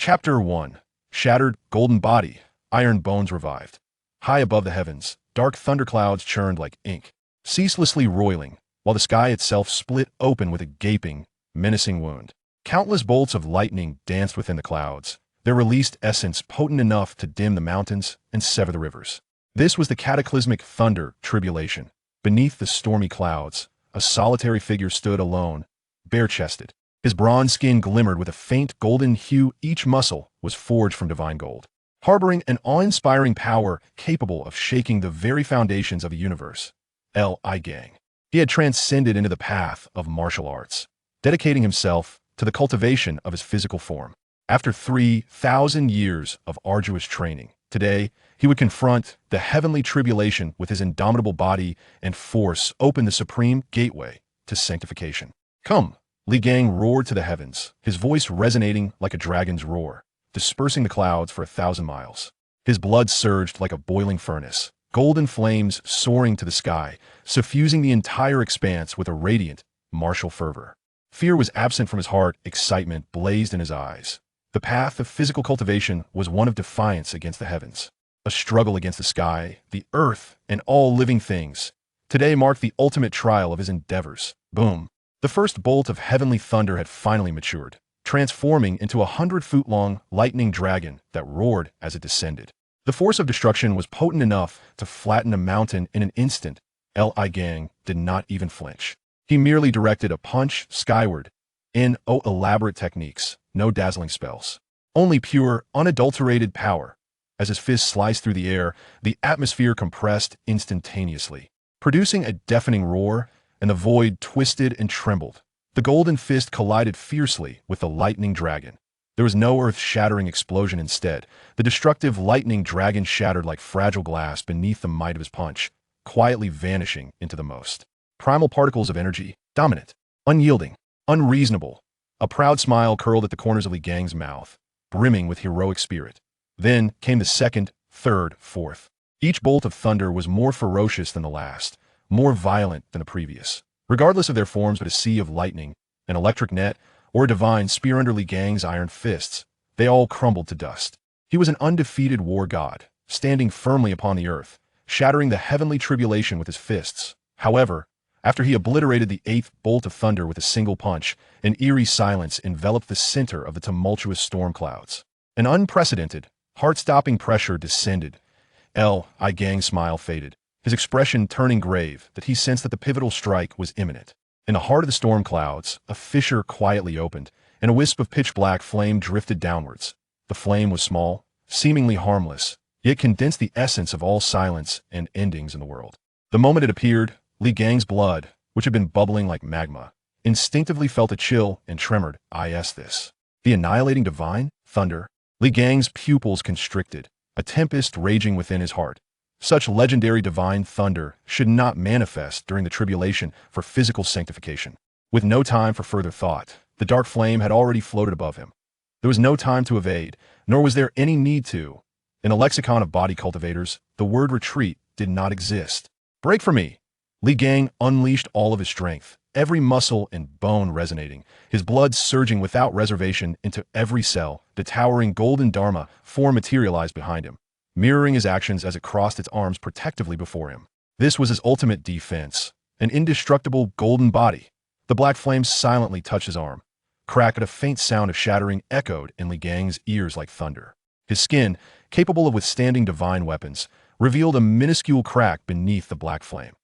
Chapter 1. Shattered, golden body, iron bones revived. High above the heavens, dark thunderclouds churned like ink, ceaselessly roiling, while the sky itself split open with a gaping, menacing wound. Countless bolts of lightning danced within the clouds, their released essence potent enough to dim the mountains and sever the rivers. This was the cataclysmic thunder tribulation. Beneath the stormy clouds, a solitary figure stood alone, bare-chested. His bronze skin glimmered with a faint golden hue. Each muscle was forged from divine gold, harboring an awe-inspiring power capable of shaking the very foundations of a universe. Li Gang. He had transcended into the path of martial arts, dedicating himself to the cultivation of his physical form. After 3,000 years of arduous training, today he would confront the heavenly tribulation with his indomitable body and force open the supreme gateway to sanctification. Come! Li Gang roared to the heavens, his voice resonating like a dragon's roar, dispersing the clouds for 1,000 miles. His blood surged like a boiling furnace, golden flames soaring to the sky, suffusing the entire expanse with a radiant, martial fervor. Fear was absent from his heart, excitement blazed in his eyes. The path of physical cultivation was one of defiance against the heavens, a struggle against the sky, the earth, and all living things. Today marked the ultimate trial of his endeavors. Boom! The first bolt of heavenly thunder had finally matured, transforming into a 100-foot-long lightning dragon that roared as it descended. The force of destruction was potent enough to flatten a mountain in an instant. Li Gang did not even flinch. He merely directed a punch skyward. No elaborate techniques, no dazzling spells. Only pure, unadulterated power. As his fist sliced through the air, the atmosphere compressed instantaneously, producing a deafening roar, and the void twisted and trembled. The golden fist collided fiercely with the lightning dragon. There was no earth-shattering explosion instead. The destructive lightning dragon shattered like fragile glass beneath the might of his punch, quietly vanishing into the most primal particles of energy, dominant, unyielding, unreasonable. A proud smile curled at the corners of Li Gang's mouth, brimming with heroic spirit. Then came the second, third, fourth. Each bolt of thunder was more ferocious than the last, more violent than the previous. Regardless of their forms, but a sea of lightning, an electric net, or a divine spear under Li Gang's iron fists, they all crumbled to dust. He was an undefeated war god, standing firmly upon the earth, shattering the heavenly tribulation with his fists. However, after he obliterated the eighth bolt of thunder with a single punch, an eerie silence enveloped the center of the tumultuous storm clouds. An unprecedented, heart-stopping pressure descended. Li Gang's smile faded, his expression turning grave, that he sensed that the pivotal strike was imminent. In the heart of the storm clouds, a fissure quietly opened, and a wisp of pitch-black flame drifted downwards. The flame was small, seemingly harmless, yet condensed the essence of all silence and endings in the world. The moment it appeared, Li Gang's blood, which had been bubbling like magma, instinctively felt a chill and tremored. This. The annihilating divine thunder. Li Gang's pupils constricted, a tempest raging within his heart. Such legendary divine thunder should not manifest during the tribulation for physical sanctification. With no time for further thought, the dark flame had already floated above him. There was no time to evade, nor was there any need to. In a lexicon of body cultivators, the word retreat did not exist. Break for me! Li Gang unleashed all of his strength, every muscle and bone resonating, his blood surging without reservation into every cell. The towering golden Dharma form materialized behind him, mirroring his actions as it crossed its arms protectively before him. This was his ultimate defense, an indestructible golden body. The black flames silently touched his arm. Crack, and a faint sound of shattering echoed in Li Gang's ears like thunder. His skin, capable of withstanding divine weapons, revealed a minuscule crack beneath the black flame.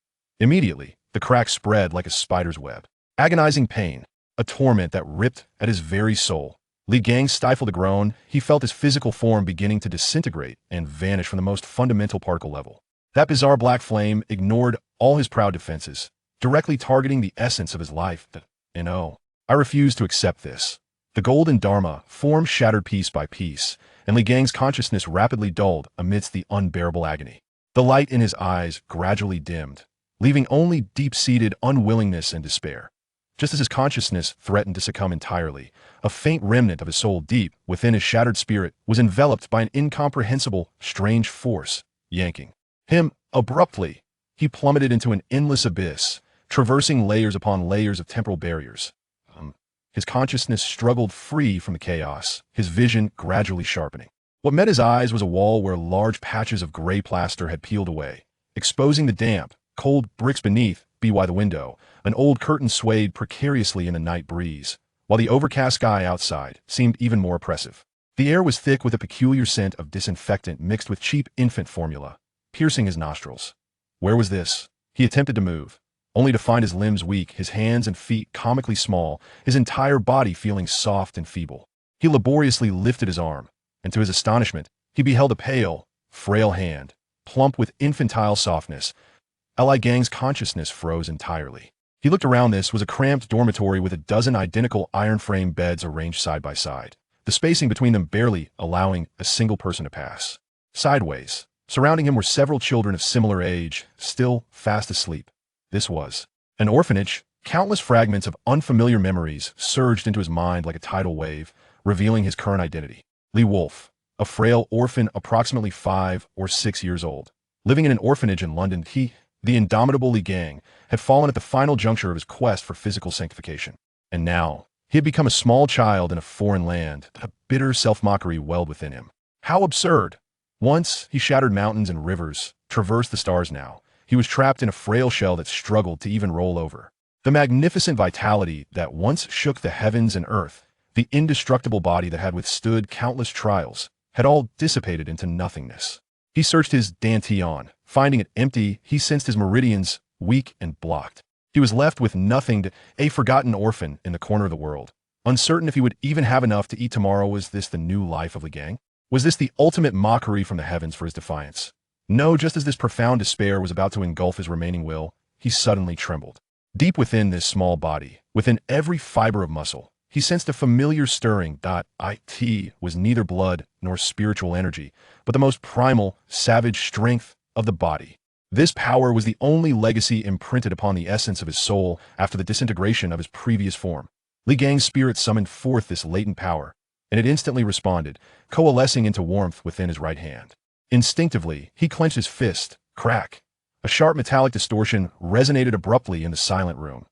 Immediately, the crack spread like a spider's web. Agonizing pain, a torment that ripped at his very soul. Li Gang stifled a groan. He felt his physical form beginning to disintegrate and vanish from the most fundamental particle level. That bizarre black flame ignored all his proud defenses, directly targeting the essence of his life. I refuse to accept this. The golden Dharma form shattered piece by piece, and Li Gang's consciousness rapidly dulled amidst the unbearable agony. The light in his eyes gradually dimmed, leaving only deep-seated unwillingness and despair. Just as his consciousness threatened to succumb entirely, a faint remnant of his soul deep within his shattered spirit was enveloped by an incomprehensible, strange force, yanking him abruptly. He plummeted into an endless abyss, traversing layers upon layers of temporal barriers. His consciousness struggled free from the chaos, his vision gradually sharpening. What met his eyes was a wall where large patches of gray plaster had peeled away, exposing the damp, cold bricks beneath. By the window, an old curtain swayed precariously in the night breeze, while the overcast sky outside seemed even more oppressive. The air was thick with a peculiar scent of disinfectant mixed with cheap infant formula, piercing his nostrils. Where was this? He attempted to move, only to find his limbs weak, his hands and feet comically small, his entire body feeling soft and feeble. He laboriously lifted his arm, and to his astonishment, he beheld a pale, frail hand, plump with infantile softness. Li Gang's consciousness froze entirely. He looked around. This was a cramped dormitory with a dozen identical iron-frame beds arranged side by side, the spacing between them barely allowing a single person to pass. Sideways, surrounding him were several children of similar age, still fast asleep. This was an orphanage. Countless fragments of unfamiliar memories surged into his mind like a tidal wave, revealing his current identity. Lee Wolf, a frail orphan approximately 5 or 6 years old. Living in an orphanage in London, the indomitable Lee Gang, had fallen at the final juncture of his quest for physical sanctification. And now, he had become a small child in a foreign land. A bitter self-mockery welled within him. How absurd! Once, he shattered mountains and rivers, traversed the stars. Now, he was trapped in a frail shell that struggled to even roll over. The magnificent vitality that once shook the heavens and earth, the indestructible body that had withstood countless trials, had all dissipated into nothingness. He searched his dantian. Finding it empty, he sensed his meridians weak and blocked. He was left with nothing, a forgotten orphan in the corner of the world. Uncertain if he would even have enough to eat tomorrow. Was this the new life of Lee Gang? Was this the ultimate mockery from the heavens for his defiance? No, just as this profound despair was about to engulf his remaining will, he suddenly trembled. Deep within this small body, within every fiber of muscle, he sensed a familiar stirring. It was neither blood nor spiritual energy, but the most primal, savage strength of the body. This power was the only legacy imprinted upon the essence of his soul after the disintegration of his previous form. Lee Gang's spirit summoned forth this latent power, and it instantly responded, coalescing into warmth within his right hand. Instinctively, he clenched his fist. Crack! A sharp metallic distortion resonated abruptly in the silent room.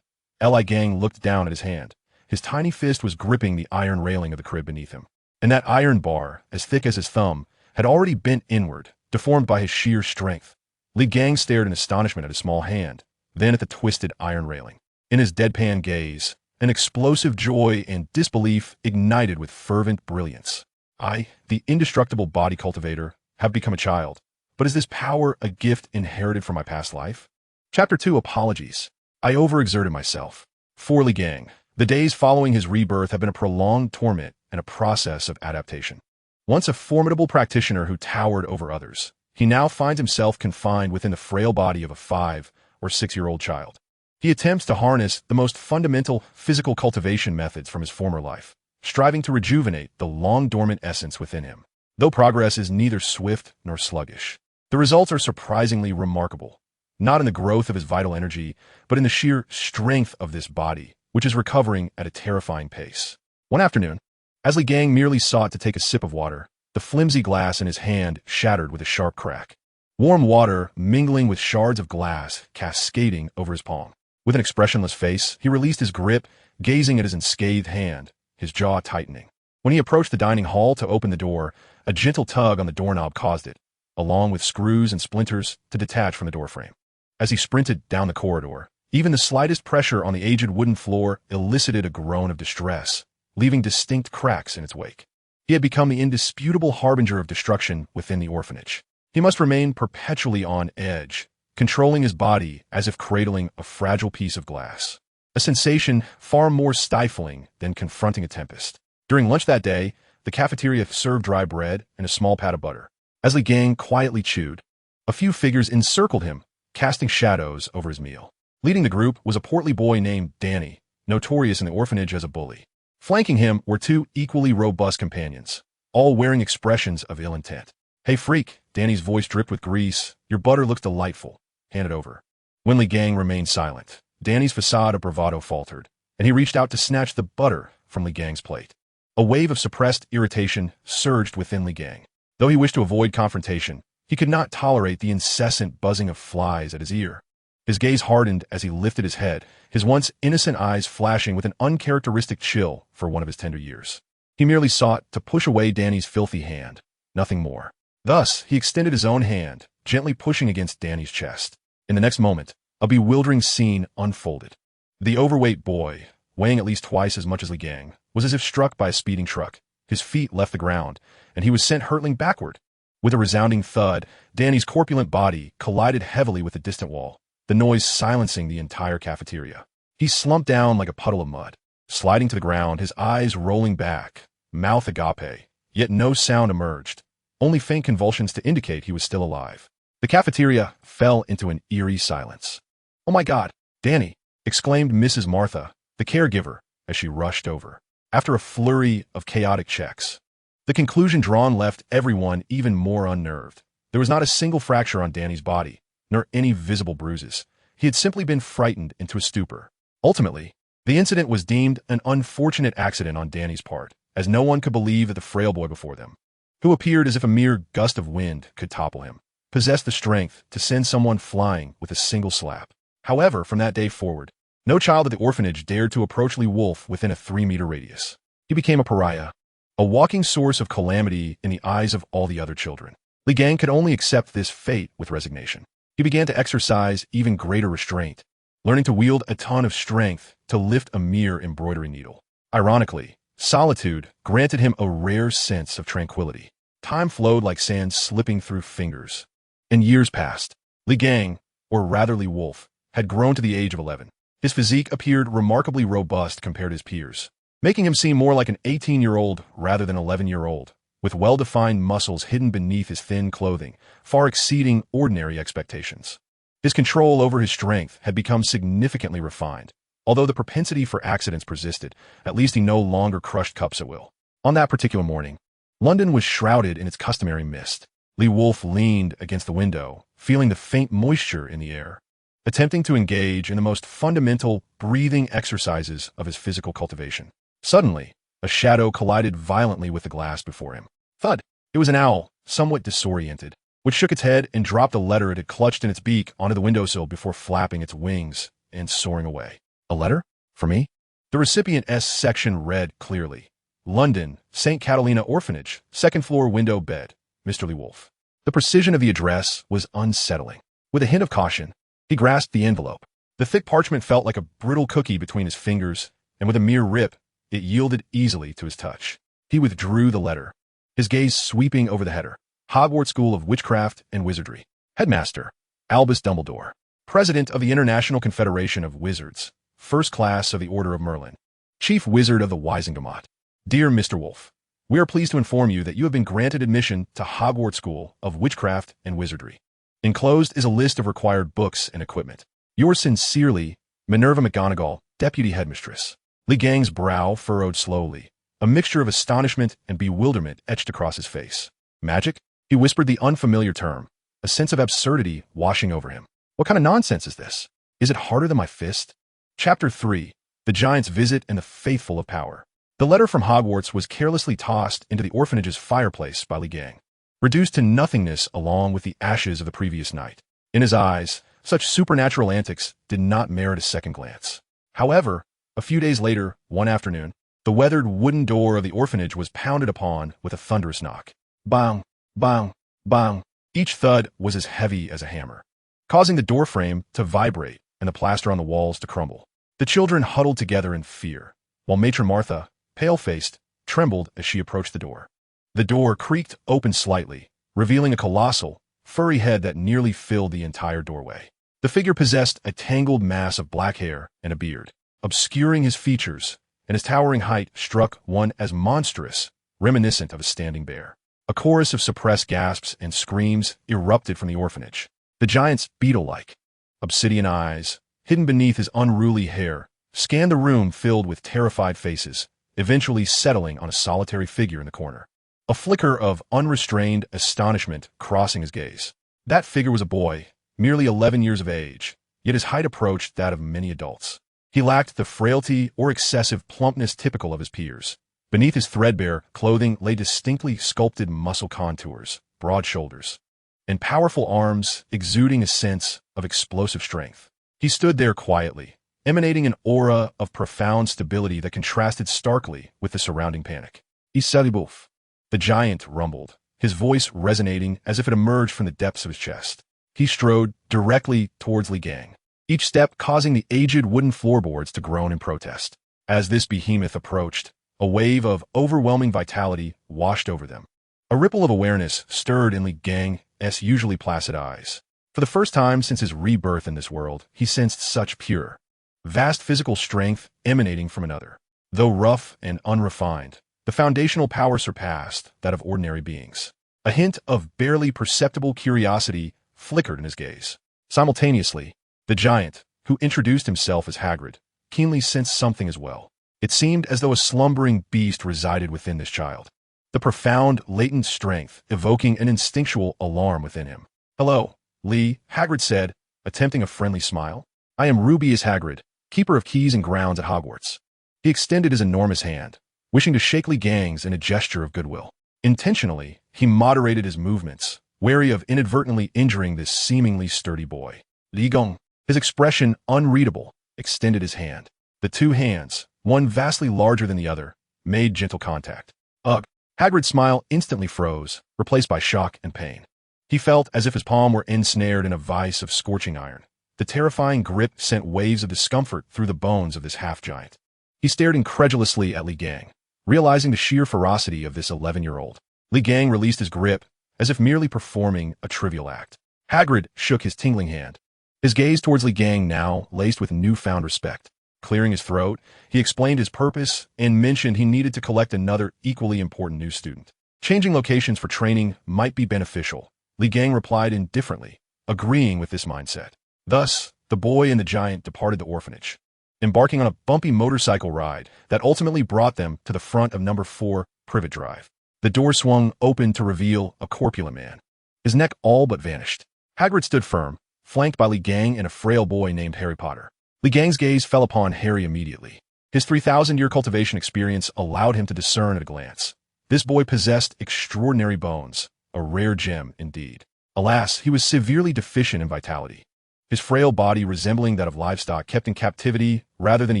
Li Gang looked down at his hand. His tiny fist was gripping the iron railing of the crib beneath him, and that iron bar, as thick as his thumb, had already bent inward, deformed by his sheer strength. Lee Gang stared in astonishment at his small hand, then at the twisted iron railing. In his deadpan gaze, an explosive joy and disbelief ignited with fervent brilliance. I, the indestructible body cultivator, have become a child. But is this power a gift inherited from my past life? Chapter 2, Apologies. I overexerted myself. For Lee Gang, the days following his rebirth have been a prolonged torment and a process of adaptation. Once a formidable practitioner who towered over others, he now finds himself confined within the frail body of a 5 or 6-year-old child. He attempts to harness the most fundamental physical cultivation methods from his former life, striving to rejuvenate the long-dormant essence within him. Though progress is neither swift nor sluggish, the results are surprisingly remarkable, not in the growth of his vital energy, but in the sheer strength of this body, which is recovering at a terrifying pace. One afternoon, as Lee Gang merely sought to take a sip of water, the flimsy glass in his hand shattered with a sharp crack. Warm water, mingling with shards of glass, cascading over his palm. With an expressionless face, he released his grip, gazing at his unscathed hand, his jaw tightening. When he approached the dining hall to open the door, a gentle tug on the doorknob caused it, along with screws and splinters, to detach from the doorframe. As he sprinted down the corridor, even the slightest pressure on the aged wooden floor elicited a groan of distress, leaving distinct cracks in its wake. He had become the indisputable harbinger of destruction within the orphanage. He must remain perpetually on edge, controlling his body as if cradling a fragile piece of glass. A sensation far more stifling than confronting a tempest. During lunch that day, the cafeteria served dry bread and a small pat of butter. As Lee Gang quietly chewed, a few figures encircled him, casting shadows over his meal. Leading the group was a portly boy named Danny, notorious in the orphanage as a bully. Flanking him were 2 equally robust companions, all wearing expressions of ill intent. "Hey freak," Danny's voice dripped with grease, "your butter looks delightful. Hand it over." When Lee Gang remained silent, Danny's facade of bravado faltered, and he reached out to snatch the butter from Lee Gang's plate. A wave of suppressed irritation surged within Lee Gang. Though he wished to avoid confrontation, he could not tolerate the incessant buzzing of flies at his ear. His gaze hardened as he lifted his head, his once innocent eyes flashing with an uncharacteristic chill for one of his tender years. He merely sought to push away Danny's filthy hand, nothing more. Thus, he extended his own hand, gently pushing against Danny's chest. In the next moment, a bewildering scene unfolded. The overweight boy, weighing at least twice as much as Ligang, was as if struck by a speeding truck. His feet left the ground, and he was sent hurtling backward. With a resounding thud, Danny's corpulent body collided heavily with the distant wall, the noise silencing the entire cafeteria. He slumped down like a puddle of mud, sliding to the ground, his eyes rolling back, mouth agape, yet no sound emerged, only faint convulsions to indicate he was still alive. The cafeteria fell into an eerie silence. "Oh my God, Danny!" exclaimed Mrs. Martha, the caregiver, as she rushed over. After a flurry of chaotic checks, the conclusion drawn left everyone even more unnerved. There was not a single fracture on Danny's body, nor any visible bruises. He had simply been frightened into a stupor. Ultimately, the incident was deemed an unfortunate accident on Danny's part, as no one could believe that the frail boy before them, who appeared as if a mere gust of wind could topple him, possessed the strength to send someone flying with a single slap. However, from that day forward, no child at the orphanage dared to approach Lee Wolf within a 3-meter radius. He became a pariah, a walking source of calamity in the eyes of all the other children. Ligang could only accept this fate with resignation. He began to exercise even greater restraint, learning to wield a ton of strength to lift a mere embroidery needle. Ironically, solitude granted him a rare sense of tranquility. Time flowed like sand slipping through fingers. And years passed. Ligang, or rather Lee Wolf, had grown to the age of 11. His physique appeared remarkably robust compared to his peers, making him seem more like an 18-year-old rather than 11-year-old, with well-defined muscles hidden beneath his thin clothing, far exceeding ordinary expectations. His control over his strength had become significantly refined. Although the propensity for accidents persisted, at least he no longer crushed cups at will. On that particular morning, London was shrouded in its customary mist. Lee Wolf leaned against the window, feeling the faint moisture in the air, attempting to engage in the most fundamental breathing exercises of his physical cultivation. Suddenly, a shadow collided violently with the glass before him. Thud! It was an owl, somewhat disoriented, which shook its head and dropped a letter it had clutched in its beak onto the windowsill before flapping its wings and soaring away. A letter? For me? The recipient's section read clearly. London, St. Catalina Orphanage, 2nd floor window bed, Mr. Lee Wolf. The precision of the address was unsettling. With a hint of caution, he grasped the envelope. The thick parchment felt like a brittle cookie between his fingers, and with a mere rip, it yielded easily to his touch. He withdrew the letter, his gaze sweeping over the header. Hogwarts School of Witchcraft and Wizardry. Headmaster, Albus Dumbledore. President of the International Confederation of Wizards. First Class of the Order of Merlin. Chief Wizard of the Wisengamot. Dear Mr. Wolf, we are pleased to inform you that you have been granted admission to Hogwarts School of Witchcraft and Wizardry. Enclosed is a list of required books and equipment. Yours sincerely, Minerva McGonagall, Deputy Headmistress. Ligang's brow furrowed slowly. A mixture of astonishment and bewilderment etched across his face. Magic? He whispered the unfamiliar term, a sense of absurdity washing over him. What kind of nonsense is this? Is it harder than my fist? Chapter 3. The Giant's Visit and the Faithful of Power. The letter from Hogwarts was carelessly tossed into the orphanage's fireplace by Ligang, reduced to nothingness along with the ashes of the previous night. In his eyes, such supernatural antics did not merit a second glance. However, a few days later, one afternoon, the weathered wooden door of the orphanage was pounded upon with a thunderous knock. Bang, bang, bang. Each thud was as heavy as a hammer, causing the door frame to vibrate and the plaster on the walls to crumble. The children huddled together in fear, while Matron Martha, pale-faced, trembled as she approached the door. The door creaked open slightly, revealing a colossal, furry head that nearly filled the entire doorway. The figure possessed a tangled mass of black hair and a beard, obscuring his features, and his towering height struck one as monstrous, reminiscent of a standing bear. A chorus of suppressed gasps and screams erupted from the orphanage. The giant's beetle-like, obsidian eyes, hidden beneath his unruly hair, scanned the room filled with terrified faces, eventually settling on a solitary figure in the corner. A flicker of unrestrained astonishment crossing his gaze. That figure was a boy, merely 11 years of age, yet his height approached that of many adults. He lacked the frailty or excessive plumpness typical of his peers. Beneath his threadbare clothing lay distinctly sculpted muscle contours, broad shoulders, and powerful arms exuding a sense of explosive strength. He stood there quietly, emanating an aura of profound stability that contrasted starkly with the surrounding panic. Isalibuf. The giant rumbled, his voice resonating as if it emerged from the depths of his chest. He strode directly towards Li Gang, each step causing the aged wooden floorboards to groan in protest. As this behemoth approached, a wave of overwhelming vitality washed over them. A ripple of awareness stirred in Li Gang's usually placid eyes. For the first time since his rebirth in this world, he sensed such pure, vast physical strength emanating from another. Though rough and unrefined, the foundational power surpassed that of ordinary beings. A hint of barely perceptible curiosity flickered in his gaze. Simultaneously, the giant, who introduced himself as Hagrid, keenly sensed something as well. It seemed as though a slumbering beast resided within this child, the profound, latent strength evoking an instinctual alarm within him. "Hello, Lee," Hagrid said, attempting a friendly smile. "I am Rubius Hagrid, keeper of keys and grounds at Hogwarts." He extended his enormous hand, wishing to shake Li Gang's in a gesture of goodwill. Intentionally, he moderated his movements, wary of inadvertently injuring this seemingly sturdy boy. Li Gang, his expression unreadable, extended his hand. The two hands, one vastly larger than the other, made gentle contact. Ugh! Hagrid's smile instantly froze, replaced by shock and pain. He felt as if his palm were ensnared in a vice of scorching iron. The terrifying grip sent waves of discomfort through the bones of this half-giant. He stared incredulously at Li Gang, realizing the sheer ferocity of this 11-year-old. Li Gang released his grip, as if merely performing a trivial act. Hagrid shook his tingling hand, his gaze towards Li Gang now laced with newfound respect. Clearing his throat, he explained his purpose and mentioned he needed to collect another equally important new student. Changing locations for training might be beneficial. Li Gang replied indifferently, agreeing with this mindset. Thus, the boy and the giant departed the orphanage, embarking on a bumpy motorcycle ride that ultimately brought them to the front of number 4 Privet Drive. The door swung open to reveal a corpulent man. His neck all but vanished. Hagrid stood firm, flanked by Li Gang and a frail boy named Harry Potter. Li Gang's gaze fell upon Harry immediately. His 3,000-year cultivation experience allowed him to discern at a glance. This boy possessed extraordinary bones, a rare gem indeed. Alas, he was severely deficient in vitality, his frail body resembling that of livestock kept in captivity rather than a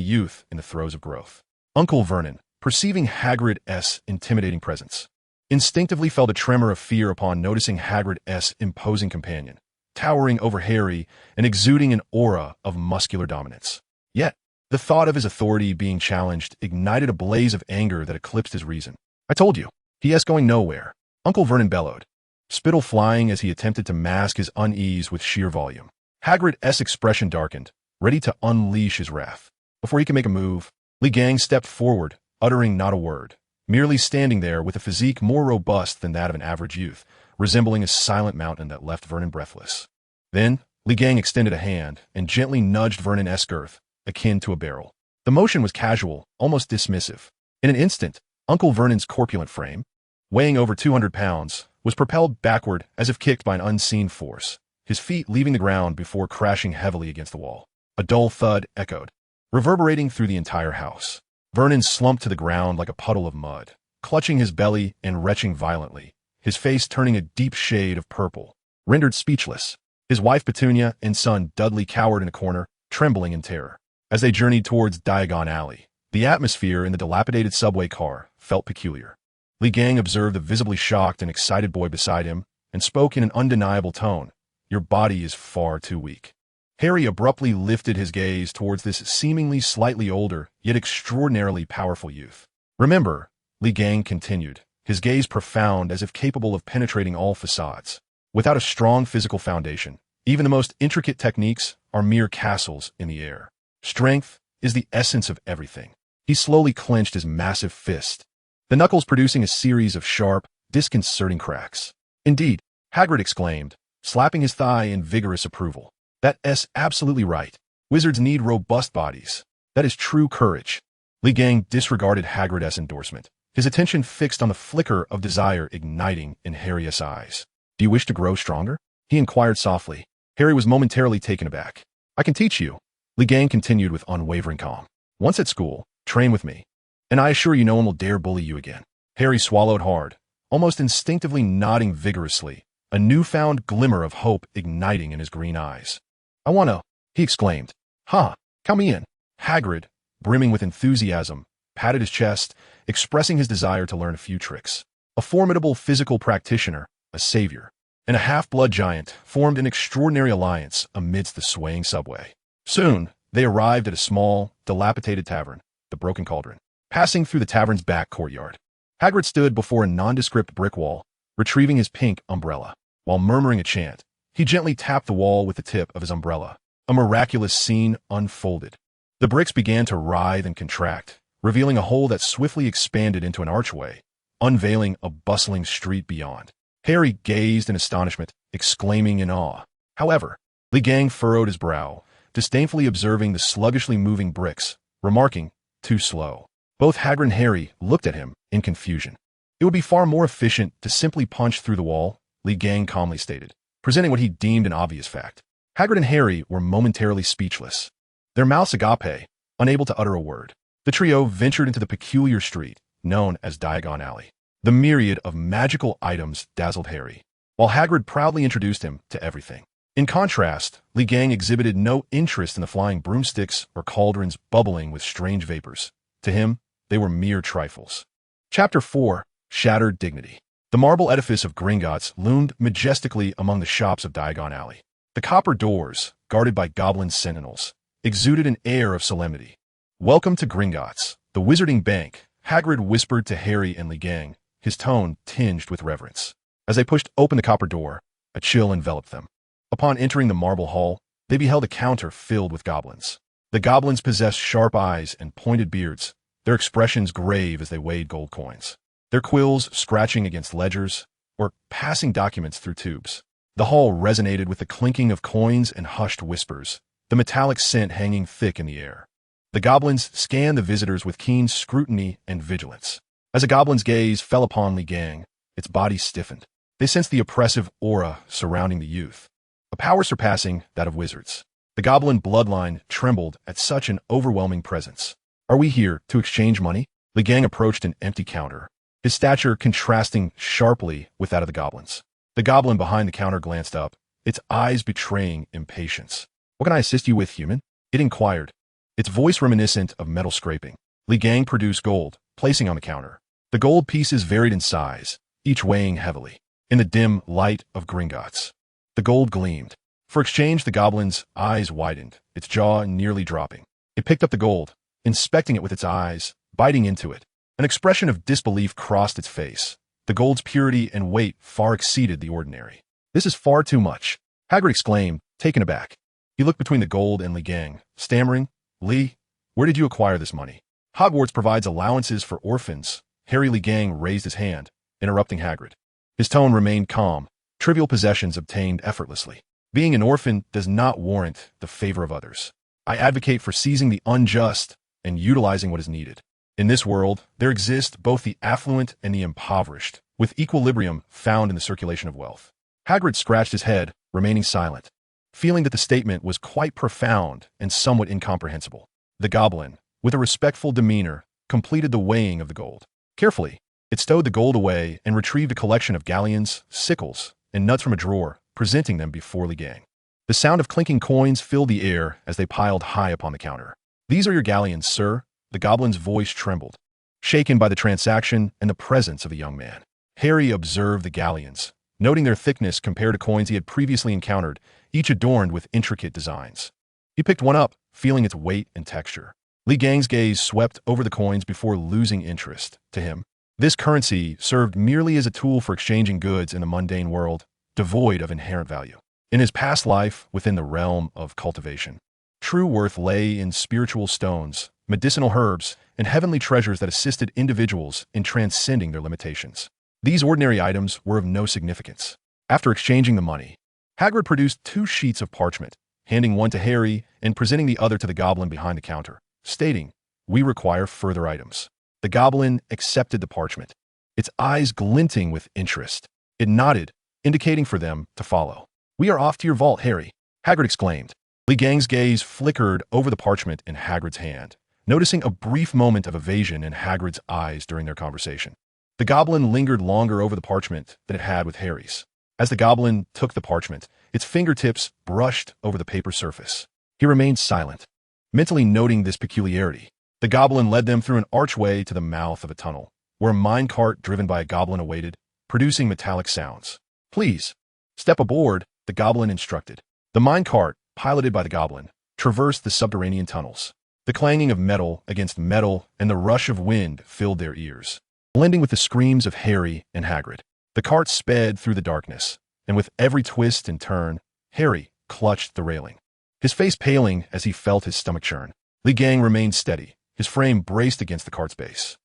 youth in the throes of growth. Uncle Vernon, perceiving Hagrid's intimidating presence, instinctively felt a tremor of fear upon noticing Hagrid's imposing companion, towering over Harry and exuding an aura of muscular dominance. Yet, the thought of his authority being challenged ignited a blaze of anger that eclipsed his reason. "I told you, he's going nowhere," Uncle Vernon bellowed, spittle flying as he attempted to mask his unease with sheer volume. Hagrid's expression darkened, ready to unleash his wrath. Before he could make a move, Li Gang stepped forward, uttering not a word, merely standing there with a physique more robust than that of an average youth, resembling a silent mountain that left Vernon breathless. Then, Li Gang extended a hand and gently nudged Vernon's girth, akin to a barrel. The motion was casual, almost dismissive. In an instant, Uncle Vernon's corpulent frame, weighing over 200 pounds, was propelled backward as if kicked by an unseen force, his feet leaving the ground before crashing heavily against the wall. A dull thud echoed, reverberating through the entire house. Vernon slumped to the ground like a puddle of mud, clutching his belly and retching violently, his face turning a deep shade of purple. Rendered speechless, his wife Petunia and son Dudley cowered in a corner, trembling in terror. As they journeyed towards Diagon Alley, the atmosphere in the dilapidated subway car felt peculiar. Li Gang observed the visibly shocked and excited boy beside him and spoke in an undeniable tone. "Your body is far too weak." Harry abruptly lifted his gaze towards this seemingly slightly older, yet extraordinarily powerful youth. "Remember," Li Gang continued, his gaze profound as if capable of penetrating all facades. "Without a strong physical foundation, even the most intricate techniques are mere castles in the air. Strength is the essence of everything." He slowly clenched his massive fist, the knuckles producing a series of sharp, disconcerting cracks. "Indeed," Hagrid exclaimed, slapping his thigh in vigorous approval. "That's absolutely right. Wizards need robust bodies. That is true courage." Li Gang disregarded Hagrid's endorsement, his attention fixed on the flicker of desire igniting in Harry's eyes. "Do you wish to grow stronger?" he inquired softly. Harry was momentarily taken aback. "I can teach you," Li Gang continued with unwavering calm. "Once at school, train with me, and I assure you no one will dare bully you again." Harry swallowed hard, almost instinctively nodding vigorously, a newfound glimmer of hope igniting in his green eyes. "I want to," he exclaimed. "Huh, come in." Hagrid, brimming with enthusiasm, patted his chest, expressing his desire to learn a few tricks. A formidable physical practitioner, a savior, and a half-blood giant formed an extraordinary alliance amidst the swaying subway. Soon, they arrived at a small, dilapidated tavern, the Broken Cauldron. Passing through the tavern's back courtyard, Hagrid stood before a nondescript brick wall, retrieving his pink umbrella. While murmuring a chant, he gently tapped the wall with the tip of his umbrella. A miraculous scene unfolded. The bricks began to writhe and contract, revealing a hole that swiftly expanded into an archway, unveiling a bustling street beyond. Harry gazed in astonishment, exclaiming in awe. However, Ligang furrowed his brow, disdainfully observing the sluggishly moving bricks, remarking, "Too slow." Both Hagrid and Harry looked at him in confusion. "It would be far more efficient to simply punch through the wall," Ligang calmly stated, presenting what he deemed an obvious fact. Hagrid and Harry were momentarily speechless, their mouths agape, unable to utter a word. The trio ventured into the peculiar street known as Diagon Alley. The myriad of magical items dazzled Harry, while Hagrid proudly introduced him to everything. In contrast, Ligang exhibited no interest in the flying broomsticks or cauldrons bubbling with strange vapors. To him, they were mere trifles. Chapter 4. Shattered Dignity. The marble edifice of Gringotts loomed majestically among the shops of Diagon Alley. The copper doors, guarded by goblin sentinels, exuded an air of solemnity. "Welcome to Gringotts, the Wizarding Bank," Hagrid whispered to Harry and Ligang, his tone tinged with reverence. As they pushed open the copper door, a chill enveloped them. Upon entering the marble hall, they beheld a counter filled with goblins. The goblins possessed sharp eyes and pointed beards, their expressions grave as they weighed gold coins, their quills scratching against ledgers or passing documents through tubes. The hall resonated with the clinking of coins and hushed whispers, the metallic scent hanging thick in the air. The goblins scanned the visitors with keen scrutiny and vigilance. As a goblin's gaze fell upon Ligang, its body stiffened. They sensed the oppressive aura surrounding the youth, a power surpassing that of wizards. The goblin bloodline trembled at such an overwhelming presence. "Are we here to exchange money?" Ligang approached an empty counter, his stature contrasting sharply with that of the goblins. The goblin behind the counter glanced up, its eyes betraying impatience. "What can I assist you with, human?" it inquired, its voice reminiscent of metal scraping. Ligang produced gold, placing on the counter. The gold pieces varied in size, each weighing heavily. In the dim light of Gringotts, the gold gleamed. For exchange, the goblin's eyes widened, its jaw nearly dropping. It picked up the gold, inspecting it with its eyes, biting into it. An expression of disbelief crossed its face. The gold's purity and weight far exceeded the ordinary. "This is far too much," Hagrid exclaimed, taken aback. He looked between the gold and Ligang, stammering, "Lee, where did you acquire this money?" "Hogwarts provides allowances for orphans." Harry Ligang raised his hand, interrupting Hagrid. His tone remained calm, trivial possessions obtained effortlessly. "Being an orphan does not warrant the favor of others. I advocate for seizing the unjust and utilizing what is needed. In this world, there exist both the affluent and the impoverished, with equilibrium found in the circulation of wealth." Hagrid scratched his head, remaining silent, feeling that the statement was quite profound and somewhat incomprehensible. The goblin, with a respectful demeanor, completed the weighing of the gold. Carefully, it stowed the gold away and retrieved a collection of galleons, sickles, and nuts from a drawer, presenting them before Ligang. The sound of clinking coins filled the air as they piled high upon the counter. "These are your galleons, sir." The goblin's voice trembled, shaken by the transaction and the presence of a young man. Harry observed the galleons, noting their thickness compared to coins he had previously encountered, each adorned with intricate designs. He picked one up, feeling its weight and texture. Ligang's gaze swept over the coins before losing interest. To him, this currency served merely as a tool for exchanging goods in the mundane world, devoid of inherent value. In his past life within the realm of cultivation, true worth lay in spiritual stones, medicinal herbs, and heavenly treasures that assisted individuals in transcending their limitations. These ordinary items were of no significance. After exchanging the money, Hagrid produced 2 sheets of parchment, handing one to Harry and presenting the other to the goblin behind the counter, stating, "We require further items." The goblin accepted the parchment, its eyes glinting with interest. It nodded, indicating for them to follow. "We are off to your vault, Harry," Hagrid exclaimed. Ligang's gaze flickered over the parchment in Hagrid's hand, noticing a brief moment of evasion in Hagrid's eyes during their conversation. The goblin lingered longer over the parchment than it had with Harry's. As the goblin took the parchment, its fingertips brushed over the paper surface. He remained silent, mentally noting this peculiarity. The goblin led them through an archway to the mouth of a tunnel, where a minecart driven by a goblin awaited, producing metallic sounds. "Please, step aboard," the goblin instructed. The minecart, piloted by the goblin, traversed the subterranean tunnels. The clanging of metal against metal and the rush of wind filled their ears, blending with the screams of Harry and Hagrid. The cart sped through the darkness, and with every twist and turn, Harry clutched the railing, his face paling as he felt his stomach churn. Li Gang remained steady, his frame braced against the cart's base,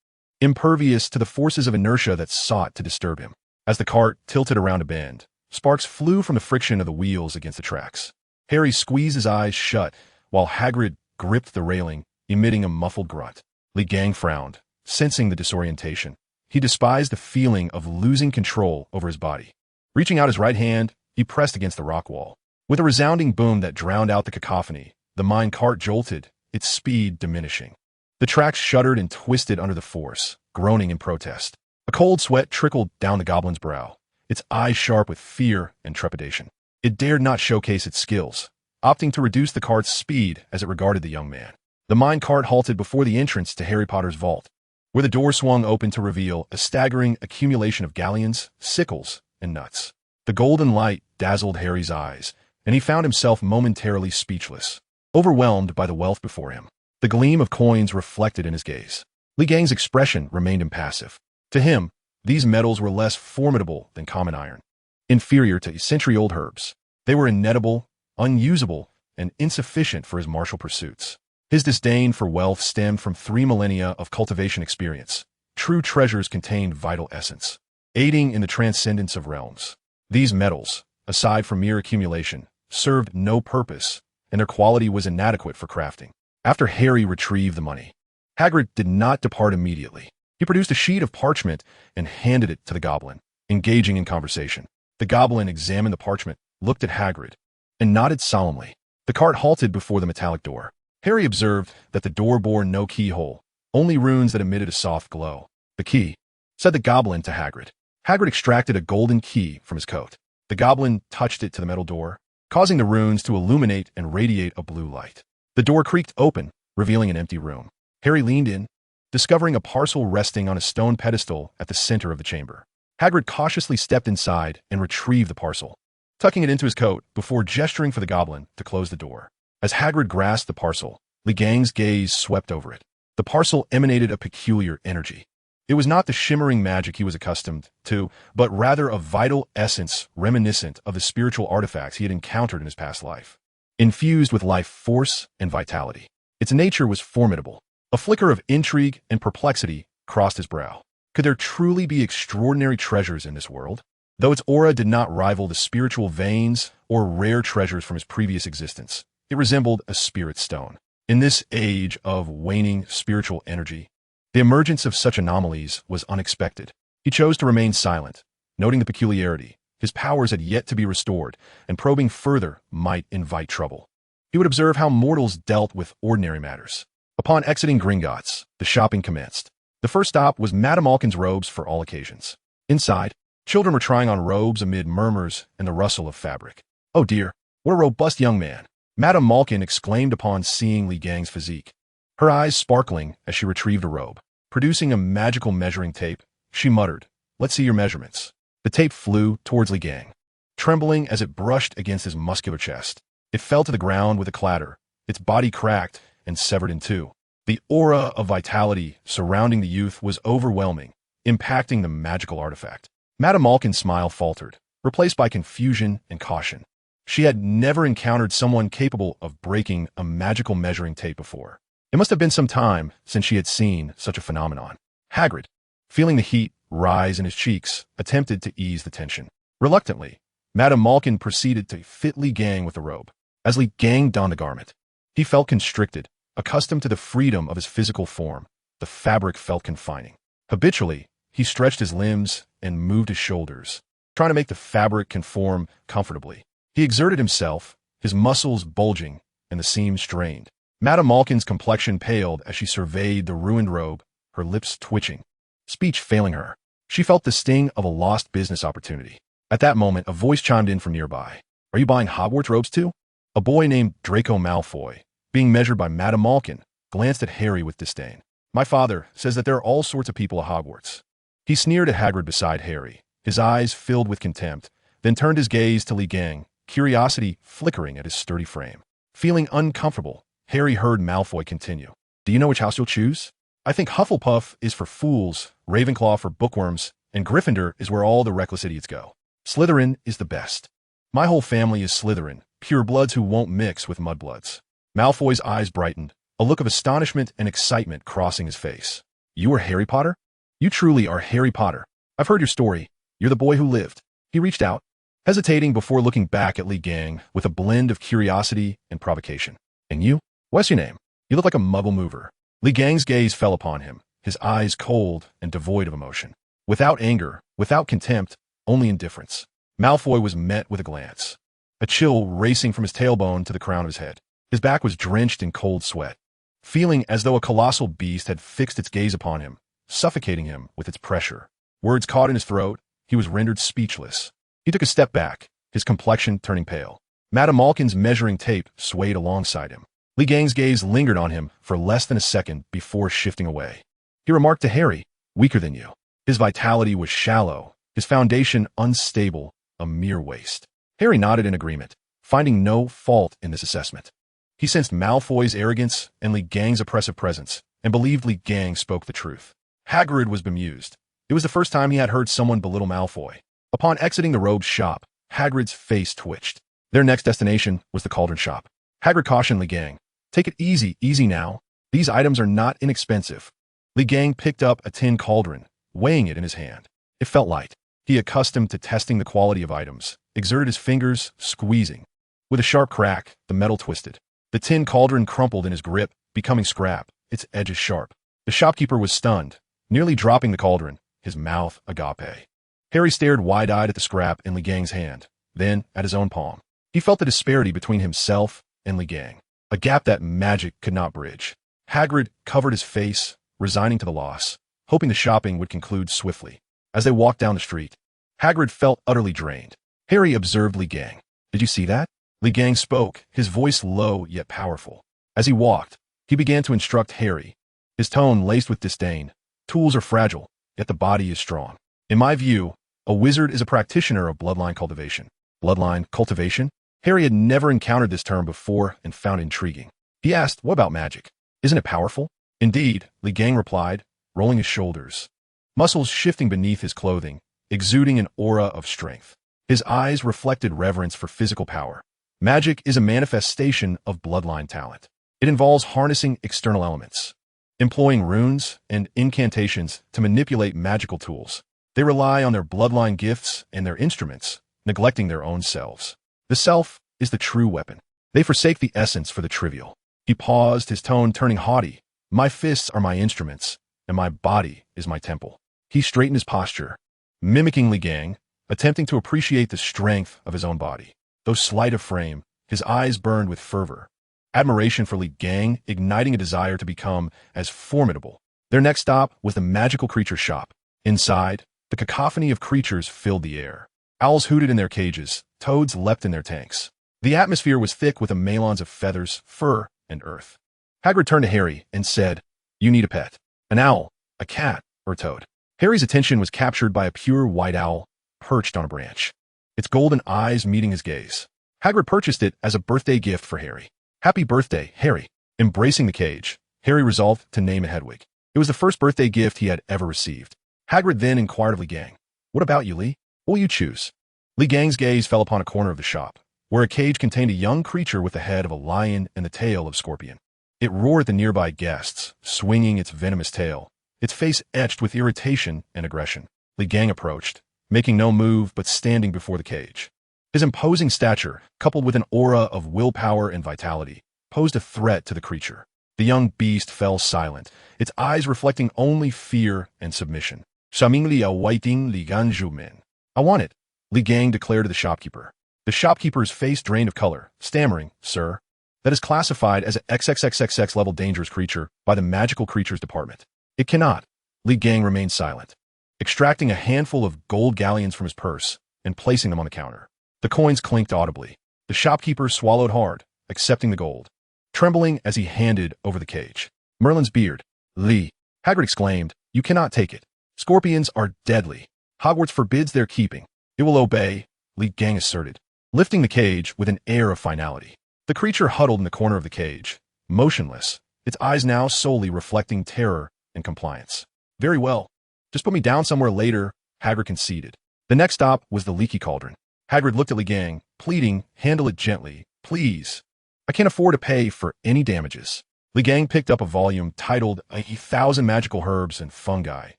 impervious to the forces of inertia that sought to disturb him. As the cart tilted around a bend, sparks flew from the friction of the wheels against the tracks. Harry squeezed his eyes shut, while Hagrid gripped the railing, emitting a muffled grunt. Li Gang frowned, sensing the disorientation. He despised the feeling of losing control over his body. Reaching out his right hand, he pressed against the rock wall. With a resounding boom that drowned out the cacophony, the mine cart jolted, its speed diminishing. The tracks shuddered and twisted under the force, groaning in protest. A cold sweat trickled down the goblin's brow, its eyes sharp with fear and trepidation. It dared not showcase its skills, opting to reduce the cart's speed as it regarded the young man. The mine cart halted before the entrance to Harry Potter's vault, where the door swung open to reveal a staggering accumulation of galleons, sickles, and nuts. The golden light dazzled Harry's eyes, and he found himself momentarily speechless, overwhelmed by the wealth before him. The gleam of coins reflected in his gaze. Li Gang's expression remained impassive. To him, these metals were less formidable than common iron, inferior to century-old herbs. They were inedible, unusable, and insufficient for his martial pursuits. His disdain for wealth stemmed from 3 millennia of cultivation experience. True treasures contained vital essence, aiding in the transcendence of realms. These metals, aside from mere accumulation, served no purpose, and their quality was inadequate for crafting. After Harry retrieved the money, Hagrid did not depart immediately. He produced a sheet of parchment and handed it to the goblin, engaging in conversation. The goblin examined the parchment, looked at Hagrid, and nodded solemnly. The cart halted before the metallic door. Harry observed that the door bore no keyhole, only runes that emitted a soft glow. "The key," said the goblin to Hagrid. Hagrid extracted a golden key from his coat. The goblin touched it to the metal door, causing the runes to illuminate and radiate a blue light. The door creaked open, revealing an empty room. Harry leaned in, discovering a parcel resting on a stone pedestal at the center of the chamber. Hagrid cautiously stepped inside and retrieved the parcel, tucking it into his coat before gesturing for the goblin to close the door. As Hagrid grasped the parcel, Li Gang's gaze swept over it. The parcel emanated a peculiar energy. It was not the shimmering magic he was accustomed to, but rather a vital essence reminiscent of the spiritual artifacts he had encountered in his past life, infused with life force and vitality. Its nature was formidable. A flicker of intrigue and perplexity crossed his brow. Could there truly be extraordinary treasures in this world? Though its aura did not rival the spiritual veins or rare treasures from his previous existence, it resembled a spirit stone. In this age of waning spiritual energy, the emergence of such anomalies was unexpected. He chose to remain silent, noting the peculiarity. His powers had yet to be restored, and probing further might invite trouble. He would observe how mortals dealt with ordinary matters. Upon exiting Gringotts, the shopping commenced. The first stop was Madame Malkin's robes for all occasions. Inside, children were trying on robes amid murmurs and the rustle of fabric. "Oh dear, what a robust young man," Madame Malkin exclaimed upon seeing Li Gang's physique, her eyes sparkling as she retrieved a robe. Producing a magical measuring tape, she muttered, "Let's see your measurements." The tape flew towards Li Gang, trembling as it brushed against his muscular chest. It fell to the ground with a clatter, its body cracked and severed in two. The aura of vitality surrounding the youth was overwhelming, impacting the magical artifact. Madame Malkin's smile faltered, replaced by confusion and caution. She had never encountered someone capable of breaking a magical measuring tape before. It must have been some time since she had seen such a phenomenon. Hagrid, feeling the heat rise in his cheeks, attempted to ease the tension. Reluctantly, Madame Malkin proceeded to fit Li Gang with the robe. As Li Gang donned the garment, he felt constricted, accustomed to the freedom of his physical form. The fabric felt confining. Habitually, he stretched his limbs and moved his shoulders, trying to make the fabric conform comfortably. He exerted himself, his muscles bulging and the seams strained. Madame Malkin's complexion paled as she surveyed the ruined robe, her lips twitching, speech failing her. She felt the sting of a lost business opportunity. At that moment, a voice chimed in from nearby. "Are you buying Hogwarts robes too?" A boy named Draco Malfoy, being measured by Madame Malkin, glanced at Harry with disdain. My father says that there are all sorts of people at Hogwarts. He sneered at Hagrid beside Harry, his eyes filled with contempt, then turned his gaze to Li Gang, curiosity flickering at his sturdy frame. Feeling uncomfortable, Harry heard Malfoy continue. Do you know which house you'll choose? I think Hufflepuff is for fools, Ravenclaw for bookworms, and Gryffindor is where all the reckless idiots go. Slytherin is the best. My whole family is Slytherin, purebloods who won't mix with mudbloods. Malfoy's eyes brightened, a look of astonishment and excitement crossing his face. You are Harry Potter? You truly are Harry Potter. I've heard your story. You're the boy who lived. He reached out, hesitating before looking back at Li Gang with a blend of curiosity and provocation. And you? What's your name? You look like a muggle mover. Li Gang's gaze fell upon him, his eyes cold and devoid of emotion. Without anger, without contempt, only indifference. Malfoy was met with a glance, a chill racing from his tailbone to the crown of his head. His back was drenched in cold sweat, feeling as though a colossal beast had fixed its gaze upon him, suffocating him with its pressure. Words caught in his throat, he was rendered speechless. He took a step back, his complexion turning pale. Madame Malkin's measuring tape swayed alongside him. Li Gang's gaze lingered on him for less than a second before shifting away. He remarked to Harry, weaker than you. His vitality was shallow, his foundation unstable, a mere waste. Harry nodded in agreement, finding no fault in this assessment. He sensed Malfoy's arrogance and Li Gang's oppressive presence, and believed Li Gang spoke the truth. Hagrid was bemused. It was the first time he had heard someone belittle Malfoy. Upon exiting the robe's shop, Hagrid's face twitched. Their next destination was the cauldron shop. Hagrid cautioned Li Gang, take it easy now. These items are not inexpensive. Li Gang picked up a tin cauldron, weighing it in his hand. It felt light. He, accustomed to testing the quality of items, exerted his fingers, squeezing. With a sharp crack, the metal twisted. The tin cauldron crumpled in his grip, becoming scrap, its edges sharp. The shopkeeper was stunned, nearly dropping the cauldron, his mouth agape. Harry stared wide-eyed at the scrap in Li Gang's hand, then at his own palm. He felt the disparity between himself and Li Gang, a gap that magic could not bridge. Hagrid covered his face, resigning to the loss, hoping the shopping would conclude swiftly. As they walked down the street, Hagrid felt utterly drained. Harry observed Li Gang. Did you see that? Li Gang spoke, his voice low yet powerful. As he walked, he began to instruct Harry, his tone laced with disdain. Tools are fragile, yet the body is strong. In my view, a wizard is a practitioner of bloodline cultivation. Bloodline cultivation? Harry had never encountered this term before and found it intriguing. He asked, what about magic? Isn't it powerful? Indeed, Li Gang replied, rolling his shoulders, muscles shifting beneath his clothing, exuding an aura of strength. His eyes reflected reverence for physical power. Magic is a manifestation of bloodline talent. It involves harnessing external elements, employing runes and incantations to manipulate magical tools. They rely on their bloodline gifts and their instruments, neglecting their own selves. The self is the true weapon. They forsake the essence for the trivial. He paused, his tone turning haughty. My fists are my instruments, and my body is my temple. He straightened his posture, mimicking Li Gang, attempting to appreciate the strength of his own body. Though slight of frame, his eyes burned with fervor, admiration for Li Gang igniting a desire to become as formidable. Their next stop was the magical creature shop. Inside, the cacophony of creatures filled the air. Owls hooted in their cages, toads leapt in their tanks. The atmosphere was thick with a melange of feathers, fur, and earth. Hagrid turned to Harry and said, you need a pet. An owl, a cat, or a toad. Harry's attention was captured by a pure white owl perched on a branch, its golden eyes meeting his gaze. Hagrid purchased it as a birthday gift for Harry. Happy birthday, Harry. Embracing the cage, Harry resolved to name it Hedwig. It was the first birthday gift he had ever received. Hagrid then inquired of Li Gang, what about you, Li? What will you choose? Li Gang's gaze fell upon a corner of the shop, where a cage contained a young creature with the head of a lion and the tail of a scorpion. It roared at the nearby guests, swinging its venomous tail, its face etched with irritation and aggression. Li Gang approached, making no move but standing before the cage. His imposing stature, coupled with an aura of willpower and vitality, posed a threat to the creature. The young beast fell silent, its eyes reflecting only fear and submission. Shamingli awaiting Li Ganjumen. I want it, Li Gang declared to the shopkeeper. The shopkeeper's face drained of color, stammering, Sir, that is classified as an XXXXX level dangerous creature by the magical creatures department. It cannot. Li Gang remained silent, extracting a handful of gold galleons from his purse and placing them on the counter. The coins clinked audibly. The shopkeeper swallowed hard, accepting the gold, trembling as he handed over the cage. Merlin's beard. Lee, Hagrid exclaimed, you cannot take it. Scorpions are deadly. Hogwarts forbids their keeping. It will obey, Lee Gang asserted, lifting the cage with an air of finality. The creature huddled in the corner of the cage, motionless, its eyes now solely reflecting terror and compliance. Very well. Just put me down somewhere later, Hagrid conceded. The next stop was the leaky cauldron. Hagrid looked at Lee Gang, pleading, handle it gently, please. I can't afford to pay for any damages. Lee Gang picked up a volume titled 1,000 Magical Herbs and Fungi,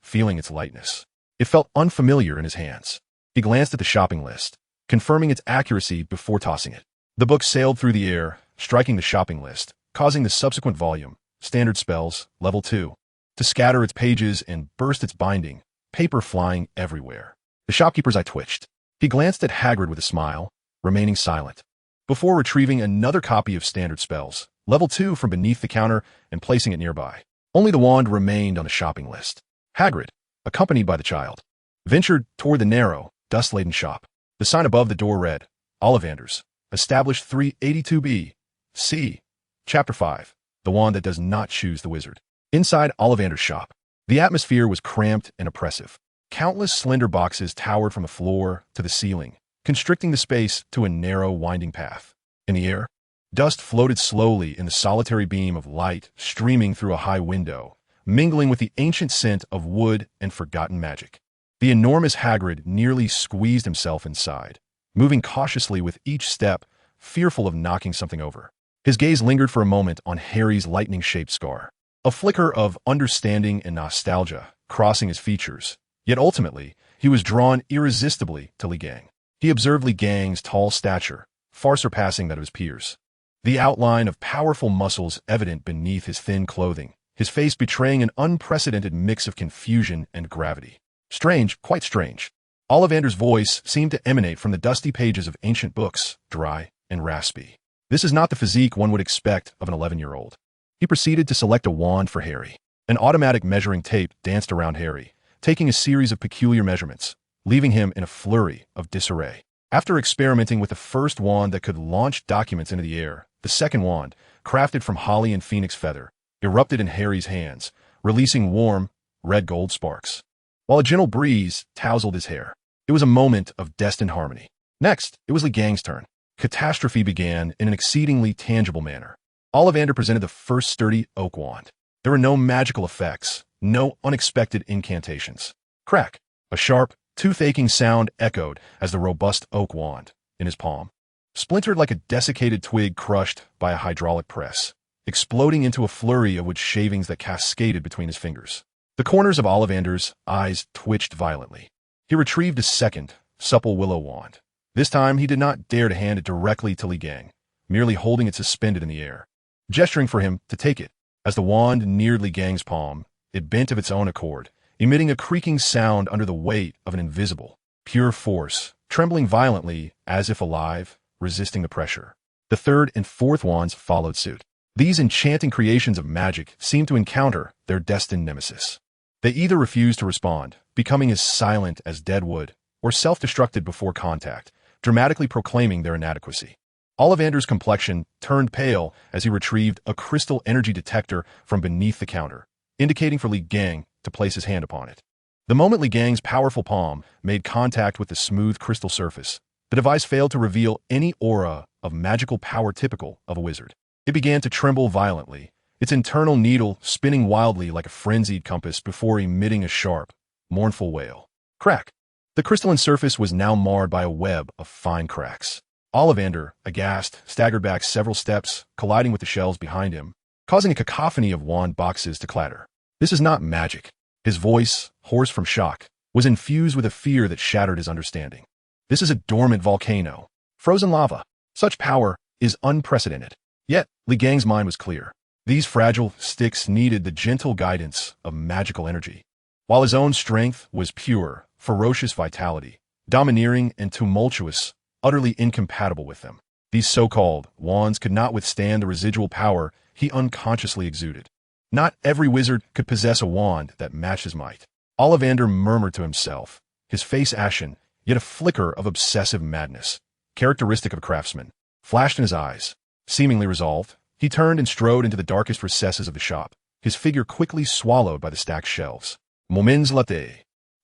feeling its lightness. It felt unfamiliar in his hands. He glanced at the shopping list, confirming its accuracy before tossing it. The book sailed through the air, striking the shopping list, causing the subsequent volume, Standard Spells, Level 2, to scatter its pages and burst its binding, paper flying everywhere. The shopkeeper's eye twitched. He glanced at Hagrid with a smile, remaining silent, before retrieving another copy of Standard Spells, Level 2 from beneath the counter and placing it nearby. Only the wand remained on the shopping list. Hagrid, accompanied by the child, ventured toward the narrow, dust-laden shop. The sign above the door read, Ollivanders, established 382B, C, Chapter 5, the wand that does not choose the wizard. Inside Ollivander's shop, the atmosphere was cramped and oppressive. Countless slender boxes towered from the floor to the ceiling, constricting the space to a narrow, winding path. In the air, dust floated slowly in the solitary beam of light streaming through a high window, mingling with the ancient scent of wood and forgotten magic. The enormous Hagrid nearly squeezed himself inside, moving cautiously with each step, fearful of knocking something over. His gaze lingered for a moment on Harry's lightning-shaped scar, a flicker of understanding and nostalgia crossing his features, yet ultimately he was drawn irresistibly to Lee Gang. He observed Lee Gang's tall stature, far surpassing that of his peers. The outline of powerful muscles evident beneath his thin clothing, his face betraying an unprecedented mix of confusion and gravity. Strange, quite strange. Ollivander's voice seemed to emanate from the dusty pages of ancient books, dry and raspy. This is not the physique one would expect of an 11-year-old. He proceeded to select a wand for Harry. An automatic measuring tape danced around Harry, taking a series of peculiar measurements, leaving him in a flurry of disarray. After experimenting with the first wand that could launch documents into the air, the second wand, crafted from holly and phoenix feather, erupted in Harry's hands, releasing warm, red-gold sparks, while a gentle breeze tousled his hair. It was a moment of destined harmony. Next, it was Lee Gang's turn. Catastrophe began in an exceedingly tangible manner. Ollivander presented the first sturdy oak wand. There were no magical effects, no unexpected incantations. Crack! A sharp, tooth-aching sound echoed as the robust oak wand, in his palm, splintered like a desiccated twig crushed by a hydraulic press, exploding into a flurry of wood shavings that cascaded between his fingers. The corners of Ollivander's eyes twitched violently. He retrieved a second, supple willow wand. This time he did not dare to hand it directly to Lee Gang, merely holding it suspended in the air, gesturing for him to take it. As the wand neared Lee Gang's palm, it bent of its own accord, emitting a creaking sound under the weight of an invisible, pure force, trembling violently as if alive, resisting the pressure. The third and fourth wands followed suit. These enchanting creations of magic seemed to encounter their destined nemesis. They either refused to respond, becoming as silent as dead wood, or self-destructed before contact, dramatically proclaiming their inadequacy. Ollivander's complexion turned pale as he retrieved a crystal energy detector from beneath the counter, indicating for Lee Gang to place his hand upon it. The moment Lee Gang's powerful palm made contact with the smooth crystal surface, the device failed to reveal any aura of magical power typical of a wizard. It began to tremble violently, its internal needle spinning wildly like a frenzied compass before emitting a sharp, mournful wail. Crack! The crystalline surface was now marred by a web of fine cracks. Ollivander, aghast, staggered back several steps, colliding with the shelves behind him, causing a cacophony of wand boxes to clatter. This is not magic. His voice, hoarse from shock, was infused with a fear that shattered his understanding. This is a dormant volcano, frozen lava. Such power is unprecedented. Yet, Lee Gang's mind was clear. These fragile sticks needed the gentle guidance of magical energy, while his own strength was pure, ferocious vitality, domineering and tumultuous, utterly incompatible with them. These so-called wands could not withstand the residual power he unconsciously exuded. Not every wizard could possess a wand that matched his might. Ollivander murmured to himself, his face ashen, yet a flicker of obsessive madness. characteristic of a craftsman, flashed in his eyes. Seemingly resolved, he turned and strode into the darkest recesses of the shop, his figure quickly swallowed by the stacked shelves. Moments later.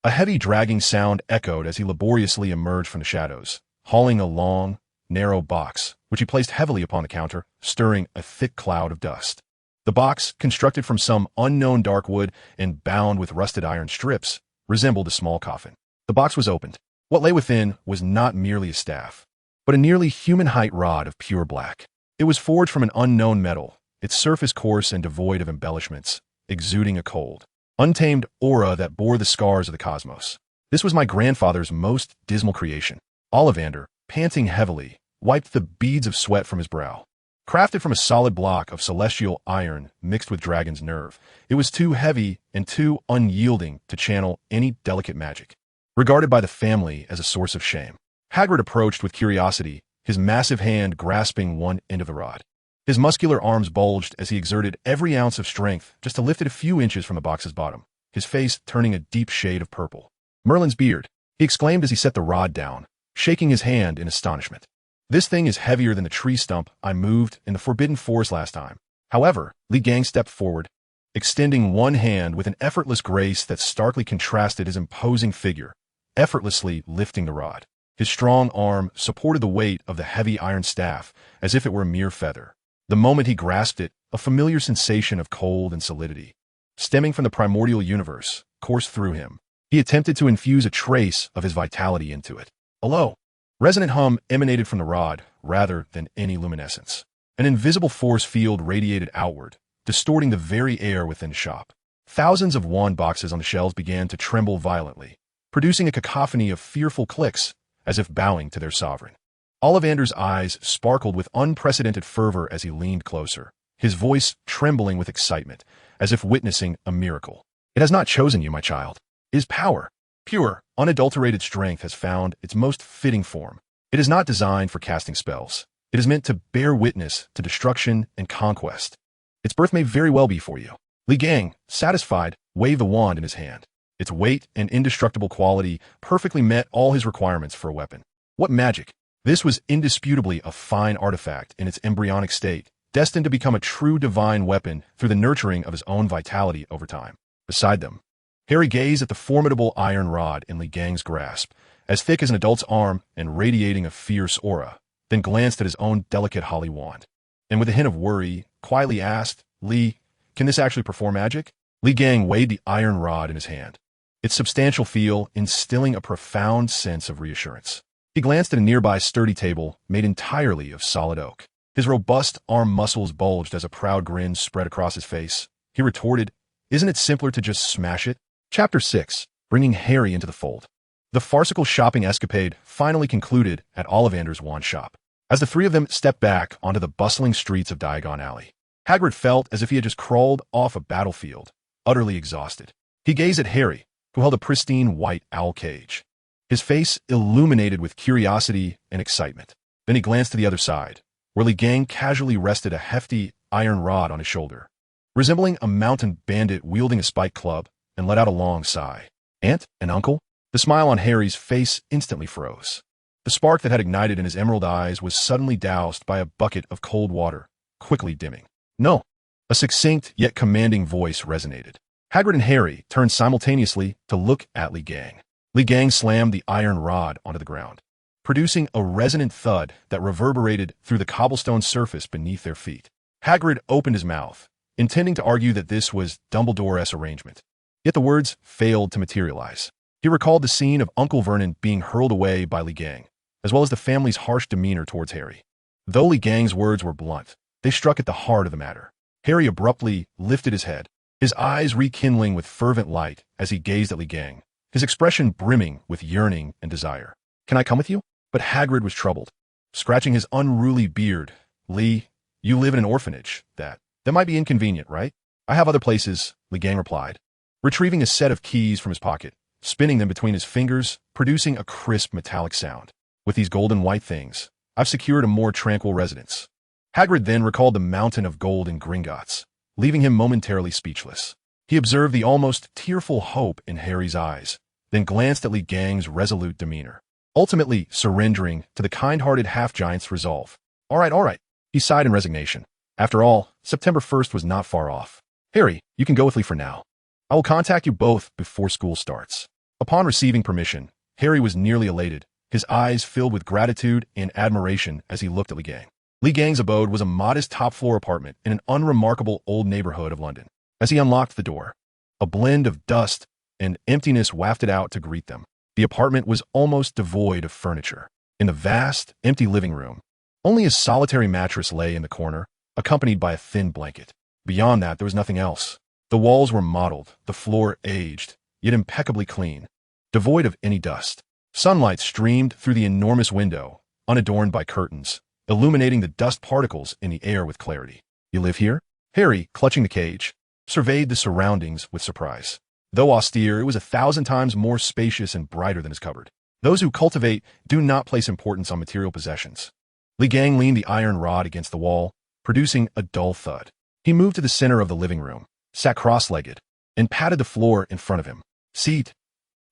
A heavy dragging sound echoed as he laboriously emerged from the shadows, hauling a long, narrow box, which he placed heavily upon the counter, stirring a thick cloud of dust. The box, constructed from some unknown dark wood and bound with rusted iron strips, resembled a small coffin. The box was opened. What lay within was not merely a staff, but a nearly human-height rod of pure black. It was forged from an unknown metal, its surface coarse and devoid of embellishments, exuding a cold, untamed aura that bore the scars of the cosmos. This was my grandfather's most dismal creation. Ollivander, panting heavily, wiped the beads of sweat from his brow. Crafted from a solid block of celestial iron mixed with dragon's nerve, it was too heavy and too unyielding to channel any delicate magic. Regarded by the family as a source of shame, Hagrid approached with curiosity, his massive hand grasping one end of the rod. His muscular arms bulged as he exerted every ounce of strength just to lift it a few inches from the box's bottom, his face turning a deep shade of purple. Merlin's beard, he exclaimed as he set the rod down, shaking his hand in astonishment. This thing is heavier than the tree stump I moved in the Forbidden Forest last time. However, Li Gang stepped forward, extending one hand with an effortless grace that starkly contrasted his imposing figure, effortlessly lifting the rod. His strong arm supported the weight of the heavy iron staff as if it were a mere feather. The moment he grasped it, a familiar sensation of cold and solidity, stemming from the primordial universe, coursed through him. He attempted to infuse a trace of his vitality into it. A low, resonant hum emanated from the rod rather than any luminescence. An invisible force field radiated outward, distorting the very air within the shop. Thousands of wand boxes on the shelves began to tremble violently, producing a cacophony of fearful clicks as if bowing to their sovereign. Ollivander's eyes sparkled with unprecedented fervor as he leaned closer, his voice trembling with excitement, as if witnessing a miracle. It has not chosen you, my child. It is power. Pure, unadulterated strength has found its most fitting form. It is not designed for casting spells. It is meant to bear witness to destruction and conquest. Its birth may very well be for you. Li Gang, satisfied, waved the wand in his hand. Its weight and indestructible quality perfectly met all his requirements for a weapon. What magic! This was indisputably a fine artifact in its embryonic state, destined to become a true divine weapon through the nurturing of his own vitality over time. Beside them, Harry gazed at the formidable iron rod in Li Gang's grasp, as thick as an adult's arm and radiating a fierce aura, then glanced at his own delicate holly wand, and with a hint of worry, quietly asked, Li, can this actually perform magic? Li Gang weighed the iron rod in his hand, its substantial feel instilling a profound sense of reassurance. He glanced at a nearby sturdy table made entirely of solid oak. His robust arm muscles bulged as a proud grin spread across his face. He retorted, isn't it simpler to just smash it? Chapter 6, bringing Harry into the fold. The farcical shopping escapade finally concluded at Ollivander's wand shop. As the three of them stepped back onto the bustling streets of Diagon Alley, Hagrid felt as if he had just crawled off a battlefield, utterly exhausted. He gazed at Harry, who held a pristine white owl cage, his face illuminated with curiosity and excitement. Then he glanced to the other side, where Li Gang casually rested a hefty iron rod on his shoulder, resembling a mountain bandit wielding a spiked club, and let out a long sigh. Aunt and uncle? The smile on Harry's face instantly froze. The spark that had ignited in his emerald eyes was suddenly doused by a bucket of cold water, quickly dimming. No. A succinct yet commanding voice resonated. Hagrid and Harry turned simultaneously to look at Li Gang. Li Gang slammed the iron rod onto the ground, producing a resonant thud that reverberated through the cobblestone surface beneath their feet. Hagrid opened his mouth, intending to argue that this was Dumbledore's arrangement. Yet the words failed to materialize. He recalled the scene of Uncle Vernon being hurled away by Li Gang, as well as the family's harsh demeanor towards Harry. Though Li Gang's words were blunt, they struck at the heart of the matter. Harry abruptly lifted his head, his eyes rekindling with fervent light as he gazed at Li Gang, his expression brimming with yearning and desire. Can I come with you? But Hagrid was troubled. Scratching his unruly beard, Li, you live in an orphanage. That might be inconvenient, right? I have other places, Li Gang replied, retrieving a set of keys from his pocket, spinning them between his fingers, producing a crisp metallic sound. With these golden white things, I've secured a more tranquil residence. Hagrid then recalled the mountain of gold in Gringotts, leaving him momentarily speechless. He observed the almost tearful hope in Harry's eyes, then glanced at Li Gang's resolute demeanor. ultimately surrendering to the kind-hearted half-giant's resolve. All right, he sighed in resignation. After all, September 1st was not far off. Harry, you can go with Lee for now. I will contact you both before school starts. Upon receiving permission, Harry was nearly elated, his eyes filled with gratitude and admiration as he looked at Lee Gang. Lee Gang's abode was a modest top-floor apartment in an unremarkable old neighborhood of London. As he unlocked the door, a blend of dust and emptiness wafted out to greet them. The apartment was almost devoid of furniture. In the vast, empty living room, only a solitary mattress lay in the corner, accompanied by a thin blanket. Beyond that, there was nothing else. The walls were mottled, the floor aged, yet impeccably clean, devoid of any dust. Sunlight streamed through the enormous window, unadorned by curtains, illuminating the dust particles in the air with clarity. You live here? Harry, clutching the cage, surveyed the surroundings with surprise. Though austere, it was 1,000 times more spacious and brighter than his cupboard. Those who cultivate do not place importance on material possessions. Lee Gang leaned the iron rod against the wall, producing a dull thud. He moved to the center of the living room, sat cross-legged, and patted the floor in front of him. Seat.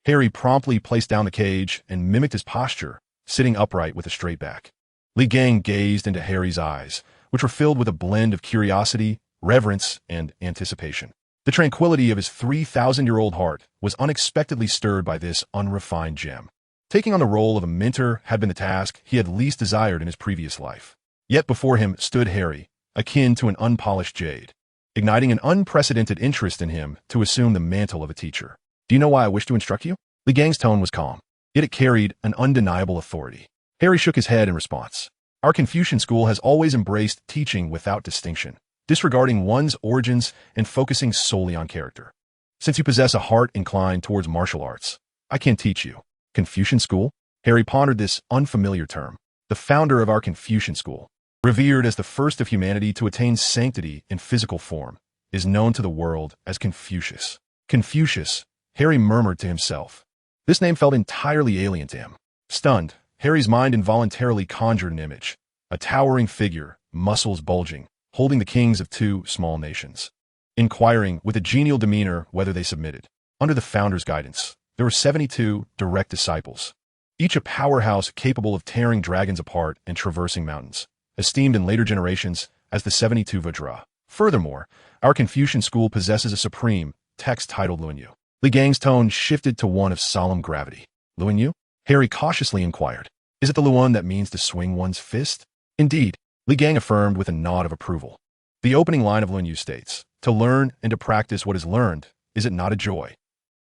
Harry promptly placed down the cage and mimicked his posture, sitting upright with a straight back. Lee Gang gazed into Harry's eyes, which were filled with a blend of curiosity, reverence, and anticipation. The tranquility of his 3,000-year-old heart was unexpectedly stirred by this unrefined gem. Taking on the role of a mentor had been the task he had least desired in his previous life. Yet before him stood Harry, akin to an unpolished jade, igniting an unprecedented interest in him to assume the mantle of a teacher. Do you know why I wish to instruct you? Lee Gang's tone was calm, yet it carried an undeniable authority. Harry shook his head in response. Our Confucian school has always embraced teaching without distinction, disregarding one's origins and focusing solely on character. Since you possess a heart inclined towards martial arts, I can teach you. Confucian school? Harry pondered this unfamiliar term. The founder of our Confucian school, revered as the first of humanity to attain sanctity in physical form, is known to the world as Confucius. Confucius, Harry murmured to himself. This name felt entirely alien to him. Stunned, Harry's mind involuntarily conjured an image, a towering figure, muscles bulging, holding the kings of two small nations. Inquiring with a genial demeanor whether they submitted. Under the founder's guidance, there were 72 direct disciples, each a powerhouse capable of tearing dragons apart and traversing mountains, esteemed in later generations as the 72 Vajra. Furthermore, our Confucian school possesses a supreme text titled Luenyu. Lee Gang's tone shifted to one of solemn gravity. Luenyu? Harry cautiously inquired. Is it the Luan that means to swing one's fist? Indeed, Lee Gang affirmed with a nod of approval. The opening line of Luenyu states, to learn and to practice what is learned, is it not a joy?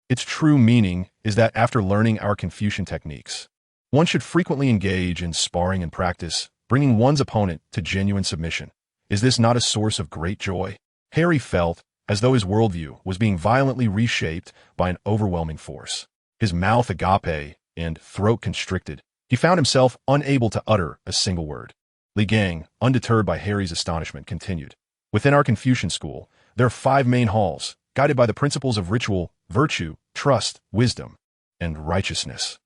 Its true meaning is that after learning our Confucian techniques, one should frequently engage in sparring and practice, bringing one's opponent to genuine submission. Is this not a source of great joy? Harry felt as though his worldview was being violently reshaped by an overwhelming force. His mouth agape and throat constricted, he found himself unable to utter a single word. Lee Gang, undeterred by Harry's astonishment, continued. Within our Confucian school, there are 5 main halls, guided by the principles of ritual, virtue, trust, wisdom, and righteousness.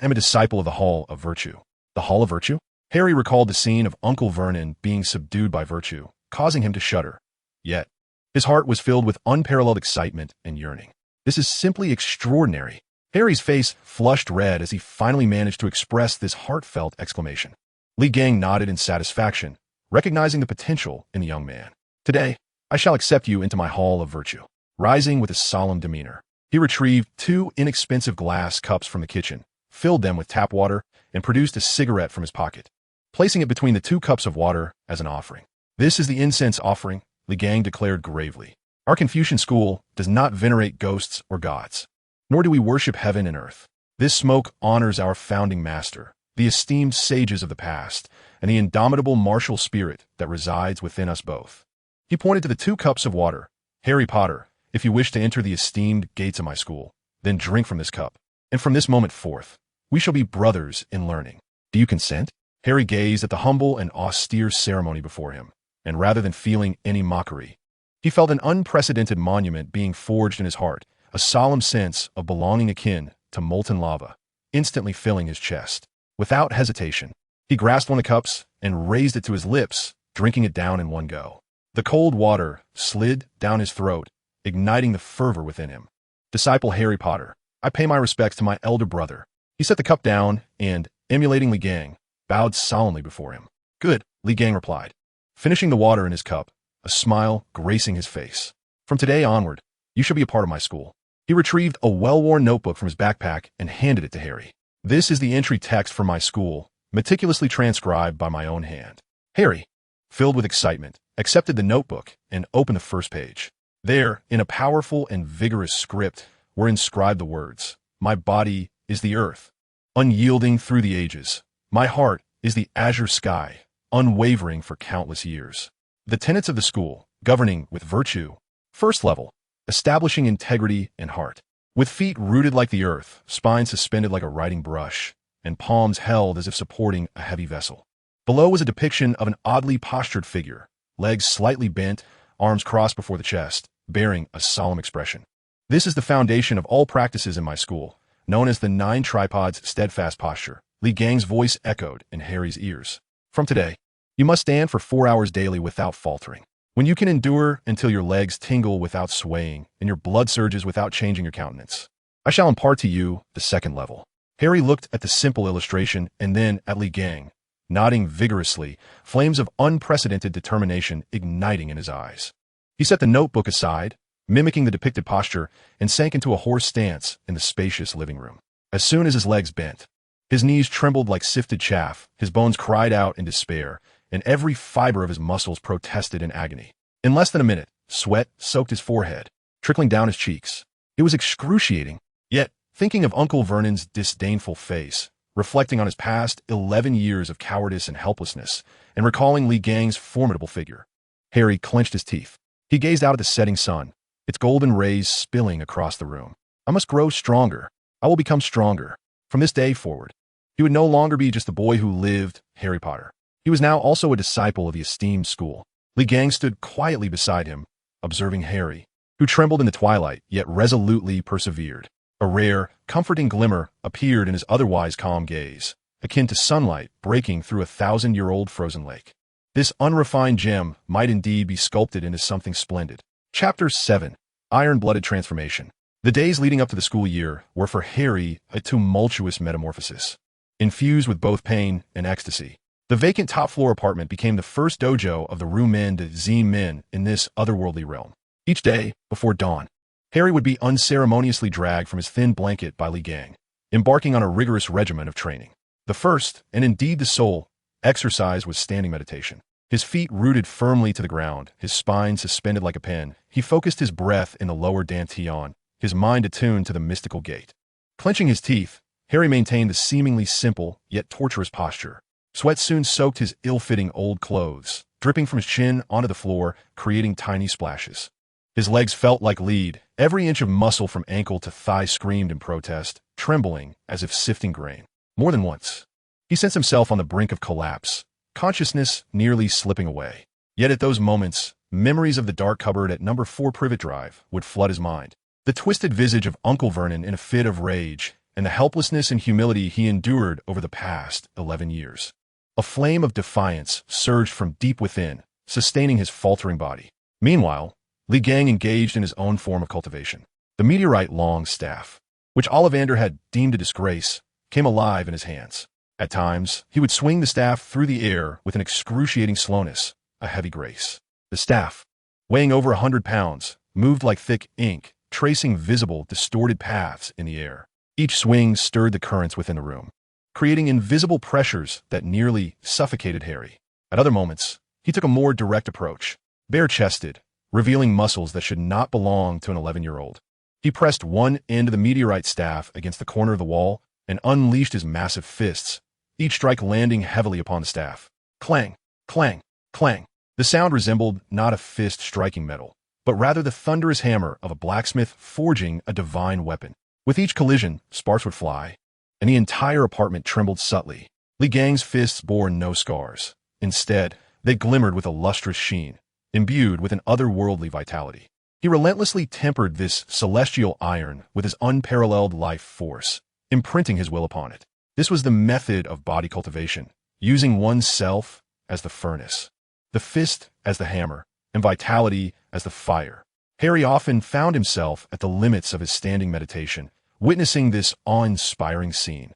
I am a disciple of the Hall of Virtue. The Hall of Virtue? Harry recalled the scene of Uncle Vernon being subdued by virtue, causing him to shudder. Yet, his heart was filled with unparalleled excitement and yearning. This is simply extraordinary. Harry's face flushed red as he finally managed to express this heartfelt exclamation. Lee Gang nodded in satisfaction, recognizing the potential in the young man. Today, I shall accept you into my Hall of Virtue. Rising with a solemn demeanor, he retrieved 2 inexpensive glass cups from the kitchen, filled them with tap water, and produced a cigarette from his pocket, placing it between the 2 cups of water as an offering. This is the incense offering, Lee Gang declared gravely. Our Confucian school does not venerate ghosts or gods, nor do we worship heaven and earth. This smoke honors our founding master, the esteemed sages of the past, and the indomitable martial spirit that resides within us both. He pointed to the 2 cups of water. Harry Potter, if you wish to enter the esteemed gates of my school, then drink from this cup. And from this moment forth, we shall be brothers in learning. Do you consent? Harry gazed at the humble and austere ceremony before him, and rather than feeling any mockery, he felt an unprecedented monument being forged in his heart, a solemn sense of belonging akin to molten lava, instantly filling his chest. Without hesitation, he grasped one of the cups and raised it to his lips, drinking it down in one go. The cold water slid down his throat, igniting the fervor within him. Disciple Harry Potter, I pay my respects to my elder brother. He set the cup down and, emulating Li Gang, bowed solemnly before him. Good, Li Gang replied, finishing the water in his cup, a smile gracing his face. From today onward, you shall be a part of my school. He retrieved a well-worn notebook from his backpack and handed it to Harry. This is the entry text for my school, meticulously transcribed by my own hand. Harry, filled with excitement, accepted the notebook and opened the first page. There, in a powerful and vigorous script, were inscribed the words, "My body is the earth, unyielding through the ages. My heart is the azure sky, unwavering for countless years." The tenets of the school, governing with virtue. First level, establishing integrity and heart. With feet rooted like the earth, spine suspended like a writing brush, and palms held as if supporting a heavy vessel. Below was a depiction of an oddly postured figure, legs slightly bent, arms crossed before the chest, bearing a solemn expression. This is the foundation of all practices in my school, known as the 9 tripods steadfast posture. Li Gang's voice echoed in Harry's ears. From today, you must stand for 4 hours daily without faltering. When you can endure until your legs tingle without swaying and your blood surges without changing your countenance, I shall impart to you the second level. Harry looked at the simple illustration and then at Li Gang, nodding vigorously, flames of unprecedented determination igniting in his eyes. He set the notebook aside, mimicking the depicted posture, and sank into a horse stance in the spacious living room. As soon as his legs bent, his knees trembled like sifted chaff, his bones cried out in despair, and every fiber of his muscles protested in agony. In less than a minute, sweat soaked his forehead, trickling down his cheeks. It was excruciating. Yet, thinking of Uncle Vernon's disdainful face, reflecting on his past 11 years of cowardice and helplessness, and recalling Li Gang's formidable figure, Harry clenched his teeth. He gazed out at the setting sun, its golden rays spilling across the room. I must grow stronger. I will become stronger. From this day forward, he would no longer be just the boy who lived, Harry Potter. He was now also a disciple of the esteemed school. Li Gang stood quietly beside him, observing Harry, who trembled in the twilight, yet resolutely persevered. A rare, comforting glimmer appeared in his otherwise calm gaze, akin to sunlight breaking through a 1,000-year-old frozen lake. This unrefined gem might indeed be sculpted into something splendid. Chapter 7. Iron-Blooded Transformation. The days leading up to the school year were for Harry a tumultuous metamorphosis, infused with both pain and ecstasy. The vacant top-floor apartment became the first dojo of the Rumen de Z-Men in this otherworldly realm. Each day, before dawn, Harry would be unceremoniously dragged from his thin blanket by Li Gang, embarking on a rigorous regimen of training. The first, and indeed the sole, exercise was standing meditation. His feet rooted firmly to the ground, his spine suspended like a pen, he focused his breath in the lower dantian, his mind attuned to the mystical gate. Clenching his teeth, Harry maintained the seemingly simple, yet torturous posture. Sweat soon soaked his ill-fitting old clothes, dripping from his chin onto the floor, creating tiny splashes. His legs felt like lead. Every inch of muscle from ankle to thigh screamed in protest, trembling as if sifting grain. More than once, he sensed himself on the brink of collapse, consciousness nearly slipping away. Yet at those moments, memories of the dark cupboard at number 4 Privet Drive would flood his mind. The twisted visage of Uncle Vernon in a fit of rage, and the helplessness and humility he endured over the past 11 years. A flame of defiance surged from deep within, sustaining his faltering body. Meanwhile, Li Gang engaged in his own form of cultivation. The meteorite long staff, which Ollivander had deemed a disgrace, came alive in his hands. At times, he would swing the staff through the air with an excruciating slowness, a heavy grace. The staff, weighing over 100 pounds, moved like thick ink, tracing visible, distorted paths in the air. Each swing stirred the currents within the room, creating invisible pressures that nearly suffocated Harry. At other moments, he took a more direct approach, bare-chested, revealing muscles that should not belong to an 11-year-old. He pressed one end of the meteorite staff against the corner of the wall and unleashed his massive fists, each strike landing heavily upon the staff. Clang, clang, clang. The sound resembled not a fist striking metal, but rather the thunderous hammer of a blacksmith forging a divine weapon. With each collision, sparks would fly, and the entire apartment trembled subtly. Li Gang's fists bore no scars. Instead, they glimmered with a lustrous sheen, imbued with an otherworldly vitality. He relentlessly tempered this celestial iron with his unparalleled life force, imprinting his will upon it. This was the method of body cultivation, using oneself as the furnace, the fist as the hammer, and vitality as the fire. Harry often found himself at the limits of his standing meditation, witnessing this awe-inspiring scene.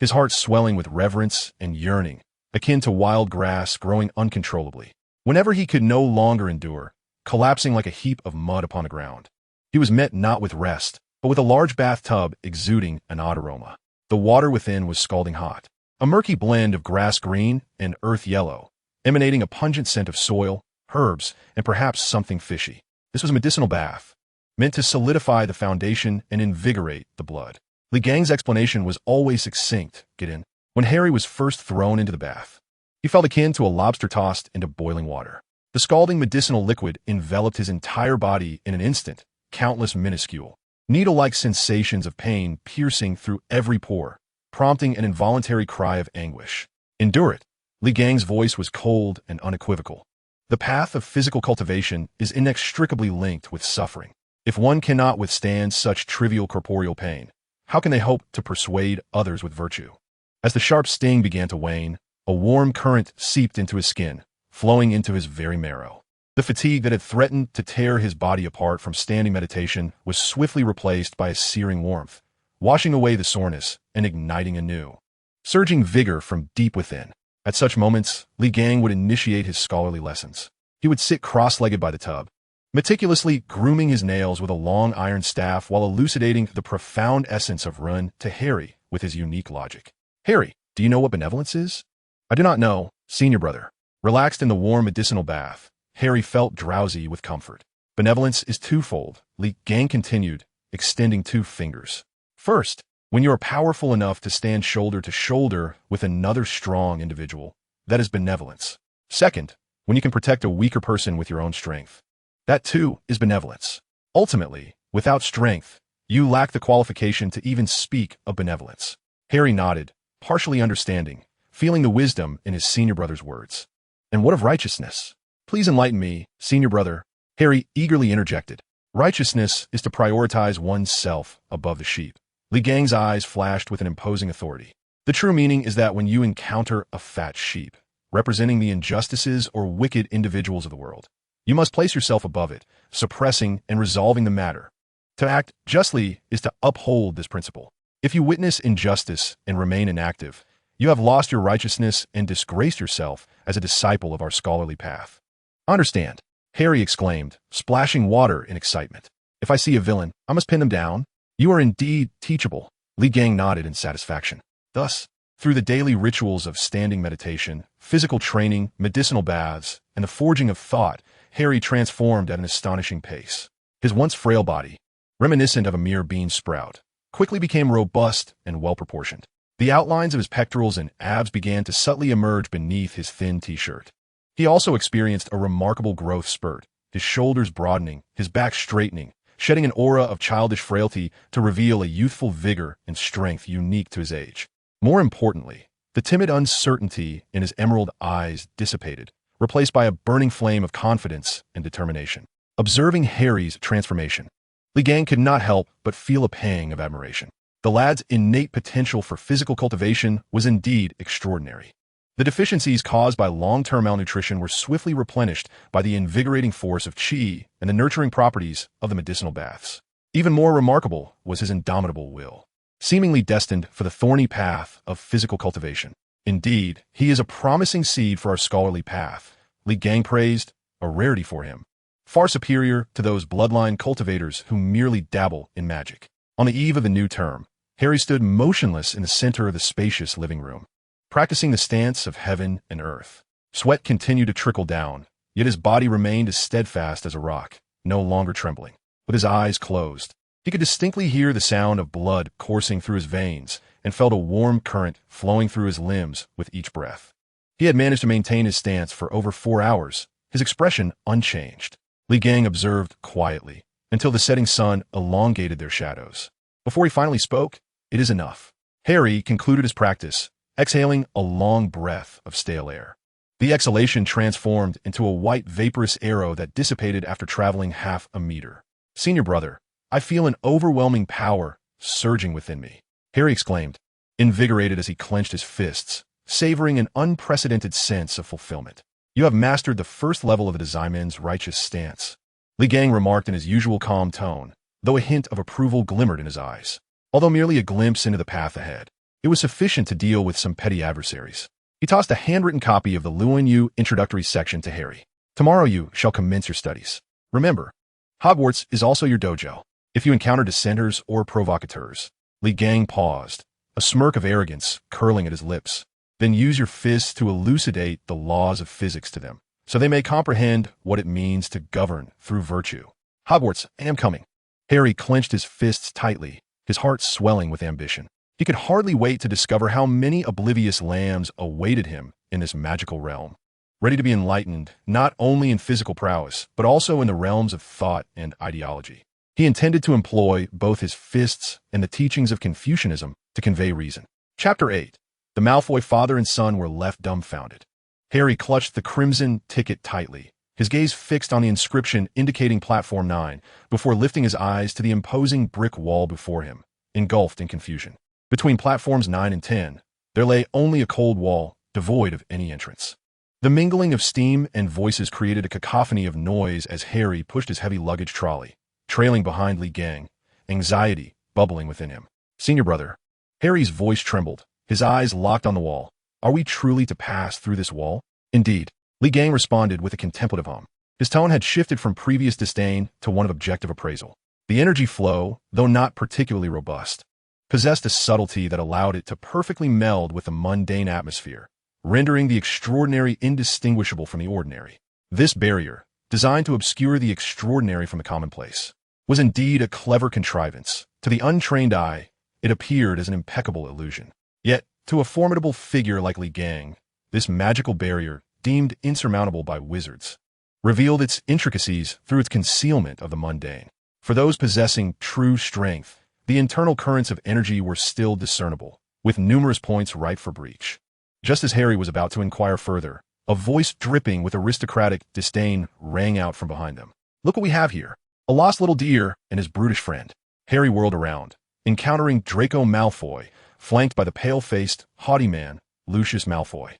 his heart swelling with reverence and yearning, akin to wild grass growing uncontrollably. Whenever he could no longer endure, collapsing like a heap of mud upon the ground, he was met not with rest, but with a large bathtub exuding an odd aroma. The water within was scalding hot, a murky blend of grass green and earth yellow, emanating a pungent scent of soil, herbs, and perhaps something fishy. This was a medicinal bath, meant to solidify the foundation and invigorate the blood. Li Gang's explanation was always succinct. Get in. When Harry was first thrown into the bath, he felt akin to a lobster tossed into boiling water. The scalding medicinal liquid enveloped his entire body in an instant, countless minuscule, needle-like sensations of pain piercing through every pore, prompting an involuntary cry of anguish. Endure it. Li Gang's voice was cold and unequivocal. The path of physical cultivation is inextricably linked with suffering. If one cannot withstand such trivial corporeal pain, how can they hope to persuade others with virtue? As the sharp sting began to wane, a warm current seeped into his skin, flowing into his very marrow. The fatigue that had threatened to tear his body apart from standing meditation was swiftly replaced by a searing warmth, washing away the soreness and igniting anew, surging vigor from deep within. At such moments, Li Gang would initiate his scholarly lessons. He would sit cross-legged by the tub, meticulously grooming his nails with a long iron staff while elucidating the profound essence of run to Harry with his unique logic. Harry, do you know what benevolence is? I do not know, senior brother. Relaxed in the warm medicinal bath, Harry felt drowsy with comfort. Benevolence is twofold, Li Gang continued, extending 2 fingers. First, when you are powerful enough to stand shoulder to shoulder with another strong individual, that is benevolence. Second, when you can protect a weaker person with your own strength. That too is benevolence. Ultimately, without strength, you lack the qualification to even speak of benevolence. Harry nodded, partially understanding, feeling the wisdom in his senior brother's words. And what of righteousness? Please enlighten me, senior brother, Harry eagerly interjected. Righteousness is to prioritize one's self above the sheep. Li Gang's eyes flashed with an imposing authority. The true meaning is that when you encounter a fat sheep, representing the injustices or wicked individuals of the world, you must place yourself above it, suppressing and resolving the matter. To act justly is to uphold this principle. If you witness injustice and remain inactive, you have lost your righteousness and disgraced yourself as a disciple of our scholarly path. Understand, Harry exclaimed, splashing water in excitement. If I see a villain, I must pin them down. You are indeed teachable. Li Gang nodded in satisfaction. Thus, through the daily rituals of standing meditation, physical training, medicinal baths, and the forging of thought, Harry transformed at an astonishing pace. His once frail body, reminiscent of a mere bean sprout, quickly became robust and well-proportioned. The outlines of his pectorals and abs began to subtly emerge beneath his thin t-shirt. He also experienced a remarkable growth spurt, his shoulders broadening, his back straightening, shedding an aura of childish frailty to reveal a youthful vigor and strength unique to his age. More importantly, the timid uncertainty in his emerald eyes dissipated, replaced by a burning flame of confidence and determination. Observing Harry's transformation, Li Gang could not help but feel a pang of admiration. The lad's innate potential for physical cultivation was indeed extraordinary. The deficiencies caused by long-term malnutrition were swiftly replenished by the invigorating force of qi and the nurturing properties of the medicinal baths. Even more remarkable was his indomitable will, seemingly destined for the thorny path of physical cultivation. Indeed, he is a promising seed for our scholarly path, Li Gang praised, a rarity for him, far superior to those bloodline cultivators who merely dabble in magic. On the eve of the new term, Harry stood motionless in the center of the spacious living room, practicing the stance of heaven and earth. Sweat continued to trickle down, yet his body remained as steadfast as a rock, no longer trembling. With his eyes closed, he could distinctly hear the sound of blood coursing through his veins and felt a warm current flowing through his limbs with each breath. He had managed to maintain his stance for over 4 hours, his expression unchanged. Li Gang observed quietly until the setting sun elongated their shadows. Before he finally spoke, "It is enough." Harry concluded his practice, exhaling a long breath of stale air. The exhalation transformed into a white vaporous arrow that dissipated after traveling half a meter. "Senior brother, I feel an overwhelming power surging within me," Harry exclaimed, invigorated as he clenched his fists, savoring an unprecedented sense of fulfillment. "You have mastered the first level of the Desimen's righteous stance," Li Gang remarked in his usual calm tone, though a hint of approval glimmered in his eyes. Although merely a glimpse into the path ahead, It was sufficient to deal with some petty adversaries. He tossed a handwritten copy of the anew introductory section to Harry. Tomorrow you shall commence your studies. Remember, Hogwarts is also your dojo. If you encounter dissenters or provocateurs. Li Gang paused, a smirk of arrogance curling at his lips. Then use your fists to elucidate the laws of physics to them, so they may comprehend what it means to govern through virtue. Hogwarts, I am coming. Harry clenched his fists tightly, his heart swelling with ambition. He could hardly wait to discover how many oblivious lambs awaited him in this magical realm, ready to be enlightened not only in physical prowess, but also in the realms of thought and ideology. He intended to employ both his fists and the teachings of Confucianism to convey reason. Chapter 8. The Malfoy father and son were left dumbfounded. Harry clutched the crimson ticket tightly, his gaze fixed on the inscription indicating Platform 9, before lifting his eyes to the imposing brick wall before him, engulfed in confusion. Between platforms 9 and 10, there lay only a cold wall, devoid of any entrance. The mingling of steam and voices created a cacophony of noise as Harry pushed his heavy luggage trolley, trailing behind Li Gang, anxiety bubbling within him. Senior brother. Harry's voice trembled, his eyes locked on the wall. Are we truly to pass through this wall? Indeed. Li Gang responded with a contemplative hum. His tone had shifted from previous disdain to one of objective appraisal. The energy flow, though not particularly robust, possessed a subtlety that allowed it to perfectly meld with the mundane atmosphere, rendering the extraordinary indistinguishable from the ordinary. This barrier, designed to obscure the extraordinary from the commonplace, was indeed a clever contrivance. To the untrained eye, it appeared as an impeccable illusion. Yet, to a formidable figure like Li Gang, this magical barrier, deemed insurmountable by wizards, revealed its intricacies through its concealment of the mundane. For those possessing true strength, the internal currents of energy were still discernible, with numerous points ripe for breach. Just as Harry was about to inquire further, a voice dripping with aristocratic disdain rang out from behind them. Look what we have here. A lost little deer and his brutish friend. Harry whirled around, encountering Draco Malfoy, flanked by the pale-faced, haughty man, Lucius Malfoy.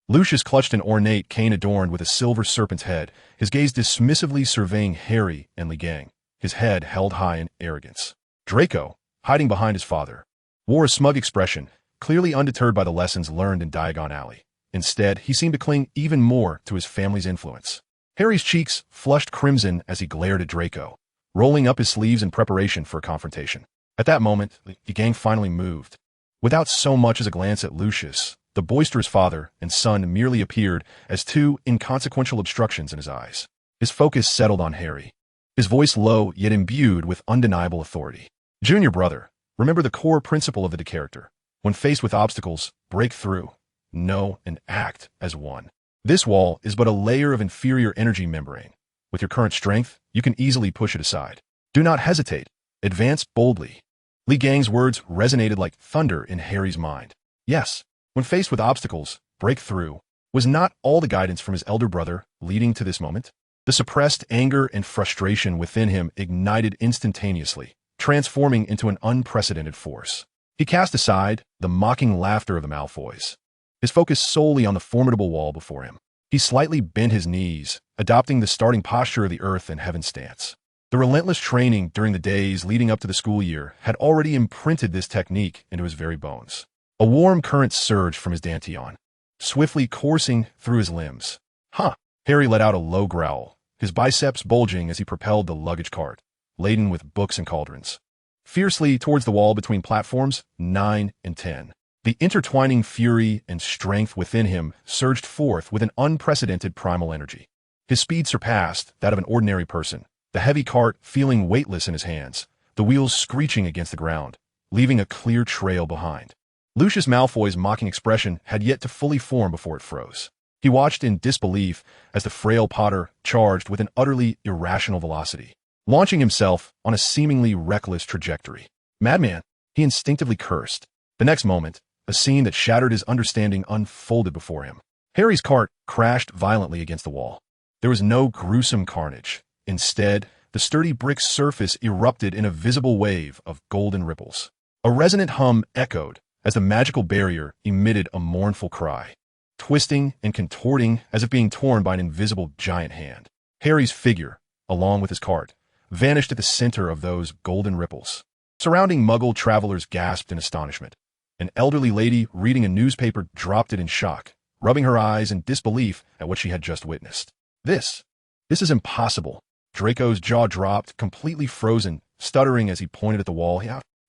Lucius clutched an ornate cane adorned with a silver serpent's head, his gaze dismissively surveying Harry and Li Gang, his head held high in arrogance. Draco, hiding behind his father, wore a smug expression, clearly undeterred by the lessons learned in Diagon Alley. Instead, he seemed to cling even more to his family's influence. Harry's cheeks flushed crimson as he glared at Draco, rolling up his sleeves in preparation for a confrontation. At that moment, the gang finally moved. Without so much as a glance at Lucius, the boisterous father and son merely appeared as two inconsequential obstructions in his eyes. His focus settled on Harry, his voice low yet imbued with undeniable authority. Junior brother, remember the core principle of the character. When faced with obstacles, break through, know, and act as one. This wall is but a layer of inferior energy membrane. With your current strength, you can easily push it aside. Do not hesitate. Advance boldly. Li Gang's words resonated like thunder in Harry's mind. Yes, when faced with obstacles, break through was not all the guidance from his elder brother leading to this moment. The suppressed anger and frustration within him ignited instantaneously, transforming into an unprecedented force. He cast aside the mocking laughter of the Malfoys, his focus solely on the formidable wall before him. He slightly bent his knees, adopting the starting posture of the earth and heaven stance. The relentless training during the days leading up to the school year had already imprinted this technique into his very bones. A warm current surged from his dantian, swiftly coursing through his limbs. Huh! Harry let out a low growl, his biceps bulging as he propelled the luggage cart, laden with books and cauldrons, fiercely towards the wall between platforms 9 and 10. The intertwining fury and strength within him surged forth with an unprecedented primal energy. His speed surpassed that of an ordinary person, the heavy cart feeling weightless in his hands, the wheels screeching against the ground, leaving a clear trail behind. Lucius Malfoy's mocking expression had yet to fully form before it froze. He watched in disbelief as the frail Potter charged with an utterly irrational velocity, launching himself on a seemingly reckless trajectory. Madman, he instinctively cursed. The next moment, a scene that shattered his understanding unfolded before him. Harry's cart crashed violently against the wall. There was no gruesome carnage. Instead, the sturdy brick surface erupted in a visible wave of golden ripples. A resonant hum echoed as the magical barrier emitted a mournful cry, twisting and contorting as if being torn by an invisible giant hand. Harry's figure, along with his cart, vanished at the center of those golden ripples. Surrounding Muggle travelers gasped in astonishment. An elderly lady reading a newspaper dropped it in shock, rubbing her eyes in disbelief at what she had just witnessed. This is impossible. Draco's jaw dropped, completely frozen, stuttering as he pointed at the wall.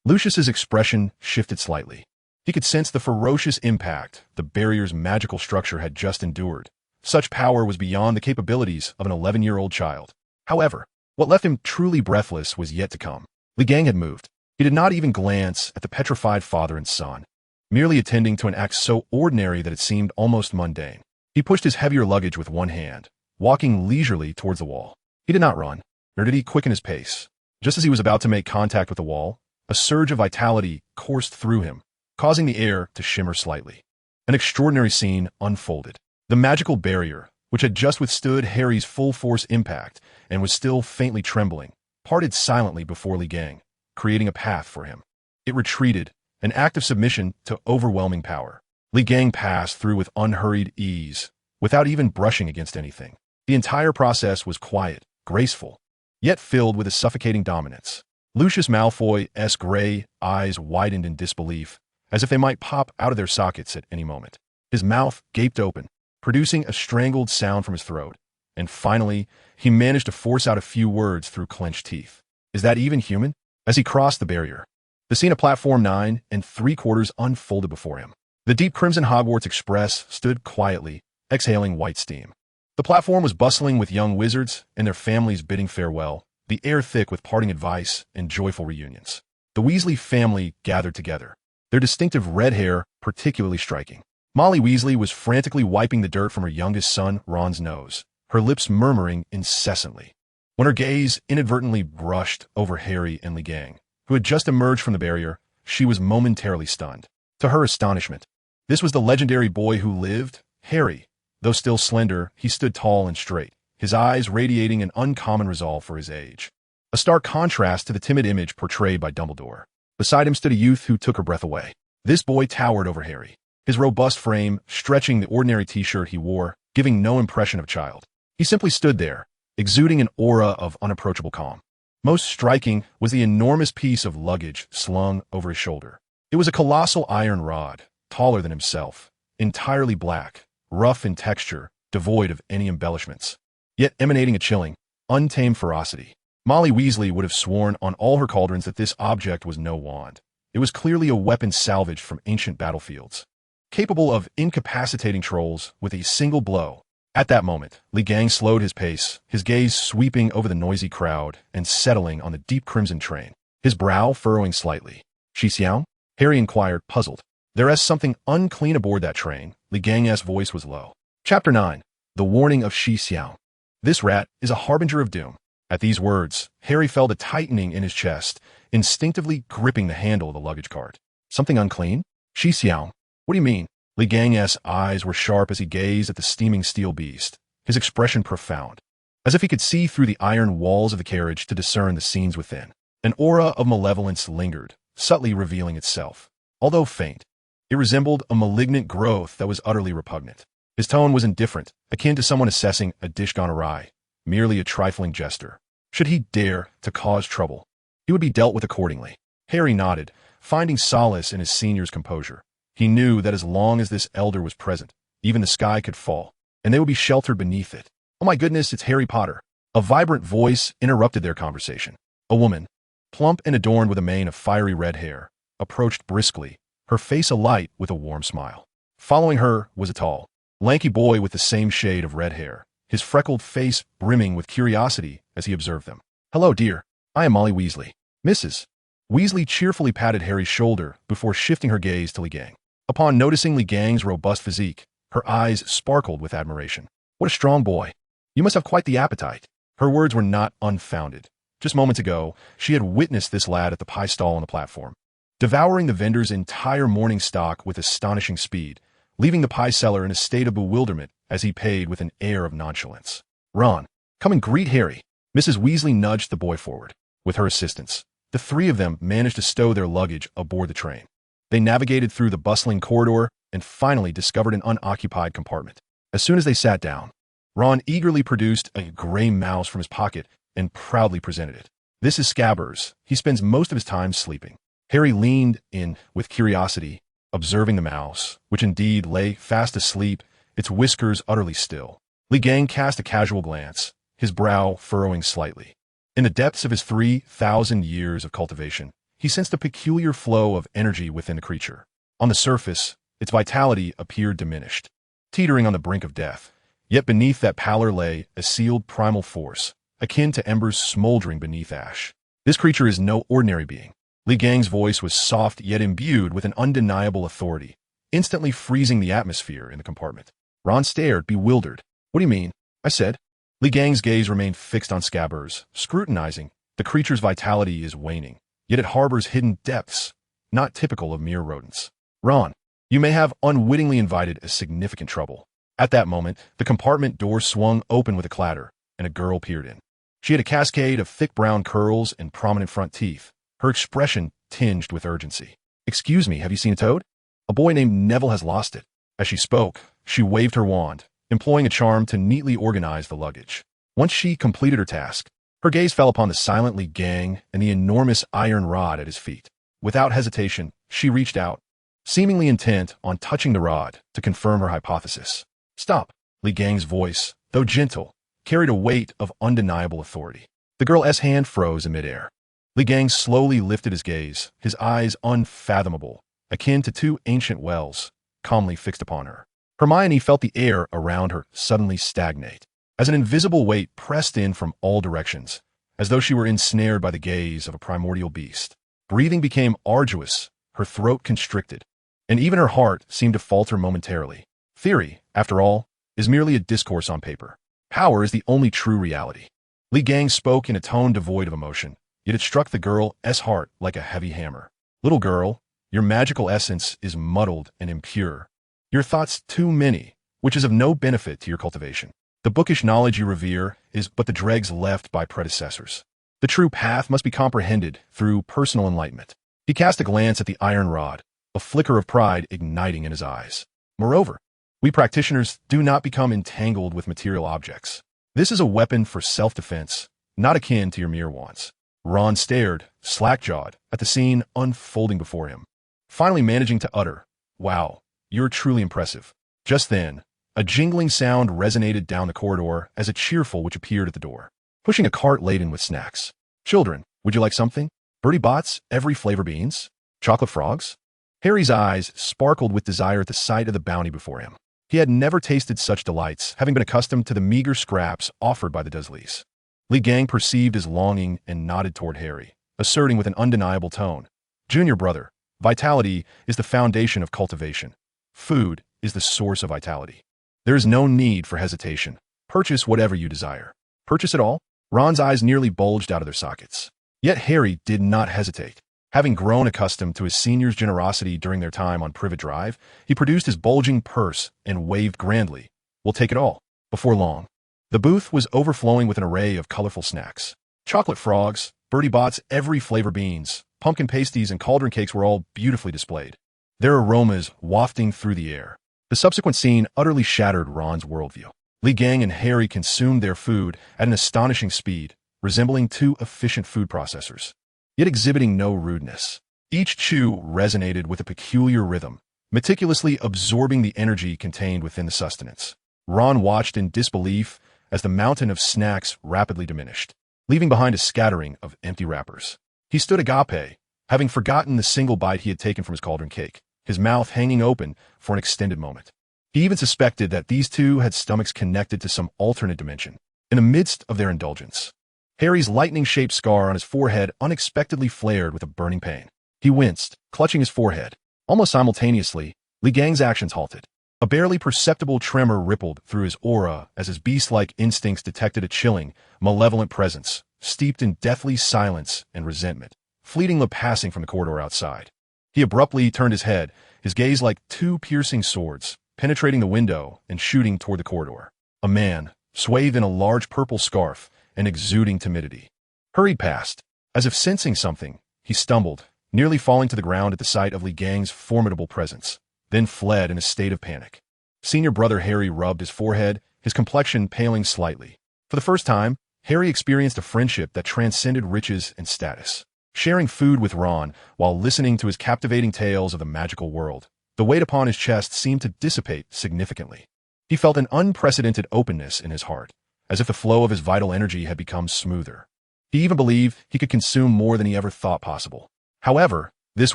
Lucius's expression shifted slightly. He could sense the ferocious impact the barrier's magical structure had just endured. Such power was beyond the capabilities of an 11-year-old child. However, what left him truly breathless was yet to come. Li Gang had moved. He did not even glance at the petrified father and son, merely attending to an act so ordinary that it seemed almost mundane. He pushed his heavier luggage with one hand, walking leisurely towards the wall. He did not run, nor did he quicken his pace. Just as he was about to make contact with the wall, a surge of vitality coursed through him, causing the air to shimmer slightly. An extraordinary scene unfolded. The magical barrier, which had just withstood Harry's full-force impact and was still faintly trembling, parted silently before Li Gang, creating a path for him. It retreated, an act of submission to overwhelming power. Li Gang passed through with unhurried ease, without even brushing against anything. The entire process was quiet, graceful, yet filled with a suffocating dominance. Lucius Malfoy's gray eyes widened in disbelief, as if they might pop out of their sockets at any moment. His mouth gaped open, producing a strangled sound from his throat, and finally, he managed to force out a few words through clenched teeth. Is that even human? As he crossed the barrier, the scene of platform 9 3/4 unfolded before him. The deep crimson Hogwarts Express stood quietly, exhaling white steam. The platform was bustling with young wizards and their families bidding farewell, the air thick with parting advice and joyful reunions. The Weasley family gathered together, their distinctive red hair particularly striking. Molly Weasley was frantically wiping the dirt from her youngest son, Ron's nose, her lips murmuring incessantly. When her gaze inadvertently brushed over Harry and Li Gang, who had just emerged from the barrier, she was momentarily stunned. To her astonishment, this was the legendary boy who lived, Harry. Though still slender, he stood tall and straight, his eyes radiating an uncommon resolve for his age. A stark contrast to the timid image portrayed by Dumbledore. Beside him stood a youth who took her breath away. This boy towered over Harry, his robust frame stretching the ordinary t-shirt he wore, giving no impression of a child. He simply stood there, exuding an aura of unapproachable calm. Most striking was the enormous piece of luggage slung over his shoulder. It was a colossal iron rod, taller than himself, entirely black, rough in texture, devoid of any embellishments, yet emanating a chilling, untamed ferocity. Molly Weasley would have sworn on all her cauldrons that this object was no wand. It was clearly a weapon salvaged from ancient battlefields, capable of incapacitating trolls with a single blow. At that moment, Li Gang slowed his pace, his gaze sweeping over the noisy crowd and settling on the deep crimson train, his brow furrowing slightly. Xixiang? Harry inquired, puzzled. There is something unclean aboard that train. Li Gang's voice was low. Chapter 9. The Warning of Xixiang. This rat is a harbinger of doom. At these words, Harry felt a tightening in his chest, instinctively gripping the handle of the luggage cart. Something unclean? Xixiang? What do you mean? Li Gang's eyes were sharp as he gazed at the steaming steel beast, his expression profound, as if he could see through the iron walls of the carriage to discern the scenes within. An aura of malevolence lingered, subtly revealing itself. Although faint, it resembled a malignant growth that was utterly repugnant. His tone was indifferent, akin to someone assessing a dish gone awry, merely a trifling jester. Should he dare to cause trouble, he would be dealt with accordingly. Harry nodded, finding solace in his senior's composure. He knew that as long as this elder was present, even the sky could fall, and they would be sheltered beneath it. Oh my goodness, it's Harry Potter. A vibrant voice interrupted their conversation. A woman, plump and adorned with a mane of fiery red hair, approached briskly, her face alight with a warm smile. Following her was a tall, lanky boy with the same shade of red hair, his freckled face brimming with curiosity as he observed them. Hello, dear. I am Molly Weasley. Mrs. Weasley cheerfully patted Harry's shoulder before shifting her gaze to Li Gang. Upon noticing Li Gang's robust physique, her eyes sparkled with admiration. What a strong boy. You must have quite the appetite. Her words were not unfounded. Just moments ago, she had witnessed this lad at the pie stall on the platform, devouring the vendor's entire morning stock with astonishing speed, leaving the pie seller in a state of bewilderment as he paid with an air of nonchalance. Ron, come and greet Harry. Mrs. Weasley nudged the boy forward. With her assistance, the three of them managed to stow their luggage aboard the train. They navigated through the bustling corridor and finally discovered an unoccupied compartment. As soon as they sat down, Ron eagerly produced a gray mouse from his pocket and proudly presented it. This is Scabbers. He spends most of his time sleeping. Harry leaned in with curiosity observing the mouse, which indeed lay fast asleep, its whiskers utterly still. Li Gang cast a casual glance, his brow furrowing slightly. In the depths of his 3,000 years of cultivation, he sensed a peculiar flow of energy within the creature. On the surface, its vitality appeared diminished, teetering on the brink of death. Yet beneath that pallor lay a sealed primal force, akin to embers smoldering beneath ash. This creature is no ordinary being. Li Gang's voice was soft yet imbued with an undeniable authority, instantly freezing the atmosphere in the compartment. Ron stared, bewildered. "What do you mean?" I said. Li Gang's gaze remained fixed on Scabbers, scrutinizing. The creature's vitality is waning, yet it harbors hidden depths, not typical of mere rodents. "Ron, you may have unwittingly invited a significant trouble." At that moment, the compartment door swung open with a clatter, and a girl peered in. She had a cascade of thick brown curls and prominent front teeth, her expression tinged with urgency. "Excuse me, have you seen a toad? A boy named Neville has lost it." As she spoke, she waved her wand, employing a charm to neatly organize the luggage. Once she completed her task, her gaze fell upon the silent Li Gang and the enormous iron rod at his feet. Without hesitation, she reached out, seemingly intent on touching the rod to confirm her hypothesis. "Stop." Li Gang's voice, though gentle, carried a weight of undeniable authority. The girl's hand froze in midair. Li Gang slowly lifted his gaze, his eyes unfathomable, akin to two ancient wells, calmly fixed upon her. Hermione felt the air around her suddenly stagnate, as an invisible weight pressed in from all directions, as though she were ensnared by the gaze of a primordial beast. Breathing became arduous, her throat constricted, and even her heart seemed to falter momentarily. Theory, after all, is merely a discourse on paper. Power is the only true reality. Li Gang spoke in a tone devoid of emotion, yet it struck the girl's heart like a heavy hammer. "Little girl, your magical essence is muddled and impure. Your thoughts too many, which is of no benefit to your cultivation. The bookish knowledge you revere is but the dregs left by predecessors. The true path must be comprehended through personal enlightenment." He cast a glance at the iron rod, a flicker of pride igniting in his eyes. "Moreover, we practitioners do not become entangled with material objects. This is a weapon for self-defense, not akin to your mere wants." Ron stared, slack-jawed, at the scene unfolding before him, finally managing to utter, "Wow, you're truly impressive." Just then, a jingling sound resonated down the corridor as a cheerful witch appeared at the door, pushing a cart laden with snacks. "Children, would you like something? Bertie Bott's every flavor beans? Chocolate frogs?" Harry's eyes sparkled with desire at the sight of the bounty before him. He had never tasted such delights, having been accustomed to the meager scraps offered by the Dursleys. Li Gang perceived his longing and nodded toward Harry, asserting with an undeniable tone, "Junior brother, vitality is the foundation of cultivation. Food is the source of vitality. There is no need for hesitation. Purchase whatever you desire." "Purchase it all?" Ron's eyes nearly bulged out of their sockets. Yet Harry did not hesitate. Having grown accustomed to his senior's generosity during their time on Privet Drive, he produced his bulging purse and waved grandly, "We'll take it all." Before long, the booth was overflowing with an array of colorful snacks. Chocolate frogs, Bertie Bott's every flavor beans, pumpkin pasties, and cauldron cakes were all beautifully displayed, their aromas wafting through the air. The subsequent scene utterly shattered Ron's worldview. Li Gang and Harry consumed their food at an astonishing speed, resembling two efficient food processors, yet exhibiting no rudeness. Each chew resonated with a peculiar rhythm, meticulously absorbing the energy contained within the sustenance. Ron watched in disbelief as the mountain of snacks rapidly diminished, leaving behind a scattering of empty wrappers. He stood agape, having forgotten the single bite he had taken from his cauldron cake, his mouth hanging open for an extended moment. He even suspected that these two had stomachs connected to some alternate dimension. In the midst of their indulgence, Harry's lightning-shaped scar on his forehead unexpectedly flared with a burning pain. He winced, clutching his forehead. Almost simultaneously, Li Gang's actions halted. A barely perceptible tremor rippled through his aura as his beast-like instincts detected a chilling, malevolent presence, steeped in deathly silence and resentment, fleetingly passing from the corridor outside. He abruptly turned his head, his gaze like two piercing swords, penetrating the window and shooting toward the corridor. A man, swathed in a large purple scarf and exuding timidity, hurried past. As if sensing something, he stumbled, nearly falling to the ground at the sight of Li Gang's formidable presence, then fled in a state of panic. Senior brother Harry rubbed his forehead, his complexion paling slightly. For the first time, Harry experienced a friendship that transcended riches and status. Sharing food with Ron while listening to his captivating tales of the magical world The weight upon his chest seemed to dissipate significantly. He felt an unprecedented openness in his heart, as if the flow of his vital energy had become smoother. He even believed he could consume more than he ever thought possible. However, this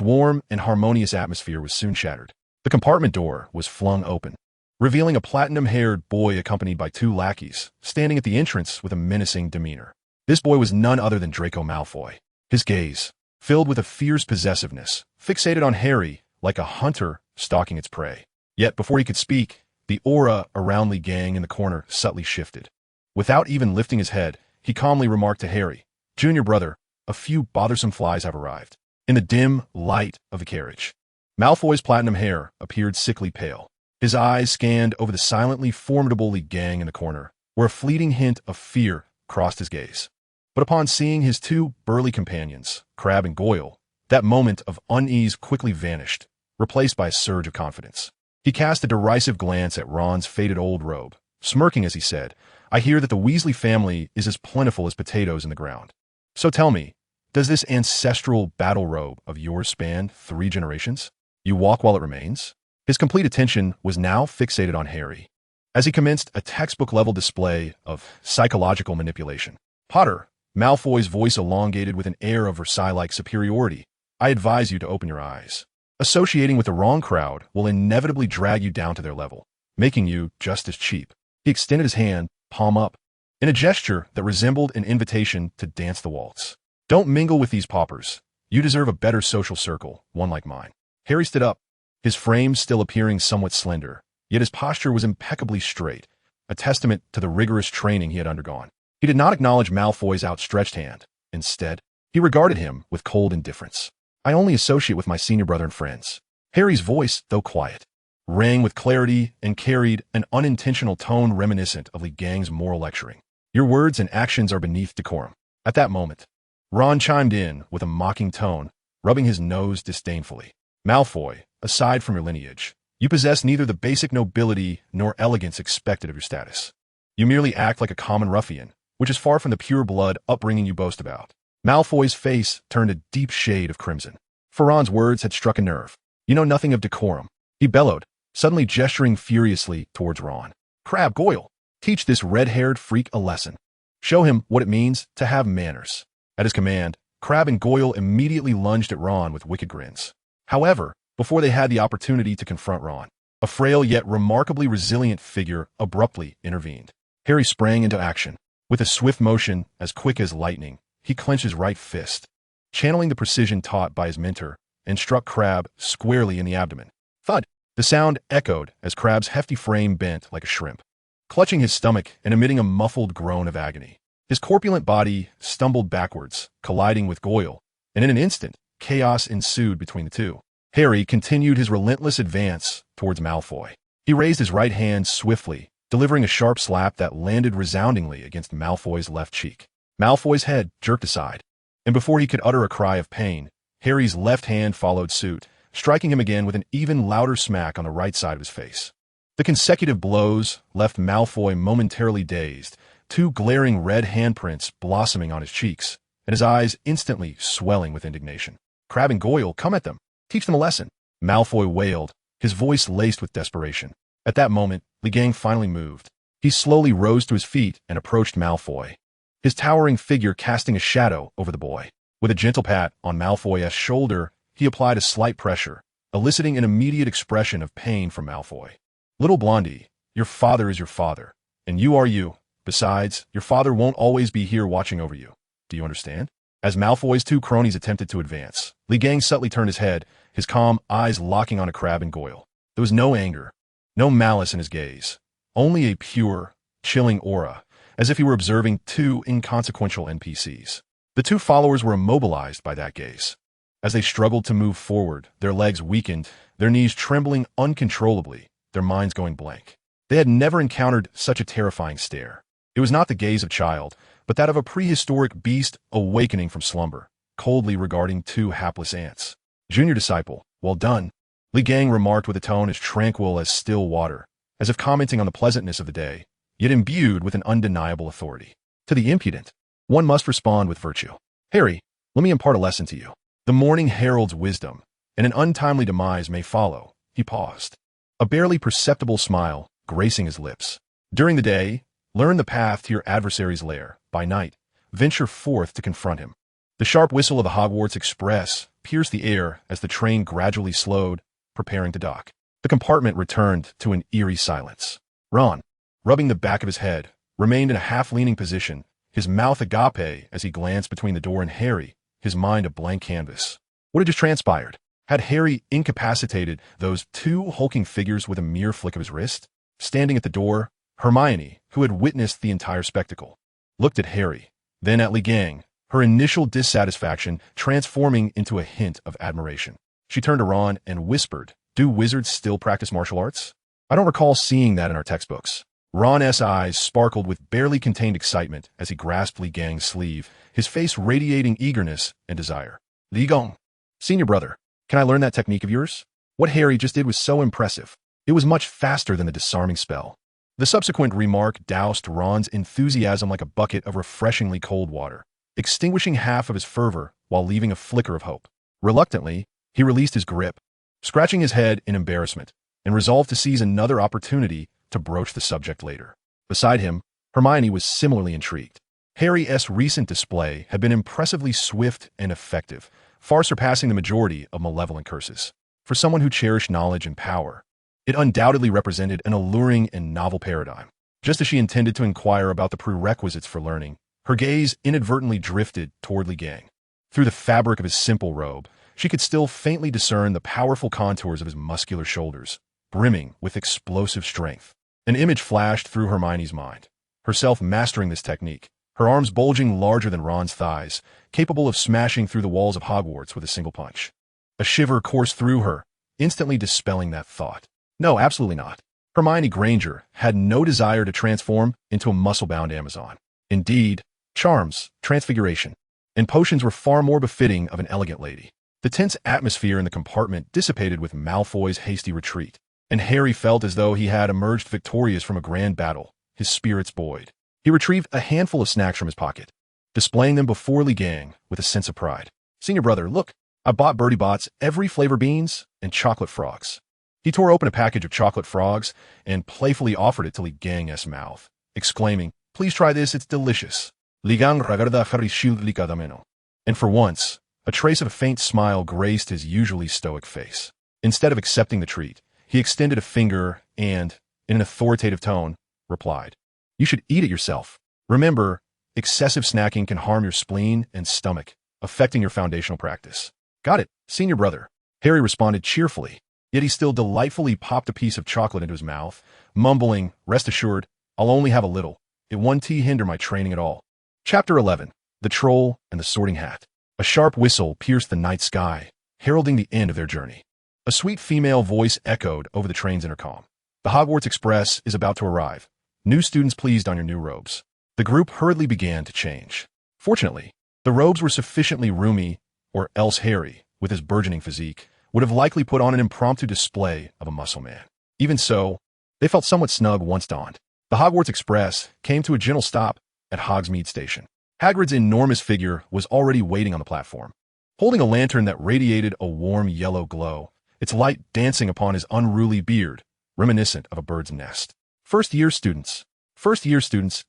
warm and harmonious atmosphere was soon shattered. The compartment door was flung open, revealing a platinum-haired boy accompanied by 2 lackeys, standing at the entrance with a menacing demeanor. This boy was none other than Draco Malfoy. His gaze, filled with a fierce possessiveness, fixated on Harry like a hunter stalking its prey. Yet before he could speak, the aura around the gang in the corner subtly shifted. Without even lifting his head, he calmly remarked to Harry, "Junior brother, a few bothersome flies have arrived." In the dim light of the carriage, Malfoy's platinum hair appeared sickly pale. His eyes scanned over the silently formidable gang in the corner, where a fleeting hint of fear crossed his gaze. But upon seeing his 2 burly companions, Crabbe and Goyle, that moment of unease quickly vanished, replaced by a surge of confidence. He cast a derisive glance at Ron's faded old robe, smirking as he said, "I hear that the Weasley family is as plentiful as potatoes in the ground. So tell me, does this ancestral battle robe of yours span 3 generations? You walk while it remains?" His complete attention was now fixated on Harry, as he commenced a textbook-level display of psychological manipulation. "Potter," Malfoy's voice elongated with an air of Versailles-like superiority, "I advise you to open your eyes. Associating with the wrong crowd will inevitably drag you down to their level, making you just as cheap." He extended his hand, palm up, in a gesture that resembled an invitation to dance the waltz. "Don't mingle with these paupers. You deserve a better social circle, one like mine." Harry stood up, his frame still appearing somewhat slender, yet his posture was impeccably straight, a testament to the rigorous training he had undergone. He did not acknowledge Malfoy's outstretched hand. Instead, he regarded him with cold indifference. "I only associate with my senior brother and friends." Harry's voice, though quiet, rang with clarity and carried an unintentional tone reminiscent of the gang's moral lecturing. "Your words and actions are beneath decorum." At that moment, Ron chimed in with a mocking tone, rubbing his nose disdainfully. "Malfoy, aside from your lineage, you possess neither the basic nobility nor elegance expected of your status. You merely act like a common ruffian, which is far from the pure blood upbringing you boast about." Malfoy's face turned a deep shade of crimson. For Ron's words had struck a nerve. "You know nothing of decorum," he bellowed, suddenly gesturing furiously towards Ron. "Crabbe, Goyle, teach this red-haired freak a lesson. Show him what it means to have manners." At his command, Crabbe and Goyle immediately lunged at Ron with wicked grins. However, before they had the opportunity to confront Ron, a frail yet remarkably resilient figure abruptly intervened. Harry sprang into action. With a swift motion as quick as lightning, he clenched his right fist, channeling the precision taught by his mentor, and struck Crabbe squarely in the abdomen. Thud! The sound echoed as Crabbe's hefty frame bent like a shrimp, clutching his stomach and emitting a muffled groan of agony. His corpulent body stumbled backwards, colliding with Goyle, and in an instant, chaos ensued between the two. Harry continued his relentless advance towards Malfoy. He raised his right hand swiftly, delivering a sharp slap that landed resoundingly against Malfoy's left cheek. Malfoy's head jerked aside, and before he could utter a cry of pain, Harry's left hand followed suit, striking him again with an even louder smack on the right side of his face. The consecutive blows left Malfoy momentarily dazed, 2 glaring red handprints blossoming on his cheeks, and his eyes instantly swelling with indignation. "Crabbe and Goyle, come at them. Teach them a lesson," Malfoy wailed, his voice laced with desperation. At that moment, the gang finally moved. He slowly rose to his feet and approached Malfoy, his towering figure casting a shadow over the boy. With a gentle pat on Malfoy's shoulder, he applied a slight pressure, eliciting an immediate expression of pain from Malfoy. "Little Blondie, your father is your father, and you are you. Besides, your father won't always be here watching over you. Do you understand?" As Malfoy's 2 cronies attempted to advance, Lee Gang subtly turned his head, his calm eyes locking on a Crabbe and Goyle. There was no anger, no malice in his gaze, only a pure, chilling aura, as if he were observing 2 inconsequential NPCs. The 2 followers were immobilized by that gaze. As they struggled to move forward, their legs weakened, their knees trembling uncontrollably, their minds going blank. They had never encountered such a terrifying stare. It was not the gaze of child, but that of a prehistoric beast awakening from slumber, coldly regarding 2 hapless ants. "Junior disciple, well done," Lee Gang remarked with a tone as tranquil as still water, as if commenting on the pleasantness of the day, yet imbued with an undeniable authority. "To the impudent, one must respond with virtue. Harry, let me impart a lesson to you. The morning heralds wisdom, and an untimely demise may follow, He paused, a barely perceptible smile gracing his lips. During the day, learn the path to your adversary's lair. By night, venture forth to confront him. The sharp whistle of the Hogwarts Express pierced the air as the train gradually slowed, preparing to dock. The compartment returned to an eerie silence. Ron, rubbing the back of his head, remained in a half-leaning position, his mouth agape as he glanced between the door and Harry, his mind a blank canvas. What had just transpired? Had Harry incapacitated those two hulking figures with a mere flick of his wrist? Standing at the door, Hermione, who had witnessed the entire spectacle, looked at Harry, then at Li Gang, her initial dissatisfaction transforming into a hint of admiration. She turned to Ron and whispered, "Do wizards still practice martial arts? I don't recall seeing that in our textbooks." Ron's eyes sparkled with barely contained excitement as he grasped Li Gang's sleeve, his face radiating eagerness and desire. "Li Gang, senior brother, can I learn that technique of yours?" What Harry just did was so impressive. It was much faster than the disarming spell. The subsequent remark doused Ron's enthusiasm like a bucket of refreshingly cold water, extinguishing half of his fervor while leaving a flicker of hope. Reluctantly, he released his grip, scratching his head in embarrassment, and resolved to seize another opportunity to broach the subject later. Beside him, Hermione was similarly intrigued. Harry's recent display had been impressively swift and effective, far surpassing the majority of malevolent curses. For someone who cherished knowledge and power, it undoubtedly represented an alluring and novel paradigm. Just as she intended to inquire about the prerequisites for learning, her gaze inadvertently drifted toward Li Gang. Through the fabric of his simple robe, she could still faintly discern the powerful contours of his muscular shoulders, brimming with explosive strength. An image flashed through Hermione's mind, herself mastering this technique, her arms bulging larger than Ron's thighs, capable of smashing through the walls of Hogwarts with a single punch. A shiver coursed through her, instantly dispelling that thought. No, absolutely not. Hermione Granger had no desire to transform into a muscle-bound Amazon. Indeed, charms, transfiguration, and potions were far more befitting of an elegant lady. The tense atmosphere in the compartment dissipated with Malfoy's hasty retreat, and Harry felt as though he had emerged victorious from a grand battle, his spirits buoyed. He retrieved a handful of snacks from his pocket, displaying them before Li Gang with a sense of pride. "Senior brother, look, I bought Bertie Bott's every flavor beans and chocolate frogs." He tore open a package of chocolate frogs and playfully offered it to Li Gang's mouth, exclaiming, "Please try this, it's delicious." Li Gang regarda Harry shieldlicadameno. And for once, a trace of a faint smile graced his usually stoic face. Instead of accepting the treat, he extended a finger and, in an authoritative tone, replied, "You should eat it yourself. Remember, excessive snacking can harm your spleen and stomach, affecting your foundational practice." "Got it, senior brother," Harry responded cheerfully, yet he still delightfully popped a piece of chocolate into his mouth, mumbling, "Rest assured, I'll only have a little. It won't hinder my training at all." Chapter 11. The Troll and the Sorting Hat. A sharp whistle pierced the night sky, heralding the end of their journey. A sweet female voice echoed over the train's intercom. "The Hogwarts Express is about to arrive. New students pleased on your new robes." The group hurriedly began to change. Fortunately, the robes were sufficiently roomy, or else Harry, with his burgeoning physique, would have likely put on an impromptu display of a muscle man. Even so, they felt somewhat snug once donned. The Hogwarts Express came to a gentle stop at Hogsmeade Station. Hagrid's enormous figure was already waiting on the platform, holding a lantern that radiated a warm yellow glow, its light dancing upon his unruly beard, reminiscent of a bird's nest. First-year students,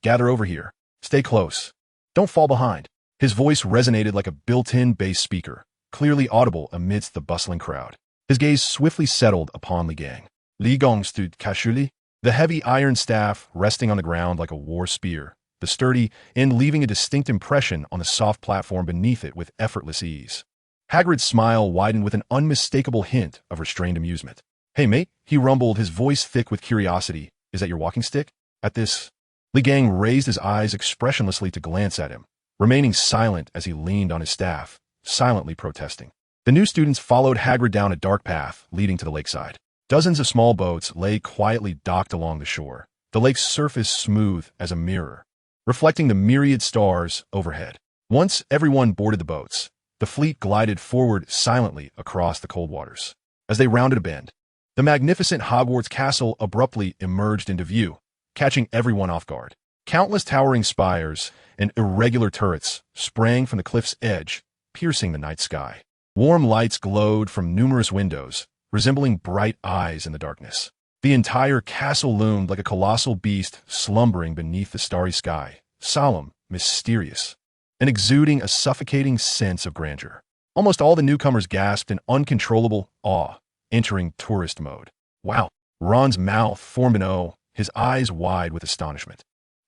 gather over here. Stay close. Don't fall behind." His voice resonated like a built-in bass speaker, clearly audible amidst the bustling crowd. His gaze swiftly settled upon Li Gang. Li Gang stood casually, the heavy iron staff resting on the ground like a war spear, the sturdy end leaving a distinct impression on the soft platform beneath it with effortless ease. Hagrid's smile widened with an unmistakable hint of restrained amusement. "Hey, mate," he rumbled, his voice thick with curiosity. "Is that your walking stick?" At this, Li Gang raised his eyes expressionlessly to glance at him, remaining silent as he leaned on his staff, silently protesting. The new students followed Hagrid down a dark path leading to the lakeside. Dozens of small boats lay quietly docked along the shore, the lake's surface smooth as a mirror, reflecting the myriad stars overhead. Once everyone boarded the boats, the fleet glided forward silently across the cold waters. As they rounded a bend, the magnificent Hogwarts castle abruptly emerged into view, catching everyone off guard. Countless towering spires and irregular turrets sprang from the cliff's edge, piercing the night sky. Warm lights glowed from numerous windows, resembling bright eyes in the darkness. The entire castle loomed like a colossal beast slumbering beneath the starry sky, solemn, mysterious, and exuding a suffocating sense of grandeur. Almost all the newcomers gasped in uncontrollable awe, entering tourist mode. Wow! Ron's mouth formed an O, his eyes wide with astonishment.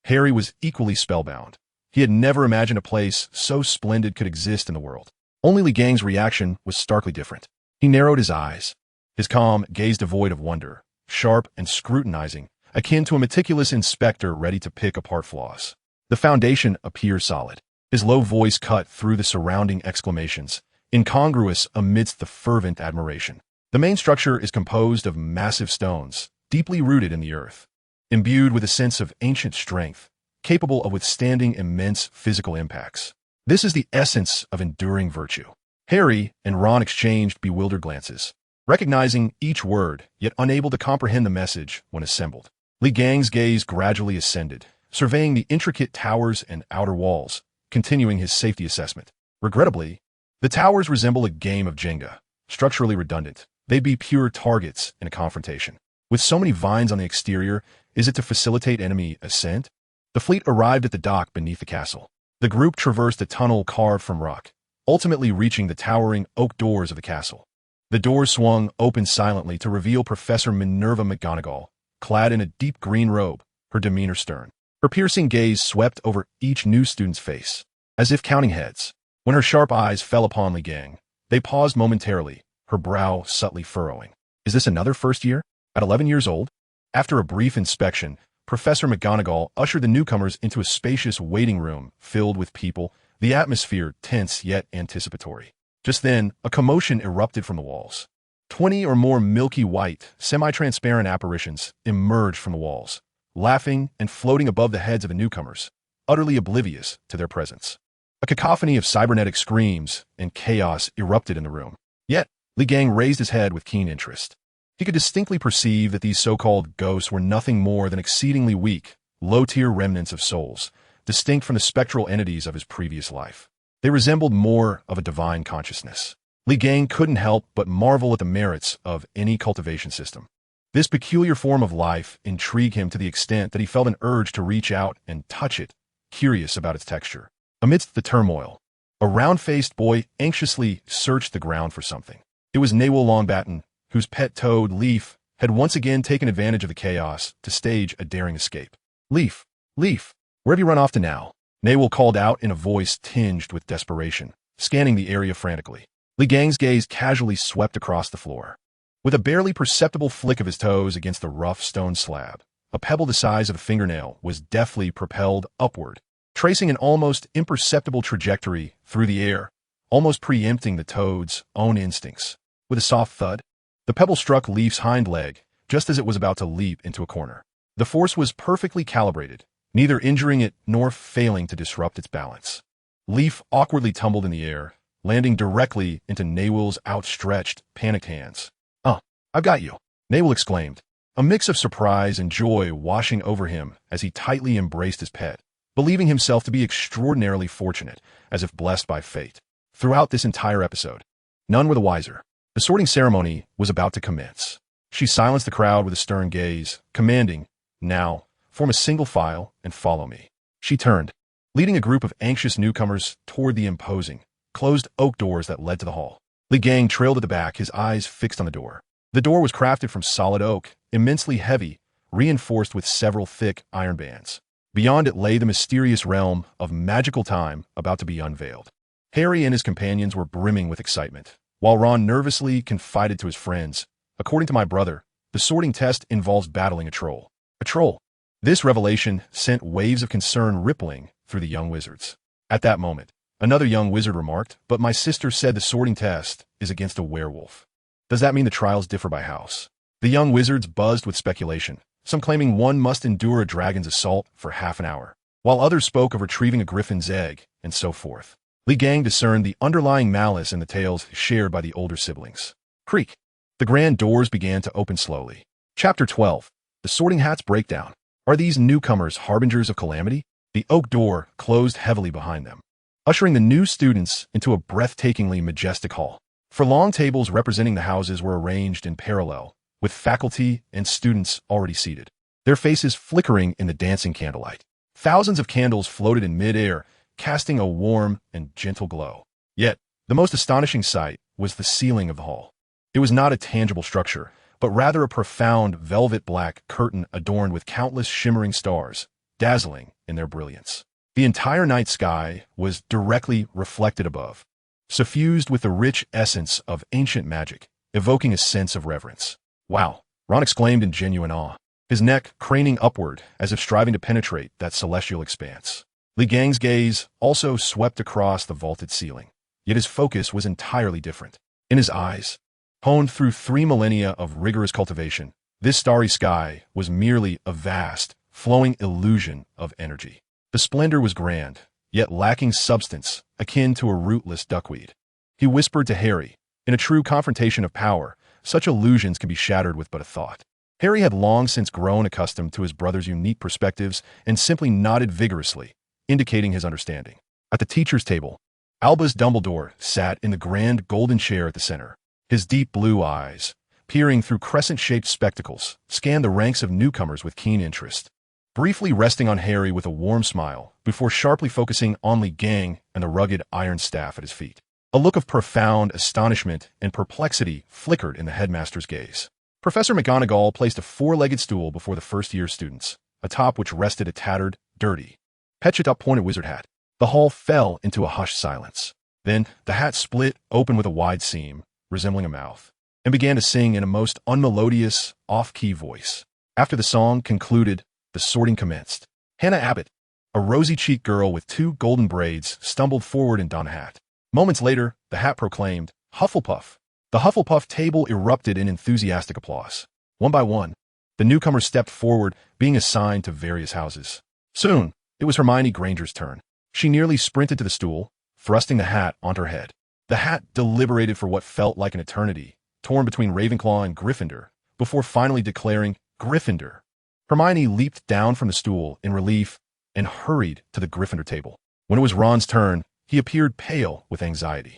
Harry was equally spellbound. He had never imagined a place so splendid could exist in the world. Only Li Gang's reaction was starkly different. He narrowed his eyes, his calm gaze devoid of wonder, sharp and scrutinizing, akin to a meticulous inspector ready to pick apart flaws. The foundation appears solid. His low voice cut through the surrounding exclamations, incongruous amidst the fervent admiration. The main structure is composed of massive stones, deeply rooted in the earth, imbued with a sense of ancient strength, capable of withstanding immense physical impacts. This is the essence of enduring virtue. Harry and Ron exchanged bewildered glances, recognizing each word, yet unable to comprehend the message when assembled. Li Gang's gaze gradually ascended, surveying the intricate towers and outer walls, continuing his safety assessment. Regrettably, the towers resemble a game of Jenga, structurally redundant. They'd be pure targets in a confrontation. With so many vines on the exterior, is it to facilitate enemy ascent? The fleet arrived at the dock beneath the castle. The group traversed a tunnel carved from rock, ultimately reaching the towering oak doors of the castle. The doors swung open silently to reveal Professor Minerva McGonagall, clad in a deep green robe, her demeanor stern. Her piercing gaze swept over each new student's face, as if counting heads. When her sharp eyes fell upon Li Gang, they paused momentarily, her brow subtly furrowing. Is this another first year? At 11 years old? After a brief inspection, Professor McGonagall ushered the newcomers into a spacious waiting room filled with people, the atmosphere tense yet anticipatory. Just then, a commotion erupted from the walls. 20 or more milky white, semi-transparent apparitions emerged from the walls, laughing and floating above the heads of the newcomers, utterly oblivious to their presence. A cacophony of cybernetic screams and chaos erupted in the room. Yet, Li Gang raised his head with keen interest. He could distinctly perceive that these so-called ghosts were nothing more than exceedingly weak, low-tier remnants of souls, distinct from the spectral entities of his previous life. They resembled more of a divine consciousness. Li Gang couldn't help but marvel at the merits of any cultivation system. This peculiar form of life intrigued him to the extent that he felt an urge to reach out and touch it, curious about its texture. Amidst the turmoil, a round-faced boy anxiously searched the ground for something. It was Nawal Longbottom, whose pet toad, Leaf, had once again taken advantage of the chaos to stage a daring escape. Leaf, Leaf, where have you run off to now? Nawal called out in a voice tinged with desperation, scanning the area frantically. Li Gang's gaze casually swept across the floor. With a barely perceptible flick of his toes against the rough stone slab, a pebble the size of a fingernail was deftly propelled upward, tracing an almost imperceptible trajectory through the air, almost preempting the toad's own instincts. With a soft thud, the pebble struck Leaf's hind leg just as it was about to leap into a corner. The force was perfectly calibrated, neither injuring it nor failing to disrupt its balance. Leaf awkwardly tumbled in the air, landing directly into Nawal's outstretched, panicked hands. "Oh, I've got you," Nawal exclaimed, a mix of surprise and joy washing over him as he tightly embraced his pet, believing himself to be extraordinarily fortunate, as if blessed by fate. Throughout this entire episode, none were the wiser. The sorting ceremony was about to commence. She silenced the crowd with a stern gaze, commanding, "Now, form a single file and follow me." She turned, leading a group of anxious newcomers toward the imposing, closed oak doors that led to the hall. Li Gang trailed at the back, his eyes fixed on the door. The door was crafted from solid oak, immensely heavy, reinforced with several thick iron bands. Beyond it lay the mysterious realm of magical time about to be unveiled. Harry and his companions were brimming with excitement, while Ron nervously confided to his friends, "According to my brother, the sorting test involves battling a troll." A troll. This revelation sent waves of concern rippling through the young wizards. At that moment, another young wizard remarked, "But my sister said the sorting test is against a werewolf. Does that mean the trials differ by house?" The young wizards buzzed with speculation, some claiming one must endure a dragon's assault for half an hour, while others spoke of retrieving a griffin's egg, and so forth. Li Gang discerned the underlying malice in the tales shared by the older siblings. Creak. The grand doors began to open slowly. Chapter 12. The Sorting Hat's Breakdown. Are these newcomers harbingers of calamity? The oak door closed heavily behind them, ushering the new students into a breathtakingly majestic hall. For long tables representing the houses were arranged in parallel, with faculty and students already seated, their faces flickering in the dancing candlelight. Thousands of candles floated in mid-air, casting a warm and gentle glow. Yet, the most astonishing sight was the ceiling of the hall. It was not a tangible structure, but rather a profound velvet black curtain adorned with countless shimmering stars, dazzling in their brilliance. The entire night sky was directly reflected above, suffused with the rich essence of ancient magic, evoking a sense of reverence. "Wow!" Ron exclaimed in genuine awe, his neck craning upward as if striving to penetrate that celestial expanse. Li Gang's gaze also swept across the vaulted ceiling, yet his focus was entirely different. In his eyes, honed through 3 millennia of rigorous cultivation, this starry sky was merely a vast, flowing illusion of energy. The splendor was grand, yet lacking substance, akin to a rootless duckweed. He whispered to Harry, in a true confrontation of power, such illusions can be shattered with but a thought. Harry had long since grown accustomed to his brother's unique perspectives and simply nodded vigorously, indicating his understanding. At the teacher's table, Albus Dumbledore sat in the grand golden chair at the center. His deep blue eyes, peering through crescent-shaped spectacles, scanned the ranks of newcomers with keen interest, briefly resting on Harry with a warm smile before sharply focusing on Li Gang and the rugged iron staff at his feet. A look of profound astonishment and perplexity flickered in the headmaster's gaze. Professor McGonagall placed a 4-legged stool before the first-year students, atop which rested a tattered, dirty, petched-up pointed wizard hat. The hall fell into a hushed silence. Then the hat split open with a wide seam, resembling a mouth, and began to sing in a most unmelodious, off-key voice. After the song concluded, the sorting commenced. Hannah Abbott, a rosy-cheeked girl with 2 golden braids, stumbled forward and donned a hat. Moments later, the hat proclaimed, "Hufflepuff." The Hufflepuff table erupted in enthusiastic applause. One by one, the newcomers stepped forward, being assigned to various houses. Soon, it was Hermione Granger's turn. She nearly sprinted to the stool, thrusting the hat onto her head. The hat deliberated for what felt like an eternity, torn between Ravenclaw and Gryffindor, before finally declaring Gryffindor. Hermione leaped down from the stool in relief and hurried to the Gryffindor table. When it was Ron's turn, he appeared pale with anxiety.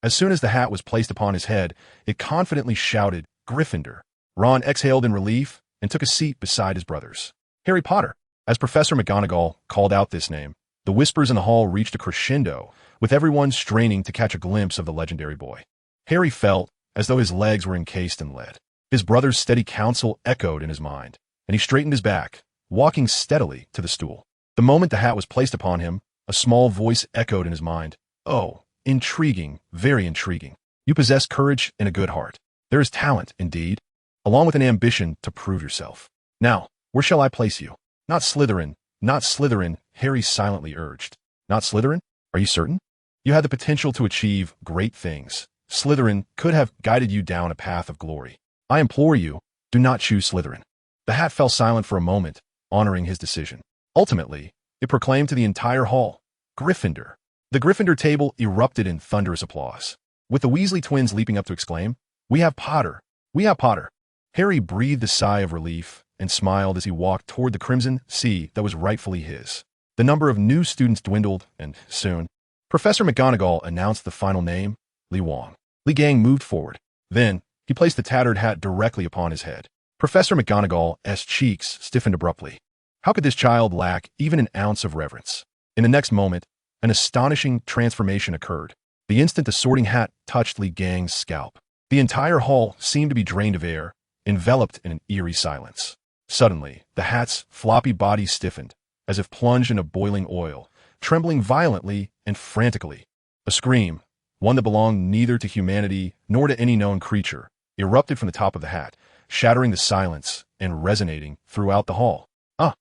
As soon as the hat was placed upon his head, it confidently shouted, "Gryffindor." Ron exhaled in relief and took a seat beside his brothers. "Harry Potter." As Professor McGonagall called out this name, the whispers in the hall reached a crescendo, with everyone straining to catch a glimpse of the legendary boy. Harry felt as though his legs were encased in lead. His brother's steady counsel echoed in his mind, and he straightened his back, walking steadily to the stool. The moment the hat was placed upon him, a small voice echoed in his mind, "Oh, intriguing, very intriguing. You possess courage and a good heart. There is talent, indeed, along with an ambition to prove yourself. Now, where shall I place you?" "Not Slytherin, not Slytherin," Harry silently urged. "Not Slytherin? Are you certain? You had the potential to achieve great things. Slytherin could have guided you down a path of glory. I implore you, do not choose Slytherin." The hat fell silent for a moment, honoring his decision. Ultimately, it proclaimed to the entire hall, "Gryffindor." The Gryffindor table erupted in thunderous applause, with the Weasley twins leaping up to exclaim, "We have Potter! We have Potter!" Harry breathed a sigh of relief and smiled as he walked toward the crimson sea that was rightfully his. The number of new students dwindled, and soon, Professor McGonagall announced the final name, Li Wang. Li Gang moved forward. Then, he placed the tattered hat directly upon his head. Professor McGonagall's cheeks stiffened abruptly. How could this child lack even an ounce of reverence? In the next moment, an astonishing transformation occurred. The instant the sorting hat touched Li Gang's scalp, the entire hall seemed to be drained of air, enveloped in an eerie silence. Suddenly, the hat's floppy body stiffened, as if plunged in a boiling oil, trembling violently and frantically. A scream, one that belonged neither to humanity nor to any known creature, erupted from the top of the hat, shattering the silence and resonating throughout the hall. Ah!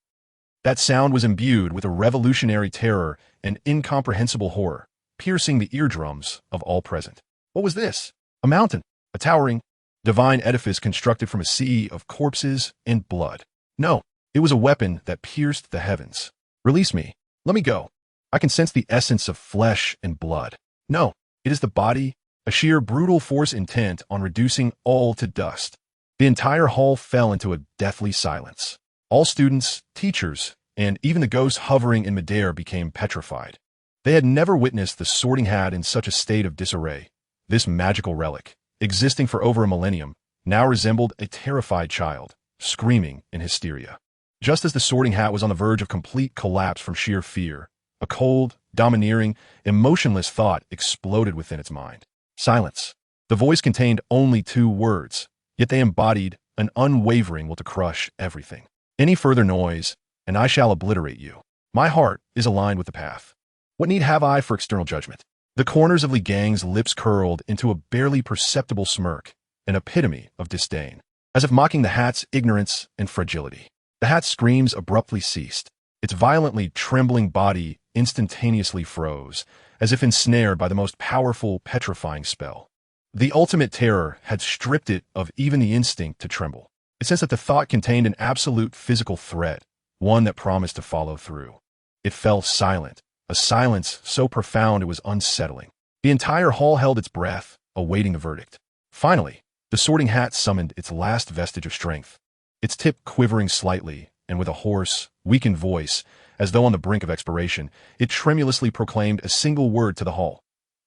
That sound was imbued with a revolutionary terror and incomprehensible horror, piercing the eardrums of all present. What was this? A mountain, a towering, divine edifice constructed from a sea of corpses and blood. No, it was a weapon that pierced the heavens. "Release me. Let me go. I can sense the essence of flesh and blood." No, it is the body, a sheer brutal force intent on reducing all to dust. The entire hall fell into a deathly silence. All students, teachers, and even the ghosts hovering in midair became petrified. They had never witnessed the sorting hat in such a state of disarray, This magical relic, existing for over a millennium, now resembled a terrified child, screaming in hysteria. Just as the Sorting Hat was on the verge of complete collapse from sheer fear, a cold, domineering, emotionless thought exploded within its mind. Silence. The voice contained only 2 words, yet they embodied an unwavering will to crush everything. Any further noise, and I shall obliterate you. My heart is aligned with the path. What need have I for external judgment? The corners of Li Gang's lips curled into a barely perceptible smirk, an epitome of disdain, as if mocking the hat's ignorance and fragility. The hat's screams abruptly ceased. Its violently trembling body instantaneously froze, as if ensnared by the most powerful, petrifying spell. The ultimate terror had stripped it of even the instinct to tremble. It sensed that the thought contained an absolute physical threat, one that promised to follow through. It fell silent, a silence so profound it was unsettling. The entire hall held its breath, awaiting the verdict. Finally, the Sorting Hat summoned its last vestige of strength, its tip quivering slightly, and with a hoarse, weakened voice, as though on the brink of expiration, it tremulously proclaimed a single word to the hall.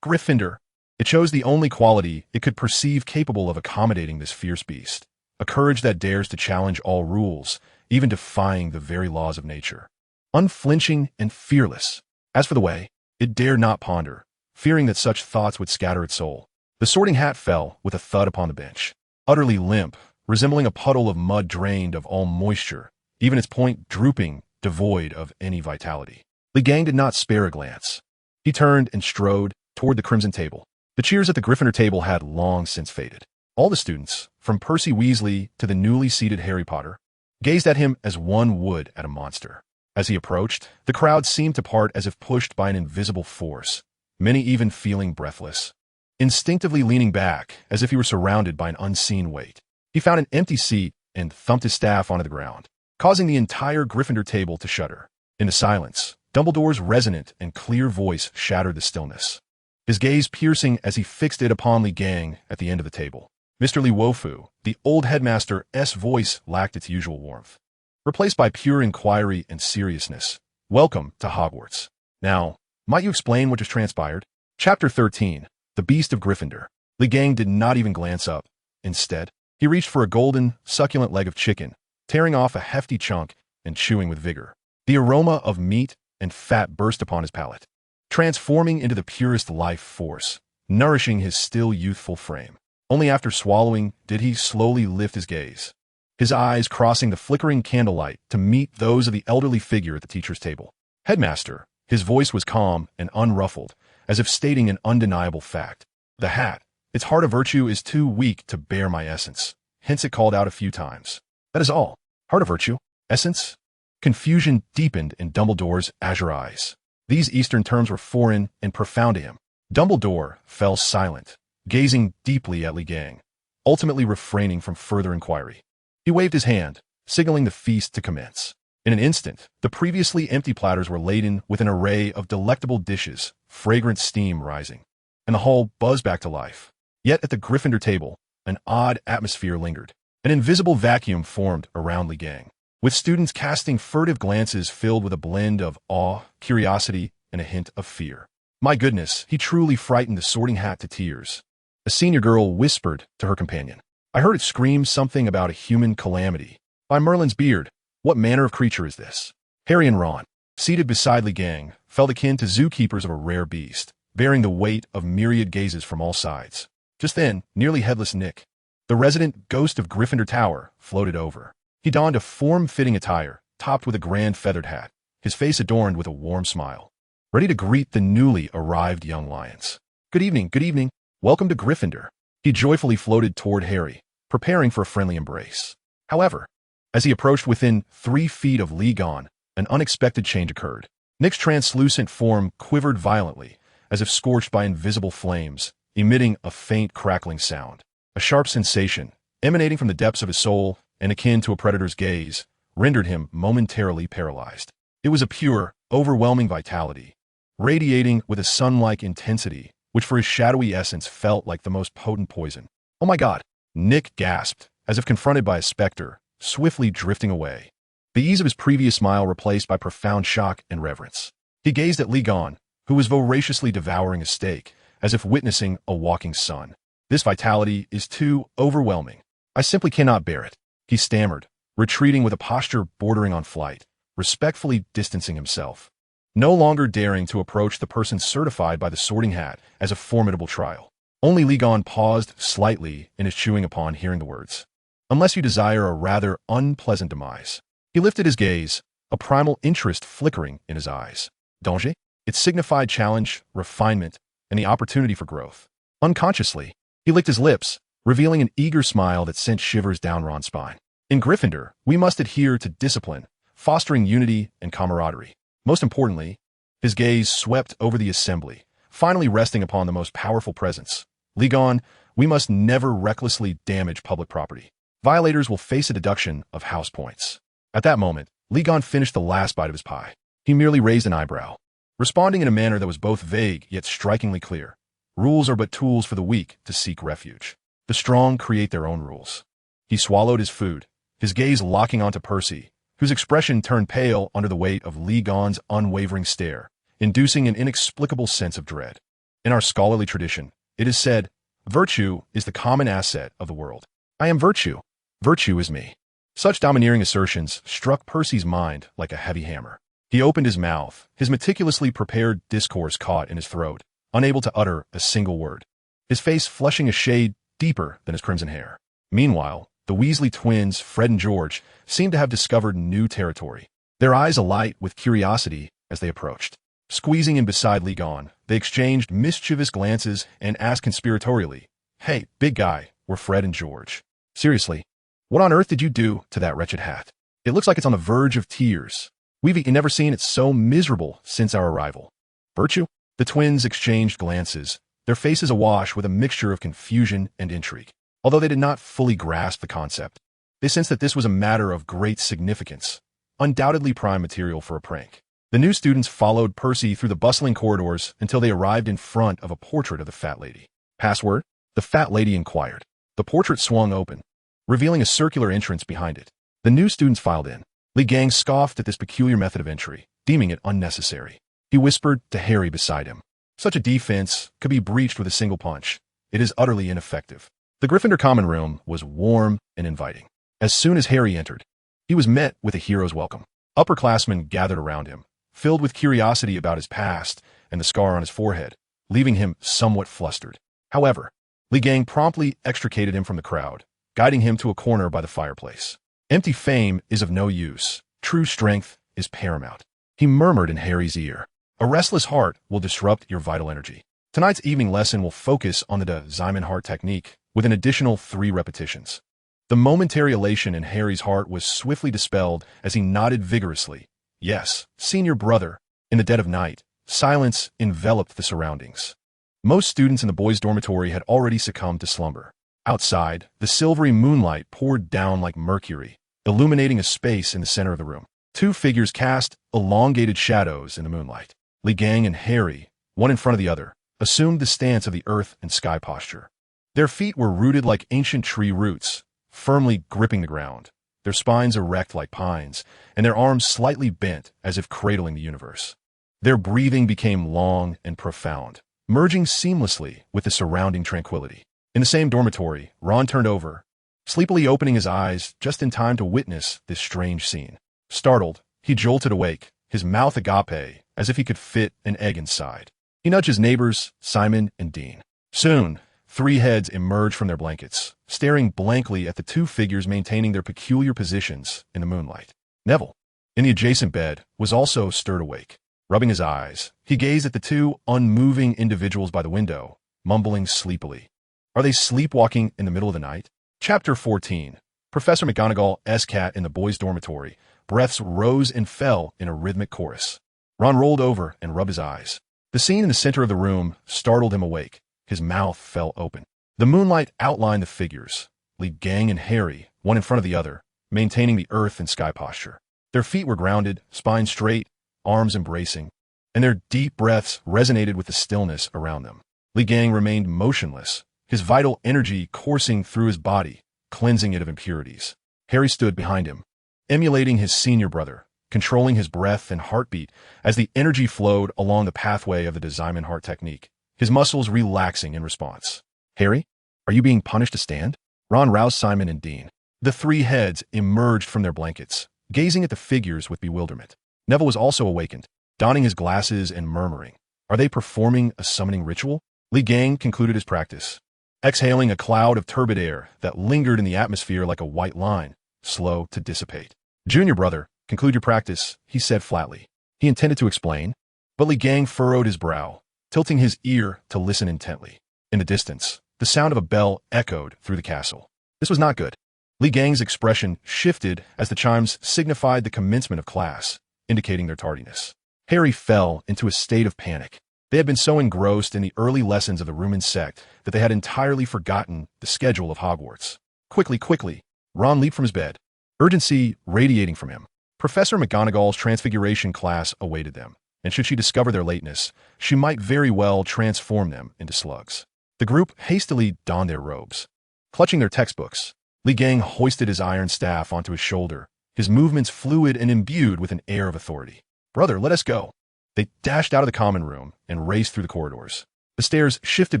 Gryffindor. It chose the only quality it could perceive capable of accommodating this fierce beast, a courage that dares to challenge all rules, even defying the very laws of nature. Unflinching and fearless. As for the way, it dared not ponder, fearing that such thoughts would scatter its soul. The Sorting Hat fell with a thud upon the bench, utterly limp, resembling a puddle of mud drained of all moisture, even its point drooping, devoid of any vitality. Li Gang did not spare a glance. He turned and strode toward the crimson table. The cheers at the Gryffindor table had long since faded. All the students, from Percy Weasley to the newly seated Harry Potter, gazed at him as one would at a monster. As he approached, the crowd seemed to part as if pushed by an invisible force, many even feeling breathless. Instinctively leaning back, as if he were surrounded by an unseen weight, he found an empty seat and thumped his staff onto the ground, causing the entire Gryffindor table to shudder. In the silence, Dumbledore's resonant and clear voice shattered the stillness, his gaze piercing as he fixed it upon Li Gang at the end of the table. Mr. Li Wofu, the old headmaster's voice lacked its usual warmth, replaced by pure inquiry and seriousness. Welcome to Hogwarts. Now, might you explain what just transpired? Chapter 13, The Beast of Gryffindor. Li Gang did not even glance up. Instead, he reached for a golden, succulent leg of chicken, tearing off a hefty chunk and chewing with vigor. The aroma of meat and fat burst upon his palate, transforming into the purest life force, nourishing his still youthful frame. Only after swallowing did he slowly lift his gaze, his eyes crossing the flickering candlelight to meet those of the elderly figure at the teacher's table. Headmaster, his voice was calm and unruffled, as if stating an undeniable fact. The hat, its heart of virtue is too weak to bear my essence, hence it called out a few times. That is all. Heart of virtue? Essence? Confusion deepened in Dumbledore's azure eyes. These Eastern terms were foreign and profound to him. Dumbledore fell silent, gazing deeply at Li Gang, ultimately refraining from further inquiry. He waved his hand, signaling the feast to commence. In an instant, the previously empty platters were laden with an array of delectable dishes, fragrant steam rising, and the hall buzzed back to life. Yet at the Gryffindor table, an odd atmosphere lingered. An invisible vacuum formed around Li Gang, with students casting furtive glances filled with a blend of awe, curiosity, and a hint of fear. My goodness, he truly frightened the Sorting Hat to tears. A senior girl whispered to her companion, I heard it scream something about a human calamity. By Merlin's beard, what manner of creature is this? Harry and Ron, seated beside Li Gang, felt akin to zookeepers of a rare beast, bearing the weight of myriad gazes from all sides. Just then, nearly headless Nick, the resident ghost of Gryffindor Tower, floated over. He donned a form-fitting attire, topped with a grand feathered hat, his face adorned with a warm smile, ready to greet the newly arrived young lions. Good evening, welcome to Gryffindor. He joyfully floated toward Harry, preparing for a friendly embrace. However, as he approached within 3 feet of Li Gang, an unexpected change occurred. Nick's translucent form quivered violently, as if scorched by invisible flames, emitting a faint crackling sound. A sharp sensation, emanating from the depths of his soul and akin to a predator's gaze, rendered him momentarily paralyzed. It was a pure, overwhelming vitality, radiating with a sun-like intensity, which for his shadowy essence felt like the most potent poison. Oh my God! Nick gasped, as if confronted by a specter, swiftly drifting away, the ease of his previous smile replaced by profound shock and reverence. He gazed at Li Gang, who was voraciously devouring a steak, as if witnessing a walking sun. This vitality is too overwhelming. I simply cannot bear it, he stammered, retreating with a posture bordering on flight, respectfully distancing himself, no longer daring to approach the person certified by the Sorting Hat as a formidable trial. Only Ligon paused slightly in his chewing upon hearing the words. Unless you desire a rather unpleasant demise. He lifted his gaze, a primal interest flickering in his eyes. Danger? It signified challenge, refinement, and the opportunity for growth. Unconsciously, he licked his lips, revealing an eager smile that sent shivers down Ron's spine. In Gryffindor, we must adhere to discipline, fostering unity and camaraderie. Most importantly, his gaze swept over the assembly, finally resting upon the most powerful presence. Ligon, we must never recklessly damage public property. Violators will face a deduction of house points. At that moment, Ligon finished the last bite of his pie. He merely raised an eyebrow, responding in a manner that was both vague yet strikingly clear. Rules are but tools for the weak to seek refuge. The strong create their own rules. He swallowed his food, his gaze locking onto Percy, whose expression turned pale under the weight of Ligon's unwavering stare, inducing an inexplicable sense of dread. In our scholarly tradition, it is said, virtue is the common asset of the world. I am virtue. Virtue is me. Such domineering assertions struck Percy's mind like a heavy hammer. He opened his mouth, his meticulously prepared discourse caught in his throat, unable to utter a single word, his face flushing a shade deeper than his crimson hair. Meanwhile, the Weasley twins, Fred and George, seemed to have discovered new territory, their eyes alight with curiosity as they approached. Squeezing in beside Ligon, they exchanged mischievous glances and asked conspiratorially, "Hey, big guy," were Fred and George. "Seriously, what on earth did you do to that wretched hat? It looks like it's on the verge of tears. We've never seen it so miserable since our arrival." Virtue? The twins exchanged glances, their faces awash with a mixture of confusion and intrigue. Although they did not fully grasp the concept, they sensed that this was a matter of great significance, undoubtedly prime material for a prank. The new students followed Percy through the bustling corridors until they arrived in front of a portrait of the fat lady. "Password?" the fat lady inquired. The portrait swung open, revealing a circular entrance behind it. The new students filed in. Li Gang scoffed at this peculiar method of entry, deeming it unnecessary. He whispered to Harry beside him, "Such a defense could be breached with a single punch. It is utterly ineffective." The Gryffindor common room was warm and inviting. As soon as Harry entered, he was met with a hero's welcome. Upperclassmen gathered around him, filled with curiosity about his past and the scar on his forehead, leaving him somewhat flustered. However, Li Gang promptly extricated him from the crowd, guiding him to a corner by the fireplace. "Empty fame is of no use. True strength is paramount," he murmured in Harry's ear. "A restless heart will disrupt your vital energy. Tonight's evening lesson will focus on the Diamond Heart technique with an additional 3 repetitions." The momentary elation in Harry's heart was swiftly dispelled as he nodded vigorously. "Yes, senior brother." In the dead of night, silence enveloped the surroundings. Most students in the boys' dormitory had already succumbed to slumber. Outside, the silvery moonlight poured down like mercury, illuminating a space in the center of the room. 2 figures cast elongated shadows in the moonlight. Li Gang and Harry, one in front of the other, assumed the stance of the earth and sky posture. Their feet were rooted like ancient tree roots, firmly gripping the ground, their spines erect like pines, and their arms slightly bent as if cradling the universe. Their breathing became long and profound, merging seamlessly with the surrounding tranquility. In the same dormitory, Ron turned over, sleepily opening his eyes just in time to witness this strange scene. Startled, he jolted awake, his mouth agape, as if he could fit an egg inside. He nudged his neighbors, Simon and Dean. Soon, 3 heads emerged from their blankets, staring blankly at the 2 figures maintaining their peculiar positions in the moonlight. Neville, in the adjacent bed, was also stirred awake. Rubbing his eyes, he gazed at the 2 unmoving individuals by the window, mumbling sleepily. Are they sleepwalking in the middle of the night? Chapter 14. Professor McGonagall's cat in the boys' dormitory. Breaths rose and fell in a rhythmic chorus. Ron rolled over and rubbed his eyes. The scene in the center of the room startled him awake. His mouth fell open. The moonlight outlined the figures, Li Gang and Harry, one in front of the other, maintaining the earth and sky posture. Their feet were grounded, spines straight, arms embracing, and their deep breaths resonated with the stillness around them. Li Gang remained motionless, his vital energy coursing through his body, cleansing it of impurities. Harry stood behind him, emulating his senior brother, controlling his breath and heartbeat as the energy flowed along the pathway of the Diamond Heart technique. his muscles relaxing in response. Harry, are you being punished to stand? Ron roused Simon and Dean. The three heads emerged from their blankets, gazing at the figures with bewilderment. Neville was also awakened, donning his glasses and murmuring, "Are they performing a summoning ritual?" Li Gang concluded his practice, exhaling a cloud of turbid air that lingered in the atmosphere like a white line, slow to dissipate. "Junior brother, conclude your practice," he said flatly. He intended to explain, but Li Gang furrowed his brow, tilting his ear to listen intently. In the distance, the sound of a bell echoed through the castle. This was not good. Li Gang's expression shifted as the chimes signified the commencement of class, indicating their tardiness. Harry fell into a state of panic. They had been so engrossed in the early lessons of the Rumen sect that they had entirely forgotten the schedule of Hogwarts. Quickly, Ron leaped from his bed, urgency radiating from him. Professor McGonagall's transfiguration class awaited them, and should she discover their lateness, she might very well transform them into slugs. The group hastily donned their robes. Clutching their textbooks, Li Gang hoisted his iron staff onto his shoulder, his movements fluid and imbued with an air of authority. "Brother, let us go." They dashed out of the common room and raced through the corridors. The stairs shifted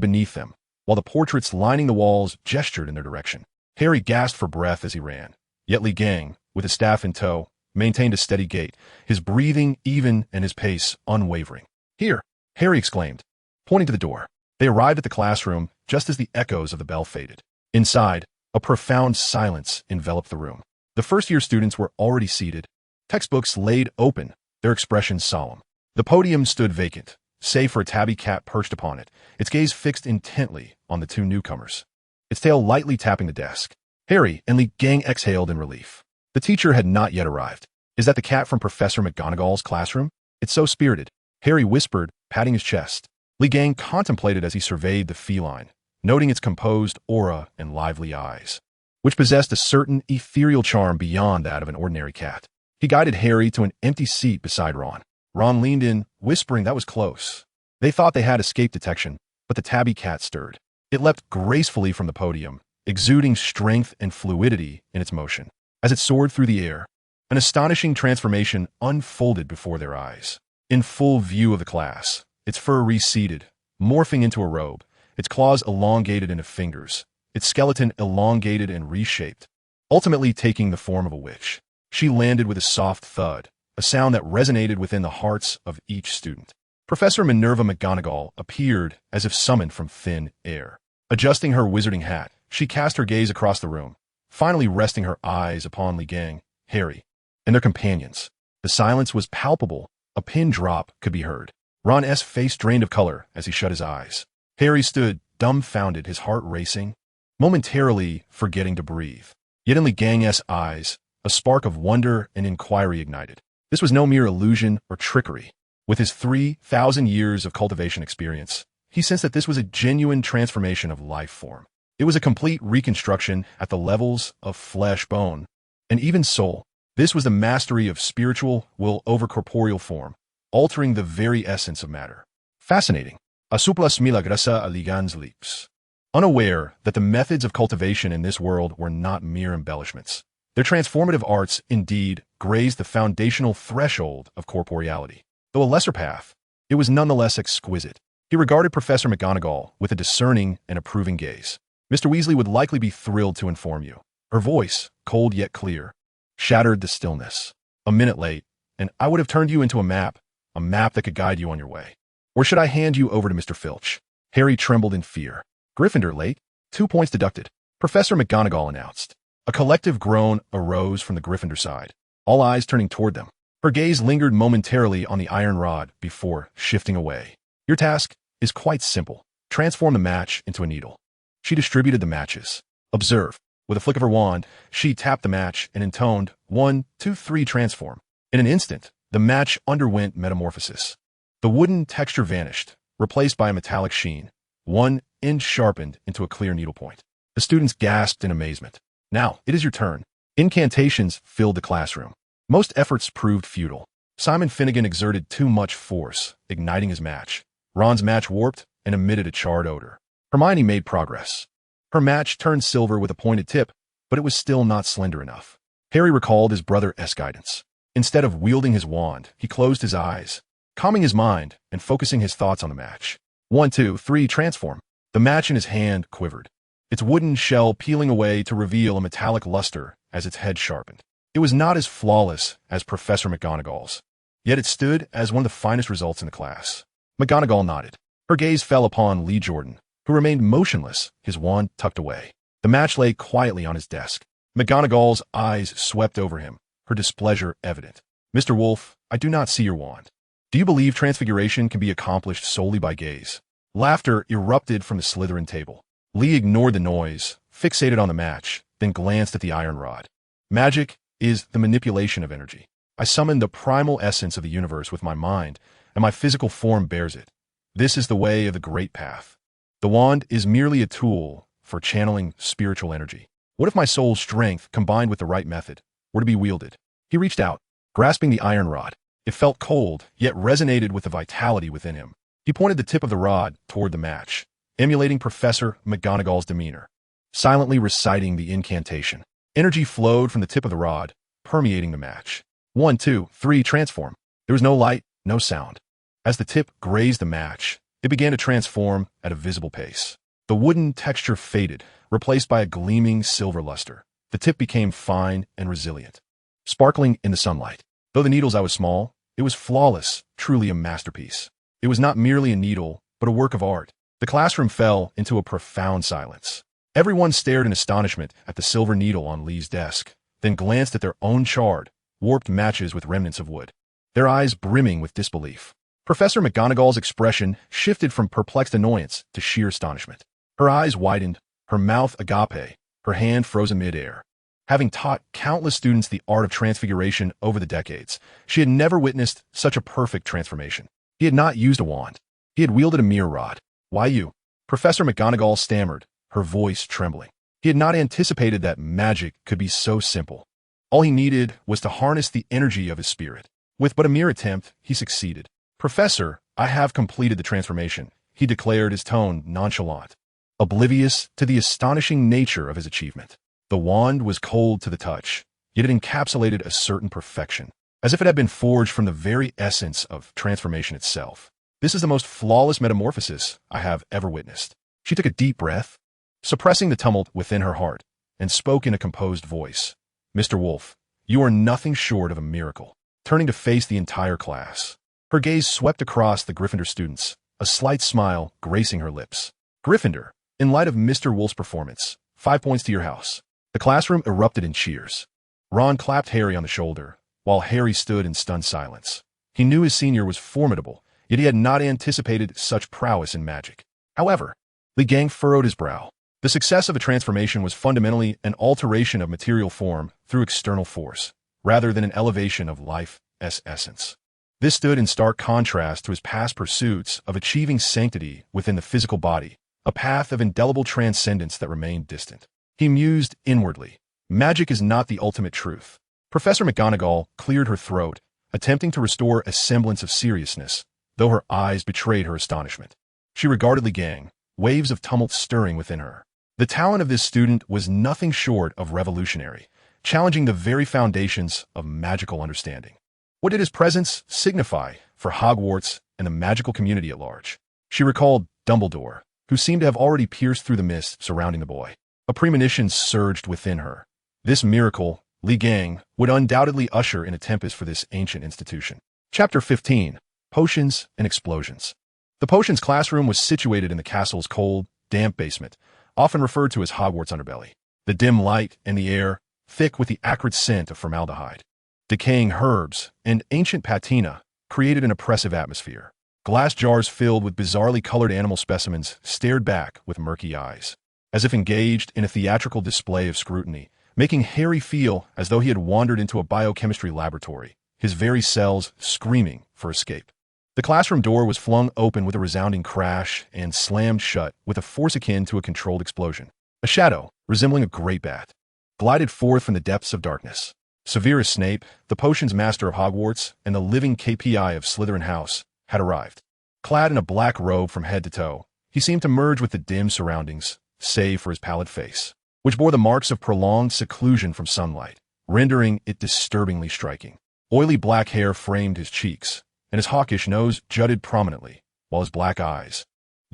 beneath them, while the portraits lining the walls gestured in their direction. Harry gasped for breath as he ran, yet Li Gang, with his staff in tow, maintained a steady gait, his breathing even and his pace unwavering. "Here!" Harry exclaimed, pointing to the door. They arrived at the classroom just as the echoes of the bell faded. Inside, a profound silence enveloped the room. The first-year students were already seated, textbooks laid open, their expressions solemn. The podium stood vacant, save for a tabby cat perched upon it, its gaze fixed intently on the two newcomers, its tail lightly tapping the desk. Harry and Li Gang exhaled in relief. The teacher had not yet arrived. "Is that the cat from Professor McGonagall's classroom? It's so spirited," Harry whispered, patting his chest. Li Gang contemplated as he surveyed the feline, noting its composed aura and lively eyes, which possessed a certain ethereal charm beyond that of an ordinary cat. He guided Harry to an empty seat beside Ron. Ron leaned in, whispering that was close. They thought they had escape detection, but the tabby cat stirred. It leapt gracefully from the podium, exuding strength and fluidity in its motion. As it soared through the air, an astonishing transformation unfolded before their eyes. In full view of the class, its fur receded, morphing into a robe, its claws elongated into fingers, its skeleton elongated and reshaped, ultimately taking the form of a witch. She landed with a soft thud, a sound that resonated within the hearts of each student. Professor Minerva McGonagall appeared as if summoned from thin air. Adjusting her wizarding hat, she cast her gaze across the room, finally resting her eyes upon Li Gang, Harry, and their companions. The silence was palpable. A pin drop could be heard. Ron's face drained of color as he shut his eyes. Harry stood dumbfounded, his heart racing, momentarily forgetting to breathe. Yet in Li Gang's eyes, a spark of wonder and inquiry ignited. This was no mere illusion or trickery. With his 3,000 years of cultivation experience, he sensed that this was a genuine transformation of life form. It was a complete reconstruction at the levels of flesh, bone, and even soul. This was the mastery of spiritual will over corporeal form, altering the very essence of matter. Fascinating. Asuplas milagrosa aligans lips. Unaware that the methods of cultivation in this world were not mere embellishments, their transformative arts indeed grazed the foundational threshold of corporeality. Though a lesser path, it was nonetheless exquisite. He regarded Professor McGonagall with a discerning and approving gaze. "Mr. Weasley would likely be thrilled to inform you." Her voice, cold yet clear, shattered the stillness. "A minute late, and I would have turned you into a map that could guide you on your way. Or should I hand you over to Mr. Filch?" Harry trembled in fear. "Gryffindor late? 2 points deducted," Professor McGonagall announced. A collective groan arose from the Gryffindor side, all eyes turning toward them. Her gaze lingered momentarily on the iron rod before shifting away. "Your task is quite simple. Transform the match into a needle." She distributed the matches. "Observe." With a flick of her wand, she tapped the match and intoned 1, 2, 3 transform. In an instant, the match underwent metamorphosis. The wooden texture vanished, replaced by a metallic sheen, 1 inch sharpened into a clear needlepoint. The students gasped in amazement. "Now, it is your turn." Incantations filled the classroom. Most efforts proved futile. Simon Finnegan exerted too much force, igniting his match. Ron's match warped and emitted a charred odor. Hermione made progress. Her match turned silver with a pointed tip, but it was still not slender enough. Harry recalled his brother's guidance. Instead of wielding his wand, he closed his eyes, calming his mind and focusing his thoughts on the match. 1, 2, 3, transform. The match in his hand quivered, its wooden shell peeling away to reveal a metallic luster as its head sharpened. It was not as flawless as Professor McGonagall's, yet it stood as one of the finest results in the class. McGonagall nodded. Her gaze fell upon Lee Jordan, who remained motionless, his wand tucked away. The match lay quietly on his desk. McGonagall's eyes swept over him, her displeasure evident. Mr. Wolf, I do not see your wand. Do you believe transfiguration can be accomplished solely by gaze? Laughter erupted from the Slytherin table. Lee ignored the noise, fixated on the match, then glanced at the iron rod. Magic is the manipulation of energy. I summon the primal essence of the universe with my mind, and my physical form bears it. This is the way of the great path. The wand is merely a tool for channeling spiritual energy. What if my soul's strength, combined with the right method, were to be wielded? He reached out, grasping the iron rod. It felt cold, yet resonated with the vitality within him. He pointed the tip of the rod toward the match, emulating Professor McGonagall's demeanor, silently reciting the incantation. Energy flowed from the tip of the rod, permeating the match. 1, 2, 3, transform. There was no light, no sound. As the tip grazed the match, it began to transform at a visible pace. The wooden texture faded, replaced by a gleaming silver luster. The tip became fine and resilient, sparkling in the sunlight. Though the needle's eye was small, it was flawless, truly a masterpiece. It was not merely a needle, but a work of art. The classroom fell into a profound silence. Everyone stared in astonishment at the silver needle on Lee's desk, then glanced at their own charred, warped matches with remnants of wood, their eyes brimming with disbelief. Professor McGonagall's expression shifted from perplexed annoyance to sheer astonishment. Her eyes widened, her mouth agape, her hand frozen mid-air. Having taught countless students the art of transfiguration over the decades, she had never witnessed such a perfect transformation. He had not used a wand. He had wielded a mirror rod. Why you? Professor McGonagall stammered, her voice trembling. He had not anticipated that magic could be so simple. All he needed was to harness the energy of his spirit. With but a mere attempt, he succeeded. Professor, I have completed the transformation, he declared, his tone nonchalant, oblivious to the astonishing nature of his achievement. The wand was cold to the touch, yet it encapsulated a certain perfection, as if it had been forged from the very essence of transformation itself. This is the most flawless metamorphosis I have ever witnessed. She took a deep breath, suppressing the tumult within her heart, and spoke in a composed voice. Mr. Wolf, you are nothing short of a miracle. Turning to face the entire class, her gaze swept across the Gryffindor students, a slight smile gracing her lips. Gryffindor, in light of Mr. Wolf's performance, 5 points to your house. The classroom erupted in cheers. Ron clapped Harry on the shoulder, while Harry stood in stunned silence. He knew his senior was formidable, yet he had not anticipated such prowess in magic. However, Lee Gang furrowed his brow. The success of a transformation was fundamentally an alteration of material form through external force, rather than an elevation of life's essence. This stood in stark contrast to his past pursuits of achieving sanctity within the physical body, a path of indelible transcendence that remained distant. He mused inwardly. Magic is not the ultimate truth. Professor McGonagall cleared her throat, attempting to restore a semblance of seriousness, though her eyes betrayed her astonishment. She regarded Lee Gang, waves of tumult stirring within her. The talent of this student was nothing short of revolutionary, challenging the very foundations of magical understanding. What did his presence signify for Hogwarts and the magical community at large? She recalled Dumbledore, who seemed to have already pierced through the mist surrounding the boy. A premonition surged within her. This miracle, Lee Gang, would undoubtedly usher in a tempest for this ancient institution. Chapter 15. Potions and Explosions. The potions classroom was situated in the castle's cold, damp basement, often referred to as Hogwarts underbelly. The dim light and the air, thick with the acrid scent of formaldehyde, decaying herbs, and ancient patina, created an oppressive atmosphere. Glass jars filled with bizarrely colored animal specimens stared back with murky eyes, as if engaged in a theatrical display of scrutiny, making Harry feel as though he had wandered into a biochemistry laboratory, his very cells screaming for escape. The classroom door was flung open with a resounding crash and slammed shut with a force akin to a controlled explosion. A shadow, resembling a great bat, glided forth from the depths of darkness. Severus Snape, the potions master of Hogwarts and the living KPI of Slytherin House, had arrived. Clad in a black robe from head to toe, he seemed to merge with the dim surroundings, save for his pallid face, which bore the marks of prolonged seclusion from sunlight, rendering it disturbingly striking. Oily black hair framed his cheeks, and his hawkish nose jutted prominently, while his black eyes,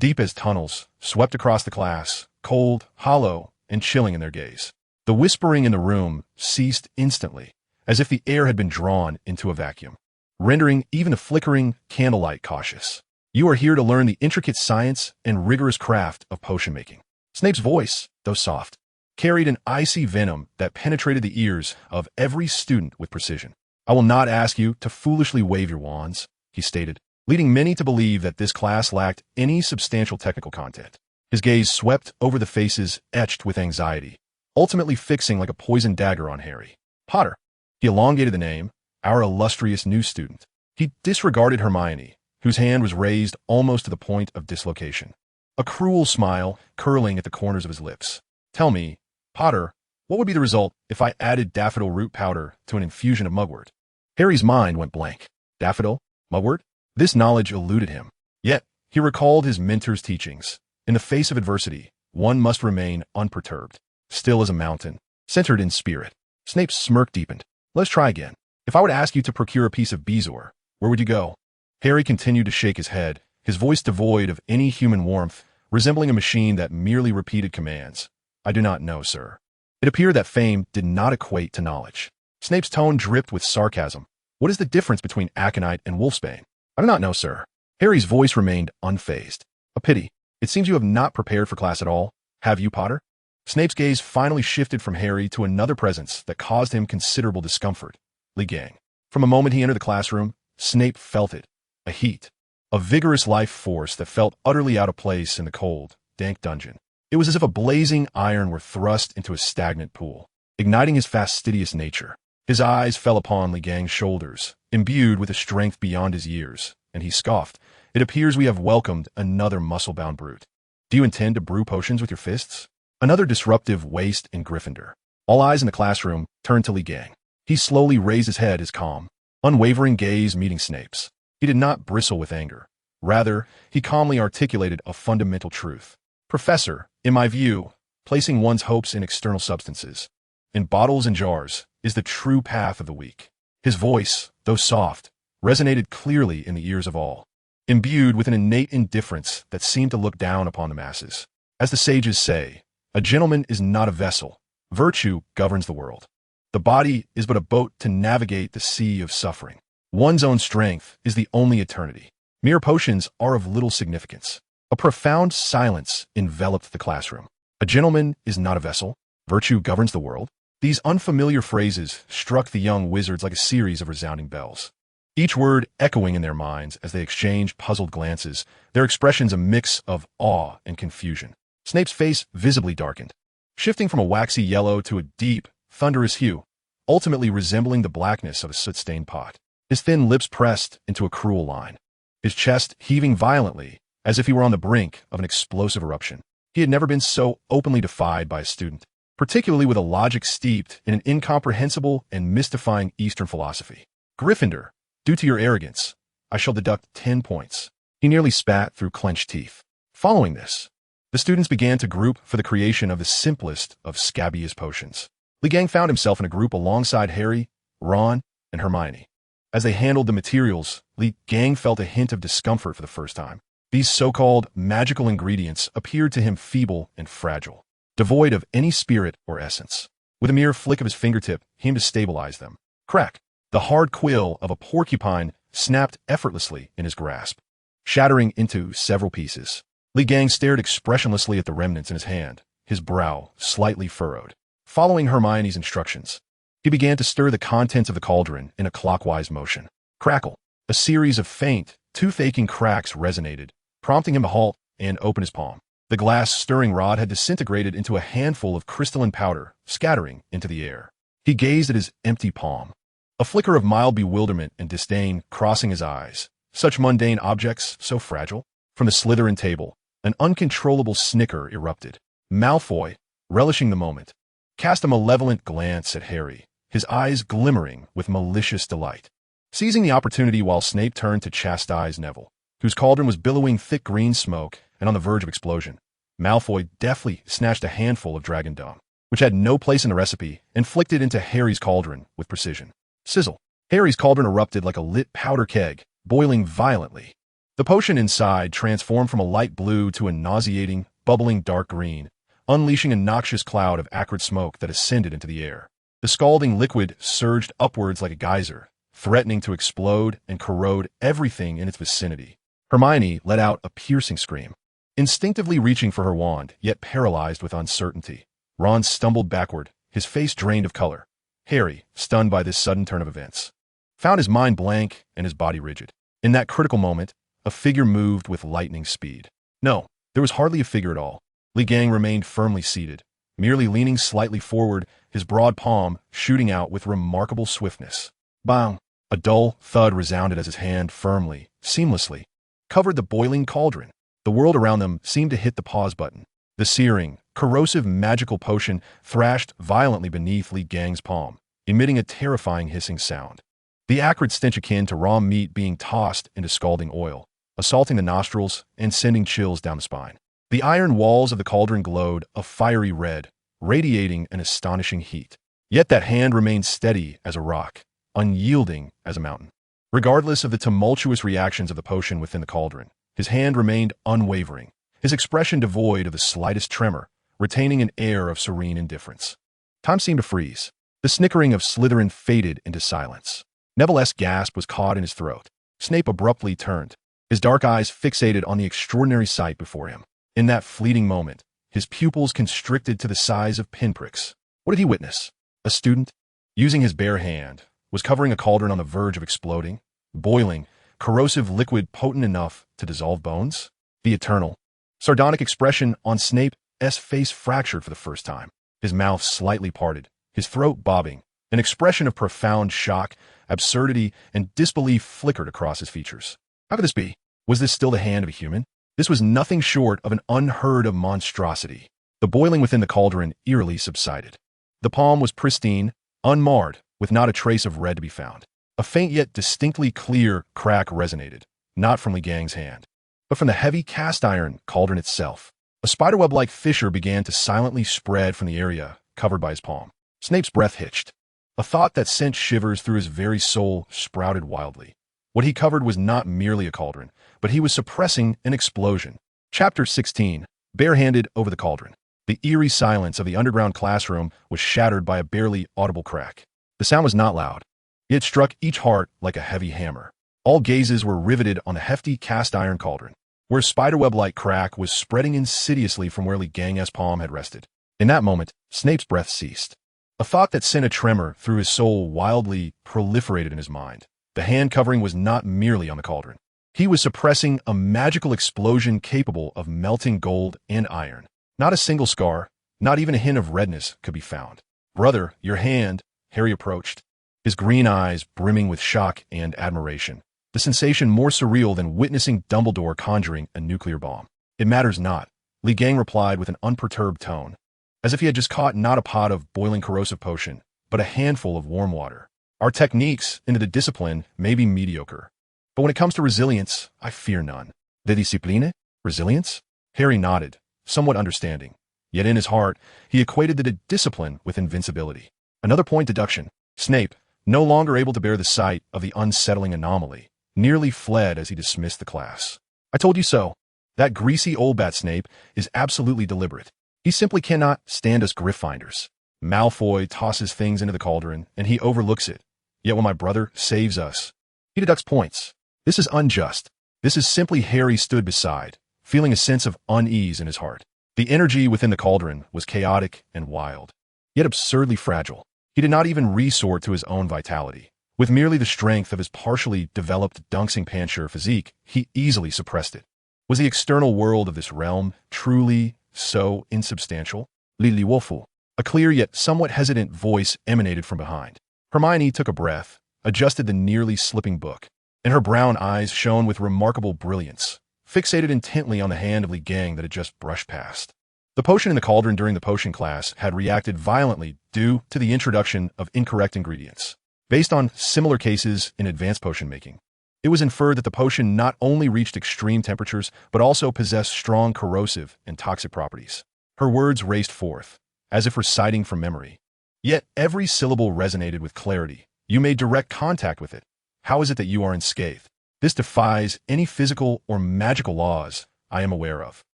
deep as tunnels, swept across the class, cold, hollow, and chilling in their gaze. The whispering in the room ceased instantly, as if the air had been drawn into a vacuum, rendering even the flickering candlelight cautious. You are here to learn the intricate science and rigorous craft of potion making. Snape's voice, though soft, carried an icy venom that penetrated the ears of every student with precision. I will not ask you to foolishly wave your wands, he stated, leading many to believe that this class lacked any substantial technical content. His gaze swept over the faces etched with anxiety, ultimately fixing like a poisoned dagger on Harry. Potter. He elongated the name, our illustrious new student. He disregarded Hermione, whose hand was raised almost to the point of dislocation, a cruel smile curling at the corners of his lips. Tell me, Potter, what would be the result if I added daffodil root powder to an infusion of mugwort? Harry's mind went blank. Daffodil? Mugwort? This knowledge eluded him. Yet, he recalled his mentor's teachings. In the face of adversity, one must remain unperturbed, still as a mountain, centered in spirit. Snape's smirk deepened. Let's try again. If I were to ask you to procure a piece of bezoar, where would you go? Harry continued to shake his head, his voice devoid of any human warmth, resembling a machine that merely repeated commands. I do not know, sir. It appeared that fame did not equate to knowledge. Snape's tone dripped with sarcasm. What is the difference between aconite and wolfsbane? I do not know, sir. Harry's voice remained unfazed. A pity. It seems you have not prepared for class at all. Have you, Potter? Snape's gaze finally shifted from Harry to another presence that caused him considerable discomfort. Li Gang. From the moment he entered the classroom, Snape felt it. A heat. A vigorous life force that felt utterly out of place in the cold, dank dungeon. It was as if a blazing iron were thrust into a stagnant pool, igniting his fastidious nature. His eyes fell upon Li Gang's shoulders, imbued with a strength beyond his years, and he scoffed. It appears we have welcomed another muscle-bound brute. Do you intend to brew potions with your fists? Another disruptive waste in Gryffindor. All eyes in the classroom turned to Li Gang. He slowly raised his head, his calm, unwavering gaze meeting Snape's. He did not bristle with anger. Rather, he calmly articulated a fundamental truth. Professor, in my view, placing one's hopes in external substances, in bottles and jars, is the true path of the weak. His voice, though soft, resonated clearly in the ears of all, imbued with an innate indifference that seemed to look down upon the masses. As the sages say, a gentleman is not a vessel. Virtue governs the world. The body is but a boat to navigate the sea of suffering. One's own strength is the only eternity. Mere potions are of little significance. A profound silence enveloped the classroom. A gentleman is not a vessel. Virtue governs the world. These unfamiliar phrases struck the young wizards like a series of resounding bells, each word echoing in their minds as they exchanged puzzled glances, their expressions a mix of awe and confusion. Snape's face visibly darkened, shifting from a waxy yellow to a deep, thunderous hue, ultimately resembling the blackness of a soot-stained pot. His thin lips pressed into a cruel line, his chest heaving violently as if he were on the brink of an explosive eruption. He had never been so openly defied by a student, particularly with a logic steeped in an incomprehensible and mystifying Eastern philosophy. Gryffindor, due to your arrogance, I shall deduct 10 points. He nearly spat through clenched teeth. Following this, the students began to group for the creation of the simplest of scabious potions. Li Gang found himself in a group alongside Harry, Ron, and Hermione. As they handled the materials, Li Gang felt a hint of discomfort for the first time. These so-called magical ingredients appeared to him feeble and fragile, devoid of any spirit or essence. With a mere flick of his fingertip, he aimed to stabilize them. Crack! The hard quill of a porcupine snapped effortlessly in his grasp, shattering into several pieces. Li Gang stared expressionlessly at the remnants in his hand, his brow slightly furrowed. Following Hermione's instructions, he began to stir the contents of the cauldron in a clockwise motion. Crackle! A series of faint, tooth-aching cracks resonated, prompting him to halt and open his palm. The glass stirring rod had disintegrated into a handful of crystalline powder, scattering into the air. He gazed at his empty palm, a flicker of mild bewilderment and disdain crossing his eyes. Such mundane objects, so fragile. From the Slytherin table, an uncontrollable snicker erupted. Malfoy, relishing the moment, cast a malevolent glance at Harry, his eyes glimmering with malicious delight. Seizing the opportunity while Snape turned to chastise Neville, whose cauldron was billowing thick green smoke and on the verge of explosion, Malfoy deftly snatched a handful of dragon dung, which had no place in the recipe, and flicked it into Harry's cauldron with precision. Sizzle! Harry's cauldron erupted like a lit powder keg, boiling violently. The potion inside transformed from a light blue to a nauseating, bubbling dark green, unleashing a noxious cloud of acrid smoke that ascended into the air. The scalding liquid surged upwards like a geyser, threatening to explode and corrode everything in its vicinity. Hermione let out a piercing scream. Instinctively reaching for her wand, yet paralyzed with uncertainty, Ron stumbled backward, his face drained of color. Harry, stunned by this sudden turn of events, found his mind blank and his body rigid. In that critical moment, a figure moved with lightning speed. No, there was hardly a figure at all. Li Gang remained firmly seated, merely leaning slightly forward, his broad palm shooting out with remarkable swiftness. Bang! A dull thud resounded as his hand firmly, seamlessly, covered the boiling cauldron. The world around them seemed to hit the pause button. The searing, corrosive magical potion thrashed violently beneath Li Gang's palm, emitting a terrifying hissing sound. The acrid stench akin to raw meat being tossed into scalding oil, assaulting the nostrils and sending chills down the spine. The iron walls of the cauldron glowed a fiery red, radiating an astonishing heat. Yet that hand remained steady as a rock, unyielding as a mountain. Regardless of the tumultuous reactions of the potion within the cauldron, his hand remained unwavering, his expression devoid of the slightest tremor, retaining an air of serene indifference. Time seemed to freeze. The snickering of Slytherin faded into silence. Neville's gasp was caught in his throat. Snape abruptly turned, his dark eyes fixated on the extraordinary sight before him. In that fleeting moment, his pupils constricted to the size of pinpricks. What did he witness? A student, using his bare hand, was covering a cauldron on the verge of exploding, boiling, corrosive liquid potent enough to dissolve bones? The eternal, sardonic expression on Snape's face fractured for the first time, his mouth slightly parted, his throat bobbing. An expression of profound shock, absurdity, and disbelief flickered across his features. How could this be? Was this still the hand of a human? This was nothing short of an unheard-of monstrosity. The boiling within the cauldron eerily subsided. The palm was pristine, unmarred, with not a trace of red to be found. A faint yet distinctly clear crack resonated, not from Li Gang's hand, but from the heavy cast-iron cauldron itself. A spiderweb-like fissure began to silently spread from the area covered by his palm. Snape's breath hitched. A thought that sent shivers through his very soul sprouted wildly. What he covered was not merely a cauldron, but he was suppressing an explosion. Chapter 16. Barehanded over the cauldron. The eerie silence of the underground classroom was shattered by a barely audible crack. The sound was not loud. It struck each heart like a heavy hammer. All gazes were riveted on the hefty cast-iron cauldron, where a spiderweb-like crack was spreading insidiously from where Li Gang's palm had rested. In that moment, Snape's breath ceased. A thought that sent a tremor through his soul wildly proliferated in his mind. The hand covering was not merely on the cauldron. He was suppressing a magical explosion capable of melting gold and iron. Not a single scar, not even a hint of redness could be found. "Brother, your hand," Harry approached, his green eyes brimming with shock and admiration. The sensation more surreal than witnessing Dumbledore conjuring a nuclear bomb. "It matters not," Li Gang replied with an unperturbed tone, as if he had just caught not a pot of boiling corrosive potion, but a handful of warm water. "Our techniques into the discipline may be mediocre, but when it comes to resilience, I fear none." "De discipline? Resilience?" Harry nodded, somewhat understanding. Yet in his heart, he equated the discipline with invincibility. Another point deduction. Snape, no longer able to bear the sight of the unsettling anomaly, nearly fled as he dismissed the class. "I told you so. That greasy old bat Snape is absolutely deliberate. He simply cannot stand us griff-finders. Malfoy tosses things into the cauldron, and he overlooks it. Yet when my brother saves us, he deducts points. This is unjust. This is simply Harry stood beside, feeling a sense of unease in his heart. The energy within the cauldron was chaotic and wild, yet absurdly fragile. He did not even resort to his own vitality. With merely the strength of his partially developed Dunxing Pancher physique, he easily suppressed it. Was the external world of this realm truly so insubstantial? Lili Wolfu. A clear yet somewhat hesitant voice emanated from behind. Hermione took a breath, adjusted the nearly slipping book, and her brown eyes shone with remarkable brilliance, fixated intently on the hand of Li Gang that had just brushed past. The potion in the cauldron during the potion class had reacted violently due to the introduction of incorrect ingredients. Based on similar cases in advanced potion making, it was inferred that the potion not only reached extreme temperatures, but also possessed strong corrosive and toxic properties. Her words raced forth, as if reciting from memory. Yet every syllable resonated with clarity. "You made direct contact with it. How is it that you are unscathed?" This defies any physical or magical laws I am aware of.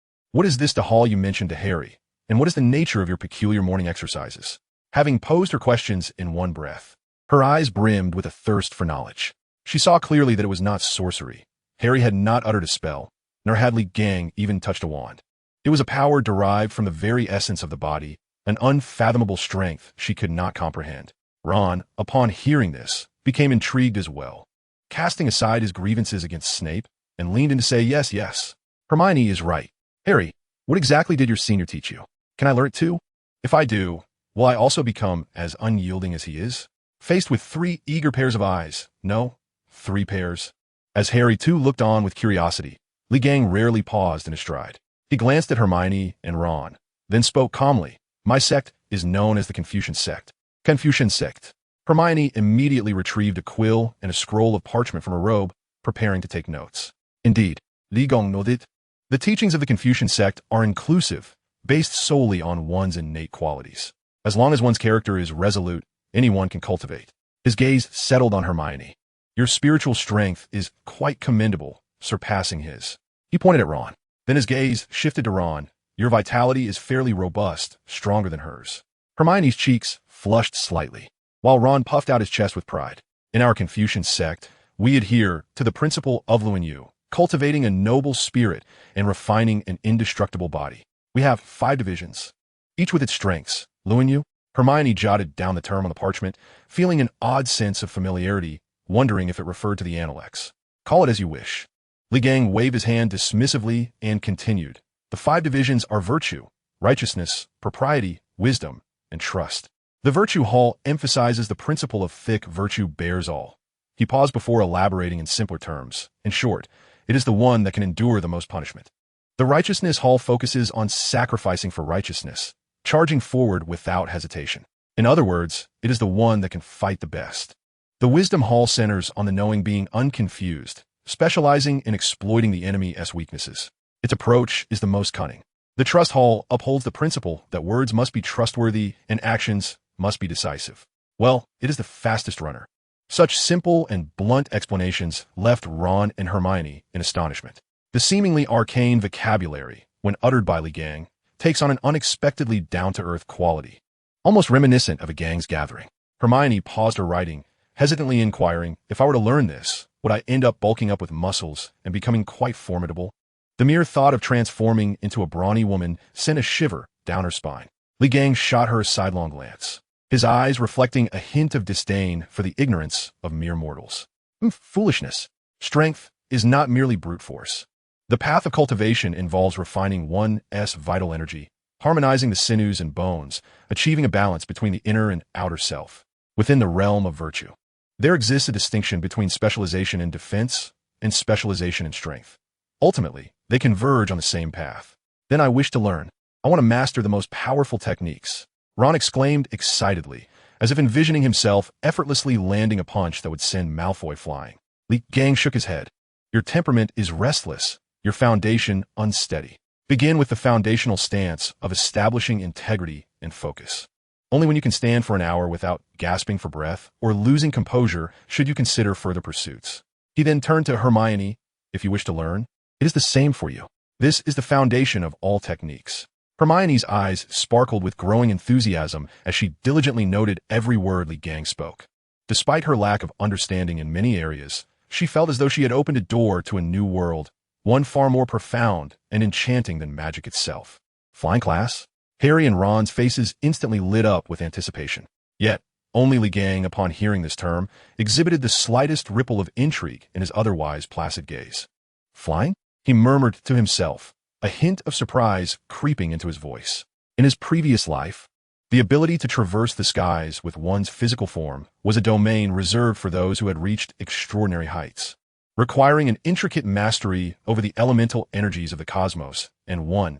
What is this hall you mentioned to Harry, and what is the nature of your peculiar morning exercises? Having posed her questions in one breath, her eyes brimmed with a thirst for knowledge. She saw clearly that it was not sorcery. Harry had not uttered a spell, nor had Li Gang even touched a wand. It was a power derived from the very essence of the body, an unfathomable strength she could not comprehend. Ron, upon hearing this, became intrigued as well, casting aside his grievances against Snape, and leaned in to say, yes. Hermione is right. Harry, what exactly did your senior teach you? Can I learn it too? If I do, will I also become as unyielding as he is? Faced with 3 eager pairs of eyes, no, 3 pairs. As Harry too looked on with curiosity, Li Gang rarely paused in his stride. He glanced at Hermione and Ron, then spoke calmly. My sect is known as the Confucian sect. Confucian sect. Hermione immediately retrieved a quill and a scroll of parchment from her robe, preparing to take notes. Indeed, Li Gang nodded. The teachings of the Confucian sect are inclusive, based solely on one's innate qualities. As long as one's character is resolute, anyone can cultivate. His gaze settled on Hermione. Your spiritual strength is quite commendable, surpassing his. He pointed at Ron. Then his gaze shifted to Ron. Your vitality is fairly robust, stronger than hers. Hermione's cheeks flushed slightly, while Ron puffed out his chest with pride. In our Confucian sect, we adhere to the principle of anew, cultivating a noble spirit and refining an indestructible body. We have 5 divisions, each with its strengths. Anew. Hermione jotted down the term on the parchment, feeling an odd sense of familiarity, wondering if it referred to the Analects. Call it as you wish. Li Gang waved his hand dismissively and continued. The 5 divisions are virtue, righteousness, propriety, wisdom, and trust. The virtue hall emphasizes the principle of thick virtue bears all. He paused before elaborating in simpler terms. In short, it is the one that can endure the most punishment. The righteousness hall focuses on sacrificing for righteousness, charging forward without hesitation. In other words, it is the one that can fight the best. The wisdom hall centers on the knowing being unconfused, specializing in exploiting the enemy's weaknesses. Its approach is the most cunning. The trust hall upholds the principle that words must be trustworthy and actions must be decisive. Well, it is the fastest runner. Such simple and blunt explanations left Ron and Hermione in astonishment. The seemingly arcane vocabulary, when uttered by Li Gang, takes on an unexpectedly down-to-earth quality, almost reminiscent of a gang's gathering. Hermione paused her writing, hesitantly inquiring, if I were to learn this, would I end up bulking up with muscles and becoming quite formidable? The mere thought of transforming into a brawny woman sent a shiver down her spine. Li Gang shot her a sidelong glance, his eyes reflecting a hint of disdain for the ignorance of mere mortals. Foolishness. Strength is not merely brute force. The path of cultivation involves refining one's vital energy, harmonizing the sinews and bones, achieving a balance between the inner and outer self. Within the realm of virtue, there exists a distinction between specialization in defense and specialization in strength. Ultimately, they converge on the same path. Then I wish to learn. I want to master the most powerful techniques. Ron exclaimed excitedly, as if envisioning himself effortlessly landing a punch that would send Malfoy flying. Li Gang shook his head. Your temperament is restless, your foundation unsteady. Begin with the foundational stance of establishing integrity and focus. Only when you can stand for an hour without gasping for breath or losing composure should you consider further pursuits. He then turned to Hermione. If you wish to learn, it is the same for you. This is the foundation of all techniques. Hermione's eyes sparkled with growing enthusiasm as she diligently noted every word Li Gang spoke. Despite her lack of understanding in many areas, she felt as though she had opened a door to a new world, one far more profound and enchanting than magic itself. Flying class? Harry and Ron's faces instantly lit up with anticipation. Yet, only Li Gang, upon hearing this term, exhibited the slightest ripple of intrigue in his otherwise placid gaze. Flying? He murmured to himself, a hint of surprise creeping into his voice. In his previous life, the ability to traverse the skies with one's physical form was a domain reserved for those who had reached extraordinary heights, requiring an intricate mastery over the elemental energies of the cosmos and one's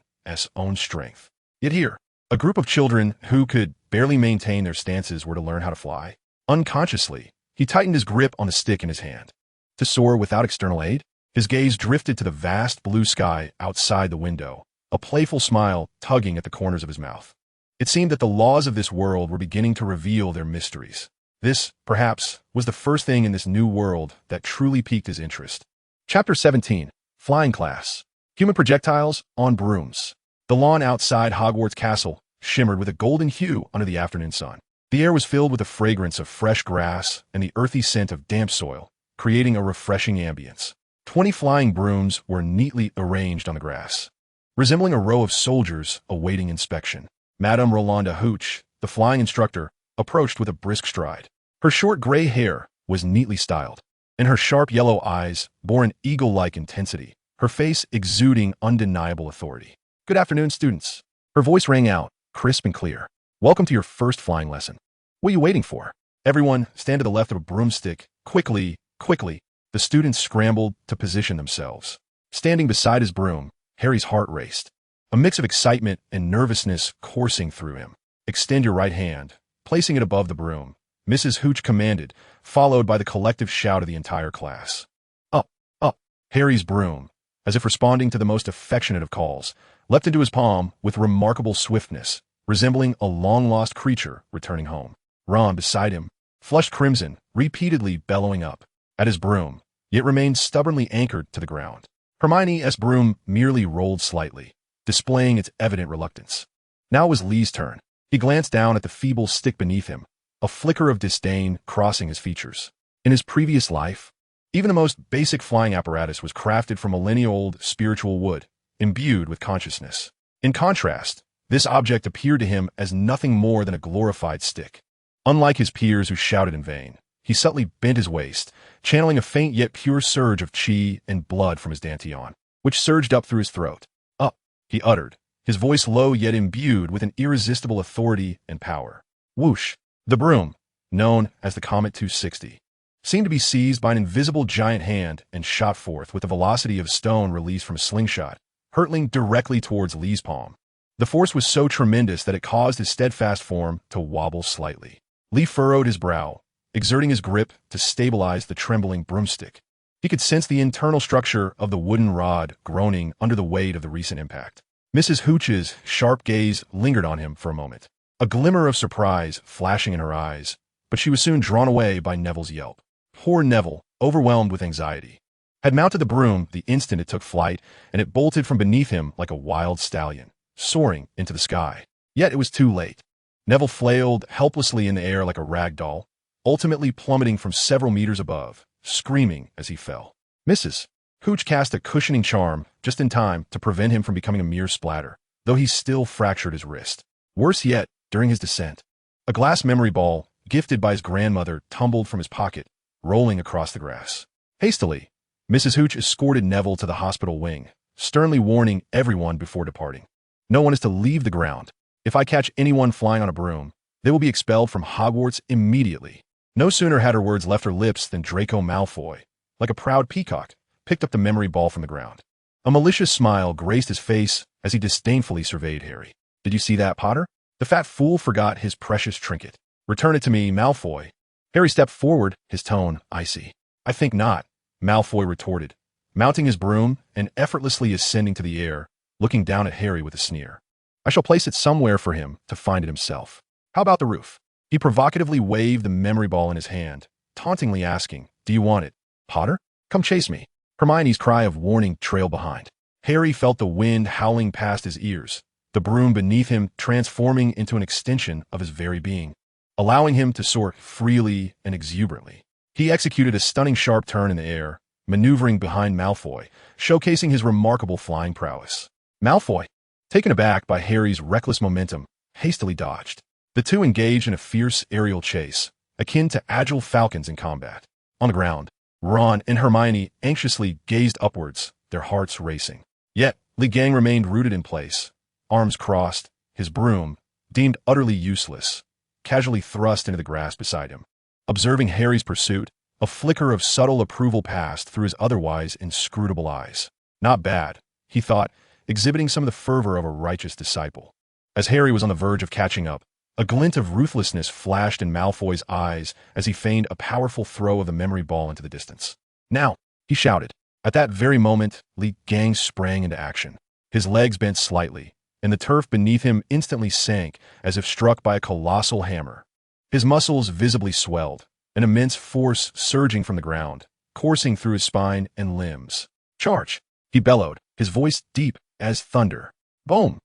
own strength. Yet here, a group of children who could barely maintain their stances were to learn how to fly. Unconsciously, he tightened his grip on the stick in his hand. To soar without external aid? His gaze drifted to the vast blue sky outside the window, a playful smile tugging at the corners of his mouth. It seemed that the laws of this world were beginning to reveal their mysteries. This, perhaps, was the first thing in this new world that truly piqued his interest. Chapter 17. Flying Class. Human projectiles on brooms. The lawn outside Hogwarts Castle shimmered with a golden hue under the afternoon sun. The air was filled with the fragrance of fresh grass and the earthy scent of damp soil, creating a refreshing ambience. 20 flying brooms were neatly arranged on the grass, resembling a row of soldiers awaiting inspection. Madame Rolanda Hooch, the flying instructor, approached with a brisk stride. Her short gray hair was neatly styled, and her sharp yellow eyes bore an eagle-like intensity, her face exuding undeniable authority. "Good afternoon, students." Her voice rang out, crisp and clear. "Welcome to your first flying lesson. What are you waiting for? Everyone, stand to the left of a broomstick. Quickly, quickly." The students scrambled to position themselves. Standing beside his broom, Harry's heart raced, a mix of excitement and nervousness coursing through him. "Extend your right hand," placing it above the broom, Mrs. Hooch commanded, followed by the collective shout of the entire class. Up, up. Harry's broom, as if responding to the most affectionate of calls, leapt into his palm with remarkable swiftness, resembling a long-lost creature returning home. Ron, beside him, flushed crimson, repeatedly bellowing up at his broom, yet remained stubbornly anchored to the ground. Hermione's broom merely rolled slightly, displaying its evident reluctance. Now it was Lee's turn. He glanced down at the feeble stick beneath him, a flicker of disdain crossing his features. In his previous life, even the most basic flying apparatus was crafted from millennia-old spiritual wood, imbued with consciousness. In contrast, this object appeared to him as nothing more than a glorified stick. Unlike his peers who shouted in vain, he subtly bent his waist, channeling a faint yet pure surge of chi and blood from his dantian, which surged up through his throat. "Up," he uttered, his voice low yet imbued with an irresistible authority and power. Whoosh! The broom, known as the Comet 260, seemed to be seized by an invisible giant hand and shot forth with the velocity of a stone released from a slingshot, hurtling directly towards Lee's palm. The force was so tremendous that it caused his steadfast form to wobble slightly. Lee furrowed his brow, exerting his grip to stabilize the trembling broomstick. He could sense the internal structure of the wooden rod groaning under the weight of the recent impact. Mrs. Hooch's sharp gaze lingered on him for a moment, a glimmer of surprise flashing in her eyes, but she was soon drawn away by Neville's yelp. Poor Neville, overwhelmed with anxiety, had mounted the broom the instant it took flight, and it bolted from beneath him like a wild stallion, soaring into the sky. Yet it was too late. Neville flailed helplessly in the air like a rag doll, ultimately plummeting from several meters above, screaming as he fell. Mrs. Hooch cast a cushioning charm just in time to prevent him from becoming a mere splatter, though he still fractured his wrist. Worse yet, during his descent, a glass memory ball, gifted by his grandmother, tumbled from his pocket, rolling across the grass. Hastily, Mrs. Hooch escorted Neville to the hospital wing, sternly warning everyone before departing. "No one is to leave the ground. If I catch anyone flying on a broom, they will be expelled from Hogwarts immediately." No sooner had her words left her lips than Draco Malfoy, like a proud peacock, picked up the memory ball from the ground. A malicious smile graced his face as he disdainfully surveyed Harry. "Did you see that, Potter?" The fat fool forgot his precious trinket. "Return it to me, Malfoy." Harry stepped forward, his tone icy. "I think not," Malfoy retorted, mounting his broom and effortlessly ascending to the air, looking down at Harry with a sneer. "I shall place it somewhere for him to find it himself. How about the roof?" He provocatively waved the memory ball in his hand, tauntingly asking, "Do you want it, Potter? Come chase me." Hermione's cry of warning trailed behind. Harry felt the wind howling past his ears, the broom beneath him transforming into an extension of his very being, allowing him to soar freely and exuberantly. He executed a stunning sharp turn in the air, maneuvering behind Malfoy, showcasing his remarkable flying prowess. Malfoy, taken aback by Harry's reckless momentum, hastily dodged. The two engaged in a fierce aerial chase, akin to agile falcons in combat. On the ground, Ron and Hermione anxiously gazed upwards, their hearts racing. Yet, Lee Gang remained rooted in place, arms crossed, his broom, deemed utterly useless, casually thrust into the grass beside him. Observing Harry's pursuit, a flicker of subtle approval passed through his otherwise inscrutable eyes. Not bad, he thought, exhibiting some of the fervor of a righteous disciple. As Harry was on the verge of catching up, a glint of ruthlessness flashed in Malfoy's eyes as he feigned a powerful throw of the memory ball into the distance. "Now!" he shouted. At that very moment, Lee Gang sprang into action. His legs bent slightly, and the turf beneath him instantly sank as if struck by a colossal hammer. His muscles visibly swelled, an immense force surging from the ground, coursing through his spine and limbs. "Charge!" he bellowed, his voice deep as thunder. Boom!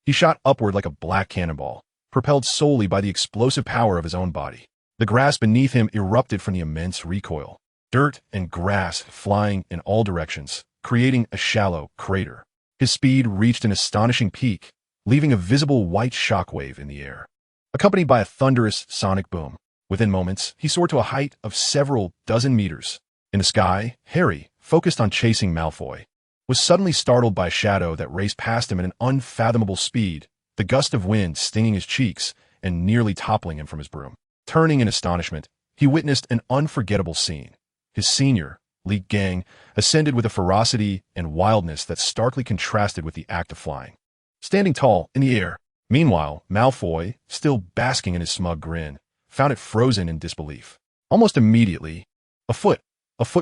He shot upward like a black cannonball, propelled solely by the explosive power of his own body. The grass beneath him erupted from the immense recoil, dirt and grass flying in all directions, creating a shallow crater. His speed reached an astonishing peak, leaving a visible white shockwave in the air, accompanied by a thunderous sonic boom. Within moments, he soared to a height of several dozen meters. In the sky, Harry, focused on chasing Malfoy, was suddenly startled by a shadow that raced past him at an unfathomable speed, the gust of wind stinging his cheeks and nearly toppling him from his broom. Turning in astonishment, he witnessed an unforgettable scene. His senior, Li Gang, ascended with a ferocity and wildness that starkly contrasted with the act of flying, standing tall in the air. Meanwhile, Malfoy, still basking in his smug grin, found it frozen in disbelief. Almost immediately, a foot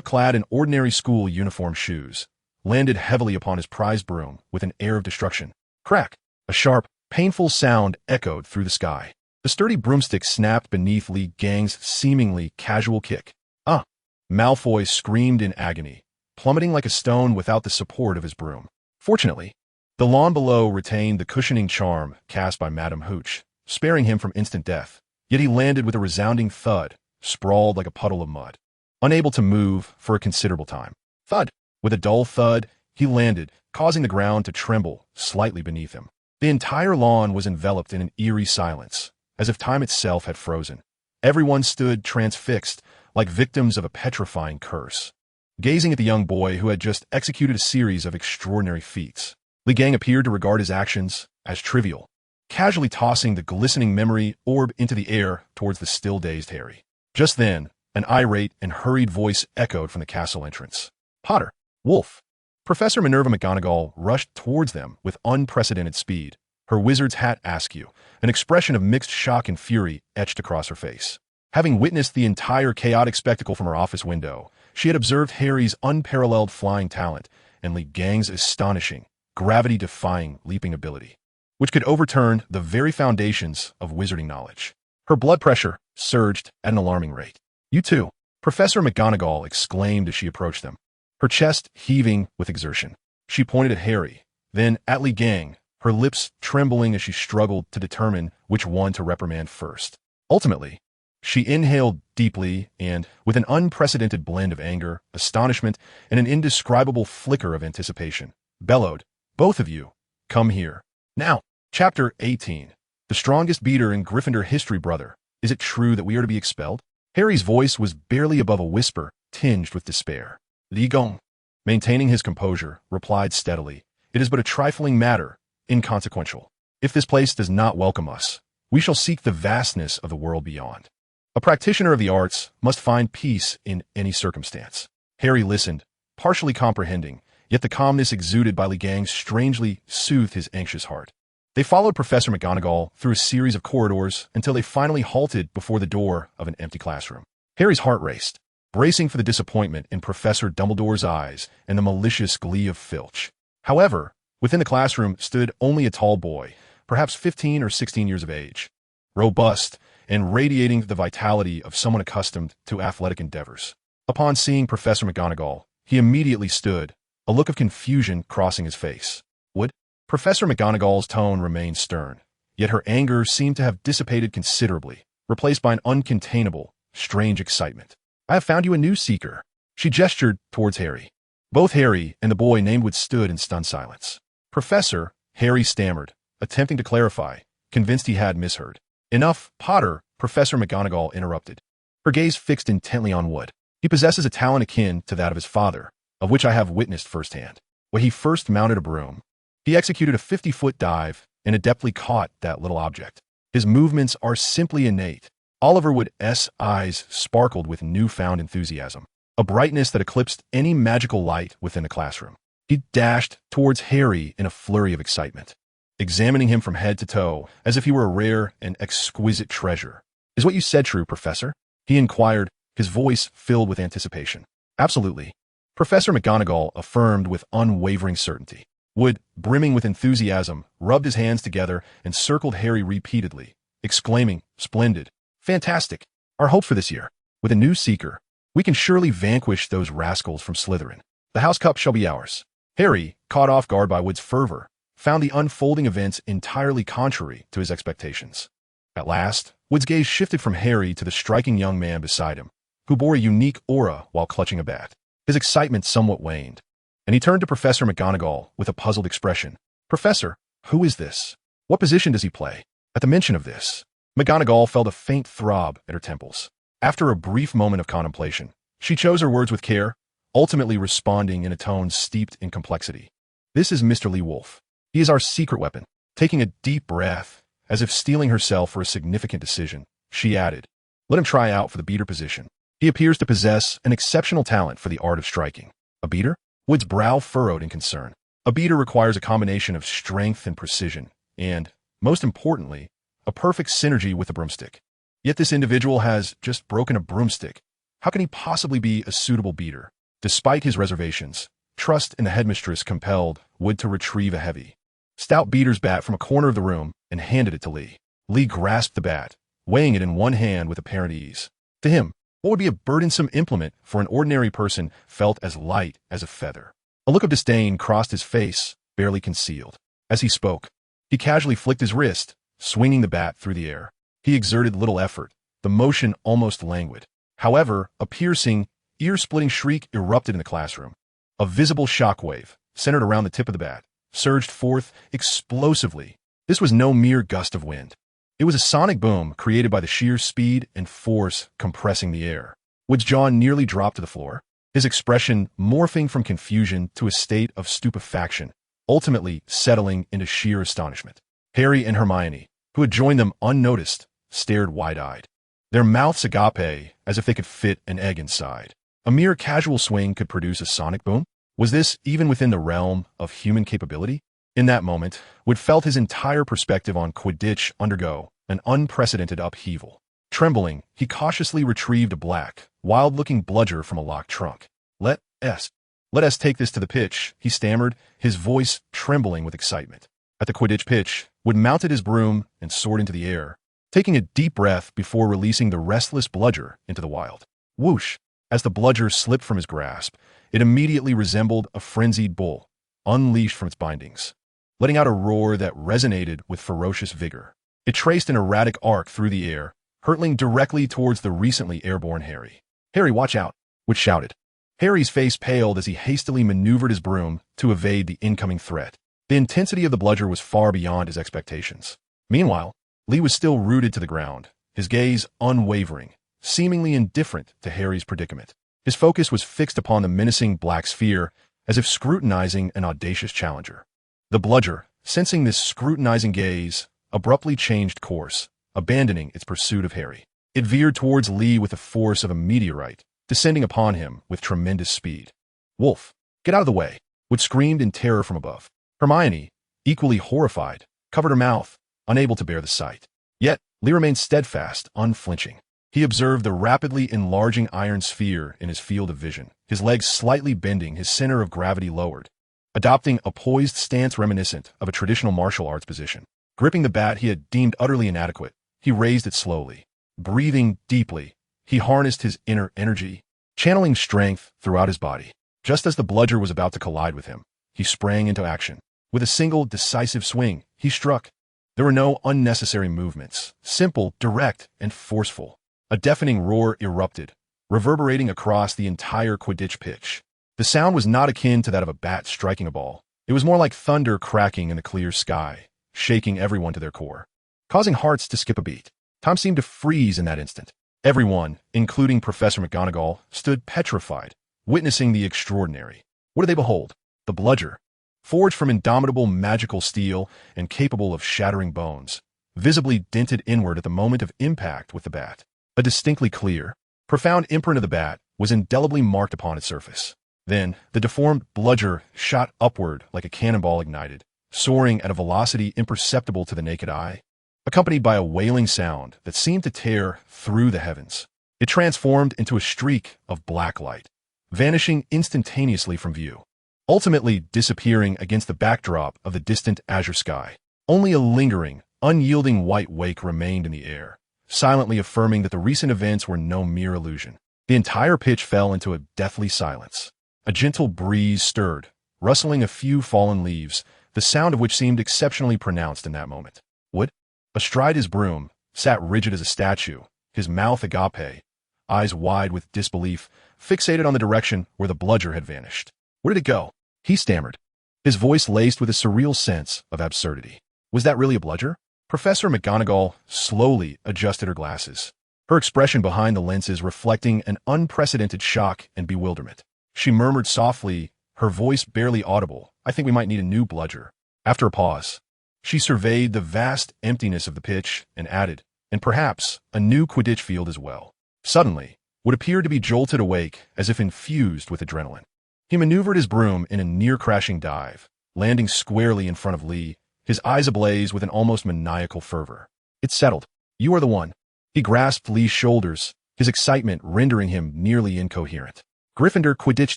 clad in ordinary school uniform shoes, landed heavily upon his prized broom with an air of destruction. Crack! A sharp, painful sound echoed through the sky. The sturdy broomstick snapped beneath Li Gang's seemingly casual kick. "Ah!" Malfoy screamed in agony, plummeting like a stone without the support of his broom. Fortunately, the lawn below retained the cushioning charm cast by Madame Hooch, sparing him from instant death. Yet he landed with a resounding thud, sprawled like a puddle of mud, unable to move for a considerable time. Thud! With a dull thud, he landed, causing the ground to tremble slightly beneath him. The entire lawn was enveloped in an eerie silence, as if time itself had frozen. Everyone stood transfixed, like victims of a petrifying curse, gazing at the young boy who had just executed a series of extraordinary feats. Li Gang appeared to regard his actions as trivial, casually tossing the glistening memory orb into the air towards the still-dazed Harry. Just then, an irate and hurried voice echoed from the castle entrance. "Potter! Wolf!" Professor Minerva McGonagall rushed towards them with unprecedented speed, her wizard's hat askew, an expression of mixed shock and fury etched across her face. Having witnessed the entire chaotic spectacle from her office window, she had observed Harry's unparalleled flying talent and Li Gang's astonishing, gravity-defying leaping ability, which could overturn the very foundations of wizarding knowledge. Her blood pressure surged at an alarming rate. "You too!" Professor McGonagall exclaimed as she approached them, her chest heaving with exertion. She pointed at Harry, then at Li Gang, her lips trembling as she struggled to determine which one to reprimand first. Ultimately, she inhaled deeply and, with an unprecedented blend of anger, astonishment, and an indescribable flicker of anticipation, bellowed, "Both of you, come here. Now!" Chapter 18. The strongest beater in Gryffindor history, brother. Is it true that we are to be expelled? Harry's voice was barely above a whisper, tinged with despair. Li Gang, maintaining his composure, replied steadily, "It is but a trifling matter, inconsequential. If this place does not welcome us, we shall seek the vastness of the world beyond. A practitioner of the arts must find peace in any circumstance." Harry listened, partially comprehending, yet the calmness exuded by Li Gang strangely soothed his anxious heart. They followed Professor McGonagall through a series of corridors until they finally halted before the door of an empty classroom. Harry's heart raced, bracing for the disappointment in Professor Dumbledore's eyes and the malicious glee of Filch. However, within the classroom stood only a tall boy, perhaps 15 or 16 years of age, robust and radiating the vitality of someone accustomed to athletic endeavors. Upon seeing Professor McGonagall, he immediately stood, a look of confusion crossing his face. "Would?" Professor McGonagall's tone remained stern, yet her anger seemed to have dissipated considerably, replaced by an uncontainable, strange excitement. "I have found you a new seeker." She gestured towards Harry. Both Harry and the boy named Wood stood in stunned silence. "Professor," Harry stammered, attempting to clarify, convinced he had misheard. "Enough, Potter," Professor McGonagall interrupted, her gaze fixed intently on Wood. "He possesses a talent akin to that of his father, of which I have witnessed firsthand. When he first mounted a broom, he executed a 50-foot dive and adeptly caught that little object. His movements are simply innate." Oliver Wood's eyes sparkled with newfound enthusiasm, a brightness that eclipsed any magical light within the classroom. He dashed towards Harry in a flurry of excitement, examining him from head to toe as if he were a rare and exquisite treasure. "Is what you said true, Professor?" he inquired, his voice filled with anticipation. "Absolutely," Professor McGonagall affirmed with unwavering certainty. Wood, brimming with enthusiasm, rubbed his hands together and circled Harry repeatedly, exclaiming, "Splendid! Fantastic! Our hope for this year. With a new seeker, We can surely vanquish those rascals from Slytherin. The house cup shall be ours. Harry, caught off guard by Wood's fervor, found the unfolding events entirely contrary to his expectations. At last, Wood's gaze shifted from Harry to the striking young man beside him, who bore a unique aura while clutching a bat. His excitement somewhat waned, and he turned to Professor McGonagall with a puzzled expression. "Professor, who is this? What position does he play?" At the mention of this, McGonagall felt a faint throb at her temples. After a brief moment of contemplation, she chose her words with care, ultimately responding in a tone steeped in complexity. "This is Mr. Lee Wolf. He is our secret weapon." Taking a deep breath, as if steeling herself for a significant decision, she added, "Let him try out for the beater position. He appears to possess an exceptional talent for the art of striking." "A beater?" Wood's brow furrowed in concern. "A beater requires a combination of strength and precision, and, most importantly, a perfect synergy with the broomstick. Yet this individual has just broken a broomstick. How can he possibly be a suitable beater?" Despite his reservations, trust in the headmistress compelled Wood to retrieve a heavy, stout beater's bat from a corner of the room and handed it to Lee. Lee grasped the bat, weighing it in one hand with apparent ease. To him, what would be a burdensome implement for an ordinary person felt as light as a feather. A look of disdain crossed his face, barely concealed. As he spoke, he casually flicked his wrist, swinging the bat through the air. He exerted little effort, the motion almost languid. However, a piercing, ear-splitting shriek erupted in the classroom. A visible shockwave, centered around the tip of the bat, surged forth explosively. This was no mere gust of wind. It was a sonic boom created by the sheer speed and force compressing the air. Wood's jaw nearly dropped to the floor, his expression morphing from confusion to a state of stupefaction, ultimately settling into sheer astonishment. Harry and Hermione, who had joined them unnoticed, stared wide-eyed, their mouths agape as if they could fit an egg inside. A mere casual swing could produce a sonic boom? Was this even within the realm of human capability? In that moment, Wood felt his entire perspective on Quidditch undergo an unprecedented upheaval. Trembling, he cautiously retrieved a black, wild-looking bludger from a locked trunk. Let us take this to the pitch," he stammered, his voice trembling with excitement. At the Quidditch pitch, Wood mounted his broom and soared into the air, taking a deep breath before releasing the restless bludger into the wild. Whoosh! As the bludger slipped from his grasp, it immediately resembled a frenzied bull, unleashed from its bindings, letting out a roar that resonated with ferocious vigor. It traced an erratic arc through the air, hurtling directly towards the recently airborne Harry. "Harry, watch out!" Wood shouted. Harry's face paled as he hastily maneuvered his broom to evade the incoming threat. The intensity of the bludger was far beyond his expectations. Meanwhile, Lee was still rooted to the ground, his gaze unwavering, seemingly indifferent to Harry's predicament. His focus was fixed upon the menacing black sphere, as if scrutinizing an audacious challenger. The bludger, sensing this scrutinizing gaze, abruptly changed course, abandoning its pursuit of Harry. It veered towards Lee with the force of a meteorite, descending upon him with tremendous speed. "Wolf, get out of the way!" Wood screamed in terror from above. Hermione, equally horrified, covered her mouth, unable to bear the sight. Yet, Lee remained steadfast, unflinching. He observed the rapidly enlarging iron sphere in his field of vision, his legs slightly bending, his center of gravity lowered. Adopting a poised stance reminiscent of a traditional martial arts position, gripping the bat he had deemed utterly inadequate, he raised it slowly. Breathing deeply, he harnessed his inner energy, channeling strength throughout his body. Just as the bludger was about to collide with him, he sprang into action. With a single, decisive swing, he struck. There were no unnecessary movements, simple, direct, and forceful. A deafening roar erupted, reverberating across the entire Quidditch pitch. The sound was not akin to that of a bat striking a ball. It was more like thunder cracking in the clear sky, shaking everyone to their core, causing hearts to skip a beat. Time seemed to freeze in that instant. Everyone, including Professor McGonagall, stood petrified, witnessing the extraordinary. What did they behold? The bludger, forged from indomitable magical steel and capable of shattering bones, visibly dented inward at the moment of impact with the bat. A distinctly clear, profound imprint of the bat was indelibly marked upon its surface. Then, the deformed bludger shot upward like a cannonball ignited, soaring at a velocity imperceptible to the naked eye, accompanied by a wailing sound that seemed to tear through the heavens. It transformed into a streak of black light, vanishing instantaneously from view, ultimately disappearing against the backdrop of the distant azure sky. Only a lingering, unyielding white wake remained in the air, silently affirming that the recent events were no mere illusion. The entire pitch fell into a deathly silence. A gentle breeze stirred, rustling a few fallen leaves, the sound of which seemed exceptionally pronounced in that moment. Wood, astride his broom, sat rigid as a statue, his mouth agape, eyes wide with disbelief, fixated on the direction where the bludger had vanished. Where did it go? He stammered, his voice laced with a surreal sense of absurdity. Was that really a bludger? Professor McGonagall slowly adjusted her glasses, her expression behind the lenses reflecting an unprecedented shock and bewilderment. She murmured softly, her voice barely audible, I think we might need a new bludger. After a pause, she surveyed the vast emptiness of the pitch and added, and perhaps a new Quidditch field as well. Suddenly, Wood appeared to be jolted awake as if infused with adrenaline. He maneuvered his broom in a near-crashing dive, landing squarely in front of Lee, his eyes ablaze with an almost maniacal fervor. It's settled. You are the one. He grasped Lee's shoulders, his excitement rendering him nearly incoherent. Gryffindor Quidditch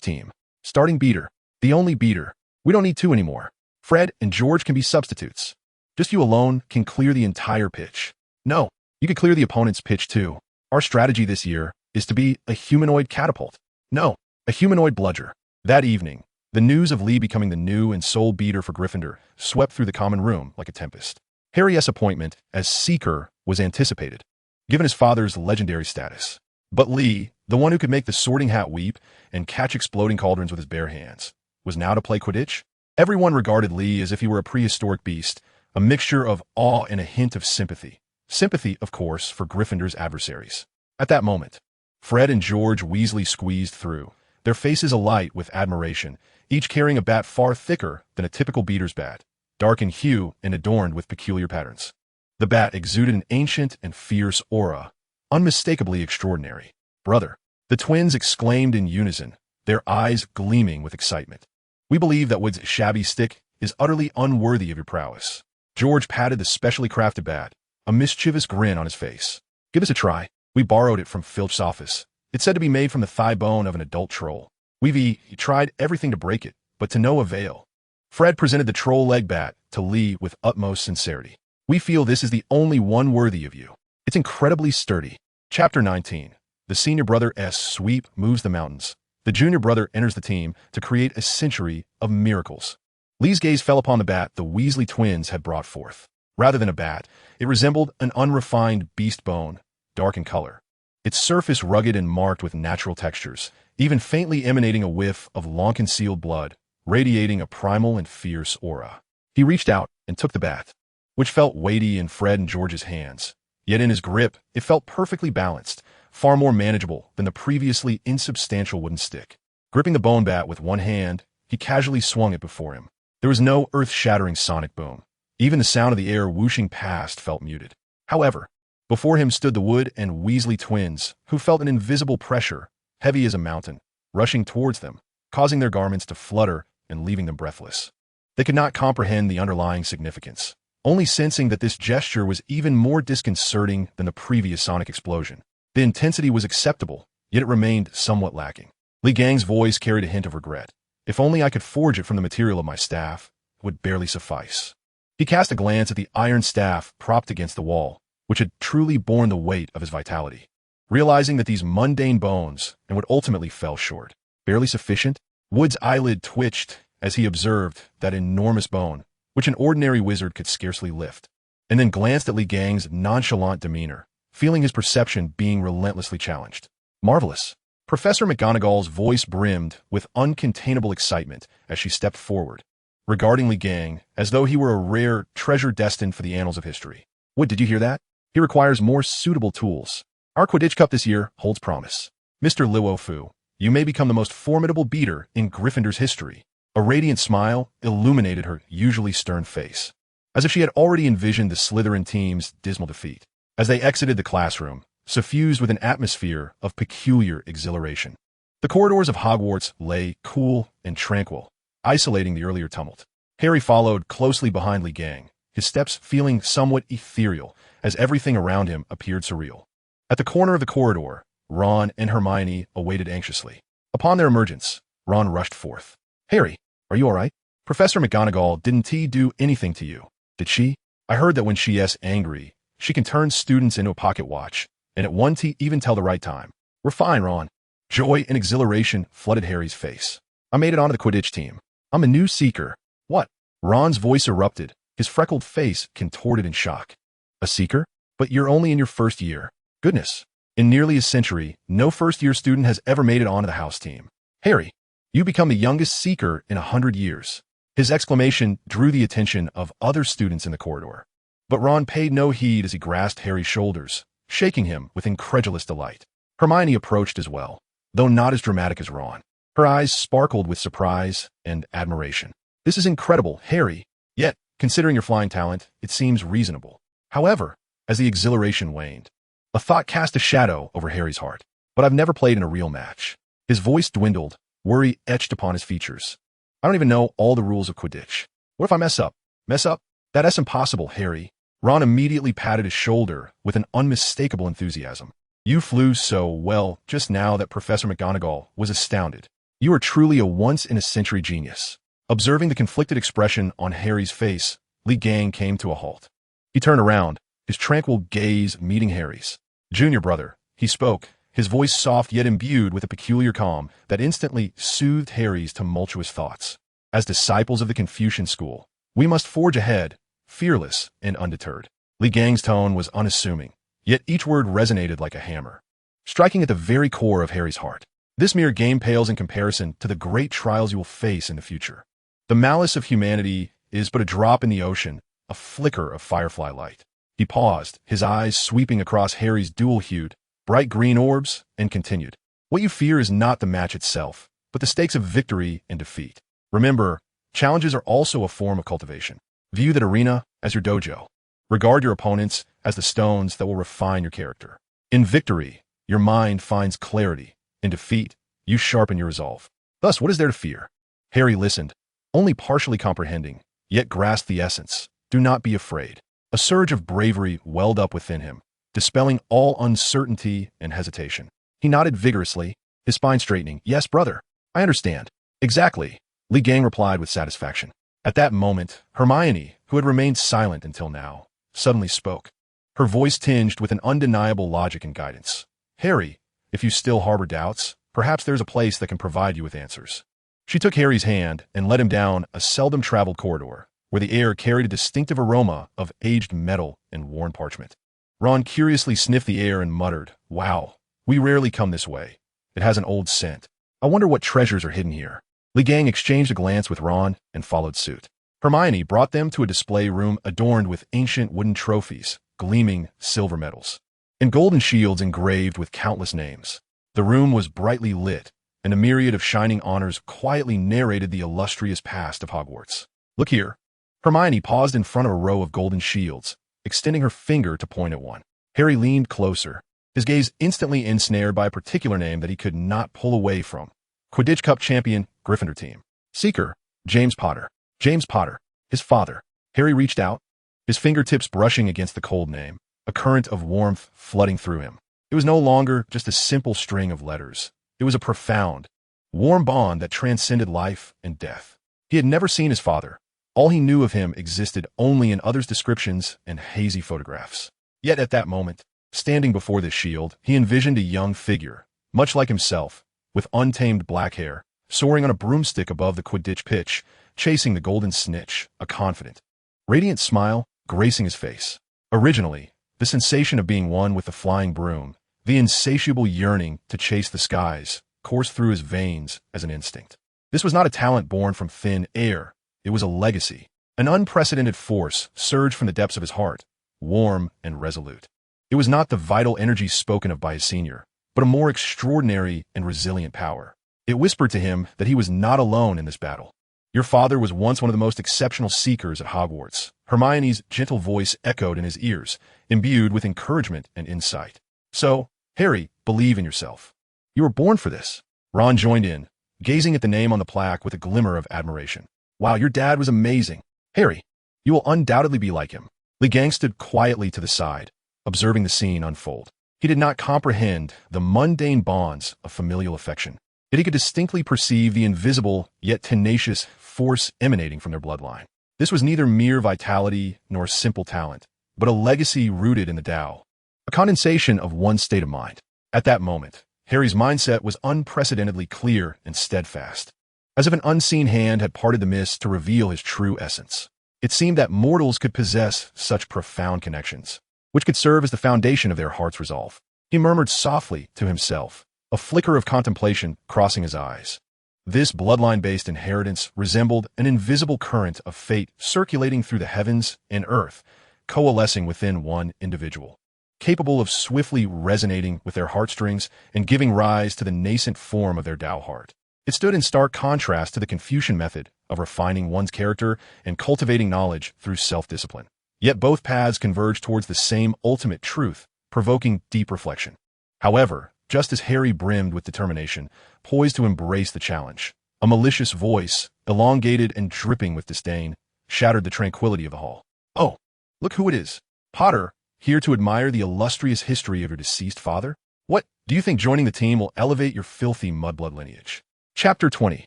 team. Starting beater. The only beater. We don't need two anymore. Fred and George can be substitutes. Just you alone can clear the entire pitch. No, you could clear the opponent's pitch too. Our strategy this year is to be a humanoid catapult. No, a humanoid bludger. That evening, the news of Lee becoming the new and sole beater for Gryffindor swept through the common room like a tempest. Harry's appointment as Seeker was anticipated, given his father's legendary status. But Lee, the one who could make the Sorting Hat weep and catch exploding cauldrons with his bare hands, was now to play Quidditch? Everyone regarded Lee as if he were a prehistoric beast, a mixture of awe and a hint of sympathy. Sympathy, of course, for Gryffindor's adversaries. At that moment, Fred and George Weasley squeezed through, their faces alight with admiration, each carrying a bat far thicker than a typical beater's bat, dark in hue and adorned with peculiar patterns. The bat exuded an ancient and fierce aura, unmistakably extraordinary. Brother, the twins exclaimed in unison, their eyes gleaming with excitement. We believe that Wood's shabby stick is utterly unworthy of your prowess. George patted the specially crafted bat, a mischievous grin on his face. Give us a try. We borrowed it from Filch's office. It's said to be made from the thigh bone of an adult troll. He tried everything to break it, but to no avail. Fred presented the troll leg bat to Lee with utmost sincerity. We feel this is the only one worthy of you. It's incredibly sturdy. Chapter 19. The senior brother's sweep moves the mountains. The junior brother enters the team to create a century of miracles. Lee's gaze fell upon the bat the Weasley twins had brought forth. Rather than a bat, it resembled an unrefined beast bone, dark in color. Its surface rugged and marked with natural textures, even faintly emanating a whiff of long-concealed blood, radiating a primal and fierce aura. He reached out and took the bat, which felt weighty in Fred and George's hands. Yet in his grip, it felt perfectly balanced, far more manageable than the previously insubstantial wooden stick. Gripping the bone bat with one hand, he casually swung it before him. There was no earth-shattering sonic boom. Even the sound of the air whooshing past felt muted. However, before him stood the Wood and Weasley twins, who felt an invisible pressure, heavy as a mountain, rushing towards them, causing their garments to flutter and leaving them breathless. They could not comprehend the underlying significance, only sensing that this gesture was even more disconcerting than the previous sonic explosion. The intensity was acceptable, yet it remained somewhat lacking. Li Gang's voice carried a hint of regret. If only I could forge it from the material of my staff, it would barely suffice. He cast a glance at the iron staff propped against the wall, which had truly borne the weight of his vitality. Realizing that these mundane bones, and what ultimately fell short, barely sufficient, Wood's eyelid twitched as he observed that enormous bone, which an ordinary wizard could scarcely lift, and then glanced at Li Gang's nonchalant demeanor, feeling his perception being relentlessly challenged. Marvelous. Professor McGonagall's voice brimmed with uncontainable excitement as she stepped forward, regarding Li Gang as though he were a rare treasure destined for the annals of history. Wood, did you hear that? He requires more suitable tools. Our Quidditch Cup this year holds promise. Mr. Luo Fu, you may become the most formidable beater in Gryffindor's history. A radiant smile illuminated her usually stern face, as if she had already envisioned the Slytherin team's dismal defeat. As they exited the classroom, suffused with an atmosphere of peculiar exhilaration, the corridors of Hogwarts lay cool and tranquil, isolating the earlier tumult. Harry followed closely behind Li Gang, his steps feeling somewhat ethereal as everything around him appeared surreal. At the corner of the corridor, Ron and Hermione awaited anxiously. Upon their emergence, Ron rushed forth. Harry, are you all right? Professor McGonagall didn't do anything to you, did she? I heard that when she's angry, she can turn students into a pocket watch, and at one even tell the right time. We're fine, Ron. Joy and exhilaration flooded Harry's face. I made it onto the Quidditch team. I'm a new seeker. What? Ron's voice erupted, his freckled face contorted in shock. A seeker? But you're only in your first year. Goodness. In nearly a century, no first-year student has ever made it onto the house team. Harry, you become the youngest seeker in 100 years. His exclamation drew the attention of other students in the corridor. But Ron paid no heed as he grasped Harry's shoulders, shaking him with incredulous delight. Hermione approached as well, though not as dramatic as Ron. Her eyes sparkled with surprise and admiration. This is incredible, Harry. Yet, considering your flying talent, it seems reasonable. However, as the exhilaration waned, a thought cast a shadow over Harry's heart. But I've never played in a real match. His voice dwindled, worry etched upon his features. I don't even know all the rules of Quidditch. What if I mess up? Mess up? That's impossible, Harry. Ron immediately patted his shoulder with an unmistakable enthusiasm. You flew so well just now that Professor McGonagall was astounded. You are truly a once-in-a-century genius. Observing the conflicted expression on Harry's face, Lee Gang came to a halt. He turned around, his tranquil gaze meeting Harry's. Junior brother, he spoke, his voice soft yet imbued with a peculiar calm that instantly soothed Harry's tumultuous thoughts. As disciples of the Confucian school, we must forge ahead, fearless and undeterred. Lee Gang's tone was unassuming, yet each word resonated like a hammer, striking at the very core of Harry's heart. This mere game pales in comparison to the great trials you will face in the future. The malice of humanity is but a drop in the ocean, a flicker of firefly light. He paused, his eyes sweeping across Harry's dual-hued, bright green orbs, and continued. What you fear is not the match itself, but the stakes of victory and defeat. Remember, challenges are also a form of cultivation. View that arena as your dojo. Regard your opponents as the stones that will refine your character. In victory, your mind finds clarity. In defeat, you sharpen your resolve. Thus, what is there to fear? Harry listened, only partially comprehending, yet grasped the essence. Do not be afraid. A surge of bravery welled up within him, dispelling all uncertainty and hesitation. He nodded vigorously, his spine straightening. Yes, brother, I understand. Exactly, Lee Gang replied with satisfaction. At that moment, Hermione, who had remained silent until now, suddenly spoke. Her voice tinged with an undeniable logic and guidance. Harry, if you still harbor doubts, perhaps there's a place that can provide you with answers. She took Harry's hand and led him down a seldom-traveled corridor, where the air carried a distinctive aroma of aged metal and worn parchment. Ron curiously sniffed the air and muttered, Wow, we rarely come this way. It has an old scent. I wonder what treasures are hidden here. Lee Gang exchanged a glance with Ron and followed suit. Hermione brought them to a display room adorned with ancient wooden trophies, gleaming silver medals, and golden shields engraved with countless names. The room was brightly lit, and a myriad of shining honors quietly narrated the illustrious past of Hogwarts. Look here. Hermione paused in front of a row of golden shields, extending her finger to point at one. Harry leaned closer, his gaze instantly ensnared by a particular name that he could not pull away from. Quidditch Cup champion, Gryffindor team. Seeker, James Potter. James Potter, his father. Harry reached out, his fingertips brushing against the cold name, a current of warmth flooding through him. It was no longer just a simple string of letters. It was a profound, warm bond that transcended life and death. He had never seen his father. All he knew of him existed only in others' descriptions and hazy photographs. Yet at that moment, standing before this shield, he envisioned a young figure, much like himself, with untamed black hair, soaring on a broomstick above the Quidditch pitch, chasing the golden snitch, a confident, radiant smile gracing his face. Originally, the sensation of being one with the flying broom, the insatiable yearning to chase the skies, coursed through his veins as an instinct. This was not a talent born from thin air. It was a legacy. An unprecedented force surged from the depths of his heart, warm and resolute. It was not the vital energy spoken of by his senior, but a more extraordinary and resilient power. It whispered to him that he was not alone in this battle. Your father was once one of the most exceptional seekers at Hogwarts. Hermione's gentle voice echoed in his ears, imbued with encouragement and insight. So, Harry, believe in yourself. You were born for this. Ron joined in, gazing at the name on the plaque with a glimmer of admiration. Wow, your dad was amazing. Harry, you will undoubtedly be like him. Lee Gang stood quietly to the side, observing the scene unfold. He did not comprehend the mundane bonds of familial affection, yet he could distinctly perceive the invisible yet tenacious force emanating from their bloodline. This was neither mere vitality nor simple talent, but a legacy rooted in the Tao, a condensation of one state of mind. At that moment, Harry's mindset was unprecedentedly clear and steadfast, as if an unseen hand had parted the mist to reveal his true essence. It seemed that mortals could possess such profound connections, which could serve as the foundation of their heart's resolve. He murmured softly to himself, a flicker of contemplation crossing his eyes. This bloodline-based inheritance resembled an invisible current of fate circulating through the heavens and earth, coalescing within one individual, capable of swiftly resonating with their heartstrings and giving rise to the nascent form of their Tao heart. It stood in stark contrast to the Confucian method of refining one's character and cultivating knowledge through self-discipline. Yet both paths converged towards the same ultimate truth, provoking deep reflection. However, just as Harry brimmed with determination, poised to embrace the challenge, a malicious voice, elongated and dripping with disdain, shattered the tranquility of the hall. "Oh, look who it is. Potter, here to admire the illustrious history of your deceased father? What, do you think joining the team will elevate your filthy mudblood lineage?" Chapter 20.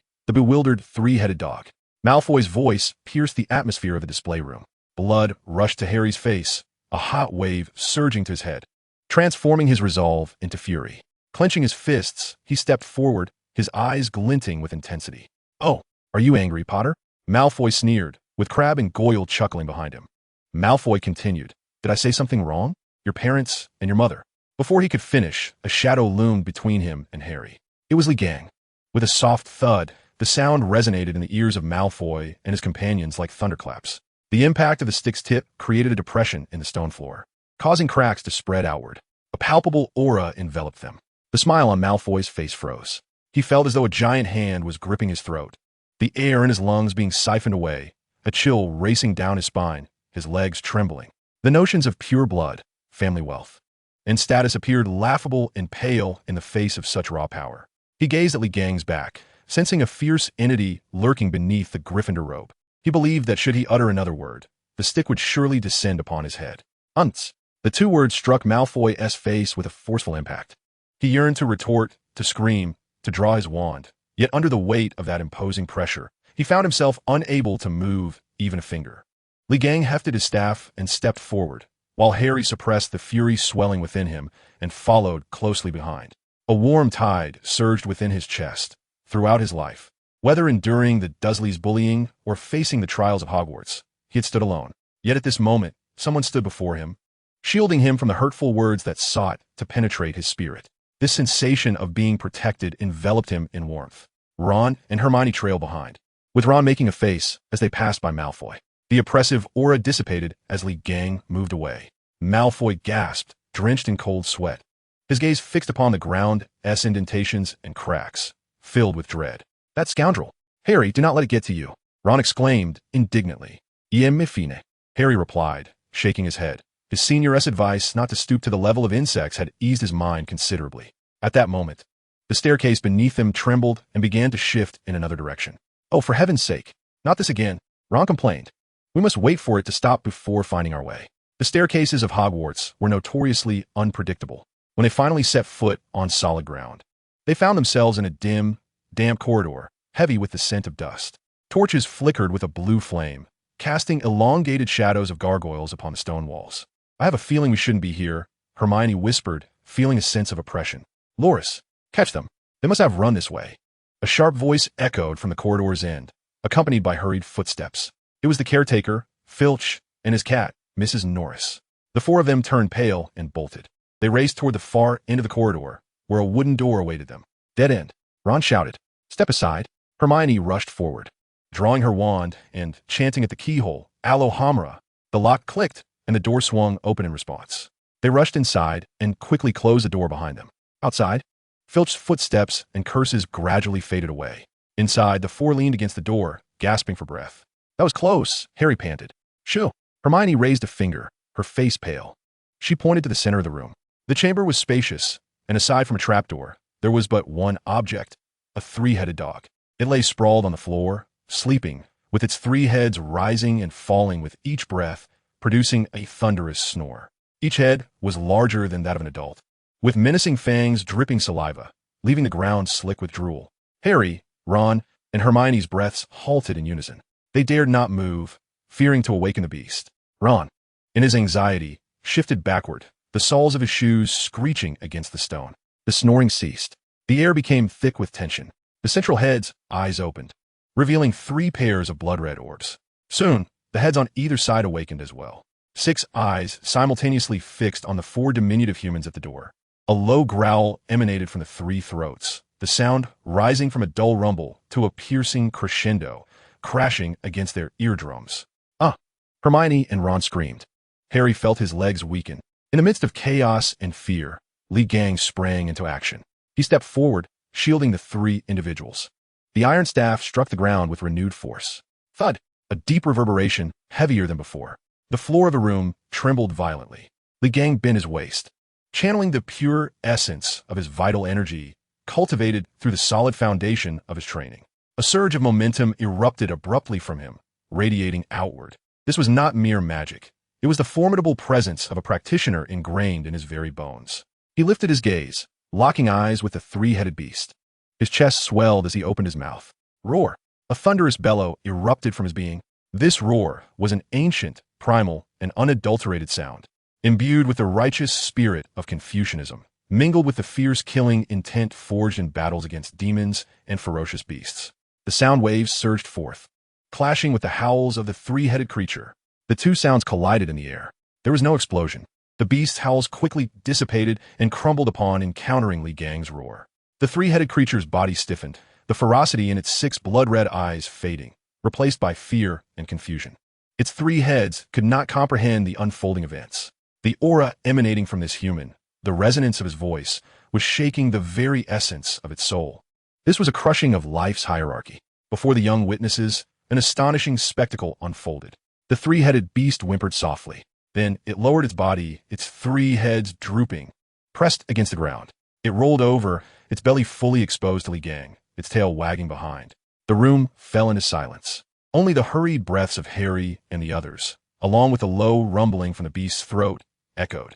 The Bewildered Three-Headed Dog. Malfoy's voice pierced the atmosphere of the display room. Blood rushed to Harry's face, a hot wave surging to his head, transforming his resolve into fury. Clenching his fists, he stepped forward, his eyes glinting with intensity. "Oh, are you angry, Potter?" Malfoy sneered, with Crabbe and Goyle chuckling behind him. Malfoy continued, "Did I say something wrong? Your parents and your mother." Before he could finish, a shadow loomed between him and Harry. It was Ligang. With a soft thud, the sound resonated in the ears of Malfoy and his companions like thunderclaps. The impact of the stick's tip created a depression in the stone floor, causing cracks to spread outward. A palpable aura enveloped them. The smile on Malfoy's face froze. He felt as though a giant hand was gripping his throat, the air in his lungs being siphoned away, a chill racing down his spine, his legs trembling. The notions of pure blood, family wealth, and status appeared laughable and pale in the face of such raw power. He gazed at Ligang's back, sensing a fierce entity lurking beneath the Gryffindor robe. He believed that should he utter another word, the stick would surely descend upon his head. "Unts!" The two words struck Malfoy's face with a forceful impact. He yearned to retort, to scream, to draw his wand, yet under the weight of that imposing pressure, he found himself unable to move even a finger. Ligang hefted his staff and stepped forward, while Harry suppressed the fury swelling within him and followed closely behind. A warm tide surged within his chest. Throughout his life, whether enduring the Dursleys' bullying or facing the trials of Hogwarts, he had stood alone. Yet at this moment, someone stood before him, shielding him from the hurtful words that sought to penetrate his spirit. This sensation of being protected enveloped him in warmth. Ron and Hermione trailed behind, with Ron making a face as they passed by Malfoy. The oppressive aura dissipated as Ligang moved away. Malfoy gasped, drenched in cold sweat, his gaze fixed upon the ground's indentations and cracks, filled with dread. "That scoundrel! Harry, do not let it get to you!" Ron exclaimed indignantly. "Iem fine," Harry replied, shaking his head. His senior's advice not to stoop to the level of insects had eased his mind considerably. At that moment, the staircase beneath them trembled and began to shift in another direction. "Oh, for heaven's sake, not this again," Ron complained. "We must wait for it to stop before finding our way." The staircases of Hogwarts were notoriously unpredictable. When they finally set foot on solid ground, they found themselves in a dim, damp corridor, heavy with the scent of dust. Torches flickered with a blue flame, casting elongated shadows of gargoyles upon the stone walls. "I have a feeling we shouldn't be here," Hermione whispered, feeling a sense of oppression. "Loris, catch them. They must have run this way." A sharp voice echoed from the corridor's end, accompanied by hurried footsteps. It was the caretaker, Filch, and his cat, Mrs. Norris. The four of them turned pale and bolted. They raced toward the far end of the corridor, where a wooden door awaited them. "Dead end," Ron shouted. "Step aside." Hermione rushed forward, drawing her wand and chanting at the keyhole, "Alohomora." The lock clicked, and the door swung open in response. They rushed inside and quickly closed the door behind them. Outside, Filch's footsteps and curses gradually faded away. Inside, the four leaned against the door, gasping for breath. "That was close," Harry panted. "Shoo." Hermione raised a finger, her face pale. She pointed to the center of the room. The chamber was spacious, and aside from a trapdoor, there was but one object, a three-headed dog. It lay sprawled on the floor, sleeping, with its three heads rising and falling with each breath, producing a thunderous snore. Each head was larger than that of an adult, with menacing fangs dripping saliva, leaving the ground slick with drool. Harry, Ron, and Hermione's breaths halted in unison. They dared not move, fearing to awaken the beast. Ron, in his anxiety, shifted backward, the soles of his shoes screeching against the stone. The snoring ceased. The air became thick with tension. The central head's eyes opened, revealing 3 pairs of blood-red orbs. Soon, the heads on either side awakened as well. 6 eyes simultaneously fixed on the 4 diminutive humans at the door. A low growl emanated from the 3 throats, the sound rising from a dull rumble to a piercing crescendo, crashing against their eardrums. "Ah!" Hermione and Ron screamed. Harry felt his legs weaken. In the midst of chaos and fear, Li Gang sprang into action. He stepped forward, shielding the 3 individuals. The iron staff struck the ground with renewed force. Thud! A deep reverberation, heavier than before. The floor of the room trembled violently. Li Gang bent his waist, channeling the pure essence of his vital energy, cultivated through the solid foundation of his training. A surge of momentum erupted abruptly from him, radiating outward. This was not mere magic. It was the formidable presence of a practitioner ingrained in his very bones. He lifted his gaze, locking eyes with the 3-headed beast. His chest swelled as he opened his mouth. Roar! A thunderous bellow erupted from his being. This roar was an ancient, primal, and unadulterated sound, imbued with the righteous spirit of Confucianism, mingled with the fierce killing intent forged in battles against demons and ferocious beasts. The sound waves surged forth, clashing with the howls of the 3-headed creature. The 2 sounds collided in the air. There was no explosion. The beast's howls quickly dissipated and crumbled upon encountering Li Gang's roar. The 3-headed creature's body stiffened, the ferocity in its 6 blood-red eyes fading, replaced by fear and confusion. Its 3 heads could not comprehend the unfolding events. The aura emanating from this human, the resonance of his voice, was shaking the very essence of its soul. This was a crushing of life's hierarchy. Before the young witnesses, an astonishing spectacle unfolded. The 3-headed beast whimpered softly. Then it lowered its body, its 3 heads drooping, pressed against the ground. It rolled over, its belly fully exposed to Li Gang, its tail wagging behind. The room fell into silence. Only the hurried breaths of Harry and the others, along with a low rumbling from the beast's throat, echoed.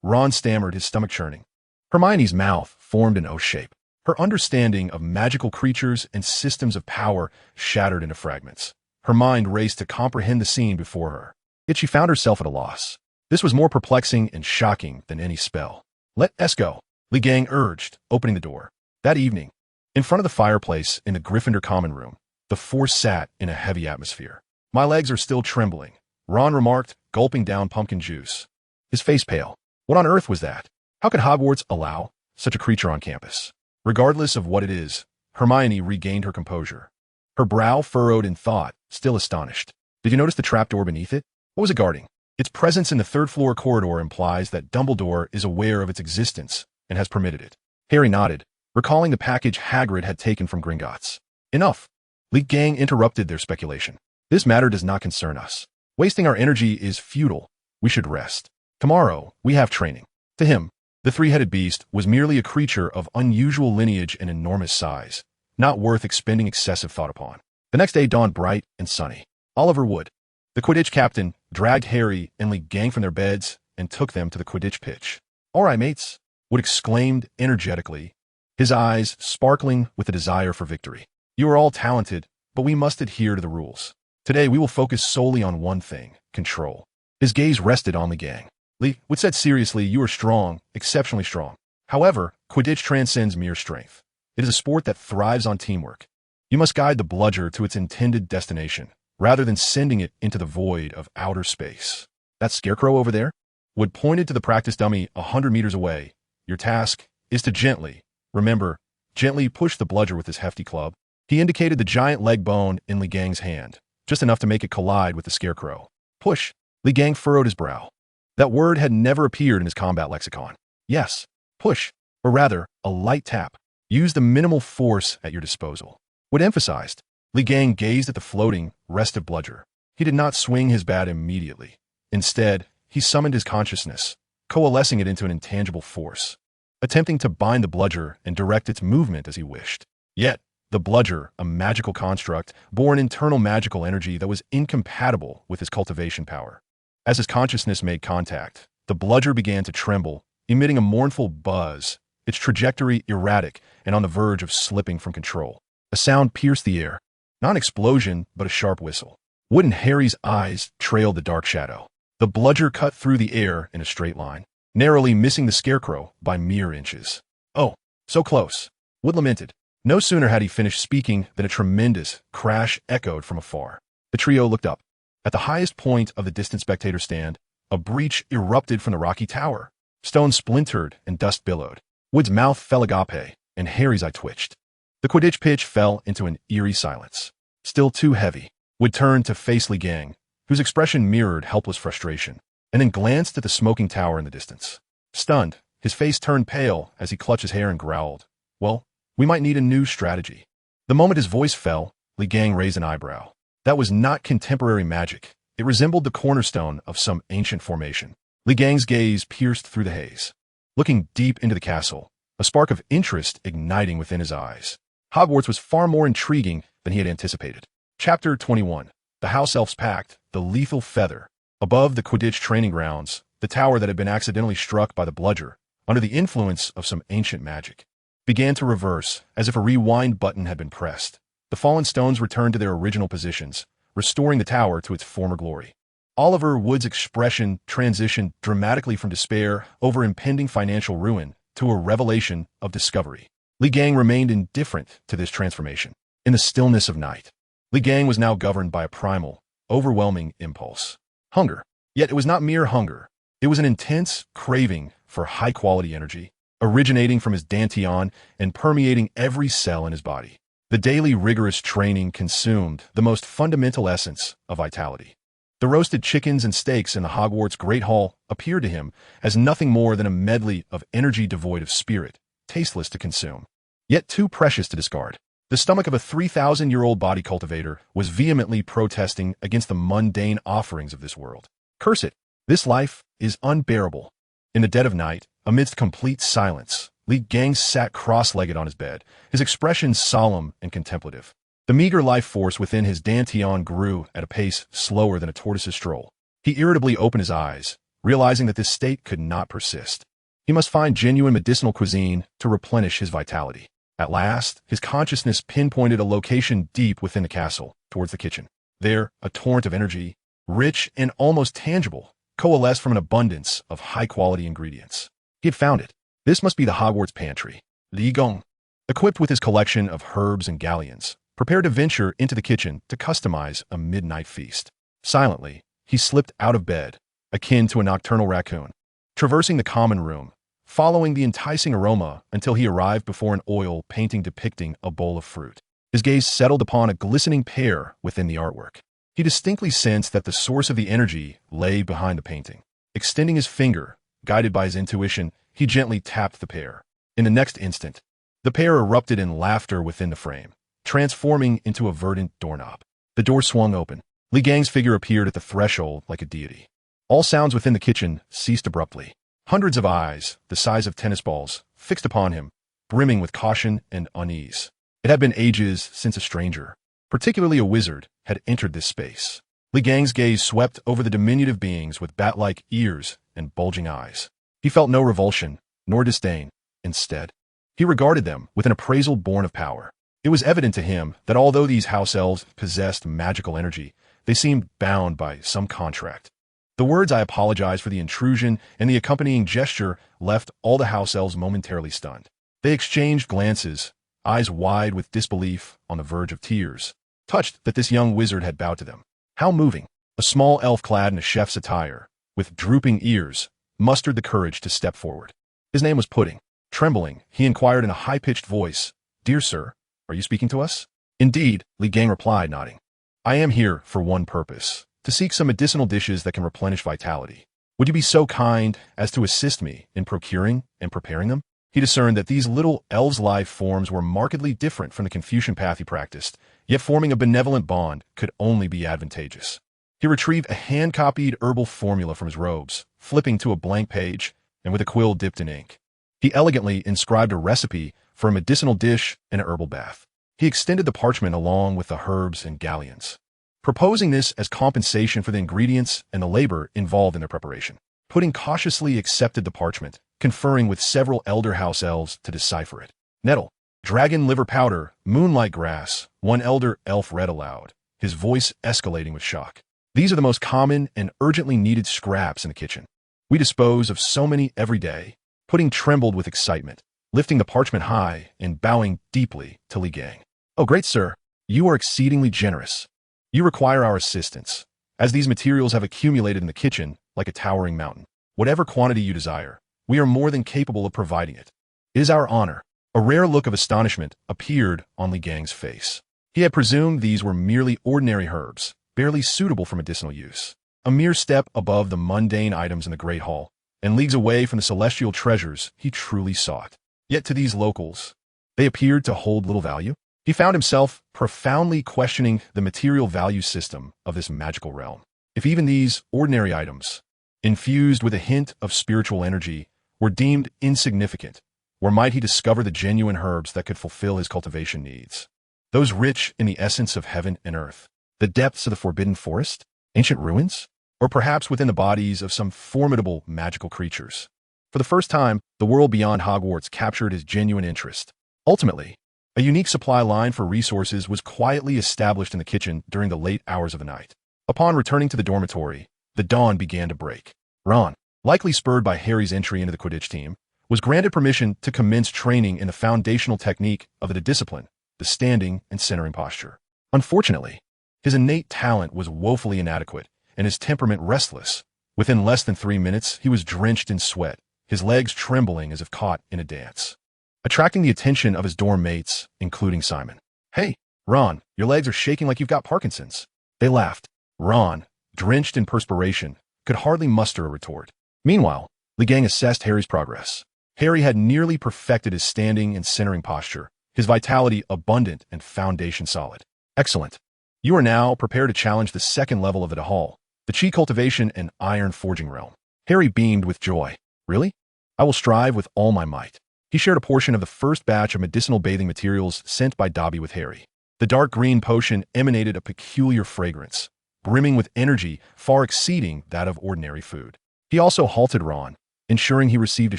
Ron stammered, his stomach churning. Hermione's mouth formed an O shape. Her understanding of magical creatures and systems of power shattered into fragments. Her mind raced to comprehend the scene before her. Yet she found herself at a loss. This was more perplexing and shocking than any spell. "Let us go," Li Gang urged, opening the door. That evening, in front of the fireplace in the Gryffindor common room, the 4 sat in a heavy atmosphere. "My legs are still trembling," Ron remarked, gulping down pumpkin juice. His face pale. What on earth was that? How could Hogwarts allow such a creature on campus? Regardless of what it is, Hermione regained her composure. Her brow furrowed in thought, still astonished. "Did you notice the trapdoor beneath it? What was it guarding?" "Its presence in the 3rd-floor corridor implies that Dumbledore is aware of its existence and has permitted it." Harry nodded, recalling the package Hagrid had taken from Gringotts. "Enough." Li Gang interrupted their speculation. "This matter does not concern us. Wasting our energy is futile. We should rest. Tomorrow, we have training." To him, the 3-headed beast was merely a creature of unusual lineage and enormous size, not worth expending excessive thought upon. The next day dawned bright and sunny. Oliver Wood, the Quidditch captain, dragged Harry and Li Gang from their beds and took them to the Quidditch pitch. "All right, mates," Wood exclaimed energetically, his eyes sparkling with a desire for victory. "You are all talented, but we must adhere to the rules. Today we will focus solely on one thing, control." His gaze rested on Li Gang. "Li," Wood said seriously, "you are strong, exceptionally strong. However, Quidditch transcends mere strength. It is a sport that thrives on teamwork. You must guide the bludger to its intended destination, rather than sending it into the void of outer space. That scarecrow over there?" Wood pointed to the practice dummy 100 meters away. "Your task is to gently push the bludger with this hefty club." He indicated the giant leg bone in Li Gang's hand, just enough to make it collide with the scarecrow. "Push." Li Gang furrowed his brow. That word had never appeared in his combat lexicon. "Yes, push, or rather, a light tap. Use the minimal force at your disposal." Wood emphasized. Li Gang gazed at the floating, restive bludger. He did not swing his bat immediately. Instead, he summoned his consciousness, coalescing it into an intangible force, attempting to bind the bludger and direct its movement as he wished. Yet, the bludger, a magical construct, bore an internal magical energy that was incompatible with his cultivation power. As his consciousness made contact, the bludger began to tremble, emitting a mournful buzz, its trajectory erratic and on the verge of slipping from control. A sound pierced the air, not an explosion, but a sharp whistle. Wood and Harry's eyes trailed the dark shadow. The bludger cut through the air in a straight line, narrowly missing the scarecrow by mere inches. Oh, so close. Wood lamented. No sooner had he finished speaking than a tremendous crash echoed from afar. The trio looked up. At the highest point of the distant spectator stand, a breach erupted from the rocky tower. Stone splintered and dust billowed. Wood's mouth fell agape, and Harry's eye twitched. The Quidditch pitch fell into an eerie silence. Still too heavy, Wood turned to face Lee Gang, whose expression mirrored helpless frustration, and then glanced at the smoking tower in the distance. Stunned, his face turned pale as he clutched his hair and growled, "Well, we might need a new strategy." The moment his voice fell, Lee Gang raised an eyebrow. That was not contemporary magic. It resembled the cornerstone of some ancient formation. Lee Gang's gaze pierced through the haze. Looking deep into the castle, a spark of interest igniting within his eyes. Hogwarts was far more intriguing than he had anticipated. Chapter 21. The House Elf's Pact, the Lethal Feather. Above the Quidditch training grounds, the tower that had been accidentally struck by the bludger, under the influence of some ancient magic, began to reverse as if a rewind button had been pressed. The fallen stones returned to their original positions, restoring the tower to its former glory. Oliver Wood's expression transitioned dramatically from despair over impending financial ruin to a revelation of discovery. Lee Gang remained indifferent to this transformation. In the stillness of night, Lee Gang was now governed by a primal, overwhelming impulse. Hunger. Yet it was not mere hunger. It was an intense craving for high-quality energy, originating from his Danteon and permeating every cell in his body. The daily rigorous training consumed the most fundamental essence of vitality. The roasted chickens and steaks in the Hogwarts Great Hall appeared to him as nothing more than a medley of energy devoid of spirit, tasteless to consume, yet too precious to discard. The stomach of a 3,000-year-old body cultivator was vehemently protesting against the mundane offerings of this world. Curse it! This life is unbearable. In the dead of night, amidst complete silence, Lee Gang sat cross-legged on his bed, his expression solemn and contemplative. The meager life force within his Danteon grew at a pace slower than a tortoise's stroll. He irritably opened his eyes, realizing that this state could not persist. He must find genuine medicinal cuisine to replenish his vitality. At last, his consciousness pinpointed a location deep within the castle, towards the kitchen. There, a torrent of energy, rich and almost tangible, coalesced from an abundance of high-quality ingredients. He had found it. This must be the Hogwarts pantry. Li Gong, equipped with his collection of herbs and galleons, prepared to venture into the kitchen to customize a midnight feast. Silently, he slipped out of bed, akin to a nocturnal raccoon, traversing the common room, following the enticing aroma until he arrived before an oil painting depicting a bowl of fruit. His gaze settled upon a glistening pear within the artwork. He distinctly sensed that the source of the energy lay behind the painting. Extending his finger, guided by his intuition, he gently tapped the pear. In the next instant, the pear erupted in laughter within the frame, transforming into a verdant doorknob. The door swung open. Lee Gang's figure appeared at the threshold like a deity. All sounds within the kitchen ceased abruptly. Hundreds of eyes, the size of tennis balls, fixed upon him, brimming with caution and unease. It had been ages since a stranger, particularly a wizard, had entered this space. Lee Gang's gaze swept over the diminutive beings with bat-like ears and bulging eyes. He felt no revulsion, nor disdain. Instead, he regarded them with an appraisal born of power. It was evident to him that although these house elves possessed magical energy, they seemed bound by some contract. The words "I apologize for the intrusion" and the accompanying gesture left all the house elves momentarily stunned. They exchanged glances, eyes wide with disbelief on the verge of tears, touched that this young wizard had bowed to them. How moving! A small elf clad in a chef's attire, with drooping ears, mustered the courage to step forward. His name was Pudding. Trembling, he inquired in a high-pitched voice, "Dear sir, are you speaking to us?" "Indeed," Lee Gang replied, nodding. "I am here for one purpose, to seek some medicinal dishes that can replenish vitality. Would you be so kind as to assist me in procuring and preparing them?" He discerned that these little elves' life forms were markedly different from the Confucian path he practiced, yet forming a benevolent bond could only be advantageous. He retrieved a hand-copied herbal formula from his robes, flipping to a blank page, and with a quill dipped in ink. He elegantly inscribed a recipe for a medicinal dish and a herbal bath. He extended the parchment along with the herbs and galleons, proposing this as compensation for the ingredients and the labor involved in their preparation. Pudding cautiously accepted the parchment, conferring with several elder house elves to decipher it. "Nettle, dragon liver powder, moonlight grass," one elder elf read aloud, his voice escalating with shock. "These are the most common and urgently needed scraps in the kitchen. We dispose of so many every day." Pudding trembled with excitement. lifting the parchment high and bowing deeply to Li Gang. "Oh, great sir, you are exceedingly generous. You require our assistance, as these materials have accumulated in the kitchen like a towering mountain. Whatever quantity you desire, we are more than capable of providing it. It is our honor." A rare look of astonishment appeared on Li Gang's face. He had presumed these were merely ordinary herbs, barely suitable for medicinal use. A mere step above the mundane items in the Great Hall, and leagues away from the celestial treasures he truly sought. Yet to these locals, they appeared to hold little value. He found himself profoundly questioning the material value system of this magical realm. If even these ordinary items, infused with a hint of spiritual energy, were deemed insignificant, where might he discover the genuine herbs that could fulfill his cultivation needs? Those rich in the essence of heaven and earth, the depths of the forbidden forest, ancient ruins, or perhaps within the bodies of some formidable magical creatures. For the first time, the world beyond Hogwarts captured his genuine interest. Ultimately, a unique supply line for resources was quietly established in the kitchen during the late hours of the night. Upon returning to the dormitory, the dawn began to break. Ron, likely spurred by Harry's entry into the Quidditch team, was granted permission to commence training in the foundational technique of the discipline, the standing and centering posture. Unfortunately, his innate talent was woefully inadequate, and his temperament restless. Within less than 3 minutes, he was drenched in sweat, his legs trembling as if caught in a dance. Attracting the attention of his dorm mates, including Simon. "Hey, Ron, your legs are shaking like you've got Parkinson's." They laughed. Ron, drenched in perspiration, could hardly muster a retort. Meanwhile, Li Gang assessed Harry's progress. Harry had nearly perfected his standing and centering posture, his vitality abundant and foundation solid. "Excellent. You are now prepared to challenge the second level of the hall, the chi cultivation and iron forging realm." Harry beamed with joy. "Really? I will strive with all my might." He shared a portion of the first batch of medicinal bathing materials sent by Dobby with Harry. The dark green potion emanated a peculiar fragrance, brimming with energy far exceeding that of ordinary food. He also halted Ron, ensuring he received a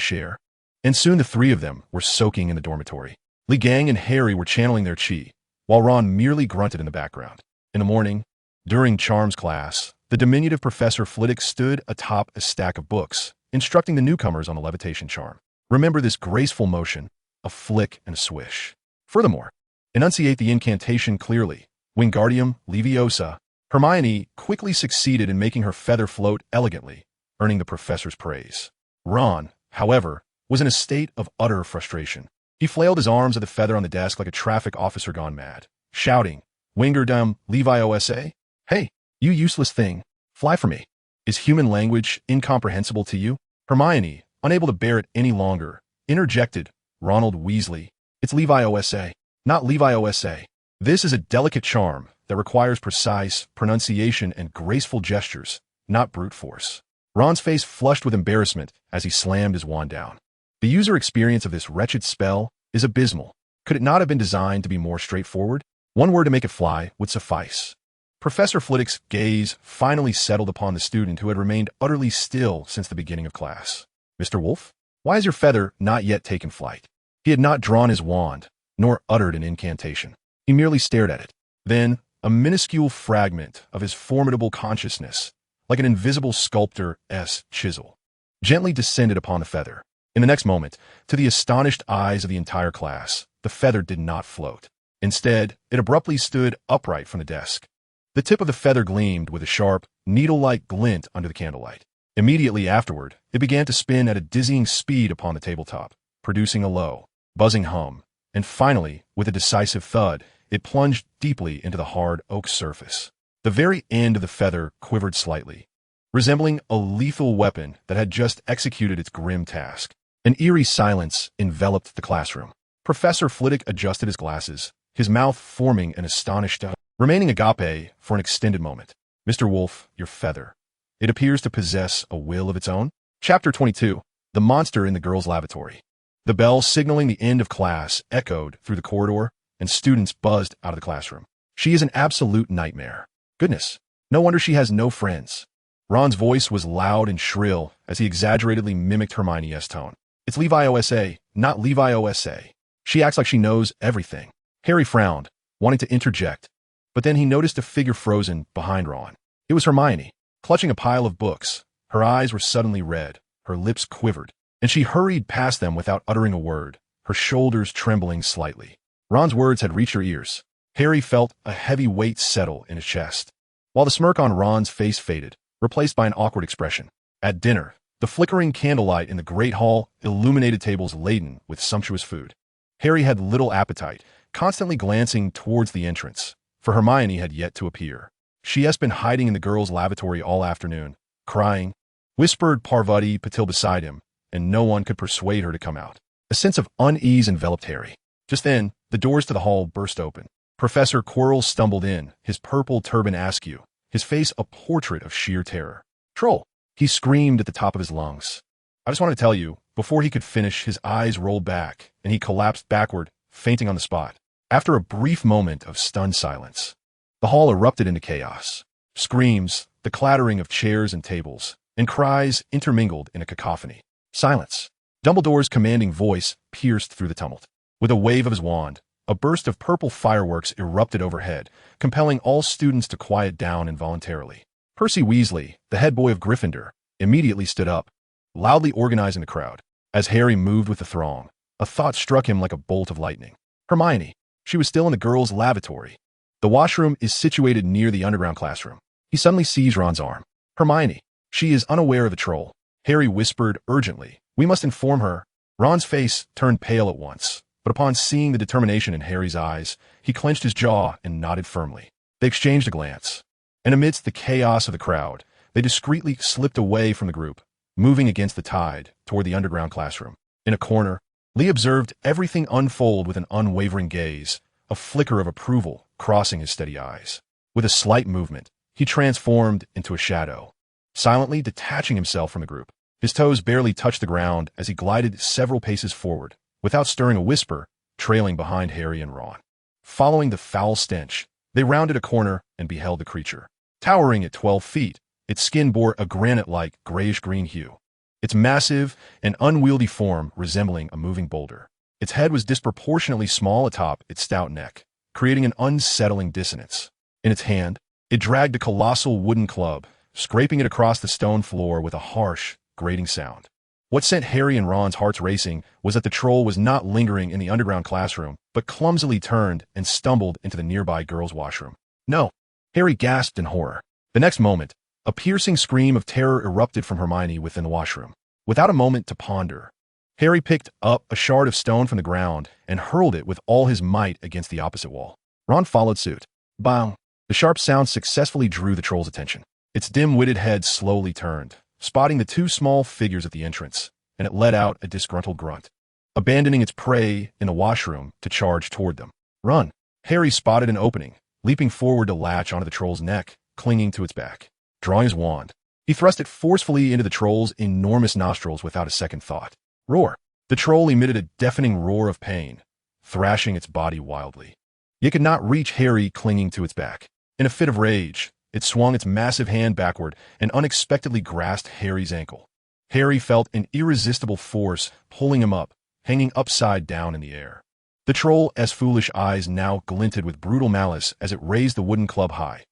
share. And soon the three of them were soaking in the dormitory. Li Gang and Harry were channeling their chi, while Ron merely grunted in the background. In the morning, during Charms class, the diminutive Professor Flitwick stood atop a stack of books, instructing the newcomers on the levitation charm. Remember this graceful motion, a flick and a swish. Furthermore, enunciate the incantation clearly. Wingardium Leviosa. Hermione quickly succeeded in making her feather float elegantly, earning the professor's praise. Ron, however, was in a state of utter frustration. He flailed his arms at the feather on the desk like a traffic officer gone mad, shouting, "Wingardium Leviosa? Hey, you useless thing, fly from me. Is human language incomprehensible to you?" Hermione, unable to bear it any longer, interjected, "Ronald Weasley, it's Leviosa, not Leviosa. This is a delicate charm that requires precise pronunciation and graceful gestures, not brute force." Ron's face flushed with embarrassment as he slammed his wand down. The user experience of this wretched spell is abysmal. Could it not have been designed to be more straightforward? One word to make it fly would suffice. Professor Flitwick's gaze finally settled upon the student who had remained utterly still since the beginning of class. "Mr. Wolf, why has your feather not yet taken flight?" He had not drawn his wand, nor uttered an incantation. He merely stared at it. Then, a minuscule fragment of his formidable consciousness, like an invisible sculptor's chisel, gently descended upon the feather. In the next moment, to the astonished eyes of the entire class, the feather did not float. Instead, it abruptly stood upright from the desk. The tip of the feather gleamed with a sharp, needle-like glint under the candlelight. Immediately afterward, it began to spin at a dizzying speed upon the tabletop, producing a low, buzzing hum, and finally, with a decisive thud, it plunged deeply into the hard oak surface. The very end of the feather quivered slightly, resembling a lethal weapon that had just executed its grim task. An eerie silence enveloped the classroom. Professor Flitwick adjusted his glasses, his mouth forming an astonished remaining agape for an extended moment. "Mr. Wolf, your feather. It appears to possess a will of its own." Chapter 22. The Monster in the Girls' Lavatory. The bell signaling the end of class echoed through the corridor, and students buzzed out of the classroom. "She is an absolute nightmare. Goodness, no wonder she has no friends." Ron's voice was loud and shrill as he exaggeratedly mimicked Hermione's tone. "It's Leviosa, not Leviosa. She acts like she knows everything." Harry frowned, wanting to interject, but then he noticed a figure frozen behind Ron. It was Hermione, clutching a pile of books. Her eyes were suddenly red, her lips quivered, and she hurried past them without uttering a word, her shoulders trembling slightly. Ron's words had reached her ears. Harry felt a heavy weight settle in his chest, while the smirk on Ron's face faded, replaced by an awkward expression. At dinner, the flickering candlelight in the great hall illuminated tables laden with sumptuous food. Harry had little appetite, constantly glancing towards the entrance, for Hermione had yet to appear. She has been hiding in the girls' lavatory all afternoon, crying, whispered Parvati Patil beside him, and no one could persuade her to come out. A sense of unease enveloped Harry. Just then, the doors to the hall burst open. Professor Quirrell stumbled in, his purple turban askew, his face a portrait of sheer terror. "Troll!" he screamed at the top of his lungs. "I just want to tell you," before he could finish, his eyes rolled back, and he collapsed backward, fainting on the spot. After a brief moment of stunned silence, the hall erupted into chaos. Screams, the clattering of chairs and tables, and cries intermingled in a cacophony. Silence. Dumbledore's commanding voice pierced through the tumult. With a wave of his wand, a burst of purple fireworks erupted overhead, compelling all students to quiet down involuntarily. Percy Weasley, the head boy of Gryffindor, immediately stood up, loudly organizing the crowd. As Harry moved with the throng, a thought struck him like a bolt of lightning. Hermione. She was still in the girls' lavatory. The washroom is situated near the underground classroom. He suddenly seized Ron's arm. "Hermione. She is unaware of the troll," Harry whispered urgently. "We must inform her." Ron's face turned pale at once, but upon seeing the determination in Harry's eyes, he clenched his jaw and nodded firmly. They exchanged a glance, and amidst the chaos of the crowd, they discreetly slipped away from the group, moving against the tide toward the underground classroom. In a corner, Lee observed everything unfold with an unwavering gaze, a flicker of approval crossing his steady eyes. With a slight movement, he transformed into a shadow, silently detaching himself from the group. His toes barely touched the ground as he glided several paces forward, without stirring a whisper, trailing behind Harry and Ron. Following the foul stench, they rounded a corner and beheld the creature. Towering at 12 feet, its skin bore a granite-like grayish-green hue, its massive and unwieldy form resembling a moving boulder. Its head was disproportionately small atop its stout neck, creating an unsettling dissonance. In its hand, it dragged a colossal wooden club, scraping it across the stone floor with a harsh, grating sound. What sent Harry and Ron's hearts racing was that the troll was not lingering in the underground classroom, but clumsily turned and stumbled into the nearby girls' washroom. "No!" Harry gasped in horror. The next moment, a piercing scream of terror erupted from Hermione within the washroom. Without a moment to ponder, Harry picked up a shard of stone from the ground and hurled it with all his might against the opposite wall. Ron followed suit. Bang! The sharp sound successfully drew the troll's attention. Its dim-witted head slowly turned, spotting the two small figures at the entrance, and it let out a disgruntled grunt, abandoning its prey in the washroom to charge toward them. "Run!" Harry spotted an opening, leaping forward to latch onto the troll's neck, clinging to its back. Drawing his wand, he thrust it forcefully into the troll's enormous nostrils without a second thought. Roar! The troll emitted a deafening roar of pain, thrashing its body wildly. Yet could not reach Harry clinging to its back. In a fit of rage, it swung its massive hand backward and unexpectedly grasped Harry's ankle. Harry felt an irresistible force pulling him up, hanging upside down in the air. The troll's foolish eyes now glinted with brutal malice as it raised the wooden club high,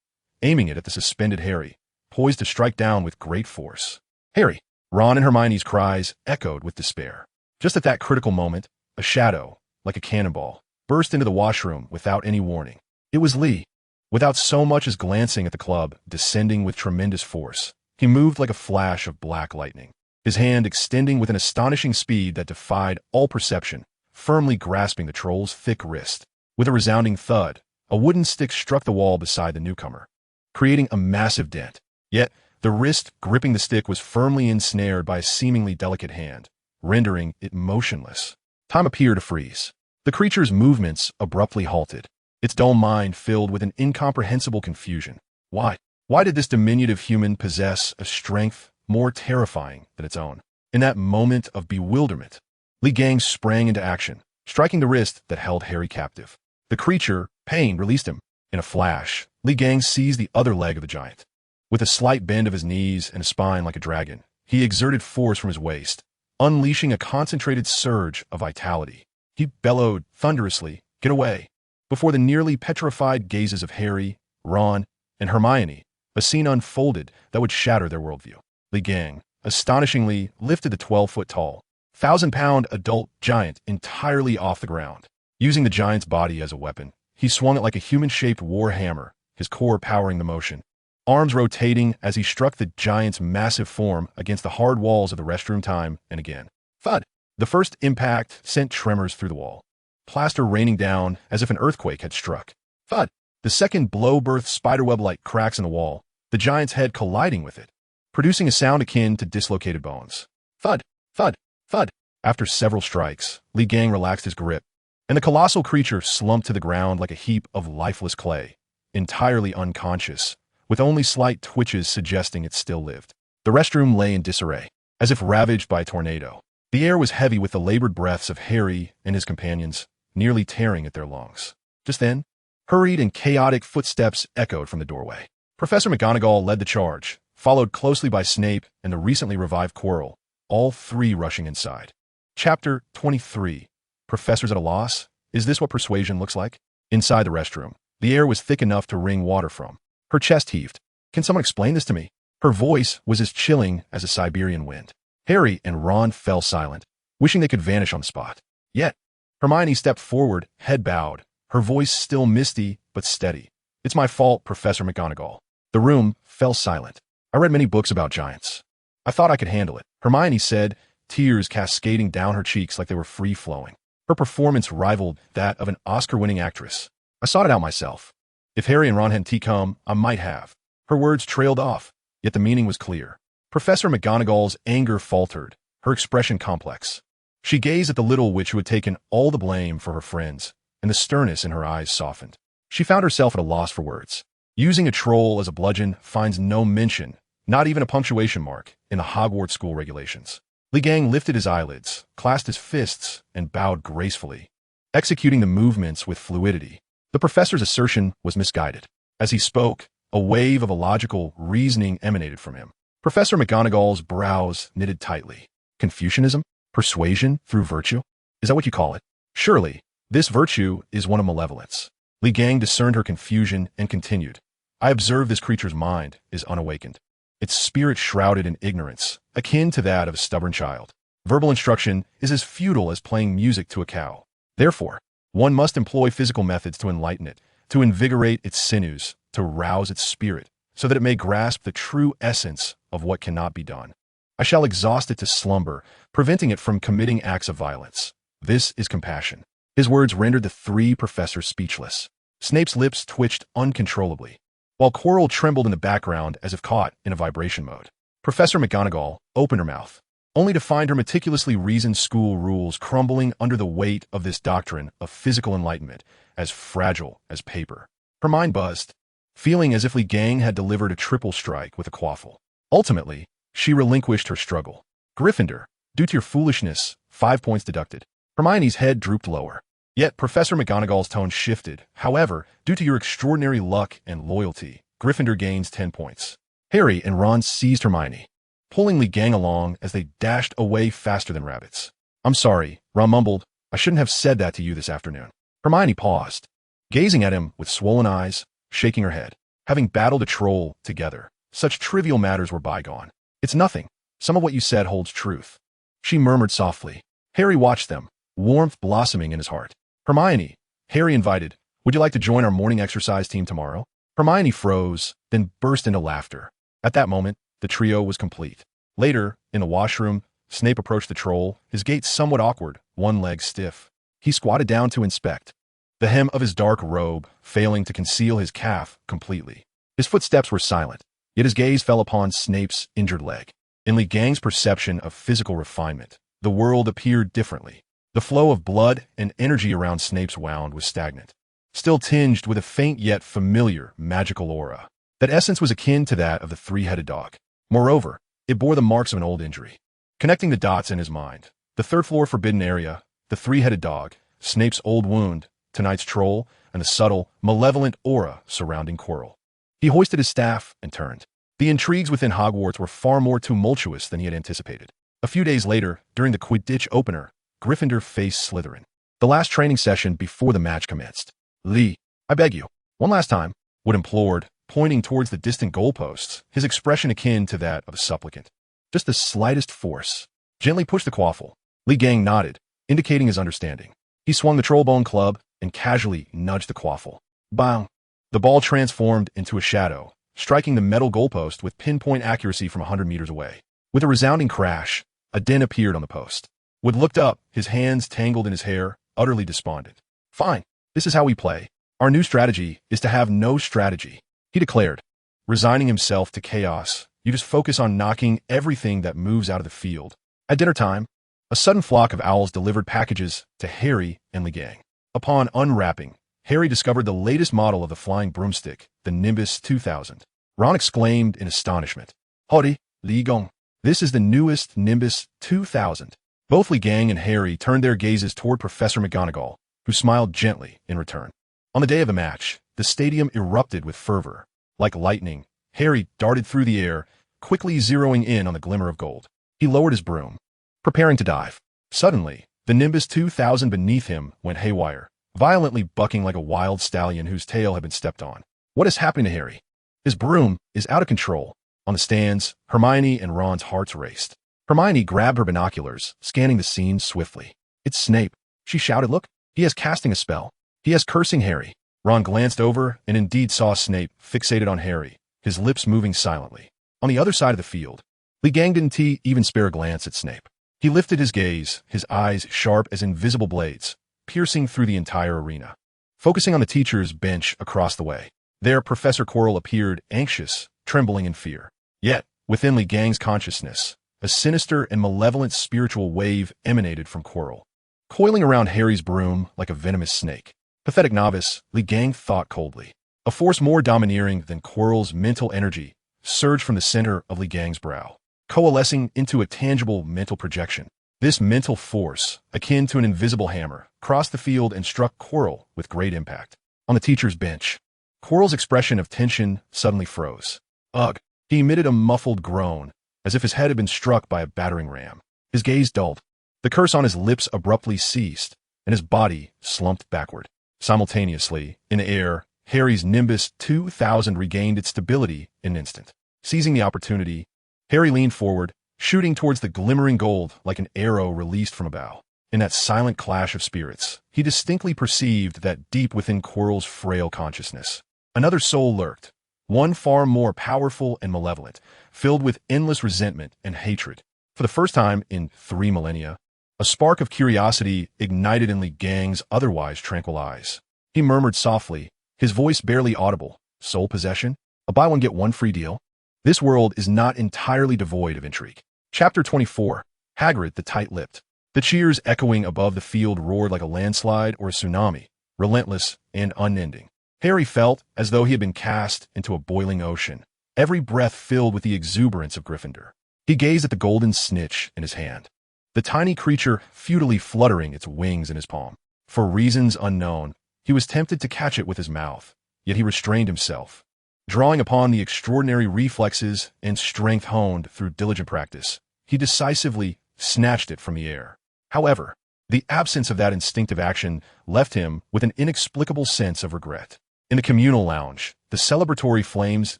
aiming it at the suspended Harry, poised to strike down with great force. "Harry!" Ron and Hermione's cries echoed with despair. Just at that critical moment, a shadow, like a cannonball, burst into the washroom without any warning. It was Lee. Without so much as glancing at the club, descending with tremendous force, he moved like a flash of black lightning, his hand extending with an astonishing speed that defied all perception, firmly grasping the troll's thick wrist. With a resounding thud, a wooden stick struck the wall beside the newcomer, creating a massive dent. Yet, the wrist gripping the stick was firmly ensnared by a seemingly delicate hand, rendering it motionless. Time appeared to freeze. The creature's movements abruptly halted, its dull mind filled with an incomprehensible confusion. Why did this diminutive human possess a strength more terrifying than its own? In that moment of bewilderment, Li Gang sprang into action, striking the wrist that held Harry captive. The creature, pain, released him. In a flash, Li Gang seized the other leg of the giant. With a slight bend of his knees and a spine like a dragon, he exerted force from his waist, unleashing a concentrated surge of vitality. He bellowed thunderously, "Get away!" Before the nearly petrified gazes of Harry, Ron, and Hermione, a scene unfolded that would shatter their worldview. Li Gang, astonishingly, lifted the 12-foot-tall, 1,000-pound adult giant entirely off the ground. Using the giant's body as a weapon, he swung it like a human-shaped war hammer, his core powering the motion. Arms rotating as he struck the giant's massive form against the hard walls of the restroom time and again. Thud! The first impact sent tremors through the wall, plaster raining down as if an earthquake had struck. Thud! The second blow birthed spiderweb-like cracks in the wall, the giant's head colliding with it, producing a sound akin to dislocated bones. Thud! Thud! Thud! After several strikes, Li Gang relaxed his grip, and the colossal creature slumped to the ground like a heap of lifeless clay, entirely unconscious, with only slight twitches suggesting it still lived. The restroom lay in disarray, as if ravaged by a tornado. The air was heavy with the labored breaths of Harry and his companions, nearly tearing at their lungs. Just then, hurried and chaotic footsteps echoed from the doorway. Professor McGonagall led the charge, followed closely by Snape and the recently revived Quirrell, all three rushing inside. Chapter 23. Professors at a loss? Is this what persuasion looks like? Inside the restroom, the air was thick enough to wring water from. Her chest heaved. Can someone explain this to me? Her voice was as chilling as a Siberian wind. Harry and Ron fell silent, wishing they could vanish on the spot. Yet, Hermione stepped forward, head bowed, her voice still misty but steady. It's my fault, Professor McGonagall. The room fell silent. I read many books about giants. I thought I could handle it, Hermione said, tears cascading down her cheeks like they were free-flowing. Her performance rivaled that of an Oscar-winning actress. I sought it out myself. If Harry and Ron hadn't come, I might have. Her words trailed off, yet the meaning was clear. Professor McGonagall's anger faltered, her expression complex. She gazed at the little witch who had taken all the blame for her friends, and the sternness in her eyes softened. She found herself at a loss for words. Using a troll as a bludgeon finds no mention, not even a punctuation mark, in the Hogwarts school regulations. Li Gang lifted his eyelids, clasped his fists, and bowed gracefully, executing the movements with fluidity. The professor's assertion was misguided. As he spoke, a wave of illogical reasoning emanated from him. Professor McGonagall's brows knitted tightly. Confucianism? Persuasion through virtue? Is that what you call it? Surely, this virtue is one of malevolence. Li Gang discerned her confusion and continued. I observe this creature's mind is unawakened. Its spirit shrouded in ignorance, akin to that of a stubborn child. Verbal instruction is as futile as playing music to a cow. Therefore, one must employ physical methods to enlighten it, to invigorate its sinews, to rouse its spirit, so that it may grasp the true essence of what cannot be done. I shall exhaust it to slumber, preventing it from committing acts of violence. This is compassion. His words rendered the three professors speechless. Snape's lips twitched uncontrollably, while Quirrell trembled in the background as if caught in a vibration mode. Professor McGonagall opened her mouth, only to find her meticulously reasoned school rules crumbling under the weight of this doctrine of physical enlightenment, as fragile as paper. Her mind buzzed, feeling as if Li Gang had delivered a triple strike with a quaffle. Ultimately, she relinquished her struggle. Gryffindor, due to your foolishness, 5 points deducted. Hermione's head drooped lower. Yet Professor McGonagall's tone shifted. However, due to your extraordinary luck and loyalty, Gryffindor gains 10 points. Harry and Ron seized Hermione, pulling Li Gang along as they dashed away faster than rabbits. I'm sorry, Ron mumbled. I shouldn't have said that to you this afternoon. Hermione paused, gazing at him with swollen eyes, shaking her head. Having battled a troll together, such trivial matters were bygone. It's nothing. Some of what you said holds truth. She murmured softly. Harry watched them, warmth blossoming in his heart. Hermione, Harry invited, would you like to join our morning exercise team tomorrow? Hermione froze, then burst into laughter. At that moment, the trio was complete. Later, in the washroom, Snape approached the troll, his gait somewhat awkward, one leg stiff. He squatted down to inspect, the hem of his dark robe failing to conceal his calf completely. His footsteps were silent, yet his gaze fell upon Snape's injured leg. In Li Gang's perception of physical refinement, the world appeared differently. The flow of blood and energy around Snape's wound was stagnant, still tinged with a faint yet familiar magical aura. That essence was akin to that of the three-headed dog. Moreover, it bore the marks of an old injury. Connecting the dots in his mind, the third-floor forbidden area, the three-headed dog, Snape's old wound, tonight's troll, and the subtle, malevolent aura surrounding Quirrell. He hoisted his staff and turned. The intrigues within Hogwarts were far more tumultuous than he had anticipated. A few days later, during the Quidditch opener, Gryffindor faced Slytherin. The last training session before the match commenced. Lee, I beg you, one last time, Wood implored, pointing towards the distant goalposts, his expression akin to that of a supplicant. Just the slightest force. Gently push the quaffle. Li Gang nodded, indicating his understanding. He swung the trollbone club and casually nudged the quaffle. Bang! The ball transformed into a shadow, striking the metal goalpost with pinpoint accuracy from 100 meters away. With a resounding crash, a den appeared on the post. Wood looked up, his hands tangled in his hair, utterly despondent. Fine, this is how we play. Our new strategy is to have no strategy, he declared. Resigning himself to chaos, you just focus on knocking everything that moves out of the field. At dinner time, a sudden flock of owls delivered packages to Harry and Li Gang. Upon unwrapping, Harry discovered the latest model of the flying broomstick, the Nimbus 2000. Ron exclaimed in astonishment. Howdy, Li Gang. This is the newest Nimbus 2000. Both Li Gang and Harry turned their gazes toward Professor McGonagall, who smiled gently in return. On the day of the match, the stadium erupted with fervor. Like lightning, Harry darted through the air, quickly zeroing in on the glimmer of gold. He lowered his broom, preparing to dive. Suddenly, the Nimbus 2000 beneath him went haywire, violently bucking like a wild stallion whose tail had been stepped on. What is happening to Harry? His broom is out of control. On the stands, Hermione and Ron's hearts raced. Hermione grabbed her binoculars, scanning the scene swiftly. It's Snape, she shouted. Look, he is casting a spell. He is cursing Harry. Ron glanced over and indeed saw Snape fixated on Harry, his lips moving silently. On the other side of the field, Li Gang didn't even spare a glance at Snape. He lifted his gaze, his eyes sharp as invisible blades, piercing through the entire arena. Focusing on the teacher's bench across the way, there Professor Quirrell appeared anxious, trembling in fear. Yet, within Li Gang's consciousness, a sinister and malevolent spiritual wave emanated from Quirrell, coiling around Harry's broom like a venomous snake. Pathetic novice, Li Gang thought coldly. A force more domineering than Quirrell's mental energy surged from the center of Li Gang's brow, coalescing into a tangible mental projection. This mental force, akin to an invisible hammer, crossed the field and struck Quirrell with great impact. On the teacher's bench, Quirrell's expression of tension suddenly froze. Ugh! He emitted a muffled groan, as if his head had been struck by a battering ram. His gaze dulled. The curse on his lips abruptly ceased, and his body slumped backward. Simultaneously, in the air, Harry's Nimbus 2000 regained its stability in an instant. Seizing the opportunity, Harry leaned forward, shooting towards the glimmering gold like an arrow released from a bow. In that silent clash of spirits, he distinctly perceived that deep within Quirrell's frail consciousness, another soul lurked, one far more powerful and malevolent, filled with endless resentment and hatred. For the first time in 3 millennia, a spark of curiosity ignited in Li Gang's otherwise tranquil eyes. He murmured softly, his voice barely audible, soul possession? A buy one get one free deal? This world is not entirely devoid of intrigue. Chapter 24. Hagrid the Tight-Lipped. The cheers echoing above the field roared like a landslide or a tsunami, relentless and unending. Harry felt as though he had been cast into a boiling ocean, every breath filled with the exuberance of Gryffindor. He gazed at the golden snitch in his hand, the tiny creature futilely fluttering its wings in his palm. For reasons unknown, he was tempted to catch it with his mouth, yet he restrained himself. Drawing upon the extraordinary reflexes and strength honed through diligent practice, he decisively snatched it from the air. However, the absence of that instinctive action left him with an inexplicable sense of regret. In the communal lounge, the celebratory flames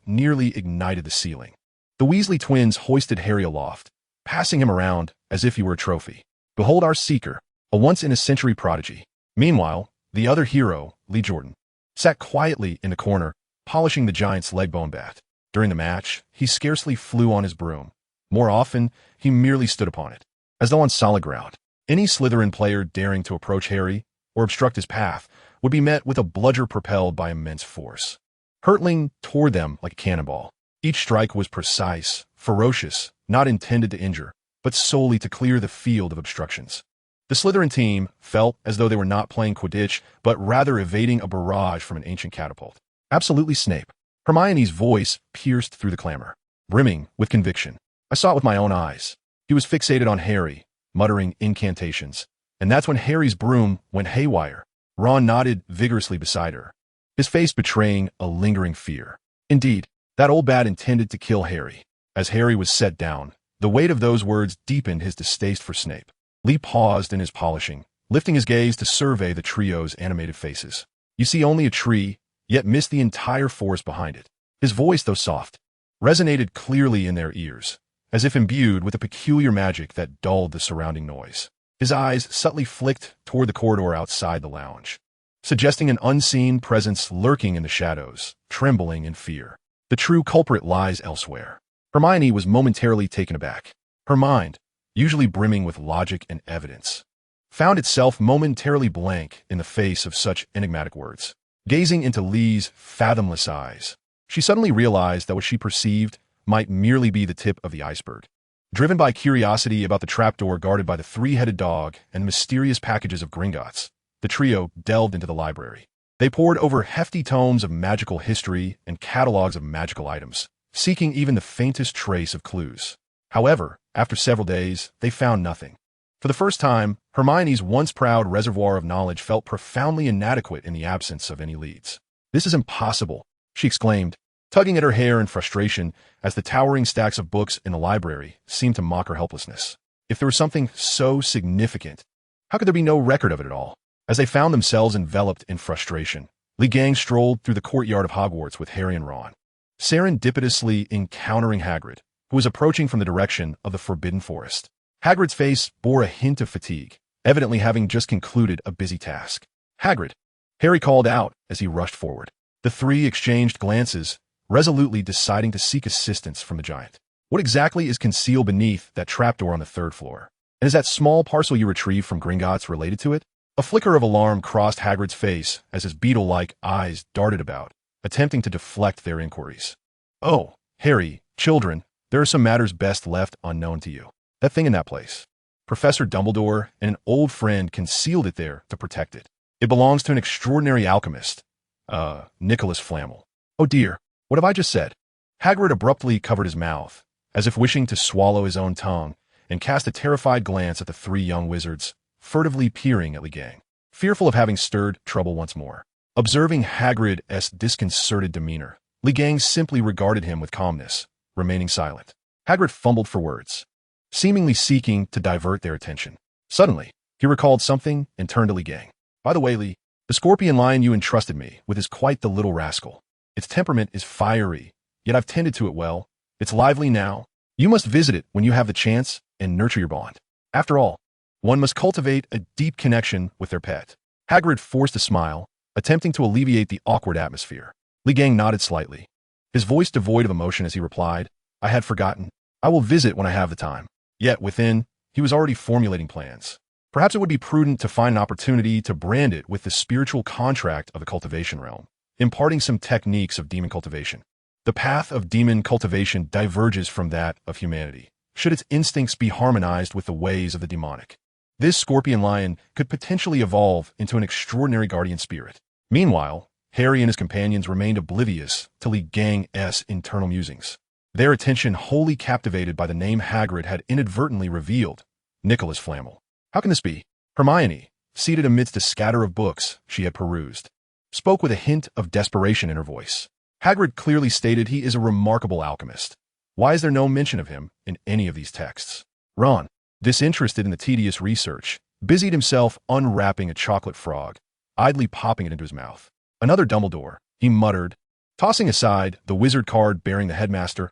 nearly ignited the ceiling. The Weasley twins hoisted Harry aloft, passing him around as if he were a trophy. Behold our seeker, a once-in-a-century prodigy. Meanwhile, the other hero, Lee Jordan, sat quietly in the corner, polishing the giant's leg bone bat. During the match, he scarcely flew on his broom. More often, he merely stood upon it, as though on solid ground. Any Slytherin player daring to approach Harry or obstruct his path would be met with a bludger propelled by immense force, hurtling toward them like a cannonball. Each strike was precise, ferocious, not intended to injure, but solely to clear the field of obstructions. The Slytherin team felt as though they were not playing Quidditch, but rather evading a barrage from an ancient catapult. Absolutely Snape. Hermione's voice pierced through the clamor, brimming with conviction. I saw it with my own eyes. He was fixated on Harry, muttering incantations, and that's when Harry's broom went haywire. Ron nodded vigorously beside her, his face betraying a lingering fear. Indeed, that old bat intended to kill Harry. As Harry was set down, the weight of those words deepened his distaste for Snape. Lee paused in his polishing, lifting his gaze to survey the trio's animated faces. You see only a tree, yet miss the entire forest behind it. His voice, though soft, resonated clearly in their ears, as if imbued with a peculiar magic that dulled the surrounding noise. His eyes subtly flicked toward the corridor outside the lounge, suggesting an unseen presence lurking in the shadows, trembling in fear. The true culprit lies elsewhere. Hermione was momentarily taken aback. Her mind, usually brimming with logic and evidence, found itself momentarily blank in the face of such enigmatic words. Gazing into Lee's fathomless eyes, she suddenly realized that what she perceived might merely be the tip of the iceberg. Driven by curiosity about the trapdoor guarded by the three-headed dog and mysterious packages of Gringotts, the trio delved into the library. They pored over hefty tomes of magical history and catalogs of magical items, seeking even the faintest trace of clues. However, after several days, they found nothing. For the first time, Hermione's once proud reservoir of knowledge felt profoundly inadequate in the absence of any leads. "This is impossible," she exclaimed, tugging at her hair in frustration as the towering stacks of books in the library seemed to mock her helplessness. If there was something so significant, how could there be no record of it at all? As they found themselves enveloped in frustration, Lee Gang strolled through the courtyard of Hogwarts with Harry and Ron, serendipitously encountering Hagrid, who was approaching from the direction of the Forbidden Forest. Hagrid's face bore a hint of fatigue, evidently having just concluded a busy task. "Hagrid," Harry called out as he rushed forward. The three exchanged glances, resolutely deciding to seek assistance from the giant. "What exactly is concealed beneath that trapdoor on the third floor? And is that small parcel you retrieved from Gringotts related to it?" A flicker of alarm crossed Hagrid's face as his beetle-like eyes darted about, attempting to deflect their inquiries. "Oh, Harry, children, there are some matters best left unknown to you. That thing in that place. Professor Dumbledore and an old friend concealed it there to protect it. It belongs to an extraordinary alchemist, Nicholas Flamel." "Oh dear, what have I just said?" Hagrid abruptly covered his mouth, as if wishing to swallow his own tongue, and cast a terrified glance at the three young wizards, furtively peering at Lee Gang, fearful of having stirred trouble once more. Observing Hagrid's disconcerted demeanor, Lee Gang simply regarded him with calmness, remaining silent. Hagrid fumbled for words, seemingly seeking to divert their attention. Suddenly, he recalled something and turned to Lee Gang. "By the way, Lee, the scorpion lion you entrusted me with is quite the little rascal. Its temperament is fiery, yet I've tended to it well. It's lively now. You must visit it when you have the chance and nurture your bond. After all, one must cultivate a deep connection with their pet." Hagrid forced a smile, attempting to alleviate the awkward atmosphere. Lee Gang nodded slightly, his voice devoid of emotion as he replied, "I had forgotten. I will visit when I have the time." Yet within, he was already formulating plans. Perhaps it would be prudent to find an opportunity to brand it with the spiritual contract of the cultivation realm, imparting some techniques of demon cultivation. The path of demon cultivation diverges from that of humanity, should its instincts be harmonized with the ways of the demonic. This scorpion lion could potentially evolve into an extraordinary guardian spirit. Meanwhile, Harry and his companions remained oblivious to Lee Gang's internal musings, their attention wholly captivated by the name Hagrid had inadvertently revealed, Nicholas Flamel. How can this be? Hermione, seated amidst a scatter of books she had perused, spoke with a hint of desperation in her voice. "Hagrid clearly stated he is a remarkable alchemist. Why is there no mention of him in any of these texts?" Ron, disinterested in the tedious research, busied himself unwrapping a chocolate frog, idly popping it into his mouth. "Another Dumbledore," he muttered, tossing aside the wizard card bearing the headmaster's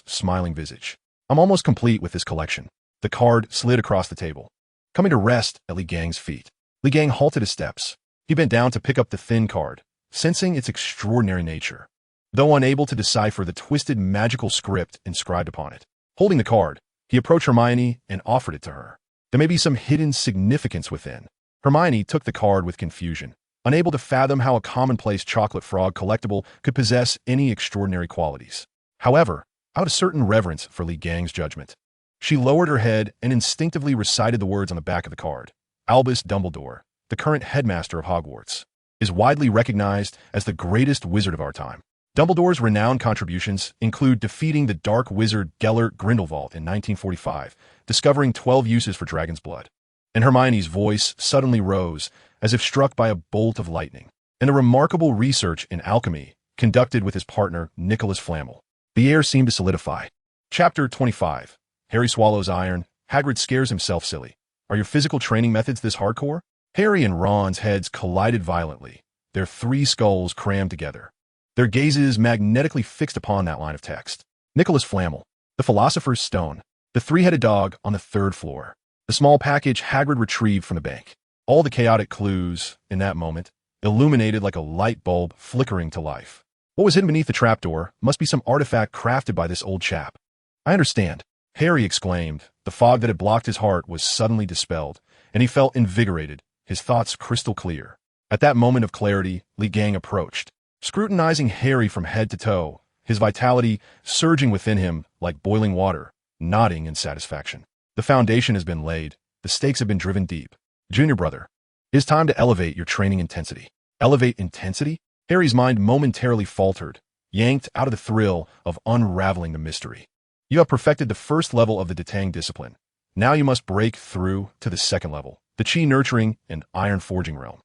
smiling visage. "I'm almost complete with this collection." The card slid across the table, coming to rest at Lee Gang's feet. Lee Gang halted his steps. He bent down to pick up the thin card, sensing its extraordinary nature, though unable to decipher the twisted magical script inscribed upon it. Holding the card, he approached Hermione and offered it to her. There may be some hidden significance within. Hermione took the card with confusion, unable to fathom how a commonplace chocolate frog collectible could possess any extraordinary qualities. However, out of certain reverence for Lee Gang's judgment, she lowered her head and instinctively recited the words on the back of the card. "Albus Dumbledore, the current headmaster of Hogwarts, is widely recognized as the greatest wizard of our time. Dumbledore's renowned contributions include defeating the dark wizard Gellert Grindelwald in 1945, discovering 12 uses for dragon's blood." And Hermione's voice suddenly rose, as if struck by a bolt of lightning. "And a remarkable research in alchemy conducted with his partner, Nicholas Flamel." The air seemed to solidify. Chapter 25. Harry swallows iron. Hagrid scares himself silly. "Are your physical training methods this hardcore?" Harry and Ron's heads collided violently, their three skulls crammed together, their gazes magnetically fixed upon that line of text. Nicholas Flamel, the Philosopher's Stone, the three-headed dog on the third floor. The small package Hagrid retrieved from the bank. All the chaotic clues, in that moment, illuminated like a light bulb flickering to life. What was hidden beneath the trapdoor must be some artifact crafted by this old chap. I understand, Harry exclaimed. The fog that had blocked his heart was suddenly dispelled, and he felt invigorated, his thoughts crystal clear. At that moment of clarity, Lee Gang approached, scrutinizing Harry from head to toe, his vitality surging within him like boiling water, nodding in satisfaction. The foundation has been laid, the stakes have been driven deep. Junior brother, it is time to elevate your training intensity. Elevate intensity? Harry's mind momentarily faltered, yanked out of the thrill of unraveling the mystery. You have perfected the first level of the Detang discipline. Now you must break through to the second level, the Chi nurturing and iron forging realm.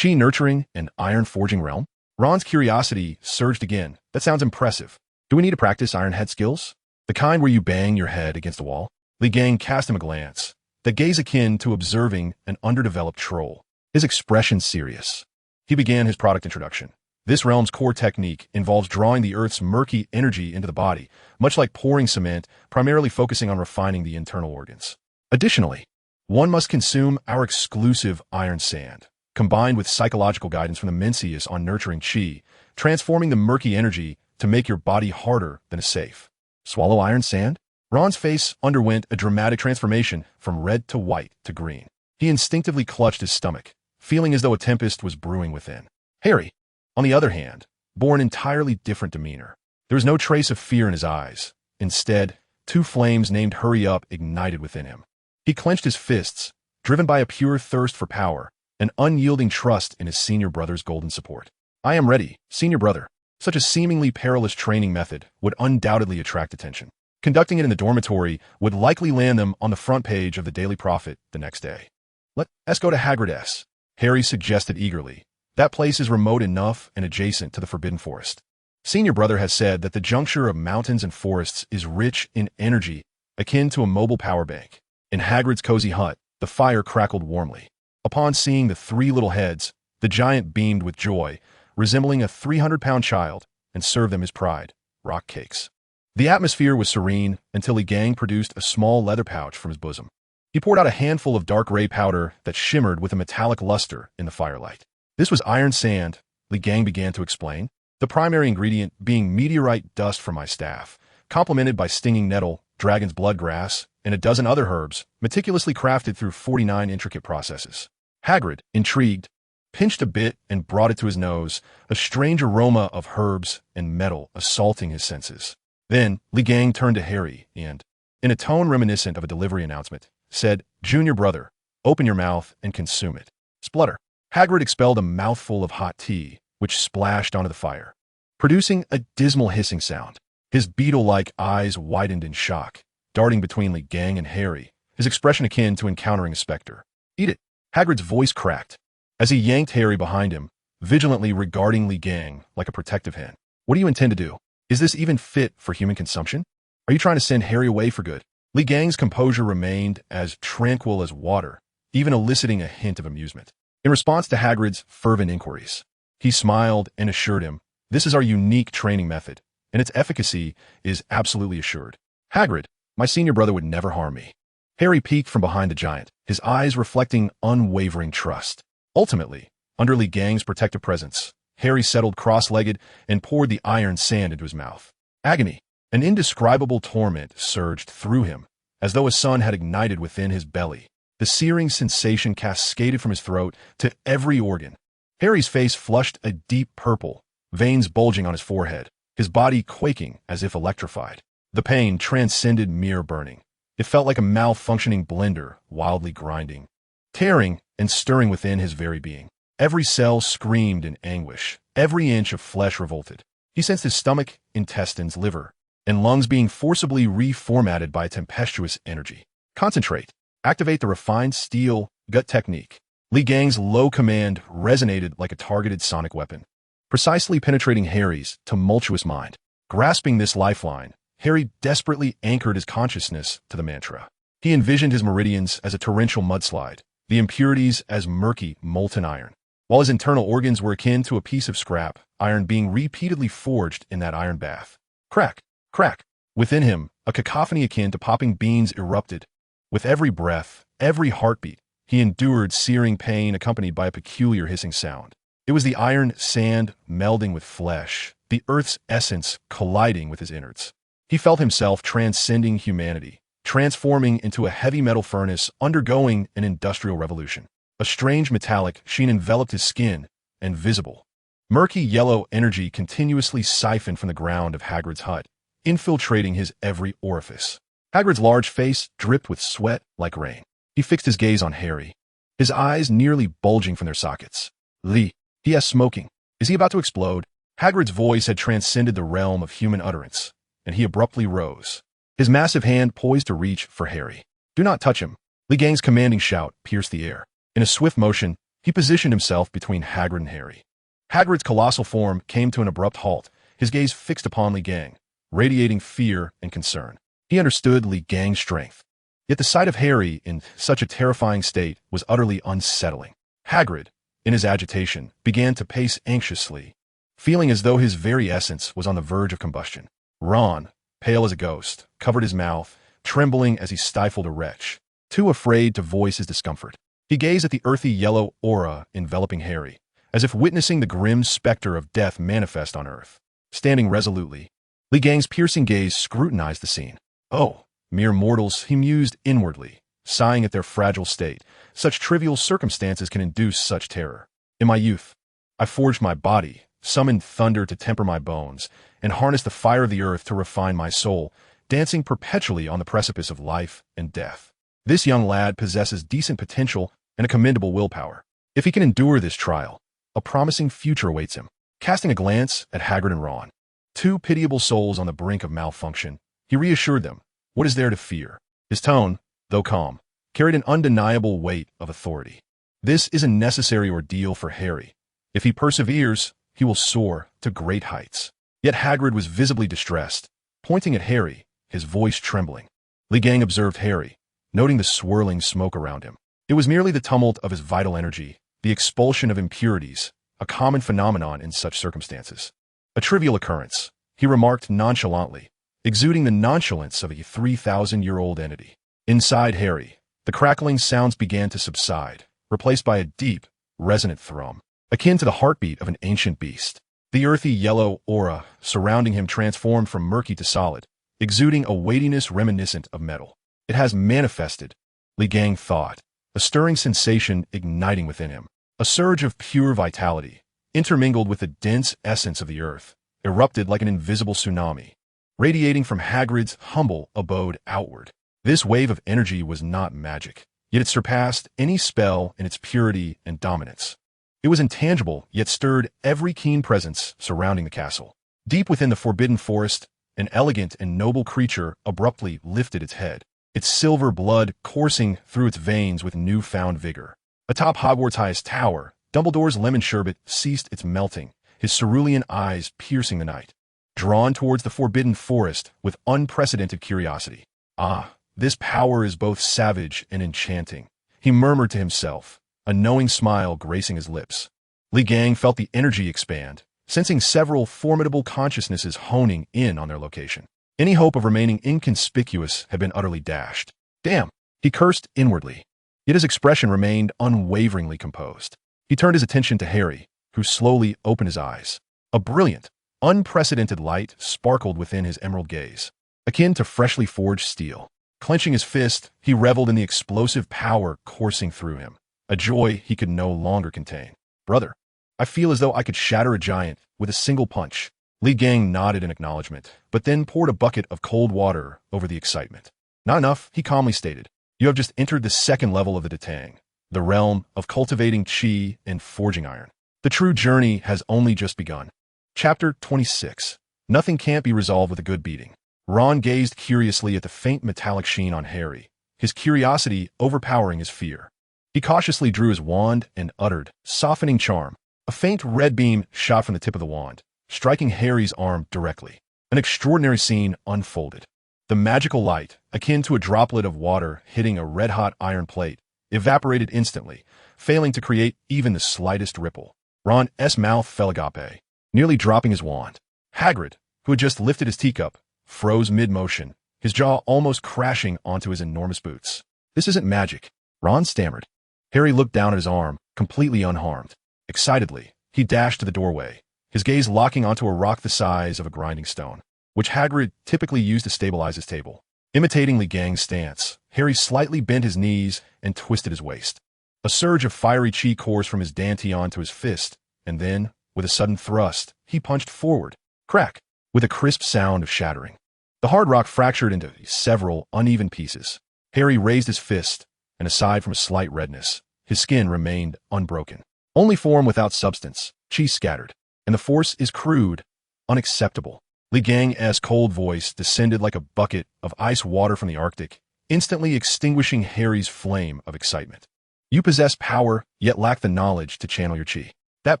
Chi nurturing and iron forging realm? Ron's curiosity surged again. That sounds impressive. Do we need to practice iron head skills? The kind where you bang your head against a wall? Lee Gang cast him a glance, that gaze akin to observing an underdeveloped troll, his expression serious. He began his product introduction. This realm's core technique involves drawing the Earth's murky energy into the body, much like pouring cement, primarily focusing on refining the internal organs. Additionally, one must consume our exclusive iron sand, combined with psychological guidance from the Mencius on nurturing Chi, transforming the murky energy to make your body harder than a safe. Swallow iron sand? Ron's face underwent a dramatic transformation from red to white to green. He instinctively clutched his stomach, feeling as though a tempest was brewing within. Harry, on the other hand, bore an entirely different demeanor. There was no trace of fear in his eyes. Instead, two flames named Hurry Up ignited within him. He clenched his fists, driven by a pure thirst for power, an unyielding trust in his senior brother's golden support. I am ready, senior brother. Such a seemingly perilous training method would undoubtedly attract attention. Conducting it in the dormitory would likely land them on the front page of the Daily Prophet the next day. Let's go to Hagrid's, Harry suggested eagerly. That place is remote enough and adjacent to the Forbidden Forest. Senior brother has said that the juncture of mountains and forests is rich in energy, akin to a mobile power bank. In Hagrid's cozy hut, the fire crackled warmly. Upon seeing the three little heads, the giant beamed with joy, resembling a 300-pound child, and served them his pride, rock cakes. The atmosphere was serene until Lee Gang produced a small leather pouch from his bosom. He poured out a handful of dark gray powder that shimmered with a metallic luster in the firelight. This was iron sand, Lee Gang began to explain, the primary ingredient being meteorite dust from my staff, complemented by stinging nettle, dragon's blood grass, and a dozen other herbs, meticulously crafted through 49 intricate processes. Hagrid, intrigued, pinched a bit and brought it to his nose, a strange aroma of herbs and metal assaulting his senses. Then, Lee Gang turned to Harry and, in a tone reminiscent of a delivery announcement, said, Junior brother, open your mouth and consume it. Splutter. Hagrid expelled a mouthful of hot tea, which splashed onto the fire, producing a dismal hissing sound. His beetle-like eyes widened in shock, darting between Lee Gang and Harry, his expression akin to encountering a specter. Eat it. Hagrid's voice cracked, as he yanked Harry behind him, vigilantly regarding Lee Gang like a protective hen. What do you intend to do? Is this even fit for human consumption? Are you trying to send Harry away for good? Lee Gang's composure remained as tranquil as water, even eliciting a hint of amusement. In response to Hagrid's fervent inquiries, he smiled and assured him, this is our unique training method, and its efficacy is absolutely assured. Hagrid, my senior brother would never harm me. Harry peeked from behind the giant, his eyes reflecting unwavering trust. Ultimately, under Lee Gang's protective presence, Harry settled cross-legged and poured the iron sand into his mouth. Agony, an indescribable torment surged through him, as though a sun had ignited within his belly. The searing sensation cascaded from his throat to every organ. Harry's face flushed a deep purple, veins bulging on his forehead, his body quaking as if electrified. The pain transcended mere burning. It felt like a malfunctioning blender, wildly grinding, tearing and stirring within his very being. Every cell screamed in anguish. Every inch of flesh revolted. He sensed his stomach, intestines, liver, and lungs being forcibly reformatted by a tempestuous energy. Concentrate. Activate the refined steel gut technique. Lee Gang's low command resonated like a targeted sonic weapon, precisely penetrating Harry's tumultuous mind. Grasping this lifeline, Harry desperately anchored his consciousness to the mantra. He envisioned his meridians as a torrential mudslide, the impurities as murky, molten iron, while his internal organs were akin to a piece of scrap iron being repeatedly forged in that iron bath. Crack, crack. Within him, a cacophony akin to popping beans erupted, With every breath, every heartbeat, he endured searing pain accompanied by a peculiar hissing sound. It was the iron sand melding with flesh, the earth's essence colliding with his innards. He felt himself transcending humanity, transforming into a heavy metal furnace undergoing an industrial revolution. A strange metallic sheen enveloped his skin, and visible. Murky yellow energy continuously siphoned from the ground of Hagrid's hut, infiltrating his every orifice. Hagrid's large face dripped with sweat like rain. He fixed his gaze on Harry, his eyes nearly bulging from their sockets. "Lee," he asked, smoking. "Is he about to explode?" Hagrid's voice had transcended the realm of human utterance, and he abruptly rose, his massive hand poised to reach for Harry. "Do not touch him." Lee Gang's commanding shout pierced the air. In a swift motion, he positioned himself between Hagrid and Harry. Hagrid's colossal form came to an abrupt halt, his gaze fixed upon Lee Gang, radiating fear and concern. He understood Lee Gang's strength. Yet the sight of Harry in such a terrifying state was utterly unsettling. Hagrid, in his agitation, began to pace anxiously, feeling as though his very essence was on the verge of combustion. Ron, pale as a ghost, covered his mouth, trembling as he stifled a retch, too afraid to voice his discomfort. He gazed at the earthy yellow aura enveloping Harry, as if witnessing the grim specter of death manifest on Earth. Standing resolutely, Lee Gang's piercing gaze scrutinized the scene. "Oh, mere mortals," he mused inwardly, sighing at their fragile state. "Such trivial circumstances can induce such terror. In my youth, I forged my body, summoned thunder to temper my bones, and harnessed the fire of the earth to refine my soul, dancing perpetually on the precipice of life and death. This young lad possesses decent potential and a commendable willpower. If he can endure this trial, a promising future awaits him." Casting a glance at Hagrid and Ron, two pitiable souls on the brink of malfunction, he reassured them. "What is there to fear?" His tone, though calm, carried an undeniable weight of authority. "This is a necessary ordeal for Harry. If he perseveres, he will soar to great heights." Yet Hagrid was visibly distressed, pointing at Harry, his voice trembling. Lee Gang observed Harry, noting the swirling smoke around him. It was merely the tumult of his vital energy, the expulsion of impurities, a common phenomenon in such circumstances. "A trivial occurrence," he remarked nonchalantly, exuding the nonchalance of a 3,000-year-old entity. Inside Harry, the crackling sounds began to subside, replaced by a deep, resonant thrum, akin to the heartbeat of an ancient beast. The earthy yellow aura surrounding him transformed from murky to solid, exuding a weightiness reminiscent of metal. "It has manifested," Lee Gang thought, a stirring sensation igniting within him. A surge of pure vitality, intermingled with the dense essence of the earth, erupted like an invisible tsunami, radiating from Hagrid's humble abode outward. This wave of energy was not magic, yet it surpassed any spell in its purity and dominance. It was intangible, yet stirred every keen presence surrounding the castle. Deep within the forbidden forest, an elegant and noble creature abruptly lifted its head, its silver blood coursing through its veins with newfound vigor. Atop Hogwarts' highest tower, Dumbledore's lemon sherbet ceased its melting, his cerulean eyes piercing the night, drawn towards the forbidden forest with unprecedented curiosity. "Ah, this power is both savage and enchanting," he murmured to himself, a knowing smile gracing his lips. Lee Gang felt the energy expand, sensing several formidable consciousnesses honing in on their location. Any hope of remaining inconspicuous had been utterly dashed. "Damn," he cursed inwardly. Yet his expression remained unwaveringly composed. He turned his attention to Harry, who slowly opened his eyes. A brilliant, unprecedented light sparkled within his emerald gaze, akin to freshly forged steel. Clenching his fist, he reveled in the explosive power coursing through him, a joy he could no longer contain. "Brother, I feel as though I could shatter a giant with a single punch." Lee Gang nodded in acknowledgement, but then poured a bucket of cold water over the excitement. "Not enough," he calmly stated. "You have just entered the second level of the Detang, the realm of cultivating chi and forging iron. The true journey has only just begun." Chapter 26. Nothing can't be resolved with a good beating. Ron gazed curiously at the faint metallic sheen on Harry, his curiosity overpowering his fear. He cautiously drew his wand and uttered, "Softening charm." A faint red beam shot from the tip of the wand, striking Harry's arm directly. An extraordinary scene unfolded. The magical light, akin to a droplet of water hitting a red-hot iron plate, evaporated instantly, failing to create even the slightest ripple. Ron's mouth fell agape, nearly dropping his wand. Hagrid, who had just lifted his teacup, froze mid-motion, his jaw almost crashing onto his enormous boots. This isn't magic, Ron stammered. Harry looked down at his arm, completely unharmed. Excitedly, he dashed to the doorway, his gaze locking onto a rock the size of a grinding stone, which Hagrid typically used to stabilize his table. Imitating Legang's stance, Harry slightly bent his knees and twisted his waist. A surge of fiery chi coursed from his dantian to his fist, and then, with a sudden thrust, he punched forward. Crack! With a crisp sound of shattering. The hard rock fractured into several uneven pieces. Harry raised his fist, and aside from a slight redness, his skin remained unbroken. Only form without substance, chi scattered, and the force is crude, unacceptable. Legang's cold voice descended like a bucket of ice water from the Arctic, instantly extinguishing Harry's flame of excitement. You possess power, yet lack the knowledge to channel your chi. That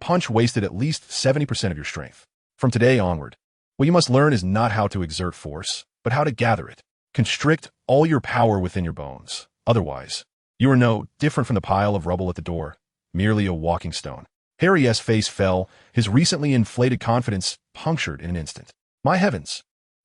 punch wasted at least 70% of your strength. From today onward, what you must learn is not how to exert force, but how to gather it. Constrict all your power within your bones. Otherwise, you are no different from the pile of rubble at the door, merely a walking stone. Harry's face fell, his recently inflated confidence punctured in an instant. My heavens!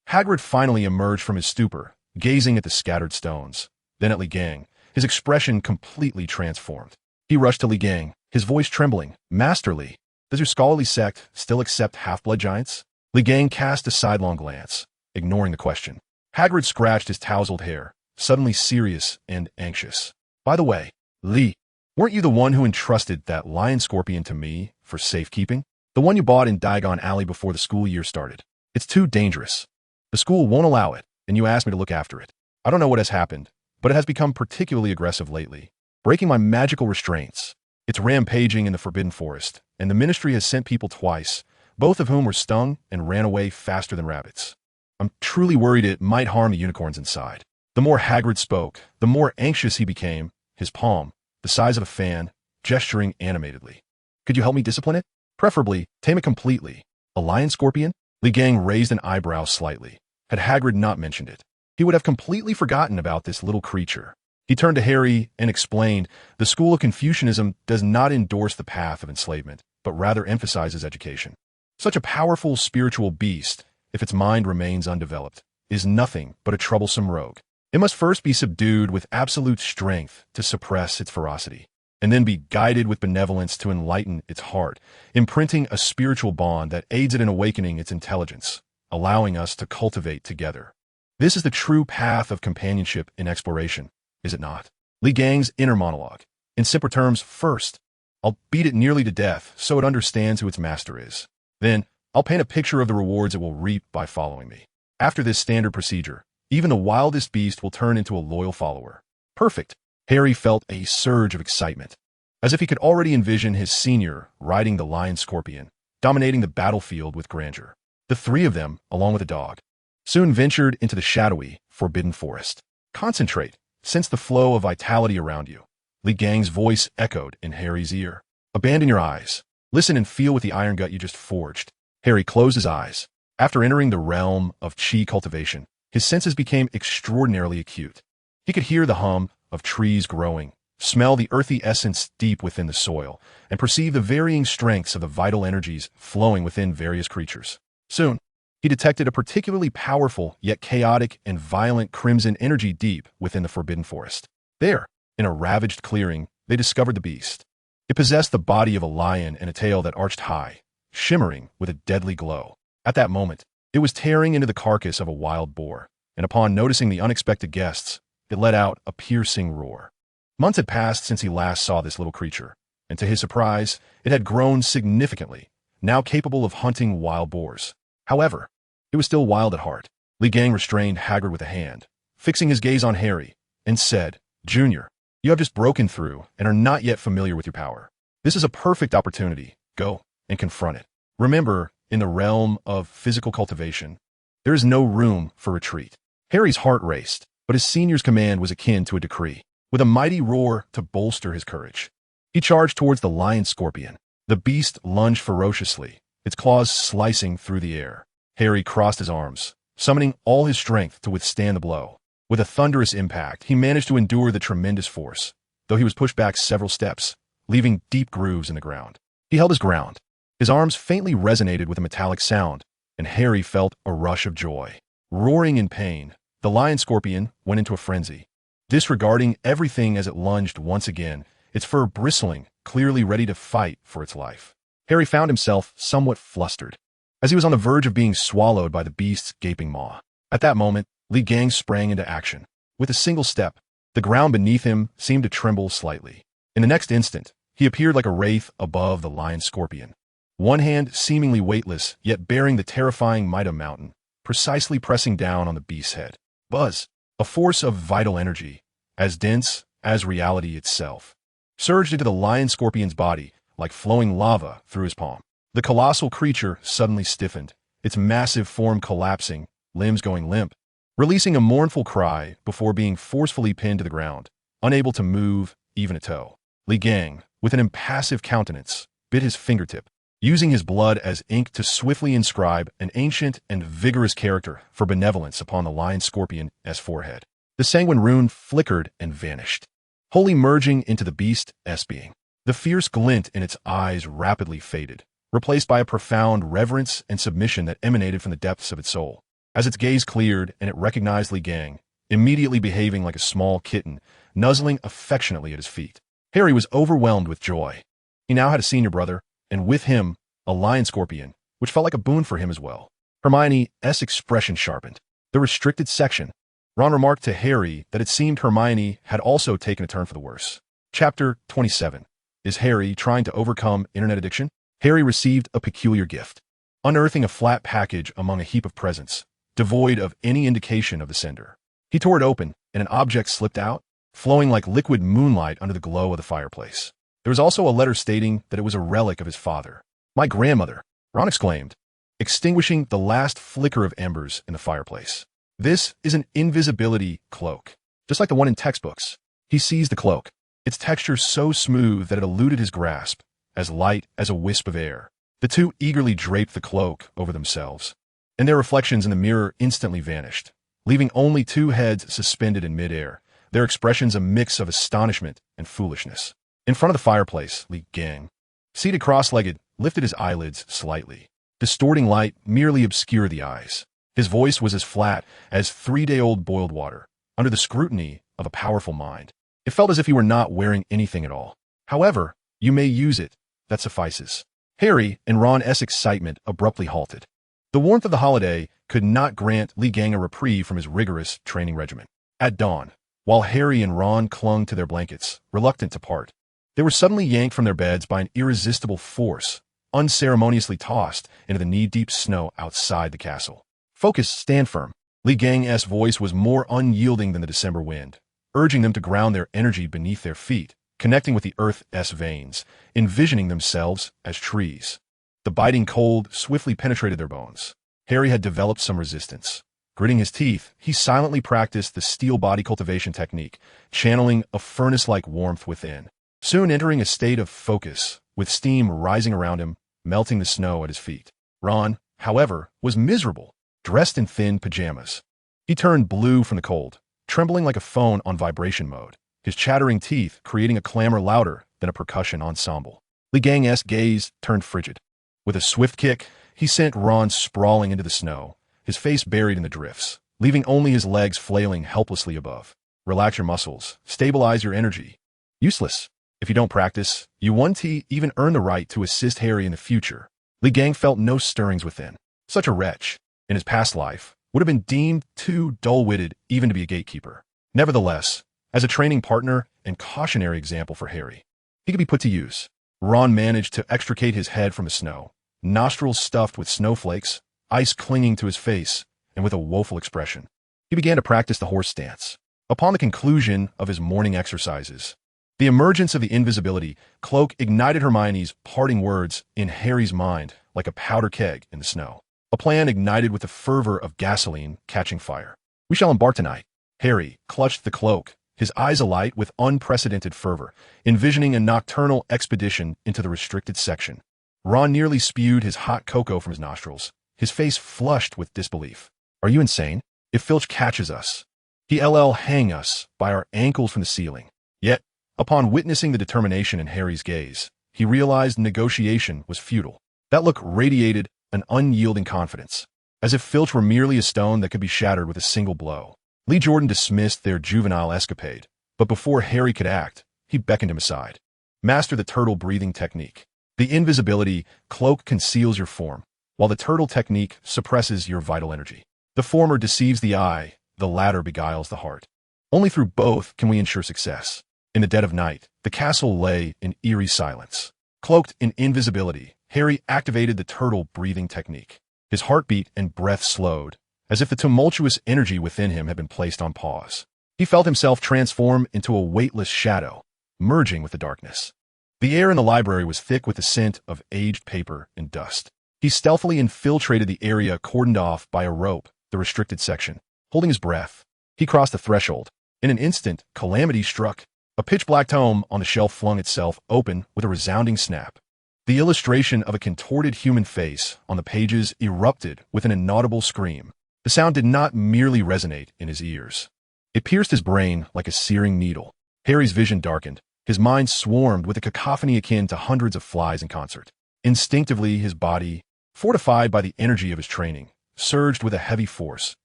Hagrid finally emerged from his stupor, gazing at the scattered stones, then at Legang, his expression completely transformed. He rushed to Legang, his voice trembling. Masterly, does your scholarly sect still accept half-blood giants? Legang cast a sidelong glance, ignoring the question. Hagrid scratched his tousled hair, suddenly serious and anxious. By the way, Lee, weren't you the one who entrusted that lion scorpion to me for safekeeping? The one you bought in Diagon Alley before the school year started. It's too dangerous. The school won't allow it, and you asked me to look after it. I don't know what has happened, but it has become particularly aggressive lately, breaking my magical restraints. It's rampaging in the Forbidden Forest, and the Ministry has sent people twice, both of whom were stung and ran away faster than rabbits. I'm truly worried it might harm the unicorns inside. The more Hagrid spoke, the more anxious he became, his palm, the size of a fan, gesturing animatedly. Could you help me discipline it? Preferably, tame it completely. A lion scorpion? Legang raised an eyebrow slightly. Had Hagrid not mentioned it, he would have completely forgotten about this little creature. He turned to Harry and explained, the school of Confucianism does not endorse the path of enslavement, but rather emphasizes education. Such a powerful spiritual beast, if its mind remains undeveloped, is nothing but a troublesome rogue. It must first be subdued with absolute strength to suppress its ferocity, and then be guided with benevolence to enlighten its heart, imprinting a spiritual bond that aids it in awakening its intelligence, allowing us to cultivate together. This is the true path of companionship in exploration, is it not? Legang's inner monologue. In simpler terms, first, I'll beat it nearly to death so it understands who its master is. Then, I'll paint a picture of the rewards it will reap by following me. After this standard procedure, even the wildest beast will turn into a loyal follower. Perfect. Harry felt a surge of excitement, as if he could already envision his senior riding the lion scorpion, dominating the battlefield with grandeur. The three of them, along with a dog, soon ventured into the shadowy, forbidden forest. Concentrate, sense the flow of vitality around you. Legang's voice echoed in Harry's ear. Abandon your eyes. Listen and feel with the iron gut you just forged. Harry closed his eyes. After entering the realm of chi cultivation, his senses became extraordinarily acute. He could hear the hum of trees growing, smell the earthy essence deep within the soil, and perceive the varying strengths of the vital energies flowing within various creatures. Soon, he detected a particularly powerful yet chaotic and violent crimson energy deep within the Forbidden Forest. There, in a ravaged clearing, they discovered the beast. It possessed the body of a lion and a tail that arched high, shimmering with a deadly glow. At that moment, it was tearing into the carcass of a wild boar, and upon noticing the unexpected guests, it let out a piercing roar. Months had passed since he last saw this little creature, and to his surprise, it had grown significantly, now capable of hunting wild boars. However, it was still wild at heart. Legang restrained Hagrid with a hand, fixing his gaze on Harry, and said, Junior, you have just broken through and are not yet familiar with your power. This is a perfect opportunity. Go and confront it. Remember, in the realm of physical cultivation, there is no room for retreat. Harry's heart raced, but his senior's command was akin to a decree. With a mighty roar to bolster his courage, he charged towards the lion scorpion. The beast lunged ferociously, its claws slicing through the air. Harry crossed his arms, summoning all his strength to withstand the blow. With a thunderous impact, he managed to endure the tremendous force, though he was pushed back several steps, leaving deep grooves in the ground. He held his ground. His arms faintly resonated with a metallic sound, and Harry felt a rush of joy. Roaring in pain, the lion scorpion went into a frenzy. disregarding everything as it lunged once again, its fur bristling, clearly ready to fight for its life. Harry found himself somewhat flustered, as he was on the verge of being swallowed by the beast's gaping maw. At that moment, Li Gang sprang into action. With a single step, the ground beneath him seemed to tremble slightly. In the next instant, he appeared like a wraith above the lion scorpion. One hand seemingly weightless, yet bearing the terrifying might of mountain, precisely pressing down on the beast's head. Buzz, a force of vital energy, as dense as reality itself, surged into the lion scorpion's body like flowing lava through his palm. The colossal creature suddenly stiffened, its massive form collapsing, limbs going limp, releasing a mournful cry before being forcefully pinned to the ground, unable to move even a toe. Li Gang, with an impassive countenance, bit his fingertip, using his blood as ink to swiftly inscribe an ancient and vigorous character for benevolence upon the lion scorpion's forehead. The sanguine rune flickered and vanished, wholly merging into the beast's being. The fierce glint in its eyes rapidly faded, replaced by a profound reverence and submission that emanated from the depths of its soul. As its gaze cleared and it recognized Li Gang, immediately behaving like a small kitten, nuzzling affectionately at his feet. Harry was overwhelmed with joy. He now had a senior brother, and with him, a lion scorpion, which felt like a boon for him as well. Hermione's expression sharpened. The restricted section. Ron remarked to Harry that it seemed Hermione had also taken a turn for the worse. Chapter 27. Is Harry trying to overcome internet addiction? Harry received a peculiar gift. Unearthing a flat package among a heap of presents, devoid of any indication of the sender. He tore it open, and an object slipped out, flowing like liquid moonlight under the glow of the fireplace. There was also a letter stating that it was a relic of his father. "My grandmother," Ron exclaimed, extinguishing the last flicker of embers in the fireplace. "This is an invisibility cloak, just like the one in textbooks." He seized the cloak, its texture so smooth that it eluded his grasp, as light as a wisp of air. The two eagerly draped the cloak over themselves, and their reflections in the mirror instantly vanished, leaving only two heads suspended in midair, their expressions a mix of astonishment and foolishness. In front of the fireplace, Li Gang, seated cross-legged, lifted his eyelids slightly. Distorting light merely obscured the eyes. His voice was as flat as 3-day-old boiled water, under the scrutiny of a powerful mind. It felt as if he were not wearing anything at all. "However, you may use it. That suffices." Harry and Ron's excitement abruptly halted. The warmth of the holiday could not grant Li Gang a reprieve from his rigorous training regimen. At dawn, while Harry and Ron clung to their blankets, reluctant to part, they were suddenly yanked from their beds by an irresistible force, unceremoniously tossed into the knee-deep snow outside the castle. "Focus, stand firm." Li Gang's voice was more unyielding than the December wind, urging them to ground their energy beneath their feet, connecting with the earth's veins, envisioning themselves as trees. The biting cold swiftly penetrated their bones. Harry had developed some resistance. Gritting his teeth, he silently practiced the steel body cultivation technique, channeling a furnace-like warmth within. Soon entering a state of focus, with steam rising around him, melting the snow at his feet. Ron, however, was miserable, dressed in thin pajamas. He turned blue from the cold, trembling like a phone on vibration mode, his chattering teeth creating a clamor louder than a percussion ensemble. Li Gang's gaze turned frigid. With a swift kick, he sent Ron sprawling into the snow, his face buried in the drifts, leaving only his legs flailing helplessly above. "Relax your muscles, stabilize your energy." Useless. If you don't practice, you won't even earn the right to assist Harry in the future. Li Gang felt no stirrings within. Such a wretch, in his past life, would have been deemed too dull-witted even to be a gatekeeper. Nevertheless, as a training partner and cautionary example for Harry, he could be put to use. Ron managed to extricate his head from the snow, nostrils stuffed with snowflakes, ice clinging to his face, and with a woeful expression. He began to practice the horse stance. Upon the conclusion of his morning exercises, the emergence of the invisibility cloak ignited Hermione's parting words in Harry's mind like a powder keg in the snow. A plan ignited with the fervor of gasoline catching fire. "We shall embark tonight." Harry clutched the cloak, his eyes alight with unprecedented fervor, envisioning a nocturnal expedition into the restricted section. Ron nearly spewed his hot cocoa from his nostrils, his face flushed with disbelief. "Are you insane? If Filch catches us, he'll hang us by our ankles from the ceiling." Yet, upon witnessing the determination in Harry's gaze, he realized negotiation was futile. That look radiated an unyielding confidence, as if Filch were merely a stone that could be shattered with a single blow. Lee Jordan dismissed their juvenile escapade, but before Harry could act, he beckoned him aside. Master the turtle breathing technique. The invisibility cloak conceals your form, while the turtle technique suppresses your vital energy. The former deceives the eye, the latter beguiles the heart. Only through both can we ensure success. In the dead of night, the castle lay in eerie silence. Cloaked in invisibility, Harry activated the turtle breathing technique. His heartbeat and breath slowed, as if the tumultuous energy within him had been placed on pause. He felt himself transform into a weightless shadow, merging with the darkness. The air in the library was thick with the scent of aged paper and dust. He stealthily infiltrated the area cordoned off by a rope, the restricted section. Holding his breath, he crossed the threshold. In an instant, calamity struck. A pitch-black tome on the shelf flung itself open with a resounding snap. The illustration of a contorted human face on the pages erupted with an inaudible scream. The sound did not merely resonate in his ears. It pierced his brain like a searing needle. Harry's vision darkened. His mind swarmed with a cacophony akin to hundreds of flies in concert. Instinctively, his body, fortified by the energy of his training, surged with a heavy force,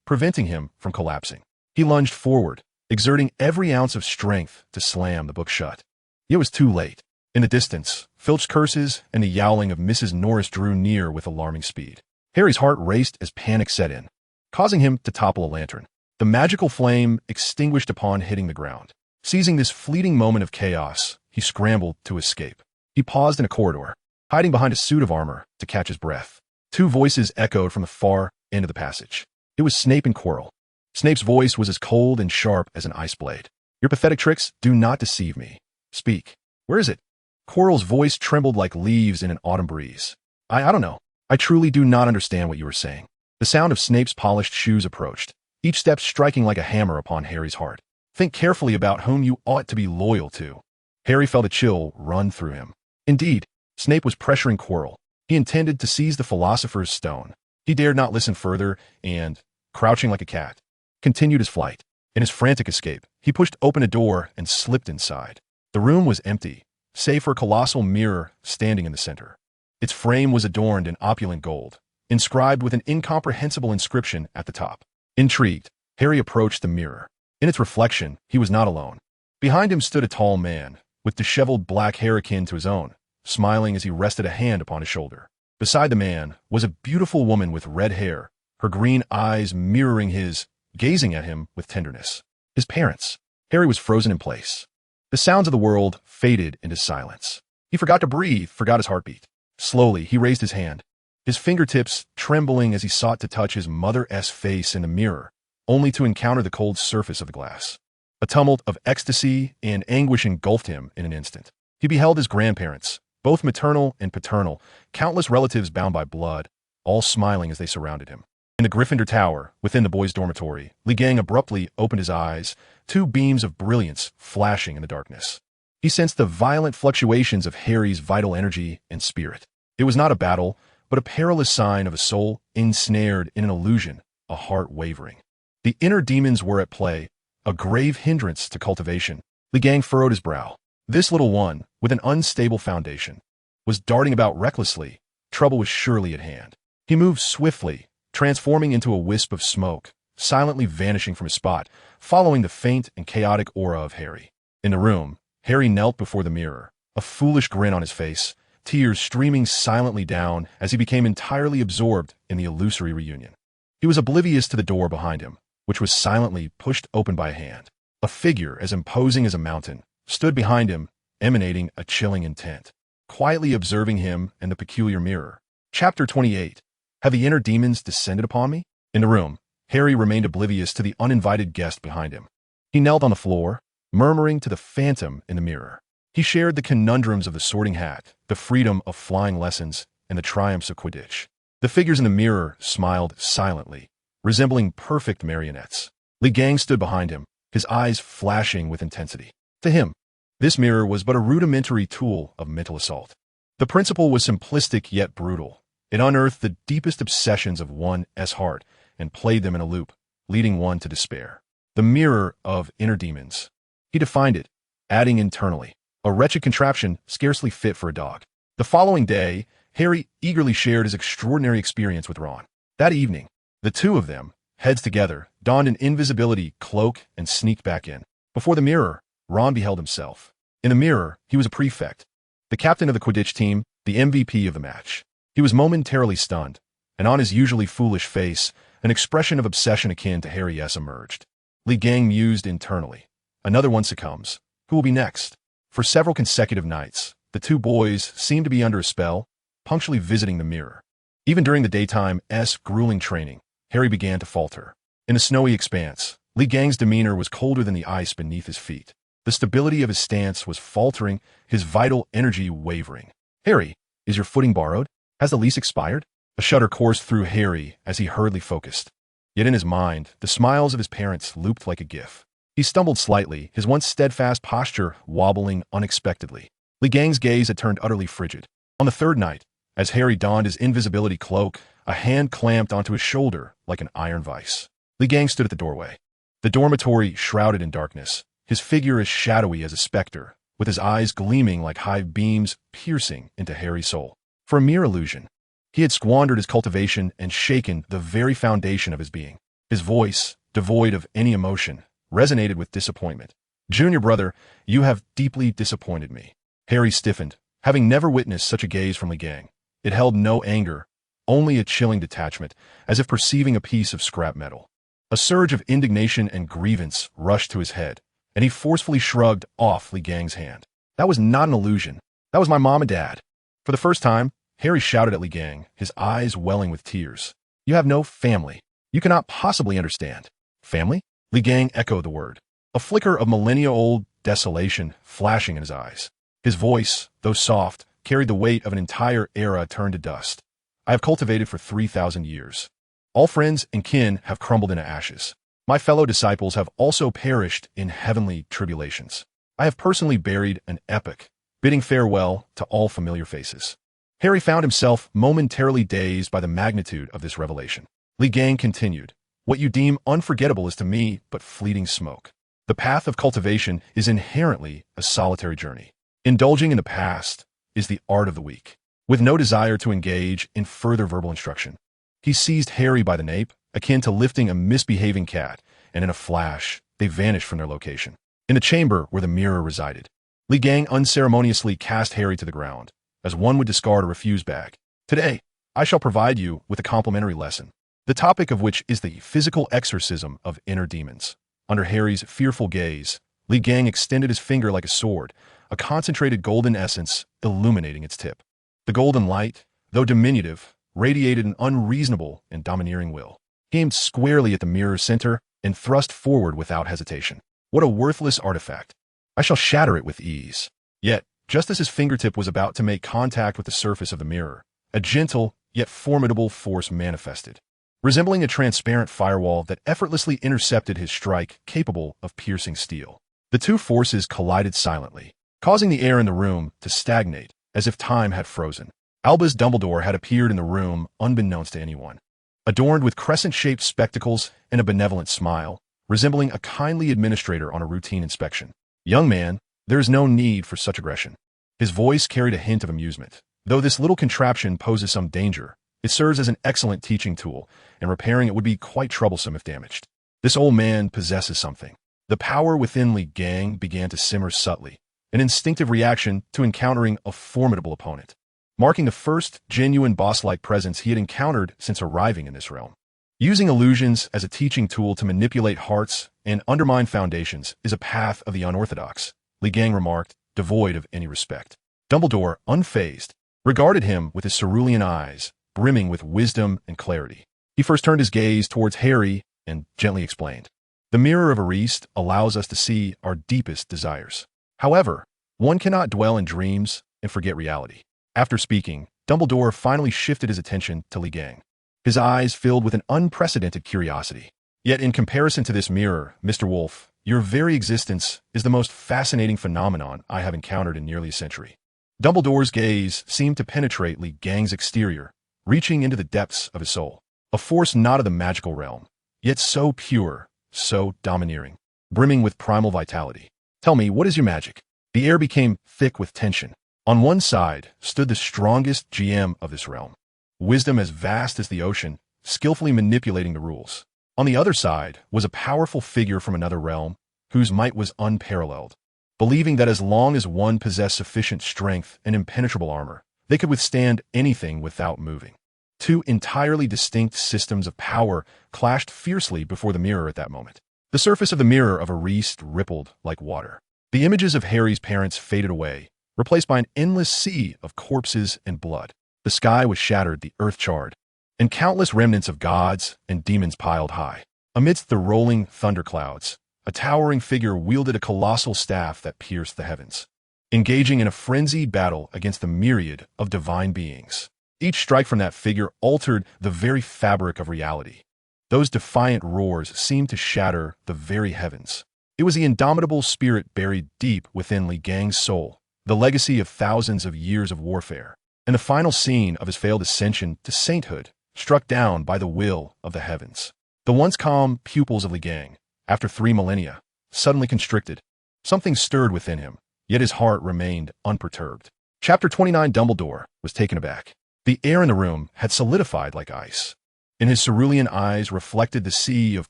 preventing him from collapsing. He lunged forward, exerting every ounce of strength to slam the book shut. It was too late. In the distance, Filch's curses and the yowling of Mrs. Norris drew near with alarming speed. Harry's heart raced as panic set in, causing him to topple a lantern. The magical flame extinguished upon hitting the ground. Seizing this fleeting moment of chaos, he scrambled to escape. He paused in a corridor, hiding behind a suit of armor to catch his breath. Two voices echoed from the far end of the passage. It was Snape and Quirrell. Snape's voice was as cold and sharp as an ice blade. Your pathetic tricks do not deceive me. Speak. Where is it? Quirrell's voice trembled like leaves in an autumn breeze. I don't know. I truly do not understand what you were saying. The sound of Snape's polished shoes approached, each step striking like a hammer upon Harry's heart. Think carefully about whom you ought to be loyal to. Harry felt a chill run through him. Indeed, Snape was pressuring Quirrell. He intended to seize the Philosopher's Stone. He dared not listen further and, crouching like a cat, continued his flight. In his frantic escape, he pushed open a door and slipped inside. The room was empty, save for a colossal mirror standing in the center. Its frame was adorned in opulent gold, inscribed with an incomprehensible inscription at the top. Intrigued, Harry approached the mirror. In its reflection, he was not alone. Behind him stood a tall man, with disheveled black hair akin to his own, smiling as he rested a hand upon his shoulder. Beside the man was a beautiful woman with red hair, her green eyes mirroring his, gazing at him with tenderness. His parents. Harry was frozen in place. The sounds of the world faded into silence. He forgot to breathe, forgot his heartbeat. Slowly, he raised his hand, his fingertips trembling as he sought to touch his mother's face in the mirror, only to encounter the cold surface of the glass. A tumult of ecstasy and anguish engulfed him in an instant. He beheld his grandparents, both maternal and paternal, countless relatives bound by blood, all smiling as they surrounded him. In the Gryffindor Tower, within the boys' dormitory, Lee Gang abruptly opened his eyes, two beams of brilliance flashing in the darkness. He sensed the violent fluctuations of Harry's vital energy and spirit. It was not a battle, but a perilous sign of a soul ensnared in an illusion, a heart wavering. The inner demons were at play, a grave hindrance to cultivation. Lee Gang furrowed his brow. This little one, with an unstable foundation, was darting about recklessly. Trouble was surely at hand. He moved swiftly, transforming into a wisp of smoke, silently vanishing from his spot, following the faint and chaotic aura of Harry. In the room, Harry knelt before the mirror, a foolish grin on his face, tears streaming silently down as he became entirely absorbed in the illusory reunion. He was oblivious to the door behind him, which was silently pushed open by a hand. A figure as imposing as a mountain stood behind him, emanating a chilling intent, quietly observing him and the peculiar mirror. Chapter 28. Have the inner demons descended upon me? In the room, Harry remained oblivious to the uninvited guest behind him. He knelt on the floor, murmuring to the phantom in the mirror. He shared the conundrums of the sorting hat, the freedom of flying lessons, and the triumphs of Quidditch. The figures in the mirror smiled silently, resembling perfect marionettes. Lee Gang stood behind him, his eyes flashing with intensity. To him, this mirror was but a rudimentary tool of mental assault. The principle was simplistic yet brutal. It unearthed the deepest obsessions of one's heart and played them in a loop, leading one to despair. The mirror of inner demons. He defined it, adding internally, a wretched contraption scarcely fit for a dog. The following day, Harry eagerly shared his extraordinary experience with Ron. That evening, the two of them, heads together, donned an invisibility cloak and sneaked back in. Before the mirror, Ron beheld himself. In the mirror, he was a prefect, the captain of the Quidditch team, the MVP of the match. He was momentarily stunned, and on his usually foolish face, an expression of obsession akin to Harry S. emerged. Li Gang mused internally. Another one succumbs. Who will be next? For several consecutive nights, the two boys seemed to be under a spell, punctually visiting the mirror. Even during the daytime grueling training, Harry began to falter. In the snowy expanse, Li Gang's demeanor was colder than the ice beneath his feet. The stability of his stance was faltering, his vital energy wavering. Harry, is your footing borrowed? Has the lease expired? A shudder coursed through Harry as he hurriedly focused. Yet in his mind, the smiles of his parents looped like a gif. He stumbled slightly, his once steadfast posture wobbling unexpectedly. Li Gang's gaze had turned utterly frigid. On the third night, as Harry donned his invisibility cloak, a hand clamped onto his shoulder like an iron vice. Li Gang stood at the doorway. The dormitory shrouded in darkness, his figure as shadowy as a specter, with his eyes gleaming like hive beams piercing into Harry's soul. For a mere illusion, he had squandered his cultivation and shaken the very foundation of his being. His voice, devoid of any emotion, resonated with disappointment. Junior brother, you have deeply disappointed me. Harry stiffened, having never witnessed such a gaze from Li Gang. It held no anger, only a chilling detachment, as if perceiving a piece of scrap metal. A surge of indignation and grievance rushed to his head, and he forcefully shrugged off Li Gang's hand. That was not an illusion. That was my mom and dad. For the first time, Harry shouted at Li Gang, his eyes welling with tears. You have no family. You cannot possibly understand. Family? Li Gang echoed the word, a flicker of millennia-old desolation flashing in his eyes. His voice, though soft, carried the weight of an entire era turned to dust. I have cultivated for 3,000 years. All friends and kin have crumbled into ashes. My fellow disciples have also perished in heavenly tribulations. I have personally buried an epic, bidding farewell to all familiar faces. Harry found himself momentarily dazed by the magnitude of this revelation. Li Gang continued, what you deem unforgettable is to me but fleeting smoke. The path of cultivation is inherently a solitary journey. Indulging in the past is the art of the weak. With no desire to engage in further verbal instruction, he seized Harry by the nape, akin to lifting a misbehaving cat, and in a flash, they vanished from their location. In the chamber where the mirror resided, Li Gang unceremoniously cast Harry to the ground, as one would discard a refuse bag. Today, I shall provide you with a complimentary lesson, the topic of which is the physical exorcism of inner demons. Under Harry's fearful gaze, Li Gang extended his finger like a sword, a concentrated golden essence illuminating its tip. The golden light, though diminutive, radiated an unreasonable and domineering will. He aimed squarely at the mirror's center and thrust forward without hesitation. What a worthless artifact. I shall shatter it with ease. Yet, just as his fingertip was about to make contact with the surface of the mirror, a gentle, yet formidable force manifested, resembling a transparent firewall that effortlessly intercepted his strike capable of piercing steel. The two forces collided silently, causing the air in the room to stagnate as if time had frozen. Albus Dumbledore had appeared in the room unbeknownst to anyone, adorned with crescent-shaped spectacles and a benevolent smile, resembling a kindly administrator on a routine inspection. Young man, there is no need for such aggression. His voice carried a hint of amusement. Though this little contraption poses some danger, it serves as an excellent teaching tool, and repairing it would be quite troublesome if damaged. This old man possesses something. The power within Li Gang began to simmer subtly, an instinctive reaction to encountering a formidable opponent, marking the first genuine boss-like presence he had encountered since arriving in this realm. Using illusions as a teaching tool to manipulate hearts and undermine foundations is a path of the unorthodox, Li Gang remarked, devoid of any respect. Dumbledore, unfazed, regarded him with his cerulean eyes, brimming with wisdom and clarity. He first turned his gaze towards Harry and gently explained, the mirror of Ariste allows us to see our deepest desires. However, one cannot dwell in dreams and forget reality. After speaking, Dumbledore finally shifted his attention to Li Gang, his eyes filled with an unprecedented curiosity. Yet in comparison to this mirror, Mr. Wolf, your very existence is the most fascinating phenomenon I have encountered in nearly a century. Dumbledore's gaze seemed to penetrate Li Gang's exterior, reaching into the depths of his soul. A force not of the magical realm, yet so pure, so domineering, brimming with primal vitality. Tell me, what is your magic? The air became thick with tension. On one side stood the strongest GM of this realm, wisdom as vast as the ocean, skillfully manipulating the rules. On the other side was a powerful figure from another realm, whose might was unparalleled. Believing that as long as one possessed sufficient strength and impenetrable armor, they could withstand anything without moving. Two entirely distinct systems of power clashed fiercely before the mirror at that moment. The surface of the mirror of Ariste rippled like water. The images of Harry's parents faded away, replaced by an endless sea of corpses and blood. The sky was shattered, the earth charred, and countless remnants of gods and demons piled high. Amidst the rolling thunderclouds, a towering figure wielded a colossal staff that pierced the heavens, engaging in a frenzied battle against the myriad of divine beings. Each strike from that figure altered the very fabric of reality. Those defiant roars seemed to shatter the very heavens. It was the indomitable spirit buried deep within Li Gang's soul, the legacy of thousands of years of warfare, and the final scene of his failed ascension to sainthood, struck down by the will of the heavens. The once calm pupils of Li Gang, after 3 millennia, suddenly constricted. Something stirred within him, yet his heart remained unperturbed. Chapter 29. Dumbledore was taken aback. The air in the room had solidified like ice. In his cerulean eyes reflected the sea of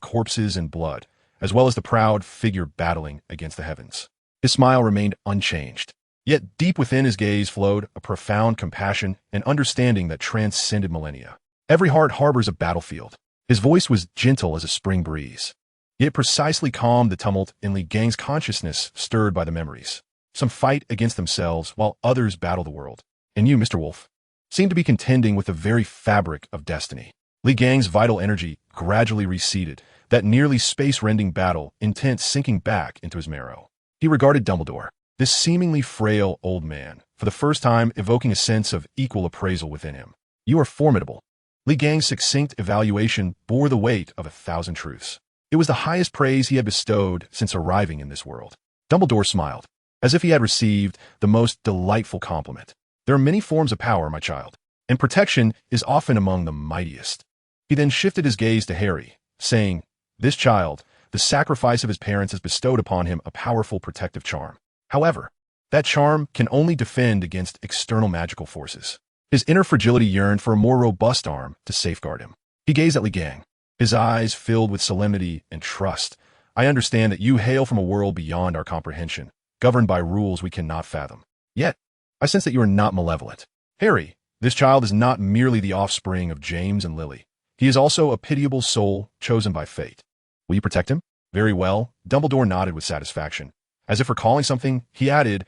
corpses and blood, as well as the proud figure battling against the heavens. His smile remained unchanged. Yet deep within his gaze flowed a profound compassion and understanding that transcended millennia. Every heart harbors a battlefield. His voice was gentle as a spring breeze. It precisely calmed the tumult in Li Gang's consciousness stirred by the memories. Some fight against themselves while others battle the world. And you, Mr. Wolf, seem to be contending with the very fabric of destiny. Li Gang's vital energy gradually receded, that nearly space-rending battle intent sinking back into his marrow. He regarded Dumbledore, this seemingly frail old man, for the first time evoking a sense of equal appraisal within him. You are formidable. Li Gang's succinct evaluation bore the weight of 1,000 truths. It was the highest praise he had bestowed since arriving in this world. Dumbledore smiled, as if he had received the most delightful compliment. There are many forms of power, my child, and protection is often among the mightiest. He then shifted his gaze to Harry, saying, This child, the sacrifice of his parents has bestowed upon him a powerful protective charm. However, that charm can only defend against external magical forces. His inner fragility yearned for a more robust arm to safeguard him. He gazed at Li Gang, his eyes filled with solemnity and trust. I understand that you hail from a world beyond our comprehension, governed by rules we cannot fathom. Yet, I sense that you are not malevolent. Harry, this child is not merely the offspring of James and Lily. He is also a pitiable soul chosen by fate. Will you protect him? Very well. Dumbledore nodded with satisfaction. As if recalling something, he added,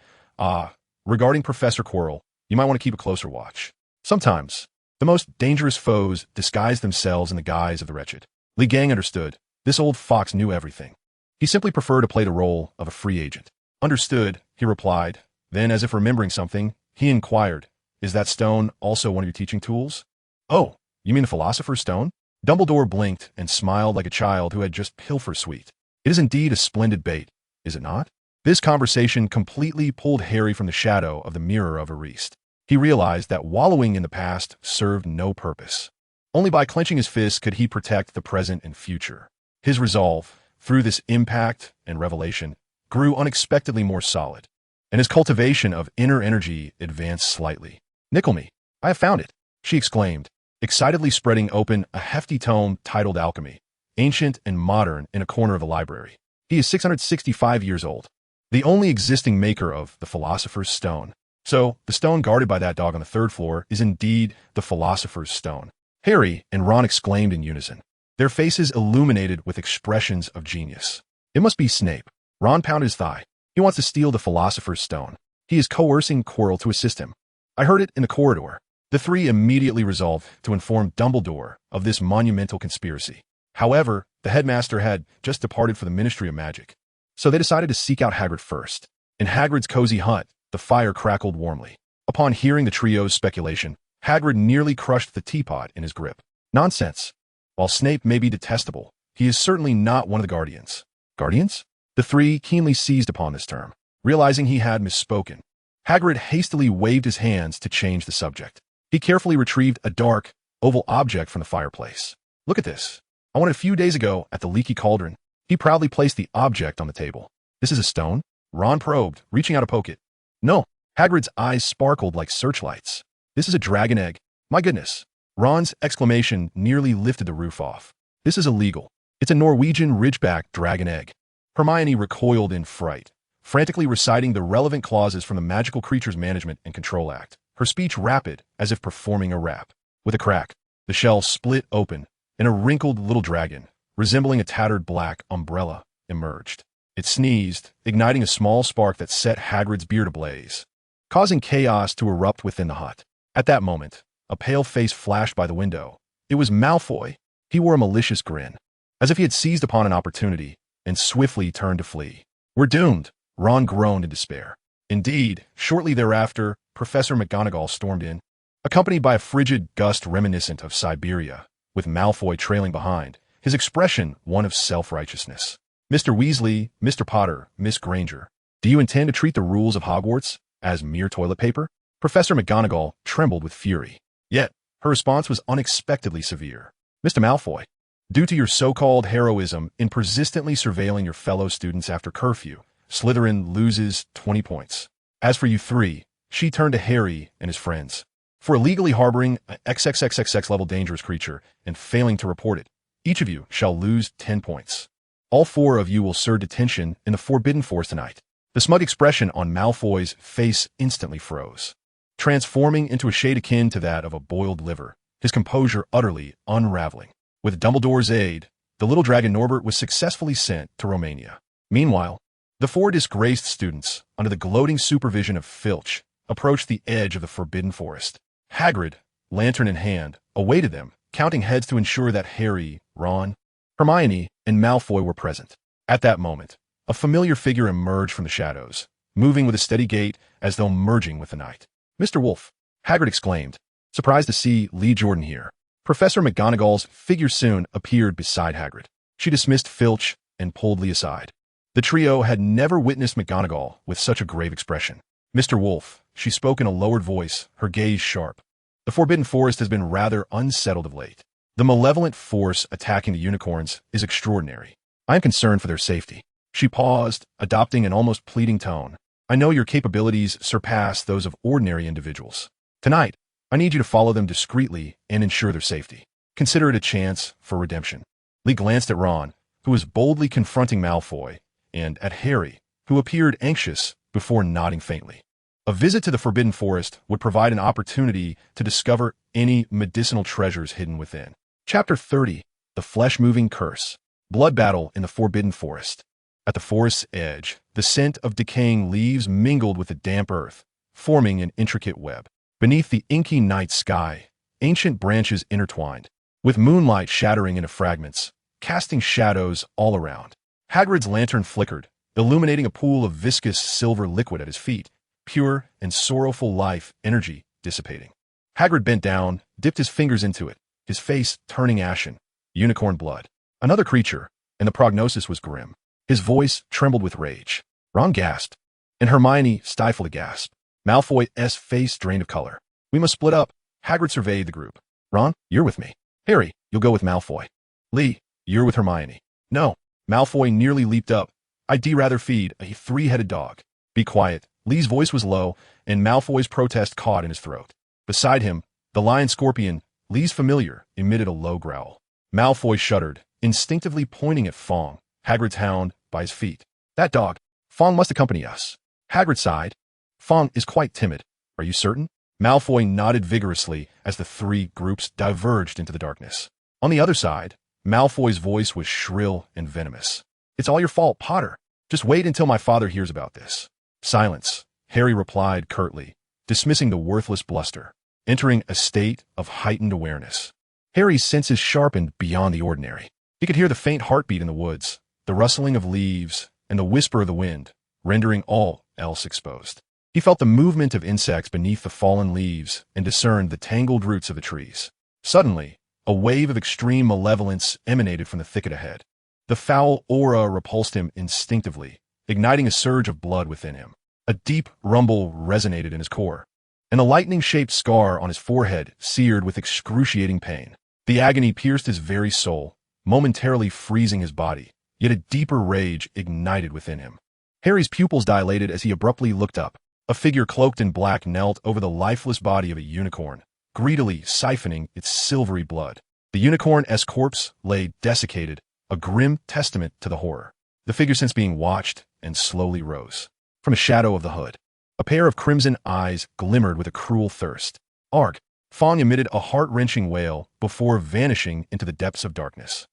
regarding Professor Quirrell, you might want to keep a closer watch. Sometimes, the most dangerous foes disguise themselves in the guise of the wretched. Li Gang understood. This old fox knew everything. He simply preferred to play the role of a free agent. Understood, he replied. Then, as if remembering something, he inquired, Is that stone also one of your teaching tools? Oh, you mean the Philosopher's Stone? Dumbledore blinked and smiled like a child who had just pilfer sweet. It is indeed a splendid bait, is it not? This conversation completely pulled Harry from the shadow of the mirror of Ariste. He realized that wallowing in the past served no purpose. Only by clenching his fists could he protect the present and future. His resolve, through this impact and revelation, grew unexpectedly more solid, and his cultivation of inner energy advanced slightly. Nickel me, I have found it, she exclaimed, excitedly spreading open a hefty tome titled Alchemy, ancient and modern, in a corner of the library. He is 665 years old, the only existing maker of the Philosopher's Stone. So, the stone guarded by that dog on the 3rd floor is indeed the Philosopher's Stone. Harry and Ron exclaimed in unison, their faces illuminated with expressions of genius. It must be Snape. Ron pounded his thigh. He wants to steal the Philosopher's Stone. He is coercing Quirrell to assist him. I heard it in the corridor. The three immediately resolved to inform Dumbledore of this monumental conspiracy. However, the headmaster had just departed for the Ministry of Magic, so they decided to seek out Hagrid first. In Hagrid's cozy hut, the fire crackled warmly. Upon hearing the trio's speculation, Hagrid nearly crushed the teapot in his grip. Nonsense. While Snape may be detestable, he is certainly not one of the Guardians. Guardians? The three keenly seized upon this term, realizing he had misspoken. Hagrid hastily waved his hands to change the subject. He carefully retrieved a dark, oval object from the fireplace. Look at this. I won it a few days ago at the Leaky Cauldron. He proudly placed the object on the table. This is a stone? Ron probed, reaching out to poke it. No. Hagrid's eyes sparkled like searchlights. This is a dragon egg. My goodness. Ron's exclamation nearly lifted the roof off. This is illegal. It's a Norwegian ridgeback dragon egg. Hermione recoiled in fright, frantically reciting the relevant clauses from the Magical Creatures Management and Control Act, her speech rapid as if performing a rap. With a crack, the shell split open, and a wrinkled little dragon, resembling a tattered black umbrella, emerged. It sneezed, igniting a small spark that set Hagrid's beard ablaze, causing chaos to erupt within the hut. At that moment, a pale face flashed by the window. It was Malfoy. He wore a malicious grin, as if he had seized upon an opportunity, and swiftly turned to flee. "We're doomed," Ron groaned in despair. Indeed, shortly thereafter, Professor McGonagall stormed in, accompanied by a frigid gust reminiscent of Siberia, with Malfoy trailing behind, his expression one of self-righteousness. "Mr. Weasley, Mr. Potter, Miss Granger, do you intend to treat the rules of Hogwarts as mere toilet paper?" Professor McGonagall trembled with fury. Yet, her response was unexpectedly severe. "Mr. Malfoy, due to your so-called heroism in persistently surveilling your fellow students after curfew, Slytherin loses 20 points. As for you three," she turned to Harry and his friends, "for illegally harboring an XXXXX-level dangerous creature and failing to report it, each of you shall lose 10 points. All 4 of you will serve detention in the Forbidden Forest tonight." The smug expression on Malfoy's face instantly froze, transforming into a shade akin to that of a boiled liver, his composure utterly unraveling. With Dumbledore's aid, the little dragon Norbert was successfully sent to Romania. Meanwhile, the 4 disgraced students, under the gloating supervision of Filch, approached the edge of the Forbidden Forest. Hagrid, lantern in hand, awaited them, counting heads to ensure that Harry, Ron, Hermione, and Malfoy were present. At that moment, a familiar figure emerged from the shadows, moving with a steady gait as though merging with the night. "Mr. Wolf," Hagrid exclaimed, surprised to see Lee Jordan here. Professor McGonagall's figure soon appeared beside Hagrid. She dismissed Filch and pulled Lee aside. The trio had never witnessed McGonagall with such a grave expression. "Mr. Wolf," she spoke in a lowered voice, her gaze sharp. "The Forbidden Forest has been rather unsettled of late. The malevolent force attacking the unicorns is extraordinary. I am concerned for their safety." She paused, adopting an almost pleading tone. "I know your capabilities surpass those of ordinary individuals. Tonight, I need you to follow them discreetly and ensure their safety. Consider it a chance for redemption." Lee glanced at Ron, who was boldly confronting Malfoy, and at Harry, who appeared anxious before nodding faintly. A visit to the Forbidden Forest would provide an opportunity to discover any medicinal treasures hidden within. Chapter 30. The Flesh-Moving Curse. Blood Battle in the Forbidden Forest. At the forest's edge, the scent of decaying leaves mingled with the damp earth, forming an intricate web. Beneath the inky night sky, ancient branches intertwined, with moonlight shattering into fragments, casting shadows all around. Hagrid's lantern flickered, illuminating a pool of viscous silver liquid at his feet, pure and sorrowful life energy dissipating. Hagrid bent down, dipped his fingers into it, his face turning ashen. Unicorn blood. Another creature, and the prognosis was grim. His voice trembled with rage. Ron gasped, and Hermione stifled a gasp. Malfoy's face drained of color. "We must split up." Hagrid surveyed the group. "Ron, you're with me. Harry, you'll go with Malfoy. Lee, you're with Hermione." "No." Malfoy nearly leaped up. "I'd rather feed a 3-headed dog." "Be quiet." Lee's voice was low, and Malfoy's protest caught in his throat. Beside him, the lion scorpion, Lee's familiar, emitted a low growl. Malfoy shuddered, instinctively pointing at Fong, Hagrid's hound, by his feet. "That dog. Fong must accompany us." Hagrid sighed. "Fong is quite timid. Are you certain?" Malfoy nodded vigorously as the 3 groups diverged into the darkness. On the other side, Malfoy's voice was shrill and venomous. "It's all your fault, Potter. Just wait until my father hears about this." "Silence," Harry replied curtly, dismissing the worthless bluster, entering a state of heightened awareness. Harry's senses sharpened beyond the ordinary. He could hear the faint heartbeat in the woods, the rustling of leaves, and the whisper of the wind, rendering all else exposed. He felt the movement of insects beneath the fallen leaves and discerned the tangled roots of the trees. Suddenly, a wave of extreme malevolence emanated from the thicket ahead. The foul aura repulsed him instinctively, igniting a surge of blood within him. A deep rumble resonated in his core, and a lightning-shaped scar on his forehead seared with excruciating pain. The agony pierced his very soul, momentarily freezing his body, yet a deeper rage ignited within him. Harry's pupils dilated as he abruptly looked up. A figure cloaked in black knelt over the lifeless body of a unicorn, greedily siphoning its silvery blood. The unicorn's corpse lay desiccated, a grim testament to the horror. The figure sensed being watched and slowly rose. From the shadow of the hood, a pair of crimson eyes glimmered with a cruel thirst. Arg! Fong emitted a heart-wrenching wail before vanishing into the depths of darkness.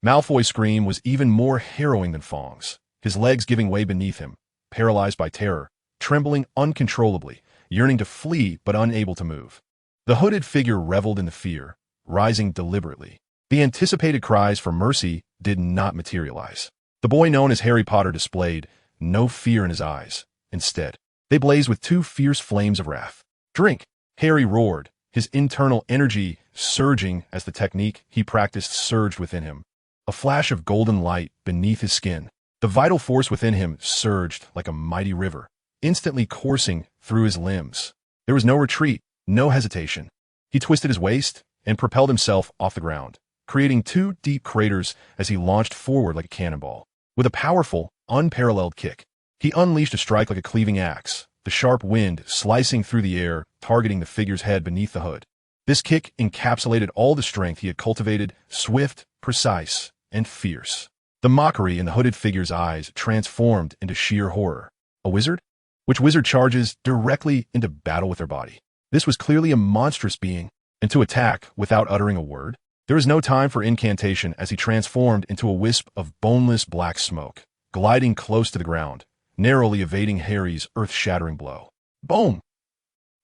Malfoy's scream was even more harrowing than Fong's, his legs giving way beneath him, paralyzed by terror, trembling uncontrollably, yearning to flee but unable to move. The hooded figure reveled in the fear, rising deliberately. The anticipated cries for mercy did not materialize. The boy known as Harry Potter displayed no fear in his eyes. Instead, they blazed with two fierce flames of wrath. "Drink!" Harry roared, his internal energy surging as the technique he practiced surged within him. A flash of golden light beneath his skin. The vital force within him surged like a mighty river, instantly coursing through his limbs. There was no retreat, no hesitation. He twisted his waist and propelled himself off the ground, creating two deep craters as he launched forward like a cannonball. With a powerful, unparalleled kick, he unleashed a strike like a cleaving axe, the sharp wind slicing through the air, targeting the figure's head beneath the hood. This kick encapsulated all the strength he had cultivated, swift, precise, and fierce. The mockery in the hooded figure's eyes transformed into sheer horror. A wizard? Which wizard charges directly into battle with their body? This was clearly a monstrous being, and to attack without uttering a word? There was no time for incantation as he transformed into a wisp of boneless black smoke, gliding close to the ground, narrowly evading Harry's earth-shattering blow. Boom!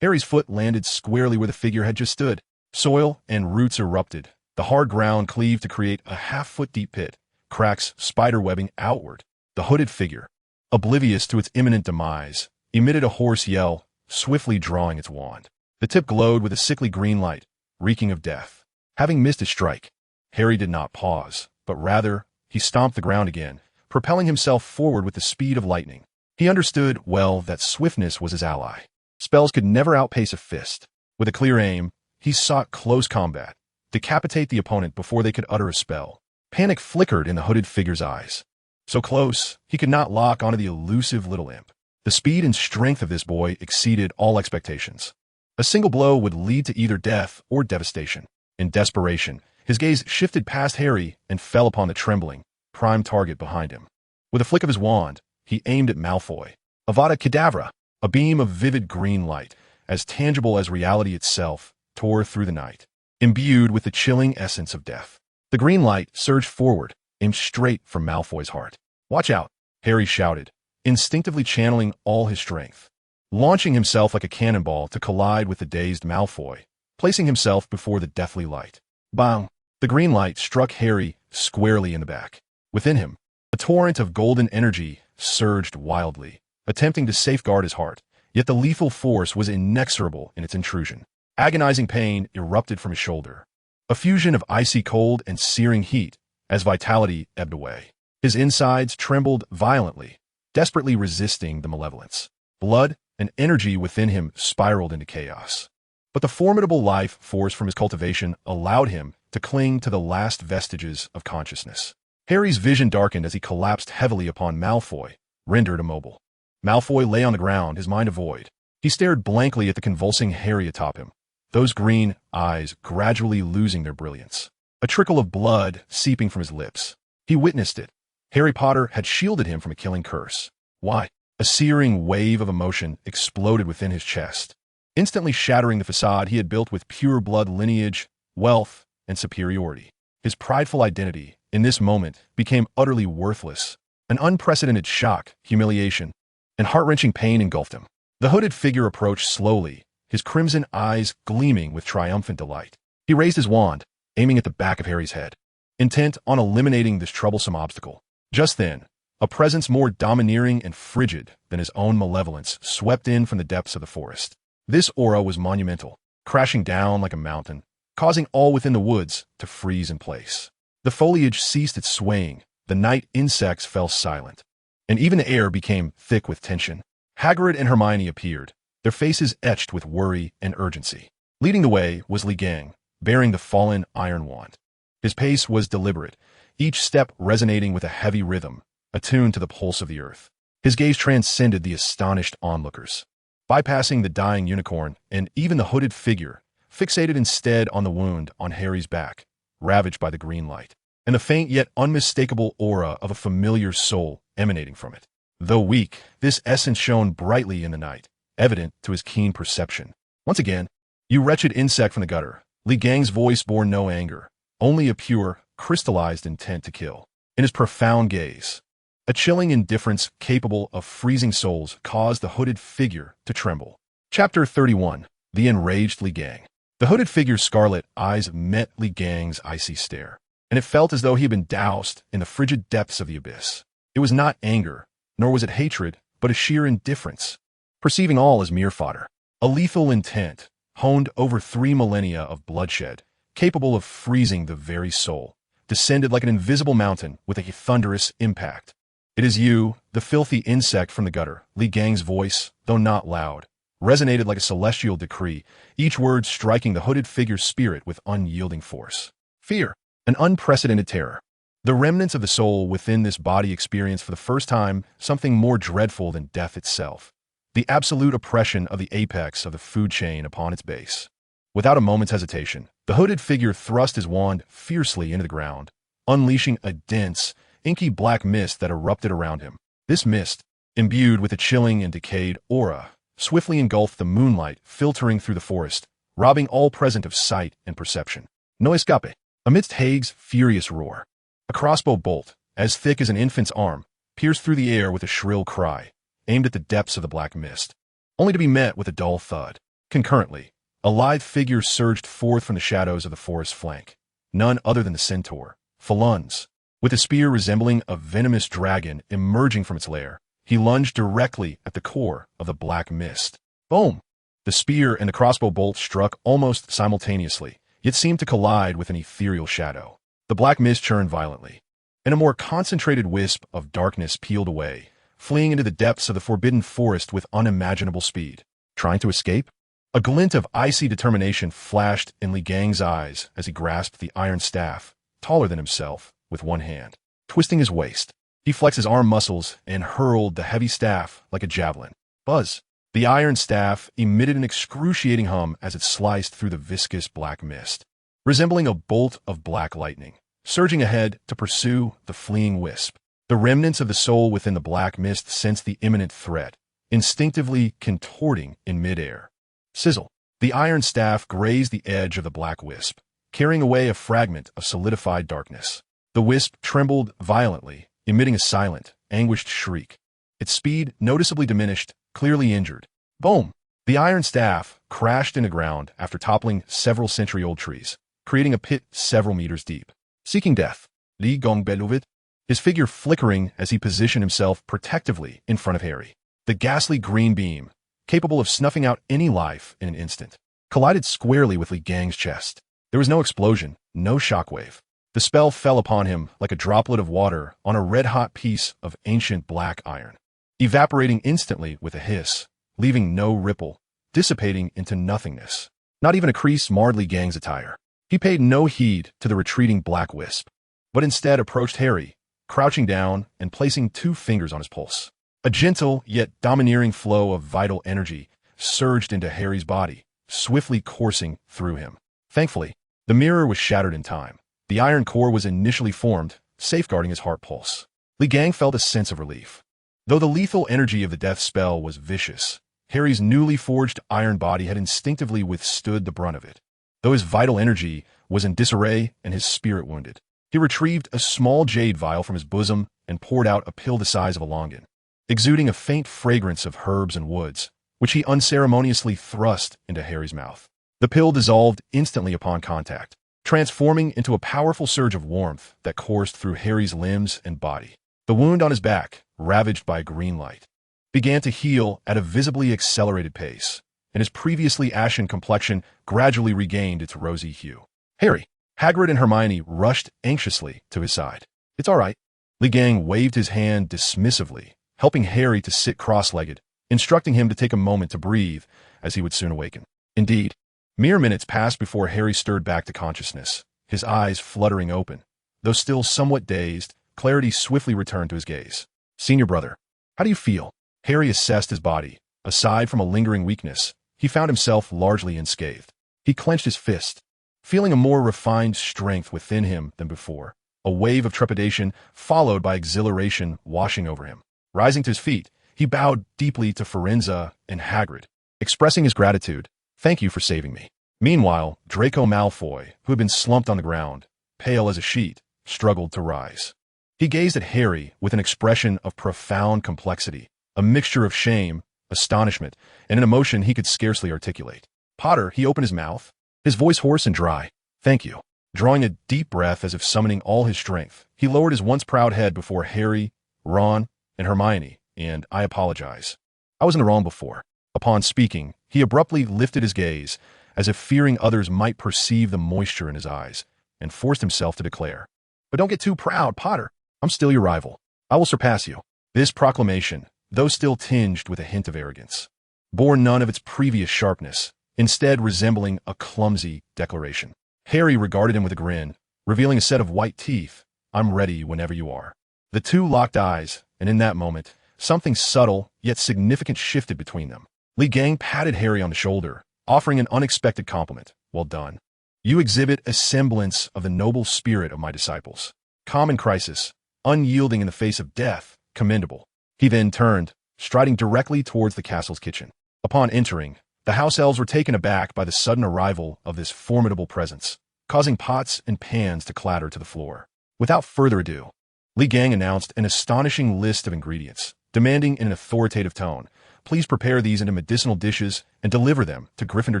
Harry's foot landed squarely where the figure had just stood. Soil and roots erupted. The hard ground cleaved to create a half-foot-deep pit, cracks spider-webbing outward. The hooded figure, oblivious to its imminent demise, emitted a hoarse yell, swiftly drawing its wand. The tip glowed with a sickly green light, reeking of death. Having missed his strike, Harry did not pause, but rather, he stomped the ground again, propelling himself forward with the speed of lightning. He understood well that swiftness was his ally. Spells could never outpace a fist. With a clear aim, he sought close combat, decapitate the opponent before they could utter a spell. Panic flickered in the hooded figure's eyes. So close, he could not lock onto the elusive little imp. The speed and strength of this boy exceeded all expectations. A single blow would lead to either death or devastation. In desperation, his gaze shifted past Harry and fell upon the trembling, prime target behind him. With a flick of his wand, he aimed at Malfoy. Avada Kedavra! A beam of vivid green light, as tangible as reality itself, tore through the night, imbued with the chilling essence of death. The green light surged forward, aimed straight for Malfoy's heart. "Watch out!" Harry shouted, instinctively channeling all his strength, launching himself like a cannonball to collide with the dazed Malfoy, placing himself before the deathly light. Bang! The green light struck Harry squarely in the back. Within him, a torrent of golden energy surged wildly, attempting to safeguard his heart, yet the lethal force was inexorable in its intrusion. Agonizing pain erupted from his shoulder, a fusion of icy cold and searing heat as vitality ebbed away. His insides trembled violently, desperately resisting the malevolence. Blood and energy within him spiraled into chaos. But the formidable life force from his cultivation allowed him to cling to the last vestiges of consciousness. Harry's vision darkened as he collapsed heavily upon Malfoy, rendered immobile. Malfoy lay on the ground, his mind a void. He stared blankly at the convulsing Harry atop him, those green eyes gradually losing their brilliance. A trickle of blood seeping from his lips. He witnessed it. Harry Potter had shielded him from a killing curse. Why? A searing wave of emotion exploded within his chest, instantly shattering the facade he had built with pure blood lineage, wealth, and superiority. His prideful identity, in this moment, became utterly worthless. An unprecedented shock, humiliation, and heart-wrenching pain engulfed him. The hooded figure approached slowly, his crimson eyes gleaming with triumphant delight. He raised his wand, aiming at the back of Harry's head, intent on eliminating this troublesome obstacle. Just then, a presence more domineering and frigid than his own malevolence swept in from the depths of the forest. This aura was monumental, crashing down like a mountain, causing all within the woods to freeze in place. The foliage ceased its swaying, the night insects fell silent, and even the air became thick with tension. Hagrid and Hermione appeared, their faces etched with worry and urgency. Leading the way was Li Gang, bearing the fallen iron wand. His pace was deliberate, each step resonating with a heavy rhythm, attuned to the pulse of the earth. His gaze transcended the astonished onlookers, bypassing the dying unicorn and even the hooded figure, fixated instead on the wound on Harry's back, ravaged by the green light. and the faint yet unmistakable aura of a familiar soul emanating from it. Though weak, this essence shone brightly in the night, evident to his keen perception. Once again, "You wretched insect from the gutter." Li Gang's voice bore no anger, only a pure, crystallized intent to kill. In his profound gaze, a chilling indifference capable of freezing souls caused the hooded figure to tremble. Chapter 31. The Enraged Li Gang. The hooded figure's scarlet eyes met Li Gang's icy stare, and it felt as though he had been doused in the frigid depths of the abyss. It was not anger, nor was it hatred, but a sheer indifference, perceiving all as mere fodder. A lethal intent, honed over 3 millennia of bloodshed, capable of freezing the very soul, descended like an invisible mountain with a thunderous impact. "It is you, the filthy insect from the gutter." Li Gang's voice, though not loud, resonated like a celestial decree, each word striking the hooded figure's spirit with unyielding force. Fear, an unprecedented terror. The remnants of the soul within this body experienced for the first time something more dreadful than death itself. The absolute oppression of the apex of the food chain upon its base. Without a moment's hesitation, the hooded figure thrust his wand fiercely into the ground, unleashing a dense, inky black mist that erupted around him. This mist, imbued with a chilling and decayed aura, swiftly engulfed the moonlight filtering through the forest, robbing all present of sight and perception. No escape. Amidst Haig's furious roar, a crossbow bolt, as thick as an infant's arm, pierced through the air with a shrill cry, aimed at the depths of the black mist, only to be met with a dull thud. Concurrently, a lithe figure surged forth from the shadows of the forest's flank, none other than the centaur, Falun's. With a spear resembling a venomous dragon emerging from its lair, he lunged directly at the core of the black mist. Boom! The spear and the crossbow bolt struck almost simultaneously, yet seemed to collide with an ethereal shadow. The black mist churned violently, and a more concentrated wisp of darkness peeled away, fleeing into the depths of the forbidden forest with unimaginable speed. Trying to escape? A glint of icy determination flashed in Li Gang's eyes as he grasped the iron staff, taller than himself, with one hand. Twisting his waist, he flexed his arm muscles and hurled the heavy staff like a javelin. Buzz! The iron staff emitted an excruciating hum as it sliced through the viscous black mist, resembling a bolt of black lightning, surging ahead to pursue the fleeing wisp. The remnants of the soul within the black mist sensed the imminent threat, instinctively contorting in midair. Sizzle! The iron staff grazed the edge of the black wisp, carrying away a fragment of solidified darkness. The wisp trembled violently, emitting a silent, anguished shriek. Its speed noticeably diminished, clearly injured. Boom! The iron staff crashed into ground after toppling several century-old trees, creating a pit several meters deep. Seeking death, Li Gong Beloved, his figure flickering as he positioned himself protectively in front of Harry. The ghastly green beam, capable of snuffing out any life in an instant, collided squarely with Li Gang's chest. There was no explosion, no shockwave. The spell fell upon him like a droplet of water on a red-hot piece of ancient black iron, evaporating instantly with a hiss, leaving no ripple, dissipating into nothingness. Not even a crease marred Li Gang's attire. He paid no heed to the retreating black wisp, but instead approached Harry, crouching down and placing 2 fingers on his pulse. A gentle yet domineering flow of vital energy surged into Harry's body, swiftly coursing through him. Thankfully, the mirror was shattered in time. The iron core was initially formed, safeguarding his heart pulse. Li Gang felt a sense of relief. Though the lethal energy of the death spell was vicious, Harry's newly forged iron body had instinctively withstood the brunt of it. Though his vital energy was in disarray and his spirit wounded, he retrieved a small jade vial from his bosom and poured out a pill the size of a longan, exuding a faint fragrance of herbs and woods, which he unceremoniously thrust into Harry's mouth. The pill dissolved instantly upon contact, transforming into a powerful surge of warmth that coursed through Harry's limbs and body. The wound on his back, ravaged by green light, began to heal at a visibly accelerated pace, and his previously ashen complexion gradually regained its rosy hue. Harry, Hagrid and Hermione rushed anxiously to his side. "It's all right." Li Gang waved his hand dismissively, helping Harry to sit cross-legged, instructing him to take a moment to breathe, as he would soon awaken. Indeed, mere minutes passed before Harry stirred back to consciousness, his eyes fluttering open. Though still somewhat dazed, clarity swiftly returned to his gaze. "Senior brother, how do you feel?" Harry assessed his body. Aside from a lingering weakness, he found himself largely unscathed. He clenched his fist, feeling a more refined strength within him than before, a wave of trepidation followed by exhilaration washing over him. Rising to his feet, he bowed deeply to Firenze and Hagrid, expressing his gratitude. "Thank you for saving me." Meanwhile, Draco Malfoy, who had been slumped on the ground, pale as a sheet, struggled to rise. He gazed at Harry with an expression of profound complexity, a mixture of shame, astonishment, and an emotion he could scarcely articulate. "Potter," he opened his mouth, his voice hoarse and dry. "Thank you." Drawing a deep breath as if summoning all his strength, he lowered his once proud head before Harry, Ron, and Hermione, and "I apologize. I was in the wrong before." Upon speaking, he abruptly lifted his gaze, as if fearing others might perceive the moisture in his eyes, and forced himself to declare, "But don't get too proud, Potter. I'm still your rival. I will surpass you." This proclamation, though still tinged with a hint of arrogance, bore none of its previous sharpness, instead resembling a clumsy declaration. Harry regarded him with a grin, revealing a set of white teeth. "I'm ready whenever you are." The two locked eyes, and in that moment, something subtle yet significant shifted between them. Li Gang patted Harry on the shoulder, offering an unexpected compliment. "Well done. You exhibit a semblance of the noble spirit of my disciples. Calm in crisis, unyielding in the face of death, commendable." He then turned, striding directly towards the castle's kitchen. Upon entering, the house elves were taken aback by the sudden arrival of this formidable presence, causing pots and pans to clatter to the floor. Without further ado, Li Gang announced an astonishing list of ingredients, demanding in an authoritative tone, "Please prepare these into medicinal dishes and deliver them to Gryffindor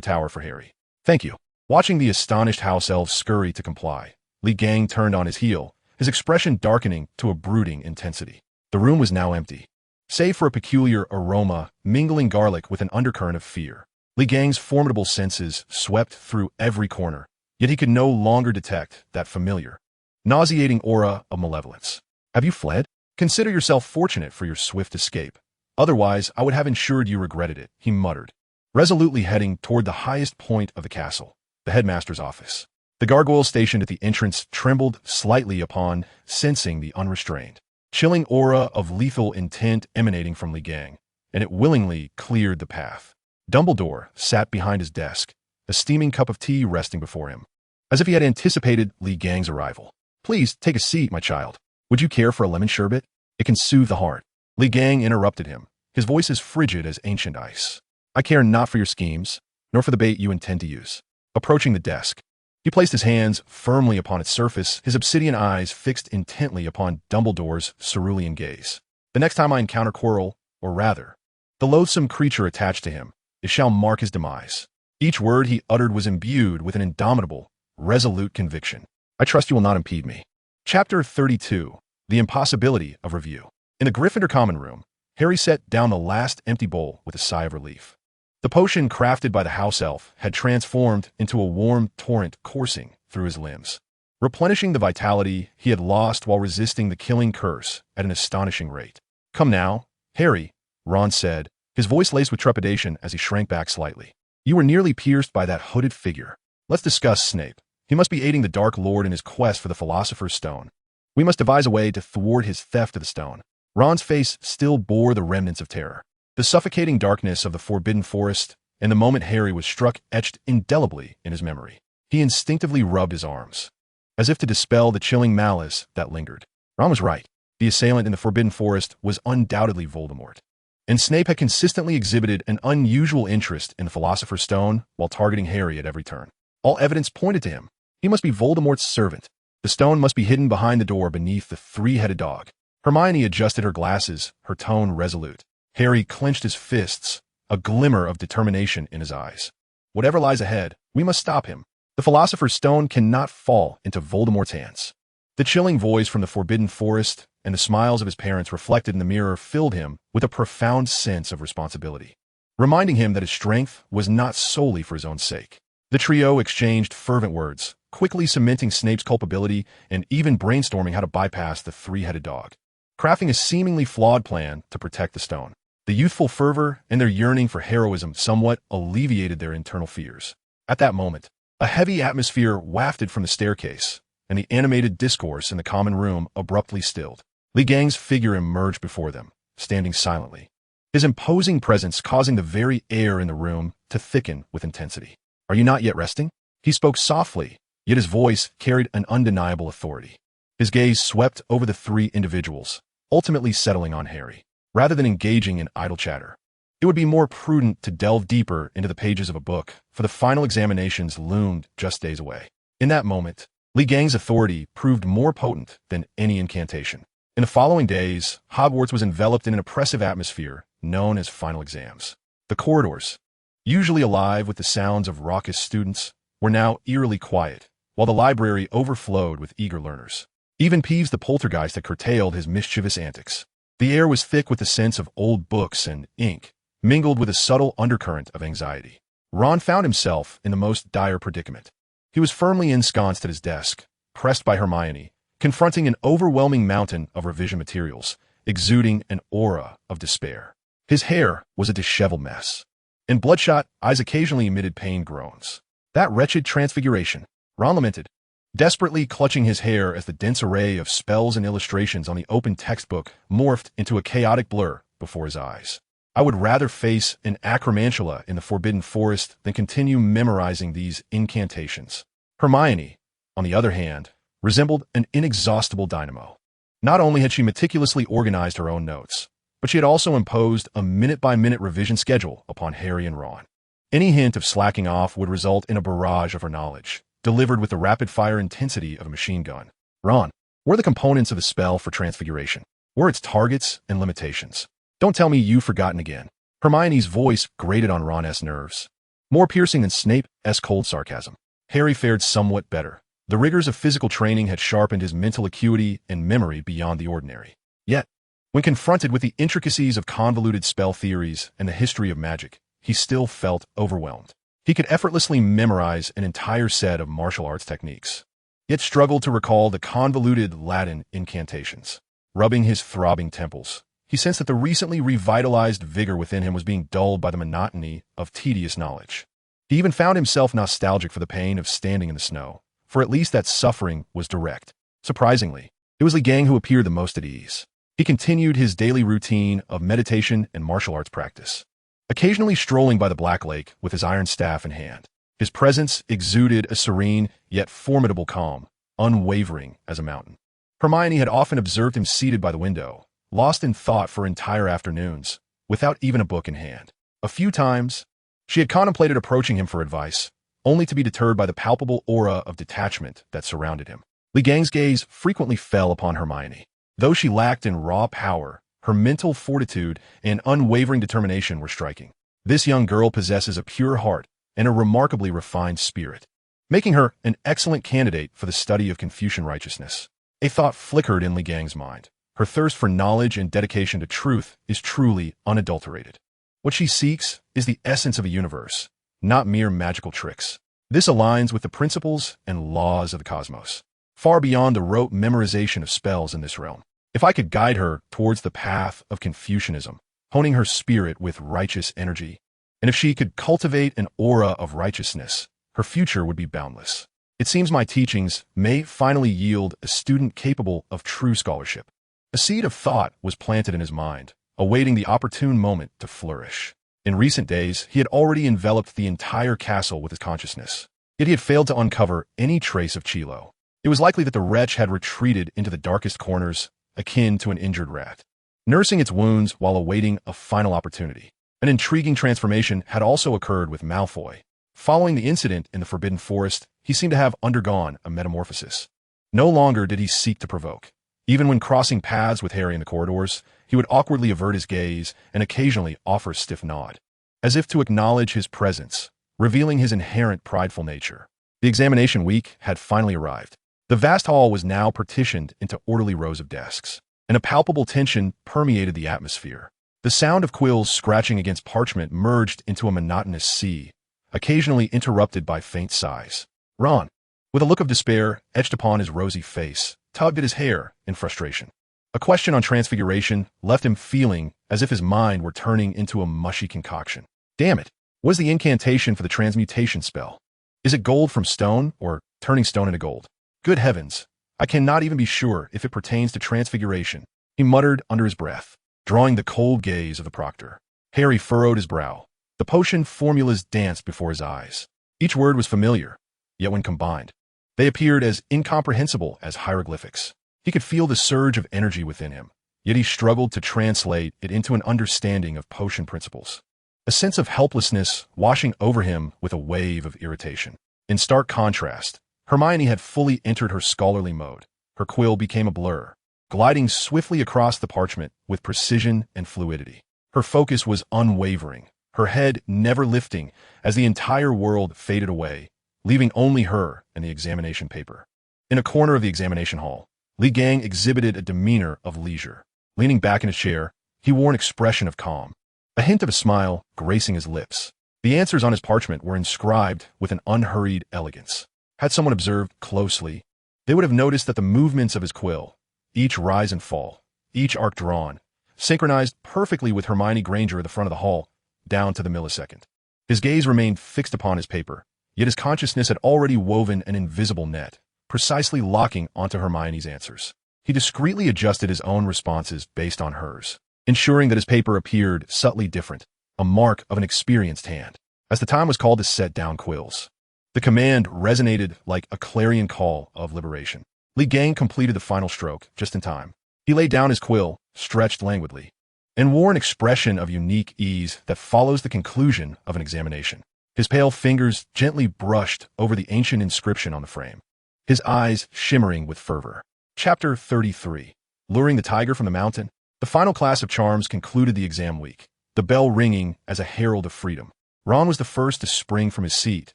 Tower for Harry." "Thank you." Watching the astonished house elves scurry to comply, Li Gang turned on his heel, his expression darkening to a brooding intensity. The room was now empty, save for a peculiar aroma mingling garlic with an undercurrent of fear. Li Gang's formidable senses swept through every corner, yet he could no longer detect that familiar, nauseating aura of malevolence. "Have you fled? Consider yourself fortunate for your swift escape. Otherwise, I would have ensured you regretted it," he muttered, resolutely heading toward the highest point of the castle, the headmaster's office. The gargoyle stationed at the entrance trembled slightly upon sensing the unrestrained, chilling aura of lethal intent emanating from Li Gang, and it willingly cleared the path. Dumbledore sat behind his desk, a steaming cup of tea resting before him, as if he had anticipated Li Gang's arrival. "Please take a seat, my child. Would you care for a lemon sherbet? It can soothe the heart." Li Gang interrupted him, his voice as frigid as ancient ice. "I care not for your schemes, nor for the bait you intend to use." Approaching the desk, he placed his hands firmly upon its surface, his obsidian eyes fixed intently upon Dumbledore's cerulean gaze. "The next time I encounter Quirrell, or rather, the loathsome creature attached to him, it shall mark his demise." Each word he uttered was imbued with an indomitable, resolute conviction. "I trust you will not impede me." Chapter 32. The Impossibility of Review. In the Gryffindor common room, Harry set down the last empty bowl with a sigh of relief. The potion crafted by the house elf had transformed into a warm torrent coursing through his limbs, replenishing the vitality he had lost while resisting the killing curse at an astonishing rate. "Come now, Harry," Ron said, his voice laced with trepidation as he shrank back slightly. "You were nearly pierced by that hooded figure. Let's discuss Snape. He must be aiding the Dark Lord in his quest for the Philosopher's Stone. We must devise a way to thwart his theft of the stone." Ron's face still bore the remnants of terror. The suffocating darkness of the Forbidden Forest and the moment Harry was struck etched indelibly in his memory. He instinctively rubbed his arms, as if to dispel the chilling malice that lingered. Ron was right. The assailant in the Forbidden Forest was undoubtedly Voldemort, and Snape had consistently exhibited an unusual interest in the Philosopher's Stone while targeting Harry at every turn. All evidence pointed to him. He must be Voldemort's servant. The stone must be hidden behind the door beneath the three-headed dog. Hermione adjusted her glasses, her tone resolute. Harry clenched his fists, a glimmer of determination in his eyes. "Whatever lies ahead, we must stop him. The Philosopher's Stone cannot fall into Voldemort's hands." The chilling voice from the Forbidden Forest and the smiles of his parents reflected in the mirror filled him with a profound sense of responsibility, reminding him that his strength was not solely for his own sake. The trio exchanged fervent words, quickly cementing Snape's culpability and even brainstorming how to bypass the three-headed dog, crafting a seemingly flawed plan to protect the stone. The youthful fervor and their yearning for heroism somewhat alleviated their internal fears. At that moment, a heavy atmosphere wafted from the staircase, and the animated discourse in the common room abruptly stilled. Li Gang's figure emerged before them, standing silently, his imposing presence causing the very air in the room to thicken with intensity. "Are you not yet resting?" He spoke softly, yet his voice carried an undeniable authority. His gaze swept over the three individuals, ultimately settling on Harry. Rather than engaging in idle chatter, it would be more prudent to delve deeper into the pages of a book, for the final examinations loomed just days away. In that moment, Li Gang's authority proved more potent than any incantation. In the following days, Hogwarts was enveloped in an oppressive atmosphere known as final exams. The corridors, usually alive with the sounds of raucous students, were now eerily quiet, while the library overflowed with eager learners. Even Peeves the poltergeist had curtailed his mischievous antics. The air was thick with the sense of old books and ink, mingled with a subtle undercurrent of anxiety. Ron found himself in the most dire predicament. He was firmly ensconced at his desk, pressed by Hermione, confronting an overwhelming mountain of revision materials, exuding an aura of despair. His hair was a disheveled mess, and bloodshot eyes occasionally emitted pained groans. That wretched transfiguration, Ron lamented, desperately clutching his hair as the dense array of spells and illustrations on the open textbook morphed into a chaotic blur before his eyes. I would rather face an acromantula in the Forbidden Forest than continue memorizing these incantations. Hermione, on the other hand, resembled an inexhaustible dynamo. Not only had she meticulously organized her own notes, but she had also imposed a minute-by-minute revision schedule upon Harry and Ron. Any hint of slacking off would result in a barrage of her knowledge, delivered with the rapid-fire intensity of a machine gun. Ron, what are the components of the spell for transfiguration? What are its targets and limitations? Don't tell me you've forgotten again. Hermione's voice grated on Ron's nerves, more piercing than Snape's cold sarcasm. Harry fared somewhat better. The rigors of physical training had sharpened his mental acuity and memory beyond the ordinary. Yet, when confronted with the intricacies of convoluted spell theories and the history of magic, he still felt overwhelmed. He could effortlessly memorize an entire set of martial arts techniques, yet struggled to recall the convoluted Latin incantations. Rubbing his throbbing temples, he sensed that the recently revitalized vigor within him was being dulled by the monotony of tedious knowledge. He even found himself nostalgic for the pain of standing in the snow, for at least that suffering was direct. Surprisingly, it was Li Gang who appeared the most at ease. He continued his daily routine of meditation and martial arts practice, occasionally strolling by the Black Lake with his iron staff in hand. His presence exuded a serene yet formidable calm, unwavering as a mountain. Hermione had often observed him seated by the window, lost in thought for entire afternoons, without even a book in hand. A few times, she had contemplated approaching him for advice, only to be deterred by the palpable aura of detachment that surrounded him. Li Gang's gaze frequently fell upon Hermione. Though she lacked in raw power, her mental fortitude and unwavering determination were striking. This young girl possesses a pure heart and a remarkably refined spirit, making her an excellent candidate for the study of Confucian righteousness. A thought flickered in Li Gang's mind. Her thirst for knowledge and dedication to truth is truly unadulterated. What she seeks is the essence of a universe, not mere magical tricks. This aligns with the principles and laws of the cosmos, far beyond the rote memorization of spells in this realm. If I could guide her towards the path of Confucianism, honing her spirit with righteous energy, and if she could cultivate an aura of righteousness, her future would be boundless. It seems my teachings may finally yield a student capable of true scholarship. A seed of thought was planted in his mind, awaiting the opportune moment to flourish. In recent days, he had already enveloped the entire castle with his consciousness, yet he had failed to uncover any trace of Chilo. It was likely that the wretch had retreated into the darkest corners, akin to an injured rat, nursing its wounds while awaiting a final opportunity. An intriguing transformation had also occurred with Malfoy. Following the incident in the Forbidden Forest, he seemed to have undergone a metamorphosis. No longer did he seek to provoke. Even when crossing paths with Harry in the corridors, he would awkwardly avert his gaze and occasionally offer a stiff nod, as if to acknowledge his presence, revealing his inherent prideful nature. The examination week had finally arrived. The vast hall was now partitioned into orderly rows of desks, and a palpable tension permeated the atmosphere. The sound of quills scratching against parchment merged into a monotonous sea, occasionally interrupted by faint sighs. Ron, with a look of despair etched upon his rosy face, tugged at his hair in frustration. A question on transfiguration left him feeling as if his mind were turning into a mushy concoction. Damn it, what is the incantation for the transmutation spell? Is it gold from stone, or turning stone into gold? Good heavens, I cannot even be sure if it pertains to transfiguration, he muttered under his breath, drawing the cold gaze of the proctor. Harry furrowed his brow. The potion formulas danced before his eyes. Each word was familiar, yet when combined, they appeared as incomprehensible as hieroglyphics. He could feel the surge of energy within him, yet he struggled to translate it into an understanding of potion principles. A sense of helplessness washing over him with a wave of irritation. In stark contrast, Hermione had fully entered her scholarly mode. Her quill became a blur, gliding swiftly across the parchment with precision and fluidity. Her focus was unwavering, her head never lifting as the entire world faded away, leaving only her and the examination paper. In a corner of the examination hall, Li Gang exhibited a demeanor of leisure. Leaning back in his chair, he wore an expression of calm, a hint of a smile gracing his lips. The answers on his parchment were inscribed with an unhurried elegance. Had someone observed closely, they would have noticed that the movements of his quill, each rise and fall, each arc drawn, synchronized perfectly with Hermione Granger at the front of the hall, down to the millisecond. His gaze remained fixed upon his paper, yet his consciousness had already woven an invisible net, precisely locking onto Hermione's answers. He discreetly adjusted his own responses based on hers, ensuring that his paper appeared subtly different, a mark of an experienced hand. As the time was called to set down quills, the command resonated like a clarion call of liberation. Li Gang completed the final stroke just in time. He laid down his quill, stretched languidly, and wore an expression of unique ease that follows the conclusion of an examination. His pale fingers gently brushed over the ancient inscription on the frame, his eyes shimmering with fervor. Chapter 33. Luring the Tiger from the Mountain. The final class of charms concluded the exam week, the bell ringing as a herald of freedom. Ron was the first to spring from his seat,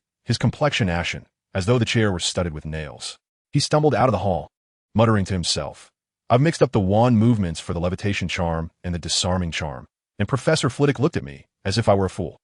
his complexion ashen, as though the chair were studded with nails. He stumbled out of the hall, muttering to himself, "I've mixed up the wand movements for the levitation charm and the disarming charm," and Professor Flitwick looked at me as if I were a fool.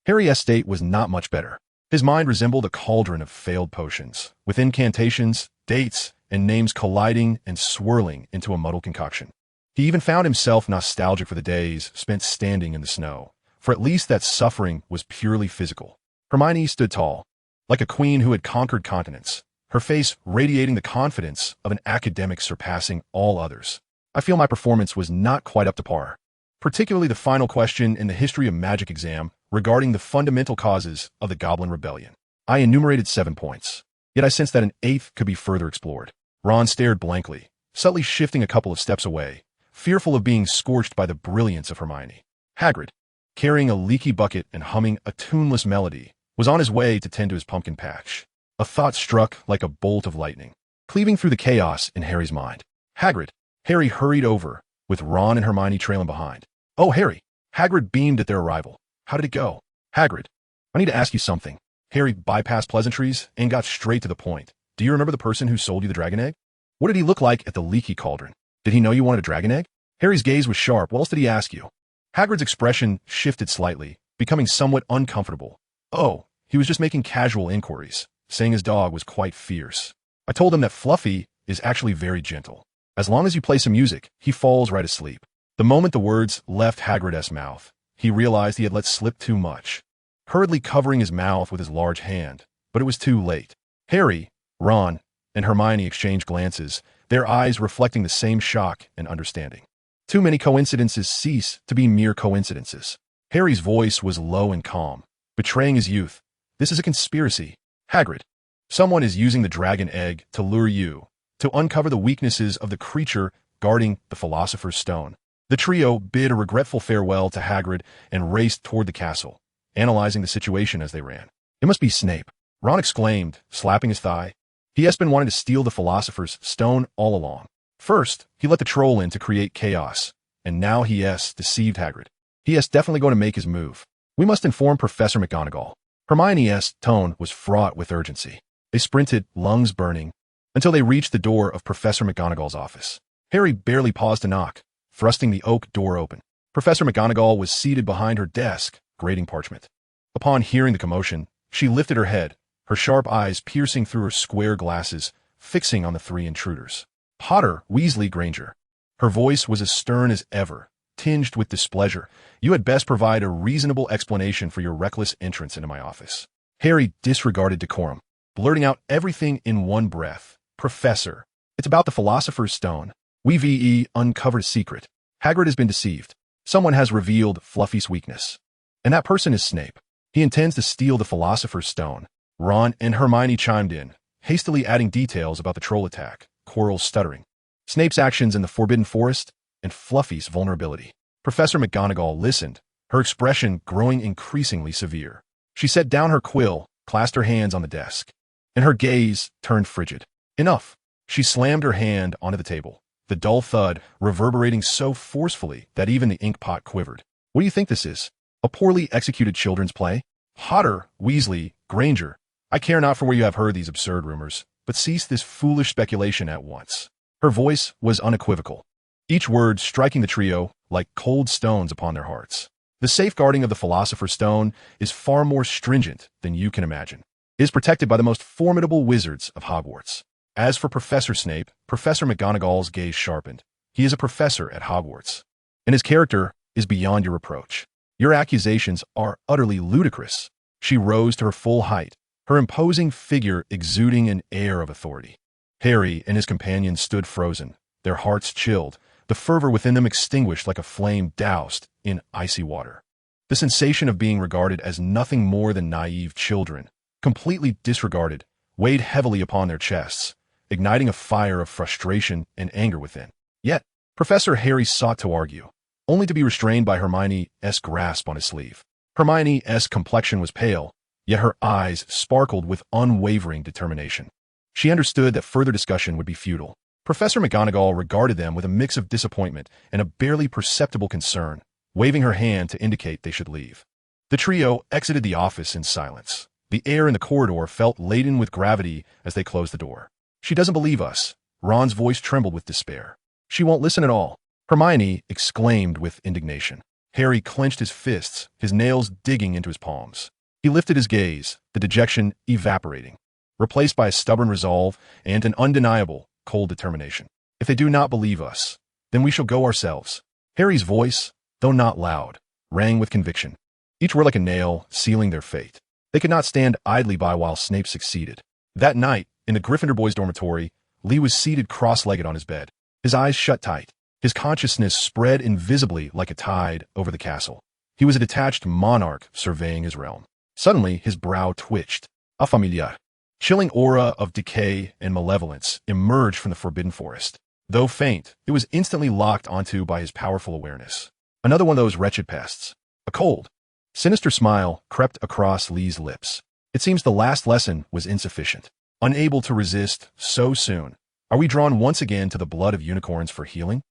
Harry's state was not much better. His mind resembled a cauldron of failed potions, with incantations, dates, and names colliding and swirling into a muddled concoction. He even found himself nostalgic for the days spent standing in the snow, for at least that suffering was purely physical. Hermione stood tall, like a queen who had conquered continents, her face radiating the confidence of an academic surpassing all others. I feel my performance was not quite up to par, particularly the final question in the History of Magic exam regarding the fundamental causes of the Goblin Rebellion. I enumerated 7 points, yet I sensed that an 8th could be further explored. Ron stared blankly, subtly shifting a couple of steps away, fearful of being scorched by the brilliance of Hermione. Hagrid, carrying a leaky bucket and humming a tuneless melody, was on his way to tend to his pumpkin patch. A thought struck like a bolt of lightning, cleaving through the chaos in Harry's mind. Hagrid. Harry hurried over, with Ron and Hermione trailing behind. "Oh, Harry." Hagrid beamed at their arrival. "How did it go?" "Hagrid, I need to ask you something." Harry bypassed pleasantries and got straight to the point. "Do you remember the person who sold you the dragon egg? What did he look like at the leaky cauldron? Did he know you wanted a dragon egg?" Harry's gaze was sharp. "What else did he ask you?" Hagrid's expression shifted slightly, becoming somewhat uncomfortable. "Oh, he was just making casual inquiries, saying his dog was quite fierce. I told him that Fluffy is actually very gentle. As long as you play some music, he falls right asleep." The moment the words left Hagrid's mouth, he realized he had let slip too much, hurriedly covering his mouth with his large hand, but it was too late. Harry, Ron, and Hermione exchanged glances, their eyes reflecting the same shock and understanding. Too many coincidences cease to be mere coincidences. Harry's voice was low and calm, betraying his youth. "This is a conspiracy. Hagrid, someone is using the dragon egg to lure you, to uncover the weaknesses of the creature guarding the Philosopher's Stone." The trio bid a regretful farewell to Hagrid and raced toward the castle, analyzing the situation as they ran. "It must be Snape," Ron exclaimed, slapping his thigh. "He has been wanting to steal the Philosopher's Stone all along. First, he let the troll in to create chaos, and now he has deceived Hagrid. He is definitely going to make his move. We must inform Professor McGonagall." Hermione's tone was fraught with urgency. They sprinted, lungs burning, until they reached the door of Professor McGonagall's office. Harry barely paused to knock, thrusting the oak door open. Professor McGonagall was seated behind her desk, grading parchment. Upon hearing the commotion, she lifted her head, her sharp eyes piercing through her square glasses, fixing on the 3 intruders. "Potter Weasley Granger." Her voice was as stern as ever, tinged with displeasure. "You had best provide a reasonable explanation for your reckless entrance into my office." Harry disregarded decorum, blurting out everything in one breath. "Professor, it's about the Philosopher's Stone. We've uncovered a secret. Hagrid has been deceived. Someone has revealed Fluffy's weakness. And that person is Snape. He intends to steal the Philosopher's Stone." Ron and Hermione chimed in, hastily adding details about the troll attack, Quirrell stuttering. Snape's actions in the Forbidden Forest, and Fluffy's vulnerability. Professor McGonagall listened, her expression growing increasingly severe. She set down her quill, clasped her hands on the desk, and her gaze turned frigid. Enough. She slammed her hand onto the table, the dull thud reverberating so forcefully that even the ink pot quivered. What do you think this is? A poorly executed children's play? Potter, Weasley, Granger, I care not for where you have heard these absurd rumors, but cease this foolish speculation at once. Her voice was unequivocal, each word striking the trio like cold stones upon their hearts. The safeguarding of the Philosopher's Stone is far more stringent than you can imagine. It is protected by the most formidable wizards of Hogwarts. As for Professor Snape, Professor McGonagall's gaze sharpened. He is a professor at Hogwarts, and his character is beyond your reproach. Your accusations are utterly ludicrous. She rose to her full height, her imposing figure exuding an air of authority. Harry and his companions stood frozen, their hearts chilled, the fervor within them extinguished like a flame doused in icy water. The sensation of being regarded as nothing more than naive children, completely disregarded, weighed heavily upon their chests, igniting a fire of frustration and anger within. Yet, Professor Harry sought to argue, only to be restrained by Hermione's grasp on his sleeve. Hermione's complexion was pale, yet her eyes sparkled with unwavering determination. She understood that further discussion would be futile. Professor McGonagall regarded them with a mix of disappointment and a barely perceptible concern, waving her hand to indicate they should leave. The trio exited the office in silence. The air in the corridor felt laden with gravity as they closed the door. She doesn't believe us. Ron's voice trembled with despair. She won't listen at all. Hermione exclaimed with indignation. Harry clenched his fists, his nails digging into his palms. He lifted his gaze, the dejection evaporating, replaced by a stubborn resolve and an undeniable, cold determination. If they do not believe us, then we shall go ourselves. Harry's voice, though not loud, rang with conviction. Each were like a nail, sealing their fate. They could not stand idly by while Snape succeeded. That night, in the Gryffindor boys' dormitory, Lee was seated cross-legged on his bed, his eyes shut tight, his consciousness spread invisibly like a tide over the castle. He was a detached monarch surveying his realm. Suddenly, his brow twitched. A familiar, chilling aura of decay and malevolence emerged from the Forbidden Forest. Though faint, it was instantly locked onto by his powerful awareness. Another one of those wretched pests. A cold, sinister smile crept across Lee's lips. It seems the last lesson was insufficient. Unable to resist so soon, are we drawn once again to the blood of unicorns for healing?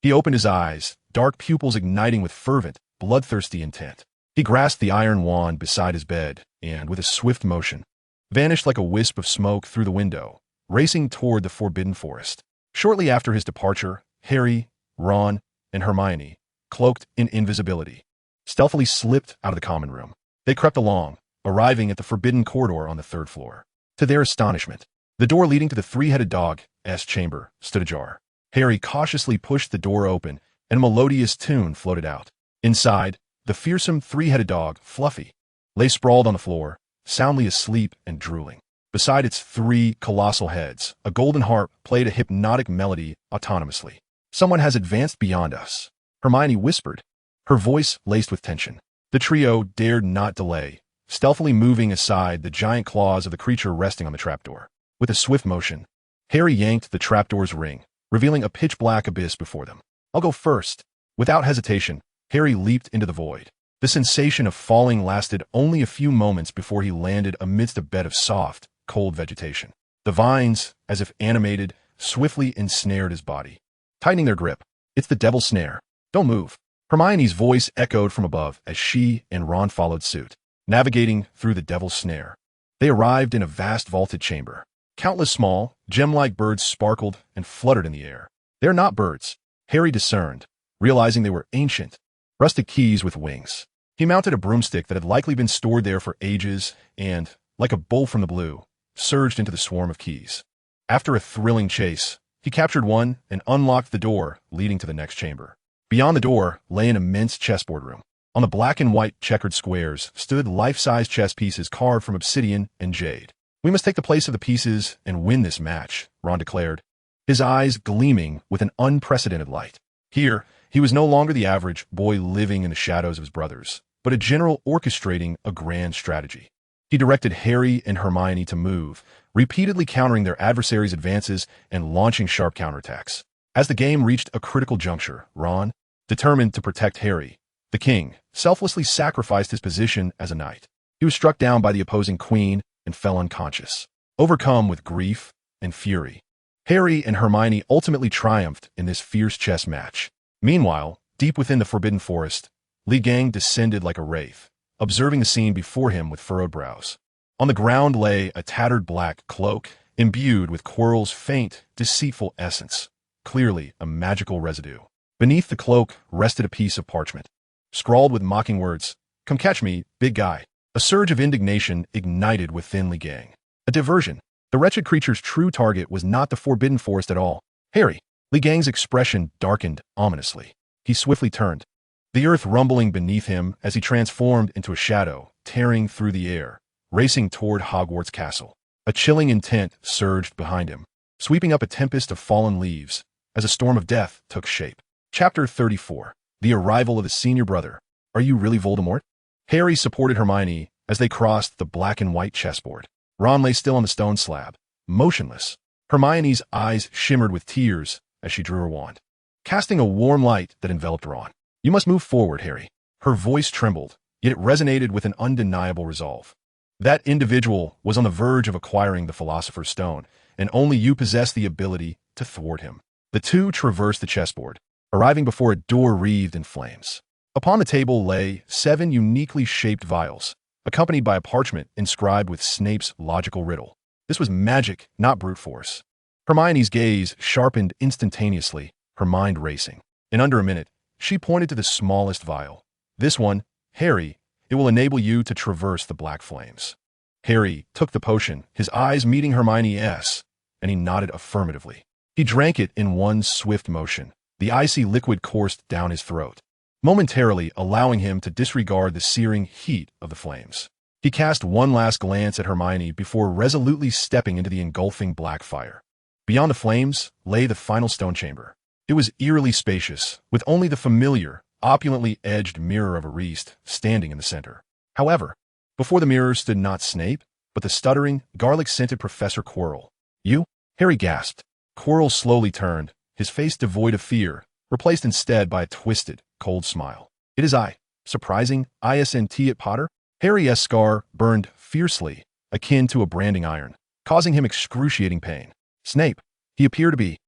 He opened his eyes, dark pupils igniting with fervent, bloodthirsty intent. He grasped the iron wand beside his bed and, with a swift motion, vanished like a wisp of smoke through the window, racing toward the Forbidden Forest. Shortly after his departure, Harry, Ron, and Hermione, cloaked in invisibility, stealthily slipped out of the common room. They crept along, arriving at the forbidden corridor on the third floor. To their astonishment, the door leading to the three-headed dog's chamber stood ajar. Harry cautiously pushed the door open, and a melodious tune floated out. Inside, the fearsome three-headed dog, Fluffy, lay sprawled on the floor, soundly asleep and drooling. Beside its three colossal heads, a golden harp played a hypnotic melody autonomously. Someone has advanced beyond us, Hermione whispered, her voice laced with tension. The trio dared not delay, stealthily moving aside the giant claws of the creature resting on the trapdoor. With a swift motion, Harry yanked the trapdoor's ring, revealing a pitch-black abyss before them. I'll go first. Without hesitation, Harry leaped into the void. The sensation of falling lasted only a few moments before he landed amidst a bed of soft, cold vegetation. The vines, as if animated, swiftly ensnared his body, tightening their grip. It's the devil's snare. Don't move. Hermione's voice echoed from above as she and Ron followed suit. Navigating through the devil's snare, they arrived in a vast vaulted chamber. Countless small, gem-like birds sparkled and fluttered in the air. They're not birds, Harry discerned, realizing they were ancient, rustic keys with wings. He mounted a broomstick that had likely been stored there for ages and, like a bull from the blue, surged into the swarm of keys. After a thrilling chase, he captured one and unlocked the door leading to the next chamber. Beyond the door lay an immense chessboard room. On the black and white checkered squares stood life-size chess pieces carved from obsidian and jade. We must take the place of the pieces and win this match, Ron declared, his eyes gleaming with an unprecedented light. Here, he was no longer the average boy living in the shadows of his brothers, but a general orchestrating a grand strategy. He directed Harry and Hermione to move, repeatedly countering their adversaries' advances and launching sharp counterattacks. As the game reached a critical juncture, Ron, determined to protect Harry, the king, selflessly sacrificed his position as a knight. He was struck down by the opposing queen and fell unconscious, overcome with grief and fury. Harry and Hermione ultimately triumphed in this fierce chess match. Meanwhile, deep within the Forbidden Forest, Li Gang descended like a wraith, observing the scene before him with furrowed brows. On the ground lay a tattered black cloak, imbued with Quirrell's faint, deceitful essence, clearly a magical residue. Beneath the cloak rested a piece of parchment, scrawled with mocking words, "Come catch me, big guy." A surge of indignation ignited within Li Gang. A diversion. The wretched creature's true target was not the Forbidden Forest at all. Harry. Li Gang's expression darkened ominously. He swiftly turned, the earth rumbling beneath him as he transformed into a shadow, tearing through the air, racing toward Hogwarts Castle. A chilling intent surged behind him, sweeping up a tempest of fallen leaves as a storm of death took shape. Chapter 34. The Arrival of the Senior Brother. Are you really Voldemort? Harry supported Hermione as they crossed the black and white chessboard. Ron lay still on the stone slab, motionless. Hermione's eyes shimmered with tears as she drew her wand, casting a warm light that enveloped Ron. "You must move forward, Harry." Her voice trembled, yet it resonated with an undeniable resolve. That individual was on the verge of acquiring the Philosopher's Stone, and only you possessed the ability to thwart him. The two traversed the chessboard, arriving before a door wreathed in flames. Upon the table lay 7 uniquely shaped vials, accompanied by a parchment inscribed with Snape's logical riddle. This was magic, not brute force. Hermione's gaze sharpened instantaneously, her mind racing. In under a minute, she pointed to the smallest vial. "This one, Harry, it will enable you to traverse the black flames." Harry took the potion, his eyes meeting Hermione's, and he nodded affirmatively. He drank it in one swift motion. The icy liquid coursed down his throat, momentarily allowing him to disregard the searing heat of the flames. He cast one last glance at Hermione before resolutely stepping into the engulfing black fire. Beyond the flames lay the final stone chamber. It was eerily spacious, with only the familiar, opulently edged mirror of Ariste standing in the center. However, before the mirror stood not Snape, but the stuttering, garlic-scented Professor Quirrell. "You?" Harry gasped. Quirrell slowly turned, his face devoid of fear, replaced instead by a twisted, cold smile. "It is I. Surprising, isn't it, Potter?" Harry's scar burned fiercely, akin to a branding iron, causing him excruciating pain. Snape. He appeared to be.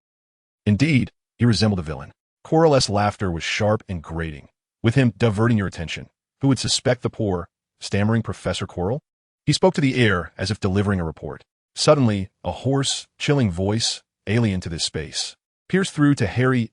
Indeed, he resembled a villain. Quirrell's laughter was sharp and grating, with him diverting your attention. Who would suspect the poor, stammering Professor Quirrell? He spoke to the air as if delivering a report. Suddenly, a hoarse, chilling voice, alien to this space, pierced through to Harry's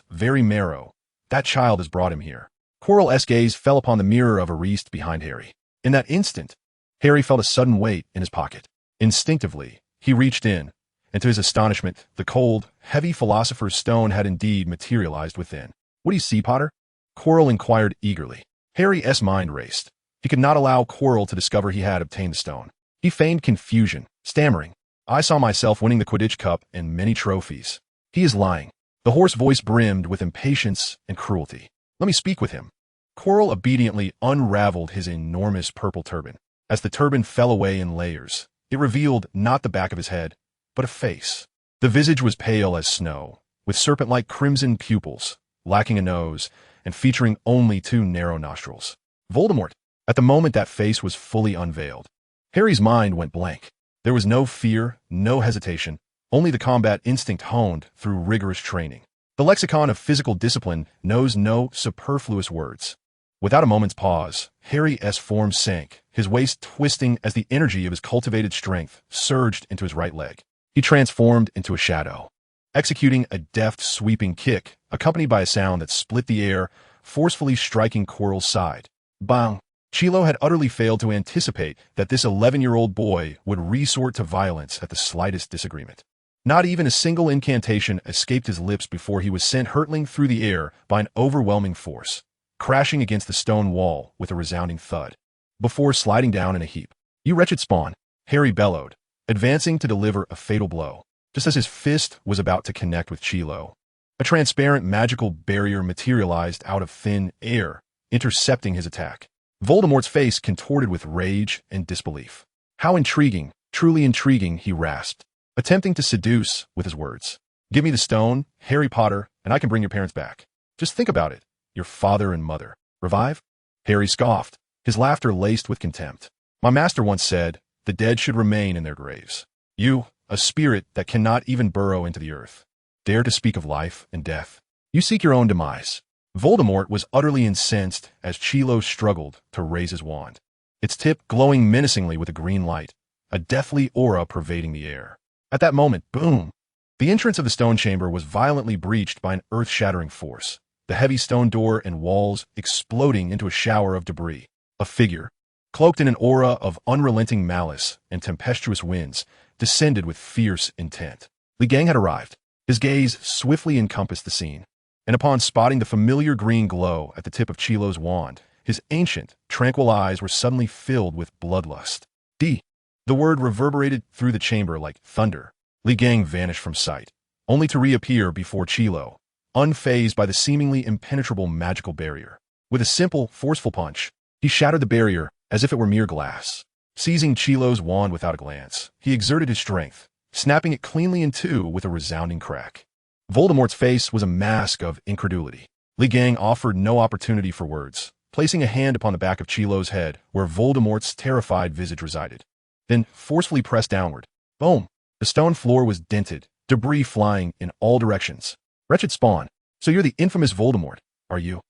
very marrow. "That child has brought him here." Quirrell's gaze fell upon the mirror of Ariste behind Harry. In that instant, Harry felt a sudden weight in his pocket. Instinctively, he reached in, and to his astonishment, the cold, heavy Philosopher's Stone had indeed materialized within. "What do you see, Potter?" Quirrell inquired eagerly. Harry's mind raced. He could not allow Quirrell to discover he had obtained the stone. He feigned confusion, stammering, "I saw myself winning the Quidditch Cup and many trophies." "He is lying." The hoarse voice brimmed with impatience and cruelty. "Let me speak with him." Quirrell obediently unraveled his enormous purple turban. As the turban fell away in layers, it revealed not the back of his head, but a face. The visage was pale as snow, with serpent-like crimson pupils, lacking a nose, and featuring only 2 narrow nostrils. Voldemort! At the moment that face was fully unveiled, Harry's mind went blank. There was no fear, no hesitation, only the combat instinct honed through rigorous training. The lexicon of physical discipline knows no superfluous words. Without a moment's pause, Harry's form sank, his waist twisting as the energy of his cultivated strength surged into his right leg. He transformed into a shadow, executing a deft, sweeping kick, accompanied by a sound that split the air, forcefully striking Quirrell's side. Bang! Chilo had utterly failed to anticipate that this 11-year-old boy would resort to violence at the slightest disagreement. Not even a single incantation escaped his lips before he was sent hurtling through the air by an overwhelming force, crashing against the stone wall with a resounding thud, before sliding down in a heap. "You wretched spawn!" Harry bellowed, advancing to deliver a fatal blow. Just as his fist was about to connect with Chilo, a transparent magical barrier materialized out of thin air, intercepting his attack. Voldemort's face contorted with rage and disbelief. "How intriguing, truly intriguing," he rasped, attempting to seduce with his words. Give me the stone, Harry Potter, and I can bring your parents back. Just think about it. Your father and mother. Revive? Harry scoffed, his laughter laced with contempt. My master once said, the dead should remain in their graves. You, a spirit that cannot even burrow into the earth, dare to speak of life and death. You seek your own demise. Voldemort was utterly incensed as Chilo struggled to raise his wand, its tip glowing menacingly with a green light, a deathly aura pervading the air. At that moment, boom! The entrance of the stone chamber was violently breached by an earth-shattering force, the heavy stone door and walls exploding into a shower of debris. A figure, cloaked in an aura of unrelenting malice and tempestuous winds, descended with fierce intent. Li Gang had arrived. His gaze swiftly encompassed the scene, and upon spotting the familiar green glow at the tip of Chilo's wand, his ancient, tranquil eyes were suddenly filled with bloodlust. The word reverberated through the chamber like thunder. Li Gang vanished from sight, only to reappear before Chilo, unfazed by the seemingly impenetrable magical barrier. With a simple, forceful punch, he shattered the barrier as if it were mere glass. Seizing Chilo's wand without a glance, he exerted his strength, snapping it cleanly in two with a resounding crack. Voldemort's face was a mask of incredulity. Li Gang offered no opportunity for words, placing a hand upon the back of Chilo's head where Voldemort's terrified visage resided, then forcefully pressed downward. Boom! The stone floor was dented, debris flying in all directions. Wretched spawn, so you're the infamous Voldemort, are you?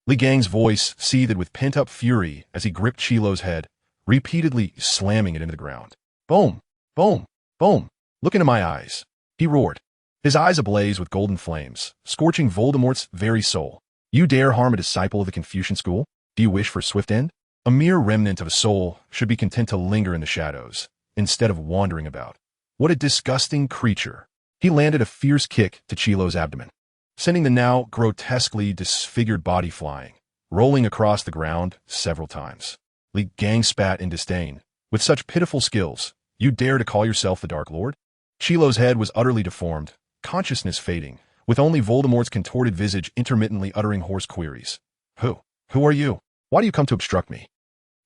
Li Gang's voice seethed with pent-up fury as he gripped Chilo's head, repeatedly slamming it into the ground. Boom! Boom! Boom! Look into my eyes, he roared, his eyes ablaze with golden flames, scorching Voldemort's very soul. You dare harm a disciple of the Confucian school? Do you wish for a swift end? A mere remnant of a soul should be content to linger in the shadows, instead of wandering about. What a disgusting creature. He landed a fierce kick to Chilo's abdomen, sending the now grotesquely disfigured body flying, rolling across the ground several times. Li Gang spat in disdain. With such pitiful skills, you dare to call yourself the Dark Lord? Chilo's head was utterly deformed, consciousness fading, with only Voldemort's contorted visage intermittently uttering hoarse queries. Who are you? Why do you come to obstruct me?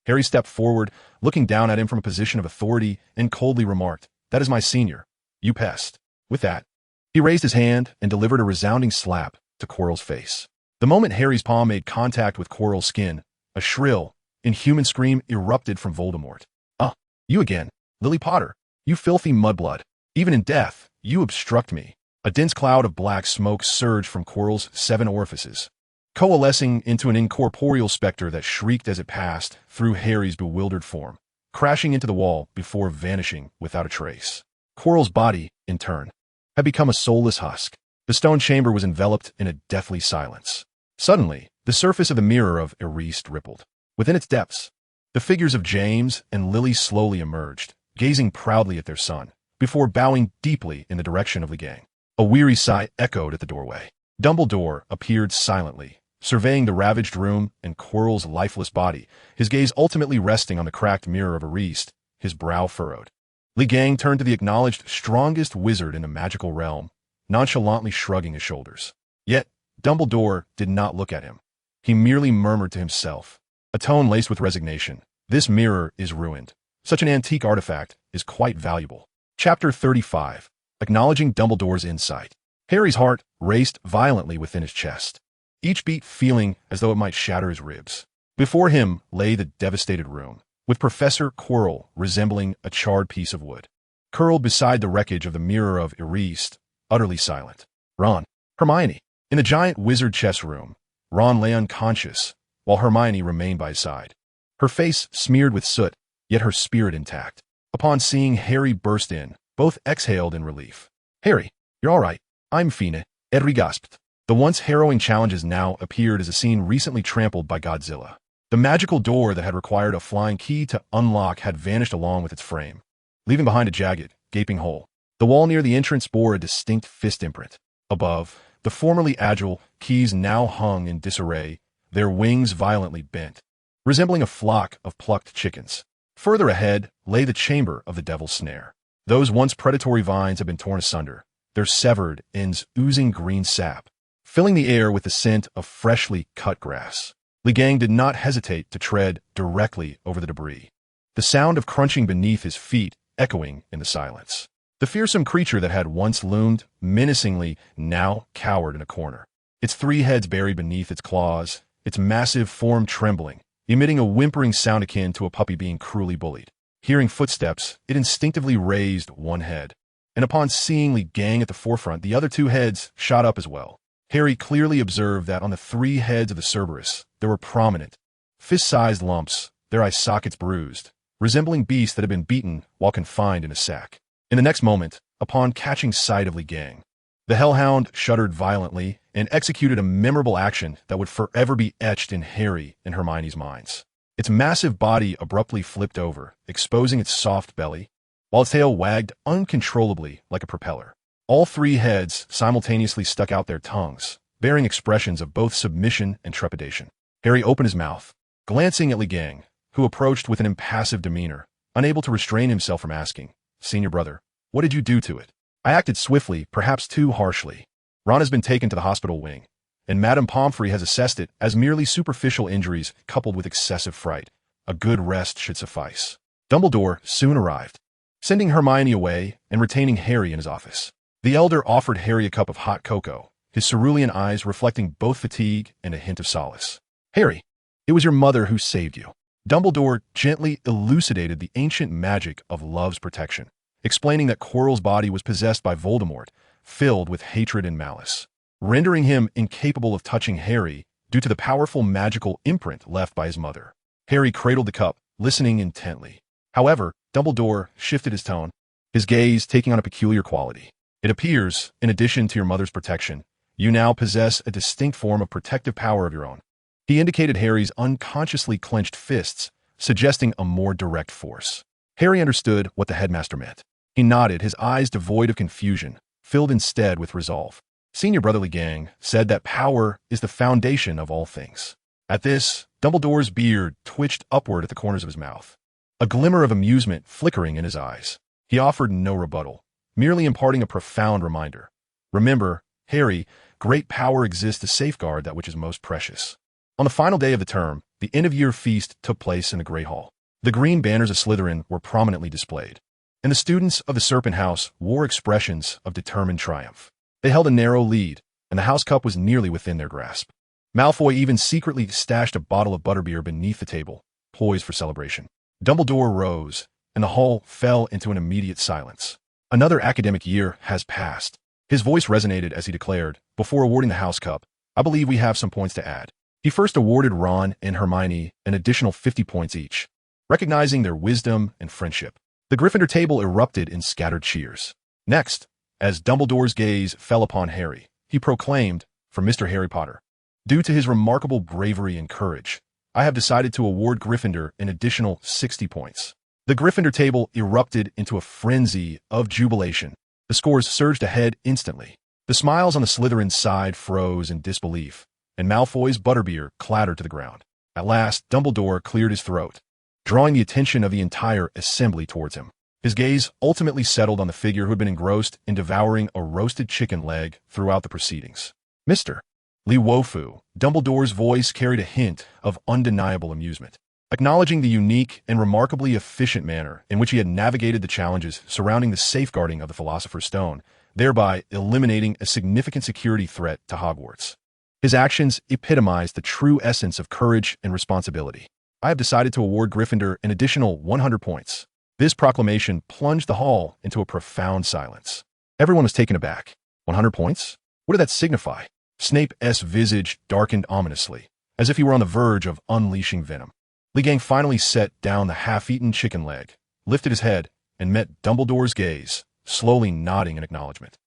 Harry stepped forward, looking down at him from a position of authority, and coldly remarked, That is my senior, you pest. With that, he raised his hand and delivered a resounding slap to Quirrell's face. The moment Harry's palm made contact with Quirrell's skin, a shrill, inhuman scream erupted from Voldemort. You again, Lily Potter, you filthy mudblood. Even in death, you obstruct me. A dense cloud of black smoke surged from Quirrell's 7 orifices, coalescing into an incorporeal specter that shrieked as it passed through Harry's bewildered form, crashing into the wall before vanishing without a trace. Quirrell's body, in turn, had become a soulless husk. The stone chamber was enveloped in a deathly silence. Suddenly, the surface of the mirror of Erased rippled. Within its depths, the figures of James and Lily slowly emerged, gazing proudly at their son, before bowing deeply in the direction of Li Gang. A weary sigh echoed at the doorway. Dumbledore appeared silently, surveying the ravaged room and Quirrell's lifeless body, his gaze ultimately resting on the cracked mirror of Erased, his brow furrowed. Li Gang turned to the acknowledged strongest wizard in the magical realm, nonchalantly shrugging his shoulders. Yet, Dumbledore did not look at him. He merely murmured to himself, a tone laced with resignation. This mirror is ruined. Such an antique artifact is quite valuable. Chapter 35. Acknowledging Dumbledore's insight. Harry's heart raced violently within his chest, each beat feeling as though it might shatter his ribs. Before him lay the devastated room, with Professor Quirrell resembling a charred piece of wood, curled beside the wreckage of the mirror of Erased, utterly silent. Ron, Hermione. In the giant wizard chess room, Ron lay unconscious, while Hermione remained by his side, her face smeared with soot, yet her spirit intact. Upon seeing Harry burst in, both exhaled in relief. Harry, you're all right. I'm fine, Edry gasped. The once harrowing challenges now appeared as a scene recently trampled by Godzilla. The magical door that had required a flying key to unlock had vanished along with its frame, leaving behind a jagged, gaping hole. The wall near the entrance bore a distinct fist imprint. Above, the formerly agile keys now hung in disarray, their wings violently bent, resembling a flock of plucked chickens. Further ahead lay the chamber of the devil's snare. Those once predatory vines had been torn asunder, their severed ends oozing green sap, filling the air with the scent of freshly cut grass. Li Gang did not hesitate to tread directly over the debris, the sound of crunching beneath his feet echoing in the silence. The fearsome creature that had once loomed menacingly now cowered in a corner. Its 3 heads buried beneath its claws, its massive form trembling, emitting a whimpering sound akin to a puppy being cruelly bullied. Hearing footsteps, it instinctively raised one head, and upon seeing Li Gang at the forefront, the other 2 heads shot up as well. Harry clearly observed that on the 3 heads of the Cerberus, there were prominent, fist-sized lumps, their eye sockets bruised, resembling beasts that had been beaten while confined in a sack. In the next moment, upon catching sight of Li Gang, the hellhound shuddered violently and executed a memorable action that would forever be etched in Harry and Hermione's minds. Its massive body abruptly flipped over, exposing its soft belly, while its tail wagged uncontrollably like a propeller. All 3 heads simultaneously stuck out their tongues, bearing expressions of both submission and trepidation. Harry opened his mouth, glancing at Li Gang, who approached with an impassive demeanor, unable to restrain himself from asking, "Senior brother, what did you do to it?" "I acted swiftly, perhaps too harshly. Ron has been taken to the hospital wing, and Madame Pomfrey has assessed it as merely superficial injuries coupled with excessive fright. A good rest should suffice." Dumbledore soon arrived, sending Hermione away and retaining Harry in his office. The elder offered Harry a cup of hot cocoa, his cerulean eyes reflecting both fatigue and a hint of solace. "Harry, it was your mother who saved you." Dumbledore gently elucidated the ancient magic of love's protection, explaining that Quirrell's body was possessed by Voldemort, filled with hatred and malice, rendering him incapable of touching Harry due to the powerful magical imprint left by his mother. Harry cradled the cup, listening intently. However, Dumbledore shifted his tone, his gaze taking on a peculiar quality. "It appears, in addition to your mother's protection, you now possess a distinct form of protective power of your own." He indicated Harry's unconsciously clenched fists, suggesting a more direct force. Harry understood what the headmaster meant. He nodded, his eyes devoid of confusion, filled instead with resolve. Senior Brotherly Gang said that power is the foundation of all things. At this, Dumbledore's beard twitched upward at the corners of his mouth, a glimmer of amusement flickering in his eyes. He offered no rebuttal, merely imparting a profound reminder. "Remember, Harry, great power exists to safeguard that which is most precious." On the final day of the term, the end-of-year feast took place in the Great Hall. The green banners of Slytherin were prominently displayed, and the students of the Serpent House wore expressions of determined triumph. They held a narrow lead, and the house cup was nearly within their grasp. Malfoy even secretly stashed a bottle of butterbeer beneath the table, poised for celebration. Dumbledore rose, and the hall fell into an immediate silence. "Another academic year has passed." His voice resonated as he declared, before awarding the house cup, "I believe we have some points to add." He first awarded Ron and Hermione an additional 50 points each, recognizing their wisdom and friendship. The Gryffindor table erupted in scattered cheers. Next, as Dumbledore's gaze fell upon Harry, he proclaimed, "For Mr. Harry Potter, due to his remarkable bravery and courage, I have decided to award Gryffindor an additional 60 points." The Gryffindor table erupted into a frenzy of jubilation. The scores surged ahead instantly. The smiles on the Slytherin side froze in disbelief, and Malfoy's butterbeer clattered to the ground. At last, Dumbledore cleared his throat, drawing the attention of the entire assembly towards him. His gaze ultimately settled on the figure who had been engrossed in devouring a roasted chicken leg throughout the proceedings. "Mr. Li Wofu." Dumbledore's voice carried a hint of undeniable amusement, acknowledging the unique and remarkably efficient manner in which he had navigated the challenges surrounding the safeguarding of the Philosopher's Stone, thereby eliminating a significant security threat to Hogwarts. His actions epitomized the true essence of courage and responsibility. "I have decided to award Gryffindor an additional 100 points. This proclamation plunged the hall into a profound silence. Everyone was taken aback. 100 points? What did that signify? Snape's visage darkened ominously, as if he were on the verge of unleashing venom. Li Gang finally set down the half-eaten chicken leg, lifted his head, and met Dumbledore's gaze, slowly nodding in acknowledgement.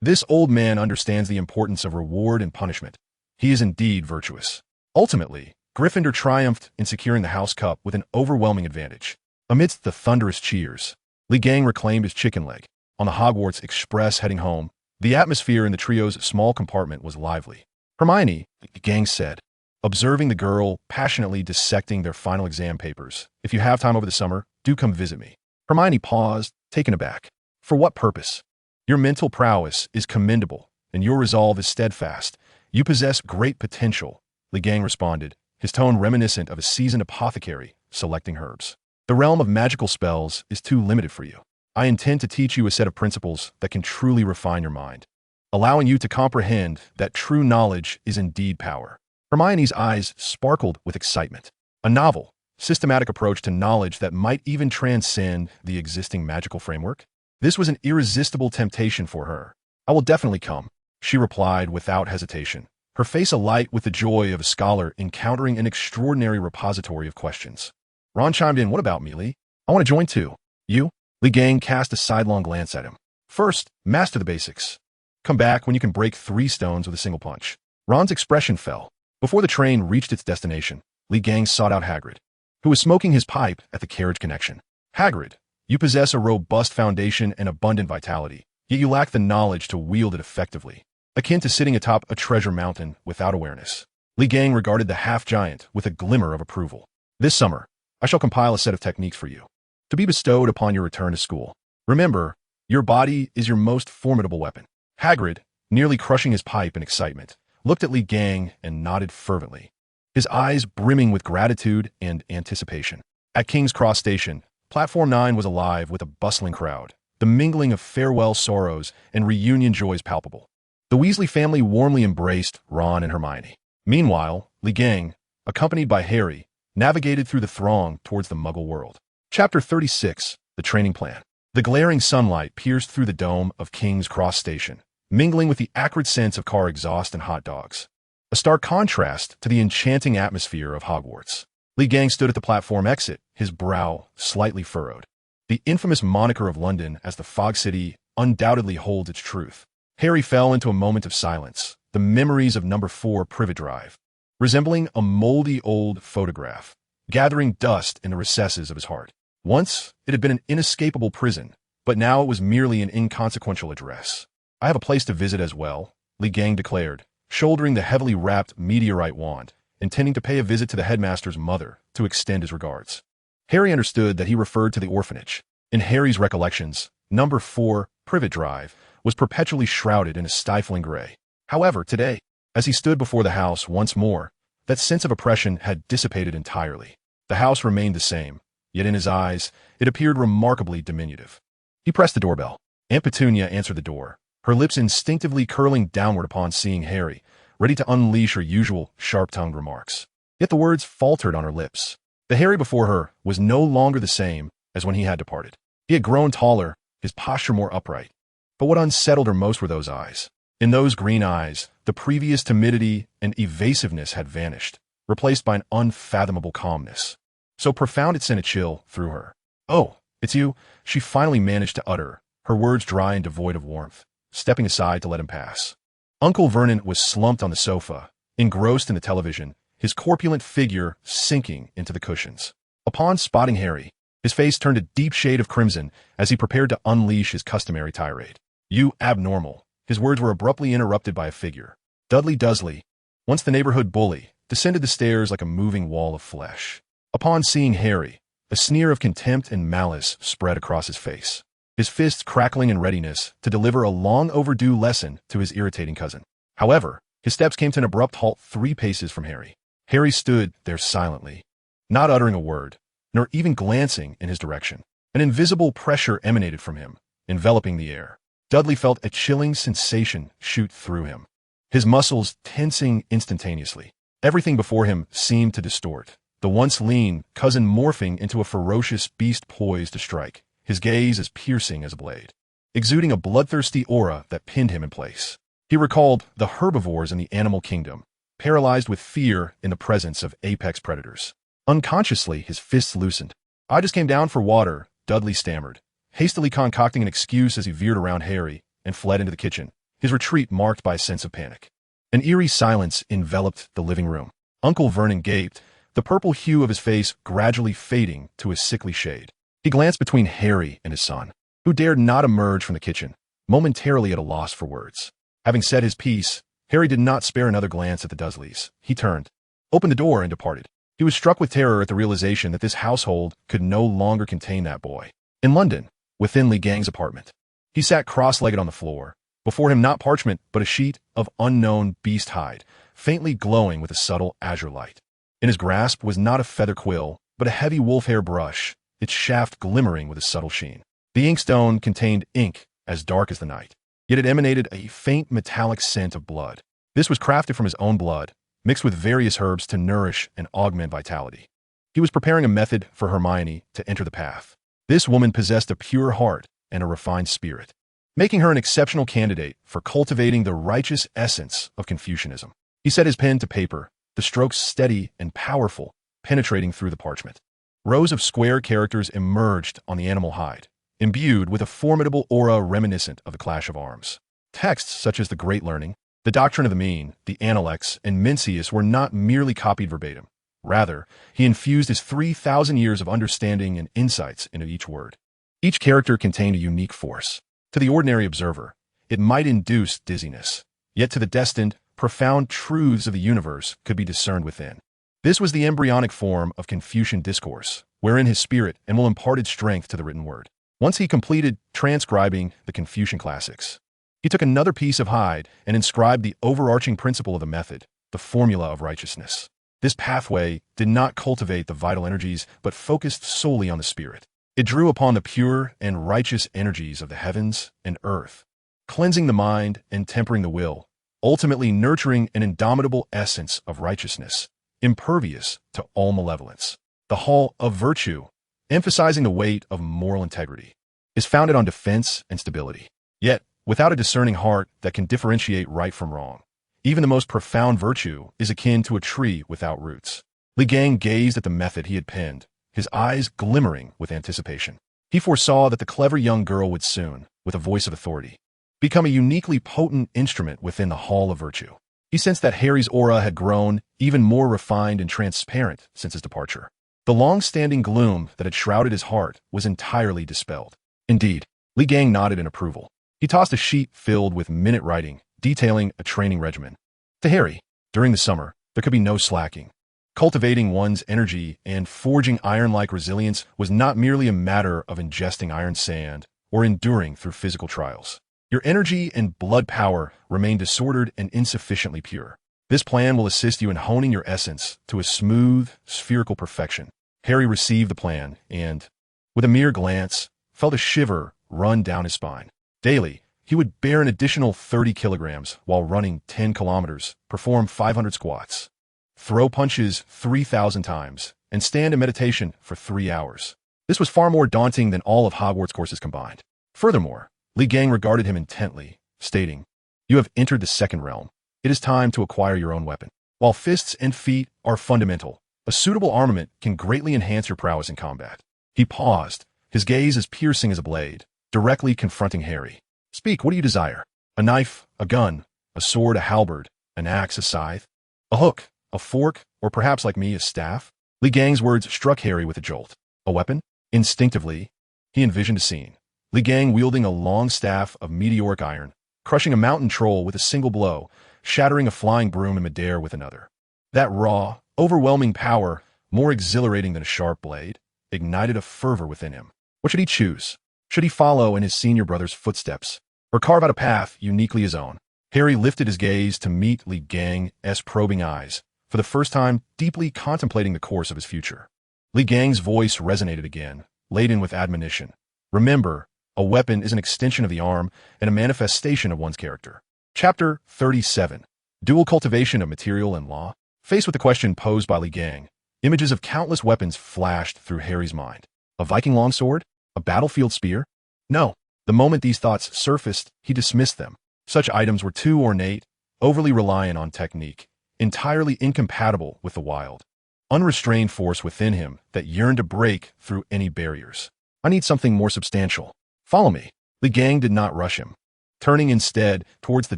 This old man understands the importance of reward and punishment. He is indeed virtuous. Ultimately, Gryffindor triumphed in securing the house cup with an overwhelming advantage. Amidst the thunderous cheers, Li Gang reclaimed his chicken leg. On the Hogwarts Express heading home, the atmosphere in the trio's small compartment was lively. "Hermione," Li Gang said, observing the girl passionately dissecting their final exam papers, "if you have time over the summer, do come visit me." Hermione paused, taken aback. "For what purpose?" "Your mental prowess is commendable, and your resolve is steadfast. You possess great potential," Li Gang responded, his tone reminiscent of a seasoned apothecary selecting herbs. "The realm of magical spells is too limited for you. I intend to teach you a set of principles that can truly refine your mind, allowing you to comprehend that true knowledge is indeed power." Hermione's eyes sparkled with excitement. A novel, systematic approach to knowledge that might even transcend the existing magical framework? This was an irresistible temptation for her. "I will definitely come," she replied without hesitation, her face alight with the joy of a scholar encountering an extraordinary repository of questions. Ron chimed in, "What about me, Lee? I want to join too." "You?" Lee Gang cast a sidelong glance at him. "First, master the basics. Come back when you can break 3 stones with a single punch." Ron's expression fell. Before the train reached its destination, Lee Gang sought out Hagrid, who was smoking his pipe at the carriage connection. "Hagrid, you possess a robust foundation and abundant vitality, yet you lack the knowledge to wield it effectively, akin to sitting atop a treasure mountain without awareness." Lee Gang regarded the half-giant with a glimmer of approval. "This summer, I shall compile a set of techniques for you, to be bestowed upon your return to school. Remember, your body is your most formidable weapon." Hagrid, nearly crushing his pipe in excitement, looked at Lee Gang and nodded fervently, his eyes brimming with gratitude and anticipation. At King's Cross Station, Platform 9 was alive with a bustling crowd, the mingling of farewell sorrows and reunion joys palpable. The Weasley family warmly embraced Ron and Hermione. Meanwhile, Lee Gang, accompanied by Harry, navigated through the throng towards the Muggle world. Chapter 36, The Training Plan. The glaring sunlight pierced through the dome of King's Cross Station, mingling with the acrid scents of car exhaust and hot dogs. A stark contrast to the enchanting atmosphere of Hogwarts. Lee Gang stood at the platform exit, his brow slightly furrowed. The infamous moniker of London as the Fog City undoubtedly holds its truth. Harry fell into a moment of silence, the memories of number 4 Privet Drive, resembling a moldy old photograph, gathering dust in the recesses of his heart. Once, it had been an inescapable prison, but now it was merely an inconsequential address. "I have a place to visit as well," Lee Gang declared, shouldering the heavily wrapped meteorite wand, intending to pay a visit to the headmaster's mother to extend his regards. Harry understood that he referred to the orphanage. In Harry's recollections, number 4 Privet Drive was perpetually shrouded in a stifling gray. However, today, as he stood before the house once more, that sense of oppression had dissipated entirely. The house remained the same, yet in his eyes, it appeared remarkably diminutive. He pressed the doorbell. Aunt Petunia answered the door, her lips instinctively curling downward upon seeing Harry, ready to unleash her usual sharp-tongued remarks. Yet the words faltered on her lips. The Harry before her was no longer the same as when he had departed. He had grown taller, his posture more upright. But what unsettled her most were those eyes. In those green eyes, the previous timidity and evasiveness had vanished, replaced by an unfathomable calmness. So profound it sent a chill through her. "Oh, it's you," she finally managed to utter, her words dry and devoid of warmth, stepping aside to let him pass. Uncle Vernon was slumped on the sofa, engrossed in the television, his corpulent figure sinking into the cushions. Upon spotting Harry, his face turned a deep shade of crimson as he prepared to unleash his customary tirade. "You abnormal." His words were abruptly interrupted by a figure. Dudley Dursley, once the neighborhood bully, descended the stairs like a moving wall of flesh. Upon seeing Harry, a sneer of contempt and malice spread across his face, his fists crackling in readiness to deliver a long-overdue lesson to his irritating cousin. However, his steps came to an abrupt halt 3 paces from Harry. Harry stood there silently, not uttering a word, nor even glancing in his direction. An invisible pressure emanated from him, enveloping the air. Dudley felt a chilling sensation shoot through him, his muscles tensing instantaneously. Everything before him seemed to distort, the once lean cousin morphing into a ferocious beast poised to strike, his gaze as piercing as a blade, exuding a bloodthirsty aura that pinned him in place. He recalled the herbivores in the animal kingdom, paralyzed with fear in the presence of apex predators. Unconsciously, his fists loosened. "I just came down for water," Dudley stammered, hastily concocting an excuse as he veered around Harry and fled into the kitchen, his retreat marked by a sense of panic. An eerie silence enveloped the living room. Uncle Vernon gaped, the purple hue of his face gradually fading to a sickly shade. He glanced between Harry and his son, who dared not emerge from the kitchen, momentarily at a loss for words. Having said his piece, Harry did not spare another glance at the Dursleys. He turned, opened the door, and departed. He was struck with terror at the realization that this household could no longer contain that boy. In London, within Lee Gang's apartment, he sat cross-legged on the floor, before him not parchment but a sheet of unknown beast hide, faintly glowing with a subtle azure light. In his grasp was not a feather quill, but a heavy wolf hair brush, its shaft glimmering with a subtle sheen. The inkstone contained ink as dark as the night, yet it emanated a faint metallic scent of blood. This was crafted from his own blood, mixed with various herbs to nourish and augment vitality. He was preparing a method for Hermione to enter the path. This woman possessed a pure heart and a refined spirit, making her an exceptional candidate for cultivating the righteous essence of Confucianism. He set his pen to paper, the strokes steady and powerful, penetrating through the parchment. Rows of square characters emerged on the animal hide, imbued with a formidable aura reminiscent of the Clash of Arms. Texts such as the Great Learning, the Doctrine of the Mean, the Analects, and Mencius were not merely copied verbatim. Rather, he infused his 3,000 years of understanding and insights into each word. Each character contained a unique force. To the ordinary observer, it might induce dizziness, yet to the destined, profound truths of the universe could be discerned within. This was the embryonic form of Confucian discourse, wherein his spirit and will imparted strength to the written word. Once he completed transcribing the Confucian classics, he took another piece of hide and inscribed the overarching principle of the method, the formula of righteousness. This pathway did not cultivate the vital energies, but focused solely on the spirit. It drew upon the pure and righteous energies of the heavens and earth, cleansing the mind and tempering the will, ultimately nurturing an indomitable essence of righteousness, impervious to all malevolence. The Hall of Virtue, emphasizing the weight of moral integrity, is founded on defense and stability. Yet, without a discerning heart that can differentiate right from wrong, even the most profound virtue is akin to a tree without roots. Li Gang gazed at the method he had penned, his eyes glimmering with anticipation. He foresaw that the clever young girl would soon, with a voice of authority, become a uniquely potent instrument within the Hall of Virtue. He sensed that Harry's aura had grown even more refined and transparent since his departure. The long-standing gloom that had shrouded his heart was entirely dispelled. Indeed, Li Gang nodded in approval. He tossed a sheet filled with minute writing, detailing a training regimen. To Harry, during the summer, there could be no slacking. Cultivating one's energy and forging iron-like resilience was not merely a matter of ingesting iron sand or enduring through physical trials. Your energy and blood power remain disordered and insufficiently pure. This plan will assist you in honing your essence to a smooth, spherical perfection. Harry received the plan and, with a mere glance, felt a shiver run down his spine. Daily, he would bear an additional 30 kilograms while running 10 kilometers, perform 500 squats, throw punches 3,000 times, and stand in meditation for 3 hours. This was far more daunting than all of Hogwarts courses combined. Furthermore, Li Gang regarded him intently, stating, "You have entered the second realm. It is time to acquire your own weapon. While fists and feet are fundamental, a suitable armament can greatly enhance your prowess in combat." He paused, his gaze as piercing as a blade, directly confronting Harry. "Speak, what do you desire? A knife, a gun, a sword, a halberd, an axe, a scythe, a hook, a fork, or perhaps like me, a staff?" Li Gang's words struck Harry with a jolt. A weapon? Instinctively, he envisioned a scene. Li Gang wielding a long staff of meteoric iron, crushing a mountain troll with a single blow, shattering a flying broom in midair with another. That raw, overwhelming power, more exhilarating than a sharp blade, ignited a fervor within him. What should he choose? Should he follow in his senior brother's footsteps, or carve out a path uniquely his own? Harry lifted his gaze to meet Li Gang's probing eyes, for the first time deeply contemplating the course of his future. Li Gang's voice resonated again, laden with admonition. "Remember, a weapon is an extension of the arm and a manifestation of one's character." Chapter 37. Dual Cultivation of Material and Law. Faced with the question posed by Li Gang, images of countless weapons flashed through Harry's mind. A Viking longsword? A battlefield spear? No. The moment these thoughts surfaced, he dismissed them. Such items were too ornate, overly reliant on technique, entirely incompatible with the wild, unrestrained force within him that yearned to break through any barriers. "I need something more substantial. Follow me." Li Gang did not rush him, turning instead towards the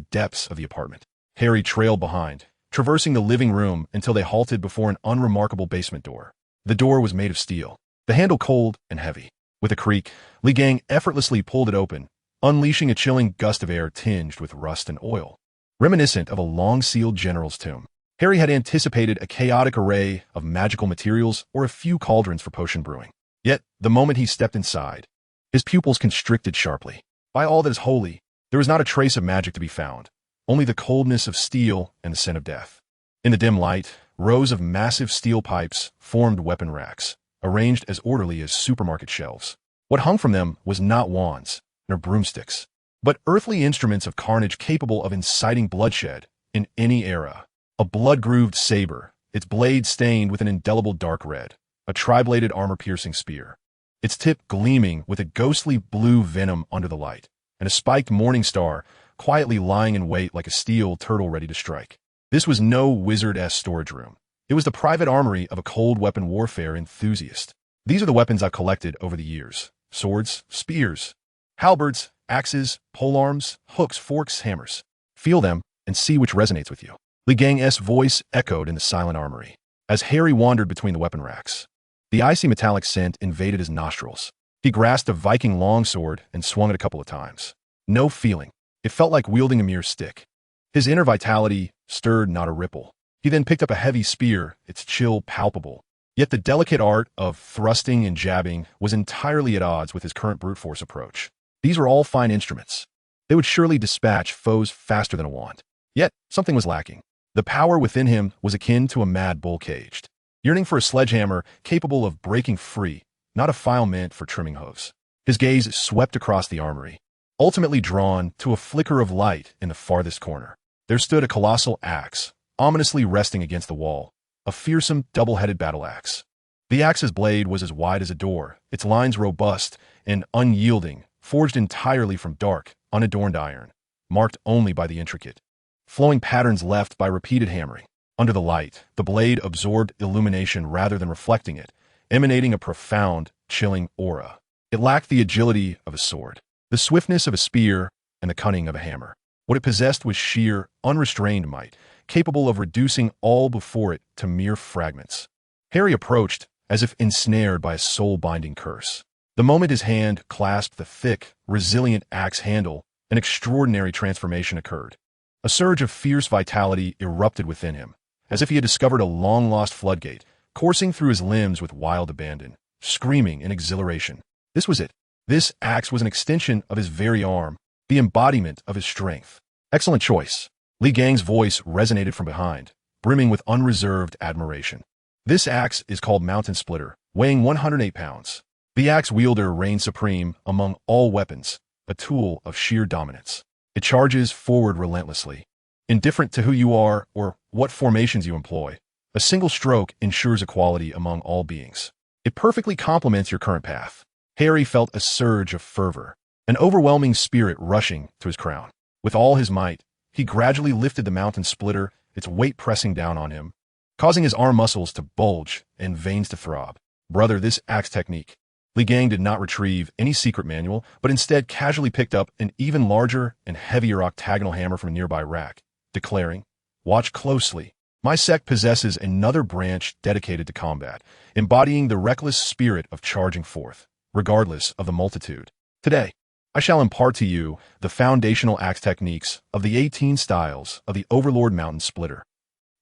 depths of the apartment. Harry trailed behind, traversing the living room until they halted before an unremarkable basement door. The door was made of steel, the handle cold and heavy. With a creak, Li Gang effortlessly pulled it open, unleashing a chilling gust of air tinged with rust and oil, reminiscent of a long-sealed general's tomb. Harry had anticipated a chaotic array of magical materials or a few cauldrons for potion brewing. Yet, the moment he stepped inside, his pupils constricted sharply. By all that is holy, there was not a trace of magic to be found, only the coldness of steel and the scent of death. In the dim light, rows of massive steel pipes formed weapon racks, arranged as orderly as supermarket shelves. What hung from them was not wands nor broomsticks, but earthly instruments of carnage capable of inciting bloodshed in any era. A blood-grooved saber, its blade stained with an indelible dark red, a tri-bladed armor-piercing spear, its tip gleaming with a ghostly blue venom under the light, and a spiked morning star quietly lying in wait like a steel turtle ready to strike. This was no wizard-esque storage room. It was the private armory of a cold weapon warfare enthusiast. These are the weapons I've collected over the years. Swords, spears, halberds, axes, polearms, hooks, forks, hammers. Feel them and see which resonates with you. Li Gang's voice echoed in the silent armory as Harry wandered between the weapon racks. The icy metallic scent invaded his nostrils. He grasped a Viking longsword and swung it a couple of times. No feeling. It felt like wielding a mere stick. His inner vitality stirred not a ripple. He then picked up a heavy spear, its chill palpable. Yet the delicate art of thrusting and jabbing was entirely at odds with his current brute force approach. These were all fine instruments. They would surely dispatch foes faster than a wand. Yet something was lacking. The power within him was akin to a mad bull caged, yearning for a sledgehammer capable of breaking free, not a file meant for trimming hooves. His gaze swept across the armory, ultimately drawn to a flicker of light in the farthest corner. There stood a colossal axe, ominously resting against the wall, a fearsome double-headed battle axe. The axe's blade was as wide as a door, its lines robust and unyielding, forged entirely from dark, unadorned iron, marked only by the intricate, flowing patterns left by repeated hammering. Under the light, the blade absorbed illumination rather than reflecting it, emanating a profound, chilling aura. It lacked the agility of a sword, the swiftness of a spear, and the cunning of a hammer. What it possessed was sheer, unrestrained might, capable of reducing all before it to mere fragments. Harry approached, as if ensnared by a soul-binding curse. The moment his hand clasped the thick, resilient axe handle, an extraordinary transformation occurred. A surge of fierce vitality erupted within him, as if he had discovered a long-lost floodgate, coursing through his limbs with wild abandon, screaming in exhilaration. This was it. This axe was an extension of his very arm, the embodiment of his strength. Excellent choice. Li Gang's voice resonated from behind, brimming with unreserved admiration. This axe is called Mountain Splitter, weighing 108 pounds. The axe wielder reigns supreme among all weapons, a tool of sheer dominance. It charges forward relentlessly. Indifferent to who you are or what formations you employ, a single stroke ensures equality among all beings. It perfectly complements your current path. Harry felt a surge of fervor, an overwhelming spirit rushing to his crown. With all his might, he gradually lifted the Mountain Splitter, its weight pressing down on him, causing his arm muscles to bulge and veins to throb. Brother, this axe technique. Li Gang did not retrieve any secret manual, but instead casually picked up an even larger and heavier octagonal hammer from a nearby rack, declaring, "Watch closely. My sect possesses another branch dedicated to combat, embodying the reckless spirit of charging forth, regardless of the multitude. Today, I shall impart to you the foundational axe techniques of the 18 styles of the Overlord Mountain Splitter.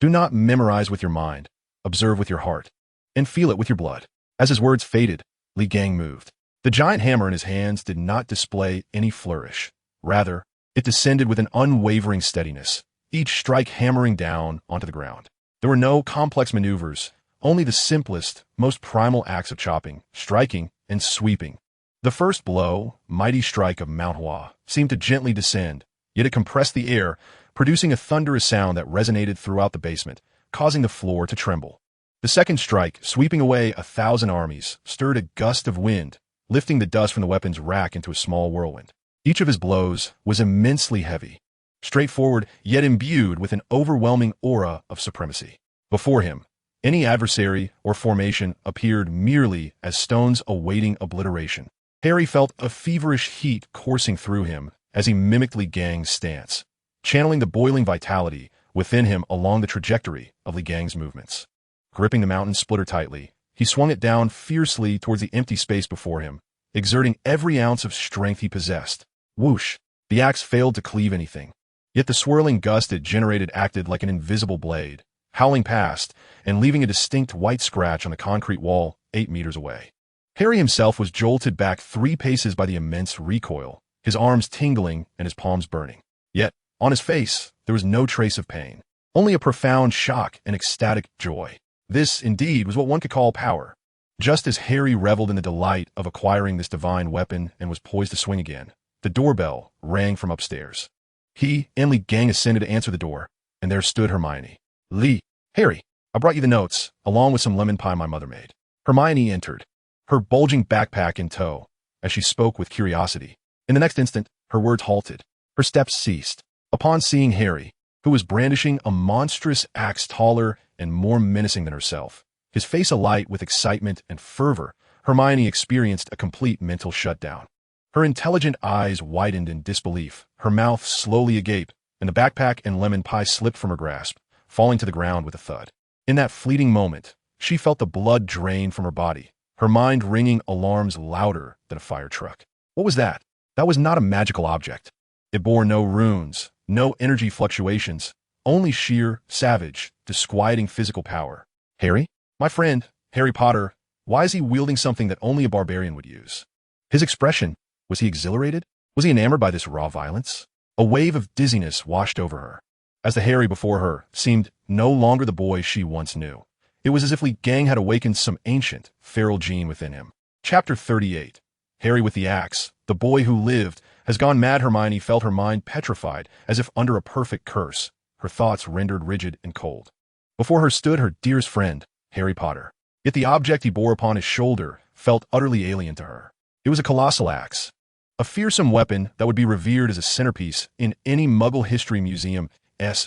Do not memorize with your mind, observe with your heart, and feel it with your blood." As his words faded, Li Gang moved. The giant hammer in his hands did not display any flourish. Rather, it descended with an unwavering steadiness, each strike hammering down onto the ground. There were no complex maneuvers, only the simplest, most primal acts of chopping, striking, and sweeping. The first blow, mighty strike of Mount Hua, seemed to gently descend, yet it compressed the air, producing a thunderous sound that resonated throughout the basement, causing the floor to tremble. The second strike, sweeping away 1,000 armies, stirred a gust of wind, lifting the dust from the weapon's rack into a small whirlwind. Each of his blows was immensely heavy, straightforward, yet imbued with an overwhelming aura of supremacy. Before him, any adversary or formation appeared merely as stones awaiting obliteration. Harry felt a feverish heat coursing through him as he mimicked Li Gang's stance, channeling the boiling vitality within him along the trajectory of Li Gang's movements. Gripping the Mountain Splitter tightly, he swung it down fiercely towards the empty space before him, exerting every ounce of strength he possessed. Whoosh! The axe failed to cleave anything. Yet the swirling gust it generated acted like an invisible blade, howling past and leaving a distinct white scratch on the concrete wall 8 meters away. Harry himself was jolted back 3 paces by the immense recoil, his arms tingling and his palms burning. Yet, on his face, there was no trace of pain, only a profound shock and ecstatic joy. This, indeed, was what one could call power. Just as Harry reveled in the delight of acquiring this divine weapon and was poised to swing again, the doorbell rang from upstairs. He and Lee Gang ascended to answer the door, and there stood Hermione. Lee, Harry, I brought you the notes, along with some lemon pie my mother made. Hermione entered, her bulging backpack in tow, as she spoke with curiosity. In the next instant, her words halted. Her steps ceased. Upon seeing Harry, who was brandishing a monstrous axe taller and more menacing than herself, his face alight with excitement and fervor, Hermione experienced a complete mental shutdown. Her intelligent eyes widened in disbelief, her mouth slowly agape, and the backpack and lemon pie slipped from her grasp, falling to the ground with a thud. In that fleeting moment, she felt the blood drain from her body, her mind ringing alarms louder than a fire truck. What was that? That was not a magical object. It bore no runes, no energy fluctuations, only sheer, savage, disquieting physical power. Harry? My friend, Harry Potter, why is he wielding something that only a barbarian would use? His expression, was he exhilarated? Was he enamored by this raw violence? A wave of dizziness washed over her, as the Harry before her seemed no longer the boy she once knew. It was as if Lee Gang had awakened some ancient, feral gene within him. Chapter 38. Harry with the axe, the boy who lived, has gone mad. Hermione felt her mind petrified, as if under a perfect curse, her thoughts rendered rigid and cold. Before her stood her dearest friend, Harry Potter. Yet the object he bore upon his shoulder felt utterly alien to her. It was a colossal axe, a fearsome weapon that would be revered as a centerpiece in any Muggle History Museum's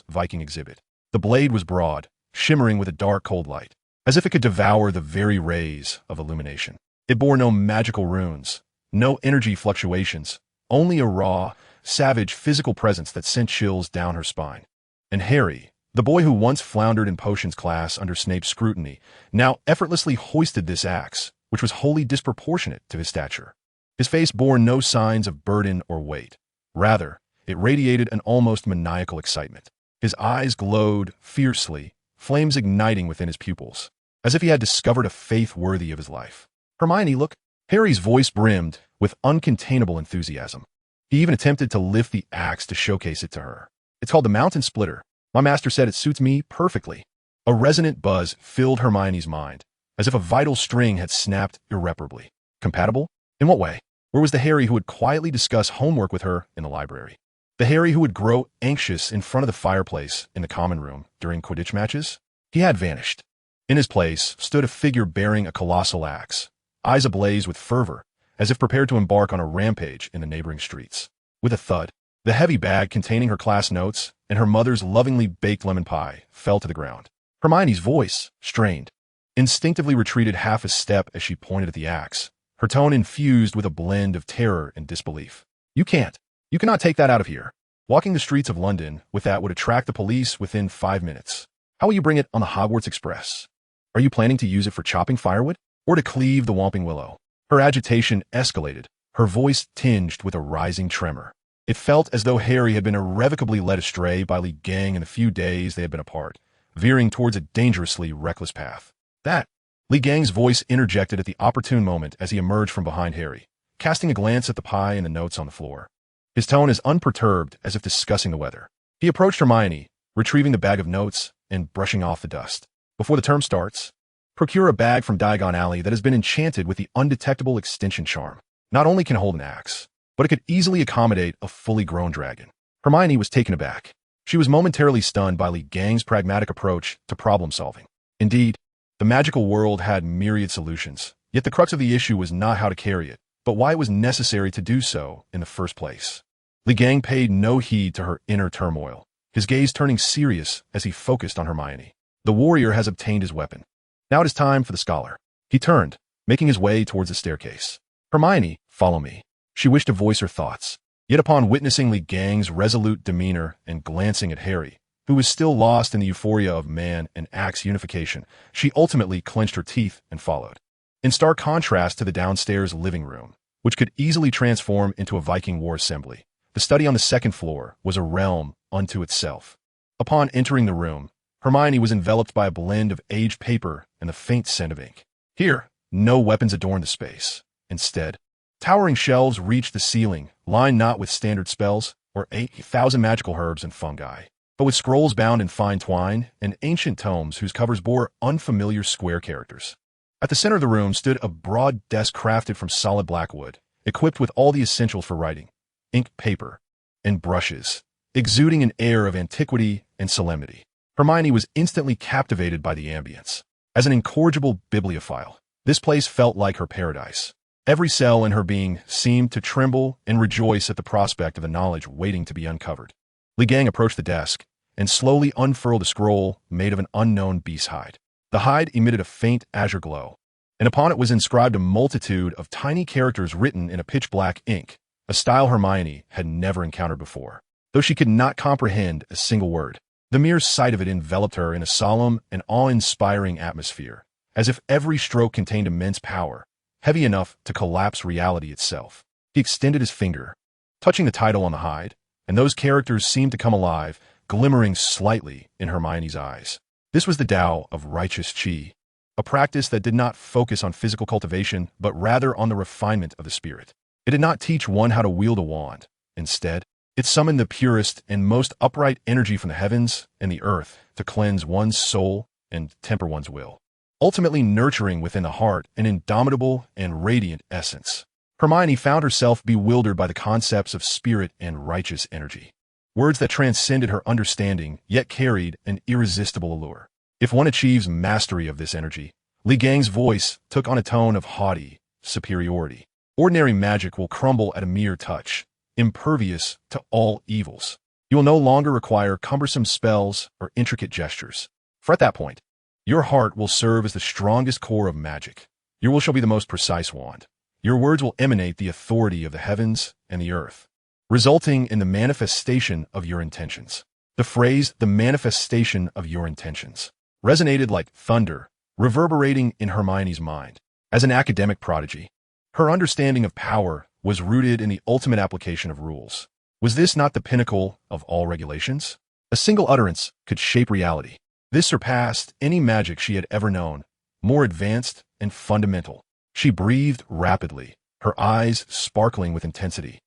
Viking exhibit. The blade was broad, shimmering with a dark cold light, as if it could devour the very rays of illumination. It bore no magical runes, no energy fluctuations, only a raw, savage physical presence that sent chills down her spine. And Harry, the boy who once floundered in potions class under Snape's scrutiny, now effortlessly hoisted this axe, which was wholly disproportionate to his stature. His face bore no signs of burden or weight. Rather, it radiated an almost maniacal excitement. His eyes glowed fiercely, flames igniting within his pupils, as if he had discovered a faith worthy of his life. Hermione, look. Harry's voice brimmed with uncontainable enthusiasm. He even attempted to lift the axe to showcase it to her. It's called the Mountain Splitter. My master said it suits me perfectly. A resonant buzz filled Hermione's mind, as if a vital string had snapped irreparably. Compatible? In what way? Where was the Harry who would quietly discuss homework with her in the library? The Harry who would grow anxious in front of the fireplace in the common room during Quidditch matches? He had vanished. In his place stood a figure bearing a colossal axe, eyes ablaze with fervor, as if prepared to embark on a rampage in the neighboring streets. With a thud, the heavy bag containing her class notes and her mother's lovingly baked lemon pie fell to the ground. Hermione's voice, strained, instinctively retreated half a step as she pointed at the axe, her tone infused with a blend of terror and disbelief. You cannot take that out of here. Walking the streets of London with that would attract the police within 5 minutes. How will you bring it on the Hogwarts Express? Are you planning to use it for chopping firewood? Or to cleave the Whomping Willow? Her agitation escalated, her voice tinged with a rising tremor. It felt as though Harry had been irrevocably led astray by Lee Gang in the few days they had been apart, veering towards a dangerously reckless path. That, Lee Gang's voice interjected at the opportune moment as he emerged from behind Harry, casting a glance at the pie and the notes on the floor. His tone as unperturbed as if discussing the weather. He approached Hermione, retrieving the bag of notes and brushing off the dust. Before the term starts, procure a bag from Diagon Alley that has been enchanted with the undetectable extinction charm. Not only can it hold an axe, but it could easily accommodate a fully grown dragon. Hermione was taken aback. She was momentarily stunned by Lee Gang's pragmatic approach to problem solving. Indeed, the magical world had myriad solutions, yet the crux of the issue was not how to carry it, but why it was necessary to do so in the first place. Lee Gang paid no heed to her inner turmoil, his gaze turning serious as he focused on Hermione. The warrior has obtained his weapon. Now it is time for the scholar. He turned, making his way towards the staircase. Hermione, follow me. She wished to voice her thoughts. Yet upon witnessing Lee Gang's resolute demeanor and glancing at Harry, who was still lost in the euphoria of man and axe unification, she ultimately clenched her teeth and followed. In stark contrast to the downstairs living room, which could easily transform into a Viking war assembly, the study on the second floor was a realm unto itself. Upon entering the room, Hermione was enveloped by a blend of aged paper and the faint scent of ink. Here, no weapons adorned the space. Instead, towering shelves reached the ceiling, lined not with standard spells or 8,000 magical herbs and fungi, but with scrolls bound in fine twine and ancient tomes whose covers bore unfamiliar square characters. At the center of the room stood a broad desk crafted from solid black wood, equipped with all the essentials for writing: ink, paper, and brushes, exuding an air of antiquity and solemnity. Hermione was instantly captivated by the ambience. As an incorrigible bibliophile, this place felt like her paradise. Every cell in her being seemed to tremble and rejoice at the prospect of the knowledge waiting to be uncovered. Li Gang approached the desk and slowly unfurled a scroll made of an unknown beast's hide. The hide emitted a faint azure glow, and upon it was inscribed a multitude of tiny characters written in a pitch-black ink, a style Hermione had never encountered before. Though she could not comprehend a single word, the mere sight of it enveloped her in a solemn and awe-inspiring atmosphere, as if every stroke contained immense power, heavy enough to collapse reality itself. He extended his finger, touching the title on the hide, and those characters seemed to come alive, glimmering slightly in Hermione's eyes. This was the Tao of righteous Qi, a practice that did not focus on physical cultivation, but rather on the refinement of the spirit. It did not teach one how to wield a wand. Instead, it summoned the purest and most upright energy from the heavens and the earth to cleanse one's soul and temper one's will, ultimately nurturing within the heart an indomitable and radiant essence. Hermione found herself bewildered by the concepts of spirit and righteous energy, words that transcended her understanding yet carried an irresistible allure. If one achieves mastery of this energy, Li Gang's voice took on a tone of haughty superiority. Ordinary magic will crumble at a mere touch, impervious to all evils. You will no longer require cumbersome spells or intricate gestures. For at that point, your heart will serve as the strongest core of magic. Your will shall be the most precise wand. Your words will emanate the authority of the heavens and the earth, resulting in the manifestation of your intentions. The phrase, the manifestation of your intentions, resonated like thunder, reverberating in Hermione's mind. As an academic prodigy, her understanding of power was rooted in the ultimate application of rules. Was this not the pinnacle of all regulations? A single utterance could shape reality. This surpassed any magic she had ever known, more advanced and fundamental. She breathed rapidly, her eyes sparkling with intensity,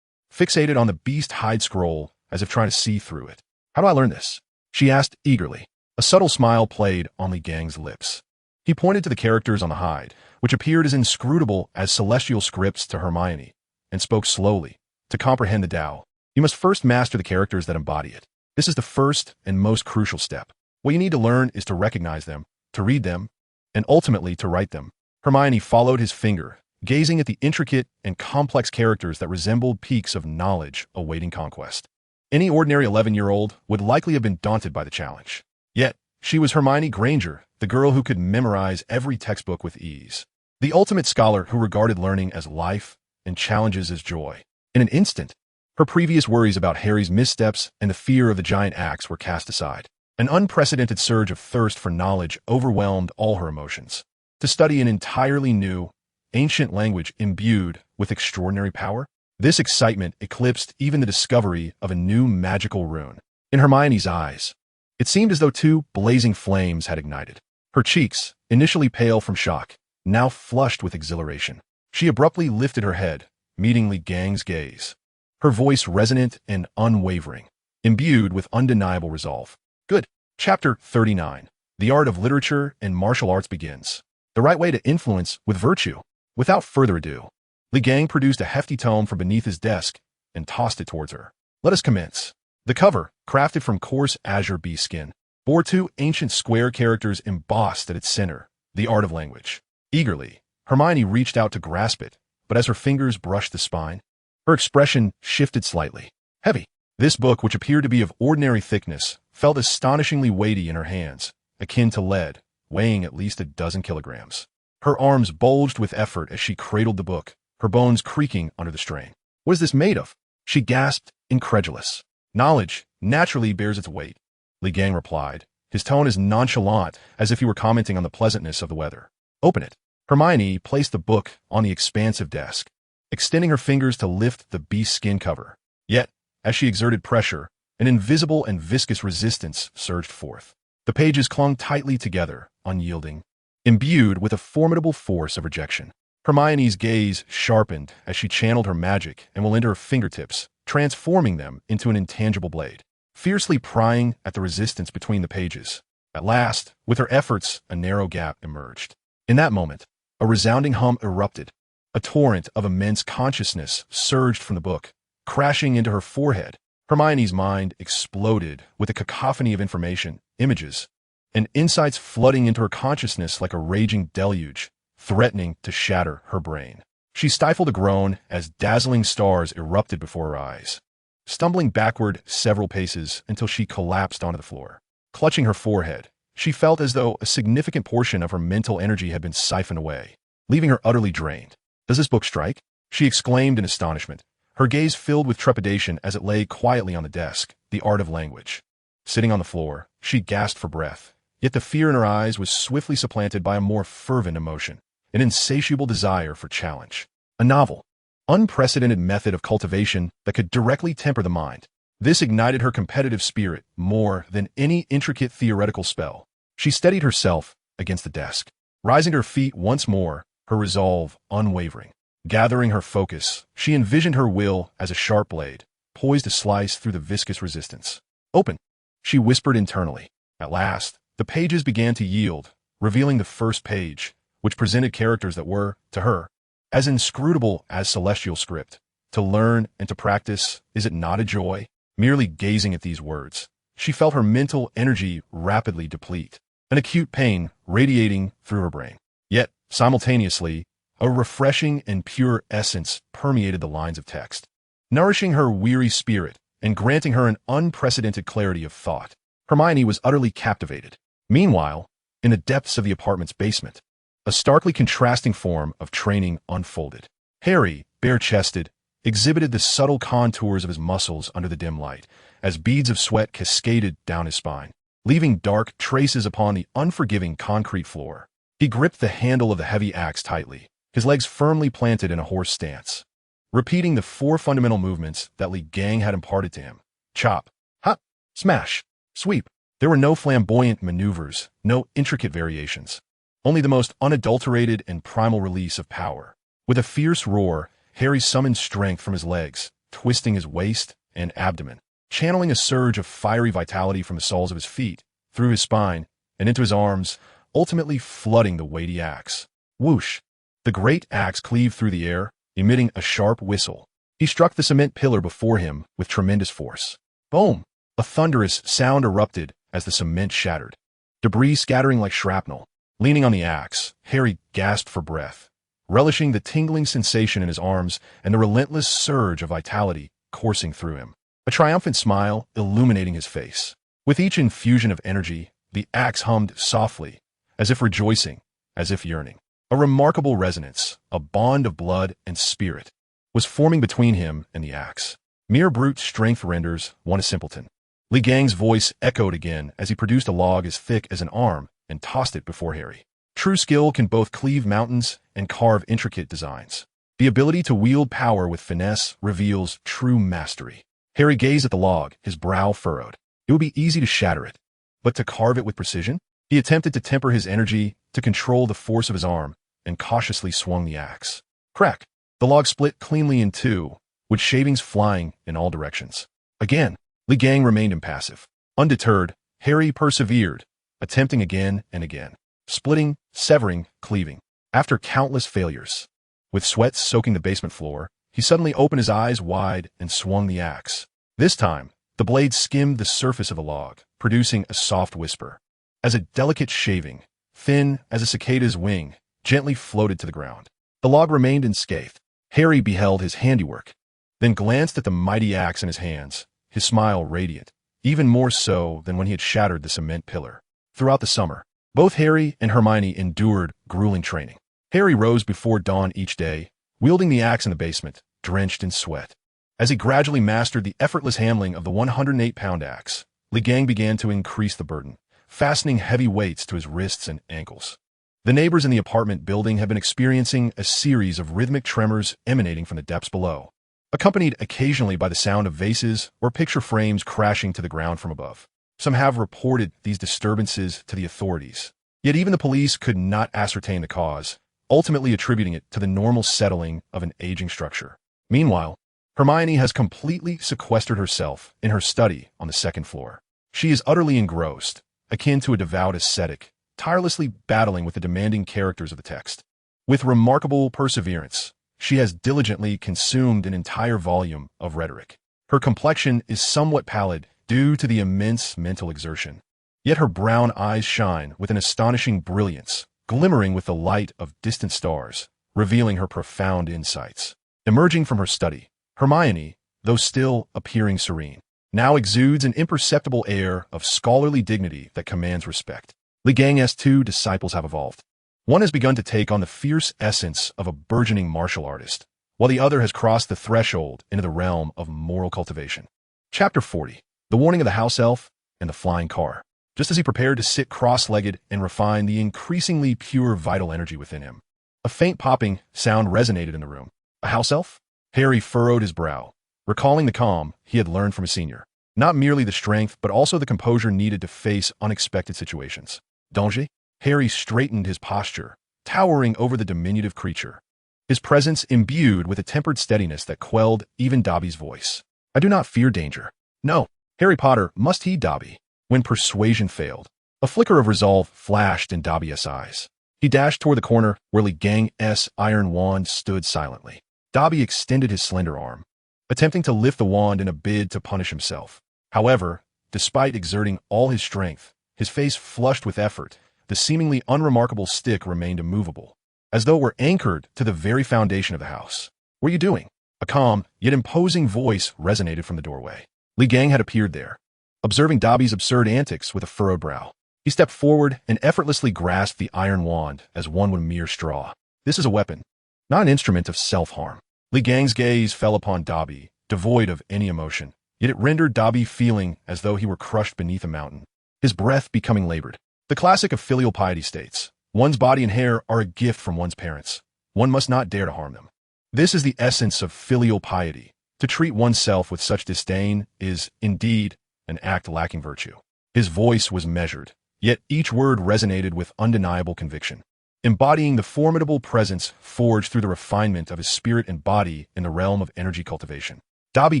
fixated on the beast hide scroll as if trying to see through it. How do I learn this? She asked eagerly. A subtle smile played on Li Gang's lips. He pointed to the characters on the hide, which appeared as inscrutable as celestial scripts to Hermione, and spoke slowly. To comprehend the Tao, you must first master the characters that embody it. This is the first and most crucial step. What you need to learn is to recognize them, to read them, and ultimately to write them. Hermione followed his finger, gazing at the intricate and complex characters that resembled peaks of knowledge awaiting conquest. Any ordinary 11-year-old would likely have been daunted by the challenge. Yet, she was Hermione Granger, the girl who could memorize every textbook with ease. The ultimate scholar who regarded learning as life and challenges as joy. In an instant, her previous worries about Harry's missteps and the fear of the giant axe were cast aside. An unprecedented surge of thirst for knowledge overwhelmed all her emotions. To study an entirely new, ancient language imbued with extraordinary power? This excitement eclipsed even the discovery of a new magical rune. In Hermione's eyes, it seemed as though two blazing flames had ignited. Her cheeks, initially pale from shock, now flushed with exhilaration. She abruptly lifted her head, meeting Li Gang's gaze, her voice resonant and unwavering, imbued with undeniable resolve. Good. Chapter 39. The Art of Literature and Martial Arts begins. The right way to influence with virtue. Without further ado, Li Gang produced a hefty tome from beneath his desk and tossed it towards her. Let us commence. The cover, crafted from coarse azure bee skin, bore two ancient square characters embossed at its center, the art of language. Eagerly, Hermione reached out to grasp it, but as her fingers brushed the spine, her expression shifted slightly. Heavy. This book, which appeared to be of ordinary thickness, felt astonishingly weighty in her hands, akin to lead, weighing at least a dozen kilograms. Her arms bulged with effort as she cradled the book, her bones creaking under the strain. What is this made of? She gasped, incredulous. Knowledge naturally bears its weight, Li Gang replied, his tone as nonchalant as if he were commenting on the pleasantness of the weather. Open it. Hermione placed the book on the expansive desk, extending her fingers to lift the beast skin cover. Yet, as she exerted pressure, an invisible and viscous resistance surged forth. The pages clung tightly together, unyielding, imbued with a formidable force of rejection. Hermione's gaze sharpened as she channeled her magic and will into her fingertips, transforming them into an intangible blade, fiercely prying at the resistance between the pages. At last, with her efforts, a narrow gap emerged. In that moment, a resounding hum erupted. A torrent of immense consciousness surged from the book, crashing into her forehead. Hermione's mind exploded with a cacophony of information, images, and insights flooding into her consciousness like a raging deluge, threatening to shatter her brain. She stifled a groan as dazzling stars erupted before her eyes, stumbling backward several paces until she collapsed onto the floor. Clutching her forehead, she felt as though a significant portion of her mental energy had been siphoned away, leaving her utterly drained. "Does this book strike?" she exclaimed in astonishment, her gaze filled with trepidation as it lay quietly on the desk, The Art of Language. Sitting on the floor, she gasped for breath, yet the fear in her eyes was swiftly supplanted by a more fervent emotion, an insatiable desire for challenge. A novel, unprecedented method of cultivation that could directly temper the mind. This ignited her competitive spirit more than any intricate theoretical spell. She steadied herself against the desk, rising to her feet once more, her resolve unwavering. Gathering her focus, she envisioned her will as a sharp blade, poised to slice through the viscous resistance. "Open," she whispered internally. At last, the pages began to yield, revealing the first page, which presented characters that were, to her, as inscrutable as celestial script. To learn and to practice, is it not a joy? Merely gazing at these words, she felt her mental energy rapidly deplete, an acute pain radiating through her brain. Yet, simultaneously, a refreshing and pure essence permeated the lines of text, nourishing her weary spirit and granting her an unprecedented clarity of thought. Hermione was utterly captivated. Meanwhile, in the depths of the apartment's basement, a starkly contrasting form of training unfolded. Harry, bare-chested, exhibited the subtle contours of his muscles under the dim light, as beads of sweat cascaded down his spine, leaving dark traces upon the unforgiving concrete floor. He gripped the handle of the heavy axe tightly, his legs firmly planted in a horse stance, repeating the 4 fundamental movements that Li Gang had imparted to him. Chop, hop, smash, sweep. There were no flamboyant maneuvers, no intricate variations, only the most unadulterated and primal release of power. With a fierce roar, Harry summoned strength from his legs, twisting his waist and abdomen, channeling a surge of fiery vitality from the soles of his feet, through his spine, and into his arms, ultimately flooding the weighty axe. Whoosh! The great axe cleaved through the air, emitting a sharp whistle. He struck the cement pillar before him with tremendous force. Boom! A thunderous sound erupted as the cement shattered, debris scattering like shrapnel. Leaning on the axe, Harry gasped for breath, relishing the tingling sensation in his arms and the relentless surge of vitality coursing through him, a triumphant smile illuminating his face. With each infusion of energy, the axe hummed softly, as if rejoicing, as if yearning. A remarkable resonance, a bond of blood and spirit, was forming between him and the axe. Mere brute strength renders one a simpleton. Li Gang's voice echoed again as he produced a log as thick as an arm and tossed it before Harry. True skill can both cleave mountains and carve intricate designs. The ability to wield power with finesse reveals true mastery. Harry gazed at the log, his brow furrowed. It would be easy to shatter it, but to carve it with precision? He attempted to temper his energy, to control the force of his arm, and cautiously swung the axe. Crack! The log split cleanly in two, with shavings flying in all directions. Again, Li Gang remained impassive. Undeterred, Harry persevered, attempting again and again, splitting, severing, cleaving. After countless failures, with sweat soaking the basement floor, he suddenly opened his eyes wide and swung the axe. This time, the blade skimmed the surface of the log, producing a soft whisper. As a delicate shaving, thin as a cicada's wing, gently floated to the ground. The log remained unscathed. Harry beheld his handiwork, then glanced at the mighty axe in his hands, his smile radiant, even more so than when he had shattered the cement pillar. Throughout the summer, both Harry and Hermione endured grueling training. Harry rose before dawn each day, wielding the axe in the basement, drenched in sweat. As he gradually mastered the effortless handling of the 108-pound axe, Li Gang began to increase the burden, fastening heavy weights to his wrists and ankles. The neighbors in the apartment building had been experiencing a series of rhythmic tremors emanating from the depths below, accompanied occasionally by the sound of vases or picture frames crashing to the ground from above. Some have reported these disturbances to the authorities, yet even the police could not ascertain the cause, ultimately attributing it to the normal settling of an aging structure. Meanwhile, Hermione has completely sequestered herself in her study on the second floor. She is utterly engrossed, akin to a devout ascetic, tirelessly battling with the demanding characters of the text. With remarkable perseverance, she has diligently consumed an entire volume of rhetoric. Her complexion is somewhat pallid due to the immense mental exertion. Yet her brown eyes shine with an astonishing brilliance, glimmering with the light of distant stars, revealing her profound insights. Emerging from her study, Hermione, though still appearing serene, now exudes an imperceptible air of scholarly dignity that commands respect. Li Gang's two disciples have evolved. One has begun to take on the fierce essence of a burgeoning martial artist, while the other has crossed the threshold into the realm of moral cultivation. Chapter 40. The Warning of the House Elf and the Flying Car. Just as he prepared to sit cross-legged and refine the increasingly pure vital energy within him, a faint popping sound resonated in the room. A house elf? Harry furrowed his brow, recalling the calm he had learned from his senior. Not merely the strength, but also the composure needed to face unexpected situations. Danger? Harry straightened his posture, towering over the diminutive creature, his presence imbued with a tempered steadiness that quelled even Dobby's voice. I do not fear danger. No, Harry Potter must heed Dobby. When persuasion failed, a flicker of resolve flashed in Dobby's eyes. He dashed toward the corner where Li Gang's iron wand stood silently. Dobby extended his slender arm, attempting to lift the wand in a bid to punish himself. However, despite exerting all his strength, his face flushed with effort, the seemingly unremarkable stick remained immovable, as though it were anchored to the very foundation of the house. What are you doing? A calm, yet imposing voice resonated from the doorway. Li Gang had appeared there, observing Dobby's absurd antics with a furrowed brow. He stepped forward and effortlessly grasped the iron wand as one would a mere straw. This is a weapon, not an instrument of self-harm. Li Gang's gaze fell upon Dobby, devoid of any emotion, yet it rendered Dobby feeling as though he were crushed beneath a mountain, his breath becoming labored. The classic of filial piety states, one's body and hair are a gift from one's parents. One must not dare to harm them. This is the essence of filial piety. To treat oneself with such disdain is, indeed, an act lacking virtue. His voice was measured, yet each word resonated with undeniable conviction, embodying the formidable presence forged through the refinement of his spirit and body in the realm of energy cultivation. Dobby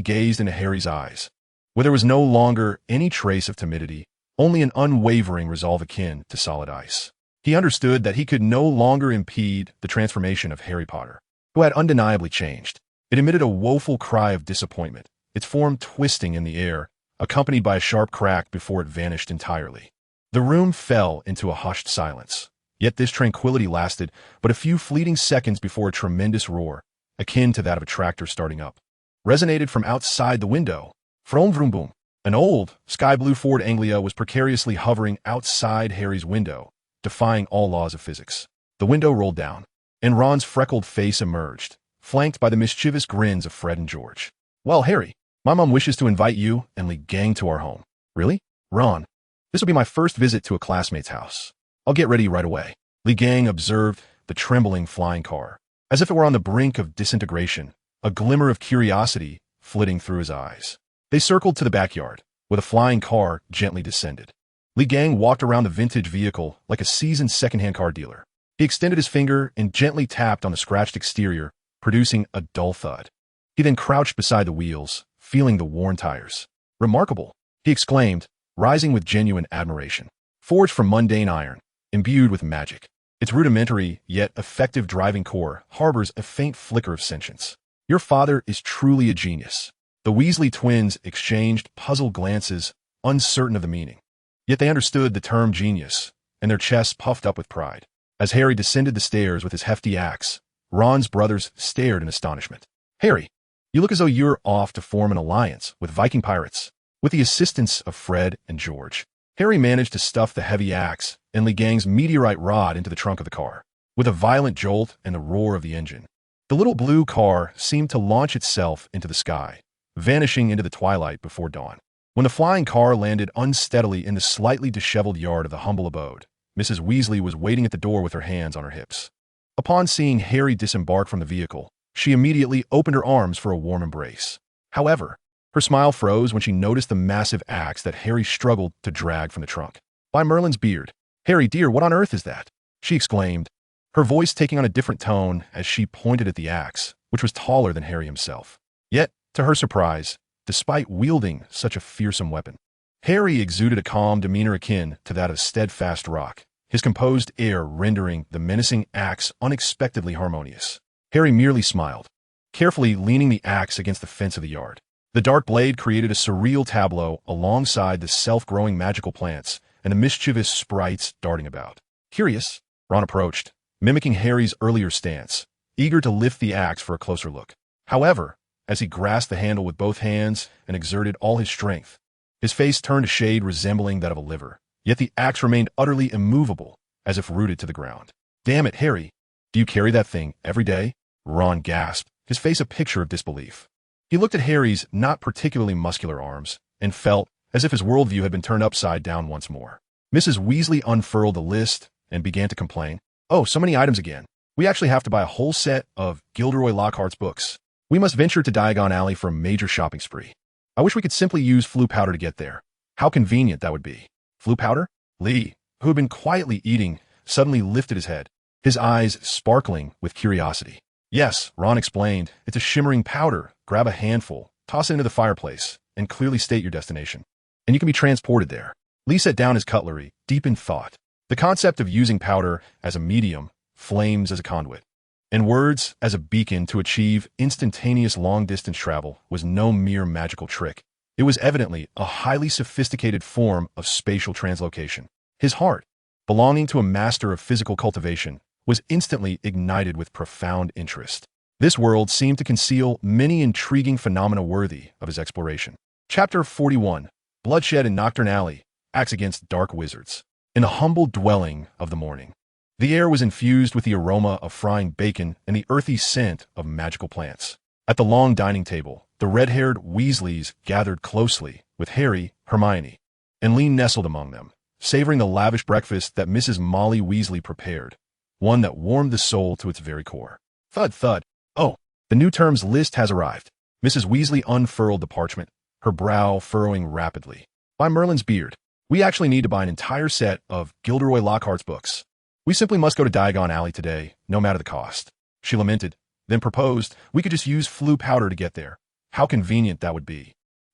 gazed into Harry's eyes, where there was no longer any trace of timidity, only an unwavering resolve akin to solid ice. He understood that he could no longer impede the transformation of Harry Potter, who had undeniably changed. It emitted a woeful cry of disappointment, its form twisting in the air, accompanied by a sharp crack before it vanished entirely. The room fell into a hushed silence, yet this tranquility lasted but a few fleeting seconds before a tremendous roar, akin to that of a tractor starting up, resonated from outside the window. Vroom vroom boom. An old, sky-blue Ford Anglia was precariously hovering outside Harry's window, defying all laws of physics. The window rolled down, and Ron's freckled face emerged, flanked by the mischievous grins of Fred and George. Well, Harry, my mom wishes to invite you and Li Gang to our home. Really? Ron, this will be my first visit to a classmate's house. I'll get ready right away. Li Gang observed the trembling flying car, as if it were on the brink of disintegration, a glimmer of curiosity flitting through his eyes. They circled to the backyard, where the flying car gently descended. Li Gang walked around the vintage vehicle like a seasoned second-hand car dealer. He extended his finger and gently tapped on the scratched exterior, producing a dull thud. He then crouched beside the wheels, feeling the worn tires. Remarkable, he exclaimed, rising with genuine admiration. Forged from mundane iron, imbued with magic, its rudimentary yet effective driving core harbors a faint flicker of sentience. Your father is truly a genius. The Weasley twins exchanged puzzled glances, uncertain of the meaning. Yet they understood the term genius, and their chests puffed up with pride. As Harry descended the stairs with his hefty axe, Ron's brothers stared in astonishment. Harry, you look as though you're off to form an alliance with Viking pirates. With the assistance of Fred and George, Harry managed to stuff the heavy axe and Li Gang's meteorite rod into the trunk of the car. With a violent jolt and the roar of the engine, the little blue car seemed to launch itself into the sky, vanishing into the twilight before dawn. When the flying car landed unsteadily in the slightly disheveled yard of the humble abode, Mrs. Weasley was waiting at the door with her hands on her hips. Upon seeing Harry disembark from the vehicle, she immediately opened her arms for a warm embrace. However, her smile froze when she noticed the massive axe that Harry struggled to drag from the trunk. By Merlin's beard, Harry, dear, what on earth is that? She exclaimed, her voice taking on a different tone as she pointed at the axe, which was taller than Harry himself. Yet, to her surprise, despite wielding such a fearsome weapon, Harry exuded a calm demeanor akin to that of steadfast rock, his composed air rendering the menacing axe unexpectedly harmonious. Harry merely smiled, carefully leaning the axe against the fence of the yard. The dark blade created a surreal tableau alongside the self-growing magical plants and the mischievous sprites darting about. Curious, Ron approached, mimicking Harry's earlier stance, eager to lift the axe for a closer look. However, as he grasped the handle with both hands and exerted all his strength, his face turned a shade resembling that of a liver. Yet the axe remained utterly immovable, as if rooted to the ground. Damn it, Harry. Do you carry that thing every day? Ron gasped, his face a picture of disbelief. He looked at Harry's not particularly muscular arms and felt as if his worldview had been turned upside down once more. Mrs. Weasley unfurled the list and began to complain. Oh, so many items again. We actually have to buy a whole set of Gilderoy Lockhart's books. We must venture to Diagon Alley for a major shopping spree. I wish we could simply use Floo powder to get there. How convenient that would be. Floo powder? Lee, who had been quietly eating, suddenly lifted his head, his eyes sparkling with curiosity. Yes, Ron explained. It's a shimmering powder. Grab a handful, toss it into the fireplace, and clearly state your destination. And you can be transported there. Lee set down his cutlery, deep in thought. The concept of using powder as a medium, flames as a conduit, and words as a beacon to achieve instantaneous long-distance travel was no mere magical trick. It was evidently a highly sophisticated form of spatial translocation. His heart, belonging to a master of physical cultivation, was instantly ignited with profound interest. This world seemed to conceal many intriguing phenomena worthy of his exploration. Chapter 41. Bloodshed in Nocturne Alley, Acts Against Dark Wizards. In the humble dwelling of the morning, the air was infused with the aroma of frying bacon and the earthy scent of magical plants. At the long dining table, the red-haired Weasleys gathered closely, with Harry, Hermione, and Lee nestled among them, savoring the lavish breakfast that Mrs. Molly Weasley prepared, one that warmed the soul to its very core. Thud, thud. Oh, the new terms list has arrived. Mrs. Weasley unfurled the parchment, her brow furrowing rapidly. By Merlin's beard, we actually need to buy an entire set of Gilderoy Lockhart's books. We simply must go to Diagon Alley today, no matter the cost. She lamented, then proposed we could just use Floo powder to get there. How convenient that would be.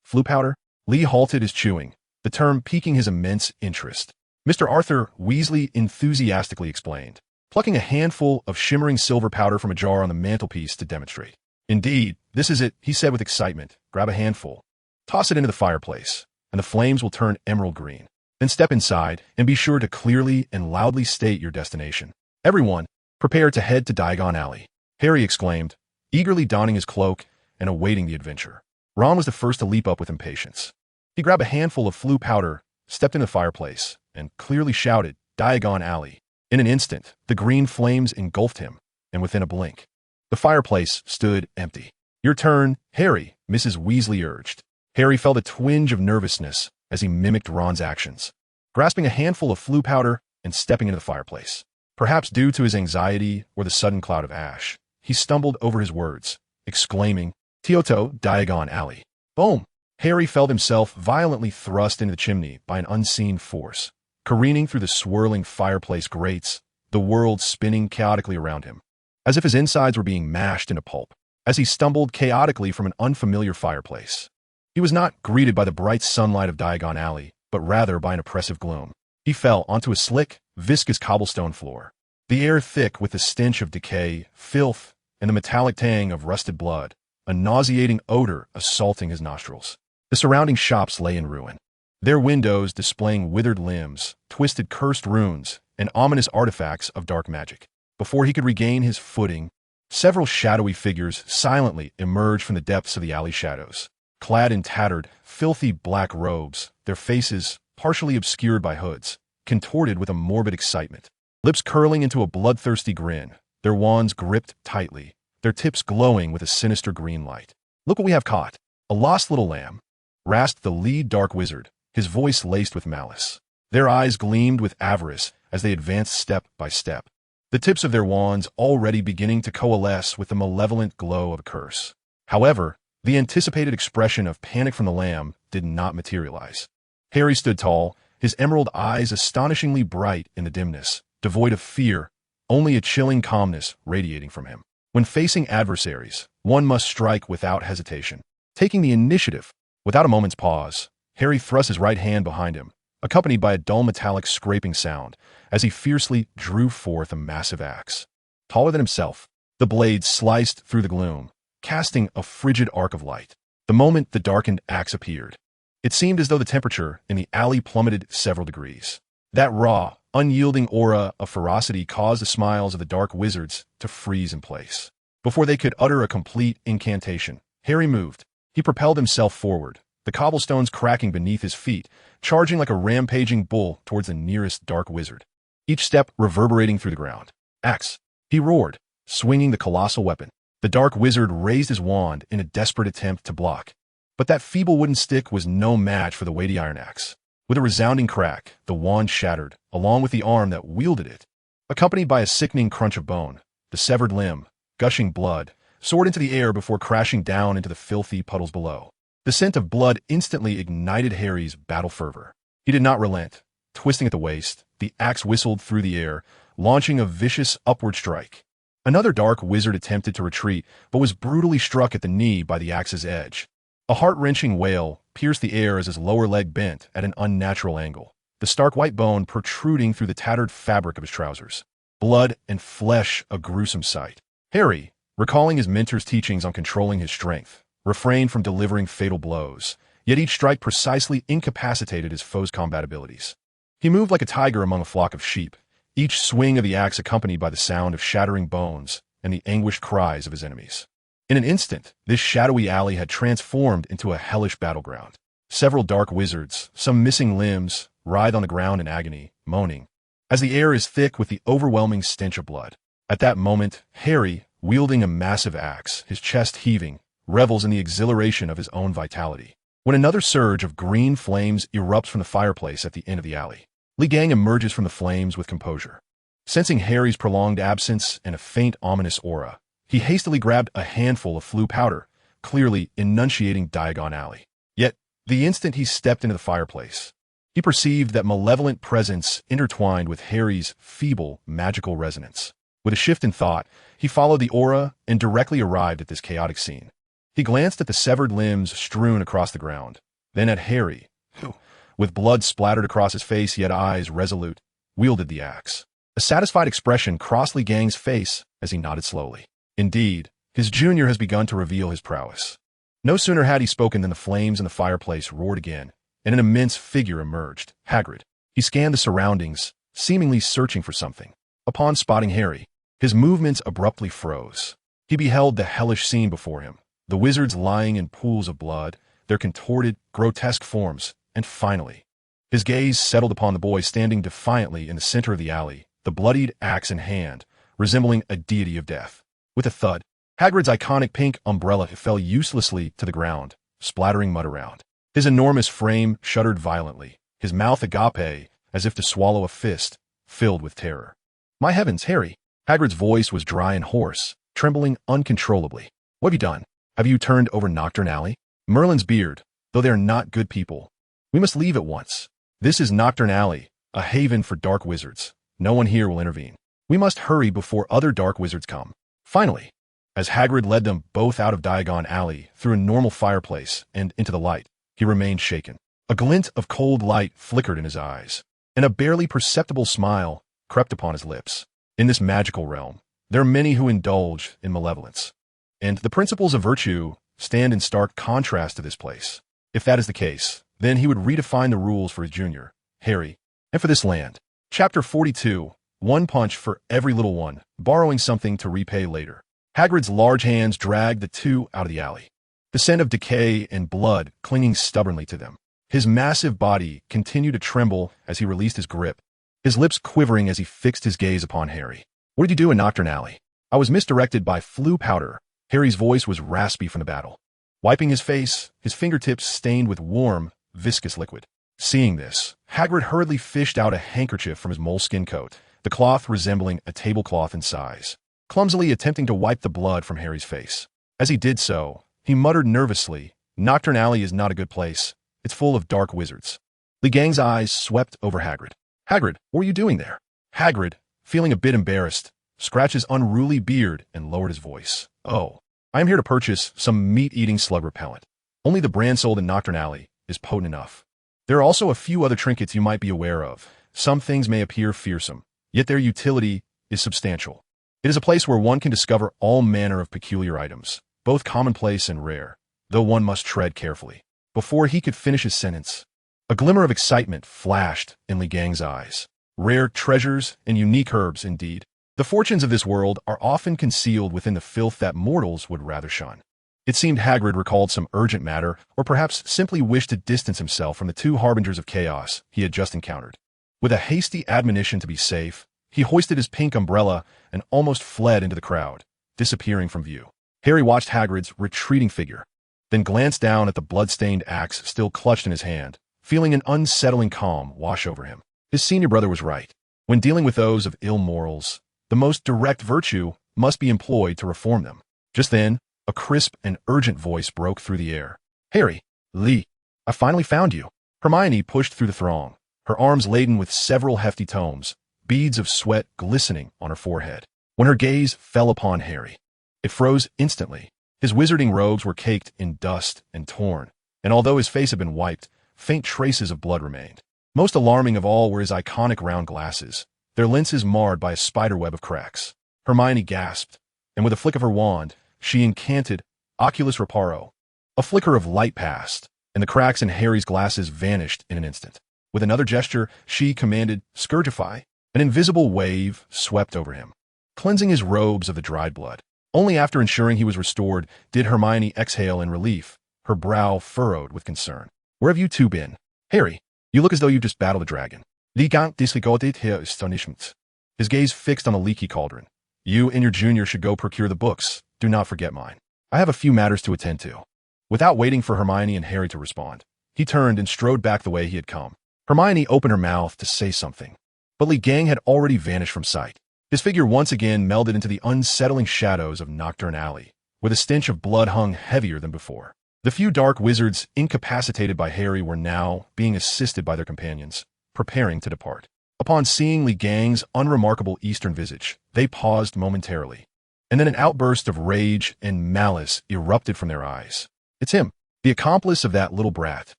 Floo powder? Lee halted his chewing, the term piquing his immense interest. Mr. Arthur Weasley enthusiastically explained, plucking a handful of shimmering silver powder from a jar on the mantelpiece to demonstrate. Indeed, this is it, he said with excitement. Grab a handful, toss it into the fireplace, and the flames will turn emerald green. Then step inside and be sure to clearly and loudly state your destination. Everyone, prepare to head to Diagon Alley, Harry exclaimed, eagerly donning his cloak and awaiting the adventure. Ron was the first to leap up with impatience. He grabbed a handful of Floo powder, stepped into the fireplace, and clearly shouted, Diagon Alley. In an instant, the green flames engulfed him, and within a blink, the fireplace stood empty. Your turn, Harry, Mrs. Weasley urged. Harry felt a twinge of nervousness as he mimicked Ron's actions, grasping a handful of Floo powder and stepping into the fireplace. Perhaps due to his anxiety or the sudden cloud of ash, he stumbled over his words, exclaiming, Tioto, Diagon Alley. Boom! Harry felt himself violently thrust into the chimney by an unseen force, careening through the swirling fireplace grates, the world spinning chaotically around him, as if his insides were being mashed into pulp. As he stumbled chaotically from an unfamiliar fireplace, he was not greeted by the bright sunlight of Diagon Alley, but rather by an oppressive gloom. He fell onto a slick, viscous cobblestone floor, the air thick with the stench of decay, filth, and the metallic tang of rusted blood, a nauseating odor assaulting his nostrils. The surrounding shops lay in ruin, their windows displaying withered limbs, twisted cursed runes, and ominous artifacts of dark magic. Before he could regain his footing, several shadowy figures silently emerged from the depths of the alley shadows, clad in tattered, filthy black robes, their faces, partially obscured by hoods, contorted with a morbid excitement, lips curling into a bloodthirsty grin, their wands gripped tightly, their tips glowing with a sinister green light. Look what we have caught. A lost little lamb, rasped the lead dark wizard, his voice laced with malice. Their eyes gleamed with avarice as they advanced step by step, the tips of their wands already beginning to coalesce with the malevolent glow of a curse. However, the anticipated expression of panic from the lamb did not materialize. Harry stood tall, his emerald eyes astonishingly bright in the dimness, devoid of fear, only a chilling calmness radiating from him. When facing adversaries, one must strike without hesitation. Taking the initiative, without a moment's pause, Harry thrust his right hand behind him, accompanied by a dull metallic scraping sound as he fiercely drew forth a massive axe. Taller than himself, the blade sliced through the gloom, casting a frigid arc of light. The moment the darkened axe appeared, it seemed as though the temperature in the alley plummeted several degrees. That raw, unyielding aura of ferocity caused the smiles of the dark wizards to freeze in place. Before they could utter a complete incantation, Harry moved. He propelled himself forward, the cobblestones cracking beneath his feet, charging like a rampaging bull towards the nearest dark wizard. Each step reverberating through the ground. Axe! He roared, swinging the colossal weapon. The dark wizard raised his wand in a desperate attempt to block. But that feeble wooden stick was no match for the weighty iron axe. With a resounding crack, the wand shattered, along with the arm that wielded it. Accompanied by a sickening crunch of bone, the severed limb, gushing blood, soared into the air before crashing down into the filthy puddles below. The scent of blood instantly ignited Harry's battle fervor. He did not relent. Twisting at the waist, the axe whistled through the air, launching a vicious upward strike. Another dark wizard attempted to retreat, but was brutally struck at the knee by the axe's edge. A heart-wrenching wail pierced the air as his lower leg bent at an unnatural angle, the stark white bone protruding through the tattered fabric of his trousers. Blood and flesh, a gruesome sight. Harry, recalling his mentor's teachings on controlling his strength, refrained from delivering fatal blows, yet each strike precisely incapacitated his foe's combat abilities. He moved like a tiger among a flock of sheep, each swing of the axe accompanied by the sound of shattering bones and the anguished cries of his enemies. In an instant, this shadowy alley had transformed into a hellish battleground. Several dark wizards, some missing limbs, writhed on the ground in agony, moaning, as the air is thick with the overwhelming stench of blood. At that moment, Harry, wielding a massive axe, his chest heaving, revels in the exhilaration of his own vitality. When another surge of green flames erupts from the fireplace at the end of the alley, Li Gang emerges from the flames with composure. Sensing Harry's prolonged absence and a faint ominous aura, he hastily grabbed a handful of flue powder, clearly enunciating Diagon Alley. Yet, the instant he stepped into the fireplace, he perceived that malevolent presence intertwined with Harry's feeble magical resonance. With a shift in thought, he followed the aura and directly arrived at this chaotic scene. He glanced at the severed limbs strewn across the ground, then at Harry, who, with blood splattered across his face yet eyes resolute, wielded the axe. A satisfied expression crossed Li Gang's face as he nodded slowly. Indeed, his junior has begun to reveal his prowess. No sooner had he spoken than the flames in the fireplace roared again, and an immense figure emerged, Hagrid. He scanned the surroundings, seemingly searching for something. Upon spotting Harry, his movements abruptly froze. He beheld the hellish scene before him, the wizards lying in pools of blood, their contorted, grotesque forms, and finally, his gaze settled upon the boy standing defiantly in the center of the alley, the bloodied axe in hand, resembling a deity of death. With a thud, Hagrid's iconic pink umbrella fell uselessly to the ground, splattering mud around. His enormous frame shuddered violently, his mouth agape, as if to swallow a fist, filled with terror. "My heavens, Harry!" Hagrid's voice was dry and hoarse, trembling uncontrollably. "What have you done? Have you turned over Nocturne Alley?" "Merlin's beard, though they are not good people. We must leave at once. This is Nocturne Alley, a haven for dark wizards. No one here will intervene. We must hurry before other dark wizards come." Finally, as Hagrid led them both out of Diagon Alley through a normal fireplace and into the light, he remained shaken. A glint of cold light flickered in his eyes, and a barely perceptible smile crept upon his lips. In this magical realm, there are many who indulge in malevolence, and the principles of virtue stand in stark contrast to this place. If that is the case, then he would redefine the rules for his junior, Harry, and for this land. Chapter 42. One punch for every little one, borrowing something to repay later. Hagrid's large hands dragged the two out of the alley, the scent of decay and blood clinging stubbornly to them. His massive body continued to tremble as he released his grip, his lips quivering as he fixed his gaze upon Harry. "What did you do in Nocturne Alley?" "I was misdirected by flue powder." Harry's voice was raspy from the battle. Wiping his face, his fingertips stained with warm, viscous liquid. Seeing this, Hagrid hurriedly fished out a handkerchief from his moleskin coat, the cloth resembling a tablecloth in size, clumsily attempting to wipe the blood from Harry's face. As he did so, he muttered nervously, "Nocturne Alley is not a good place. It's full of dark wizards." Li Gang's eyes swept over Hagrid. "Hagrid, what were you doing there?" Hagrid, feeling a bit embarrassed, scratched his unruly beard and lowered his voice. "Oh, I am here to purchase some meat-eating slug repellent. Only the brand sold in Nocturne Alley is potent enough." There are also a few other trinkets you might be aware of. Some things may appear fearsome, yet their utility is substantial. It is a place where one can discover all manner of peculiar items, both commonplace and rare, though one must tread carefully. Before he could finish his sentence, a glimmer of excitement flashed in Li Gang's eyes. Rare treasures and unique herbs, indeed. The fortunes of this world are often concealed within the filth that mortals would rather shun. It seemed Hagrid recalled some urgent matter, or perhaps simply wished to distance himself from the two harbingers of chaos he had just encountered. With a hasty admonition to be safe, he hoisted his pink umbrella and almost fled into the crowd, disappearing from view. Harry watched Hagrid's retreating figure, then glanced down at the blood-stained axe still clutched in his hand, feeling an unsettling calm wash over him. His senior brother was right. When dealing with those of ill morals, the most direct virtue must be employed to reform them. Just then, a crisp and urgent voice broke through the air. "Harry, Lee, I finally found you." Hermione pushed through the throng, her arms laden with several hefty tomes, beads of sweat glistening on her forehead. When her gaze fell upon Harry, it froze instantly. His wizarding robes were caked in dust and torn, and although his face had been wiped, faint traces of blood remained. Most alarming of all were his iconic round glasses, their lenses marred by a spiderweb of cracks. Hermione gasped, and with a flick of her wand, she incanted Oculus Reparo. A flicker of light passed, and the cracks in Harry's glasses vanished in an instant. With another gesture, she commanded Scourgify. An invisible wave swept over him, cleansing his robes of the dried blood. Only after ensuring he was restored did Hermione exhale in relief, her brow furrowed with concern. "Where have you two been? Harry, you look as though you've just battled a dragon." Li Gang disregarded her astonishment, his gaze fixed on the leaky cauldron. "You and your junior should go procure the books. Do not forget mine. I have a few matters to attend to." Without waiting for Hermione and Harry to respond, he turned and strode back the way he had come. Hermione opened her mouth to say something, but Li Gang had already vanished from sight. His figure once again melded into the unsettling shadows of Knockturn Alley, where the stench of blood hung heavier than before. The few dark wizards incapacitated by Harry were now being assisted by their companions, preparing to depart. Upon seeing Li Gang's unremarkable eastern visage, they paused momentarily, and then an outburst of rage and malice erupted from their eyes. "It's him, the accomplice of that little brat.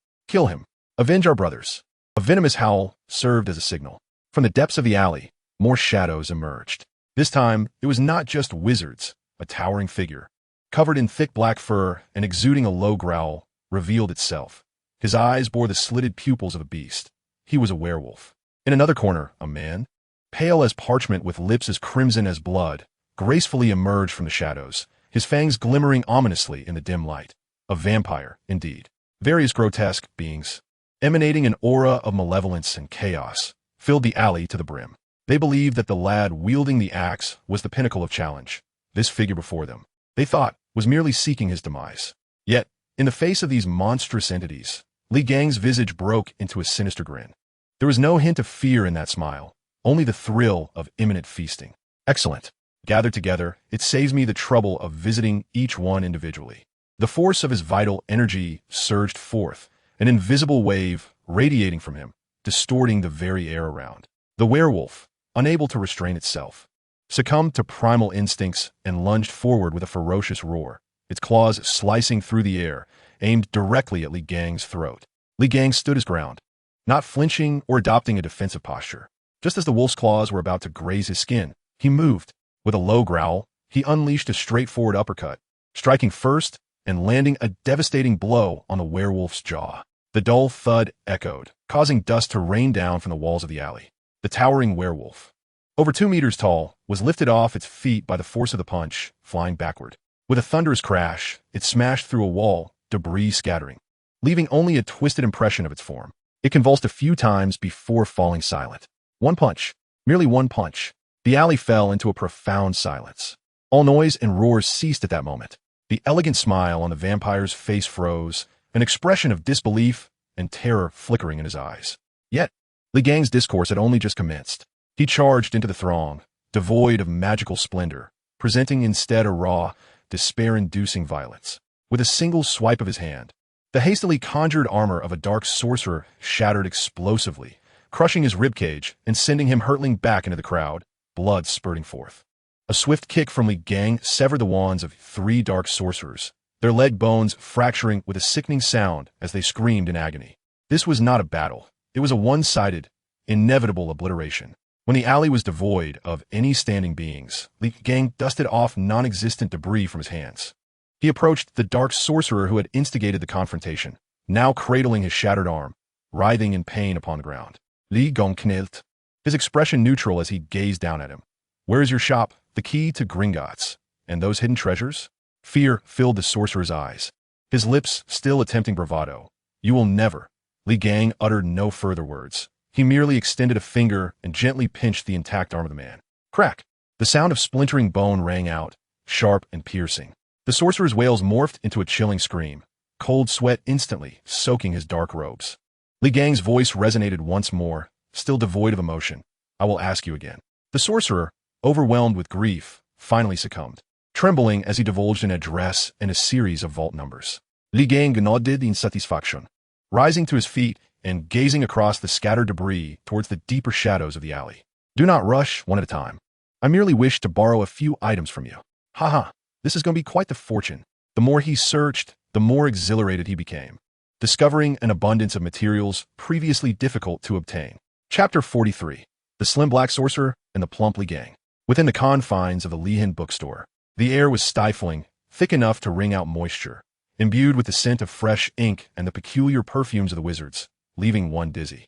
Kill him. Avenge our brothers." A venomous howl served as a signal. From the depths of the alley, more shadows emerged. This time, it was not just wizards. A towering figure, covered in thick black fur and exuding a low growl, revealed itself. His eyes bore the slitted pupils of a beast. He was a werewolf. In another corner, a man, pale as parchment with lips as crimson as blood, gracefully emerged from the shadows, his fangs glimmering ominously in the dim light. A vampire, indeed. Various grotesque beings, emanating an aura of malevolence and chaos, filled the alley to the brim. They believed that the lad wielding the axe was the pinnacle of challenge. This figure before them, they thought, was merely seeking his demise. Yet, in the face of these monstrous entities, Li Gang's visage broke into a sinister grin. There was no hint of fear in that smile, only the thrill of imminent feasting. "Excellent. Gathered together, it saves me the trouble of visiting each one individually." The force of his vital energy surged forth, an invisible wave radiating from him, distorting the very air around. The werewolf, unable to restrain itself, succumbed to primal instincts and lunged forward with a ferocious roar, its claws slicing through the air, aimed directly at Li Gang's throat. Li Gang stood his ground, not flinching or adopting a defensive posture. Just as the wolf's claws were about to graze his skin, he moved. With a low growl, he unleashed a straightforward uppercut, striking first and landing a devastating blow on the werewolf's jaw. The dull thud echoed, causing dust to rain down from the walls of the alley. The towering werewolf, over 2 meters tall, was lifted off its feet by the force of the punch, flying backward. With a thunderous crash, it smashed through a wall, debris scattering, leaving only a twisted impression of its form. It convulsed a few times before falling silent. One punch, merely one punch. The alley fell into a profound silence. All noise and roars ceased at that moment. The elegant smile on the vampire's face froze, an expression of disbelief and terror flickering in his eyes. Yet, Li Gang's discourse had only just commenced. He charged into the throng, devoid of magical splendor, presenting instead a raw, despair-inducing violence. With a single swipe of his hand, the hastily conjured armor of a dark sorcerer shattered explosively, crushing his ribcage and sending him hurtling back into the crowd, blood spurting forth. A swift kick from Li Gang severed the wands of 3 dark sorcerers, their leg bones fracturing with a sickening sound as they screamed in agony. This was not a battle. It was a one-sided, inevitable obliteration. When the alley was devoid of any standing beings, Li Gang dusted off non-existent debris from his hands. He approached the dark sorcerer who had instigated the confrontation, now cradling his shattered arm, writhing in pain upon the ground. Li Gong knelt, his expression neutral as he gazed down at him. Where is your shop, the key to Gringotts, and those hidden treasures? Fear filled the sorcerer's eyes, his lips still attempting bravado. You will never. Li Gang uttered no further words. He merely extended a finger and gently pinched the intact arm of the man. Crack! The sound of splintering bone rang out, sharp and piercing. The sorcerer's wails morphed into a chilling scream, cold sweat instantly soaking his dark robes. Li Gang's voice resonated once more, still devoid of emotion. I will ask you again. The sorcerer, overwhelmed with grief, finally succumbed, trembling as he divulged an address and a series of vault numbers. Li Gang nodded in satisfaction, rising to his feet and gazing across the scattered debris towards the deeper shadows of the alley. Do not rush, one at a time. I merely wish to borrow a few items from you. Haha, this is going to be quite the fortune. The more he searched, the more exhilarated he became, discovering an abundance of materials previously difficult to obtain. Chapter 43. The Slim Black Sorcerer and the Plump Li Gang. Within the confines of the Lihin bookstore, the air was stifling, thick enough to wring out moisture, imbued with the scent of fresh ink and the peculiar perfumes of the wizards, leaving one dizzy.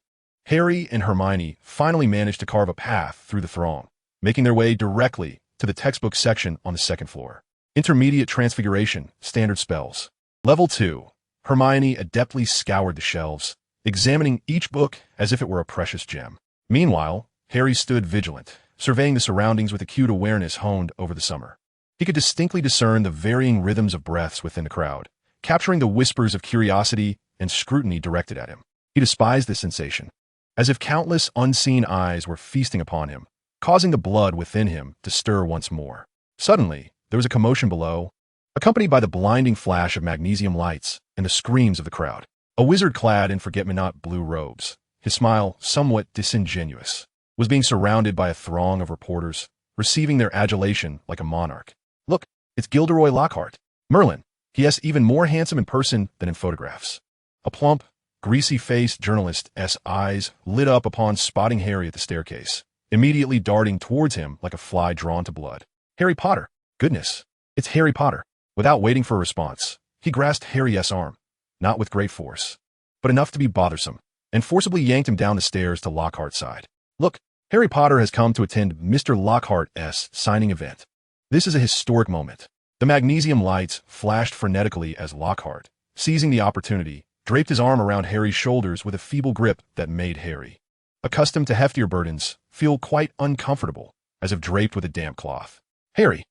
Harry and Hermione finally managed to carve a path through the throng, making their way directly to the textbook section on the second floor. Intermediate Transfiguration, Standard Spells. Level 2. Hermione adeptly scoured the shelves, examining each book as if it were a precious gem. Meanwhile, Harry stood vigilant, surveying the surroundings with acute awareness honed over the summer. He could distinctly discern the varying rhythms of breaths within the crowd, capturing the whispers of curiosity and scrutiny directed at him. He despised this sensation, as if countless unseen eyes were feasting upon him, causing the blood within him to stir once more. Suddenly, there was a commotion below, accompanied by the blinding flash of magnesium lights and the screams of the crowd. A wizard clad in forget-me-not blue robes, his smile somewhat disingenuous, was being surrounded by a throng of reporters, receiving their adulation like a monarch. Look, it's Gilderoy Lockhart. Merlin. He is even more handsome in person than in photographs. A plump, greasy-faced journalist's eyes lit up upon spotting Harry at the staircase, immediately darting towards him like a fly drawn to blood. Harry Potter. Goodness, it's Harry Potter. Without waiting for a response, he grasped Harry's arm, not with great force, but enough to be bothersome, and forcibly yanked him down the stairs to Lockhart's side. Look, Harry Potter has come to attend Mr. Lockhart's signing event. This is a historic moment. The magnesium lights flashed frenetically as Lockhart, seizing the opportunity, draped his arm around Harry's shoulders with a feeble grip that made Harry, accustomed to heftier burdens, feel quite uncomfortable, as if draped with a damp cloth. Harry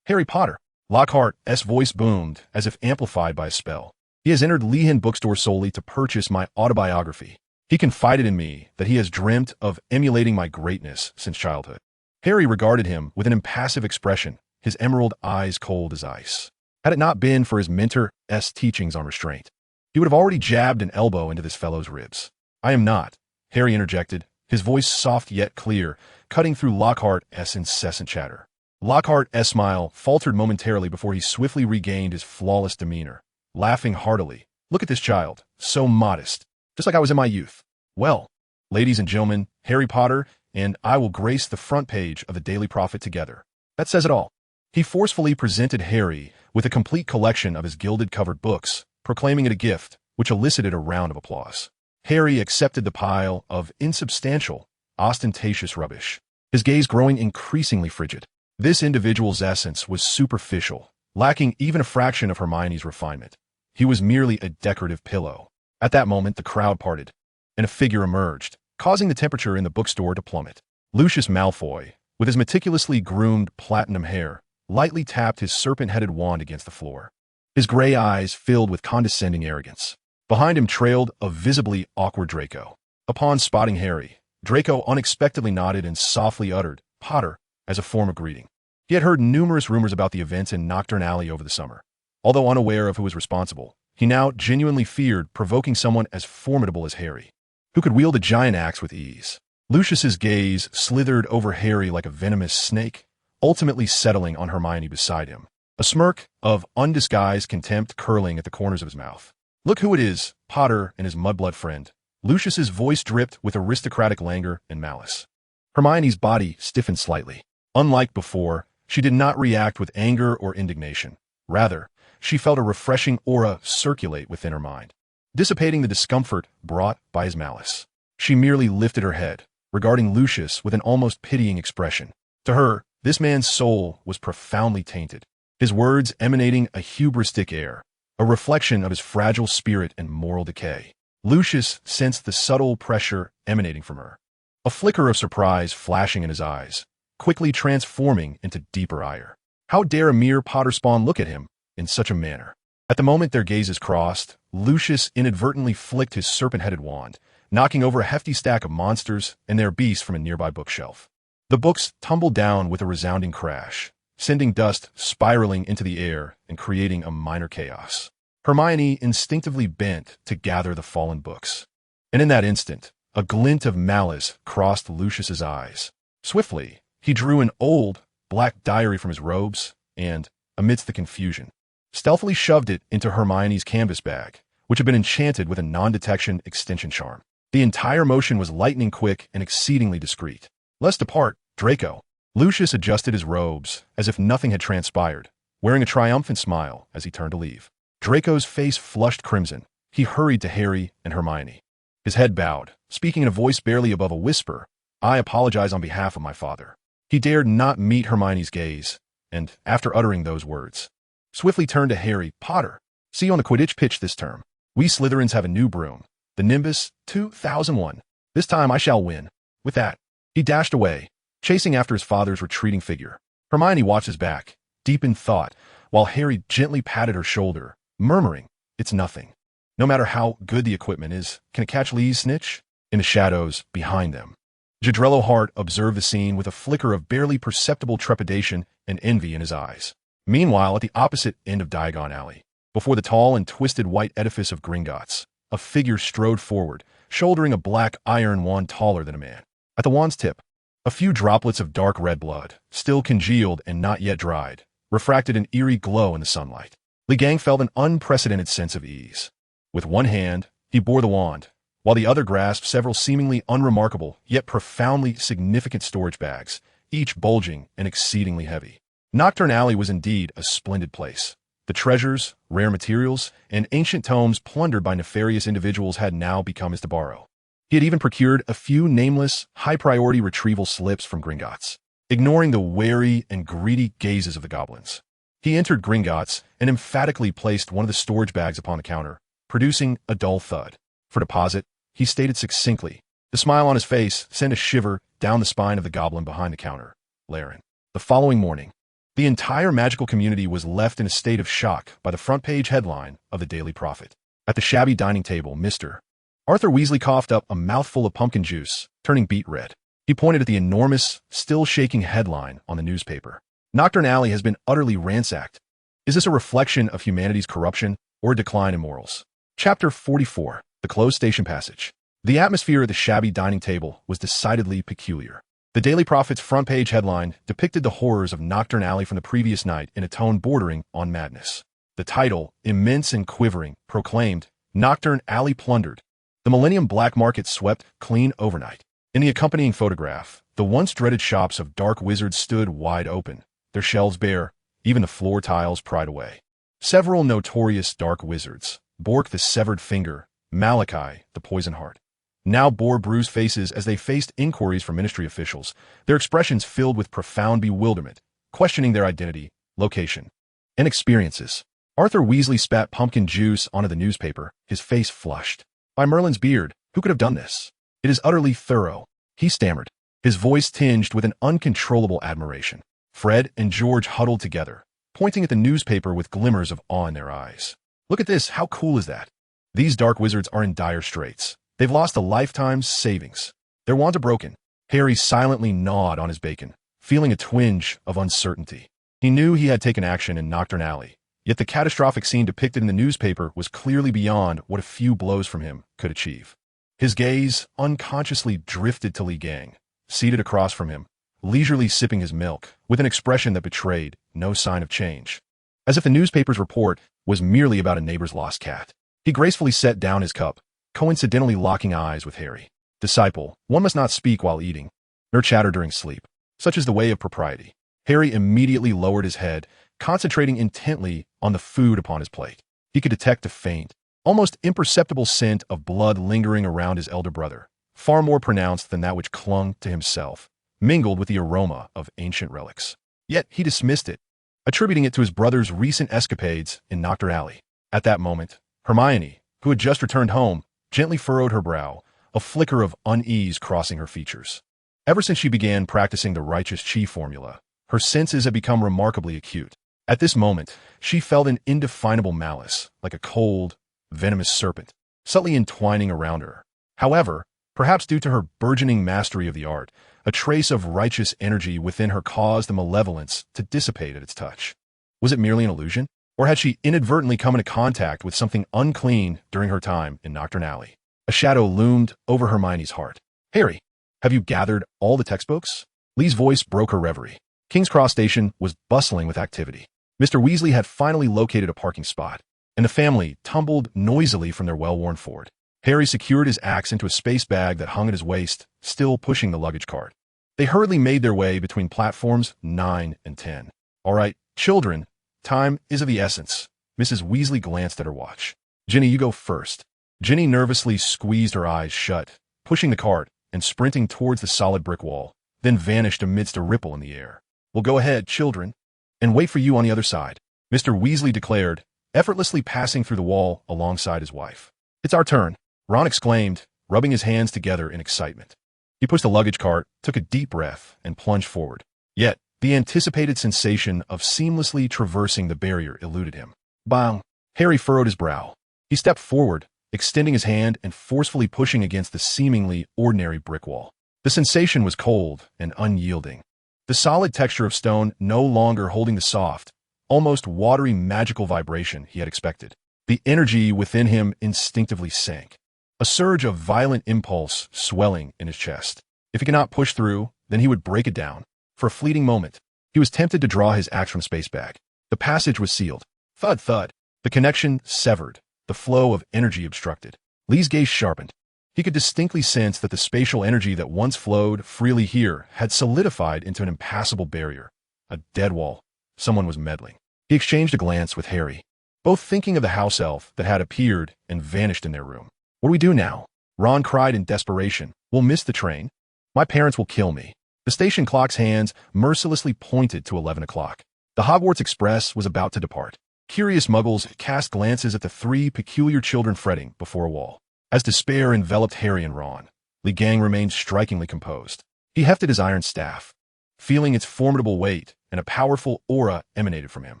Potter. Lockhart's voice boomed, as if amplified by a spell. He has entered Lihin bookstore solely to purchase my autobiography. He confided in me that he has dreamt of emulating my greatness since childhood. Harry regarded him with an impassive expression, his emerald eyes cold as ice. Had it not been for his mentor's teachings on restraint, he would have already jabbed an elbow into this fellow's ribs. I am not, Harry interjected, his voice soft yet clear, cutting through Lockhart's incessant chatter. Lockhart's smile faltered momentarily before he swiftly regained his flawless demeanor, laughing heartily. Look at this child, so modest, just like I was in my youth. Well, ladies and gentlemen, Harry Potter and I will grace the front page of the Daily Prophet together. That says it all. He forcefully presented Harry with a complete collection of his gilded-covered books, proclaiming it a gift, which elicited a round of applause. Harry accepted the pile of insubstantial, ostentatious rubbish, his gaze growing increasingly frigid. This individual's essence was superficial, lacking even a fraction of Hermione's refinement. He was merely a decorative pillow. At that moment, the crowd parted, and a figure emerged, causing the temperature in the bookstore to plummet. Lucius Malfoy, with his meticulously groomed platinum hair, lightly tapped his serpent-headed wand against the floor, his gray eyes filled with condescending arrogance. Behind him trailed a visibly awkward Draco. Upon spotting Harry, Draco unexpectedly nodded and softly uttered, "Potter," as a form of greeting. He had heard numerous rumors about the events in Knockturn Alley over the summer. Although unaware of who was responsible, he now genuinely feared provoking someone as formidable as Harry, who could wield a giant axe with ease. Lucius's gaze slithered over Harry like a venomous snake, ultimately settling on Hermione beside him, a smirk of undisguised contempt curling at the corners of his mouth. Look who it is, Potter and his mudblood friend. Lucius's voice dripped with aristocratic languor and malice. Hermione's body stiffened slightly. Unlike before, she did not react with anger or indignation. Rather, she felt a refreshing aura circulate within her mind, dissipating the discomfort brought by his malice. She merely lifted her head, regarding Lucius with an almost pitying expression. To her, this man's soul was profoundly tainted, his words emanating a hubristic air, a reflection of his fragile spirit and moral decay. Lucius sensed the subtle pressure emanating from her, a flicker of surprise flashing in his eyes, quickly transforming into deeper ire. How dare a mere Potter spawn look at him in such a manner? At the moment their gazes crossed, Lucius inadvertently flicked his serpent-headed wand, knocking over a hefty stack of monsters and their beasts from a nearby bookshelf. The books tumbled down with a resounding crash, sending dust spiraling into the air and creating a minor chaos. Hermione instinctively bent to gather the fallen books. And in that instant, a glint of malice crossed Lucius's eyes. Swiftly, he drew an old, black diary from his robes and, amidst the confusion, stealthily shoved it into Hermione's canvas bag, which had been enchanted with a non-detection extension charm. The entire motion was lightning quick and exceedingly discreet. "Let's depart, Draco." Lucius adjusted his robes as if nothing had transpired, wearing a triumphant smile as he turned to leave. Draco's face flushed crimson. He hurried to Harry and Hermione. His head bowed, speaking in a voice barely above a whisper. "I apologize on behalf of my father." He dared not meet Hermione's gaze, and, after uttering those words, swiftly turned to Harry. "Potter, see you on the Quidditch pitch this term. We Slytherins have a new broom, the Nimbus 2001. This time I shall win." With that, he dashed away, chasing after his father's retreating figure. Hermione watched his back, deep in thought, while Harry gently patted her shoulder, murmuring, "It's nothing. No matter how good the equipment is, can it catch Lee's snitch?" In the shadows behind them, Jadrello Hart observed the scene with a flicker of barely perceptible trepidation and envy in his eyes. Meanwhile, at the opposite end of Diagon Alley, before the tall and twisted white edifice of Gringotts, a figure strode forward, shouldering a black iron wand taller than a man. At the wand's tip, a few droplets of dark red blood, still congealed and not yet dried, refracted an eerie glow in the sunlight. Li Gang felt an unprecedented sense of ease. With one hand, he bore the wand, while the other grasped several seemingly unremarkable yet profoundly significant storage bags, each bulging and exceedingly heavy. Nocturne Alley was indeed a splendid place. The treasures, rare materials, and ancient tomes plundered by nefarious individuals had now become his to borrow. He had even procured a few nameless, high-priority retrieval slips from Gringotts, ignoring the wary and greedy gazes of the goblins. He entered Gringotts and emphatically placed one of the storage bags upon the counter, producing a dull thud. For deposit, he stated succinctly. The smile on his face sent a shiver down the spine of the goblin behind the counter, Laren. The following morning, the entire magical community was left in a state of shock by the front-page headline of the Daily Prophet. At the shabby dining table, Mr. Arthur Weasley coughed up a mouthful of pumpkin juice, turning beet red. He pointed at the enormous, still-shaking headline on the newspaper. Nocturne Alley has been utterly ransacked. Is this a reflection of humanity's corruption or a decline in morals? Chapter 44. The Closed Station Passage. The atmosphere at the shabby dining table was decidedly peculiar. The Daily Prophet's front-page headline depicted the horrors of Nocturne Alley from the previous night in a tone bordering on madness. The title, immense and quivering, proclaimed, "Nocturne Alley plundered. The Millennium Black Market swept clean overnight." In the accompanying photograph, the once dreaded shops of dark wizards stood wide open, their shelves bare, even the floor tiles pried away. Several notorious dark wizards, Bork the Severed Finger, Malachi the Poison Heart, now bore bruised faces as they faced inquiries from ministry officials, their expressions filled with profound bewilderment, questioning their identity, location, and experiences. Arthur Weasley spat pumpkin juice onto the newspaper, his face flushed. "By Merlin's beard, who could have done this? It is utterly thorough," he stammered, his voice tinged with an uncontrollable admiration. Fred and George huddled together, pointing at the newspaper with glimmers of awe in their eyes. "Look at this, how cool is that? These dark wizards are in dire straits. They've lost a lifetime's savings. Their wands are broken." Harry silently gnawed on his bacon, feeling a twinge of uncertainty. He knew he had taken action in Nocturne Alley, yet the catastrophic scene depicted in the newspaper was clearly beyond what a few blows from him could achieve. His gaze unconsciously drifted to Li Gang, seated across from him, leisurely sipping his milk, with an expression that betrayed no sign of change. As if the newspaper's report was merely about a neighbor's lost cat. He gracefully set down his cup, coincidentally locking eyes with Harry. Disciple, one must not speak while eating, nor chatter during sleep. Such is the way of propriety. Harry immediately lowered his head, concentrating intently on the food upon his plate. He could detect a faint, almost imperceptible scent of blood lingering around his elder brother, far more pronounced than that which clung to himself, mingled with the aroma of ancient relics. Yet he dismissed it, attributing it to his brother's recent escapades in Nocturne Alley. At that moment, Hermione, who had just returned home, gently furrowed her brow, a flicker of unease crossing her features. Ever since she began practicing the righteous chi formula, her senses had become remarkably acute. At this moment, she felt an indefinable malice, like a cold, venomous serpent, subtly entwining around her. However, perhaps due to her burgeoning mastery of the art, a trace of righteous energy within her caused the malevolence to dissipate at its touch. Was it merely an illusion? Or had she inadvertently come into contact with something unclean during her time in Nocturne Alley? A shadow loomed over Hermione's heart. Harry, have you gathered all the textbooks? Lee's voice broke her reverie. King's Cross Station was bustling with activity. Mr. Weasley had finally located a parking spot, and the family tumbled noisily from their well-worn Ford. Harry secured his axe into a space bag that hung at his waist, still pushing the luggage cart. They hurriedly made their way between platforms 9 and 10. All right, children, time is of the essence. Mrs. Weasley glanced at her watch. Ginny, you go first. Ginny nervously squeezed her eyes shut, pushing the cart and sprinting towards the solid brick wall, then vanished amidst a ripple in the air. Well, go ahead, children, and wait for you on the other side, Mr. Weasley declared, effortlessly passing through the wall alongside his wife. It's our turn, Ron exclaimed, rubbing his hands together in excitement. He pushed the luggage cart, took a deep breath, and plunged forward. Yet, the anticipated sensation of seamlessly traversing the barrier eluded him. Bang! Harry furrowed his brow. He stepped forward, extending his hand and forcefully pushing against the seemingly ordinary brick wall. The sensation was cold and unyielding. The solid texture of stone no longer holding the soft, almost watery magical vibration he had expected. The energy within him instinctively sank. A surge of violent impulse swelling in his chest. If he could not push through, then he would break it down. For a fleeting moment, he was tempted to draw his axe from space bag. The passage was sealed. Thud, thud. The connection severed. The flow of energy obstructed. Lee's gaze sharpened. He could distinctly sense that the spatial energy that once flowed freely here had solidified into an impassable barrier. A dead wall. Someone was meddling. He exchanged a glance with Harry, both thinking of the house elf that had appeared and vanished in their room. What do we do now? Ron cried in desperation. We'll miss the train. My parents will kill me. The station clock's hands mercilessly pointed to 11 o'clock. The Hogwarts Express was about to depart. Curious muggles cast glances at the three peculiar children fretting before a wall. As despair enveloped Harry and Ron, Lee Gang remained strikingly composed. He hefted his iron staff, feeling its formidable weight, and a powerful aura emanated from him.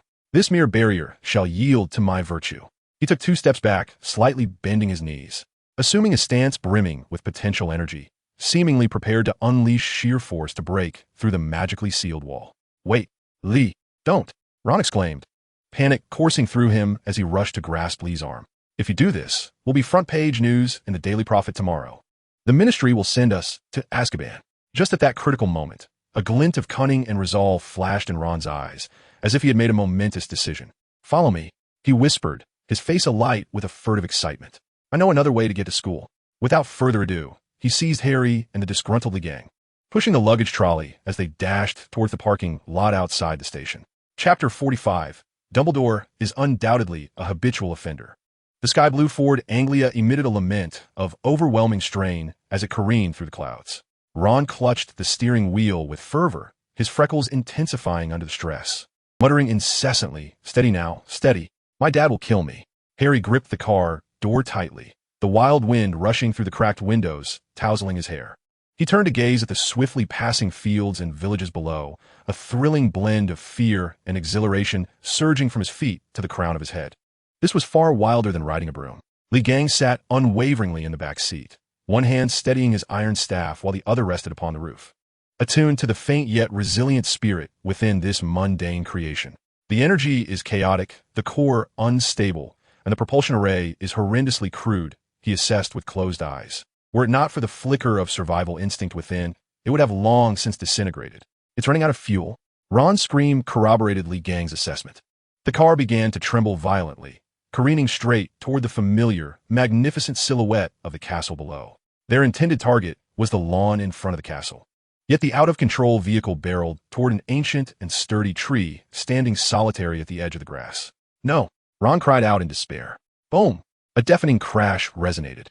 This mere barrier shall yield to my virtue. He took 2 steps back, slightly bending his knees, assuming a stance brimming with potential energy, seemingly prepared to unleash sheer force to break through the magically sealed wall. Wait, Lee, don't, Ron exclaimed, panic coursing through him as he rushed to grasp Lee's arm. If you do this, we'll be front-page news in the Daily Prophet tomorrow. The Ministry will send us to Azkaban. Just at that critical moment, a glint of cunning and resolve flashed in Ron's eyes, as if he had made a momentous decision. Follow me, he whispered, his face alight with a furtive excitement. I know another way to get to school. Without further ado, he seized Harry and the disgruntled Lee Gang, pushing the luggage trolley as they dashed towards the parking lot outside the station. Chapter 45. Dumbledore is undoubtedly a habitual offender. The sky-blue Ford Anglia emitted a lament of overwhelming strain as it careened through the clouds. Ron clutched the steering wheel with fervor, his freckles intensifying under the stress, muttering incessantly, "Steady now, steady. My dad will kill me." Harry gripped the car door tightly, the wild wind rushing through the cracked windows, tousling his hair. He turned to gaze at the swiftly passing fields and villages below, a thrilling blend of fear and exhilaration surging from his feet to the crown of his head. This was far wilder than riding a broom. Lee Gang sat unwaveringly in the back seat, one hand steadying his iron staff while the other rested upon the roof, attuned to the faint yet resilient spirit within this mundane creation. The energy is chaotic, the core unstable, and the propulsion array is horrendously crude, he assessed with closed eyes. Were it not for the flicker of survival instinct within, it would have long since disintegrated. It's running out of fuel. Ron's scream corroborated Lee Gang's assessment. The car began to tremble violently, careening straight toward the familiar, magnificent silhouette of the castle below. Their intended target was the lawn in front of the castle. Yet the out-of-control vehicle barreled toward an ancient and sturdy tree standing solitary at the edge of the grass. No, Ron cried out in despair. Boom! A deafening crash resonated,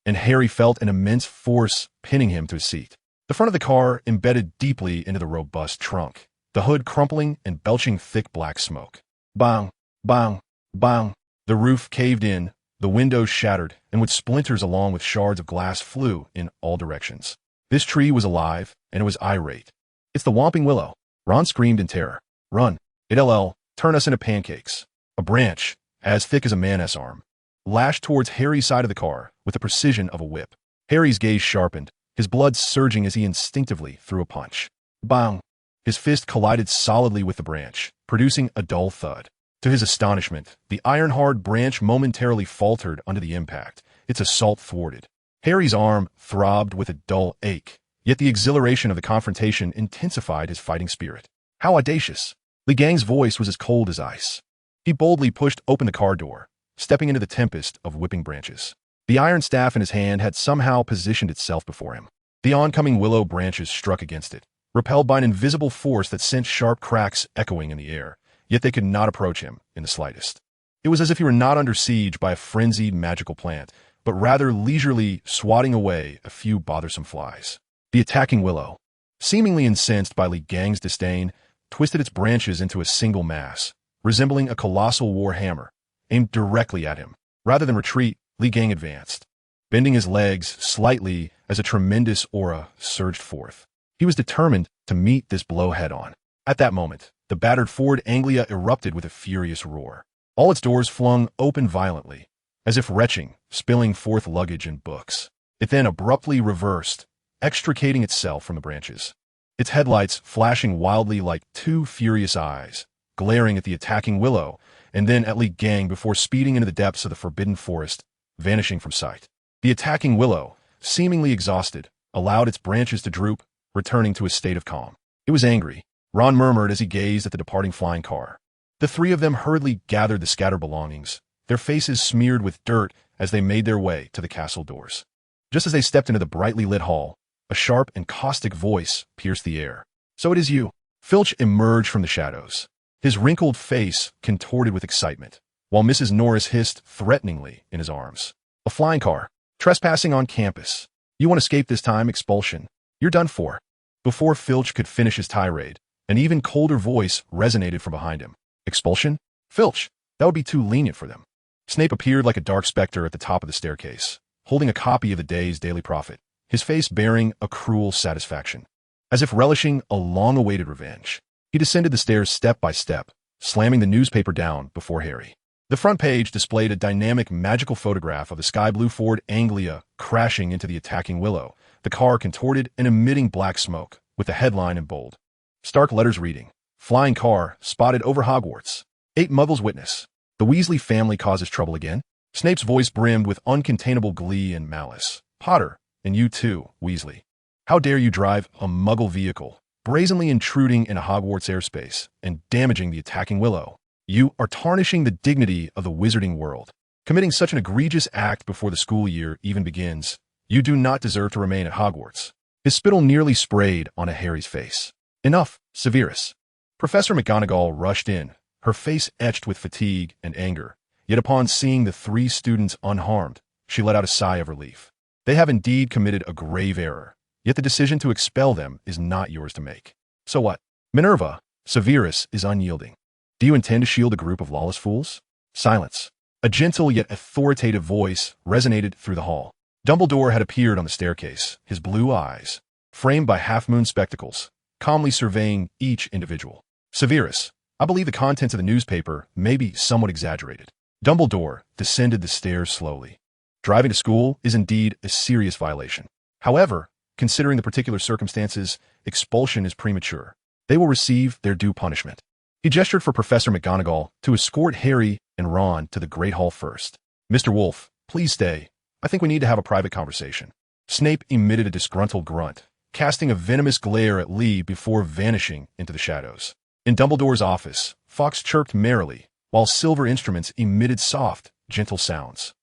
and Harry felt an immense force pinning him to his seat. The front of the car embedded deeply into the robust trunk, the hood crumpling and belching thick black smoke. Bang! Bang! Bang! The roof caved in, the windows shattered, and with splinters along with shards of glass flew in all directions. This tree was alive, and it was irate. It's the Whomping Willow! Ron screamed in terror. Run! It'll turn us into pancakes. A branch, as thick as a man's arm, lashed towards Harry's side of the car with the precision of a whip. Harry's gaze sharpened, his blood surging as he instinctively threw a punch. Bang! His fist collided solidly with the branch, producing a dull thud. To his astonishment, the iron-hard branch momentarily faltered under the impact, its assault thwarted. Harry's arm throbbed with a dull ache, yet the exhilaration of the confrontation intensified his fighting spirit. How audacious! Li Gang's voice was as cold as ice. He boldly pushed open the car door, stepping into the tempest of whipping branches. The iron staff in his hand had somehow positioned itself before him. The oncoming willow branches struck against it, repelled by an invisible force that sent sharp cracks echoing in the air, yet they could not approach him in the slightest. It was as if he were not under siege by a frenzied magical plant, but rather leisurely swatting away a few bothersome flies. The attacking willow, seemingly incensed by Li Gang's disdain, twisted its branches into a single mass, resembling a colossal war hammer, aimed directly at him. Rather than retreat, Li Gang advanced, bending his legs slightly as a tremendous aura surged forth. He was determined to meet this blow head-on. At that moment, the battered Ford Anglia erupted with a furious roar. All its doors flung open violently, as if retching, spilling forth luggage and books. It then abruptly reversed, extricating itself from the branches, its headlights flashing wildly like two furious eyes, glaring at the attacking willow, and then at Li Gang before speeding into the depths of the forbidden forest, vanishing from sight. The attacking willow, seemingly exhausted, allowed its branches to droop, returning to a state of calm. It was angry, Ron murmured as he gazed at the departing flying car. The three of them hurriedly gathered the scattered belongings, their faces smeared with dirt as they made their way to the castle doors. Just as they stepped into the brightly lit hall, a sharp and caustic voice pierced the air. So it is you. Filch emerged from the shadows, his wrinkled face contorted with excitement, while Mrs. Norris hissed threateningly in his arms. A flying car, trespassing on campus. You won't escape this time, expulsion. You're done for. Before Filch could finish his tirade, an even colder voice resonated from behind him. Expulsion? Filch, that would be too lenient for them. Snape appeared like a dark specter at the top of the staircase, holding a copy of the day's Daily Prophet, his face bearing a cruel satisfaction. As if relishing a long-awaited revenge, he descended the stairs step by step, slamming the newspaper down before Harry. The front page displayed a dynamic magical photograph of the sky-blue Ford Anglia crashing into the attacking willow, the car contorted and emitting black smoke, with the headline in bold. Stark letters reading, Flying car spotted over Hogwarts. 8 muggles witness. The Weasley family causes trouble again? Snape's voice brimmed with uncontainable glee and malice. Potter, and you too, Weasley. How dare you drive a muggle vehicle, brazenly intruding into Hogwarts airspace and damaging the attacking willow? You are tarnishing the dignity of the wizarding world. Committing such an egregious act before the school year even begins, you do not deserve to remain at Hogwarts. His spittle nearly sprayed onto Harry's face. Enough, Severus. Professor McGonagall rushed in, her face etched with fatigue and anger, yet upon seeing the 3 students unharmed, she let out a sigh of relief. They have indeed committed a grave error, yet the decision to expel them is not yours to make. So what? Minerva, Severus is unyielding. Do you intend to shield a group of lawless fools? Silence. A gentle yet authoritative voice resonated through the hall. Dumbledore had appeared on the staircase, his blue eyes, framed by half-moon spectacles, calmly surveying each individual. Severus, I believe the contents of the newspaper may be somewhat exaggerated. Dumbledore descended the stairs slowly. Driving to school is indeed a serious violation. However, considering the particular circumstances, expulsion is premature. They will receive their due punishment. He gestured for Professor McGonagall to escort Harry and Ron to the Great Hall first. Mr. Wolf, please stay. I think we need to have a private conversation. Snape emitted a disgruntled grunt, casting a venomous glare at Lee before vanishing into the shadows. In Dumbledore's office, Fawkes chirped merrily, while silver instruments emitted soft, gentle sounds.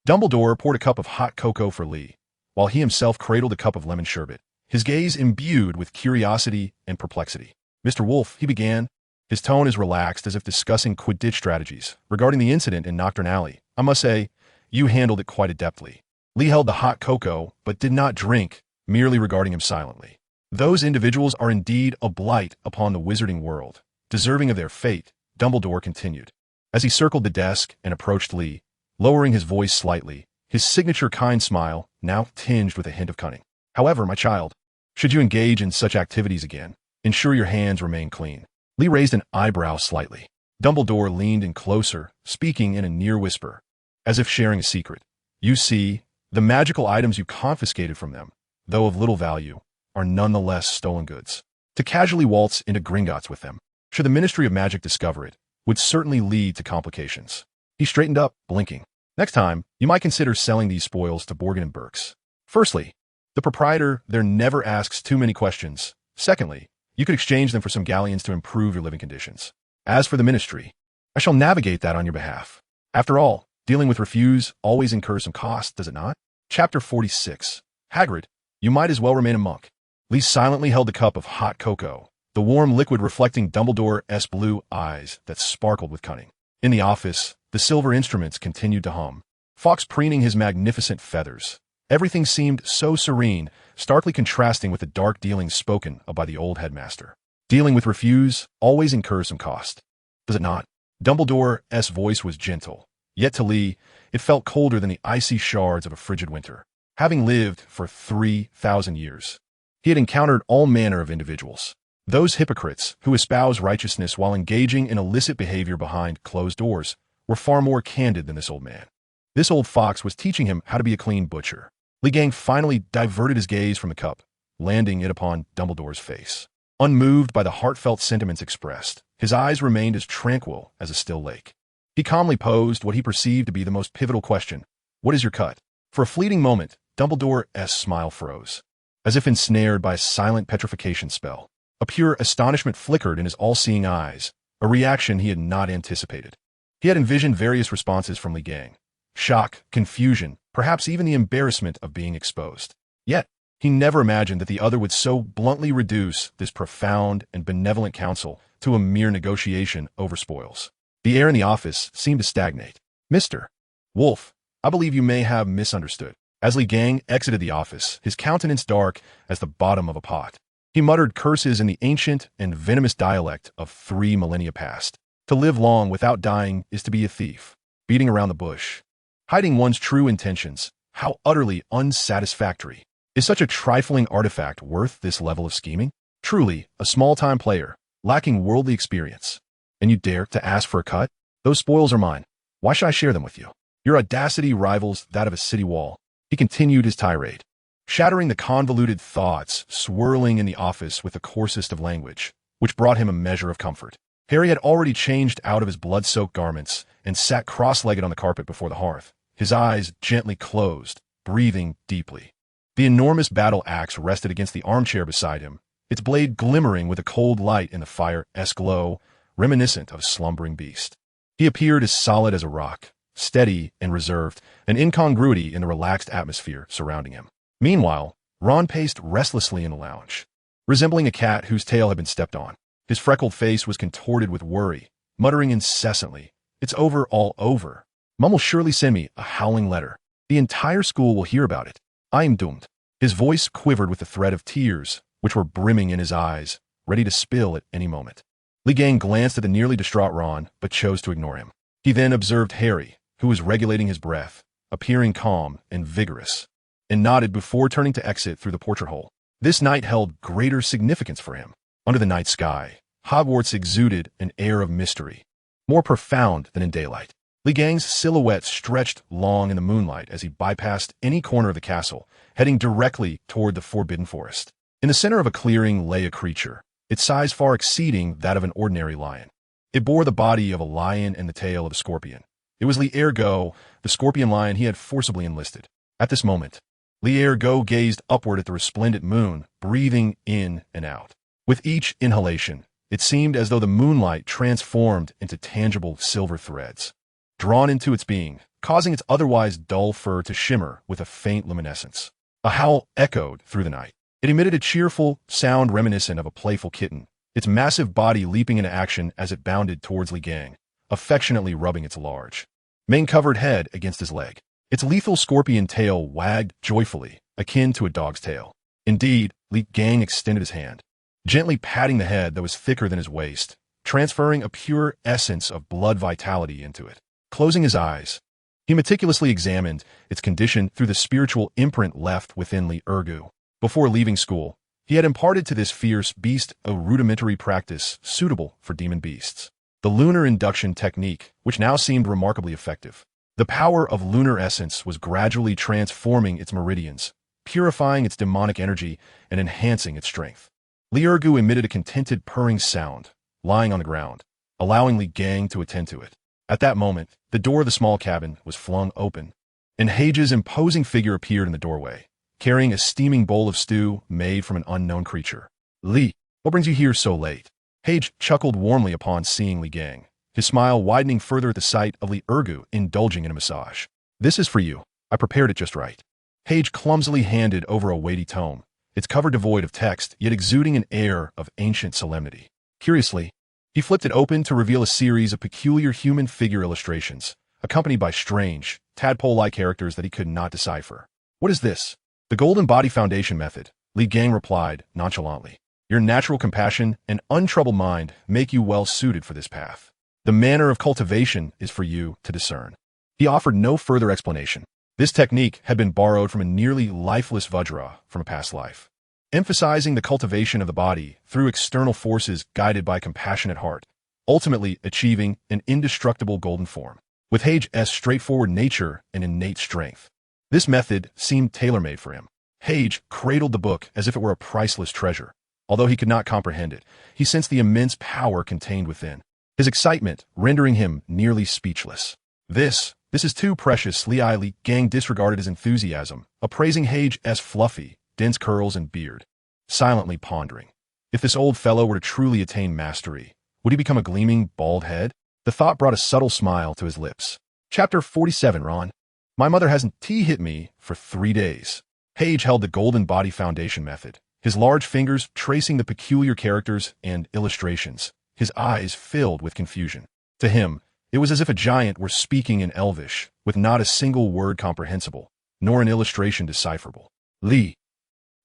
Dumbledore poured a cup of hot cocoa for Lee, while he himself cradled a cup of lemon sherbet, his gaze imbued with curiosity and perplexity. "Mr. Wolf," he began, his tone as relaxed as if discussing Quidditch strategies. "Regarding the incident in Nocturne Alley, I must say, you handled it quite adeptly." Lee held the hot cocoa, but did not drink, merely regarding him silently. "Those individuals are indeed a blight upon the wizarding world, deserving of their fate," Dumbledore continued, as he circled the desk and approached Lee, lowering his voice slightly, his signature kind smile now tinged with a hint of cunning. "However, my child, should you engage in such activities again, ensure your hands remain clean." Lee raised an eyebrow slightly. Dumbledore leaned in closer, speaking in a near whisper, as if sharing a secret. "You see, the magical items you confiscated from them, though of little value, are nonetheless stolen goods. To casually waltz into Gringotts with them, should the Ministry of Magic discover it, would certainly lead to complications." He straightened up, blinking. "Next time, you might consider selling these spoils to Borgin and Burke's. Firstly, the proprietor there never asks too many questions. Secondly, you could exchange them for some galleons to improve your living conditions. As for the Ministry, I shall navigate that on your behalf. After all, dealing with refuse always incurs some cost, does it not?" Chapter 46. Hagrid, you might as well remain a monk. Lee silently held the cup of hot cocoa, the warm liquid reflecting Dumbledore's blue eyes that sparkled with cunning. In the office, the silver instruments continued to hum, Fawkes preening his magnificent feathers. Everything seemed so serene, starkly contrasting with the dark dealings spoken of by the old headmaster. "Dealing with refuse always incurs some cost, does it not?" Dumbledore's voice was gentle, yet to Lee, it felt colder than the icy shards of a frigid winter. Having lived for 3,000 years, he had encountered all manner of individuals. Those hypocrites who espouse righteousness while engaging in illicit behavior behind closed doors were far more candid than this old man. This old fox was teaching him how to be a clean butcher. Lee Gang finally diverted his gaze from the cup, landing it upon Dumbledore's face. Unmoved by the heartfelt sentiments expressed, his eyes remained as tranquil as a still lake. He calmly posed what he perceived to be the most pivotal question. "What is your cut?" For a fleeting moment, Dumbledore's smile froze, as if ensnared by a silent petrification spell. A pure astonishment flickered in his all-seeing eyes, a reaction he had not anticipated. He had envisioned various responses from Lee Gang. Shock, confusion, perhaps even the embarrassment of being exposed. Yet, he never imagined that the other would so bluntly reduce this profound and benevolent counsel to a mere negotiation over spoils. The air in the office seemed to stagnate. "Mr. Wolf, I believe you may have misunderstood." As Lee Gang exited the office, his countenance dark as the bottom of a pot. He muttered curses in the ancient and venomous dialect of 3 millennia past. To live long without dying is to be a thief, beating around the bush, hiding one's true intentions. How utterly unsatisfactory. Is such a trifling artifact worth this level of scheming? Truly, a small-time player, lacking worldly experience. And you dare to ask for a cut? Those spoils are mine. Why should I share them with you? Your audacity rivals that of a city wall. He continued his tirade, shattering the convoluted thoughts swirling in the office with the coarsest of language, which brought him a measure of comfort. Harry had already changed out of his blood-soaked garments and sat cross-legged on the carpet before the hearth, his eyes gently closed, breathing deeply. The enormous battle axe rested against the armchair beside him, its blade glimmering with a cold light in the fire's glow, reminiscent of a slumbering beast. He appeared as solid as a rock, steady and reserved, an incongruity in the relaxed atmosphere surrounding him. Meanwhile, Ron paced restlessly in the lounge, resembling a cat whose tail had been stepped on. His freckled face was contorted with worry, muttering incessantly, "It's over, all over. Mum will surely send me a howling letter. The entire school will hear about it. I am doomed." His voice quivered with the threat of tears, which were brimming in his eyes, ready to spill at any moment. Lee Gang glanced at the nearly distraught Ron, but chose to ignore him. He then observed Harry, who was regulating his breath, appearing calm and vigorous, and nodded before turning to exit through the portrait hole. This night held greater significance for him. Under the night sky, Hogwarts exuded an air of mystery, more profound than in daylight. Lee Gang's silhouette stretched long in the moonlight as he bypassed any corner of the castle, heading directly toward the Forbidden Forest. In the center of a clearing lay a creature, its size far exceeding that of an ordinary lion. It bore the body of a lion and the tail of a scorpion. It was L'Ergot, the scorpion lion he had forcibly enlisted. At this moment, L'Ergot gazed upward at the resplendent moon, breathing in and out. With each inhalation, It seemed as though the moonlight transformed into tangible silver threads, drawn into its being, causing its otherwise dull fur to shimmer with a faint luminescence. A howl echoed through the night. It emitted a cheerful sound reminiscent of a playful kitten, its massive body leaping into action as it bounded towards Li Gang, affectionately rubbing its large, mane-covered head against his leg. Its lethal scorpion tail wagged joyfully, akin to a dog's tail. Indeed, Li Gang extended his hand, gently patting the head that was thicker than his waist, transferring a pure essence of blood vitality into it. Closing his eyes, he meticulously examined its condition through the spiritual imprint left within Li Ergu. Before leaving school, he had imparted to this fierce beast a rudimentary practice suitable for demon beasts. The lunar induction technique, which now seemed remarkably effective. The power of lunar essence was gradually transforming its meridians, purifying its demonic energy and enhancing its strength. Li Ergu emitted a contented purring sound, lying on the ground, allowing Li Gang to attend to it. At that moment, the door of the small cabin was flung open, and Hage's imposing figure appeared in the doorway, carrying a steaming bowl of stew made from an unknown creature. Li, what brings you here so late? Hage chuckled warmly upon seeing Li Gang, his smile widening further at the sight of Li Ergu indulging in a massage. This is for you. I prepared it just right. Hage clumsily handed over a weighty tome, its cover devoid of text, yet exuding an air of ancient solemnity. Curiously, he flipped it open to reveal a series of peculiar human figure illustrations, accompanied by strange, tadpole-like characters that he could not decipher. What is this? The Golden Body Foundation method, Li Gang replied nonchalantly. Your natural compassion and untroubled mind make you well suited for this path. The manner of cultivation is for you to discern. He offered no further explanation. This technique had been borrowed from a nearly lifeless Vajra from a past life, emphasizing the cultivation of the body through external forces guided by compassionate heart, ultimately achieving an indestructible golden form. With Hage's straightforward nature and innate strength, this method seemed tailor-made for him. Hage cradled the book as if it were a priceless treasure. Although he could not comprehend it, he sensed the immense power contained within, his excitement rendering him nearly speechless. This is too precious. Li Gang disregarded his enthusiasm, appraising Hage's fluffy, dense curls and beard, silently pondering. If this old fellow were to truly attain mastery, would he become a gleaming, bald head? The thought brought a subtle smile to his lips. Chapter 47, Ron. My mother hasn't hit me for 3 days. Hage held the Golden Body Foundation method, his large fingers tracing the peculiar characters and illustrations, his eyes filled with confusion. To him, it was as if a giant were speaking in Elvish, with not a single word comprehensible, nor an illustration decipherable. Li.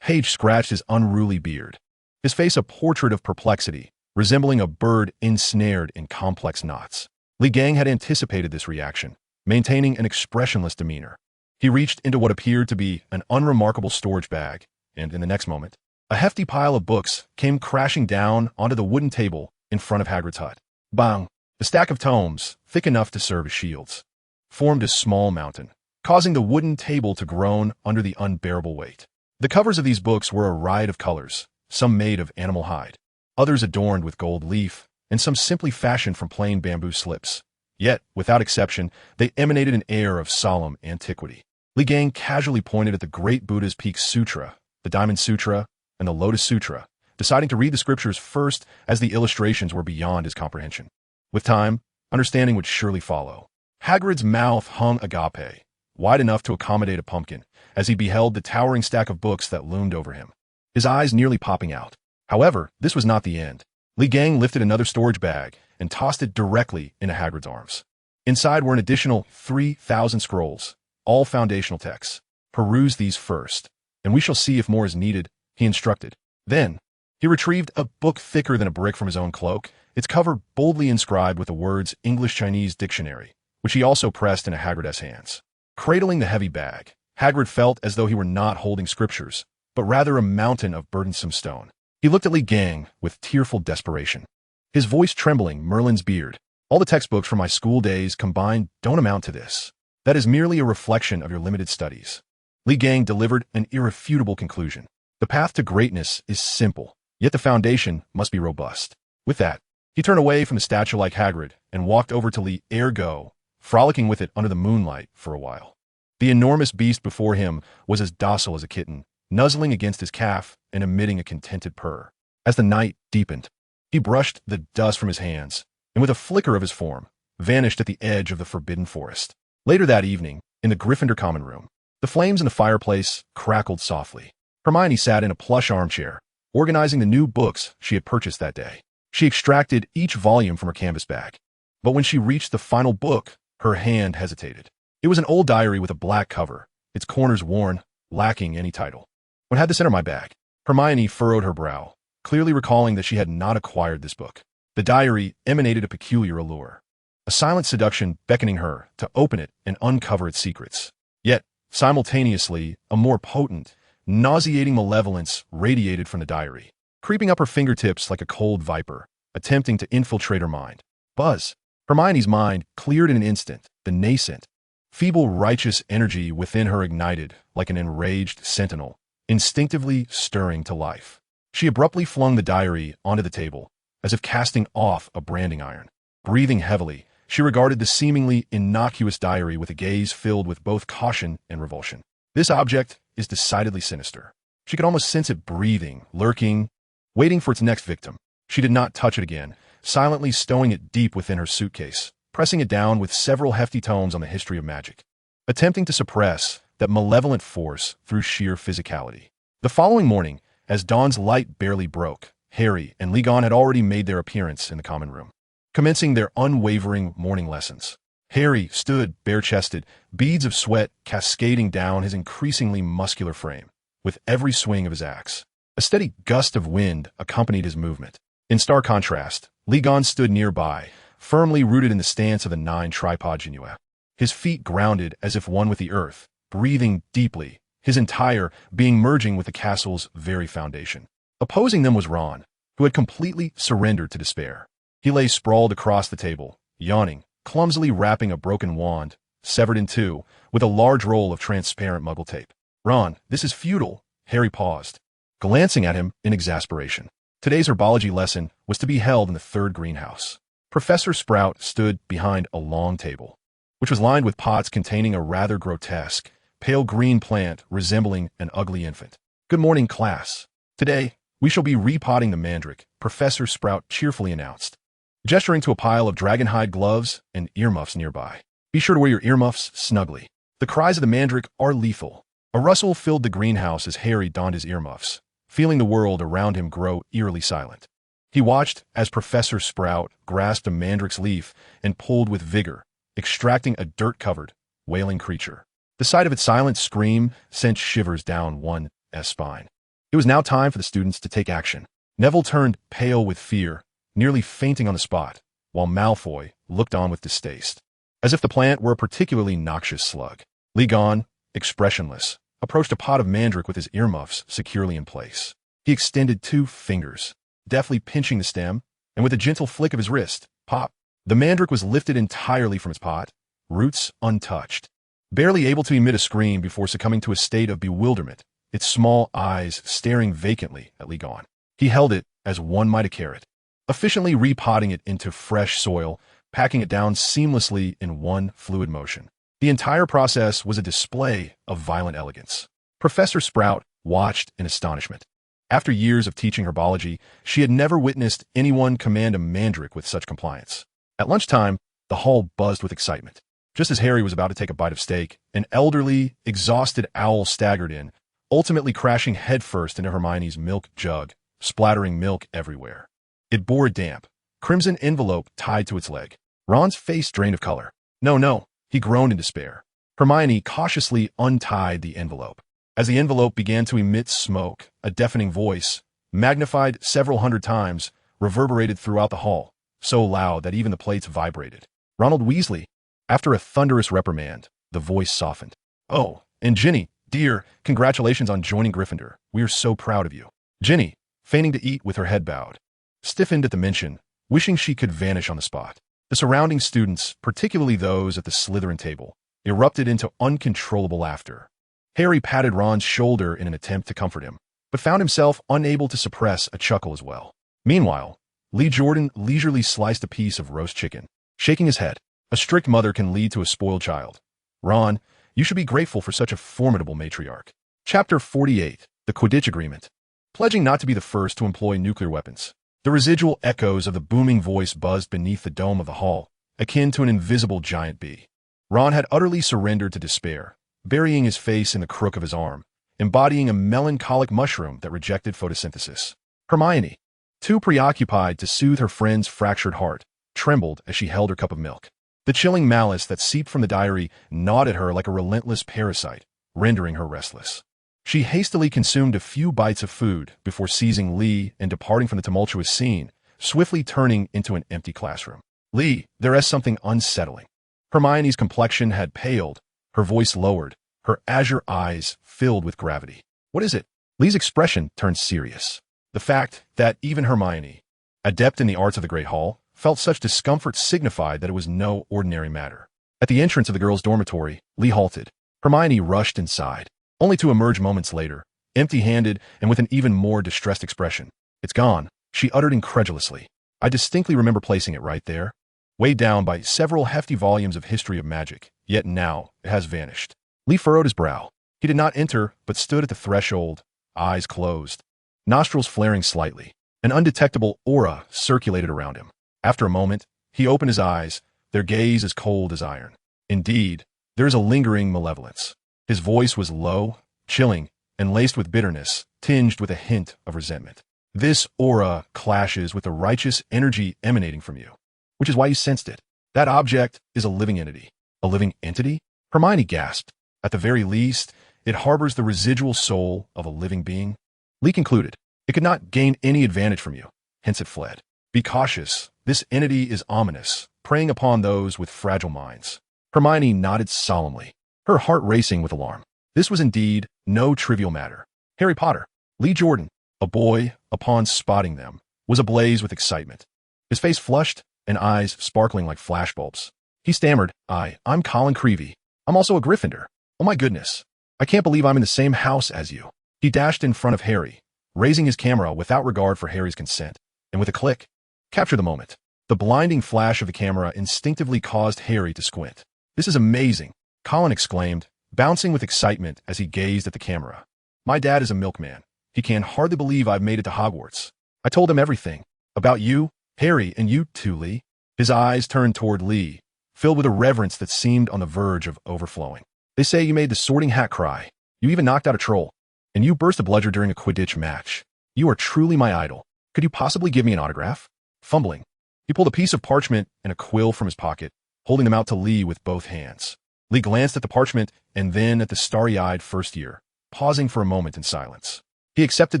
Hage scratched his unruly beard, his face a portrait of perplexity, resembling a bird ensnared in complex knots. Li Gang had anticipated this reaction, maintaining an expressionless demeanor. He reached into what appeared to be an unremarkable storage bag, and in the next moment, a hefty pile of books came crashing down onto the wooden table in front of Hagrid's hut. Bang! A stack of tomes, thick enough to serve as shields, formed a small mountain, causing the wooden table to groan under the unbearable weight. The covers of these books were a riot of colors, some made of animal hide, others adorned with gold leaf, and some simply fashioned from plain bamboo slips. Yet, without exception, they emanated an air of solemn antiquity. Li Gang casually pointed at the great Buddha's Peak Sutra, the Diamond Sutra, and the Lotus Sutra, deciding to read the scriptures first as the illustrations were beyond his comprehension. With time, understanding would surely follow. Hagrid's mouth hung agape, wide enough to accommodate a pumpkin, as he beheld the towering stack of books that loomed over him, his eyes nearly popping out. However, this was not the end. Li Gang lifted another storage bag and tossed it directly into Hagrid's arms. Inside were an additional 3,000 scrolls, all foundational texts. Peruse these first, and we shall see if more is needed, he instructed. Then, he retrieved a book thicker than a brick from his own cloak, its cover boldly inscribed with the words English-Chinese Dictionary, which he also pressed into Hagrid's hands. Cradling the heavy bag, Hagrid felt as though he were not holding scriptures, but rather a mountain of burdensome stone. He looked at Li Gang with tearful desperation, his voice trembling Merlin's beard. All the textbooks from my school days combined don't amount to this. That is merely a reflection of your limited studies. Li Gang delivered an irrefutable conclusion. The path to greatness is simple, yet the foundation must be robust. With that, he turned away from the statue-like Hagrid and walked over to Li Ergu, frolicking with it under the moonlight for a while. The enormous beast before him was as docile as a kitten, nuzzling against his calf and emitting a contented purr. As the night deepened, He brushed the dust from his hands, and with a flicker of his form, vanished at the edge of the forbidden forest. Later that evening, in the Gryffindor common room, the flames in the fireplace crackled softly. Hermione sat in a plush armchair, organizing the new books she had purchased that day. She extracted each volume from her canvas bag. But when she reached the final book, her hand hesitated. It was an old diary with a black cover, its corners worn, lacking any title. What had this enter my bag? Hermione furrowed her brow, clearly recalling that she had not acquired this book. The diary emanated a peculiar allure, a silent seduction beckoning her to open it and uncover its secrets. Yet, simultaneously, a more potent, nauseating malevolence radiated from the diary, creeping up her fingertips like a cold viper, attempting to infiltrate her mind. Buzz! Hermione's mind cleared in an instant. The nascent, feeble righteous energy within her ignited like an enraged sentinel, instinctively stirring to life. She abruptly flung the diary onto the table, as if casting off a branding iron. Breathing heavily, she regarded the seemingly innocuous diary with a gaze filled with both caution and revulsion. This object is decidedly sinister. She could almost sense it breathing, lurking, waiting for its next victim. She did not touch it again, silently stowing it deep within her suitcase, pressing it down with several hefty tomes on the history of magic, attempting to suppress that malevolent force through sheer physicality. The following morning, as dawn's light barely broke, Harry and Legon had already made their appearance in the common room, commencing their unwavering morning lessons. Harry stood bare-chested, beads of sweat cascading down his increasingly muscular frame, with every swing of his axe. A steady gust of wind accompanied his movement. In stark contrast, Legon stood nearby, firmly rooted in the stance of the 9 tripod genua, his feet grounded as if one with the earth, breathing deeply, his entire being merging with the castle's very foundation. Opposing them was Ron, who had completely surrendered to despair. He lay sprawled across the table, yawning, clumsily wrapping a broken wand, severed in two, with a large roll of transparent muggle tape. Ron, this is futile. Harry paused, glancing at him in exasperation. Today's herbology lesson was to be held in the 3rd greenhouse. Professor Sprout stood behind a long table, which was lined with pots containing a rather grotesque, pale green plant resembling an ugly infant. Good morning, class. Today, we shall be repotting the mandrake, Professor Sprout cheerfully announced, gesturing to a pile of dragonhide gloves and earmuffs nearby. Be sure to wear your earmuffs snugly. The cries of the mandrake are lethal. A rustle filled the greenhouse as Harry donned his earmuffs, feeling the world around him grow eerily silent. He watched as Professor Sprout grasped a mandrake's leaf and pulled with vigor, extracting a dirt-covered, wailing creature. The sight of its silent scream sent shivers down one's spine. It was now time for the students to take action. Neville turned pale with fear, nearly fainting on the spot, while Malfoy looked on with distaste, as if the plant were a particularly noxious slug. Legon, expressionless, approached a pot of mandrake with his earmuffs securely in place. He extended 2 fingers, deftly pinching the stem, and with a gentle flick of his wrist, pop, the mandrake was lifted entirely from its pot, roots untouched. Barely able to emit a scream before succumbing to a state of bewilderment, its small eyes staring vacantly at Legon. He held it as one might a carrot, efficiently repotting it into fresh soil, packing it down seamlessly in one fluid motion. The entire process was a display of violent elegance. Professor Sprout watched in astonishment. After years of teaching herbology, she had never witnessed anyone command a mandrake with such compliance. At lunchtime, the hall buzzed with excitement. Just as Harry was about to take a bite of steak, an elderly, exhausted owl staggered in, ultimately crashing headfirst into Hermione's milk jug, splattering milk everywhere. It bore a damp, crimson envelope tied to its leg. Ron's face drained of color. No, he groaned in despair. Hermione cautiously untied the envelope. As the envelope began to emit smoke, a deafening voice, magnified several hundred times, reverberated throughout the hall, so loud that even the plates vibrated. Ronald Weasley. After a thunderous reprimand, the voice softened. Oh, and Ginny, dear, congratulations on joining Gryffindor. We are so proud of you. Ginny, feigning to eat with her head bowed, stiffened at the mention, wishing she could vanish on the spot. The surrounding students, particularly those at the Slytherin table, erupted into uncontrollable laughter. Harry patted Ron's shoulder in an attempt to comfort him, but found himself unable to suppress a chuckle as well. Meanwhile, Lee Jordan leisurely sliced a piece of roast chicken, shaking his head. A strict mother can lead to a spoiled child. Ron, you should be grateful for such a formidable matriarch. Chapter 48, The Quidditch Agreement. Pledging not to be the first to employ nuclear weapons, The residual echoes of the booming voice buzzed beneath the dome of the hall, akin to an invisible giant bee. Ron had utterly surrendered to despair, burying his face in the crook of his arm, embodying a melancholic mushroom that rejected photosynthesis. Hermione, too preoccupied to soothe her friend's fractured heart, trembled as she held her cup of milk. The chilling malice that seeped from the diary gnawed at her like a relentless parasite, rendering her restless. She hastily consumed a few bites of food before seizing Lee and departing from the tumultuous scene, swiftly turning into an empty classroom. Lee, there is something unsettling. Hermione's complexion had paled, her voice lowered, her azure eyes filled with gravity. What is it? Lee's expression turned serious. The fact that even Hermione, adept in the arts of the Great Hall, felt such discomfort signified that it was no ordinary matter. At the entrance of the girls' dormitory, Lee halted. Hermione rushed inside, only to emerge moments later, empty-handed and with an even more distressed expression. It's gone, she uttered incredulously. I distinctly remember placing it right there, weighed down by several hefty volumes of history of magic, yet now it has vanished. Lee furrowed his brow. He did not enter, but stood at the threshold, eyes closed, nostrils flaring slightly. An undetectable aura circulated around him. After a moment, he opened his eyes, their gaze as cold as iron. Indeed, there is a lingering malevolence. His voice was low, chilling, and laced with bitterness, tinged with a hint of resentment. This aura clashes with the righteous energy emanating from you, which is why you sensed it. That object is a living entity. A living entity? Hermione gasped. At the very least, it harbors the residual soul of a living being. Lee concluded, it could not gain any advantage from you, hence it fled. Be cautious. This entity is ominous, preying upon those with fragile minds. Hermione nodded solemnly, her heart racing with alarm. This was indeed no trivial matter. Harry Potter, Lee Jordan, a boy, upon spotting them, was ablaze with excitement. His face flushed and eyes sparkling like flashbulbs. He stammered, I'm Colin Creevey. I'm also a Gryffindor. Oh my goodness. I can't believe I'm in the same house as you. He dashed in front of Harry, raising his camera without regard for Harry's consent, and with a click, captured the moment. The blinding flash of the camera instinctively caused Harry to squint. This is amazing, Colin exclaimed, bouncing with excitement as he gazed at the camera. My dad is a milkman. He can hardly believe I've made it to Hogwarts. I told him everything. About you, Harry, and you too, Lee. His eyes turned toward Lee, filled with a reverence that seemed on the verge of overflowing. They say you made the Sorting Hat cry. You even knocked out a troll. And you burst a bludger during a Quidditch match. You are truly my idol. Could you possibly give me an autograph? Fumbling, he pulled a piece of parchment and a quill from his pocket, holding them out to Lee with both hands. Lee glanced at the parchment and then at the starry-eyed first year, pausing for a moment in silence. He accepted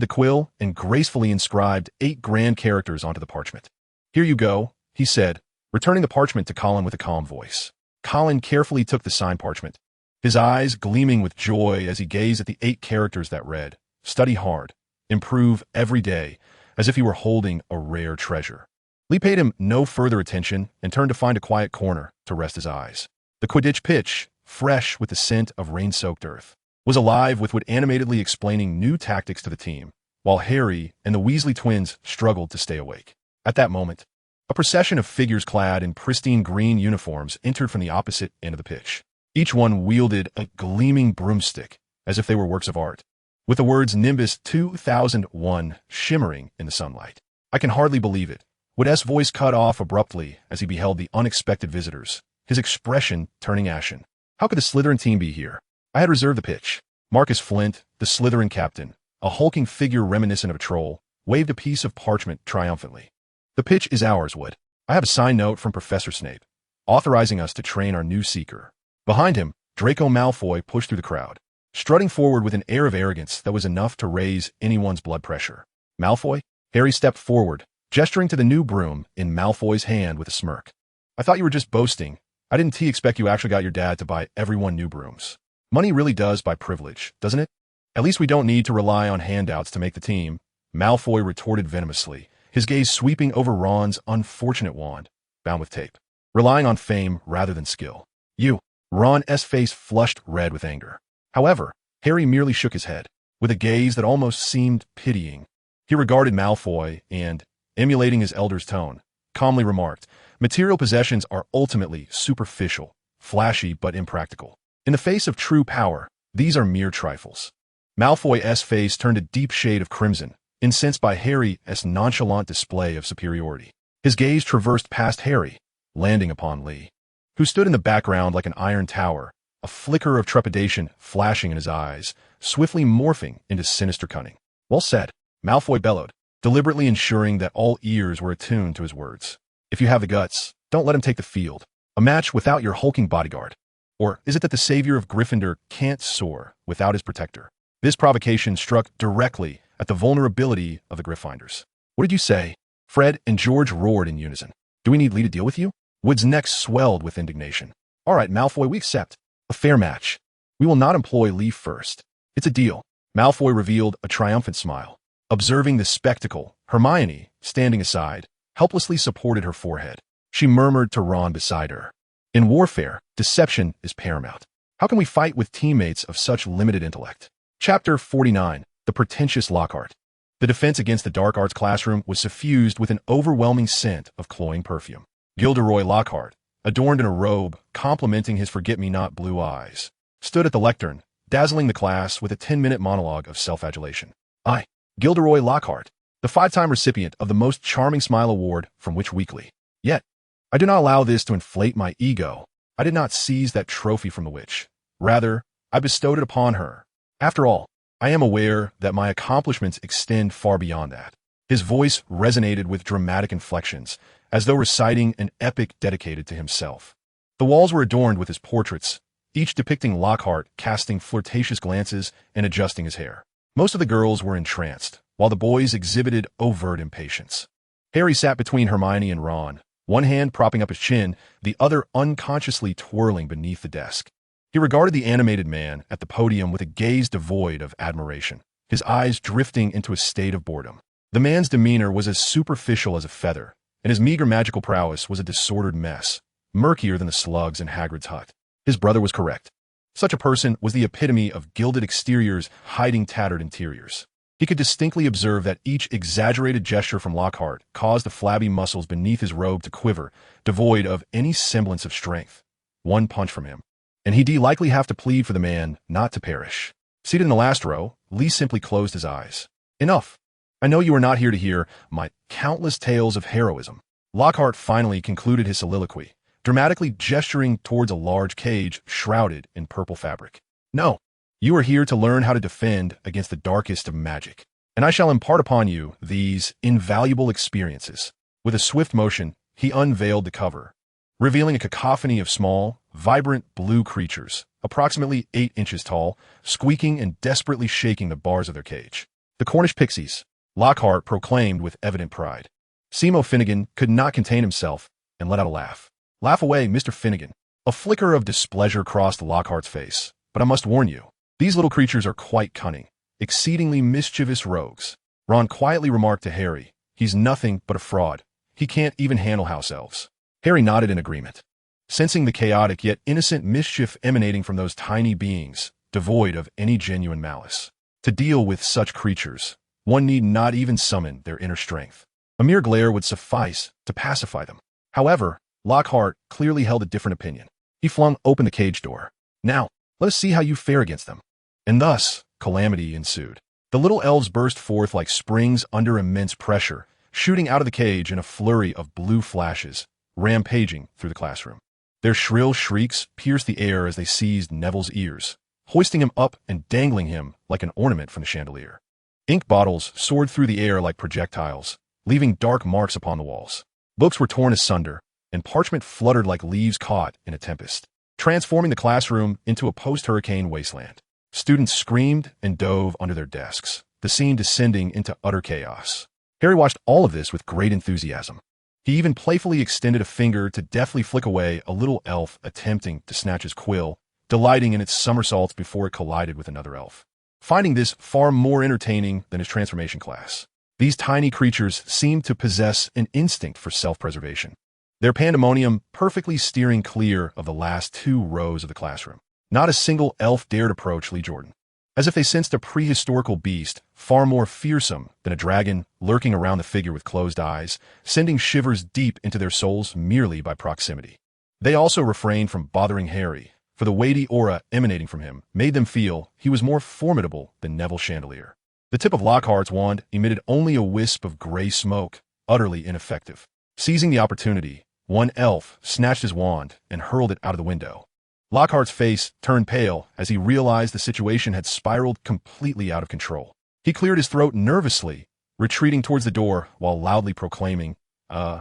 the quill and gracefully inscribed 8 grand characters onto the parchment. Here you go, he said, returning the parchment to Colin with a calm voice. Colin carefully took the signed parchment, his eyes gleaming with joy as he gazed at the 8 characters that read, Study hard, improve every day, as if he were holding a rare treasure. Lee paid him no further attention and turned to find a quiet corner to rest his eyes. The Quidditch pitch, fresh with the scent of rain-soaked earth, was alive with Wood animatedly explaining new tactics to the team, while Harry and the Weasley twins struggled to stay awake. At that moment, a procession of figures clad in pristine green uniforms entered from the opposite end of the pitch. Each one wielded a gleaming broomstick, as if they were works of art, with the words Nimbus 2001 shimmering in the sunlight. I can hardly believe it. Wood's voice cut off abruptly as he beheld the unexpected visitors, his expression turning ashen. How could the Slytherin team be here? I had reserved the pitch. Marcus Flint, the Slytherin captain, a hulking figure reminiscent of a troll, waved a piece of parchment triumphantly. The pitch is ours, Wood. I have a signed note from Professor Snape, authorizing us to train our new seeker. Behind him, Draco Malfoy pushed through the crowd, strutting forward with an air of arrogance that was enough to raise anyone's blood pressure. Malfoy? Harry stepped forward, gesturing to the new broom in Malfoy's hand with a smirk. I thought you were just boasting. I didn't expect you actually got your dad to buy everyone new brooms. Money really does buy privilege, doesn't it? At least we don't need to rely on handouts to make the team, Malfoy retorted venomously, his gaze sweeping over Ron's unfortunate wand, bound with tape, relying on fame rather than skill. You. Ron's face flushed red with anger. However, Harry merely shook his head, with a gaze that almost seemed pitying. He regarded Malfoy and, emulating his elder's tone, calmly remarked, material possessions are ultimately superficial, flashy but impractical. In the face of true power, these are mere trifles. Malfoy's face turned a deep shade of crimson, incensed by Harry's nonchalant display of superiority. His gaze traversed past Harry, landing upon Lee, who stood in the background like an iron tower, a flicker of trepidation flashing in his eyes, swiftly morphing into sinister cunning. "Well said," Malfoy bellowed, deliberately ensuring that all ears were attuned to his words. "If you have the guts, don't let him take the field. A match without your hulking bodyguard. Or is it that the savior of Gryffindor can't soar without his protector?" This provocation struck directly at the vulnerability of the Gryffindors. "What did you say?" Fred and George roared in unison. "Do we need Lee to deal with you?" Wood's neck swelled with indignation. "All right, Malfoy, we accept. A fair match. We will not employ Lee first. It's a deal." Malfoy revealed a triumphant smile. Observing this spectacle, Hermione, standing aside, helplessly supported her forehead. She murmured to Ron beside her. "In warfare, deception is paramount. How can we fight with teammates of such limited intellect?" Chapter 49, The Pretentious Lockhart. The defense against the dark arts classroom was suffused with an overwhelming scent of cloying perfume. Gilderoy Lockhart, adorned in a robe complementing his forget-me-not blue eyes, stood at the lectern, dazzling the class with a 10-minute monologue of self-adulation. "I, Gilderoy Lockhart, the 5-time recipient of the Most Charming Smile Award from Witch Weekly. Yet, I do not allow this to inflate my ego. I did not seize that trophy from the witch. Rather, I bestowed it upon her. After all, I am aware that my accomplishments extend far beyond that." His voice resonated with dramatic inflections, as though reciting an epic dedicated to himself. The walls were adorned with his portraits, each depicting Lockhart casting flirtatious glances and adjusting his hair. Most of the girls were entranced, while the boys exhibited overt impatience. Harry sat between Hermione and Ron, one hand propping up his chin, the other unconsciously twirling beneath the desk. He regarded the animated man at the podium with a gaze devoid of admiration, his eyes drifting into a state of boredom. The man's demeanor was as superficial as a feather, and his meager magical prowess was a disordered mess, murkier than the slugs in Hagrid's hut. His brother was correct. Such a person was the epitome of gilded exteriors hiding tattered interiors. He could distinctly observe that each exaggerated gesture from Lockhart caused the flabby muscles beneath his robe to quiver, devoid of any semblance of strength. One punch from him, and he'd likely have to plead for the man not to perish. Seated in the last row, Lee simply closed his eyes. "Enough. I know you are not here to hear my countless tales of heroism." Lockhart finally concluded his soliloquy, dramatically gesturing towards a large cage shrouded in purple fabric. "No, you are here to learn how to defend against the darkest of magic, and I shall impart upon you these invaluable experiences." With a swift motion, he unveiled the cover, revealing a cacophony of small, vibrant blue creatures, approximately 8 inches tall, squeaking and desperately shaking the bars of their cage. "The Cornish pixies," Lockhart proclaimed with evident pride. Simo Finnegan could not contain himself and let out a laugh. "Laugh away, Mr. Finnegan." A flicker of displeasure crossed Lockhart's face. "But I must warn you, these little creatures are quite cunning, exceedingly mischievous rogues." Ron quietly remarked to Harry, "He's nothing but a fraud. He can't even handle house elves." Harry nodded in agreement, sensing the chaotic yet innocent mischief emanating from those tiny beings, devoid of any genuine malice. To deal with such creatures, one need not even summon their inner strength. A mere glare would suffice to pacify them. However, Lockhart clearly held a different opinion. He flung open the cage door. "Now, let us see how you fare against them." And thus, calamity ensued. The little elves burst forth like springs under immense pressure, shooting out of the cage in a flurry of blue flashes, rampaging through the classroom. Their shrill shrieks pierced the air as they seized Neville's ears, hoisting him up and dangling him like an ornament from the chandelier. Ink bottles soared through the air like projectiles, leaving dark marks upon the walls. Books were torn asunder, and parchment fluttered like leaves caught in a tempest, transforming the classroom into a post-hurricane wasteland. Students screamed and dove under their desks, the scene descending into utter chaos. Harry watched all of this with great enthusiasm. He even playfully extended a finger to deftly flick away a little elf attempting to snatch his quill, delighting in its somersaults before it collided with another elf. Finding this far more entertaining than his transformation class, these tiny creatures seemed to possess an instinct for self-preservation, their pandemonium perfectly steering clear of the last 2 rows of the classroom. Not a single elf dared approach Lee Jordan, as if they sensed a prehistorical beast far more fearsome than a dragon lurking around the figure with closed eyes, sending shivers deep into their souls merely by proximity. They also refrained from bothering Harry, for the weighty aura emanating from him made them feel he was more formidable than Neville Chandelier. The tip of Lockhart's wand emitted only a wisp of gray smoke, utterly ineffective. Seizing the opportunity, one elf snatched his wand and hurled it out of the window. Lockhart's face turned pale as he realized the situation had spiraled completely out of control. He cleared his throat nervously, retreating towards the door while loudly proclaiming, I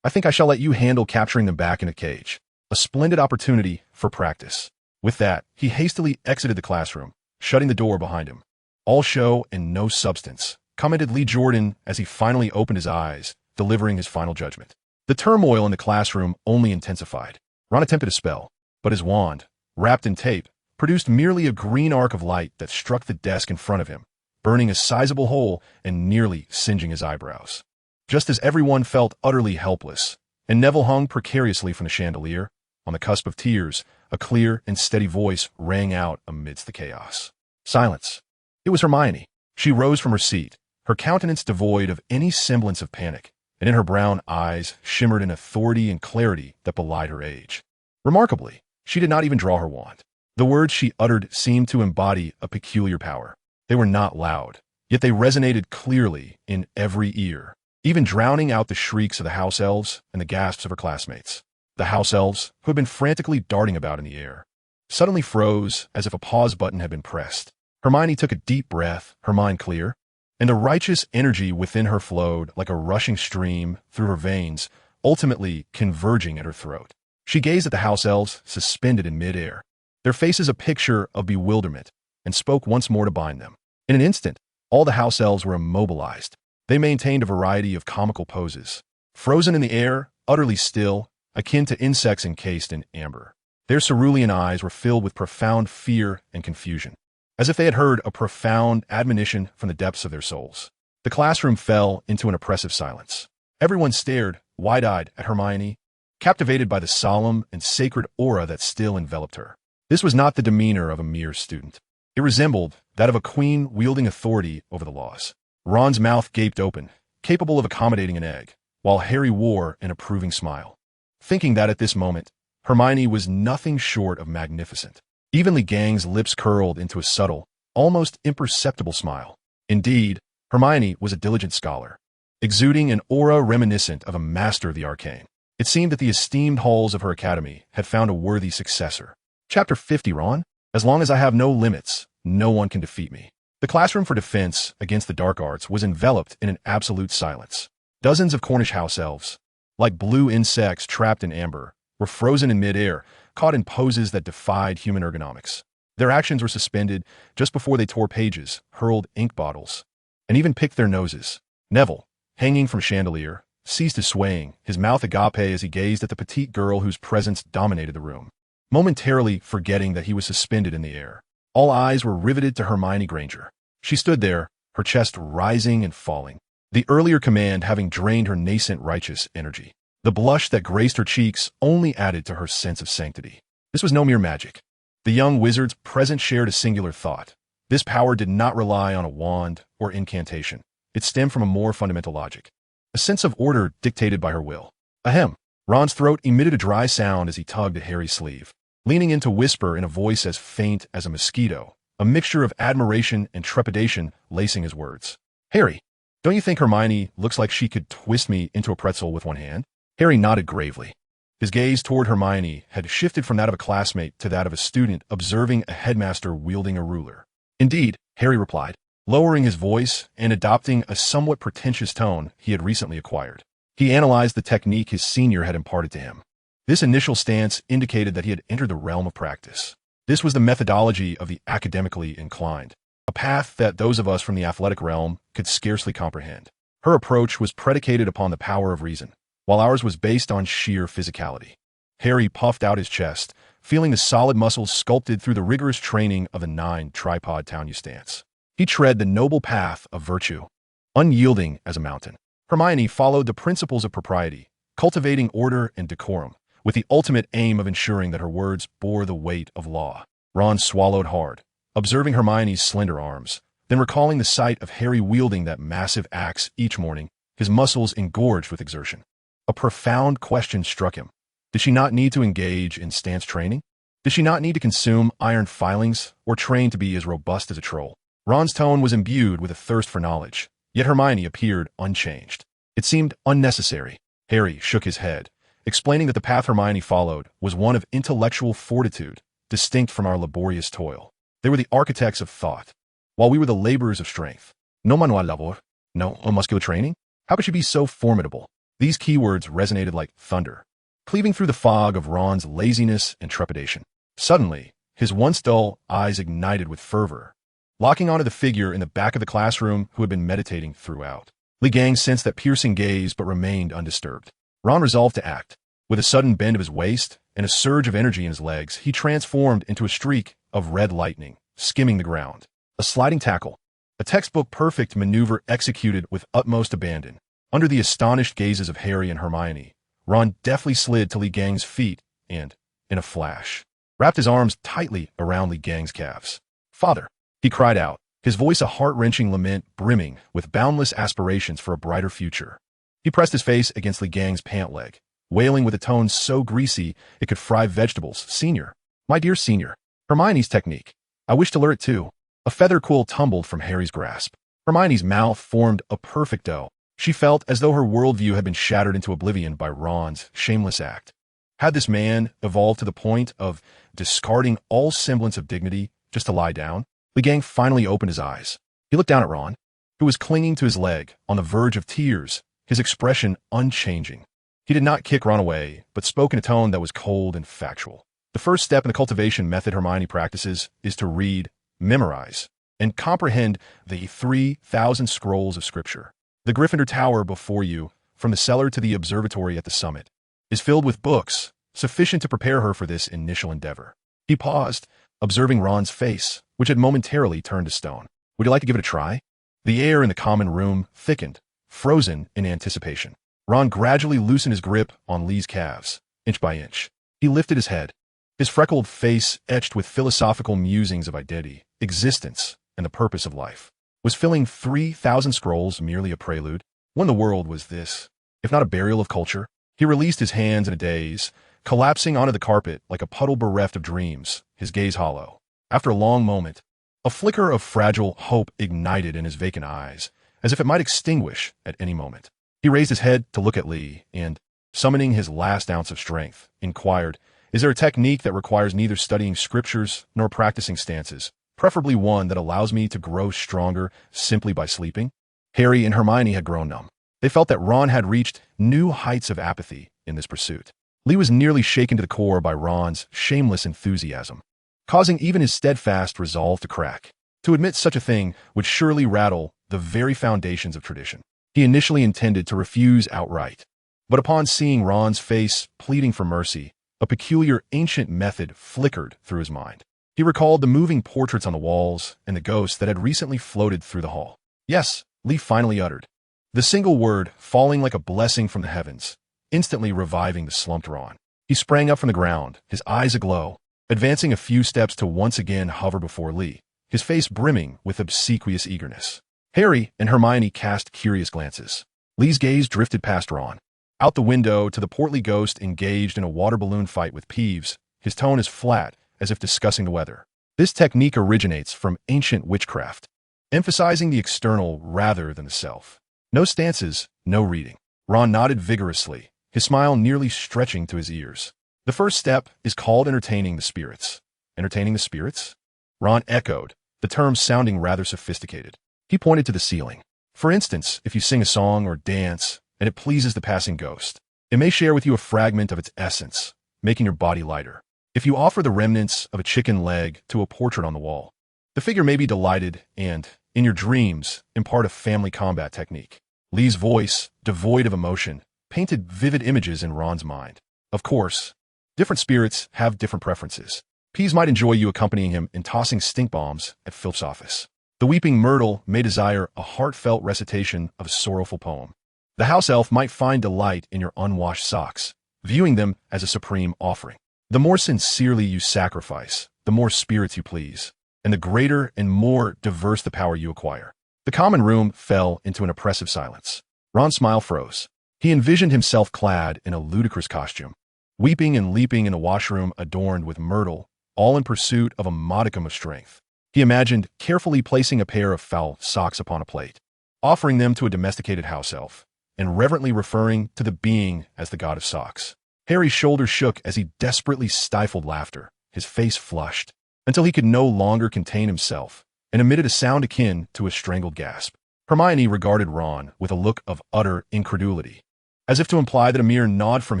think I shall let you handle capturing them back in a cage. A splendid opportunity for practice. With that, he hastily exited the classroom, shutting the door behind him. All show and no substance, commented Lee Jordan as he finally opened his eyes, delivering his final judgment. The turmoil in the classroom only intensified. Ron attempted a spell, but his wand, wrapped in tape, produced merely a green arc of light that struck the desk in front of him, burning a sizable hole and nearly singeing his eyebrows. Just as everyone felt utterly helpless, and Neville hung precariously from the chandelier, on the cusp of tears, a clear and steady voice rang out amidst the chaos. Silence. It was Hermione. She rose from her seat, her countenance devoid of any semblance of panic, and in her brown eyes shimmered an authority and clarity that belied her age. Remarkably, she did not even draw her wand. The words she uttered seemed to embody a peculiar power. They were not loud, yet they resonated clearly in every ear, even drowning out the shrieks of the house elves and the gasps of her classmates. The house elves, who had been frantically darting about in the air, suddenly froze as if a pause button had been pressed. Hermione took a deep breath, her mind clear, and the righteous energy within her flowed like a rushing stream through her veins, ultimately converging at her throat. She gazed at the house elves suspended in midair, their faces a picture of bewilderment, and spoke once more to bind them. In an instant, all the house elves were immobilized. They maintained a variety of comical poses, frozen in the air, utterly still, akin to insects encased in amber. Their cerulean eyes were filled with profound fear and confusion, as if they had heard a profound admonition from the depths of their souls. The classroom fell into an oppressive silence. Everyone stared, wide-eyed, at Hermione, captivated by the solemn and sacred aura that still enveloped her. This was not the demeanor of a mere student. It resembled that of a queen wielding authority over the laws. Ron's mouth gaped open, capable of accommodating an egg, while Harry wore an approving smile, thinking that at this moment, Hermione was nothing short of magnificent. Evenly Gang's lips curled into a subtle, almost imperceptible smile. Indeed, Hermione was a diligent scholar, exuding an aura reminiscent of a master of the arcane. It seemed that the esteemed halls of her academy had found a worthy successor. Chapter 50, Ron. As long as I have no limits, no one can defeat me. The classroom for defense against the dark arts was enveloped in an absolute silence. Dozens of Cornish house elves, like blue insects trapped in amber, were frozen in midair, caught in poses that defied human ergonomics. Their actions were suspended just before they tore pages, hurled ink bottles, and even picked their noses. Neville, hanging from a chandelier, ceased his swaying, his mouth agape as he gazed at the petite girl whose presence dominated the room, momentarily forgetting that he was suspended in the air. All eyes were riveted to Hermione Granger. She stood there, her chest rising and falling, the earlier command having drained her nascent righteous energy. The blush that graced her cheeks only added to her sense of sanctity. This was no mere magic. The young wizards present shared a singular thought. This power did not rely on a wand or incantation. It stemmed from a more fundamental logic, a sense of order dictated by her will. Ahem. Ron's throat emitted a dry sound as he tugged at Harry's sleeve, leaning in to whisper in a voice as faint as a mosquito, a mixture of admiration and trepidation lacing his words. Harry, don't you think Hermione looks like she could twist me into a pretzel with one hand? Harry nodded gravely. His gaze toward Hermione had shifted from that of a classmate to that of a student observing a headmaster wielding a ruler. Indeed, Harry replied, lowering his voice and adopting a somewhat pretentious tone he had recently acquired. He analyzed the technique his senior had imparted to him. This initial stance indicated that he had entered the realm of practice. This was the methodology of the academically inclined, a path that those of us from the athletic realm could scarcely comprehend. Her approach was predicated upon the power of reason, while ours was based on sheer physicality. Harry puffed out his chest, feeling the solid muscles sculpted through the rigorous training of the 9 tripod Taunyu stance. He tread the noble path of virtue, unyielding as a mountain. Hermione followed the principles of propriety, cultivating order and decorum, with the ultimate aim of ensuring that her words bore the weight of law. Ron swallowed hard, observing Hermione's slender arms, then recalling the sight of Harry wielding that massive axe each morning, his muscles engorged with exertion. A profound question struck him. Did she not need to engage in stance training? Did she not need to consume iron filings or train to be as robust as a troll? Ron's tone was imbued with a thirst for knowledge, yet Hermione appeared unchanged. It seemed unnecessary. Harry shook his head, explaining that the path Hermione followed was one of intellectual fortitude, distinct from our laborious toil. They were the architects of thought, while we were the laborers of strength. No manual labor, no muscular training? How could she be so formidable? These keywords resonated like thunder, cleaving through the fog of Ron's laziness and trepidation. Suddenly, his once dull eyes ignited with fervor, locking onto the figure in the back of the classroom who had been meditating throughout. Ligang sensed that piercing gaze but remained undisturbed. Ron resolved to act. With a sudden bend of his waist and a surge of energy in his legs, he transformed into a streak of red lightning, skimming the ground. A sliding tackle, a textbook-perfect maneuver executed with utmost abandon. Under the astonished gazes of Harry and Hermione, Ron deftly slid to Li Gang's feet and, in a flash, wrapped his arms tightly around Li Gang's calves. "Father!" he cried out, his voice a heart-wrenching lament brimming with boundless aspirations for a brighter future. He pressed his face against Li Gang's pant leg, wailing with a tone so greasy it could fry vegetables. "Senior, my dear senior, Hermione's technique. I wish to learn it too." A feather quill tumbled from Harry's grasp. Hermione's mouth formed a perfect O. She felt as though her worldview had been shattered into oblivion by Ron's shameless act. Had this man evolved to the point of discarding all semblance of dignity just to lie down? Li Gang finally opened his eyes. He looked down at Ron, who was clinging to his leg, on the verge of tears, his expression unchanging. He did not kick Ron away, but spoke in a tone that was cold and factual. The first step in the cultivation method Hermione practices is to read, memorize, and comprehend the 3,000 scrolls of Scripture. The Gryffindor Tower before you, from the cellar to the observatory at the summit, is filled with books, sufficient to prepare her for this initial endeavor. He paused, observing Ron's face, which had momentarily turned to stone. "Would you like to give it a try?" The air in the common room thickened, frozen in anticipation. Ron gradually loosened his grip on Lee's calves, inch by inch. He lifted his head, his freckled face etched with philosophical musings of identity, existence, and the purpose of life. Was filling 3,000 scrolls merely a prelude? What in the world was this, if not a burial of culture? He released his hands in a daze, collapsing onto the carpet like a puddle bereft of dreams, his gaze hollow. After a long moment, a flicker of fragile hope ignited in his vacant eyes, as if it might extinguish at any moment. He raised his head to look at Lee and, summoning his last ounce of strength, inquired, "Is there a technique that requires neither studying scriptures nor practicing stances? Preferably one that allows me to grow stronger simply by sleeping?" Harry and Hermione had grown numb. They felt that Ron had reached new heights of apathy in this pursuit. Lee was nearly shaken to the core by Ron's shameless enthusiasm, causing even his steadfast resolve to crack. To admit such a thing would surely rattle the very foundations of tradition. He initially intended to refuse outright, but upon seeing Ron's face pleading for mercy, a peculiar ancient method flickered through his mind. He recalled the moving portraits on the walls and the ghosts that had recently floated through the hall. "Yes," Lee finally uttered, the single word falling like a blessing from the heavens, instantly reviving the slumped Ron. He sprang up from the ground, his eyes aglow, advancing a few steps to once again hover before Lee, his face brimming with obsequious eagerness. Harry and Hermione cast curious glances. Lee's gaze drifted past Ron, out the window to the portly ghost engaged in a water balloon fight with Peeves, his tone as flat as if discussing the weather. This technique originates from ancient witchcraft, emphasizing the external rather than the self. No stances, no reading. Ron nodded vigorously, his smile nearly stretching to his ears. "The first step is called entertaining the spirits." "Entertaining the spirits?" Ron echoed, the term sounding rather sophisticated. He pointed to the ceiling. "For instance, if you sing a song or dance, and it pleases the passing ghost, it may share with you a fragment of its essence, making your body lighter. If you offer the remnants of a chicken leg to a portrait on the wall, the figure may be delighted and, in your dreams, impart a family combat technique." Lee's voice, devoid of emotion, painted vivid images in Ron's mind. Of course, different spirits have different preferences. Peeves might enjoy you accompanying him in tossing stink bombs at Philip's office. The weeping myrtle may desire a heartfelt recitation of a sorrowful poem. The house elf might find delight in your unwashed socks, viewing them as a supreme offering. The more sincerely you sacrifice, the more spirits you please, and the greater and more diverse the power you acquire. The common room fell into an oppressive silence. Ron's smile froze. He envisioned himself clad in a ludicrous costume, weeping and leaping in a washroom adorned with myrtle, all in pursuit of a modicum of strength. He imagined carefully placing a pair of foul socks upon a plate, offering them to a domesticated house elf, and reverently referring to the being as the god of socks. Harry's shoulders shook as he desperately stifled laughter, his face flushed, until he could no longer contain himself, and emitted a sound akin to a strangled gasp. Hermione regarded Ron with a look of utter incredulity, as if to imply that a mere nod from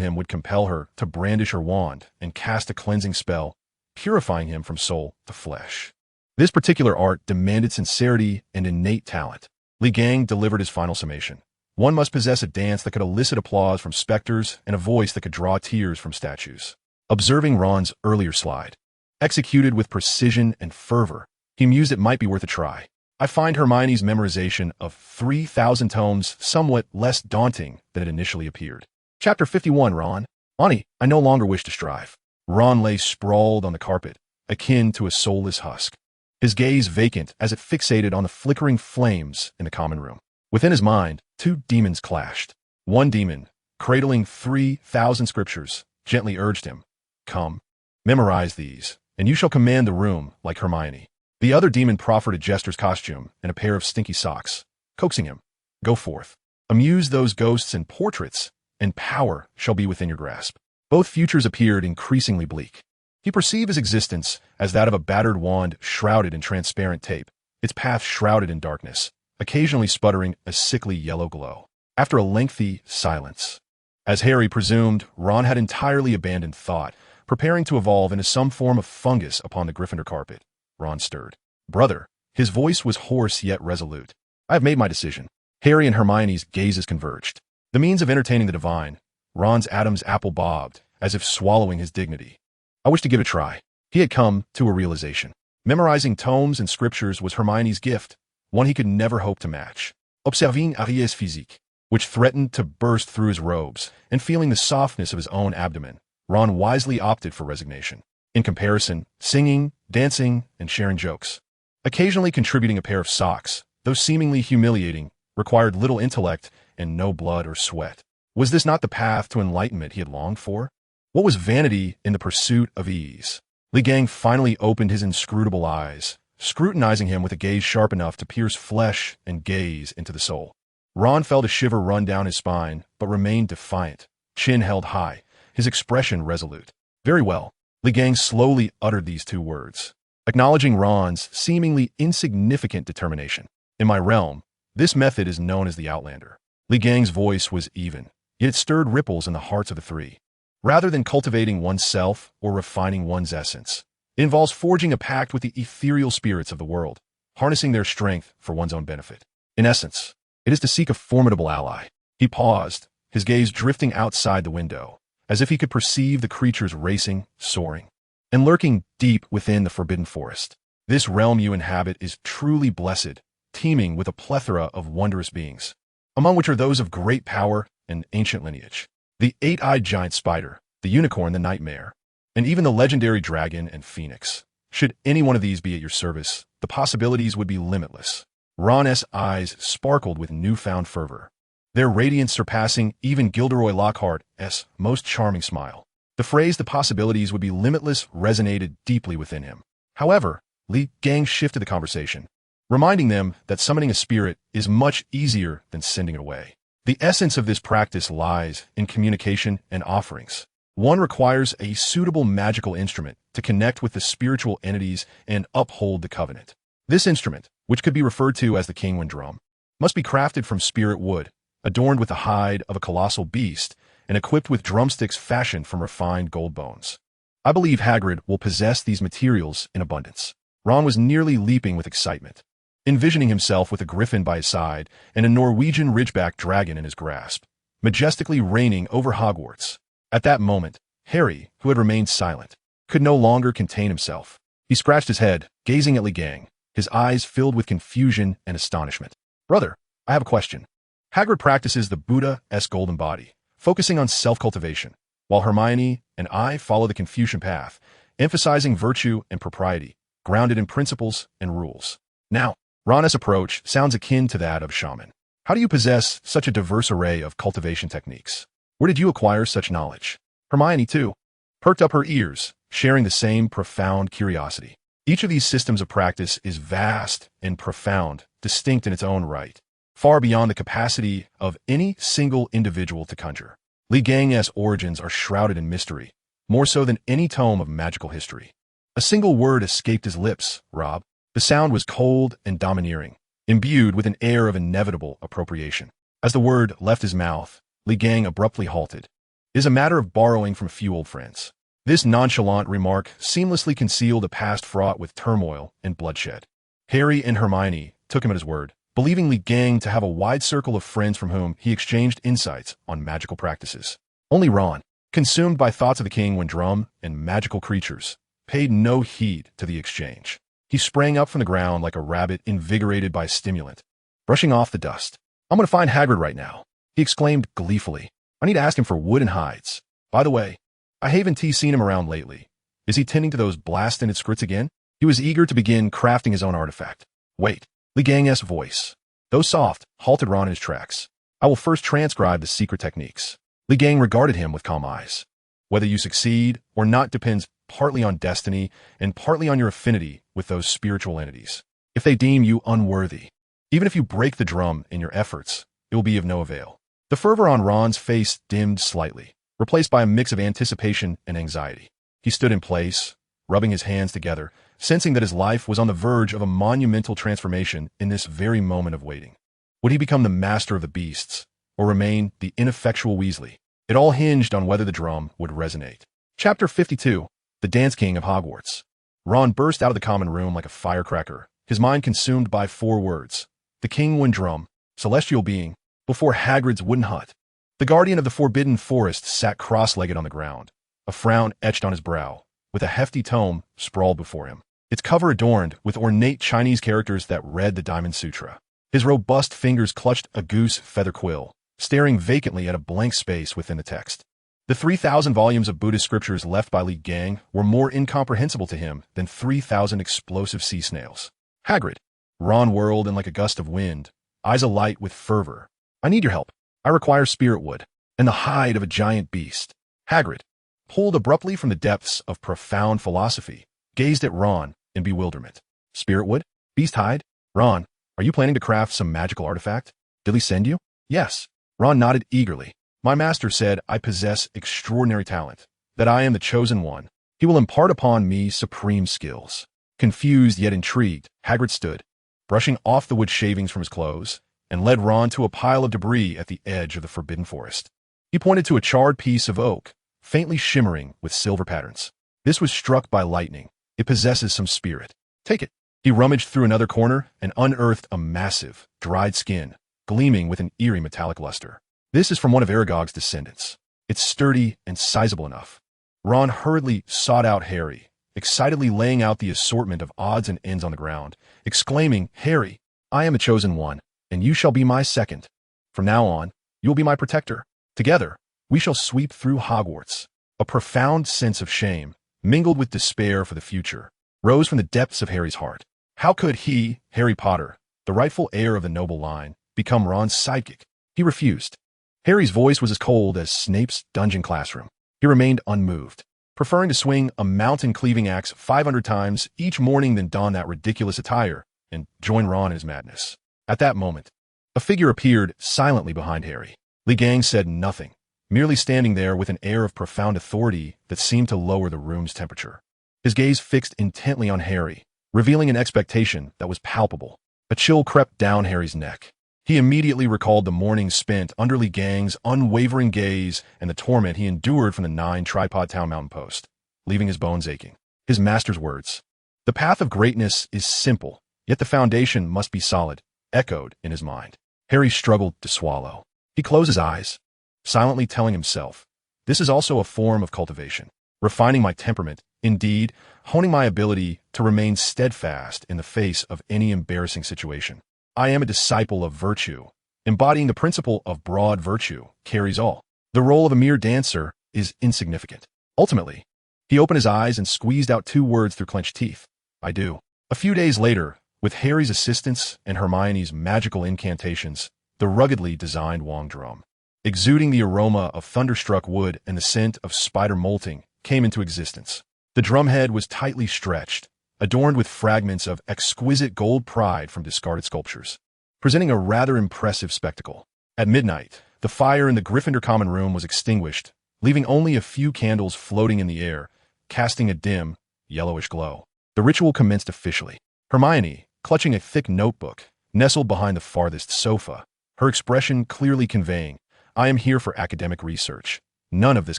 him would compel her to brandish her wand and cast a cleansing spell, purifying him from soul to flesh. This particular art demanded sincerity and innate talent. Li Gang delivered his final summation. One must possess a dance that could elicit applause from specters and a voice that could draw tears from statues. Observing Ron's earlier slide, executed with precision and fervor, he mused it might be worth a try. I find Hermione's memorization of 3,000 tomes somewhat less daunting than it initially appeared. Chapter 51, Ron. Ani, I no longer wish to strive. Ron lay sprawled on the carpet, akin to a soulless husk, his gaze vacant as it fixated on the flickering flames in the common room. Within his mind, two demons clashed. One demon, cradling 3,000 scriptures, gently urged him, "Come, memorize these, and you shall command the room like Hermione." The other demon proffered a jester's costume and a pair of stinky socks, coaxing him, "Go forth. Amuse those ghosts and portraits, and power shall be within your grasp." Both futures appeared increasingly bleak. He perceived his existence as that of a battered wand shrouded in transparent tape, its path shrouded in darkness, occasionally sputtering a sickly yellow glow. After a lengthy silence, as Harry presumed, Ron had entirely abandoned thought, preparing to evolve into some form of fungus upon the Gryffindor carpet. Ron stirred. "Brother," his voice was hoarse yet resolute, "I have made my decision." Harry and Hermione's gazes converged. The means of entertaining the divine, Ron's Adam's apple bobbed, as if swallowing his dignity. "I wish to give it a try." He had come to a realization. Memorizing tomes and scriptures was Hermione's gift, one he could never hope to match. Observing Ariès physique, which threatened to burst through his robes, and feeling the softness of his own abdomen, Ron wisely opted for resignation. In comparison, singing, dancing, and sharing jokes, occasionally contributing a pair of socks, though seemingly humiliating, required little intellect and no blood or sweat. Was this not the path to enlightenment he had longed for? What was vanity in the pursuit of ease? Li Gang finally opened his inscrutable eyes, scrutinizing him with a gaze sharp enough to pierce flesh and gaze into the soul. Ron felt a shiver run down his spine, but remained defiant, chin held high, his expression resolute. "Very well." Li Gang slowly uttered these two words, acknowledging Ron's seemingly insignificant determination. "In my realm, this method is known as the Outlander." Li Gang's voice was even, yet it stirred ripples in the hearts of the three. Rather than cultivating oneself or refining one's essence, it involves forging a pact with the ethereal spirits of the world, harnessing their strength for one's own benefit. In essence, it is to seek a formidable ally. He paused, his gaze drifting outside the window, as if he could perceive the creatures racing, soaring, and lurking deep within the forbidden forest. This realm you inhabit is truly blessed, teeming with a plethora of wondrous beings, among which are those of great power and ancient lineage. The eight-eyed giant spider, the unicorn, the nightmare, and even the legendary dragon and phoenix. Should any one of these be at your service, the possibilities would be limitless. Ron's eyes sparkled with newfound fervor, their radiance surpassing even Gilderoy Lockhart's most charming smile. The phrase "the possibilities would be limitless" resonated deeply within him. However, Li Gang shifted the conversation, reminding them that summoning a spirit is much easier than sending it away. The essence of this practice lies in communication and offerings. One requires a suitable magical instrument to connect with the spiritual entities and uphold the covenant. This instrument, which could be referred to as the Kingwind drum, must be crafted from spirit wood, adorned with the hide of a colossal beast, and equipped with drumsticks fashioned from refined gold bones. I believe Hagrid will possess these materials in abundance. Ron was nearly leaping with excitement, envisioning himself with a griffin by his side and a Norwegian ridgeback dragon in his grasp, majestically reigning over Hogwarts. At that moment, Harry, who had remained silent, could no longer contain himself. He scratched his head, gazing at Li Gang, his eyes filled with confusion and astonishment. "Brother, I have a question." Hagrid practices the Buddha-esque golden body, focusing on self-cultivation, while Hermione and I follow the Confucian path, emphasizing virtue and propriety, grounded in principles and rules. Now, Ron's approach sounds akin to that of shaman. How do you possess such a diverse array of cultivation techniques? Where did you acquire such knowledge? Hermione, too, perked up her ears, sharing the same profound curiosity. Each of these systems of practice is vast and profound, distinct in its own right, far beyond the capacity of any single individual to conjure. Li Gang's origins are shrouded in mystery, more so than any tome of magical history. A single word escaped his lips, Rob. The sound was cold and domineering, imbued with an air of inevitable appropriation. As the word left his mouth, Li Gang abruptly halted. "It is a matter of borrowing from a few old friends." This nonchalant remark seamlessly concealed a past fraught with turmoil and bloodshed. Harry and Hermione took him at his word, believing Li Gang to have a wide circle of friends from whom he exchanged insights on magical practices. Only Ron, consumed by thoughts of the king when drum and magical creatures, paid no heed to the exchange. He sprang up from the ground like a rabbit invigorated by a stimulant, brushing off the dust. "I'm going to find Hagrid right now," he exclaimed gleefully. "I need to ask him for wood and hides. By the way, I haven't seen him around lately. Is he tending to those blasted scrits again?" He was eager to begin crafting his own artifact. "Wait," Li Gang's voice, though soft, halted Ron in his tracks. "I will first transcribe the secret techniques." Li Gang regarded him with calm eyes. "Whether you succeed or not depends partly on destiny and partly on your affinity with those spiritual entities. If they deem you unworthy, even if you break the drum in your efforts, it will be of no avail." The fervor on Ron's face dimmed slightly, replaced by a mix of anticipation and anxiety. He stood in place, rubbing his hands together, sensing that his life was on the verge of a monumental transformation in this very moment of waiting. Would he become the master of the beasts, or remain the ineffectual Weasley? It all hinged on whether the drum would resonate. Chapter 52, The Dance King of Hogwarts. Ron burst out of the common room like a firecracker, his mind consumed by 4 words. The king would drum, celestial being, before Hagrid's wooden hut. The guardian of the forbidden forest sat cross-legged on the ground, a frown etched on his brow, with a hefty tome sprawled before him, its cover adorned with ornate Chinese characters that read the Diamond Sutra. His robust fingers clutched a goose feather quill, staring vacantly at a blank space within the text. The 3,000 volumes of Buddhist scriptures left by Li Gang were more incomprehensible to him than 3,000 explosive sea snails. "Hagrid," Ron whirled in like a gust of wind, eyes alight with fervor. "I need your help. I require spirit wood and the hide of a giant beast." Hagrid, pulled abruptly from the depths of profound philosophy, gazed at Ron in bewilderment. "Spirit wood? Beast hide? Ron, are you planning to craft some magical artifact? Did he send you?" "Yes." Ron nodded eagerly. "My master said I possess extraordinary talent, that I am the chosen one. He will impart upon me supreme skills." Confused yet intrigued, Hagrid stood, brushing off the wood shavings from his clothes, and led Ron to a pile of debris at the edge of the forbidden forest. He pointed to a charred piece of oak, faintly shimmering with silver patterns. "This was struck by lightning. It possesses some spirit. Take it." He rummaged through another corner and unearthed a massive, dried skin, gleaming with an eerie metallic luster. "This is from one of Aragog's descendants. It's sturdy and sizable enough." Ron hurriedly sought out Harry, excitedly laying out the assortment of odds and ends on the ground, exclaiming, "Harry, I am the chosen one, and you shall be my second. From now on, you will be my protector. Together, we shall sweep through Hogwarts." A profound sense of shame, mingled with despair for the future, rose from the depths of Harry's heart. How could he, Harry Potter, the rightful heir of the noble line, become Ron's sidekick? He refused. Harry's voice was as cold as Snape's dungeon classroom. He remained unmoved, preferring to swing a mountain-cleaving axe 500 times each morning than don that ridiculous attire and join Ron in his madness. At that moment, a figure appeared silently behind Harry. Li Gang said nothing, merely standing there with an air of profound authority that seemed to lower the room's temperature. His gaze fixed intently on Harry, revealing an expectation that was palpable. A chill crept down Harry's neck. He immediately recalled the mornings spent under Li Gang's unwavering gaze and the torment he endured from the 9 Tripod Town mountain post, leaving his bones aching. His master's words, "The path of greatness is simple, yet the foundation must be solid," echoed in his mind. Harry struggled to swallow. He closed his eyes, silently telling himself, "This is also a form of cultivation, refining my temperament, indeed, honing my ability to remain steadfast in the face of any embarrassing situation. I am a disciple of virtue, embodying the principle of broad virtue carries all. The role of a mere dancer is insignificant." Ultimately, he opened his eyes and squeezed out 2 words through clenched teeth. "I do." A few days later, with Harry's assistance and Hermione's magical incantations, the ruggedly designed Wong drum, exuding the aroma of thunderstruck wood and the scent of spider molting, came into existence. The drumhead was tightly stretched, adorned with fragments of exquisite gold pride from discarded sculptures, presenting a rather impressive spectacle. At midnight, the fire in the Gryffindor common room was extinguished, leaving only a few candles floating in the air, casting a dim, yellowish glow. The ritual commenced officially. Hermione, clutching a thick notebook, nestled behind the farthest sofa, her expression clearly conveying, "I am here for academic research. None of this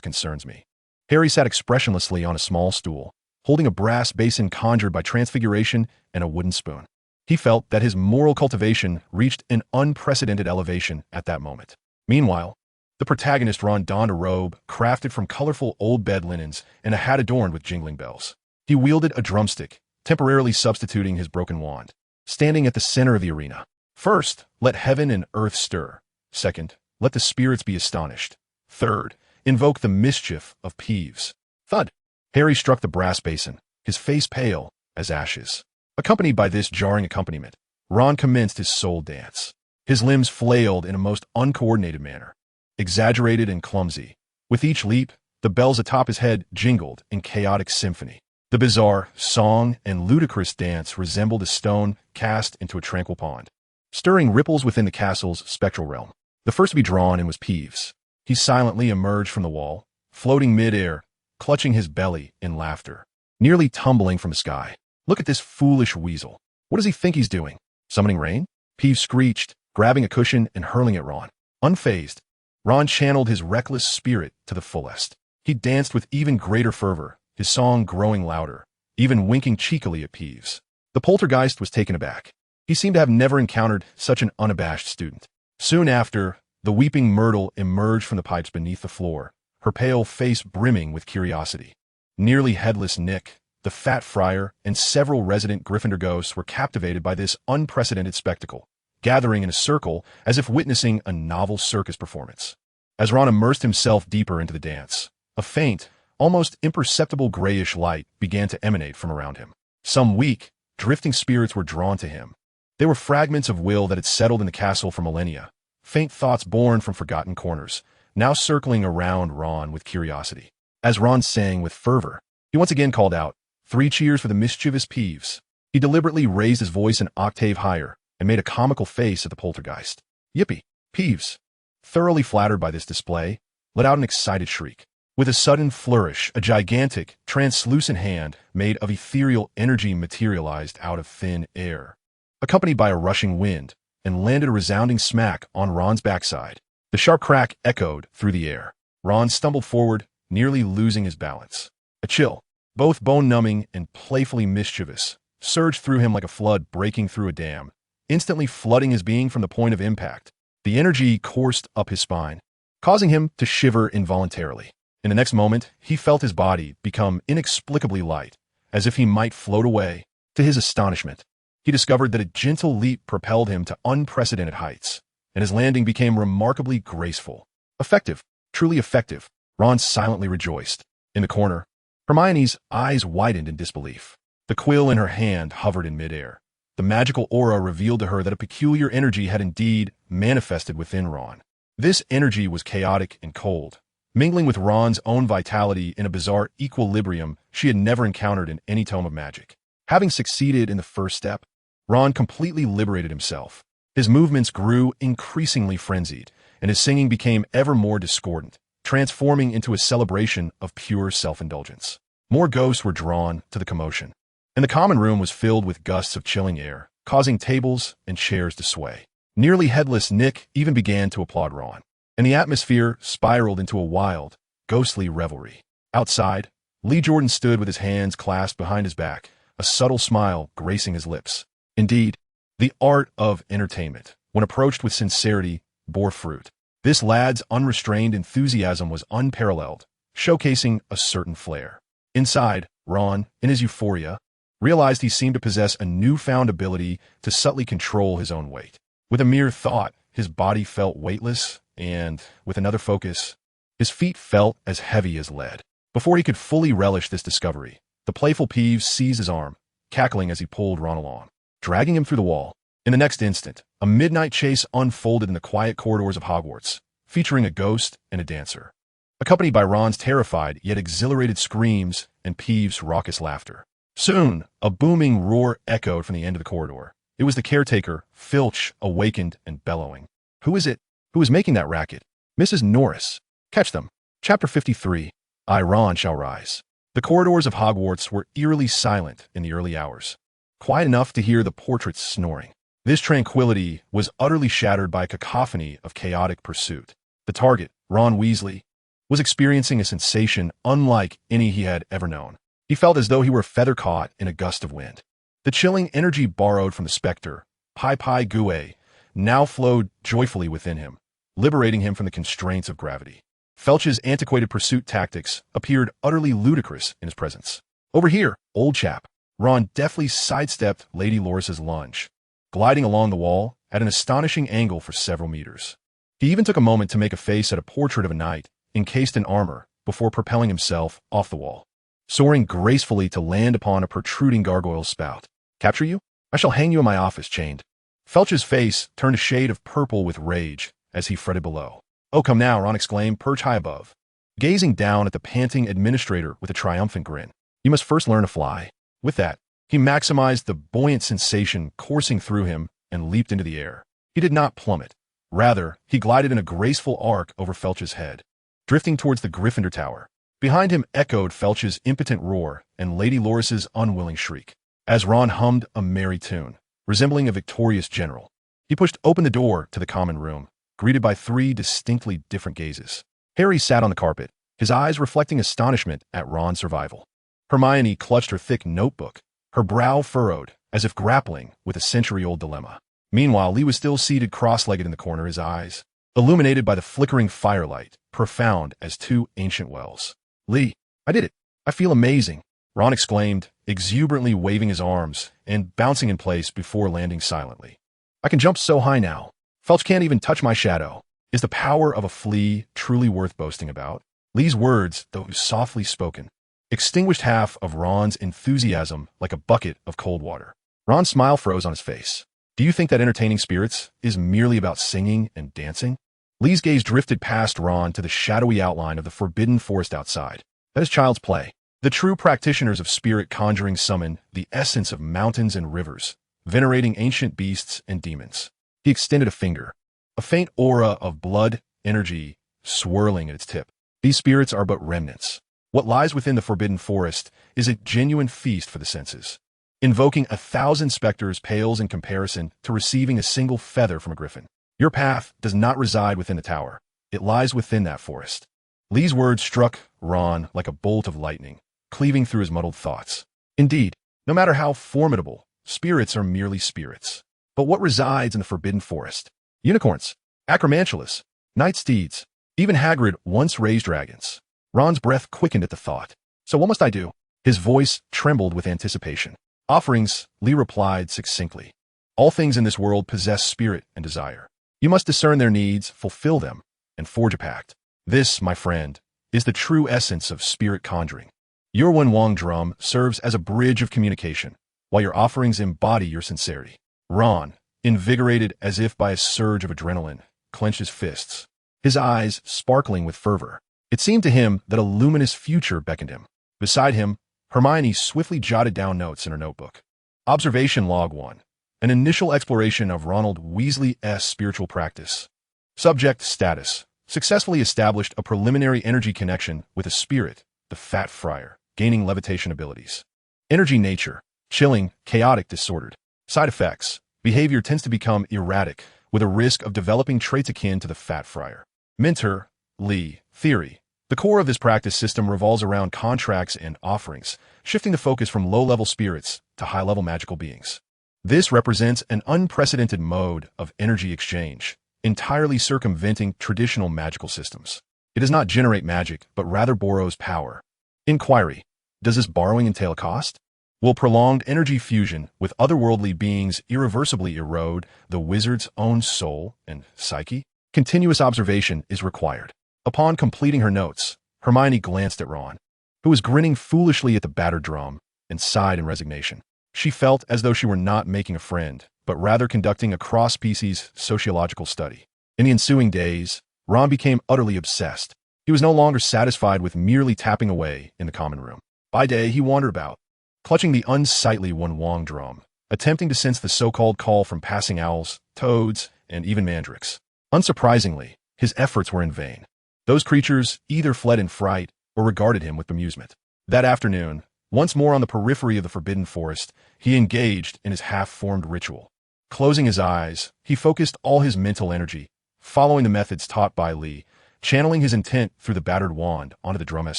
concerns me." Harry sat expressionlessly on a small stool, holding a brass basin conjured by transfiguration and a wooden spoon. He felt that his moral cultivation reached an unprecedented elevation at that moment. Meanwhile, the protagonist Ron donned a robe crafted from colorful old bed linens and a hat adorned with jingling bells. He wielded a drumstick, temporarily substituting his broken wand, standing at the center of the arena. First, let heaven and earth stir. Second, let the spirits be astonished. Third, invoke the mischief of Peeves. Thud! Harry struck the brass basin, his face pale as ashes. Accompanied by this jarring accompaniment, Ron commenced his soul dance. His limbs flailed in a most uncoordinated manner, exaggerated and clumsy. With each leap, the bells atop his head jingled in chaotic symphony. The bizarre song and ludicrous dance resembled a stone cast into a tranquil pond, stirring ripples within the castle's spectral realm. The first to be drawn in was Peeves. He silently emerged from the wall, floating mid-air, clutching his belly in laughter, nearly tumbling from the sky. "Look at this foolish weasel. What does he think he's doing? Summoning rain?" Peeves screeched, grabbing a cushion and hurling at Ron. Unfazed, Ron channeled his reckless spirit to the fullest. He danced with even greater fervor, his song growing louder, even winking cheekily at Peeves. The poltergeist was taken aback. He seemed to have never encountered such an unabashed student. Soon after, the weeping Myrtle emerged from the pipes beneath the floor, her pale face brimming with curiosity. Nearly headless Nick, the fat friar, and several resident Gryffindor ghosts were captivated by this unprecedented spectacle, gathering in a circle as if witnessing a novel circus performance. As Ron immersed himself deeper into the dance, a faint, almost imperceptible grayish light began to emanate from around him. Some weak, drifting spirits were drawn to him. They were fragments of will that had settled in the castle for millennia, faint thoughts born from forgotten corners, now circling around Ron with curiosity. As Ron sang with fervor, he once again called out, "3 cheers for the mischievous Peeves." He deliberately raised his voice an octave higher and made a comical face at the poltergeist. Yippee! Peeves, thoroughly flattered by this display, let out an excited shriek. With a sudden flourish, a gigantic, translucent hand made of ethereal energy materialized out of thin air, accompanied by a rushing wind, and landed a resounding smack on Ron's backside. The sharp crack echoed through the air. Ron stumbled forward, nearly losing his balance. A chill, both bone-numbing and playfully mischievous, surged through him like a flood breaking through a dam, instantly flooding his being from the point of impact. The energy coursed up his spine, causing him to shiver involuntarily. In the next moment, he felt his body become inexplicably light, as if he might float away. To his astonishment, he discovered that a gentle leap propelled him to unprecedented heights, and his landing became remarkably graceful. Effective, truly effective, Ron silently rejoiced. In the corner, Hermione's eyes widened in disbelief. The quill in her hand hovered in midair. The magical aura revealed to her that a peculiar energy had indeed manifested within Ron. This energy was chaotic and cold, mingling with Ron's own vitality in a bizarre equilibrium she had never encountered in any tome of magic. Having succeeded in the first step, Ron completely liberated himself. His movements grew increasingly frenzied, and his singing became ever more discordant, transforming into a celebration of pure self-indulgence. More ghosts were drawn to the commotion, and the common room was filled with gusts of chilling air, causing tables and chairs to sway. Nearly headless Nick even began to applaud Ron, and the atmosphere spiraled into a wild, ghostly revelry. Outside, Lee Jordan stood with his hands clasped behind his back, a subtle smile gracing his lips. Indeed, the art of entertainment, when approached with sincerity, bore fruit. This lad's unrestrained enthusiasm was unparalleled, showcasing a certain flair. Inside, Ron, in his euphoria, realized he seemed to possess a newfound ability to subtly control his own weight. With a mere thought, his body felt weightless, and, with another focus, his feet felt as heavy as lead. Before he could fully relish this discovery, the playful Peeves seized his arm, cackling as he pulled Ron along, dragging him through the wall. In the next instant, a midnight chase unfolded in the quiet corridors of Hogwarts, featuring a ghost and a dancer, accompanied by Ron's terrified yet exhilarated screams and Peeves' raucous laughter. Soon, a booming roar echoed from the end of the corridor. It was the caretaker, Filch, awakened and bellowing. Who is it? Who is making that racket? Mrs. Norris. Catch them. Chapter 53. Ron shall rise. The corridors of Hogwarts were eerily silent in the early hours, quiet enough to hear the portraits snoring. This tranquility was utterly shattered by a cacophony of chaotic pursuit. The target, Ron Weasley, was experiencing a sensation unlike any he had ever known. He felt as though he were a feather caught in a gust of wind. The chilling energy borrowed from the specter, Pai Gue, now flowed joyfully within him, liberating him from the constraints of gravity. Filch's antiquated pursuit tactics appeared utterly ludicrous in his presence. Over here, old chap. Ron deftly sidestepped Lady Loris's lunge, gliding along the wall at an astonishing angle for several meters. He even took a moment to make a face at a portrait of a knight encased in armor before propelling himself off the wall, soaring gracefully to land upon a protruding gargoyle spout. Capture you? I shall hang you in my office, chained. Filch's face turned a shade of purple with rage as he fretted below. Oh, come now, Ron exclaimed, perch high above, gazing down at the panting administrator with a triumphant grin. You must first learn to fly. With that, he maximized the buoyant sensation coursing through him and leaped into the air. He did not plummet. Rather, he glided in a graceful arc over Filch's head, drifting towards the Gryffindor Tower. Behind him echoed Filch's impotent roar and Lady Loris's unwilling shriek, as Ron hummed a merry tune, resembling a victorious general. He pushed open the door to the common room, greeted by three distinctly different gazes. Harry sat on the carpet, his eyes reflecting astonishment at Ron's survival. Hermione clutched her thick notebook, her brow furrowed, as if grappling with a century-old dilemma. Meanwhile, Lee was still seated cross-legged in the corner, his eyes illuminated by the flickering firelight, profound as two ancient wells. Lee, I did it. I feel amazing, Ron exclaimed, exuberantly waving his arms and bouncing in place before landing silently. I can jump so high now. Filch can't even touch my shadow. Is the power of a flea truly worth boasting about? Lee's words, though softly spoken, extinguished half of Ron's enthusiasm like a bucket of cold water. Ron's smile froze on his face. Do you think that entertaining spirits is merely about singing and dancing? Lee's gaze drifted past Ron to the shadowy outline of the forbidden forest outside. That is child's play. The true practitioners of spirit conjuring summon the essence of mountains and rivers, venerating ancient beasts and demons. He extended a finger, a faint aura of blood energy swirling at its tip. These spirits are but remnants. What lies within the forbidden forest is a genuine feast for the senses. Invoking 1,000 specters pales in comparison to receiving a single feather from a griffin. Your path does not reside within the tower. It lies within that forest. Lee's words struck Ron like a bolt of lightning, cleaving through his muddled thoughts. Indeed, no matter how formidable, spirits are merely spirits. But what resides in the forbidden forest? Unicorns, acromantulas, night steeds, even Hagrid once raised dragons. Ron's breath quickened at the thought. So what must I do? His voice trembled with anticipation. Offerings, Lee replied succinctly. All things in this world possess spirit and desire. You must discern their needs, fulfill them, and forge a pact. This, my friend, is the true essence of spirit conjuring. Your Wun-Wong drum serves as a bridge of communication, while your offerings embody your sincerity. Ron, invigorated as if by a surge of adrenaline, clenched his fists, his eyes sparkling with fervor. It seemed to him that a luminous future beckoned him. Beside him, Hermione swiftly jotted down notes in her notebook. Observation Log 1. An initial exploration of Ronald Weasley's spiritual practice. Subject status. Successfully established a preliminary energy connection with a spirit, the Fat Friar, gaining levitation abilities. Energy nature. Chilling, chaotic, disordered. Side effects. Behavior tends to become erratic, with a risk of developing traits akin to the Fat Friar. Mentor, Lee. Theory. The core of this practice system revolves around contracts and offerings, shifting the focus from low-level spirits to high-level magical beings. This represents an unprecedented mode of energy exchange, entirely circumventing traditional magical systems. It does not generate magic, but rather borrows power. Inquiry. Does this borrowing entail a cost? Will prolonged energy fusion with otherworldly beings irreversibly erode the wizard's own soul and psyche? Continuous observation is required. Upon completing her notes, Hermione glanced at Ron, who was grinning foolishly at the battered drum, and sighed in resignation. She felt as though she were not making a friend, but rather conducting a cross-species sociological study. In the ensuing days, Ron became utterly obsessed. He was no longer satisfied with merely tapping away in the common room. By day, he wandered about, clutching the unsightly one-wong drum, attempting to sense the so-called call from passing owls, toads, and even mandrakes. Unsurprisingly, his efforts were in vain. Those creatures either fled in fright or regarded him with bemusement. That afternoon, once more on the periphery of the forbidden forest, he engaged in his half-formed ritual. Closing his eyes, he focused all his mental energy, following the methods taught by Lee, channeling his intent through the battered wand onto the drum's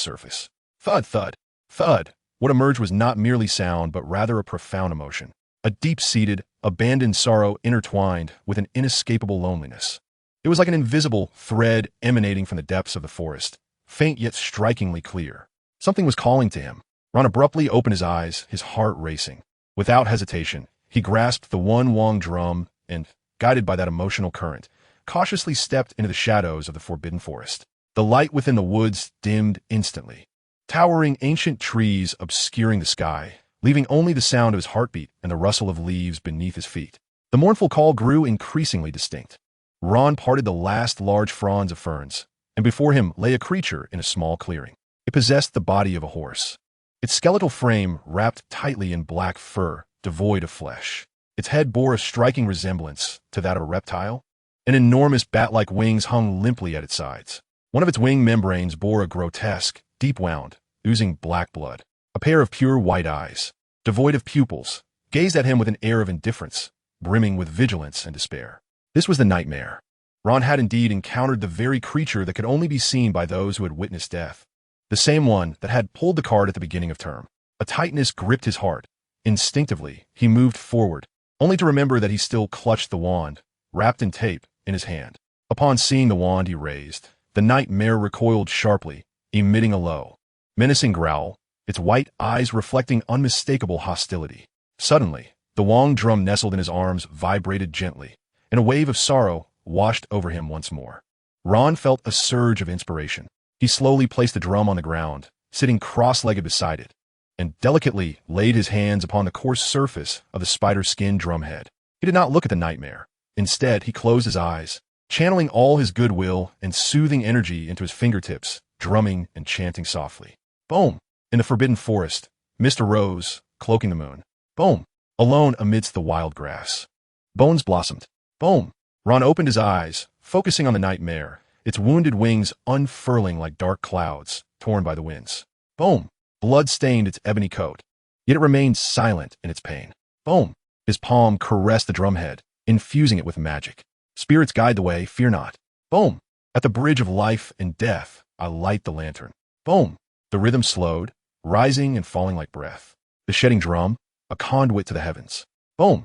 surface. Thud, thud, thud. What emerged was not merely sound, but rather a profound emotion. A deep-seated, abandoned sorrow intertwined with an inescapable loneliness. It was like an invisible thread emanating from the depths of the forest, faint yet strikingly clear. Something was calling to him. Ron abruptly opened his eyes, his heart racing. Without hesitation, he grasped the one-wong drum and, guided by that emotional current, cautiously stepped into the shadows of the forbidden forest. The light within the woods dimmed instantly, towering ancient trees obscuring the sky, leaving only the sound of his heartbeat and the rustle of leaves beneath his feet. The mournful call grew increasingly distinct. Ron parted the last large fronds of ferns, and before him lay a creature in a small clearing. It possessed the body of a horse. Its skeletal frame wrapped tightly in black fur, devoid of flesh. Its head bore a striking resemblance to that of a reptile. An enormous bat-like wings hung limply at its sides. One of its wing membranes bore a grotesque, deep wound, oozing black blood. A pair of pure white eyes, devoid of pupils, gazed at him with an air of indifference, brimming with vigilance and despair. This was the nightmare. Ron had indeed encountered the very creature that could only be seen by those who had witnessed death. The same one that had pulled the card at the beginning of term. A tightness gripped his heart. Instinctively, he moved forward, only to remember that he still clutched the wand, wrapped in tape, in his hand. Upon seeing the wand he raised, the nightmare recoiled sharply, emitting a low, menacing growl, its white eyes reflecting unmistakable hostility. Suddenly, the wong drum nestled in his arms vibrated gently, and a wave of sorrow washed over him once more. Ron felt a surge of inspiration. He slowly placed the drum on the ground, sitting cross-legged beside it, and delicately laid his hands upon the coarse surface of the spider-skin drumhead. He did not look at the nightmare. Instead, he closed his eyes, channeling all his goodwill and soothing energy into his fingertips, drumming and chanting softly. Boom! In the forbidden forest, mist arose, cloaking the moon. Boom! Alone amidst the wild grass. Bones blossomed. Boom! Ron opened his eyes, focusing on the nightmare, its wounded wings unfurling like dark clouds, torn by the winds. Boom! Blood stained its ebony coat, yet it remained silent in its pain. Boom! His palm caressed the drumhead, infusing it with magic. Spirits guide the way, fear not. Boom! At the bridge of life and death, I light the lantern. Boom! The rhythm slowed, rising and falling like breath. The shedding drum, a conduit to the heavens. Boom!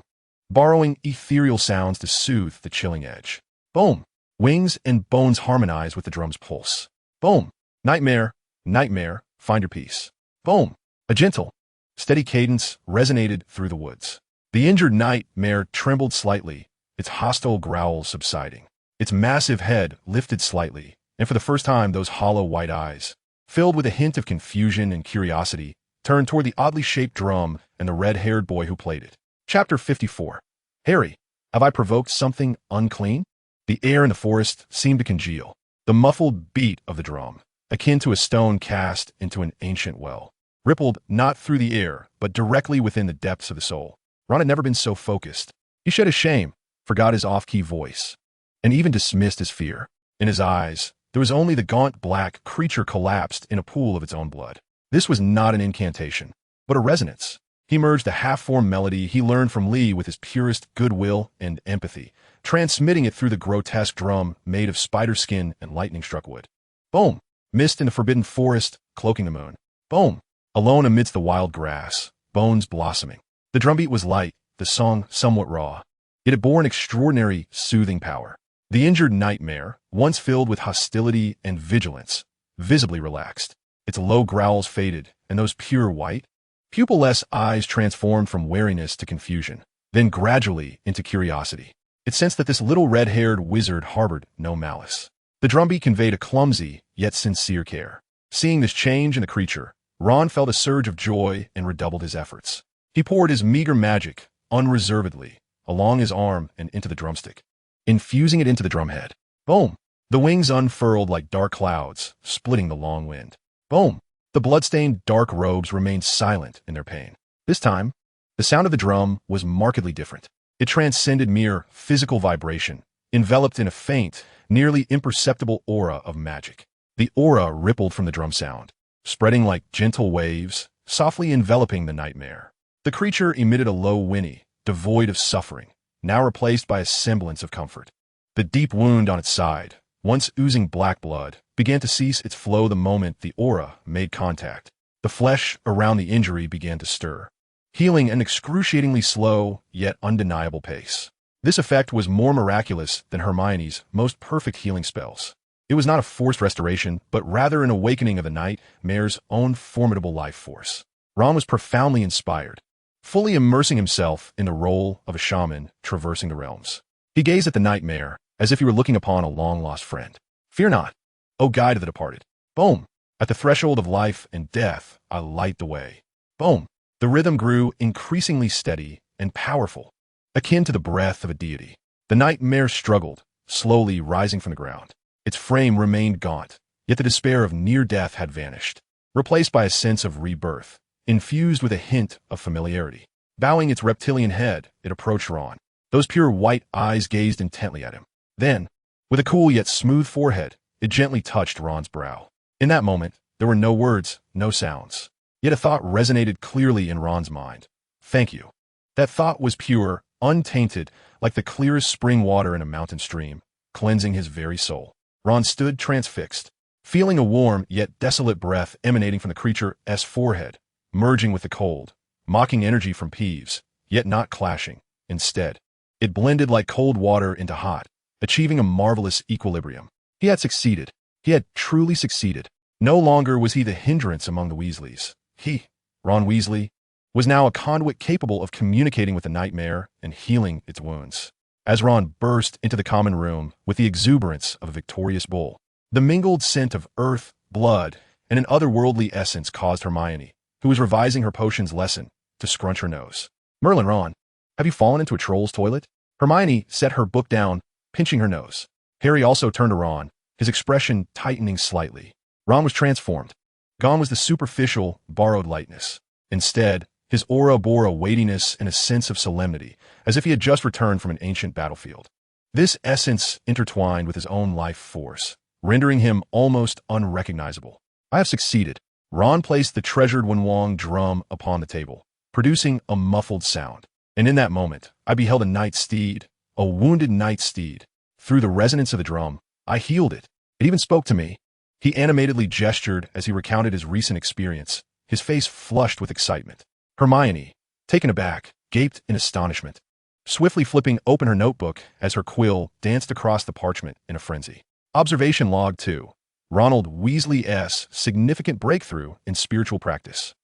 Borrowing ethereal sounds to soothe the chilling edge. Boom! Wings and bones harmonize with the drum's pulse. Boom! Nightmare, nightmare, find your peace. Boom! A gentle, steady cadence resonated through the woods. The injured nightmare trembled slightly, its hostile growls subsiding. Its massive head lifted slightly, and for the first time those hollow white eyes, filled with a hint of confusion and curiosity, turned toward the oddly shaped drum and the red-haired boy who played it. Chapter 54. Harry, have I provoked something unclean? The air in the forest seemed to congeal. The muffled beat of the drum, akin to a stone cast into an ancient well, rippled not through the air, but directly within the depths of the soul. Ron had never been so focused. He shed his shame, forgot his off-key voice, and even dismissed his fear. In his eyes, there was only the gaunt black creature collapsed in a pool of its own blood. This was not an incantation, but a resonance. He merged the half-formed melody he learned from Lee with his purest goodwill and empathy, transmitting it through the grotesque drum made of spider skin and lightning-struck wood. Boom! Mist in the forbidden forest, cloaking the moon. Boom! Alone amidst the wild grass, bones blossoming. The drumbeat was light, the song somewhat raw, yet it bore an extraordinary soothing power. The injured nightmare, once filled with hostility and vigilance, visibly relaxed. Its low growls faded, and those pure white, pupil-less eyes transformed from wariness to confusion, then gradually into curiosity. It sensed that this little red-haired wizard harbored no malice. The drumbeat conveyed a clumsy, yet sincere care. Seeing this change in the creature, Ron felt a surge of joy and redoubled his efforts. He poured his meager magic, unreservedly, along his arm and into the drumstick, infusing it into the drumhead. Boom! The wings unfurled like dark clouds, splitting the long wind. Boom! The blood-stained dark robes remained silent in their pain. This time, the sound of the drum was markedly different. It transcended mere physical vibration, enveloped in a faint, nearly imperceptible aura of magic. The aura rippled from the drum sound, spreading like gentle waves, softly enveloping the nightmare. The creature emitted a low whinny, devoid of suffering, now replaced by a semblance of comfort. The deep wound on its side, once oozing black blood, began to cease its flow the moment the aura made contact. The flesh around the injury began to stir, healing at an excruciatingly slow, yet undeniable pace. This effect was more miraculous than Hermione's most perfect healing spells. It was not a forced restoration, but rather an awakening of the nightmare's own formidable life force. Ron was profoundly inspired, fully immersing himself in the role of a shaman traversing the realms. He gazed at the nightmare as if he were looking upon a long-lost friend. "Fear not, O guide of the departed. Boom! At the threshold of life and death, I light the way. Boom!" The rhythm grew increasingly steady and powerful, akin to the breath of a deity. The nightmare struggled, slowly rising from the ground. Its frame remained gaunt, yet the despair of near death had vanished, replaced by a sense of rebirth, infused with a hint of familiarity. Bowing its reptilian head, it approached Ron. Those pure white eyes gazed intently at him. Then, with a cool yet smooth forehead, it gently touched Ron's brow. In that moment, there were no words, no sounds. Yet a thought resonated clearly in Ron's mind. "Thank you." That thought was pure, untainted, like the clearest spring water in a mountain stream, cleansing his very soul. Ron stood transfixed, feeling a warm yet desolate breath emanating from the creature's forehead, merging with the cold, mocking energy from Peeves, yet not clashing. Instead, it blended like cold water into hot, achieving a marvelous equilibrium. He had succeeded. He had truly succeeded. No longer was he the hindrance among the Weasleys. He, Ron Weasley, was now a conduit capable of communicating with the nightmare and healing its wounds. As Ron burst into the common room with the exuberance of a victorious bull, the mingled scent of earth, blood, and an otherworldly essence caused Hermione, who was revising her potions lesson, to scrunch her nose. "Merlin, Ron, have you fallen into a troll's toilet?" Hermione set her book down, pinching her nose. Harry also turned to Ron, his expression tightening slightly. Ron was transformed. Gone was the superficial, borrowed lightness. Instead, his aura bore a weightiness and a sense of solemnity, as if he had just returned from an ancient battlefield. This essence intertwined with his own life force, rendering him almost unrecognizable. "I have succeeded." Ron placed the treasured Wenwang drum upon the table, producing a muffled sound. And in that moment, I beheld a night steed, a wounded night steed. Through the resonance of the drum, I healed it. It even spoke to me. He animatedly gestured as he recounted his recent experience, his face flushed with excitement. Hermione, taken aback, gaped in astonishment, swiftly flipping open her notebook as her quill danced across the parchment in a frenzy. Observation log 2. Ronald Weasley's significant breakthrough in spiritual practice.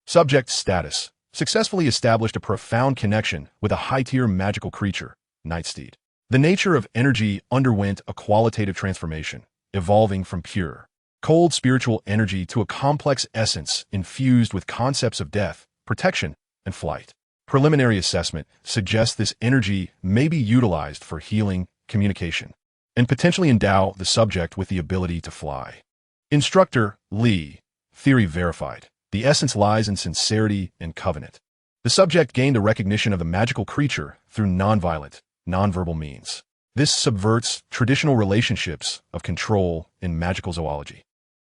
Subject status. Successfully established a profound connection with a high-tier magical creature, Nightsteed. The nature of energy underwent a qualitative transformation, evolving from pure, cold spiritual energy to a complex essence infused with concepts of death, protection, and flight. Preliminary assessment suggests this energy may be utilized for healing, communication, and potentially endow the subject with the ability to fly. Instructor Lee. Theory verified. The essence lies in sincerity and covenant. The subject gained a recognition of the magical creature through nonviolent, nonverbal means. This subverts traditional relationships of control in magical zoology.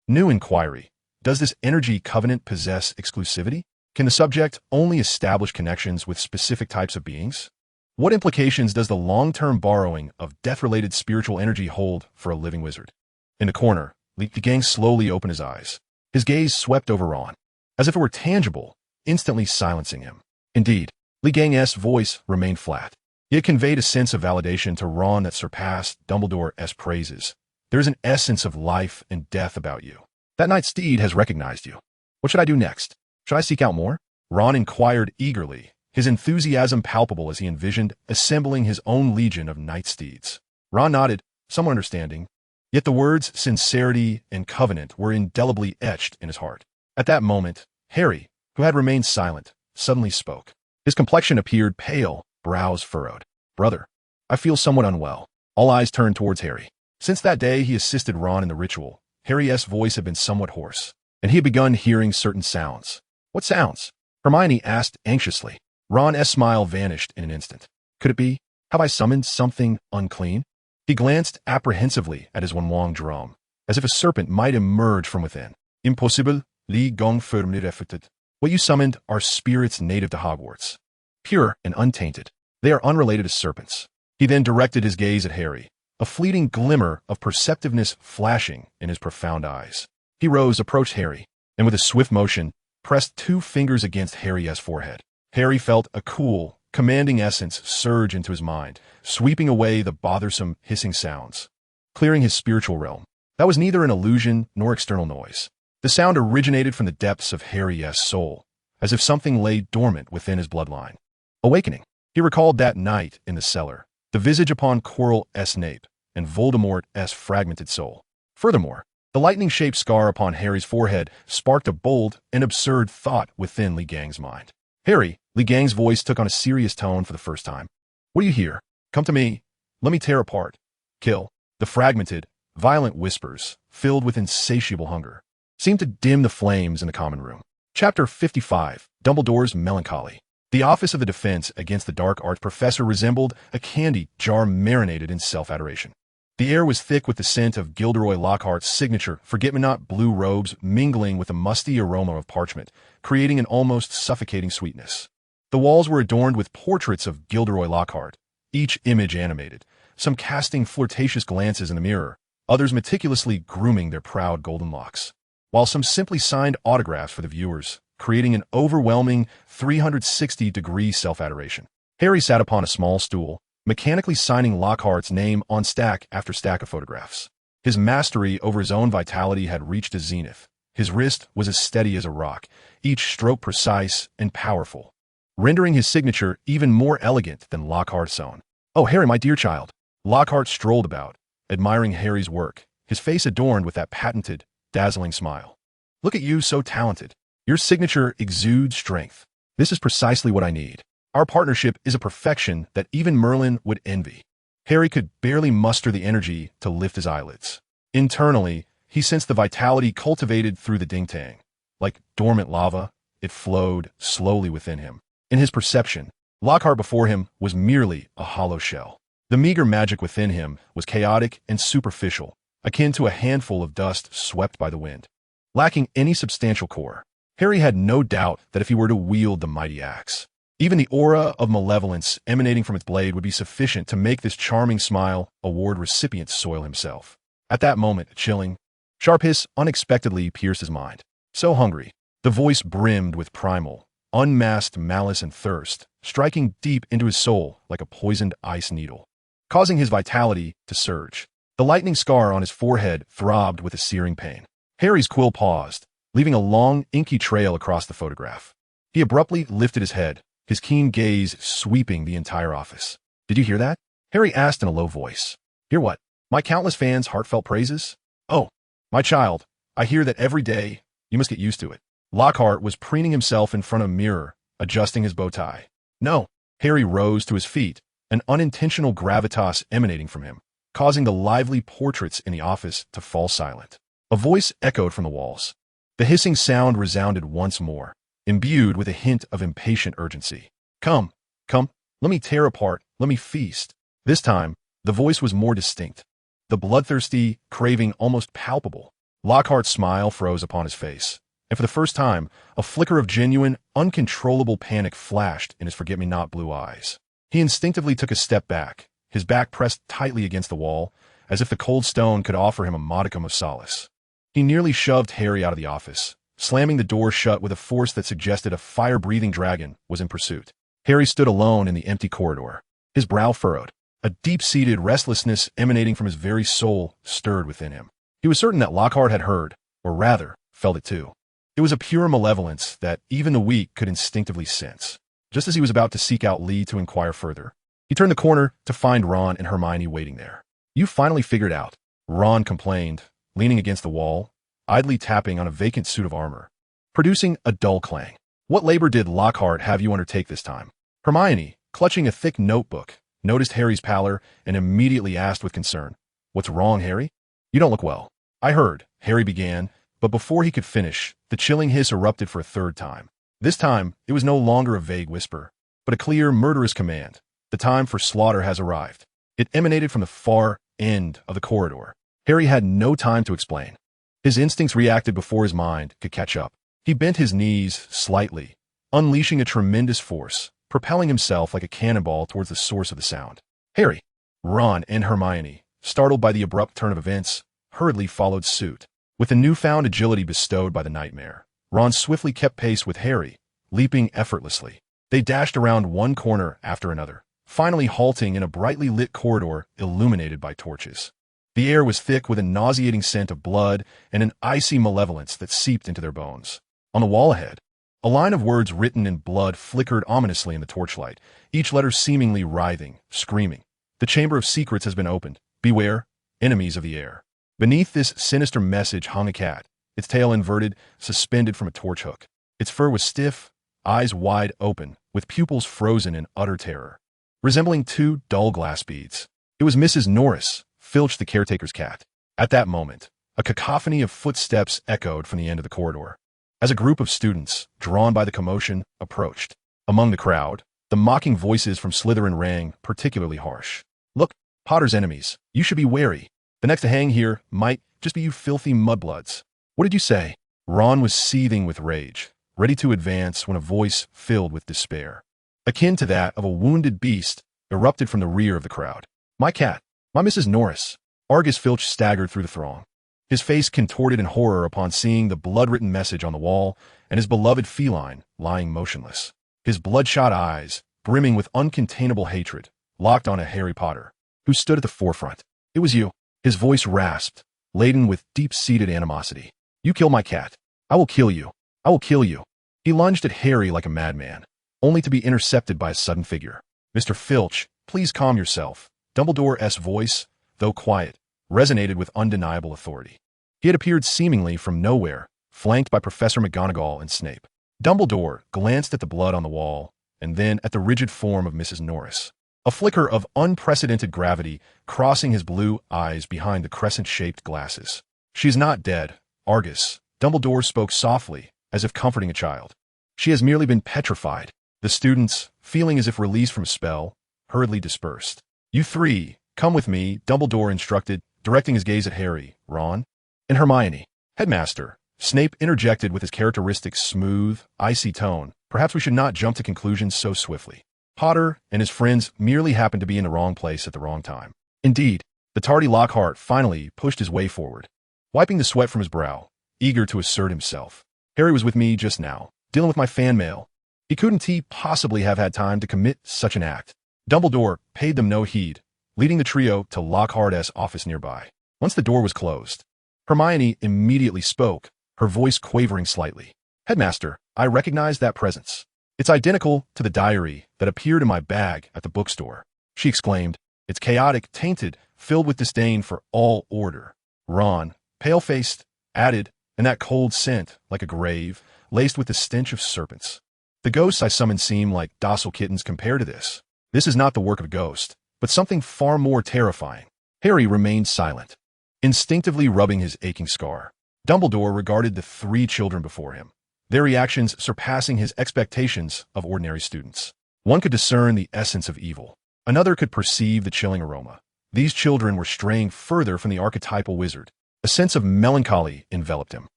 New inquiry. Does this energy covenant possess exclusivity? Can the subject only establish connections with specific types of beings? What implications does the long-term borrowing of death-related spiritual energy hold for a living wizard? In the corner, Li Gang slowly opened his eyes. His gaze swept over Ron, as if it were tangible, instantly silencing him. Indeed, Li Gang's voice remained flat. It conveyed a sense of validation to Ron that surpassed Dumbledore's praises. There is an essence of life and death about you. That night steed has recognized you. What should I do next? Should I seek out more? Ron inquired eagerly, his enthusiasm palpable as he envisioned assembling his own legion of night steeds. Ron nodded, somewhat understanding, yet the words sincerity and covenant were indelibly etched in his heart. At that moment, Harry, who had remained silent, suddenly spoke. His complexion appeared pale, brows furrowed. "Brother, I feel somewhat unwell." All eyes turned towards Harry. Since that day he assisted Ron in the ritual, Harry's voice had been somewhat hoarse, and he had begun hearing certain sounds. What sounds? Hermione asked anxiously. Ron's smile vanished in an instant. Could it be? Have I summoned something unclean? He glanced apprehensively at his wand drum, as if a serpent might emerge from within. Impossible, li gong firmly refuted. What you summoned are spirits native to Hogwarts. Pure and untainted. They are unrelated to serpents. He then directed his gaze at Harry, a fleeting glimmer of perceptiveness flashing in his profound eyes. He rose, approached Harry, and with a swift motion, pressed 2 fingers against Harry's forehead. Harry felt a cool, commanding essence surge into his mind, sweeping away the bothersome, hissing sounds, clearing his spiritual realm. That was neither an illusion nor external noise. The sound originated from the depths of Harry's soul, as if something lay dormant within his bloodline. Awakening. He recalled that night in the cellar, the visage upon Quirrell's nape, and Voldemort's fragmented soul. Furthermore, the lightning-shaped scar upon Harry's forehead sparked a bold and absurd thought within Li Gang's mind. Harry, Li Gang's voice took on a serious tone for the first time. What do you hear? Come to me. Let me tear apart. Kill. The fragmented, violent whispers, filled with insatiable hunger, seemed to dim the flames in the common room. Chapter 55. Dumbledore's Melancholy. The Office of the Defense Against the Dark Arts Professor resembled a candy jar marinated in self-adoration. The air was thick with the scent of Gilderoy Lockhart's signature forget-me-not blue robes mingling with a musty aroma of parchment, creating an almost suffocating sweetness. The walls were adorned with portraits of Gilderoy Lockhart, each image animated, some casting flirtatious glances in the mirror, others meticulously grooming their proud golden locks, while some simply signed autographs for the viewers, creating an overwhelming 360-degree self-adoration. Harry sat upon a small stool, mechanically signing Lockhart's name on stack after stack of photographs. His mastery over his own vitality had reached a zenith. His wrist was as steady as a rock, each stroke precise and powerful, rendering his signature even more elegant than Lockhart's own. "Oh, Harry, my dear child." Lockhart strolled about, admiring Harry's work, his face adorned with that patented, dazzling smile. "Look at you, so talented. Your signature exudes strength. This is precisely what I need. Our partnership is a perfection that even Merlin would envy." Harry could barely muster the energy to lift his eyelids. Internally, he sensed the vitality cultivated through the ding-tang. Like dormant lava, it flowed slowly within him. In his perception, Lockhart before him was merely a hollow shell. The meager magic within him was chaotic and superficial, akin to a handful of dust swept by the wind, lacking any substantial core. Harry had no doubt that if he were to wield the mighty axe, even the aura of malevolence emanating from its blade would be sufficient to make this charming smile award recipient soil himself. At that moment, a chilling, sharp hiss unexpectedly pierced his mind. So hungry, the voice brimmed with primal, unmasked malice and thirst, striking deep into his soul like a poisoned ice needle, causing his vitality to surge. The lightning scar on his forehead throbbed with a searing pain. Harry's quill paused, leaving a long, inky trail across the photograph. He abruptly lifted his head, his keen gaze sweeping the entire office. "Did you hear that?" Harry asked in a low voice. "Hear what? My countless fans' heartfelt praises? Oh, my child, I hear that every day. You must get used to it." Lockhart was preening himself in front of a mirror, adjusting his bow tie. "No." Harry rose to his feet, an unintentional gravitas emanating from him, causing the lively portraits in the office to fall silent. A voice echoed from the walls. The hissing sound resounded once more, imbued with a hint of impatient urgency. Come, let me tear apart, let me feast." This time, the voice was more distinct, the bloodthirsty craving almost palpable. Lockhart's smile froze upon his face, and for the first time, a flicker of genuine, uncontrollable panic flashed in his forget-me-not blue eyes. He instinctively took a step back, his back pressed tightly against the wall, as if the cold stone could offer him a modicum of solace. He nearly shoved Harry out of the office, slamming the door shut with a force that suggested a fire-breathing dragon was in pursuit. Harry stood alone in the empty corridor, his brow furrowed. A deep-seated restlessness emanating from his very soul stirred within him. He was certain that Lockhart had heard, or rather, felt it too. It was a pure malevolence that even the weak could instinctively sense. Just as he was about to seek out Lee to inquire further, he turned the corner to find Ron and Hermione waiting there. "You finally figured out," Ron complained, leaning against the wall, idly tapping on a vacant suit of armor, producing a dull clang. "What labor did Lockhart have you undertake this time?" Hermione, clutching a thick notebook, noticed Harry's pallor and immediately asked with concern, "What's wrong, Harry? You don't look well." "I heard," Harry began, but before he could finish, the chilling hiss erupted for a third time. This time, it was no longer a vague whisper, but a clear, murderous command. The time for slaughter has arrived. It emanated from the far end of the corridor. Harry had no time to explain. His instincts reacted before his mind could catch up. He bent his knees slightly, unleashing a tremendous force, propelling himself like a cannonball towards the source of the sound. Harry, Ron, and Hermione, startled by the abrupt turn of events, hurriedly followed suit. With the newfound agility bestowed by the nightmare, Ron swiftly kept pace with Harry, leaping effortlessly. They dashed around one corner after another, finally halting in a brightly lit corridor illuminated by torches. The air was thick with a nauseating scent of blood and an icy malevolence that seeped into their bones. On the wall ahead, a line of words written in blood flickered ominously in the torchlight, each letter seemingly writhing, screaming. The Chamber of Secrets has been opened. Beware, enemies of the air. Beneath this sinister message hung a cat, its tail inverted, suspended from a torch hook. Its fur was stiff, eyes wide open, with pupils frozen in utter terror, resembling two dull glass beads. It was Mrs. Norris, Filch the caretaker's cat. At that moment, a cacophony of footsteps echoed from the end of the corridor. As a group of students, drawn by the commotion, approached. Among the crowd, the mocking voices from Slytherin rang particularly harsh. Look, Potter's enemies, you should be wary. The next to hang here might just be you filthy mudbloods. What did you say? Ron was seething with rage, ready to advance when a voice filled with despair, akin to that of a wounded beast, erupted from the rear of the crowd. My cat. My Mrs. Norris. Argus Filch staggered through the throng, his face contorted in horror upon seeing the blood-written message on the wall and his beloved feline lying motionless. His bloodshot eyes, brimming with uncontainable hatred, locked on a Harry Potter, who stood at the forefront. It was you. His voice rasped, laden with deep-seated animosity. You kill my cat. I will kill you. I will kill you. He lunged at Harry like a madman, only to be intercepted by a sudden figure. Mr. Filch, please calm yourself. Dumbledore's voice, though quiet, resonated with undeniable authority. He had appeared seemingly from nowhere, flanked by Professor McGonagall and Snape. Dumbledore glanced at the blood on the wall, and then at the rigid form of Mrs. Norris. A flicker of unprecedented gravity crossing his blue eyes behind the crescent-shaped glasses. She is not dead, Argus. Dumbledore spoke softly, as if comforting a child. She has merely been petrified. The students, feeling as if released from a spell, hurriedly dispersed. You three, come with me, Dumbledore instructed, directing his gaze at Harry, Ron, and Hermione. Headmaster, Snape interjected with his characteristic smooth, icy tone. Perhaps we should not jump to conclusions so swiftly. Potter and his friends merely happened to be in the wrong place at the wrong time. Indeed, the tardy Lockhart finally pushed his way forward, wiping the sweat from his brow, eager to assert himself. Harry was with me just now, dealing with my fan mail. Couldn't he possibly have had time to commit such an act? Dumbledore paid them no heed, leading the trio to Lockhart's office nearby. Once the door was closed, Hermione immediately spoke, her voice quavering slightly. Headmaster, I recognize that presence. It's identical to the diary that appeared in my bag at the bookstore. She exclaimed. It's chaotic, tainted, filled with disdain for all order. Ron, pale-faced, added, and that cold scent, like a grave, laced with the stench of serpents. The ghosts I summoned seem like docile kittens compared to this. This is not the work of a ghost, but something far more terrifying. Harry remained silent, instinctively rubbing his aching scar. Dumbledore regarded the three children before him, their reactions surpassing his expectations of ordinary students. One could discern the essence of evil. Another could perceive the chilling aroma. These children were straying further from the archetypal wizard. A sense of melancholy enveloped him.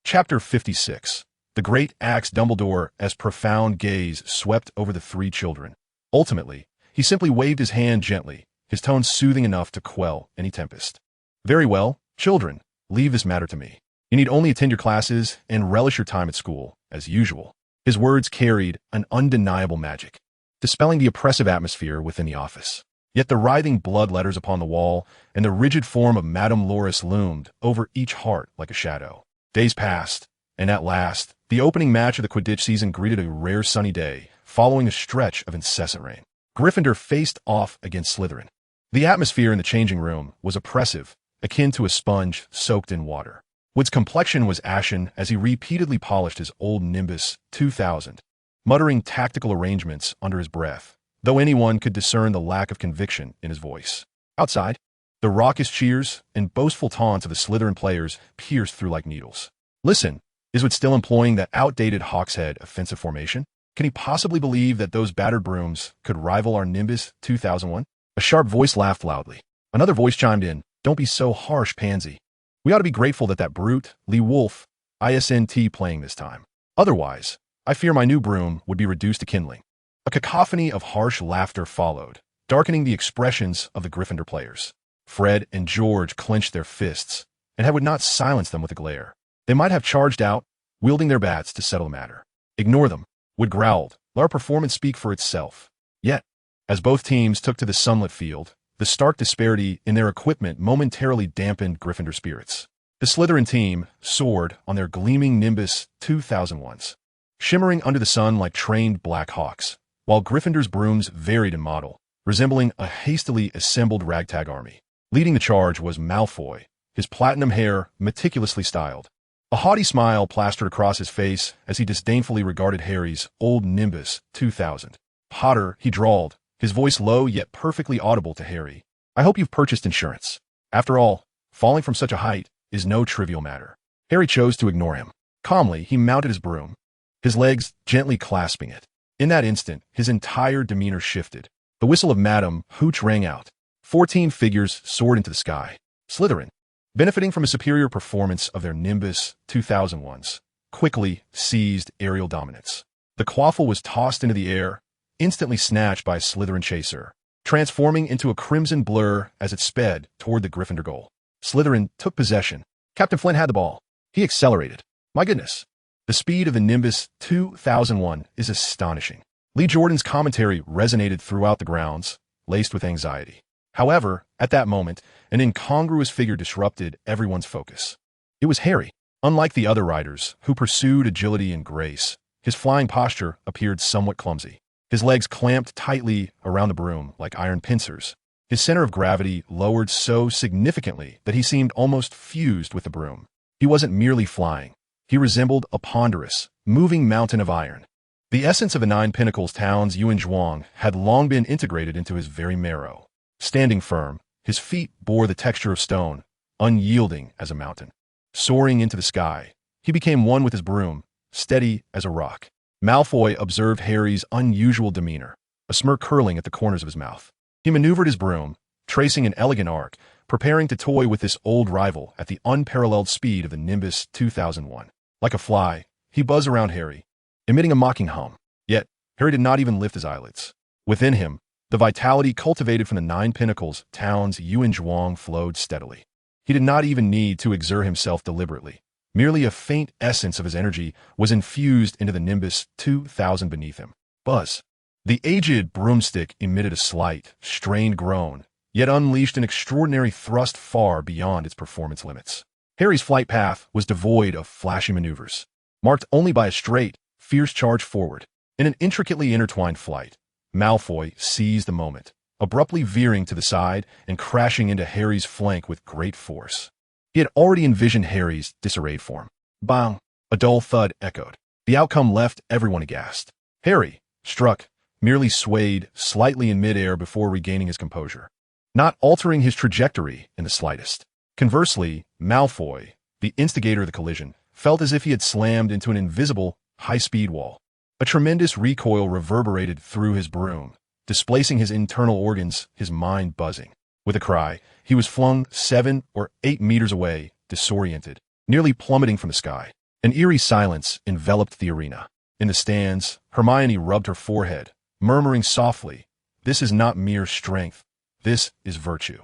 Chapter 56. The Great Axe. Dumbledore's profound gaze swept over the three children. Ultimately, he simply waved his hand gently, his tone soothing enough to quell any tempest. Very well, children, leave this matter to me. You need only attend your classes and relish your time at school, as usual. His words carried an undeniable magic, dispelling the oppressive atmosphere within the office. Yet the writhing blood letters upon the wall and the rigid form of Madame Loris loomed over each heart like a shadow. Days passed, and at last, the opening match of the Quidditch season greeted a rare sunny day, following a stretch of incessant rain. Gryffindor faced off against Slytherin. The atmosphere in the changing room was oppressive, akin to a sponge soaked in water. Wood's complexion was ashen as he repeatedly polished his old Nimbus 2000, muttering tactical arrangements under his breath, though anyone could discern the lack of conviction in his voice. Outside, the raucous cheers and boastful taunts of the Slytherin players pierced through like needles. Listen, Is Wood still employing that outdated Hawkshead offensive formation? Can he possibly believe that those battered brooms could rival our Nimbus 2001? A sharp voice laughed loudly. Another voice chimed in. Don't be so harsh, Pansy. We ought to be grateful that that brute, Lee Wolf, ISNT playing this time. Otherwise, I fear my new broom would be reduced to kindling. A cacophony of harsh laughter followed, darkening the expressions of the Gryffindor players. Fred and George clenched their fists, and Ed would not silence them with a glare. They might have charged out, wielding their bats to settle the matter. Ignore them, Wood growled. Let our performance speak for itself. Yet, as both teams took to the sunlit field, the stark disparity in their equipment momentarily dampened Gryffindor spirits. The Slytherin team soared on their gleaming Nimbus 2001s, shimmering under the sun like trained Black Hawks, while Gryffindor's brooms varied in model, resembling a hastily assembled ragtag army. Leading the charge was Malfoy, his platinum hair meticulously styled. A haughty smile plastered across his face as he disdainfully regarded Harry's old Nimbus 2000. Potter, he drawled, his voice low yet perfectly audible to Harry. I hope you've purchased insurance. After all, falling from such a height is no trivial matter. Harry chose to ignore him. Calmly, he mounted his broom, his legs gently clasping it. In that instant, his entire demeanor shifted. The whistle of Madame Hooch rang out. 14 figures soared into the sky. Slytherin, benefiting from a superior performance of their Nimbus 2001s, quickly seized aerial dominance. The quaffle was tossed into the air, instantly snatched by a Slytherin chaser, transforming into a crimson blur as it sped toward the Gryffindor goal. Slytherin took possession. Captain Flint had the ball. He accelerated. My goodness, the speed of the Nimbus 2001 is astonishing. Lee Jordan's commentary resonated throughout the grounds, laced with anxiety. However, at that moment, an incongruous figure disrupted everyone's focus. It was Harry. Unlike the other riders, who pursued agility and grace, his flying posture appeared somewhat clumsy. His legs clamped tightly around the broom like iron pincers. His center of gravity lowered so significantly that he seemed almost fused with the broom. He wasn't merely flying. He resembled a ponderous, moving mountain of iron. The essence of the Nine Pinnacles town's Yuan Zhuang had long been integrated into his very marrow. Standing firm, his feet bore the texture of stone, unyielding as a mountain. Soaring into the sky, he became one with his broom, steady as a rock. Malfoy observed Harry's unusual demeanor, a smirk curling at the corners of his mouth. He maneuvered his broom, tracing an elegant arc, preparing to toy with this old rival at the unparalleled speed of the Nimbus 2001. Like a fly, he buzzed around Harry, emitting a mocking hum. Yet, Harry did not even lift his eyelids. Within him, the vitality cultivated from the Nine Pinnacles town's Yuan Zhuang flowed steadily. He did not even need to exert himself deliberately. Merely a faint essence of his energy was infused into the Nimbus 2000 beneath him. Buzz. The aged broomstick emitted a slight, strained groan, yet unleashed an extraordinary thrust far beyond its performance limits. Harry's flight path was devoid of flashy maneuvers, marked only by a straight, fierce charge forward. In an intricately intertwined flight, Malfoy seized the moment, abruptly veering to the side and crashing into Harry's flank with great force. He had already envisioned Harry's disarrayed form. Bang! A dull thud echoed. The outcome left everyone aghast. Harry, struck, merely swayed slightly in midair before regaining his composure, not altering his trajectory in the slightest. Conversely, Malfoy, the instigator of the collision, felt as if he had slammed into an invisible, high-speed wall. A tremendous recoil reverberated through his broom, displacing his internal organs, his mind buzzing. With a cry, he was flung 7 or 8 meters away, disoriented, nearly plummeting from the sky. An eerie silence enveloped the arena. In the stands, Hermione rubbed her forehead, murmuring softly, "This is not mere strength. This is virtue.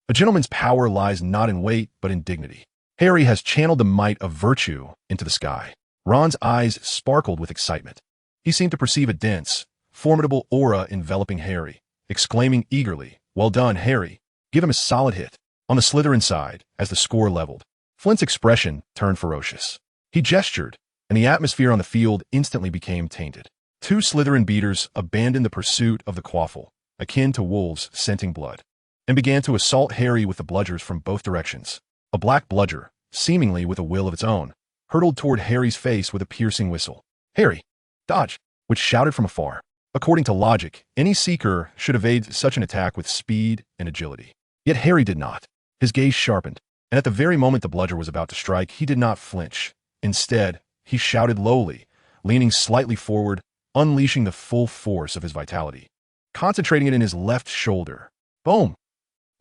A gentleman's power lies not in weight, but in dignity." Harry has channeled the might of virtue into the sky. Ron's eyes sparkled with excitement. He seemed to perceive a dense, formidable aura enveloping Harry, exclaiming eagerly, "Well done, Harry. Give him a solid hit." On the Slytherin side, as the score leveled, Flint's expression turned ferocious. He gestured, and the atmosphere on the field instantly became tainted. 2 Slytherin beaters abandoned the pursuit of the quaffle, akin to wolves scenting blood, and began to assault Harry with the bludgers from both directions. A black bludger, seemingly with a will of its own, hurtled toward Harry's face with a piercing whistle. "Harry, dodge!" which shouted from afar. According to logic, any seeker should evade such an attack with speed and agility. Yet Harry did not. His gaze sharpened, and at the very moment the bludger was about to strike, he did not flinch. Instead, he shouted lowly, leaning slightly forward, unleashing the full force of his vitality, concentrating it in his left shoulder. Boom!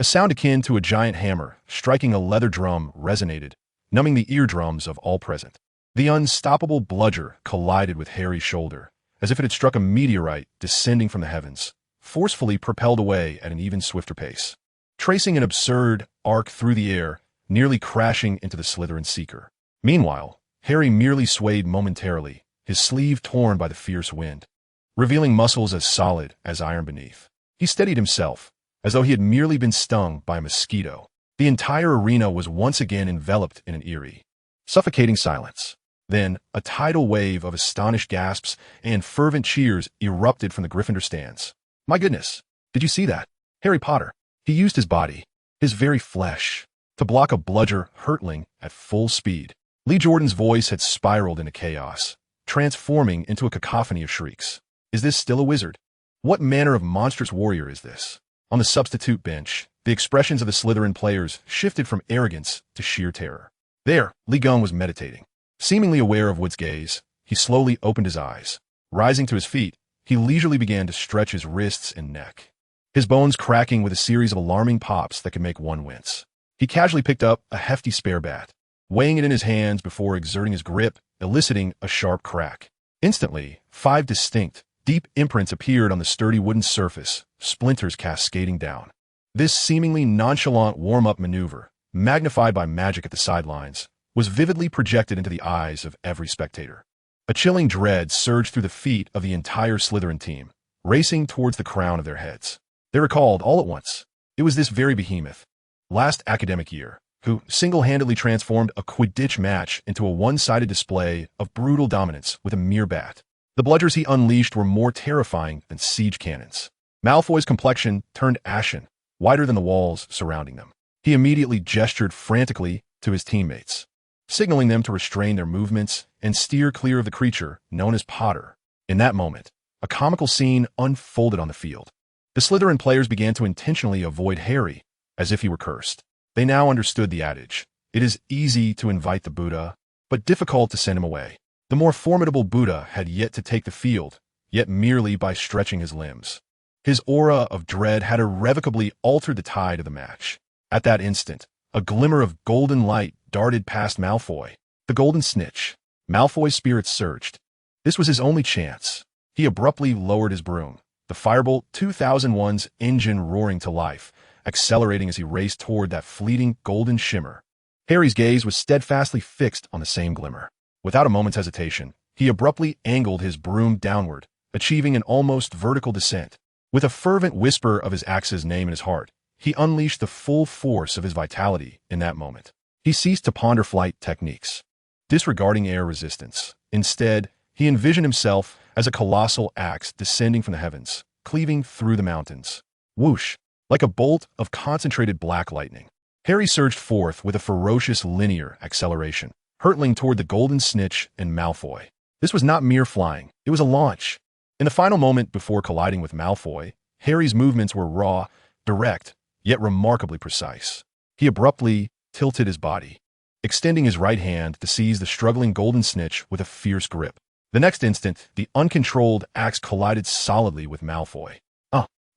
A sound akin to a giant hammer striking a leather drum resonated, numbing the eardrums of all present. The unstoppable bludger collided with Harry's shoulder, as if it had struck a meteorite descending from the heavens, forcefully propelled away at an even swifter pace, tracing an absurd arc through the air, nearly crashing into the Slytherin Seeker. Meanwhile, Harry merely swayed momentarily, his sleeve torn by the fierce wind, revealing muscles as solid as iron beneath. He steadied himself, as though he had merely been stung by a mosquito. The entire arena was once again enveloped in an eerie, suffocating silence. Then, a tidal wave of astonished gasps and fervent cheers erupted from the Gryffindor stands. My goodness, did you see that? Harry Potter. He used his body, his very flesh, to block a bludger hurtling at full speed. Lee Jordan's voice had spiraled into chaos, transforming into a cacophony of shrieks. Is this still a wizard? What manner of monstrous warrior is this? On the substitute bench, the expressions of the Slytherin players shifted from arrogance to sheer terror. There, Lee Gung was meditating. Seemingly aware of Wood's gaze, he slowly opened his eyes. Rising to his feet, he leisurely began to stretch his wrists and neck, his bones cracking with a series of alarming pops that could make one wince. He casually picked up a hefty spare bat, weighing it in his hands before exerting his grip, eliciting a sharp crack. Instantly, 5 distinct, deep imprints appeared on the sturdy wooden surface, splinters cascading down. This seemingly nonchalant warm-up maneuver, magnified by magic at the sidelines, was vividly projected into the eyes of every spectator. A chilling dread surged through the feet of the entire Slytherin team, racing towards the crown of their heads. They recalled, all at once, it was this very behemoth, last academic year, who single-handedly transformed a Quidditch match into a one-sided display of brutal dominance with a mere bat. The bludgers he unleashed were more terrifying than siege cannons. Malfoy's complexion turned ashen, whiter than the walls surrounding them. He immediately gestured frantically to his teammates, signaling them to restrain their movements and steer clear of the creature known as Potter. In that moment, a comical scene unfolded on the field. The Slytherin players began to intentionally avoid Harry, as if he were cursed. They now understood the adage, it is easy to invite the Buddha, but difficult to send him away. The more formidable Buddha had yet to take the field, yet merely by stretching his limbs. His aura of dread had irrevocably altered the tide of the match. At that instant, a glimmer of golden light darted past Malfoy. The golden snitch. Malfoy's spirits surged. This was his only chance. He abruptly lowered his broom, the Firebolt 2001's engine roaring to life, accelerating as he raced toward that fleeting golden shimmer. Harry's gaze was steadfastly fixed on the same glimmer. Without a moment's hesitation, he abruptly angled his broom downward, achieving an almost vertical descent. With a fervent whisper of his axe's name in his heart, he unleashed the full force of his vitality in that moment. He ceased to ponder flight techniques, disregarding air resistance. Instead, he envisioned himself as a colossal axe descending from the heavens, cleaving through the mountains. Whoosh! Like a bolt of concentrated black lightning, Harry surged forth with a ferocious linear acceleration, hurtling toward the golden snitch and Malfoy. This was not mere flying, it was a launch. In the final moment before colliding with Malfoy, Harry's movements were raw, direct, yet remarkably precise. He abruptly tilted his body, extending his right hand to seize the struggling golden snitch with a fierce grip. The next instant, the uncontrolled axe collided solidly with Malfoy.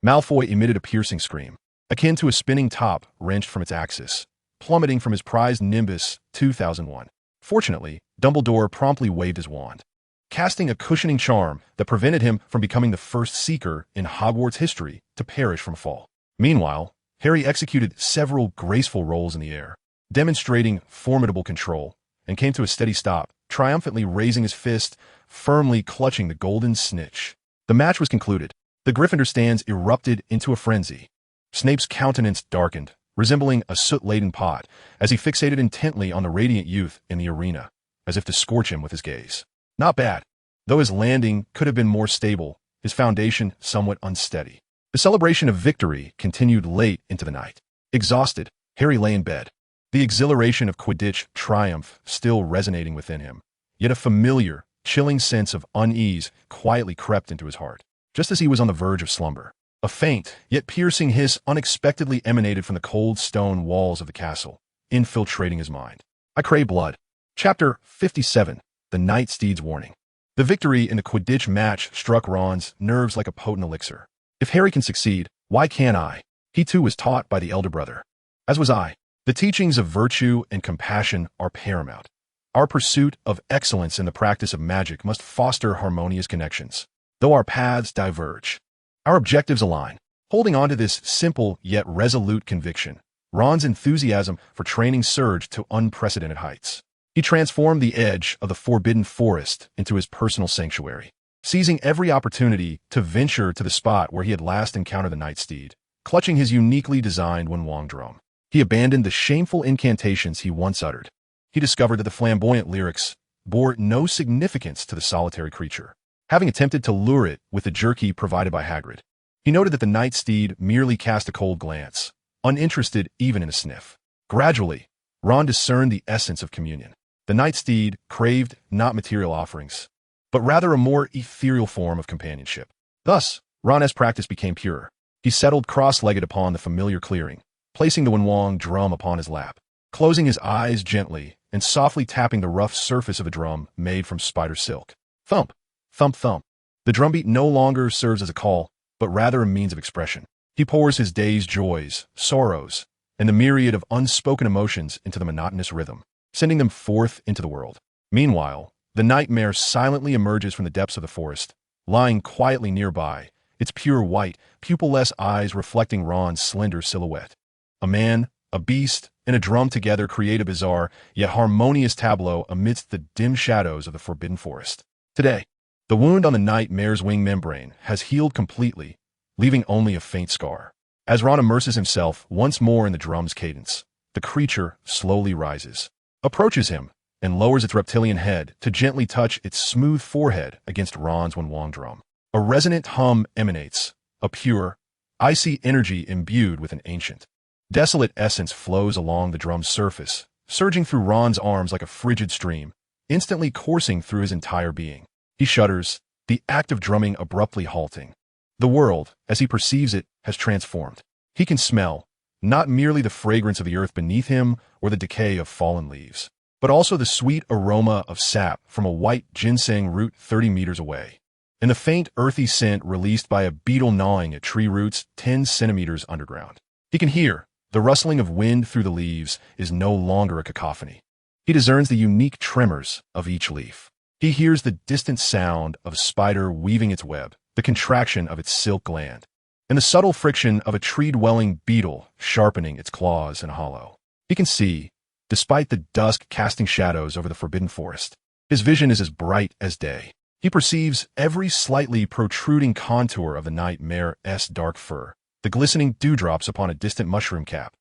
Malfoy emitted a piercing scream, akin to a spinning top wrenched from its axis, plummeting from his prized Nimbus 2001. Fortunately, Dumbledore promptly waved his wand, casting a cushioning charm that prevented him from becoming the first Seeker in Hogwarts history to perish from a fall. Meanwhile, Harry executed several graceful rolls in the air, demonstrating formidable control, and came to a steady stop, triumphantly raising his fist, firmly clutching the golden snitch. The match was concluded. The Gryffindor stands erupted into a frenzy. Snape's countenance darkened, resembling a soot-laden pot, as he fixated intently on the radiant youth in the arena, as if to scorch him with his gaze. Not bad. Though his landing could have been more stable, his foundation somewhat unsteady. The celebration of victory continued late into the night. Exhausted, Harry lay in bed, the exhilaration of Quidditch triumph still resonating within him. Yet a familiar, chilling sense of unease quietly crept into his heart. Just as he was on the verge of slumber, a faint, yet piercing hiss unexpectedly emanated from the cold stone walls of the castle, infiltrating his mind. I crave blood. Chapter 57. the Night Steed's warning. The victory in the Quidditch match struck Ron's nerves like a potent elixir. If Harry can succeed, why can't I? He too was taught by the elder brother. As was I. The teachings of virtue and compassion are paramount. Our pursuit of excellence in the practice of magic must foster harmonious connections. Though our paths diverge, our objectives align. Holding on to this simple yet resolute conviction, Ron's enthusiasm for training surged to unprecedented heights. He transformed the edge of the Forbidden Forest into his personal sanctuary, seizing every opportunity to venture to the spot where he had last encountered the Night Steed. Clutching his uniquely designed Wunwang drum, he abandoned the shameful incantations he once uttered. He discovered that the flamboyant lyrics bore no significance to the solitary creature, having attempted to lure it with the jerky provided by Hagrid. He noted that the Night Steed merely cast a cold glance, uninterested even in a sniff. Gradually, Ron discerned the essence of communion. The Night Steed craved not material offerings, but rather a more ethereal form of companionship. Thus, Ron's practice became purer. He settled cross-legged upon the familiar clearing, placing the Wunwang drum upon his lap, closing his eyes gently and softly tapping the rough surface of a drum made from spider silk. Thump, thump, thump. The drumbeat no longer serves as a call, but rather a means of expression. He pours his day's joys, sorrows, and the myriad of unspoken emotions into the monotonous rhythm, sending them forth into the world. Meanwhile, the nightmare silently emerges from the depths of the forest, lying quietly nearby, its pure white, pupil-less eyes reflecting Ron's slender silhouette. A man, a beast, and a drum together create a bizarre, yet harmonious tableau amidst the dim shadows of the Forbidden Forest. Today, the wound on the nightmare's wing membrane has healed completely, leaving only a faint scar. As Ron immerses himself once more in the drum's cadence, the creature slowly rises, approaches him, and lowers its reptilian head to gently touch its smooth forehead against Ron's Wunwang drum. A resonant hum emanates, a pure, icy energy imbued with an ancient, desolate essence flows along the drum's surface, surging through Ron's arms like a frigid stream, instantly coursing through his entire being. He shudders, the act of drumming abruptly halting. The world, as he perceives it, has transformed. He can smell, not merely the fragrance of the earth beneath him or the decay of fallen leaves, but also the sweet aroma of sap from a white ginseng root 30 meters away, and the faint earthy scent released by a beetle gnawing at tree roots 10 centimeters underground. He can hear, the rustling of wind through the leaves is no longer a cacophony. He discerns the unique tremors of each leaf. He hears the distant sound of a spider weaving its web, the contraction of its silk gland, and the subtle friction of a tree-dwelling beetle sharpening its claws in a hollow. He can see, despite the dusk casting shadows over the Forbidden Forest. His vision is as bright as day. He perceives every slightly protruding contour of the nightmare's dark fur, the glistening dewdrops upon a distant mushroom cap,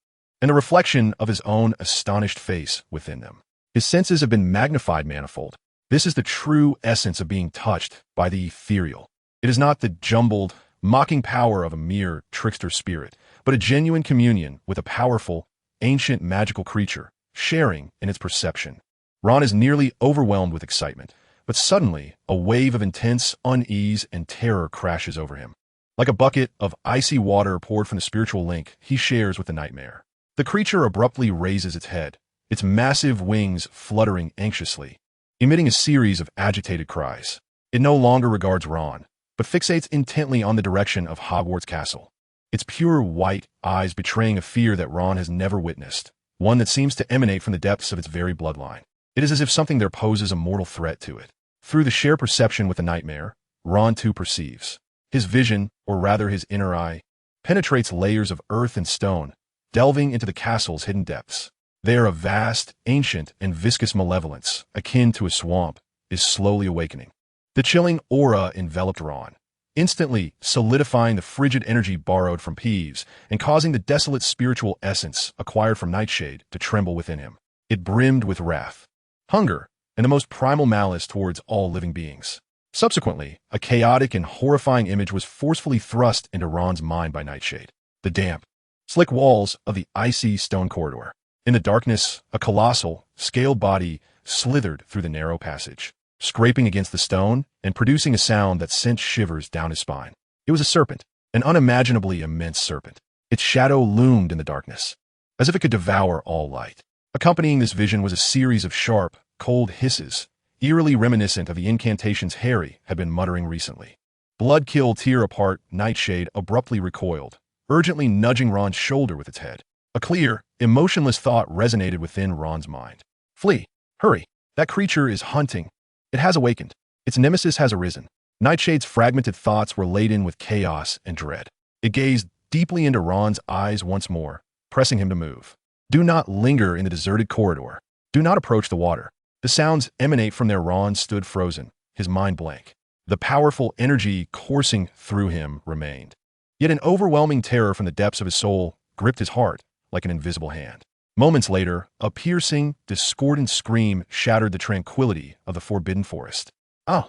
and the reflection of his own astonished face within them. His senses have been magnified manifold. This is the true essence of being touched by the ethereal. It is not the jumbled, mocking power of a mere trickster spirit, but a genuine communion with a powerful, ancient magical creature, sharing in its perception. Ron is nearly overwhelmed with excitement, but suddenly a wave of intense unease and terror crashes over him. Like a bucket of icy water poured from the spiritual link he shares with the nightmare. The creature abruptly raises its head, its massive wings fluttering anxiously, emitting a series of agitated cries. It no longer regards Ron, but fixates intently on the direction of Hogwarts Castle, its pure white eyes betraying a fear that Ron has never witnessed, one that seems to emanate from the depths of its very bloodline. It is as if something there poses a mortal threat to it. Through the shared perception with the nightmare, Ron too perceives. His vision, or rather his inner eye, penetrates layers of earth and stone, delving into the castle's hidden depths. There a vast, ancient, and viscous malevolence, akin to a swamp, is slowly awakening. The chilling aura enveloped Ron, instantly solidifying the frigid energy borrowed from Peeves and causing the desolate spiritual essence acquired from Nightshade to tremble within him. It brimmed with wrath, hunger, and the most primal malice towards all living beings. Subsequently, a chaotic and horrifying image was forcefully thrust into Ron's mind by Nightshade. The damp, slick walls of the icy stone corridor. In the darkness, a colossal, scaled body slithered through the narrow passage, scraping against the stone and producing a sound that sent shivers down his spine. It was a serpent, an unimaginably immense serpent. Its shadow loomed in the darkness, as if it could devour all light. Accompanying this vision was a series of sharp, cold hisses, eerily reminiscent of the incantations Harry had been muttering recently. Blood kill tear apart, Nightshade abruptly recoiled, urgently nudging Ron's shoulder with its head. A clear, emotionless thought resonated within Ron's mind. Flee! Hurry! That creature is hunting. It has awakened. Its nemesis has arisen. Nightshade's fragmented thoughts were laden with chaos and dread. It gazed deeply into Ron's eyes once more, pressing him to move. Do not linger in the deserted corridor. Do not approach the water. The sounds emanate from there. Ron stood frozen, his mind blank. The powerful energy coursing through him remained. Yet an overwhelming terror from the depths of his soul gripped his heart like an invisible hand. Moments later, a piercing, discordant scream shattered the tranquility of the forbidden forest. Oh!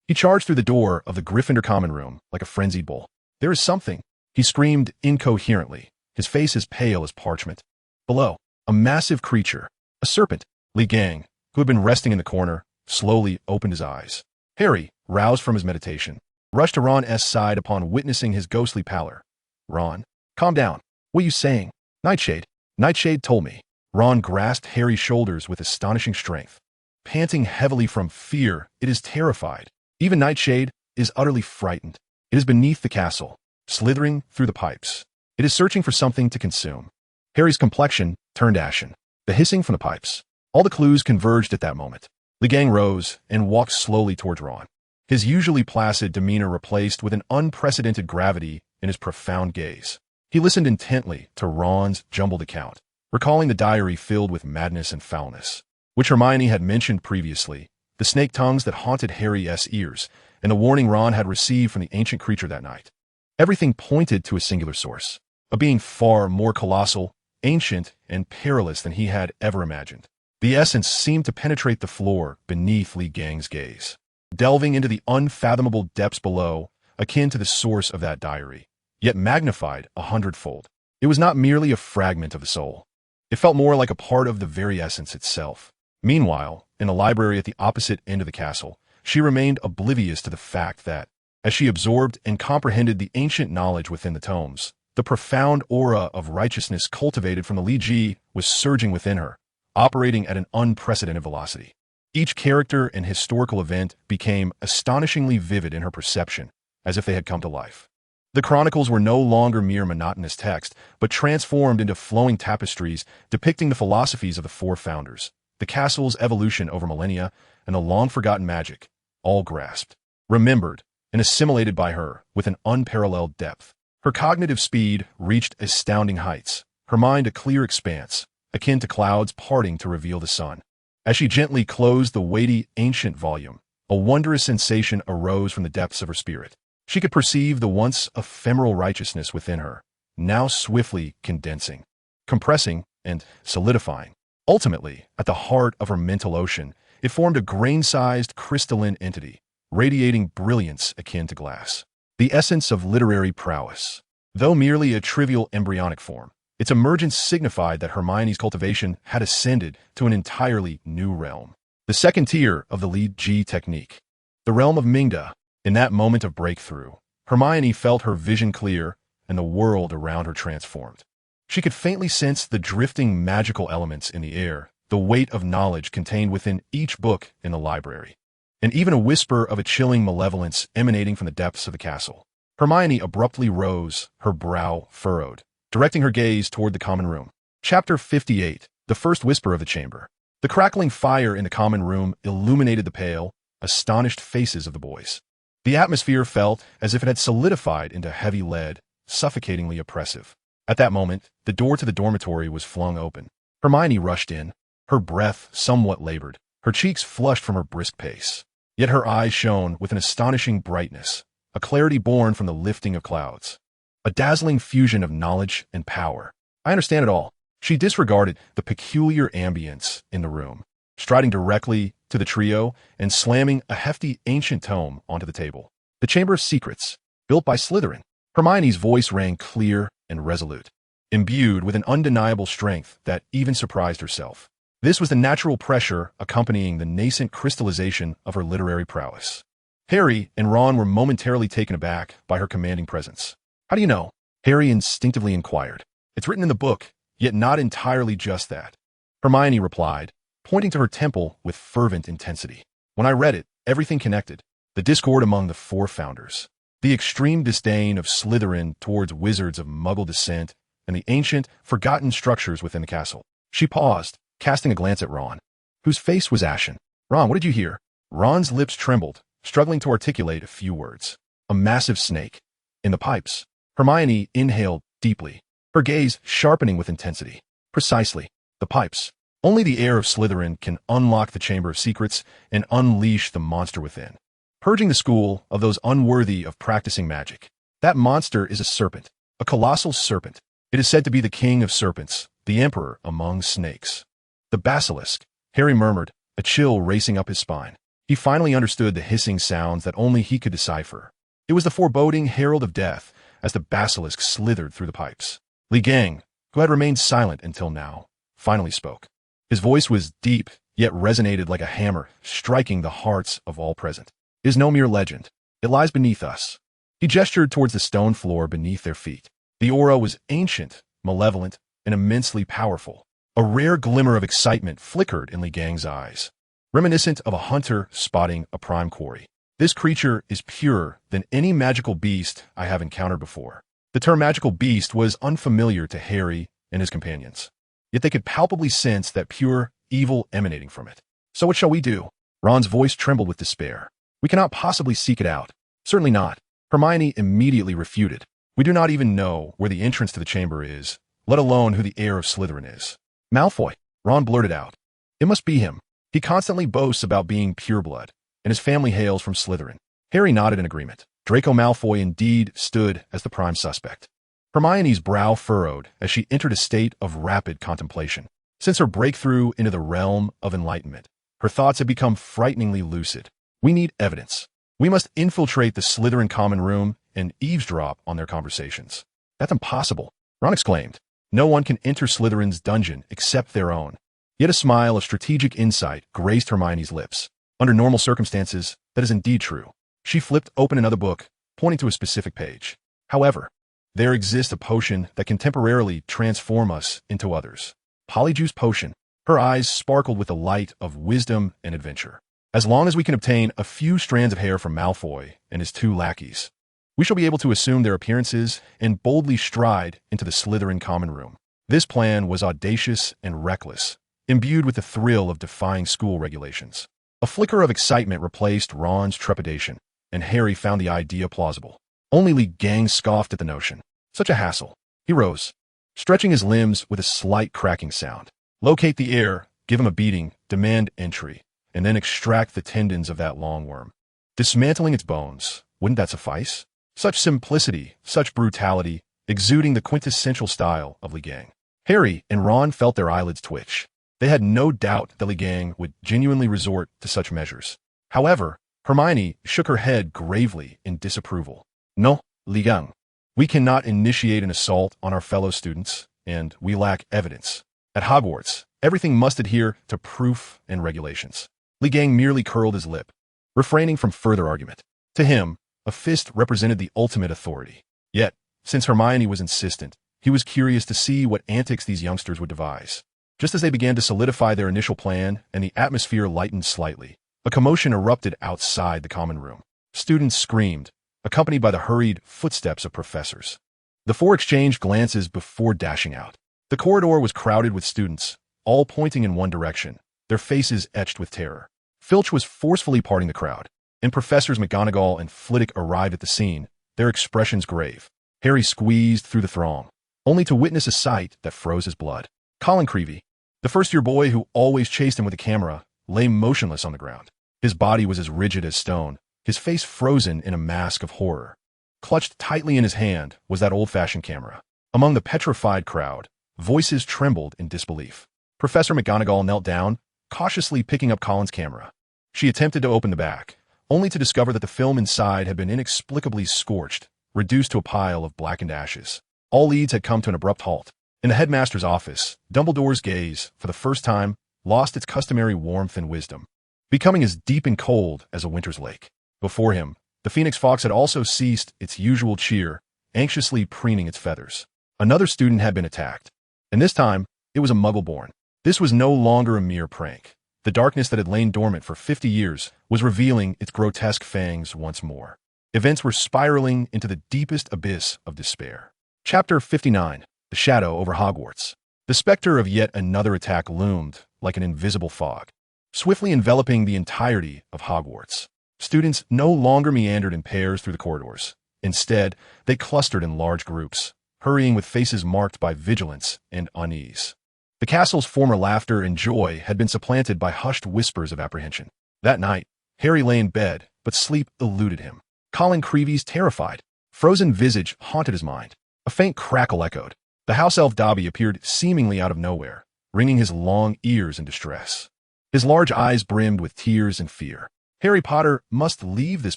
He charged through the door of the Gryffindor common room like a frenzied bull. There is something, he screamed incoherently, his face as pale as parchment. Below, a massive creature, a serpent, Li Gang, who had been resting in the corner, slowly opened his eyes. Harry, roused from his meditation, rushed to Ron's side upon witnessing his ghostly pallor. Ron, calm down. What are you saying? Nightshade. Nightshade told me. Ron grasped Harry's shoulders with astonishing strength. Panting heavily from fear, it is terrified. Even Nightshade is utterly frightened. It is beneath the castle, slithering through the pipes. It is searching for something to consume. Harry's complexion turned ashen. The hissing from the pipes. All the clues converged at that moment. Li Gang rose and walked slowly towards Ron. His usually placid demeanor replaced with an unprecedented gravity in his profound gaze. He listened intently to Ron's jumbled account, recalling the diary filled with madness and foulness, which Hermione had mentioned previously, the snake tongues that haunted Harry's ears, and the warning Ron had received from the ancient creature that night. Everything pointed to a singular source, a being far more colossal, ancient, and perilous than he had ever imagined. The essence seemed to penetrate the floor beneath Li Gang's gaze, delving into the unfathomable depths below, akin to the source of that diary, yet magnified 100-fold. It was not merely a fragment of the soul. It felt more like a part of the very essence itself. Meanwhile, in the library at the opposite end of the castle, she remained oblivious to the fact that, as she absorbed and comprehended the ancient knowledge within the tomes, the profound aura of righteousness cultivated from the Li Ji was surging within her, operating at an unprecedented velocity. Each character and historical event became astonishingly vivid in her perception, as if they had come to life. The chronicles were no longer mere monotonous text, but transformed into flowing tapestries depicting the philosophies of the four founders, the castle's evolution over millennia, and the long-forgotten magic, all grasped, remembered, and assimilated by her with an unparalleled depth. Her cognitive speed reached astounding heights, her mind a clear expanse, akin to clouds parting to reveal the sun. As she gently closed the weighty, ancient volume, a wondrous sensation arose from the depths of her spirit. She could perceive the once ephemeral righteousness within her, now swiftly condensing, compressing, and solidifying. Ultimately, at the heart of her mental ocean, it formed a grain-sized crystalline entity, radiating brilliance akin to glass. The essence of literary prowess. Though merely a trivial embryonic form, its emergence signified that Hermione's cultivation had ascended to an entirely new realm. The second tier of the Li Ji technique. The realm of Mingda. In that moment of breakthrough, Hermione felt her vision clear and the world around her transformed. She could faintly sense the drifting magical elements in the air, the weight of knowledge contained within each book in the library, and even a whisper of a chilling malevolence emanating from the depths of the castle. Hermione abruptly rose, her brow furrowed, directing her gaze toward the common room. Chapter 58, The First Whisper of the Chamber. The crackling fire in the common room illuminated the pale, astonished faces of the boys. The atmosphere felt as if it had solidified into heavy lead, suffocatingly oppressive. At that moment, the door to the dormitory was flung open. Hermione rushed in, her breath somewhat labored, her cheeks flushed from her brisk pace. Yet her eyes shone with an astonishing brightness, a clarity born from the lifting of clouds. A dazzling fusion of knowledge and power. I understand it all. She disregarded the peculiar ambience in the room, striding directly to the trio and slamming a hefty ancient tome onto the table. The Chamber of Secrets, built by Slytherin. Hermione's voice rang clear and resolute, imbued with an undeniable strength that even surprised herself. This was the natural pressure accompanying the nascent crystallization of her literary prowess. Harry and Ron were momentarily taken aback by her commanding presence. How do you know? Harry instinctively inquired. It's written in the book, yet not entirely just that. Hermione replied, pointing to her temple with fervent intensity. When I read it, everything connected. The discord among the four founders, the extreme disdain of Slytherin towards wizards of Muggle descent, and the ancient, forgotten structures within the castle. She paused, casting a glance at Ron, whose face was ashen. Ron, what did you hear? Ron's lips trembled, struggling to articulate a few words. A massive snake. In the pipes. Hermione inhaled deeply, her gaze sharpening with intensity. Precisely. The pipes. Only the heir of Slytherin can unlock the Chamber of Secrets and unleash the monster within, purging the school of those unworthy of practicing magic. That monster is a serpent, a colossal serpent. It is said to be the king of serpents, the emperor among snakes. The basilisk, Harry murmured, a chill racing up his spine. He finally understood the hissing sounds that only he could decipher. It was the foreboding herald of death as the basilisk slithered through the pipes. Li Gang, who had remained silent until now, finally spoke. His voice was deep, yet resonated like a hammer, striking the hearts of all present. It is no mere legend. It lies beneath us. He gestured towards the stone floor beneath their feet. The aura was ancient, malevolent, and immensely powerful. A rare glimmer of excitement flickered in Li Gang's eyes, reminiscent of a hunter spotting a prime quarry. This creature is purer than any magical beast I have encountered before. The term magical beast was unfamiliar to Harry and his companions, yet they could palpably sense that pure evil emanating from it. So what shall we do? Ron's voice trembled with despair. We cannot possibly seek it out. Certainly not. Hermione immediately refuted. We do not even know where the entrance to the chamber is, let alone who the heir of Slytherin is. Malfoy, Ron blurted out. It must be him. He constantly boasts about being pureblood, and his family hails from Slytherin. Harry nodded in agreement. Draco Malfoy indeed stood as the prime suspect. Hermione's brow furrowed as she entered a state of rapid contemplation. Since her breakthrough into the realm of enlightenment, her thoughts had become frighteningly lucid. We need evidence. We must infiltrate the Slytherin common room and eavesdrop on their conversations. That's impossible, Ron exclaimed. No one can enter Slytherin's dungeon except their own. Yet a smile of strategic insight graced Hermione's lips. Under normal circumstances, that is indeed true. She flipped open another book, pointing to a specific page. However, there exists a potion that can temporarily transform us into others. Polyjuice potion. Her eyes sparkled with the light of wisdom and adventure. As long as we can obtain a few strands of hair from Malfoy and his two lackeys, we shall be able to assume their appearances and boldly stride into the Slytherin common room. This plan was audacious and reckless, imbued with the thrill of defying school regulations. A flicker of excitement replaced Ron's trepidation, and Harry found the idea plausible. Only Li Gang scoffed at the notion. Such a hassle. He rose, stretching his limbs with a slight cracking sound. Locate the heir, give him a beating, demand entry, and then extract the tendons of that long worm. Dismantling its bones, wouldn't that suffice? Such simplicity, such brutality, exuding the quintessential style of Li Gang. Harry and Ron felt their eyelids twitch. They had no doubt that Li Gang would genuinely resort to such measures. However, Hermione shook her head gravely in disapproval. No, Li Gang. We cannot initiate an assault on our fellow students, and we lack evidence. At Hogwarts, everything must adhere to proof and regulations. Li Gang merely curled his lip, refraining from further argument. To him, a fist represented the ultimate authority. Yet, since Hermione was insistent, he was curious to see what antics these youngsters would devise. Just as they began to solidify their initial plan and the atmosphere lightened slightly, a commotion erupted outside the common room. Students screamed, accompanied by the hurried footsteps of professors. The four exchanged glances before dashing out. The corridor was crowded with students, all pointing in one direction, their faces etched with terror. Filch was forcefully parting the crowd, and Professors McGonagall and Flitwick arrived at the scene, their expressions grave. Harry squeezed through the throng, only to witness a sight that froze his blood. Colin Creevey, the first-year boy who always chased him with a camera, lay motionless on the ground. His body was as rigid as stone, his face frozen in a mask of horror. Clutched tightly in his hand was that old-fashioned camera. Among the petrified crowd, voices trembled in disbelief. Professor McGonagall knelt down, cautiously picking up Colin's camera. She attempted to open the back, only to discover that the film inside had been inexplicably scorched, reduced to a pile of blackened ashes. All leads had come to an abrupt halt. In the headmaster's office, Dumbledore's gaze, for the first time, lost its customary warmth and wisdom, becoming as deep and cold as a winter's lake. Before him, the Phoenix Fox had also ceased its usual cheer, anxiously preening its feathers. Another student had been attacked, and this time, it was a Muggle-born. This was no longer a mere prank. The darkness that had lain dormant for 50 years was revealing its grotesque fangs once more. Events were spiraling into the deepest abyss of despair. Chapter 59. The Shadow over Hogwarts. The specter of yet another attack loomed like an invisible fog, swiftly enveloping the entirety of Hogwarts. Students no longer meandered in pairs through the corridors. Instead, they clustered in large groups, hurrying with faces marked by vigilance and unease. The castle's former laughter and joy had been supplanted by hushed whispers of apprehension. That night, Harry lay in bed, but sleep eluded him. Colin Creevy's terrified, frozen visage haunted his mind. A faint crackle echoed. The house elf Dobby appeared seemingly out of nowhere, wringing his long ears in distress. His large eyes brimmed with tears and fear. Harry Potter must leave this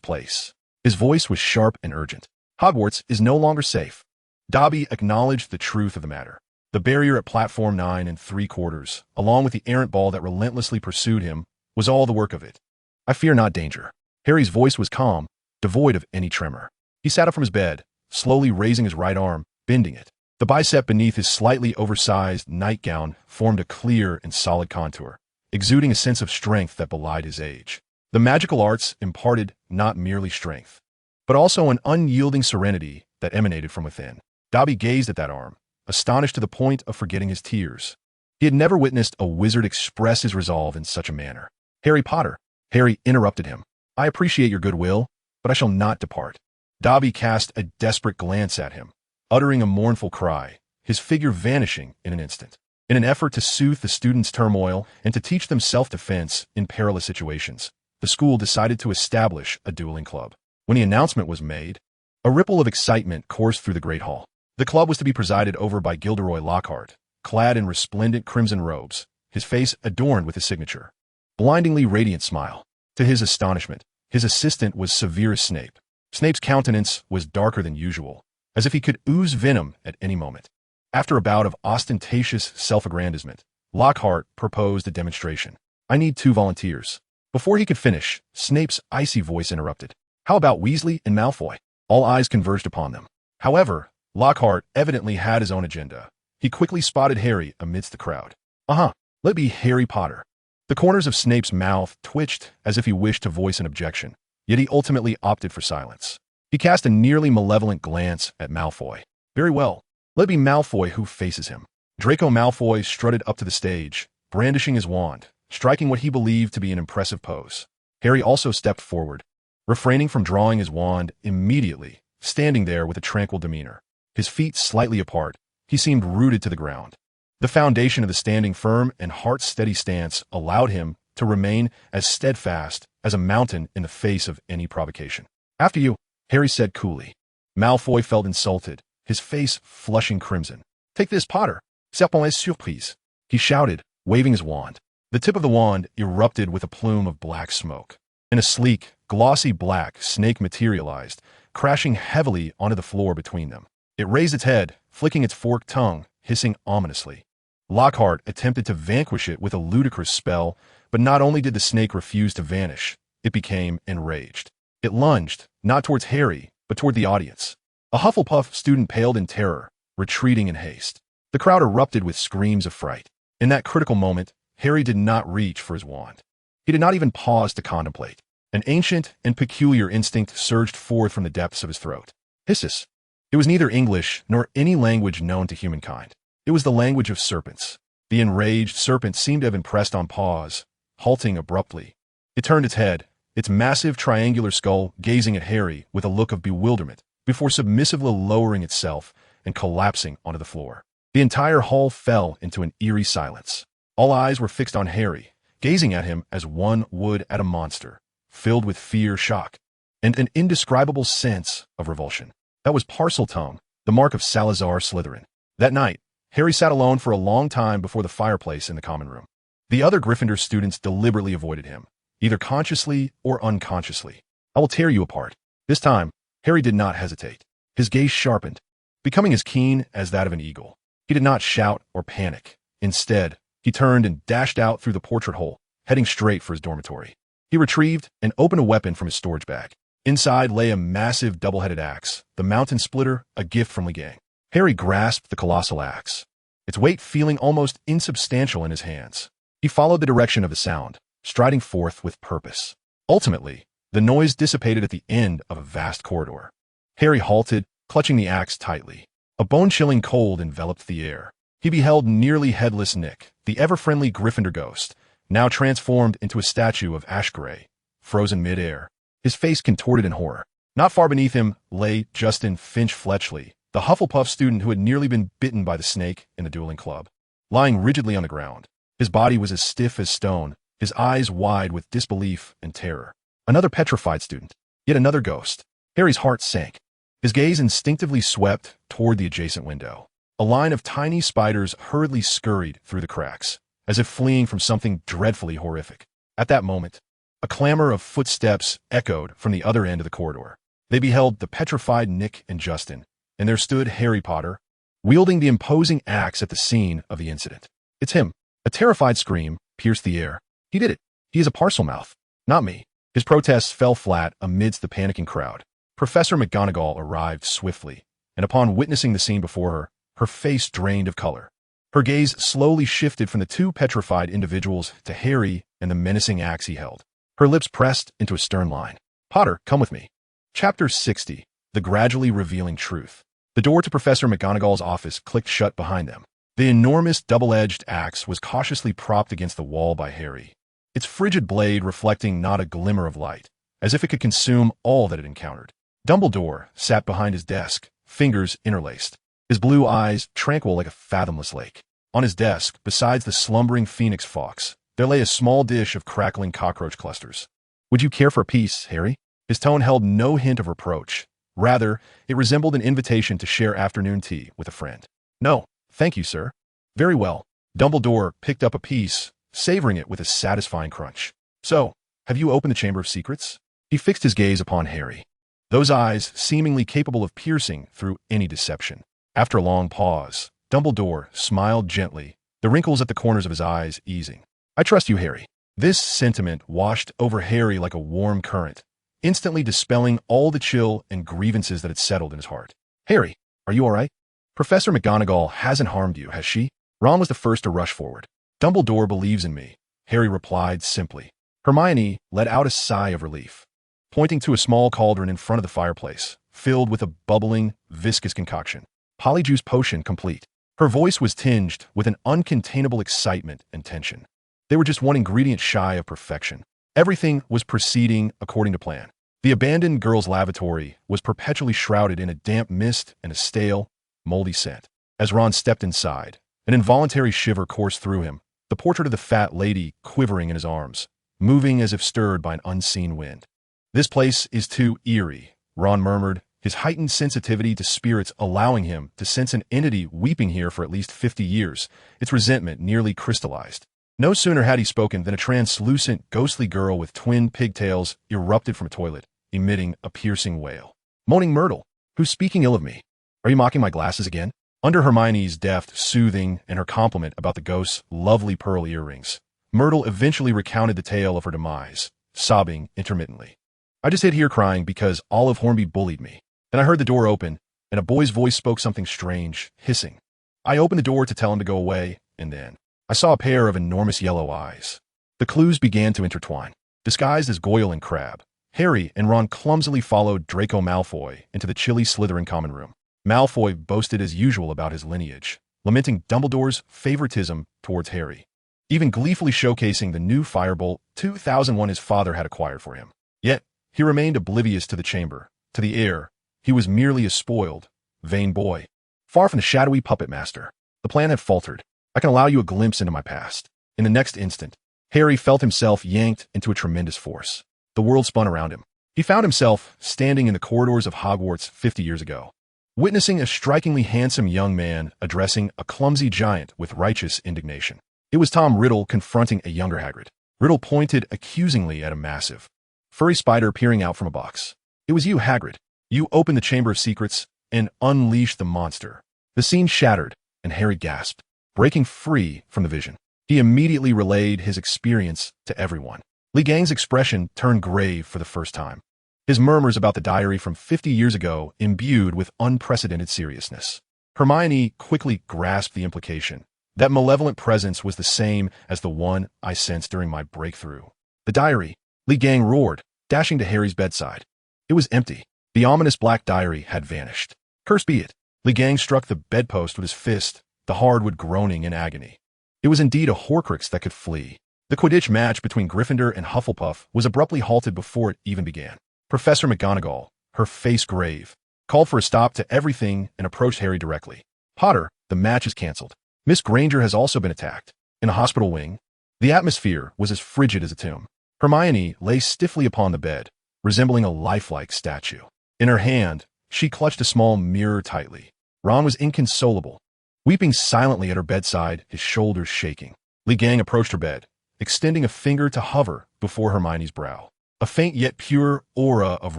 place. His voice was sharp and urgent. Hogwarts is no longer safe. Dobby acknowledged the truth of the matter. The barrier at platform 9 3/4, along with the errant ball that relentlessly pursued him, was all the work of it. I fear not danger. Harry's voice was calm, devoid of any tremor. He sat up from his bed, slowly raising his right arm, bending it. The bicep beneath his slightly oversized nightgown formed a clear and solid contour, exuding a sense of strength that belied his age. The magical arts imparted not merely strength, but also an unyielding serenity that emanated from within. Dobby gazed at that arm, astonished to the point of forgetting his tears. He had never witnessed a wizard express his resolve in such a manner. Harry Potter. Harry interrupted him. I appreciate your goodwill, but I shall not depart. Dobby cast a desperate glance at him, uttering a mournful cry, his figure vanishing in an instant. In an effort to soothe the students' turmoil and to teach them self-defense in perilous situations, the school decided to establish a dueling club. When the announcement was made, a ripple of excitement coursed through the Great Hall. The club was to be presided over by Gilderoy Lockhart, clad in resplendent crimson robes, his face adorned with his signature. Blindingly radiant smile. To his astonishment, his assistant was Severus Snape. Snape's countenance was darker than usual, as if he could ooze venom at any moment. After a bout of ostentatious self-aggrandizement, Lockhart proposed a demonstration. I need 2 volunteers. Before he could finish, Snape's icy voice interrupted. How about Weasley and Malfoy? All eyes converged upon them. However, Lockhart evidently had his own agenda. He quickly spotted Harry amidst the crowd. Let it be Harry Potter. The corners of Snape's mouth twitched as if he wished to voice an objection, yet he ultimately opted for silence. He cast a nearly malevolent glance at Malfoy. Very well. Let it be Malfoy who faces him. Draco Malfoy strutted up to the stage, brandishing his wand, striking what he believed to be an impressive pose. Harry also stepped forward, refraining from drawing his wand immediately, standing there with a tranquil demeanor. His feet slightly apart, he seemed rooted to the ground. The foundation of the standing firm and heart-steady stance allowed him to remain as steadfast as a mountain in the face of any provocation. After you, Harry said coolly. Malfoy felt insulted, his face flushing crimson. Take this, Potter. C'est surprise. He shouted, waving his wand. The tip of the wand erupted with a plume of black smoke. In a sleek, glossy black snake materialized, crashing heavily onto the floor between them. It raised its head, flicking its forked tongue, hissing ominously. Lockhart attempted to vanquish it with a ludicrous spell, but not only did the snake refuse to vanish, it became enraged. It lunged, not towards Harry, but toward the audience. A Hufflepuff student paled in terror, retreating in haste. The crowd erupted with screams of fright. In that critical moment, Harry did not reach for his wand. He did not even pause to contemplate. An ancient and peculiar instinct surged forth from the depths of his throat. Hissus. It was neither English nor any language known to humankind. It was the language of serpents. The enraged serpent seemed to have impressed on pause, halting abruptly. It turned its head, its massive triangular skull gazing at Harry with a look of bewilderment, before submissively lowering itself and collapsing onto the floor. The entire hall fell into an eerie silence. All eyes were fixed on Harry, gazing at him as one would at a monster, filled with fear, shock, and an indescribable sense of revulsion. That was Parseltongue, the mark of Salazar Slytherin. That night, Harry sat alone for a long time before the fireplace in the common room. The other Gryffindor students deliberately avoided him, either consciously or unconsciously. I will tear you apart. This time, Harry did not hesitate. His gaze sharpened, becoming as keen as that of an eagle. He did not shout or panic. Instead, he turned and dashed out through the portrait hole, heading straight for his dormitory. He retrieved and opened a weapon from his storage bag. Inside lay a massive double-headed axe, the Mountain Splitter, a gift from Ligang. Harry grasped the colossal axe, its weight feeling almost insubstantial in his hands. He He followed the direction of the sound, striding forth with purpose. Ultimately, the noise dissipated at the end of a vast corridor. Harry halted, clutching the axe tightly. A bone-chilling cold enveloped the air. He beheld nearly headless Nick, the ever-friendly Gryffindor ghost, now transformed into a statue of ash gray, frozen mid-air, his face contorted in horror. Not far beneath him lay Justin Finch-Fletchley, the Hufflepuff student who had nearly been bitten by the snake in the dueling club. Lying rigidly on the ground, his body was as stiff as stone, his eyes wide with disbelief and terror. Another petrified student, yet another ghost. Harry's heart sank. His gaze instinctively swept toward the adjacent window. A line of tiny spiders hurriedly scurried through the cracks, as if fleeing from something dreadfully horrific. At that moment, a clamor of footsteps echoed from the other end of the corridor. They beheld the petrified Nick and Justin, and there stood Harry Potter, wielding the imposing axe at the scene of the incident. "It's him." A terrified scream pierced the air. "He did it. He is a Parselmouth. Not me." His protests fell flat amidst the panicking crowd. Professor McGonagall arrived swiftly, and upon witnessing the scene before her, her face drained of color. Her gaze slowly shifted from the two petrified individuals to Harry and the menacing axe he held. Her lips pressed into a stern line. "Potter, come with me." Chapter 60. The Gradually Revealing Truth. The door to Professor McGonagall's office clicked shut behind them. The enormous double-edged axe was cautiously propped against the wall by Harry, its frigid blade reflecting not a glimmer of light, as if it could consume all that it encountered. Dumbledore sat behind his desk, fingers interlaced, his blue eyes tranquil like a fathomless lake. On his desk, besides the slumbering phoenix fox, there lay a small dish of crackling cockroach clusters. "Would you care for a piece, Harry?" His tone held no hint of reproach. Rather, it resembled an invitation to share afternoon tea with a friend. "No, thank you, sir." "Very well." Dumbledore picked up a piece, savoring it with a satisfying crunch. "So, have you opened the Chamber of Secrets?" He fixed his gaze upon Harry, those eyes seemingly capable of piercing through any deception. After a long pause, Dumbledore smiled gently, the wrinkles at the corners of his eyes easing. "I trust you, Harry." This sentiment washed over Harry like a warm current, instantly dispelling all the chill and grievances that had settled in his heart. "Harry, are you all right? Professor McGonagall hasn't harmed you, has she?" Ron was the first to rush forward. "Dumbledore believes in me," Harry replied simply. Hermione let out a sigh of relief, pointing to a small cauldron in front of the fireplace, filled with a bubbling, viscous concoction. "Polyjuice potion complete." Her voice was tinged with an uncontainable excitement and tension. They were just one ingredient shy of perfection. Everything was proceeding according to plan. The abandoned girls' lavatory was perpetually shrouded in a damp mist and a stale, moldy scent. As Ron stepped inside, an involuntary shiver coursed through him, the portrait of the fat lady quivering in his arms, moving as if stirred by an unseen wind. "This place is too eerie," Ron murmured, his heightened sensitivity to spirits allowing him to sense an entity weeping here for at least 50 years, its resentment nearly crystallized. No sooner had he spoken than a translucent, ghostly girl with twin pigtails erupted from a toilet, emitting a piercing wail. "Moaning Myrtle, who's speaking ill of me? Are you mocking my glasses again?" Under Hermione's deft, soothing, and her compliment about the ghost's lovely pearl earrings, Myrtle eventually recounted the tale of her demise, sobbing intermittently. "I just hid here crying because Olive Hornby bullied me. Then I heard the door open, and a boy's voice spoke something strange, hissing. I opened the door to tell him to go away, and then I saw a pair of enormous yellow eyes." The clues began to intertwine. Disguised as Goyle and Crabbe, Harry and Ron clumsily followed Draco Malfoy into the chilly Slytherin common room. Malfoy boasted as usual about his lineage, lamenting Dumbledore's favoritism towards Harry, even gleefully showcasing the new Firebolt 2001 his father had acquired for him. Yet, he remained oblivious to the chamber, to the air. He was merely a spoiled, vain boy, far from the shadowy puppet master. The plan had faltered. "I can allow you a glimpse into my past." In the next instant, Harry felt himself yanked into a tremendous force. The world spun around him. He found himself standing in the corridors of Hogwarts 50 years ago, witnessing a strikingly handsome young man addressing a clumsy giant with righteous indignation. It was Tom Riddle confronting a younger Hagrid. Riddle pointed accusingly at a massive, furry spider peering out from a box. "It was you, Hagrid. You opened the Chamber of Secrets and unleashed the monster." The scene shattered, and Harry gasped, breaking free from the vision. He immediately relayed his experience to everyone. Li Gang's expression turned grave for the first time, his murmurs about the diary from 50 years ago imbued with unprecedented seriousness. Hermione quickly grasped the implication, That malevolent presence was the same as the one I sensed during my breakthrough. The diary, Li Gang roared, dashing to Harry's bedside. It was empty. The ominous black diary had vanished. Cursed be it. Li Gang struck the bedpost with his fist, the hardwood groaning in agony. It was indeed a Horcrux that could flee. The Quidditch match between Gryffindor and Hufflepuff was abruptly halted before it even began. Professor McGonagall, her face grave, called for a stop to everything and approached Harry directly. Potter, the match is cancelled. Miss Granger has also been attacked. In a hospital wing, the atmosphere was as frigid as a tomb. Hermione lay stiffly upon the bed, resembling a lifelike statue. In her hand, she clutched a small mirror tightly. Ron was inconsolable, weeping silently at her bedside, his shoulders shaking. Li Gang approached her bed, extending a finger to hover before Hermione's brow. A faint yet pure aura of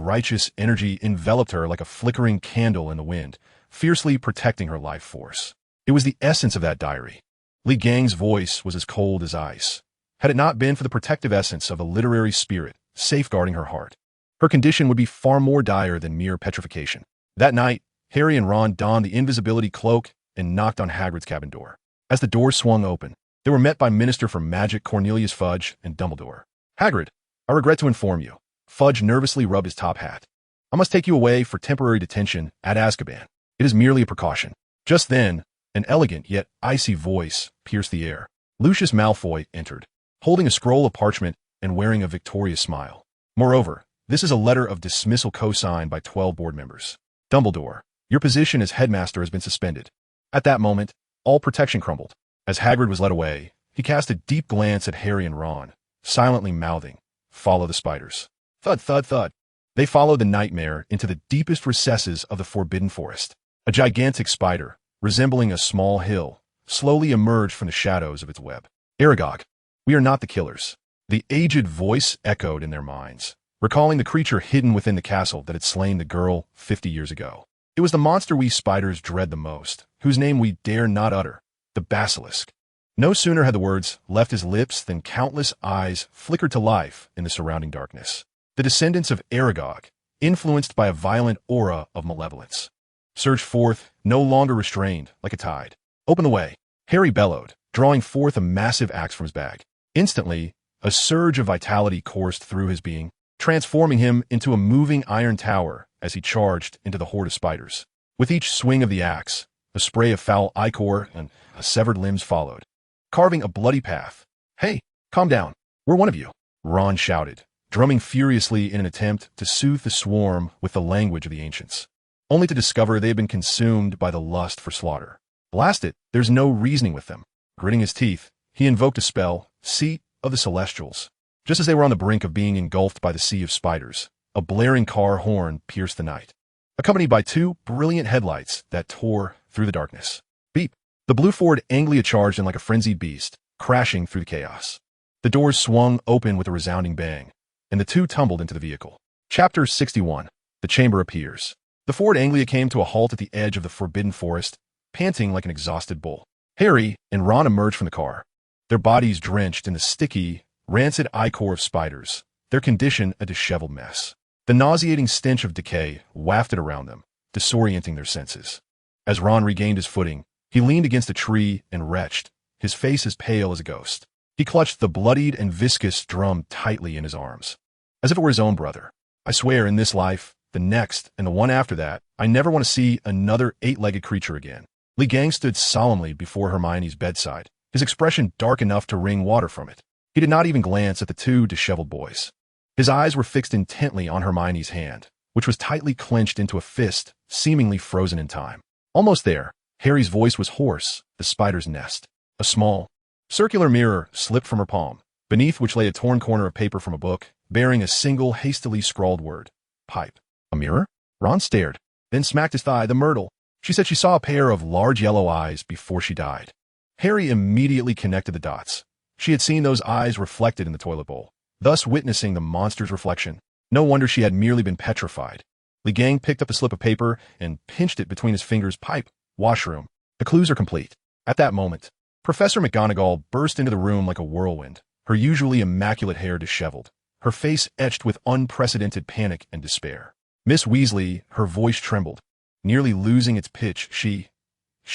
righteous energy enveloped her like a flickering candle in the wind, fiercely protecting her life force. It was the essence of that diary. Li Gang's voice was as cold as ice. Had it not been for the protective essence of a literary spirit safeguarding her heart, her condition would be far more dire than mere petrification. That night, Harry and Ron donned the invisibility cloak and knocked on Hagrid's cabin door. As the door swung open, they were met by Minister for Magic Cornelius Fudge and Dumbledore. Hagrid, I regret to inform you. Fudge nervously rubbed his top hat. I must take you away for temporary detention at Azkaban. It is merely a precaution. Just then, an elegant yet icy voice pierced the air. Lucius Malfoy entered, holding a scroll of parchment and wearing a victorious smile. Moreover, this is a letter of dismissal co-signed by 12 board members. Dumbledore, your position as headmaster has been suspended. At that moment, all protection crumbled. As Hagrid was led away, he cast a deep glance at Harry and Ron, silently mouthing, "Follow the spiders." Thud, thud, thud. They followed the nightmare into the deepest recesses of the Forbidden Forest. A gigantic spider, resembling a small hill, slowly emerged from the shadows of its web. Aragog, we are not the killers. The aged voice echoed in their minds, recalling the creature hidden within the castle that had slain the girl 50 years ago. It was the monster we spiders dread the most, whose name we dare not utter, the basilisk. No sooner had the words left his lips than countless eyes flickered to life in the surrounding darkness. The descendants of Aragog, influenced by a violent aura of malevolence, surged forth, no longer restrained, like a tide. Open the way, Harry bellowed, drawing forth a massive axe from his bag. Instantly, a surge of vitality coursed through his being, transforming him into a moving iron tower as he charged into the horde of spiders. With each swing of the axe, a spray of foul ichor and severed limbs followed, carving a bloody path. Hey, calm down. We're one of you, Ron shouted, drumming furiously in an attempt to soothe the swarm with the language of the ancients, only to discover they had been consumed by the lust for slaughter. Blast it, there's no reasoning with them. Gritting his teeth, he invoked a spell, Seat of the Celestials. Just as they were on the brink of being engulfed by the sea of spiders, a blaring car horn pierced the night, accompanied by two brilliant headlights that tore through the darkness. Beep! The blue Ford Anglia charged in like a frenzied beast, crashing through the chaos. The doors swung open with a resounding bang, and the two tumbled into the vehicle. Chapter 61. The Chamber Appears. The Ford Anglia came to a halt at the edge of the Forbidden Forest, panting like an exhausted bull. Harry and Ron emerged from the car, their bodies drenched in the sticky, rancid ichor of spiders, their condition a disheveled mess. The nauseating stench of decay wafted around them, disorienting their senses. As Ron regained his footing, he leaned against a tree and retched, his face as pale as a ghost. He clutched the bloodied and viscous drum tightly in his arms, as if it were his own brother. I swear in this life, the next, and the one after that, I never want to see another eight-legged creature again. Li Gang stood solemnly before Hermione's bedside, his expression dark enough to wring water from it. He did not even glance at the two disheveled boys. His eyes were fixed intently on Hermione's hand, which was tightly clenched into a fist, seemingly frozen in time. Almost there, Harry's voice was hoarse, the spider's nest. A small, circular mirror slipped from her palm, beneath which lay a torn corner of paper from a book, bearing a single hastily scrawled word. Pipe. A mirror? Ron stared, then smacked his thigh. The Myrtle. She said she saw a pair of large yellow eyes before she died. Harry immediately connected the dots. She had seen those eyes reflected in the toilet bowl, thus witnessing the monster's reflection. No wonder she had merely been petrified. Li Gang picked up the slip of paper and pinched it between his fingers. Pipe. Washroom. The clues are complete. At that moment, Professor McGonagall burst into the room like a whirlwind, her usually immaculate hair disheveled, her face etched with unprecedented panic and despair. Miss Weasley, her voice trembled, nearly losing its pitch. She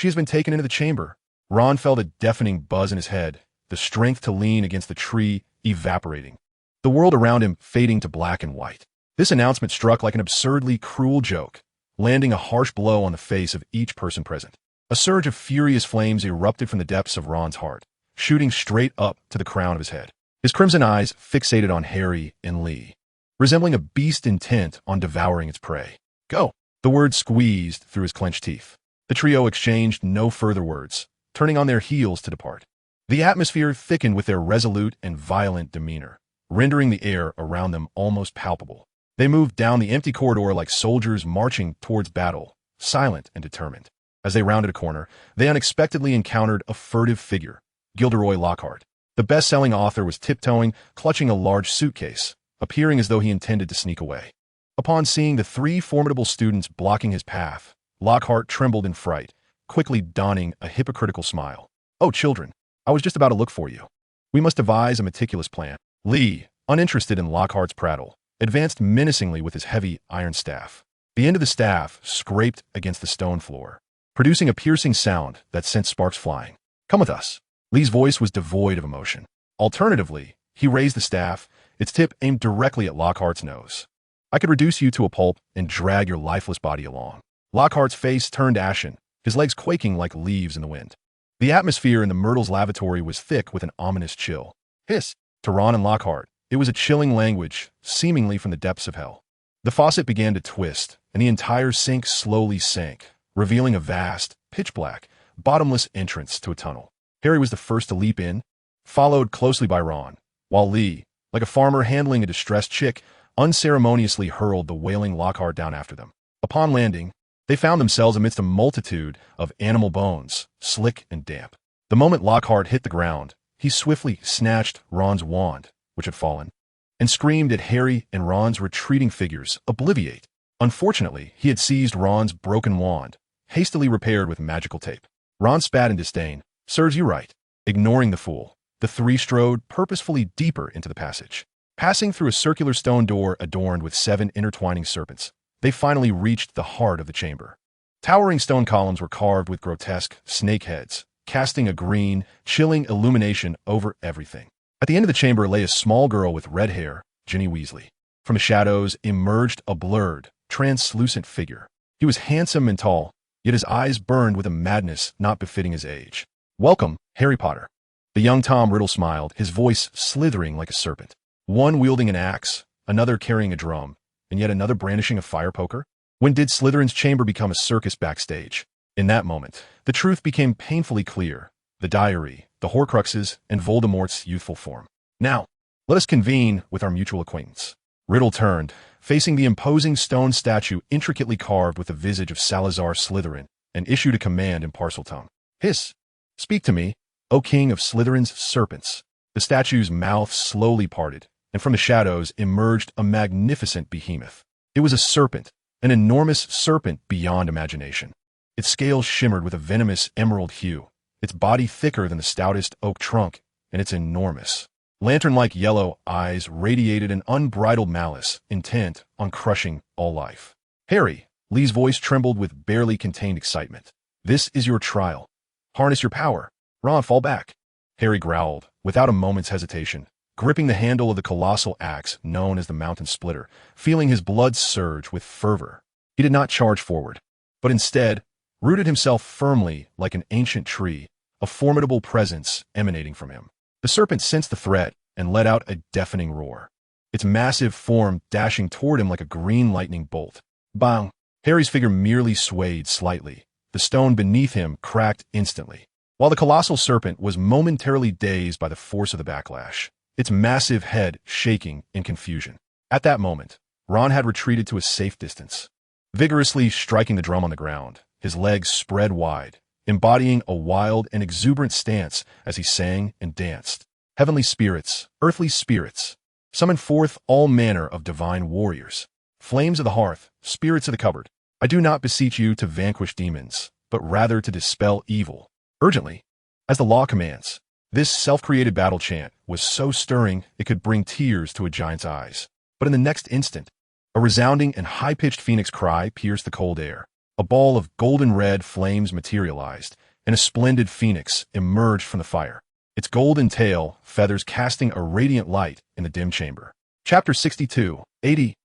has been taken into the chamber. Ron felt a deafening buzz in his head, the strength to lean against the tree evaporating, the world around him fading to black and white. This announcement struck like an absurdly cruel joke, landing a harsh blow on the face of each person present. A surge of furious flames erupted from the depths of Ron's heart, shooting straight up to the crown of his head. His crimson eyes fixated on Harry and Lee, resembling a beast intent on devouring its prey. Go! The word squeezed through his clenched teeth. The trio exchanged no further words, turning on their heels to depart. The atmosphere thickened with their resolute and violent demeanor, rendering the air around them almost palpable. They moved down the empty corridor like soldiers marching towards battle, silent and determined. As they rounded a corner, they unexpectedly encountered a furtive figure, Gilderoy Lockhart. The best-selling author was tiptoeing, clutching a large suitcase, appearing as though he intended to sneak away. Upon seeing the three formidable students blocking his path, Lockhart trembled in fright, quickly donning a hypocritical smile. "Oh, children, I was just about to look for you. We must devise a meticulous plan." Lee, uninterested in Lockhart's prattle, advanced menacingly with his heavy iron staff. The end of the staff scraped against the stone floor, producing a piercing sound that sent sparks flying. "Come with us." Lee's voice was devoid of emotion. Alternatively, he raised the staff, its tip aimed directly at Lockhart's nose. "I could reduce you to a pulp and drag your lifeless body along." Lockhart's face turned ashen, his legs quaking like leaves in the wind. The atmosphere in the Myrtle's lavatory was thick with an ominous chill. Hiss! To Ron and Lockhart, it was a chilling language, seemingly from the depths of hell. The faucet began to twist, and the entire sink slowly sank, revealing a vast, pitch-black, bottomless entrance to a tunnel. Harry was the first to leap in, followed closely by Ron, while Lee, like a farmer handling a distressed chick, unceremoniously hurled the wailing Lockhart down after them. Upon landing, they found themselves amidst a multitude of animal bones, slick and damp. The moment Lockhart hit the ground, he swiftly snatched Ron's wand, which had fallen, and screamed at Harry and Ron's retreating figures, "Obliviate!" Unfortunately, he had seized Ron's broken wand, hastily repaired with magical tape. Ron spat in disdain. "Serves you right." Ignoring the fool, the three strode purposefully deeper into the passage. Passing through a circular stone door adorned with 7 intertwining serpents, they finally reached the heart of the chamber. Towering stone columns were carved with grotesque snake heads, casting a green, chilling illumination over everything. At the end of the chamber lay a small girl with red hair, Ginny Weasley. From the shadows emerged a blurred, translucent figure. He was handsome and tall, yet his eyes burned with a madness not befitting his age. "Welcome, Harry Potter." The young Tom Riddle smiled, his voice slithering like a serpent. One wielding an axe, another carrying a drum, and yet another brandishing a fire poker? When did Slytherin's chamber become a circus backstage? In that moment, the truth became painfully clear. The diary, the Horcruxes, and Voldemort's youthful form. "Now, let us convene with our mutual acquaintance." Riddle turned, facing the imposing stone statue intricately carved with the visage of Salazar Slytherin, and issued a command in Parseltongue. "Hiss! Speak to me, O King of Slytherin's serpents." The statue's mouth slowly parted, and from the shadows emerged a magnificent behemoth. It was a serpent, an enormous serpent beyond imagination. Its scales shimmered with a venomous emerald hue, its body thicker than the stoutest oak trunk, and its enormous, lantern-like yellow eyes radiated an unbridled malice, intent on crushing all life. "Harry," Lee's voice trembled with barely contained excitement. "This is your trial. Harness your power. Ron, fall back." Harry growled, without a moment's hesitation, gripping the handle of the colossal axe known as the Mountain Splitter, feeling his blood surge with fervor. He did not charge forward, but instead rooted himself firmly like an ancient tree, a formidable presence emanating from him. The serpent sensed the threat and let out a deafening roar, its massive form dashing toward him like a green lightning bolt. Bang! Harry's figure merely swayed slightly. The stone beneath him cracked instantly, while the colossal serpent was momentarily dazed by the force of the backlash, its massive head shaking in confusion. At that moment, Ron had retreated to a safe distance, vigorously striking the drum on the ground, his legs spread wide, embodying a wild and exuberant stance as he sang and danced. "Heavenly spirits, earthly spirits, summon forth all manner of divine warriors. Flames of the hearth, spirits of the cupboard, I do not beseech you to vanquish demons, but rather to dispel evil, urgently, as the law commands." This self-created battle chant was so stirring it could bring tears to a giant's eyes. But in the next instant, a resounding and high-pitched phoenix cry pierced the cold air. A ball of golden-red flames materialized, and a splendid phoenix emerged from the fire, its golden tail feathers casting a radiant light in the dim chamber. Chapter 62, 80,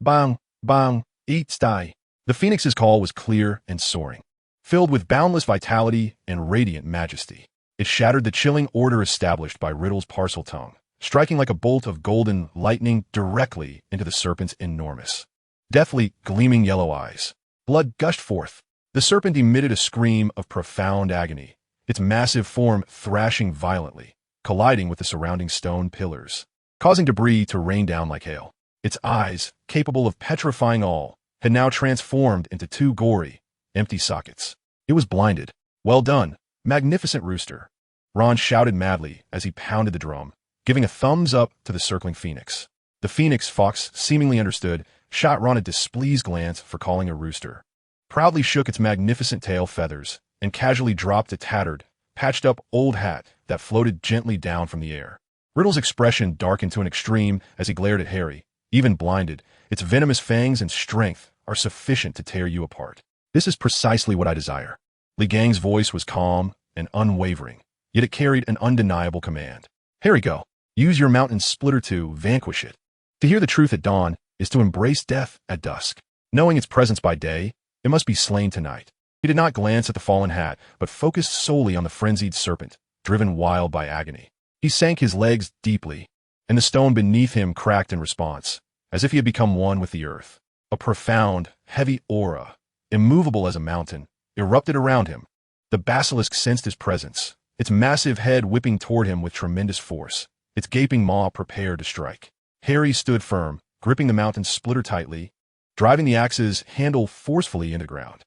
Bang, bang, eat, die. The phoenix's call was clear and soaring, filled with boundless vitality and radiant majesty. It shattered the chilling order established by Riddle's parcel tongue, striking like a bolt of golden lightning directly into the serpent's enormous, deathly gleaming yellow eyes. Blood gushed forth. The serpent emitted a scream of profound agony, its massive form thrashing violently, colliding with the surrounding stone pillars, causing debris to rain down like hail. Its eyes, capable of petrifying all, had now transformed into two gory, empty sockets. It was blinded. Well done, magnificent rooster. Ron shouted madly as he pounded the drum, giving a thumbs up to the circling phoenix. The phoenix fox seemingly understood, shot Ron a displeased glance for calling a rooster, proudly shook its magnificent tail feathers, and casually dropped a tattered, patched-up old hat that floated gently down from the air. Riddle's expression darkened to an extreme as he glared at Harry. Even blinded, its venomous fangs and strength are sufficient to tear you apart. This is precisely what I desire. Li Gang's voice was calm and unwavering, yet it carried an undeniable command. Harry, go. Use your mountain splitter to vanquish it. To hear the truth at dawn is to embrace death at dusk. Knowing its presence by day, it must be slain tonight. He did not glance at the fallen hat, but focused solely on the frenzied serpent, driven wild by agony. He sank his legs deeply, and the stone beneath him cracked in response, as if he had become one with the earth. A profound, heavy aura, immovable as a mountain, erupted around him. The basilisk sensed his presence, its massive head whipping toward him with tremendous force, its gaping maw prepared to strike. Harry stood firm, gripping the mountain splitter tightly, driving the axe's handle forcefully into the ground.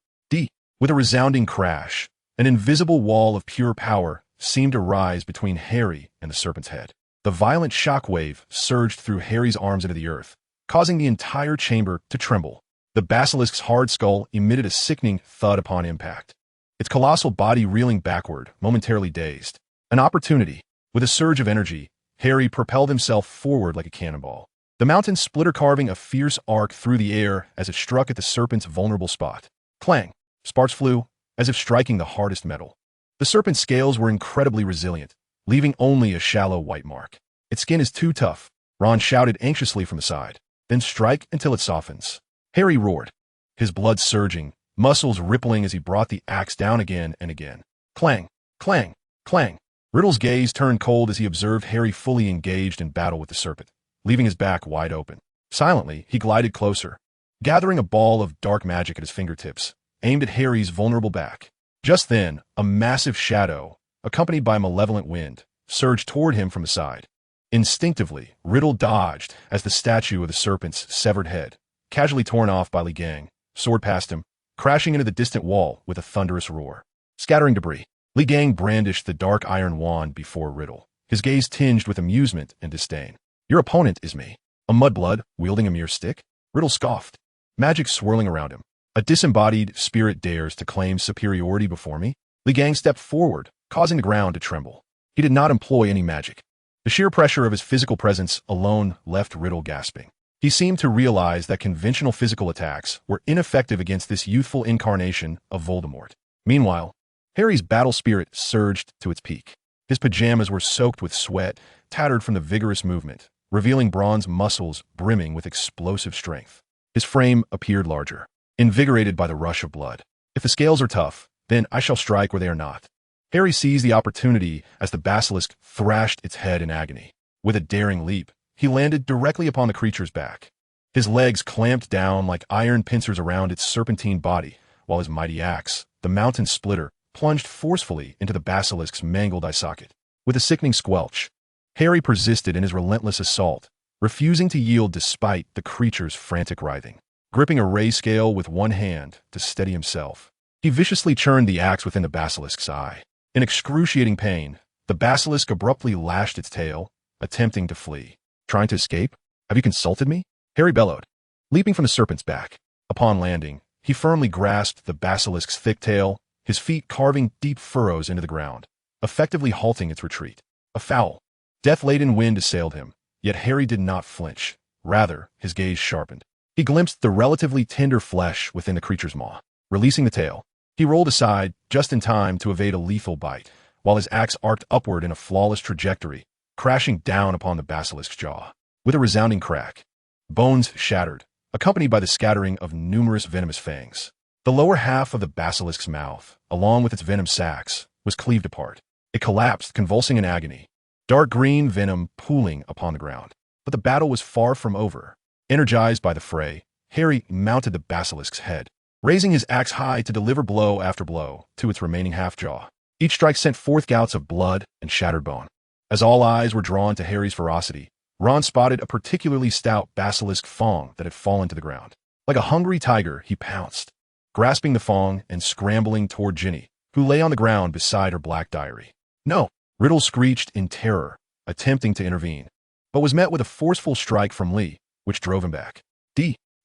With a resounding crash, an invisible wall of pure power seemed to rise between Harry and the serpent's head. The violent shockwave surged through Harry's arms into the earth, causing the entire chamber to tremble. The basilisk's hard skull emitted a sickening thud upon impact, its colossal body reeling backward, momentarily dazed. An opportunity. With a surge of energy, Harry propelled himself forward like a cannonball, the mountain splitter carving a fierce arc through the air as it struck at the serpent's vulnerable spot. Clang! Sparks flew, as if striking the hardest metal. The serpent's scales were incredibly resilient, leaving only a shallow white mark. Its skin is too tough, Ron shouted anxiously from the side. Then strike until it softens. Harry roared, his blood surging, muscles rippling as he brought the axe down again and again. Clang, clang, clang. Riddle's gaze turned cold as he observed Harry fully engaged in battle with the serpent, leaving his back wide open. Silently, he glided closer, gathering a ball of dark magic at his fingertips, aimed at Harry's vulnerable back. Just then, a massive shadow, accompanied by malevolent wind, surged toward him from the side. Instinctively, Riddle dodged as the statue of the serpent's severed head, casually torn off by Li Gang, soared past him, crashing into the distant wall with a thunderous roar. Scattering debris, Li Gang brandished the dark iron wand before Riddle, his gaze tinged with amusement and disdain. Your opponent is me, a mudblood wielding a mere stick? Riddle scoffed, magic swirling around him. A disembodied spirit dares to claim superiority before me? Li Gang stepped forward, causing the ground to tremble. He did not employ any magic. The sheer pressure of his physical presence alone left Riddle gasping. He seemed to realize that conventional physical attacks were ineffective against this youthful incarnation of Voldemort. Meanwhile, Harry's battle spirit surged to its peak. His pajamas were soaked with sweat, tattered from the vigorous movement, revealing bronze muscles brimming with explosive strength. His frame appeared larger, invigorated by the rush of blood. If the scales are tough, then I shall strike where they are not. Harry seized the opportunity as the basilisk thrashed its head in agony. With a daring leap, he landed directly upon the creature's back. His legs clamped down like iron pincers around its serpentine body, while his mighty axe, the mountain splitter, plunged forcefully into the basilisk's mangled eye socket. With a sickening squelch, Harry persisted in his relentless assault, refusing to yield despite the creature's frantic writhing. Gripping a ray scale with one hand to steady himself, he viciously churned the axe within the basilisk's eye. In excruciating pain, the basilisk abruptly lashed its tail, attempting to flee. Trying to escape? Have you consulted me? Harry bellowed, leaping from the serpent's back. Upon landing, he firmly grasped the basilisk's thick tail, his feet carving deep furrows into the ground, effectively halting its retreat. A foul, death-laden wind assailed him, yet Harry did not flinch. Rather, his gaze sharpened. He glimpsed the relatively tender flesh within the creature's maw. Releasing the tail, He rolled aside, just in time to evade a lethal bite, while his axe arced upward in a flawless trajectory, crashing down upon the basilisk's jaw. With a resounding crack, bones shattered, accompanied by the scattering of numerous venomous fangs. The lower half of the basilisk's mouth, along with its venom sacs, was cleaved apart. It collapsed, convulsing in agony, dark green venom pooling upon the ground. But the battle was far from over. Energized by the fray, Harry mounted the basilisk's head, raising his axe high to deliver blow after blow to its remaining half-jaw. Each strike sent forth gouts of blood and shattered bone. As all eyes were drawn to Harry's ferocity, Ron spotted a particularly stout basilisk fang that had fallen to the ground. Like a hungry tiger, he pounced, grasping the fang and scrambling toward Ginny, who lay on the ground beside her black diary. No! Riddle screeched in terror, attempting to intervene, but was met with a forceful strike from Lee, which drove him back.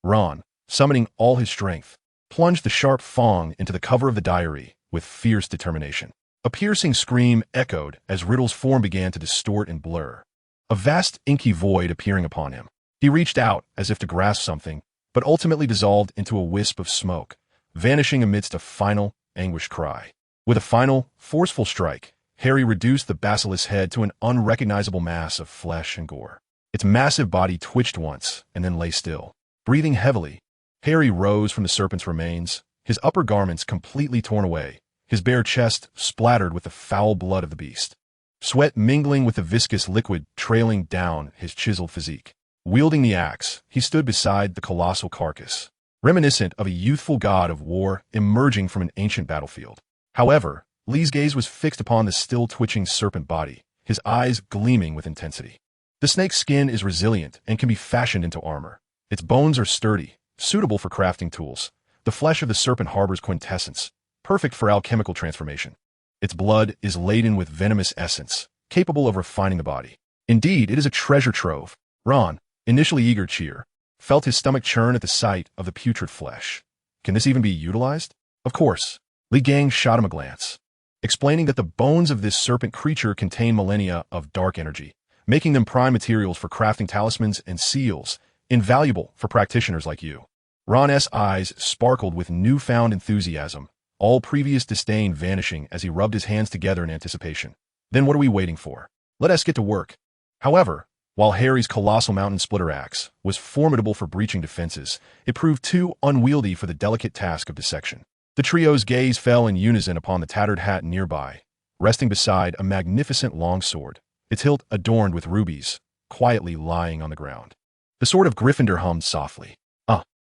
Ron, summoning all his strength, plunged the sharp fang into the cover of the diary with fierce determination. A piercing scream echoed as Riddle's form began to distort and blur, a vast inky void appearing upon him. He reached out as if to grasp something, but ultimately dissolved into a wisp of smoke, vanishing amidst a final, anguished cry. With a final, forceful strike, Harry reduced the basilisk's head to an unrecognizable mass of flesh and gore. Its massive body twitched once and then lay still. Breathing heavily, Harry rose from the serpent's remains, his upper garments completely torn away, his bare chest splattered with the foul blood of the beast. Sweat mingling with the viscous liquid trailing down his chiseled physique. Wielding the axe, he stood beside the colossal carcass, reminiscent of a youthful god of war emerging from an ancient battlefield. However, Lee's gaze was fixed upon the still-twitching serpent body, his eyes gleaming with intensity. The snake's skin is resilient and can be fashioned into armor. Its bones are sturdy, suitable for crafting tools. The flesh of the serpent harbors quintessence, perfect for alchemical transformation. Its blood is laden with venomous essence, capable of refining the body. Indeed, it is a treasure trove. Ron, initially eager cheer, felt his stomach churn at the sight of the putrid flesh. Can this even be utilized? Of course. Li Gang shot him a glance, explaining that the bones of this serpent creature contain millennia of dark energy, making them prime materials for crafting talismans and seals, invaluable for practitioners like you. Ron's eyes sparkled with newfound enthusiasm, all previous disdain vanishing as he rubbed his hands together in anticipation. Then what are we waiting for? Let us get to work. However, while Harry's colossal mountain splitter axe was formidable for breaching defenses, it proved too unwieldy for the delicate task of dissection. The trio's gaze fell in unison upon the tattered hat nearby, resting beside a magnificent long sword, its hilt adorned with rubies, quietly lying on the ground. The sword of Gryffindor hummed softly.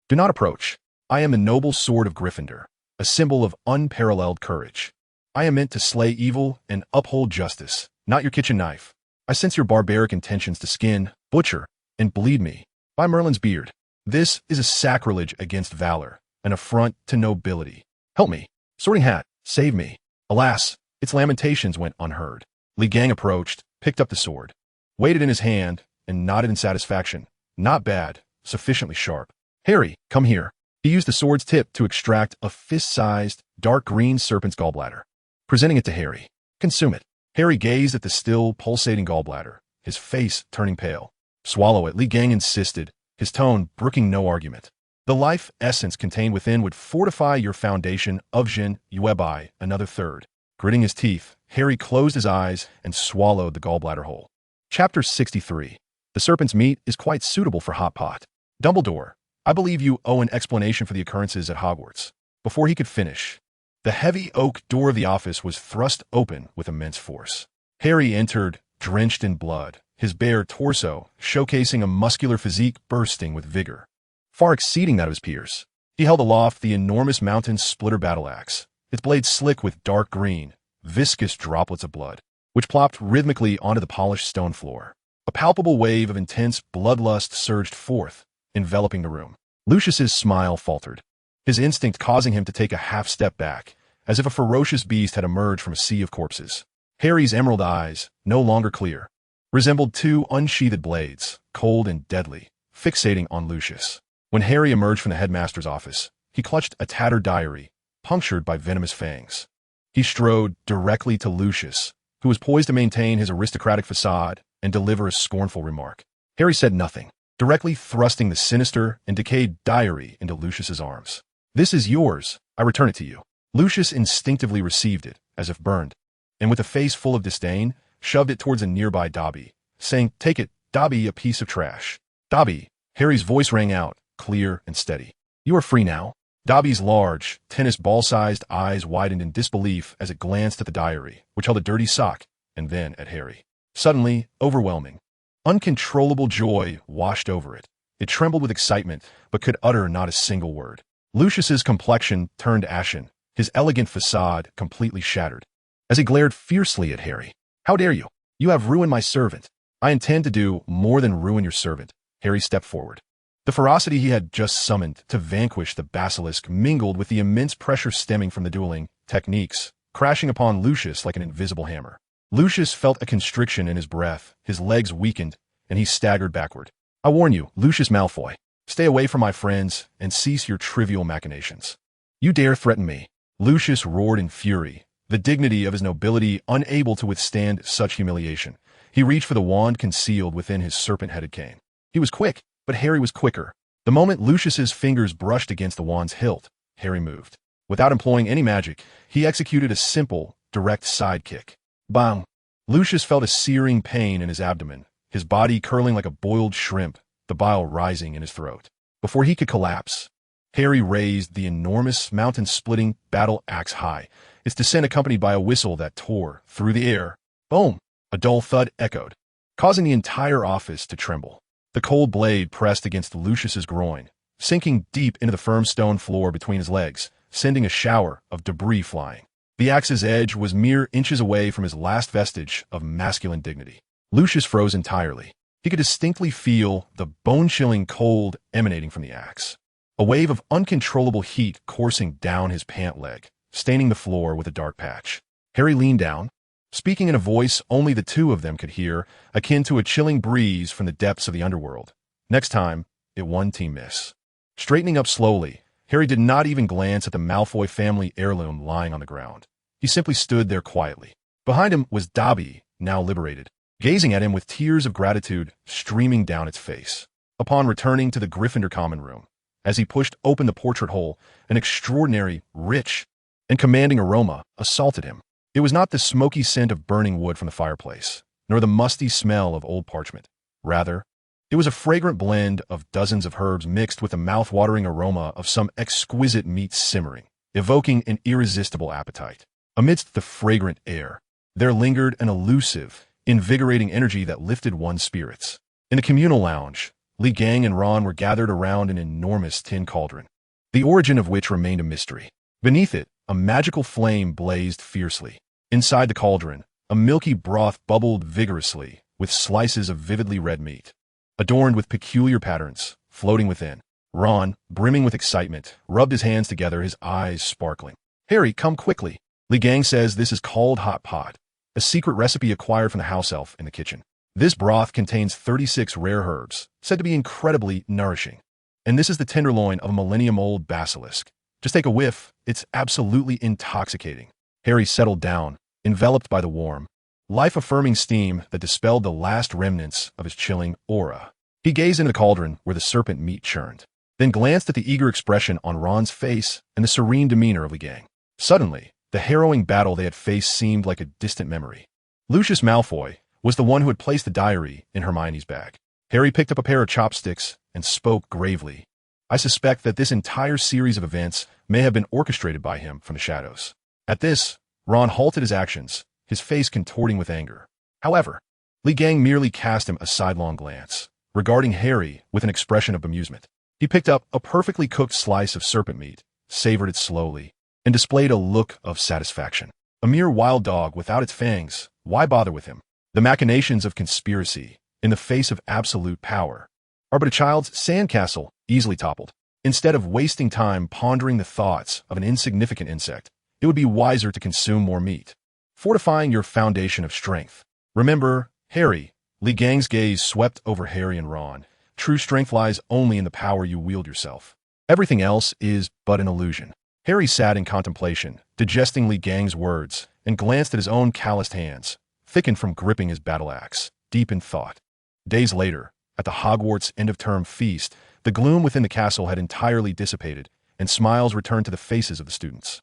Do not approach. I am the noble sword of Gryffindor, a symbol of unparalleled courage. I am meant to slay evil and uphold justice, not your kitchen knife. I sense your barbaric intentions to skin, butcher, and bleed me. By Merlin's beard, this is a sacrilege against valor, an affront to nobility. Help me. Sorting Hat, save me. Alas, its lamentations went unheard. Li Gang approached, picked up the sword, weighed it in his hand, and nodded in satisfaction. Not bad, sufficiently sharp. Harry, come here. He used the sword's tip to extract a fist-sized, dark green serpent's gallbladder. Presenting it to Harry. Consume it. Harry gazed at the still, pulsating gallbladder, his face turning pale. Swallow it, Li Gang insisted, his tone brooking no argument. The life essence contained within would fortify your foundation of Jin Yuebai, another third. Gritting his teeth, Harry closed his eyes and swallowed the gallbladder whole. Chapter 63. The serpent's meat is quite suitable for hot pot. Dumbledore, I believe you owe an explanation for the occurrences at Hogwarts. Before he could finish, the heavy oak door of the office was thrust open with immense force. Harry entered, drenched in blood, his bare torso showcasing a muscular physique bursting with vigor, far exceeding that of his peers. He held aloft the enormous mountain splitter battle axe, its blade slick with dark green, viscous droplets of blood, which plopped rhythmically onto the polished stone floor. A palpable wave of intense bloodlust surged forth, enveloping the room. Lucius's smile faltered, his instinct causing him to take a half-step back, as if a ferocious beast had emerged from a sea of corpses. Harry's emerald eyes, no longer clear, resembled two unsheathed blades, cold and deadly, fixating on Lucius. When Harry emerged from the headmaster's office, he clutched a tattered diary, punctured by venomous fangs. He strode directly to Lucius, who was poised to maintain his aristocratic facade and deliver a scornful remark. Harry said nothing, directly thrusting the sinister and decayed diary into Lucius's arms. This is yours. I return it to you. Lucius instinctively received it, as if burned, and with a face full of disdain, shoved it towards a nearby Dobby, saying, "Take it, Dobby, a piece of trash." "Dobby," Harry's voice rang out, clear and steady. "You are free now." Dobby's large, tennis ball-sized eyes widened in disbelief as it glanced at the diary, which held a dirty sock, and then at Harry. Suddenly, overwhelming, uncontrollable joy washed over it. It trembled with excitement, but could utter not a single word. Lucius's complexion turned ashen, his elegant facade completely shattered. As he glared fiercely at Harry, "How dare you? You have ruined my servant." "I intend to do more than ruin your servant." Harry stepped forward. The ferocity he had just summoned to vanquish the basilisk mingled with the immense pressure stemming from the dueling techniques, crashing upon Lucius like an invisible hammer. Lucius felt a constriction in his breath, his legs weakened, and he staggered backward. "I warn you, Lucius Malfoy, stay away from my friends and cease your trivial machinations. You dare threaten me?" Lucius roared in fury, the dignity of his nobility unable to withstand such humiliation. He reached for the wand concealed within his serpent-headed cane. He was quick, but Harry was quicker. The moment Lucius's fingers brushed against the wand's hilt, Harry moved. Without employing any magic, he executed a simple, direct side kick. Bang! Lucius felt a searing pain in his abdomen, his body curling like a boiled shrimp, the bile rising in his throat. Before he could collapse, Harry raised the enormous, mountain-splitting battle axe high, its descent accompanied by a whistle that tore through the air. Boom! A dull thud echoed, causing the entire office to tremble. The cold blade pressed against Lucius's groin, sinking deep into the firm stone floor between his legs, sending a shower of debris flying. The axe's edge was mere inches away from his last vestige of masculine dignity. Lucius froze entirely. He could distinctly feel the bone-chilling cold emanating from the axe. A wave of uncontrollable heat coursing down his pant leg, staining the floor with a dark patch. Harry leaned down, speaking in a voice only the two of them could hear, akin to a chilling breeze from the depths of the underworld. "Next time, it one team miss." Straightening up slowly, Harry did not even glance at the Malfoy family heirloom lying on the ground. He simply stood there quietly. Behind him was Dobby, now liberated, gazing at him with tears of gratitude streaming down its face. Upon returning to the Gryffindor common room, as he pushed open the portrait hole, an extraordinary, rich, and commanding aroma assaulted him. It was not the smoky scent of burning wood from the fireplace, nor the musty smell of old parchment. Rather, it was a fragrant blend of dozens of herbs mixed with the mouth-watering aroma of some exquisite meat simmering, evoking an irresistible appetite. Amidst the fragrant air, there lingered an elusive, invigorating energy that lifted one's spirits. In the communal lounge, Li Gang and Ron were gathered around an enormous tin cauldron, the origin of which remained a mystery. Beneath it, a magical flame blazed fiercely. Inside the cauldron, a milky broth bubbled vigorously, with slices of vividly red meat, adorned with peculiar patterns, floating within. Ron, brimming with excitement, rubbed his hands together, his eyes sparkling. "Harry, come quickly. Li Gang says this is called hot pot, a secret recipe acquired from the house elf in the kitchen. This broth contains 36 rare herbs, said to be incredibly nourishing. And this is the tenderloin of a millennium-old basilisk. Just take a whiff, it's absolutely intoxicating." Harry settled down, enveloped by the warm, life-affirming steam that dispelled the last remnants of his chilling aura. He gazed into the cauldron where the serpent meat churned, then glanced at the eager expression on Ron's face and the serene demeanor of Li Gang. Suddenly, the harrowing battle they had faced seemed like a distant memory. Lucius Malfoy was the one who had placed the diary in Hermione's bag. Harry picked up a pair of chopsticks and spoke gravely. "I suspect that this entire series of events may have been orchestrated by him from the shadows." At this, Ron halted his actions, his face contorting with anger. However, Li Gang merely cast him a sidelong glance, regarding Harry with an expression of bemusement. He picked up a perfectly cooked slice of serpent meat, savored it slowly, and displayed a look of satisfaction. A mere wild dog without its fangs, why bother with him? The machinations of conspiracy, in the face of absolute power, are but a child's sandcastle, easily toppled. Instead of wasting time pondering the thoughts of an insignificant insect, it would be wiser to consume more meat, fortifying your foundation of strength. Remember, Harry, Li Gang's gaze swept over Harry and Ron. True strength lies only in the power you wield yourself. Everything else is but an illusion. Harry sat in contemplation, digesting Li Gang's words, and glanced at his own calloused hands, thickened from gripping his battle axe, deep in thought. Days later, at the Hogwarts end-of-term feast, the gloom within the castle had entirely dissipated, and smiles returned to the faces of the students.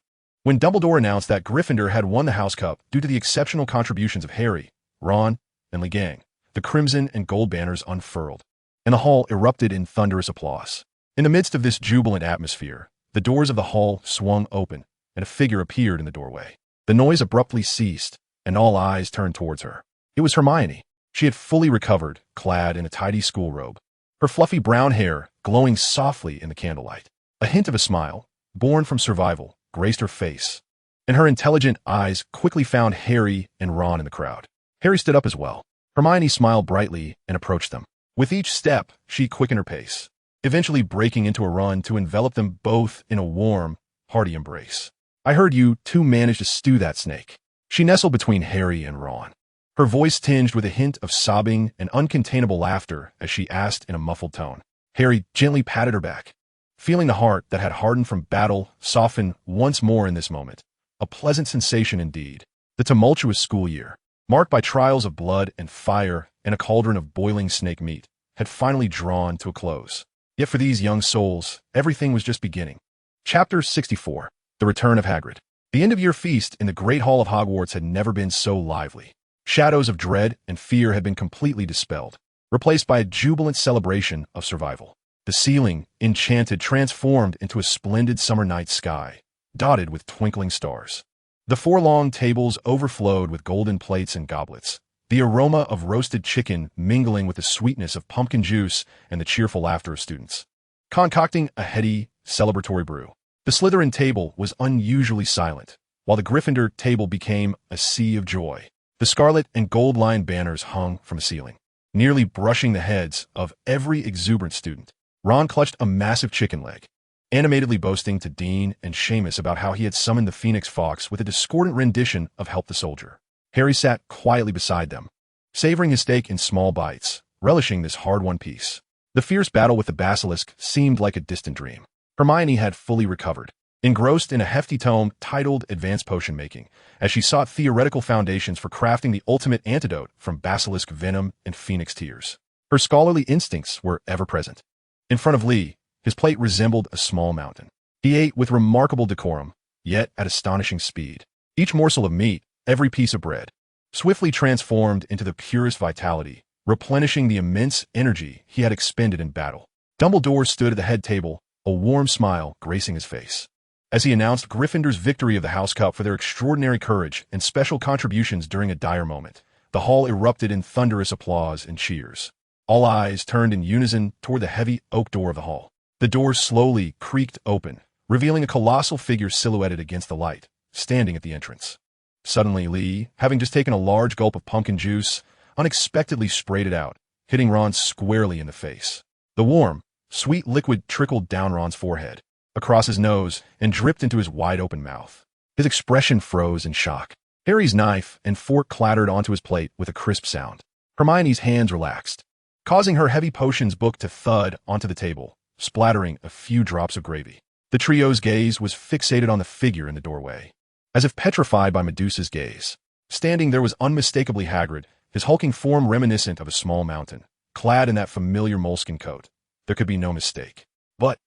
When Dumbledore announced that Gryffindor had won the House Cup due to the exceptional contributions of Harry, Ron, and Lee Gang, the crimson and gold banners unfurled, and the hall erupted in thunderous applause. In the midst of this jubilant atmosphere, the doors of the hall swung open, and a figure appeared in the doorway. The noise abruptly ceased, and all eyes turned towards her. It was Hermione. She had fully recovered, clad in a tidy school robe, her fluffy brown hair glowing softly in the candlelight. A hint of a smile, born from survival, graced her face, and her intelligent eyes quickly found Harry and Ron in the crowd. Harry stood up as well. Hermione smiled brightly and approached them. With each step, she quickened her pace, eventually breaking into a run to envelop them both in a warm, hearty embrace. "I heard you two managed to stew that snake." She nestled between Harry and Ron, her voice tinged with a hint of sobbing and uncontainable laughter as she asked in a muffled tone. Harry gently patted her back, feeling the heart that had hardened from battle soften once more in this moment. A pleasant sensation indeed. The tumultuous school year, marked by trials of blood and fire and a cauldron of boiling snake meat, had finally drawn to a close. Yet for these young souls, everything was just beginning. Chapter 64. The Return of Hagrid. The end-of-year feast in the Great Hall of Hogwarts had never been so lively. Shadows of dread and fear had been completely dispelled, replaced by a jubilant celebration of survival. The ceiling, enchanted, transformed into a splendid summer night sky, dotted with twinkling stars. The 4 long tables overflowed with golden plates and goblets, the aroma of roasted chicken mingling with the sweetness of pumpkin juice and the cheerful laughter of students, concocting a heady, celebratory brew. The Slytherin table was unusually silent, while the Gryffindor table became a sea of joy. The scarlet and gold-lined banners hung from the ceiling, nearly brushing the heads of every exuberant student. Ron clutched a massive chicken leg, animatedly boasting to Dean and Seamus about how he had summoned the Phoenix Fox with a discordant rendition of Help the Soldier. Harry sat quietly beside them, savoring his steak in small bites, relishing this hard-won peace. The fierce battle with the basilisk seemed like a distant dream. Hermione had fully recovered, engrossed in a hefty tome titled Advanced Potion Making, as she sought theoretical foundations for crafting the ultimate antidote from basilisk venom and phoenix tears. Her scholarly instincts were ever present. In front of Lee, his plate resembled a small mountain. He ate with remarkable decorum, yet at astonishing speed. Each morsel of meat, every piece of bread, swiftly transformed into the purest vitality, replenishing the immense energy he had expended in battle. Dumbledore stood at the head table, a warm smile gracing his face, as he announced Gryffindor's victory of the House Cup for their extraordinary courage and special contributions during a dire moment. The hall erupted in thunderous applause and cheers. All eyes turned in unison toward the heavy oak door of the hall. The door slowly creaked open, revealing a colossal figure silhouetted against the light, standing at the entrance. Suddenly, Lee, having just taken a large gulp of pumpkin juice, unexpectedly sprayed it out, hitting Ron squarely in the face. The warm, sweet liquid trickled down Ron's forehead, across his nose, and dripped into his wide-open mouth. His expression froze in shock. Harry's knife and fork clattered onto his plate with a crisp sound. Hermione's hands relaxed, causing her heavy potions book to thud onto the table, splattering a few drops of gravy. The trio's gaze was fixated on the figure in the doorway, as if petrified by Medusa's gaze. Standing there was unmistakably Hagrid, his hulking form reminiscent of a small mountain, clad in that familiar moleskin coat. There could be no mistake. But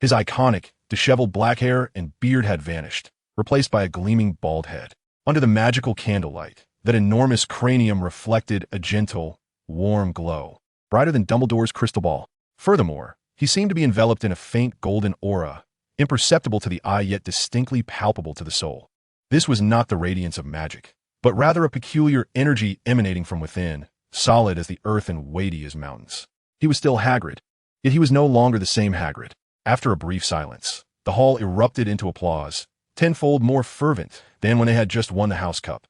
his iconic, disheveled black hair and beard had vanished, replaced by a gleaming bald head. Under the magical candlelight, that enormous cranium reflected a gentle, warm glow, brighter than Dumbledore's crystal ball. Furthermore, he seemed to be enveloped in a faint golden aura, imperceptible to the eye yet distinctly palpable to the soul. This was not the radiance of magic, but rather a peculiar energy emanating from within, solid as the earth and weighty as mountains. He was still Hagrid, yet he was no longer the same Hagrid. After a brief silence, the hall erupted into applause, tenfold more fervent than when they had just won the House Cup.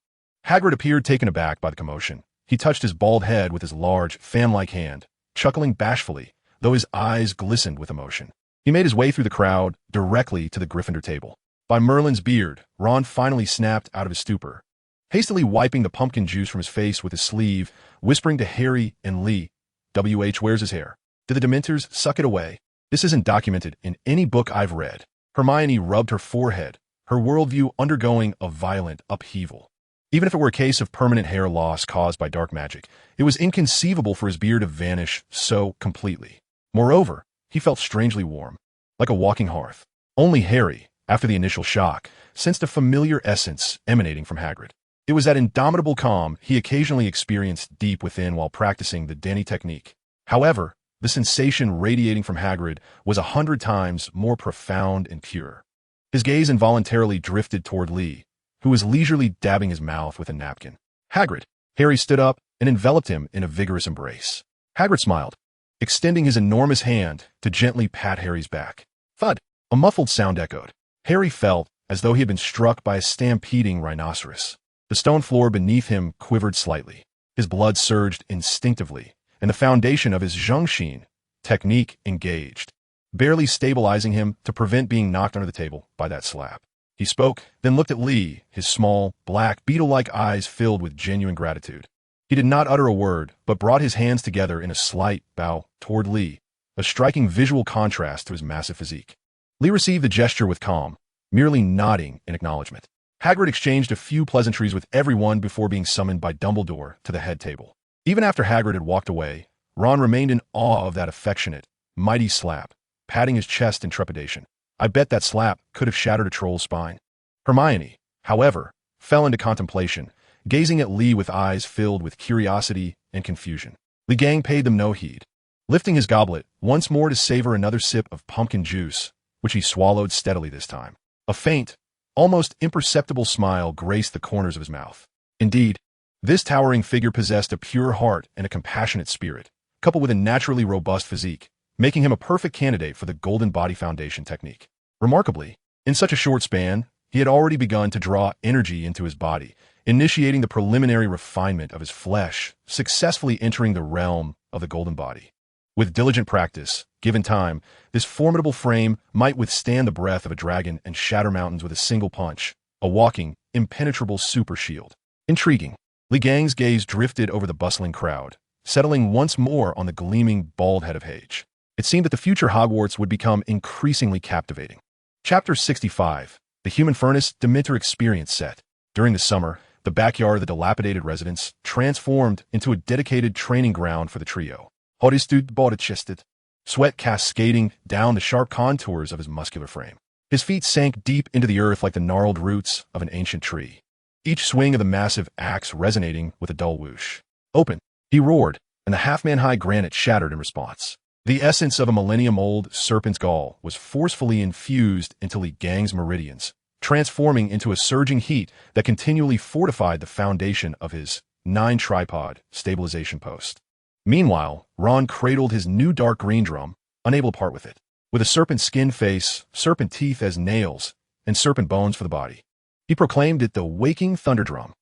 Hagrid appeared taken aback by the commotion. He touched his bald head with his large, fan-like hand, chuckling bashfully, though his eyes glistened with emotion. He made his way through the crowd, directly to the Gryffindor table. By Merlin's beard, Ron finally snapped out of his stupor, hastily wiping the pumpkin juice from his face with his sleeve, whispering to Harry and Lee, "Where's his hair? Did the Dementors suck it away? This isn't documented in any book I've read." Hermione rubbed her forehead, her worldview undergoing a violent upheaval. Even if it were a case of permanent hair loss caused by dark magic, it was inconceivable for his beard to vanish so completely. Moreover, he felt strangely warm, like a walking hearth. Only Harry, After the initial shock, sensed a familiar essence emanating from Hagrid. It was that indomitable calm he occasionally experienced deep within while practicing the Danny technique. However, the sensation radiating from Hagrid was 100 times more profound and pure. His gaze involuntarily drifted toward Lee, who was leisurely dabbing his mouth with a napkin. Hagrid! Harry stood up and enveloped him in a vigorous embrace. Hagrid smiled, extending his enormous hand to gently pat Harry's back. Thud! A muffled sound echoed. Harry felt as though he had been struck by a stampeding rhinoceros. The stone floor beneath him quivered slightly. His blood surged instinctively, and the foundation of his Zhengxin technique engaged, barely stabilizing him to prevent being knocked under the table by that slap. He spoke, then looked at Lee, his small, black, beetle-like eyes filled with genuine gratitude. He did not utter a word, but brought his hands together in a slight bow toward Lee, a striking visual contrast to his massive physique. Lee received the gesture with calm, merely nodding in acknowledgement. Hagrid exchanged a few pleasantries with everyone before being summoned by Dumbledore to the head table. Even after Hagrid had walked away, Ron remained in awe of that affectionate, mighty slap, patting his chest in trepidation. I bet that slap could have shattered a troll's spine. Hermione, however, fell into contemplation, gazing at Lee with eyes filled with curiosity and confusion. Lee Gang paid them no heed, lifting his goblet once more to savor another sip of pumpkin juice, which he swallowed steadily this time. A faint, almost imperceptible smile graced the corners of his mouth. Indeed, this towering figure possessed a pure heart and a compassionate spirit, coupled with a naturally robust physique, making him a perfect candidate for the Golden Body Foundation technique. Remarkably, in such a short span, he had already begun to draw energy into his body, initiating the preliminary refinement of his flesh, successfully entering the realm of the Golden Body. With diligent practice, given time, this formidable frame might withstand the breath of a dragon and shatter mountains with a single punch, a walking, impenetrable super shield. Intriguing. Lee Gang's gaze drifted over the bustling crowd, settling once more on the gleaming, bald head of Hage. It seemed that the future Hogwarts would become increasingly captivating. Chapter 65, The Human Furnace Dementor Experience Set. During the summer, the backyard of the dilapidated residence transformed into a dedicated training ground for the trio. Horistud body-chested, sweat cascading down the sharp contours of his muscular frame. His feet sank deep into the earth like the gnarled roots of an ancient tree, each swing of the massive axe resonating with a dull whoosh. Open, he roared, and the half-man-high granite shattered in response. The essence of a millennium-old serpent's gall was forcefully infused into Lee Gang's meridians, transforming into a surging heat that continually fortified the foundation of his 9-tripod stabilization post. Meanwhile, Ron cradled his new dark green drum, unable to part with it. With a serpent skin face, serpent teeth as nails, and serpent bones for the body, he proclaimed it the waking thunder drum.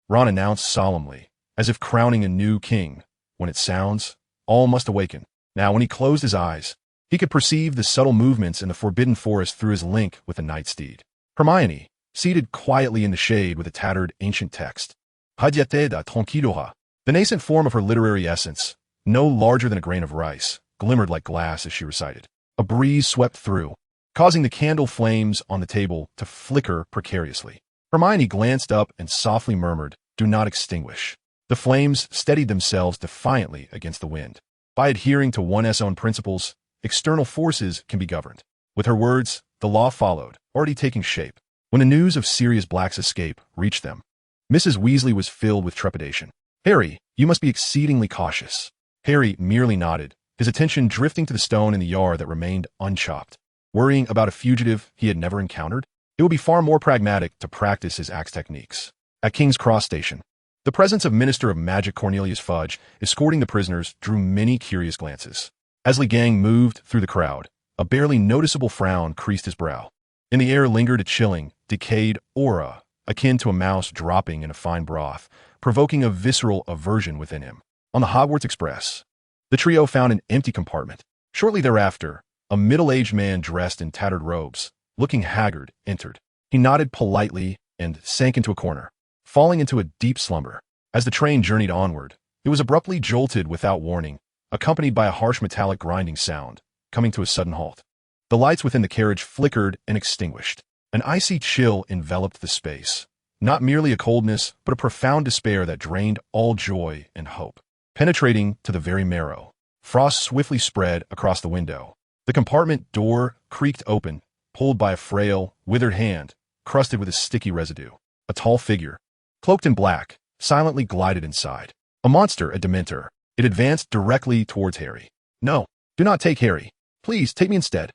Ron announced solemnly, as if crowning a new king. When it sounds, all must awaken. Now, when he closed his eyes, he could perceive the subtle movements in the forbidden forest through his link with the night steed. Hermione, seated quietly in the shade with a tattered ancient text. Hadyate da tranquilora. The nascent form of her literary essence, no larger than a grain of rice, glimmered like glass as she recited. A breeze swept through, causing the candle flames on the table to flicker precariously. Hermione glanced up and softly murmured, "Do not extinguish." The flames steadied themselves defiantly against the wind. By adhering to one's own principles, external forces can be governed. With her words, the law followed, already taking shape. When the news of Sirius Black's escape reached them, Mrs. Weasley was filled with trepidation. "Harry, you must be exceedingly cautious." Harry merely nodded, his attention drifting to the stone in the yard that remained unchopped. Worrying about a fugitive he had never encountered? It would be far more pragmatic to practice his axe techniques. At King's Cross Station, the presence of Minister of Magic Cornelius Fudge escorting the prisoners drew many curious glances. As Lee Gang moved through the crowd, a barely noticeable frown creased his brow. In the air lingered a chilling, decayed aura, akin to a mouse dropping in a fine broth, provoking a visceral aversion within him. On the Hogwarts Express, the trio found an empty compartment. Shortly thereafter, a middle-aged man dressed in tattered robes, looking haggard, entered. He nodded politely and sank into a corner, falling into a deep slumber. As the train journeyed onward, it was abruptly jolted without warning, accompanied by a harsh metallic grinding sound, coming to a sudden halt. The lights within the carriage flickered and extinguished. An icy chill enveloped the space. Not merely a coldness, but a profound despair that drained all joy and hope. Penetrating to the very marrow, frost swiftly spread across the window. The compartment door creaked open, pulled by a frail, withered hand, crusted with a sticky residue. A tall figure, cloaked in black, silently glided inside. A monster, a dementor. It advanced directly towards Harry. No, do not take Harry. Please, take me instead.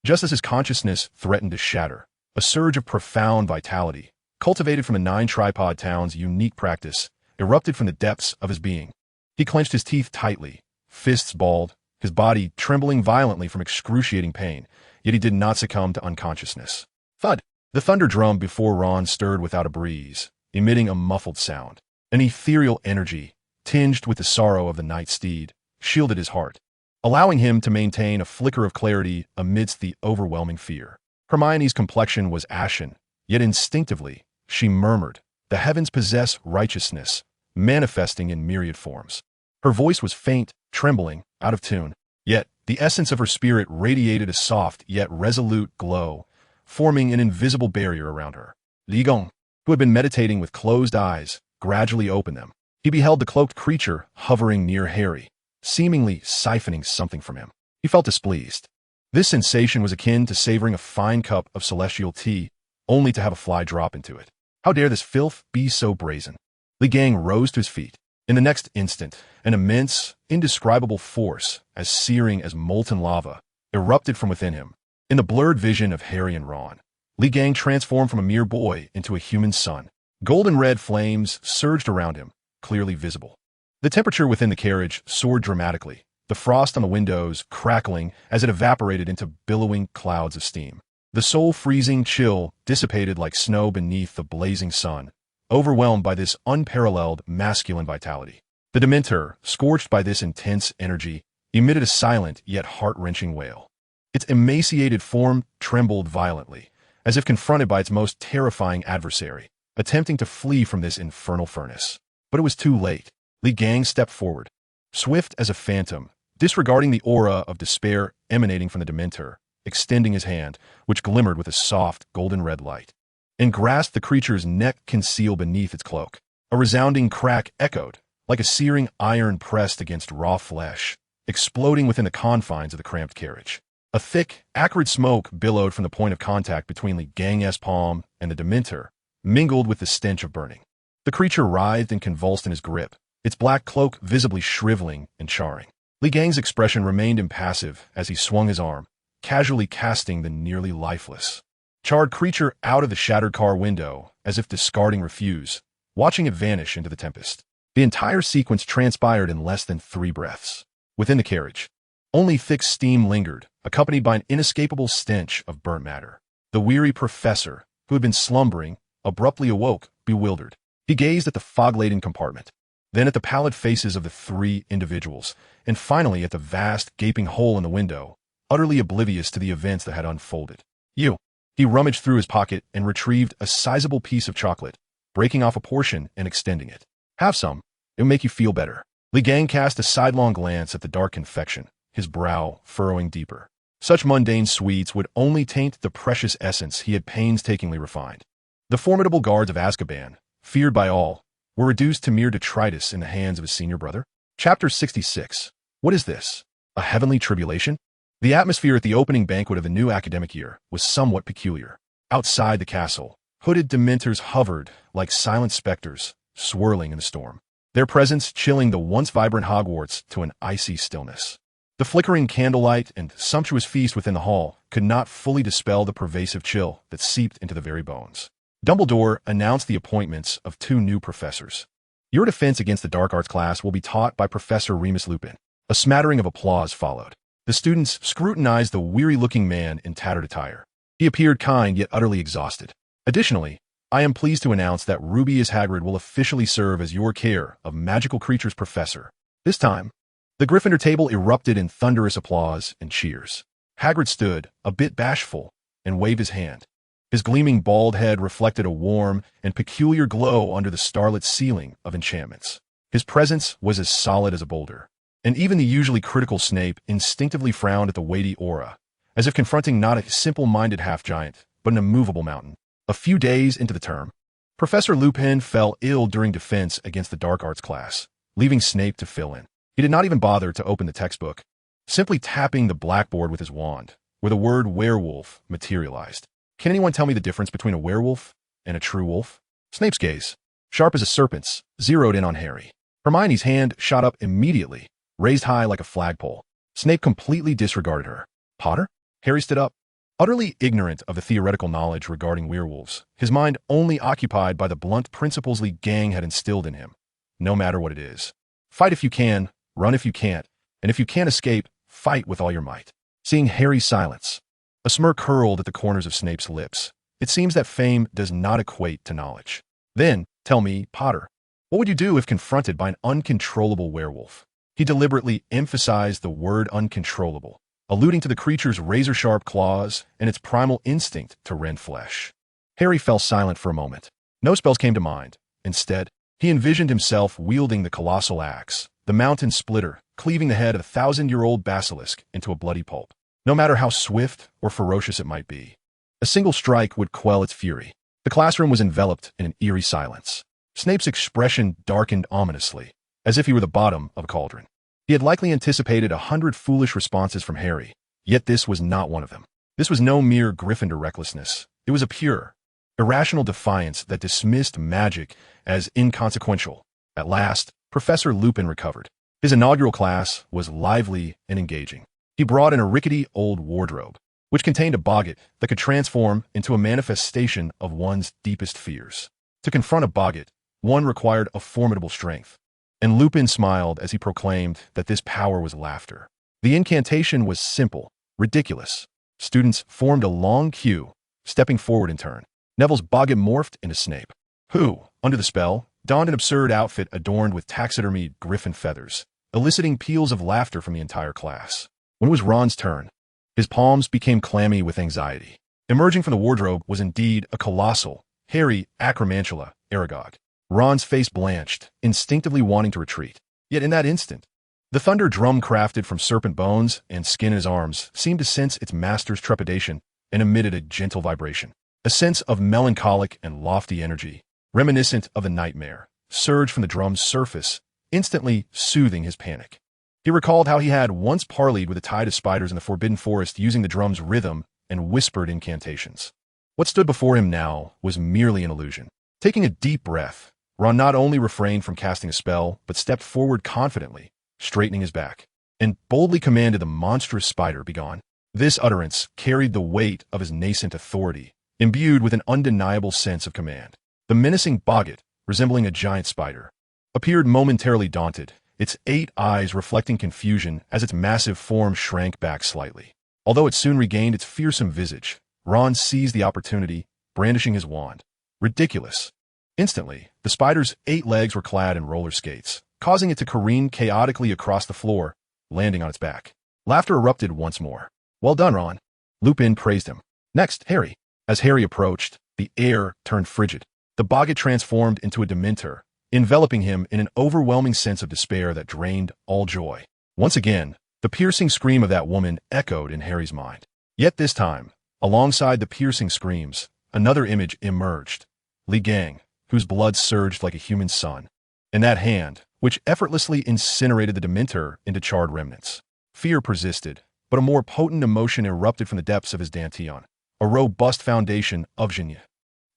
Just as his consciousness threatened to shatter, a surge of profound vitality, cultivated from the 9-tripod town's unique practice, erupted from the depths of his being. He clenched his teeth tightly, fists balled, his body trembling violently from excruciating pain, yet he did not succumb to unconsciousness. Thud! The thunder drum before Ron stirred without a breeze, emitting a muffled sound. An ethereal energy, tinged with the sorrow of the night steed, shielded his heart, allowing him to maintain a flicker of clarity amidst the overwhelming fear. Hermione's complexion was ashen, yet instinctively, she murmured, "The heavens possess righteousness," manifesting in myriad forms. Her voice was faint, trembling, out of tune, yet the essence of her spirit radiated a soft yet resolute glow, forming an invisible barrier around her. Li Gong, who had been meditating with closed eyes, gradually opened them. He beheld the cloaked creature hovering near Harry, seemingly siphoning something from him. He felt displeased. This sensation was akin to savoring a fine cup of celestial tea, only to have a fly drop into it. How dare this filth be so brazen? Li Gang rose to his feet. In the next instant, an immense, indescribable force, as searing as molten lava, erupted from within him. In the blurred vision of Harry and Ron, Li Gang transformed from a mere boy into a human son. Golden red flames surged around him, clearly visible. The temperature within the carriage soared dramatically, the frost on the windows crackling as it evaporated into billowing clouds of steam. The soul-freezing chill dissipated like snow beneath the blazing sun, overwhelmed by this unparalleled masculine vitality. The Dementor, scorched by this intense energy, emitted a silent yet heart-wrenching wail. Its emaciated form trembled violently, as if confronted by its most terrifying adversary, attempting to flee from this infernal furnace. But it was too late. Li Gang stepped forward, swift as a phantom, disregarding the aura of despair emanating from the Dementor, extending his hand, which glimmered with a soft, golden-red light, and grasped the creature's neck concealed beneath its cloak. A resounding crack echoed, like a searing iron pressed against raw flesh, exploding within the confines of the cramped carriage. A thick, acrid smoke billowed from the point of contact between Li Gang's palm and the Dementor, mingled with the stench of burning. The creature writhed and convulsed in his grip, its black cloak visibly shriveling and charring. Li Gang's expression remained impassive as he swung his arm, casually casting the nearly lifeless, charred creature out of the shattered car window as if discarding refuse, watching it vanish into the tempest. The entire sequence transpired in less than 3 breaths. Within the carriage, only thick steam lingered, accompanied by an inescapable stench of burnt matter. The weary professor, who had been slumbering, abruptly awoke, bewildered. He gazed at the fog-laden compartment, then at the pallid faces of the 3 individuals, and finally at the vast, gaping hole in the window, utterly oblivious to the events that had unfolded. "You." He rummaged through his pocket and retrieved a sizable piece of chocolate, breaking off a portion and extending it. "Have some. It'll make you feel better." Li Gang cast a sidelong glance at the dark confection, his brow furrowing deeper. Such mundane sweets would only taint the precious essence he had painstakingly refined. The formidable guards of Azkaban, feared by all, were reduced to mere detritus in the hands of his senior brother. Chapter 66. What is this? A heavenly tribulation? The atmosphere at the opening banquet of the new academic year was somewhat peculiar. Outside the castle, hooded Dementors hovered like silent specters, swirling in the storm, their presence chilling the once vibrant Hogwarts to an icy stillness. The flickering candlelight and sumptuous feast within the hall could not fully dispel the pervasive chill that seeped into the very bones. Dumbledore announced the appointments of 2 new professors. Your defense against the dark arts class will be taught by Professor Remus Lupin. A smattering of applause followed. The students scrutinized the weary-looking man in tattered attire. He appeared kind yet utterly exhausted. Additionally, I am pleased to announce that Rubius Hagrid will officially serve as your care of magical creatures professor. This time, the Gryffindor table erupted in thunderous applause and cheers. Hagrid stood, a bit bashful, and waved his hand. His gleaming bald head reflected a warm and peculiar glow under the starlit ceiling of enchantments. His presence was as solid as a boulder, and even the usually critical Snape instinctively frowned at the weighty aura, as if confronting not a simple-minded half-giant, but an immovable mountain. A few days into the term, Professor Lupin fell ill during defense against the dark arts class, leaving Snape to fill in. He did not even bother to open the textbook, simply tapping the blackboard with his wand, where the word werewolf materialized. Can anyone tell me the difference between a werewolf and a true wolf? Snape's gaze, sharp as a serpent's, zeroed in on Harry. Hermione's hand shot up immediately, raised high like a flagpole. Snape completely disregarded her. Potter? Harry stood up. Utterly ignorant of the theoretical knowledge regarding werewolves, his mind only occupied by the blunt principles Lee Gang had instilled in him. No matter what it is. Fight if you can, run if you can't, and if you can't escape, fight with all your might. Seeing Harry's silence, a smirk curled at the corners of Snape's lips. It seems that fame does not equate to knowledge. Then, tell me, Potter, what would you do if confronted by an uncontrollable werewolf? He deliberately emphasized the word uncontrollable, alluding to the creature's razor-sharp claws and its primal instinct to rend flesh. Harry fell silent for a moment. No spells came to mind. Instead, he envisioned himself wielding the colossal axe, the mountain splitter, cleaving the head of a 1,000-year-old basilisk into a bloody pulp. No matter how swift or ferocious it might be, a single strike would quell its fury. The classroom was enveloped in an eerie silence. Snape's expression darkened ominously, as if he were the bottom of a cauldron. He had likely anticipated 100 foolish responses from Harry, yet this was not one of them. This was no mere Gryffindor recklessness. It was a pure, irrational defiance that dismissed magic as inconsequential. At last, Professor Lupin recovered. His inaugural class was lively and engaging. He brought in a rickety old wardrobe, which contained a boggart that could transform into a manifestation of one's deepest fears. To confront a boggart, one required a formidable strength. And Lupin smiled as he proclaimed that this power was laughter. The incantation was simple, ridiculous. Students formed a long queue, stepping forward in turn. Neville's boggart morphed into Snape, who, under the spell, donned an absurd outfit adorned with taxidermied griffin feathers, eliciting peals of laughter from the entire class. When it was Ron's turn, his palms became clammy with anxiety. Emerging from the wardrobe was indeed a colossal, hairy acromantula, Aragog. Ron's face blanched, instinctively wanting to retreat. Yet in that instant, the thunder drum crafted from serpent bones and skin in his arms seemed to sense its master's trepidation and emitted a gentle vibration. A sense of melancholic and lofty energy, reminiscent of the nightmare, surged from the drum's surface, instantly soothing his panic. He recalled how he had once parleyed with a tide of spiders in the Forbidden Forest using the drum's rhythm and whispered incantations. What stood before him now was merely an illusion. Taking a deep breath, Ron not only refrained from casting a spell, but stepped forward confidently, straightening his back, and boldly commanded the monstrous spider be gone. This utterance carried the weight of his nascent authority, imbued with an undeniable sense of command. The menacing boggart, resembling a giant spider, appeared momentarily daunted, its 8 eyes reflecting confusion as its massive form shrank back slightly. Although it soon regained its fearsome visage, Ron seized the opportunity, brandishing his wand. Ridiculous. Instantly, the spider's 8 legs were clad in roller skates, causing it to careen chaotically across the floor, landing on its back. Laughter erupted once more. Well done, Ron. Lupin praised him. Next, Harry. As Harry approached, the air turned frigid. The boggart transformed into a Dementor, enveloping him in an overwhelming sense of despair that drained all joy. Once again, the piercing scream of that woman echoed in Harry's mind. Yet this time, alongside the piercing screams, another image emerged. Lee Gang, whose blood surged like a human sun, and that hand, which effortlessly incinerated the Dementor into charred remnants. Fear persisted, but a more potent emotion erupted from the depths of his dantian, a robust foundation of genie.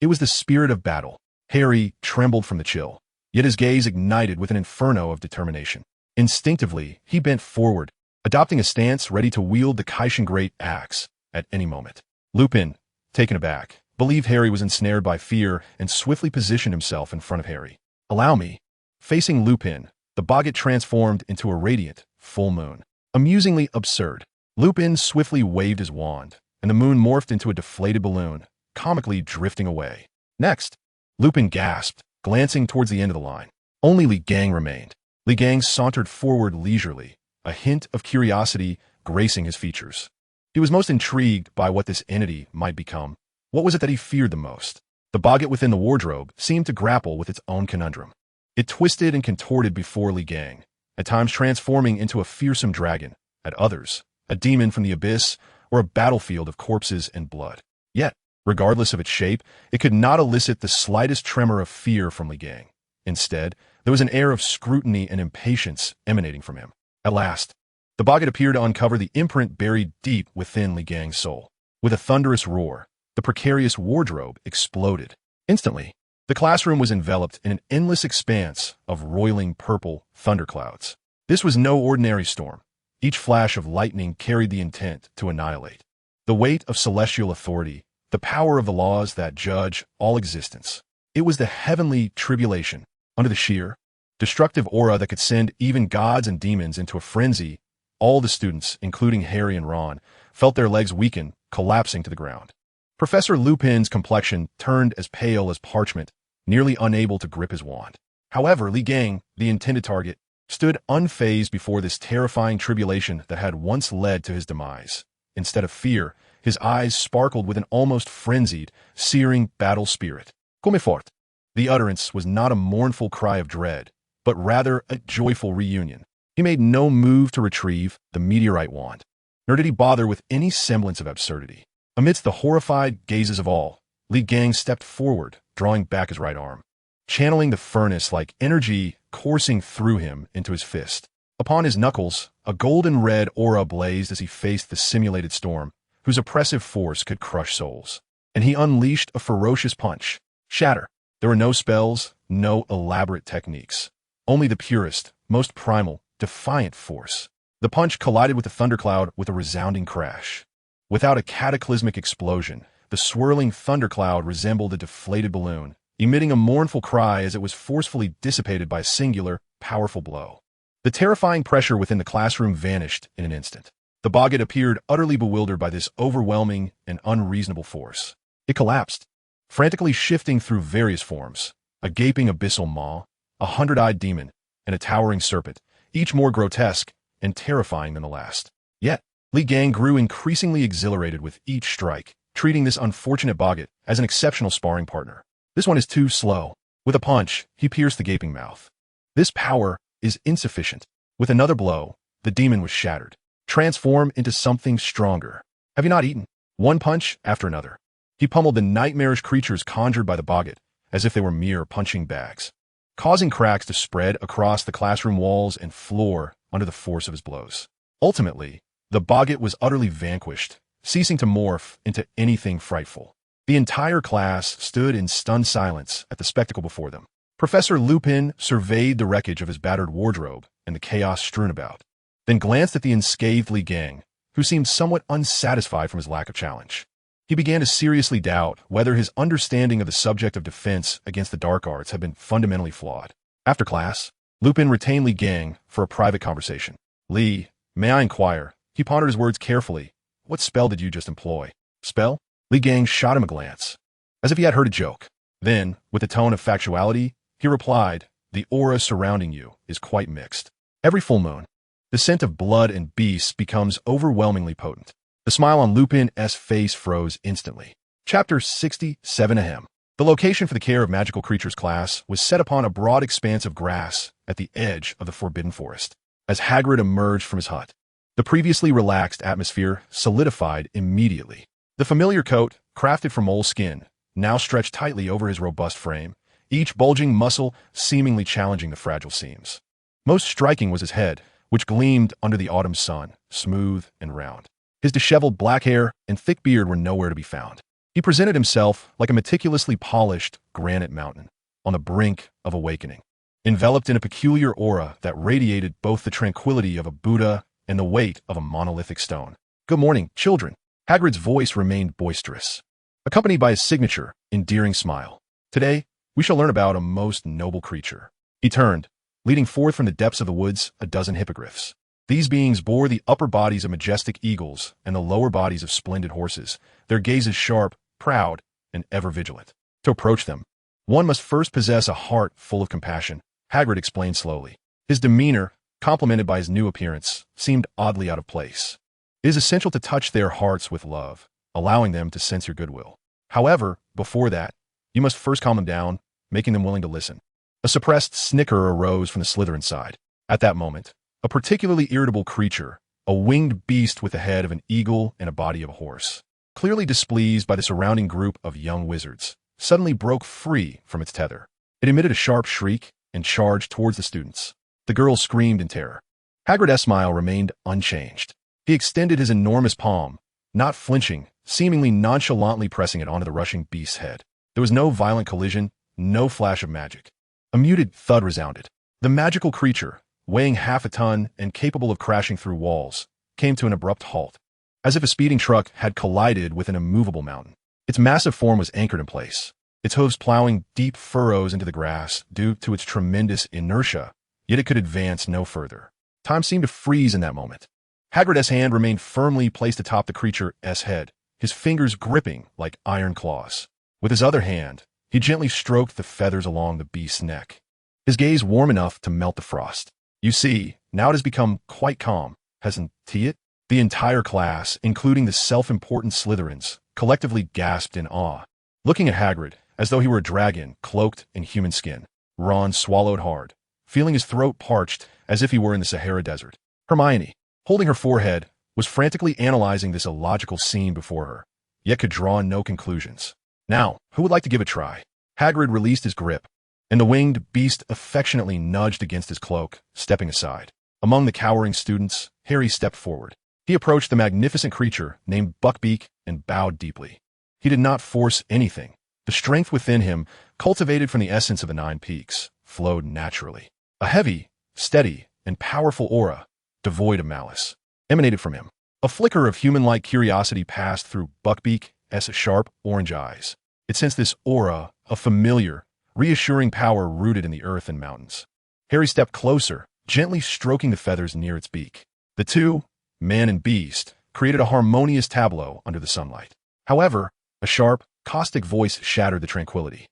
It was the spirit of battle. Harry trembled from the chill, yet his gaze ignited with an inferno of determination. Instinctively, he bent forward, adopting a stance ready to wield the Kaishan Great Axe at any moment. Lupin, taken aback, believed Harry was ensnared by fear and swiftly positioned himself in front of Harry. Allow me. Facing Lupin, the boggart transformed into a radiant, full moon. Amusingly absurd. Lupin swiftly waved his wand, and the moon morphed into a deflated balloon, comically drifting away. Next, Lupin gasped, glancing towards the end of the line. Only Lee Gang remained. Lee Gang sauntered forward leisurely, a hint of curiosity gracing his features. He was most intrigued by what this entity might become. What was it that he feared the most? The boggart within the wardrobe seemed to grapple with its own conundrum. It twisted and contorted before Lee Gang, at times transforming into a fearsome dragon, at others, a demon from the abyss, or a battlefield of corpses and blood. Yet, regardless of its shape, it could not elicit the slightest tremor of fear from Lee Gang. Instead, there was an air of scrutiny and impatience emanating from him. At last, The boggart appeared to uncover the imprint buried deep within Li Gang's soul. With a thunderous roar, the precarious wardrobe exploded. Instantly, the classroom was enveloped in an endless expanse of roiling purple thunderclouds. This was no ordinary storm. Each flash of lightning carried the intent to annihilate. The weight of celestial authority, the power of the laws that judge all existence. It was the heavenly tribulation, under the sheer, destructive aura that could send even gods and demons into a frenzy. All the students, including Harry and Ron, felt their legs weaken, collapsing to the ground. Professor Lupin's complexion turned as pale as parchment, nearly unable to grip his wand. However, Li Gang, the intended target, stood unfazed before this terrifying tribulation that had once led to his demise. Instead of fear, his eyes sparkled with an almost frenzied, searing battle spirit. Come fort. The utterance was not a mournful cry of dread, but rather a joyful reunion. He made no move to retrieve the meteorite wand, nor did he bother with any semblance of absurdity. Amidst the horrified gazes of all, Li Gang stepped forward, drawing back his right arm, channeling the furnace-like energy coursing through him into his fist. Upon his knuckles, a golden-red aura blazed as he faced the simulated storm, whose oppressive force could crush souls. And he unleashed a ferocious punch. Shatter. There were no spells, no elaborate techniques. Only the purest, most primal, defiant force. The punch collided with the thundercloud with a resounding crash. Without a cataclysmic explosion, the swirling thundercloud resembled a deflated balloon, emitting a mournful cry as it was forcefully dissipated by a singular, powerful blow. The terrifying pressure within the classroom vanished in an instant. The boggart appeared utterly bewildered by this overwhelming and unreasonable force. It collapsed, frantically shifting through various forms, a gaping abyssal maw, a hundred-eyed demon, and a towering serpent, each more grotesque and terrifying than the last. Yet, Li Gang grew increasingly exhilarated with each strike, treating this unfortunate boggart as an exceptional sparring partner. This one is too slow. With a punch, he pierced the gaping mouth. This power is insufficient. With another blow, the demon was shattered, transformed into something stronger. Have you not eaten? One punch after another. He pummeled the nightmarish creatures conjured by the boggart as if they were mere punching bags, causing cracks to spread across the classroom walls and floor under the force of his blows. Ultimately, the boggart was utterly vanquished, ceasing to morph into anything frightful. The entire class stood in stunned silence at the spectacle before them. Professor Lupin surveyed the wreckage of his battered wardrobe and the chaos strewn about, then glanced at the unscathed Li Gang, who seemed somewhat unsatisfied from his lack of challenge. He began to seriously doubt whether his understanding of the subject of defense against the dark arts had been fundamentally flawed. After class, Lupin retained Li Gang for a private conversation. Li, may I inquire? He pondered his words carefully. What spell did you just employ? Spell? Li Gang shot him a glance, as if he had heard a joke. Then, with a tone of factuality, he replied, the aura surrounding you is quite mixed. Every full moon, the scent of blood and beasts becomes overwhelmingly potent. The smile on Lupin's face froze instantly. Chapter 67 Ahem. The location for the Care of Magical Creatures class was set upon a broad expanse of grass at the edge of the Forbidden Forest. As Hagrid emerged from his hut, the previously relaxed atmosphere solidified immediately. The familiar coat, crafted from mole skin, now stretched tightly over his robust frame, each bulging muscle seemingly challenging the fragile seams. Most striking was his head, which gleamed under the autumn sun, smooth and round. His disheveled black hair and thick beard were nowhere to be found. He presented himself like a meticulously polished granite mountain on the brink of awakening, enveloped in a peculiar aura that radiated both the tranquility of a Buddha and the weight of a monolithic stone. Good morning, children. Hagrid's voice remained boisterous, accompanied by his signature, endearing smile. Today, we shall learn about a most noble creature. He turned, leading forth from the depths of the woods a dozen hippogriffs. These beings bore the upper bodies of majestic eagles and the lower bodies of splendid horses, their gazes sharp, proud, and ever vigilant. To approach them, one must first possess a heart full of compassion, Hagrid explained slowly. His demeanor, complemented by his new appearance, seemed oddly out of place. It is essential to touch their hearts with love, allowing them to sense your goodwill. However, before that, you must first calm them down, making them willing to listen. A suppressed snicker arose from the Slytherin side. At that moment, a particularly irritable creature, a winged beast with the head of an eagle and a body of a horse, clearly displeased by the surrounding group of young wizards, suddenly broke free from its tether. It emitted a sharp shriek and charged towards the students. The girls screamed in terror. Hagrid's smile remained unchanged. He extended his enormous palm, not flinching, seemingly nonchalantly pressing it onto the rushing beast's head. There was no violent collision, no flash of magic. A muted thud resounded. The magical creature, weighing half a ton and capable of crashing through walls, came to an abrupt halt, as if a speeding truck had collided with an immovable mountain. Its massive form was anchored in place, its hooves plowing deep furrows into the grass due to its tremendous inertia, yet it could advance no further. Time seemed to freeze in that moment. Hagrid's hand remained firmly placed atop the creature's head, his fingers gripping like iron claws. With his other hand, he gently stroked the feathers along the beast's neck, his gaze warm enough to melt the frost. You see, now it has become quite calm, hasn't it? The entire class, including the self-important Slytherins, collectively gasped in awe, looking at Hagrid as though he were a dragon cloaked in human skin. Ron swallowed hard, feeling his throat parched as if he were in the Sahara Desert. Hermione, holding her forehead, was frantically analyzing this illogical scene before her, yet could draw no conclusions. Now, who would like to give it a try? Hagrid released his grip, and the winged beast affectionately nudged against his cloak, stepping aside. Among the cowering students, Harry stepped forward. He approached the magnificent creature named Buckbeak and bowed deeply. He did not force anything. The strength within him, cultivated from the essence of the Nine Peaks, flowed naturally. A heavy, steady, and powerful aura, devoid of malice, emanated from him. A flicker of human-like curiosity passed through Buckbeak's sharp orange eyes. It sensed this aura, a familiar, reassuring power rooted in the earth and mountains. Harry stepped closer, gently stroking the feathers near its beak. The two, man and beast, created a harmonious tableau under the sunlight. However, a sharp, caustic voice shattered the tranquility.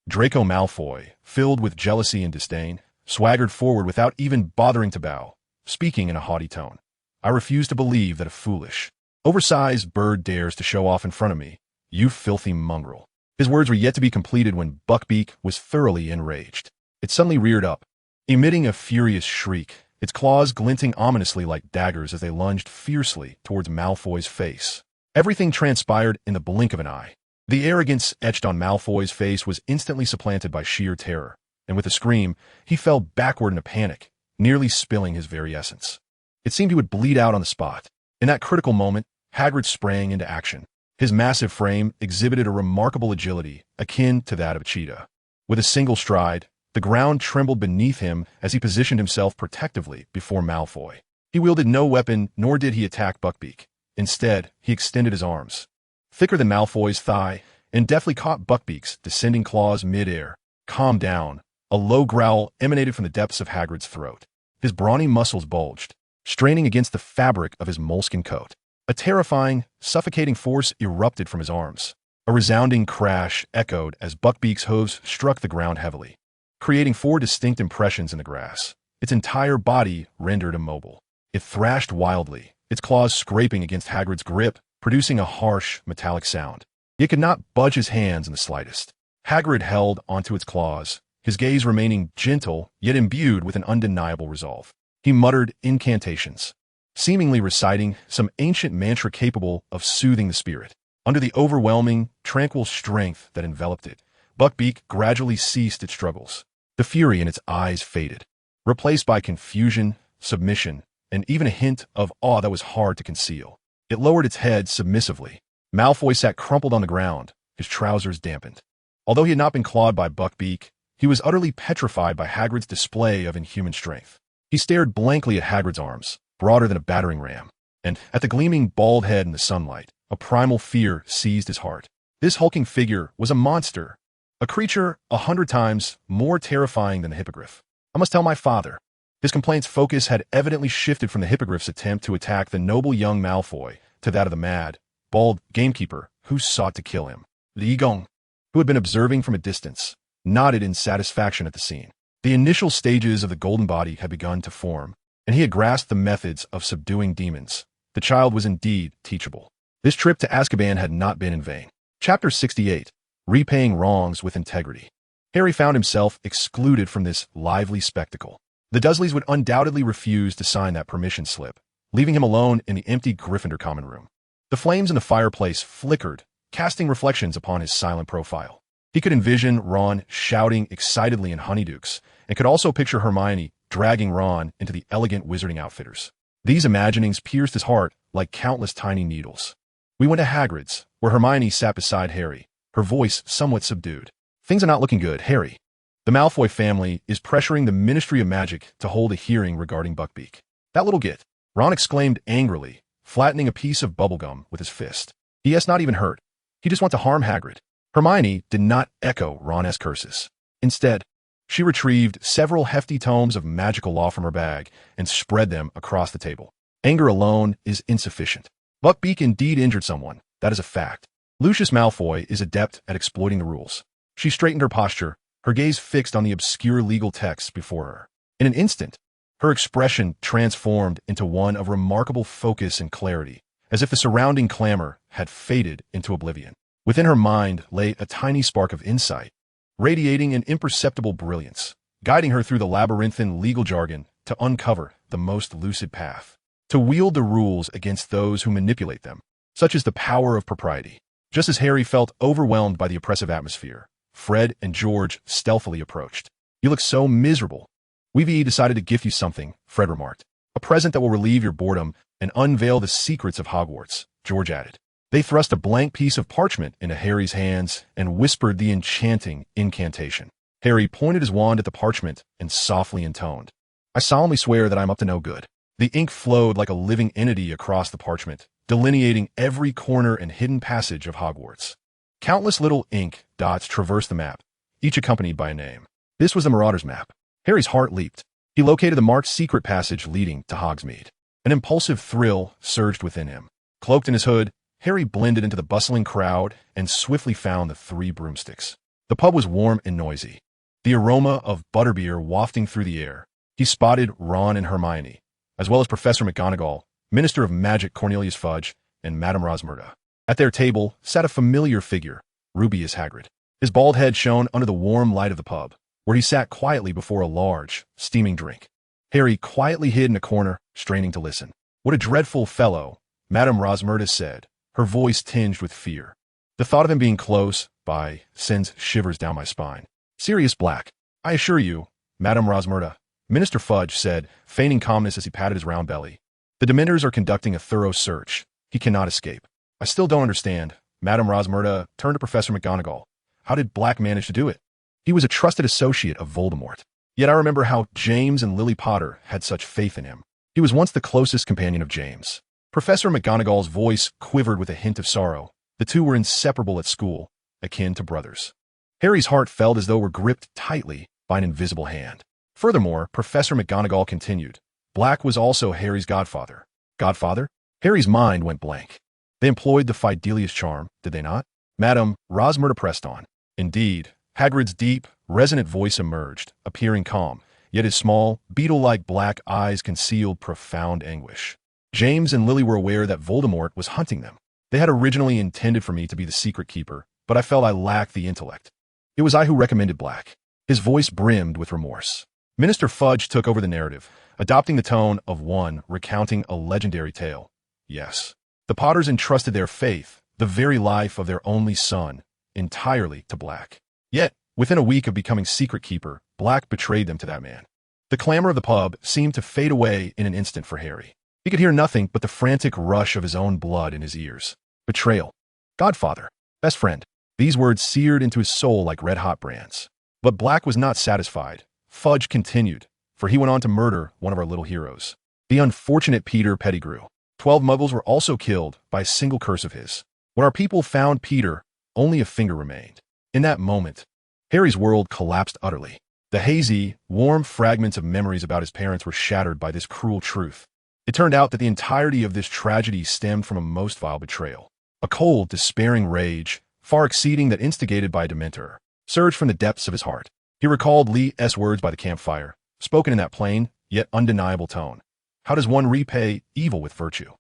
Draco Malfoy, filled with jealousy and disdain, swaggered forward without even bothering to bow, speaking in a haughty tone. I refuse to believe that a foolish, oversized bird dares to show off in front of me, you filthy mongrel. His words were yet to be completed when Buckbeak was thoroughly enraged. It suddenly reared up, emitting a furious shriek, its claws glinting ominously like daggers as they lunged fiercely towards Malfoy's face. Everything transpired in the blink of an eye. The arrogance etched on Malfoy's face was instantly supplanted by sheer terror, and with a scream, he fell backward in a panic, nearly spilling his very essence. It seemed he would bleed out on the spot. In that critical moment, Hagrid sprang into action. His massive frame exhibited a remarkable agility, akin to that of a cheetah. With a single stride, the ground trembled beneath him as he positioned himself protectively before Malfoy. He wielded no weapon, nor did he attack Buckbeak. Instead, he extended his arms, thicker than Malfoy's thigh, and deftly caught Buckbeak's descending claws mid-air. Calm down. A low growl emanated from the depths of Hagrid's throat. His brawny muscles bulged, straining against the fabric of his moleskin coat. A terrifying, suffocating force erupted from his arms. A resounding crash echoed as Buckbeak's hooves struck the ground heavily, creating 4 distinct impressions in the grass. Its entire body rendered immobile. It thrashed wildly, its claws scraping against Hagrid's grip, producing a harsh, metallic sound. He could not budge his hands in the slightest. Hagrid held onto its claws, his gaze remaining gentle, yet imbued with an undeniable resolve. He muttered incantations, seemingly reciting some ancient mantra capable of soothing the spirit. Under the overwhelming, tranquil strength that enveloped it, Buckbeak gradually ceased its struggles. The fury in its eyes faded, replaced by confusion, submission, and even a hint of awe that was hard to conceal. It lowered its head submissively. Malfoy sat crumpled on the ground, his trousers dampened. Although he had not been clawed by Buckbeak, he was utterly petrified by Hagrid's display of inhuman strength. He stared blankly at Hagrid's arms, broader than a battering ram, and at the gleaming bald head in the sunlight. A primal fear seized his heart. This hulking figure was a monster, a creature 100 times more terrifying than the hippogriff. I must tell my father. His complaint's focus had evidently shifted from the hippogriff's attempt to attack the noble young Malfoy to that of the mad, bald gamekeeper who sought to kill him. Li Gong, who had been observing from a distance, nodded in satisfaction at the scene. The initial stages of the golden body had begun to form, and he had grasped the methods of subduing demons. The child was indeed teachable. This trip to Azkaban had not been in vain. Chapter 68, Repaying Wrongs with Integrity. Harry found himself excluded from this lively spectacle. The Dursleys would undoubtedly refuse to sign that permission slip, leaving him alone in the empty Gryffindor common room. The flames in the fireplace flickered, casting reflections upon his silent profile. He could envision Ron shouting excitedly in Honeydukes, and could also picture Hermione dragging Ron into the elegant wizarding outfitters. These imaginings pierced his heart like countless tiny needles. We went to Hagrid's, where Hermione sat beside Harry, her voice somewhat subdued. Things are not looking good, Harry. The Malfoy family is pressuring the Ministry of Magic to hold a hearing regarding Buckbeak. That little git, Ron exclaimed angrily, flattening a piece of bubblegum with his fist. He has not even hurt. He just wants to harm Hagrid. Hermione did not echo Ron's curses. Instead, she retrieved several hefty tomes of magical law from her bag and spread them across the table. Anger alone is insufficient. Buckbeak indeed injured someone. That is a fact. Lucius Malfoy is adept at exploiting the rules. She straightened her posture, her gaze fixed on the obscure legal texts before her. In an instant, her expression transformed into one of remarkable focus and clarity, as if the surrounding clamor had faded into oblivion. Within her mind lay a tiny spark of insight, radiating an imperceptible brilliance, guiding her through the labyrinthine legal jargon to uncover the most lucid path, to wield the rules against those who manipulate them. Such is the power of propriety. Just as Harry felt overwhelmed by the oppressive atmosphere, Fred and George stealthily approached. You look so miserable. We've decided to gift you something, Fred remarked. A present that will relieve your boredom and unveil the secrets of Hogwarts, George added. They thrust a blank piece of parchment into Harry's hands and whispered the enchanting incantation. Harry pointed his wand at the parchment and softly intoned. I solemnly swear that I'm up to no good. The ink flowed like a living entity across the parchment, delineating every corner and hidden passage of Hogwarts. Countless little ink dots traversed the map, each accompanied by a name. This was the Marauder's map. Harry's heart leaped. He located the marked secret passage leading to Hogsmeade. An impulsive thrill surged within him. Cloaked in his hood, Harry blended into the bustling crowd and swiftly found the 3 broomsticks. The pub was warm and noisy, the aroma of butterbeer wafting through the air. He spotted Ron and Hermione, as well as Professor McGonagall, Minister of Magic Cornelius Fudge, and Madame Rosmerta. At their table sat a familiar figure, Rubeus Hagrid. His bald head shone under the warm light of the pub, where he sat quietly before a large, steaming drink. Harry quietly hid in a corner, straining to listen. What a dreadful fellow, Madame Rosmerta said, her voice tinged with fear. The thought of him being close by sends shivers down my spine. Sirius Black, I assure you, Madame Rosmerta, Minister Fudge said, feigning calmness as he patted his round belly. The Dementors are conducting a thorough search. He cannot escape. I still don't understand. Madame Rosmerta turned to Professor McGonagall. How did Black manage to do it? He was a trusted associate of Voldemort. Yet I remember how James and Lily Potter had such faith in him. He was once the closest companion of James. Professor McGonagall's voice quivered with a hint of sorrow. The two were inseparable at school, akin to brothers. Harry's heart felt as though it were gripped tightly by an invisible hand. Furthermore, Professor McGonagall continued. Black was also Harry's godfather. Godfather? Harry's mind went blank. They employed the Fidelius charm, did they not? Madame Rosmerta pressed on. Indeed, Hagrid's deep, resonant voice emerged, appearing calm, yet his small, beetle-like black eyes concealed profound anguish. James and Lily were aware that Voldemort was hunting them. They had originally intended for me to be the secret keeper, but I felt I lacked the intellect. It was I who recommended Black. His voice brimmed with remorse. Minister Fudge took over the narrative, adopting the tone of one recounting a legendary tale. Yes, the Potters entrusted their faith, the very life of their only son, entirely to Black. Yet, within a week of becoming secret keeper, Black betrayed them to that man. The clamor of the pub seemed to fade away in an instant for Harry. He could hear nothing but the frantic rush of his own blood in his ears. Betrayal. Godfather. Best friend. These words seared into his soul like red-hot brands. But Black was not satisfied. Fudge continued, for he went on to murder one of our little heroes. The unfortunate Peter Pettigrew. 12 muggles were also killed by a single curse of his. When our people found Peter, only a finger remained. In that moment, Harry's world collapsed utterly. The hazy, warm fragments of memories about his parents were shattered by this cruel truth. It turned out that the entirety of this tragedy stemmed from a most vile betrayal. A cold, despairing rage, far exceeding that instigated by a Dementor, surged from the depths of his heart. He recalled Lee's words by the campfire, spoken in that plain, yet undeniable tone. How does one repay evil with virtue?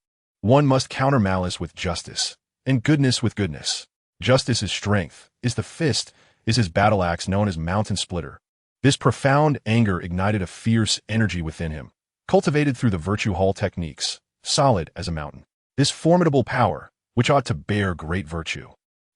One must counter malice with justice, and goodness with goodness. Justice is strength, is the fist, is his battle axe known as Mountain Splitter. This profound anger ignited a fierce energy within him, cultivated through the Virtue Hall techniques, solid as a mountain. This formidable power, which ought to bear great virtue,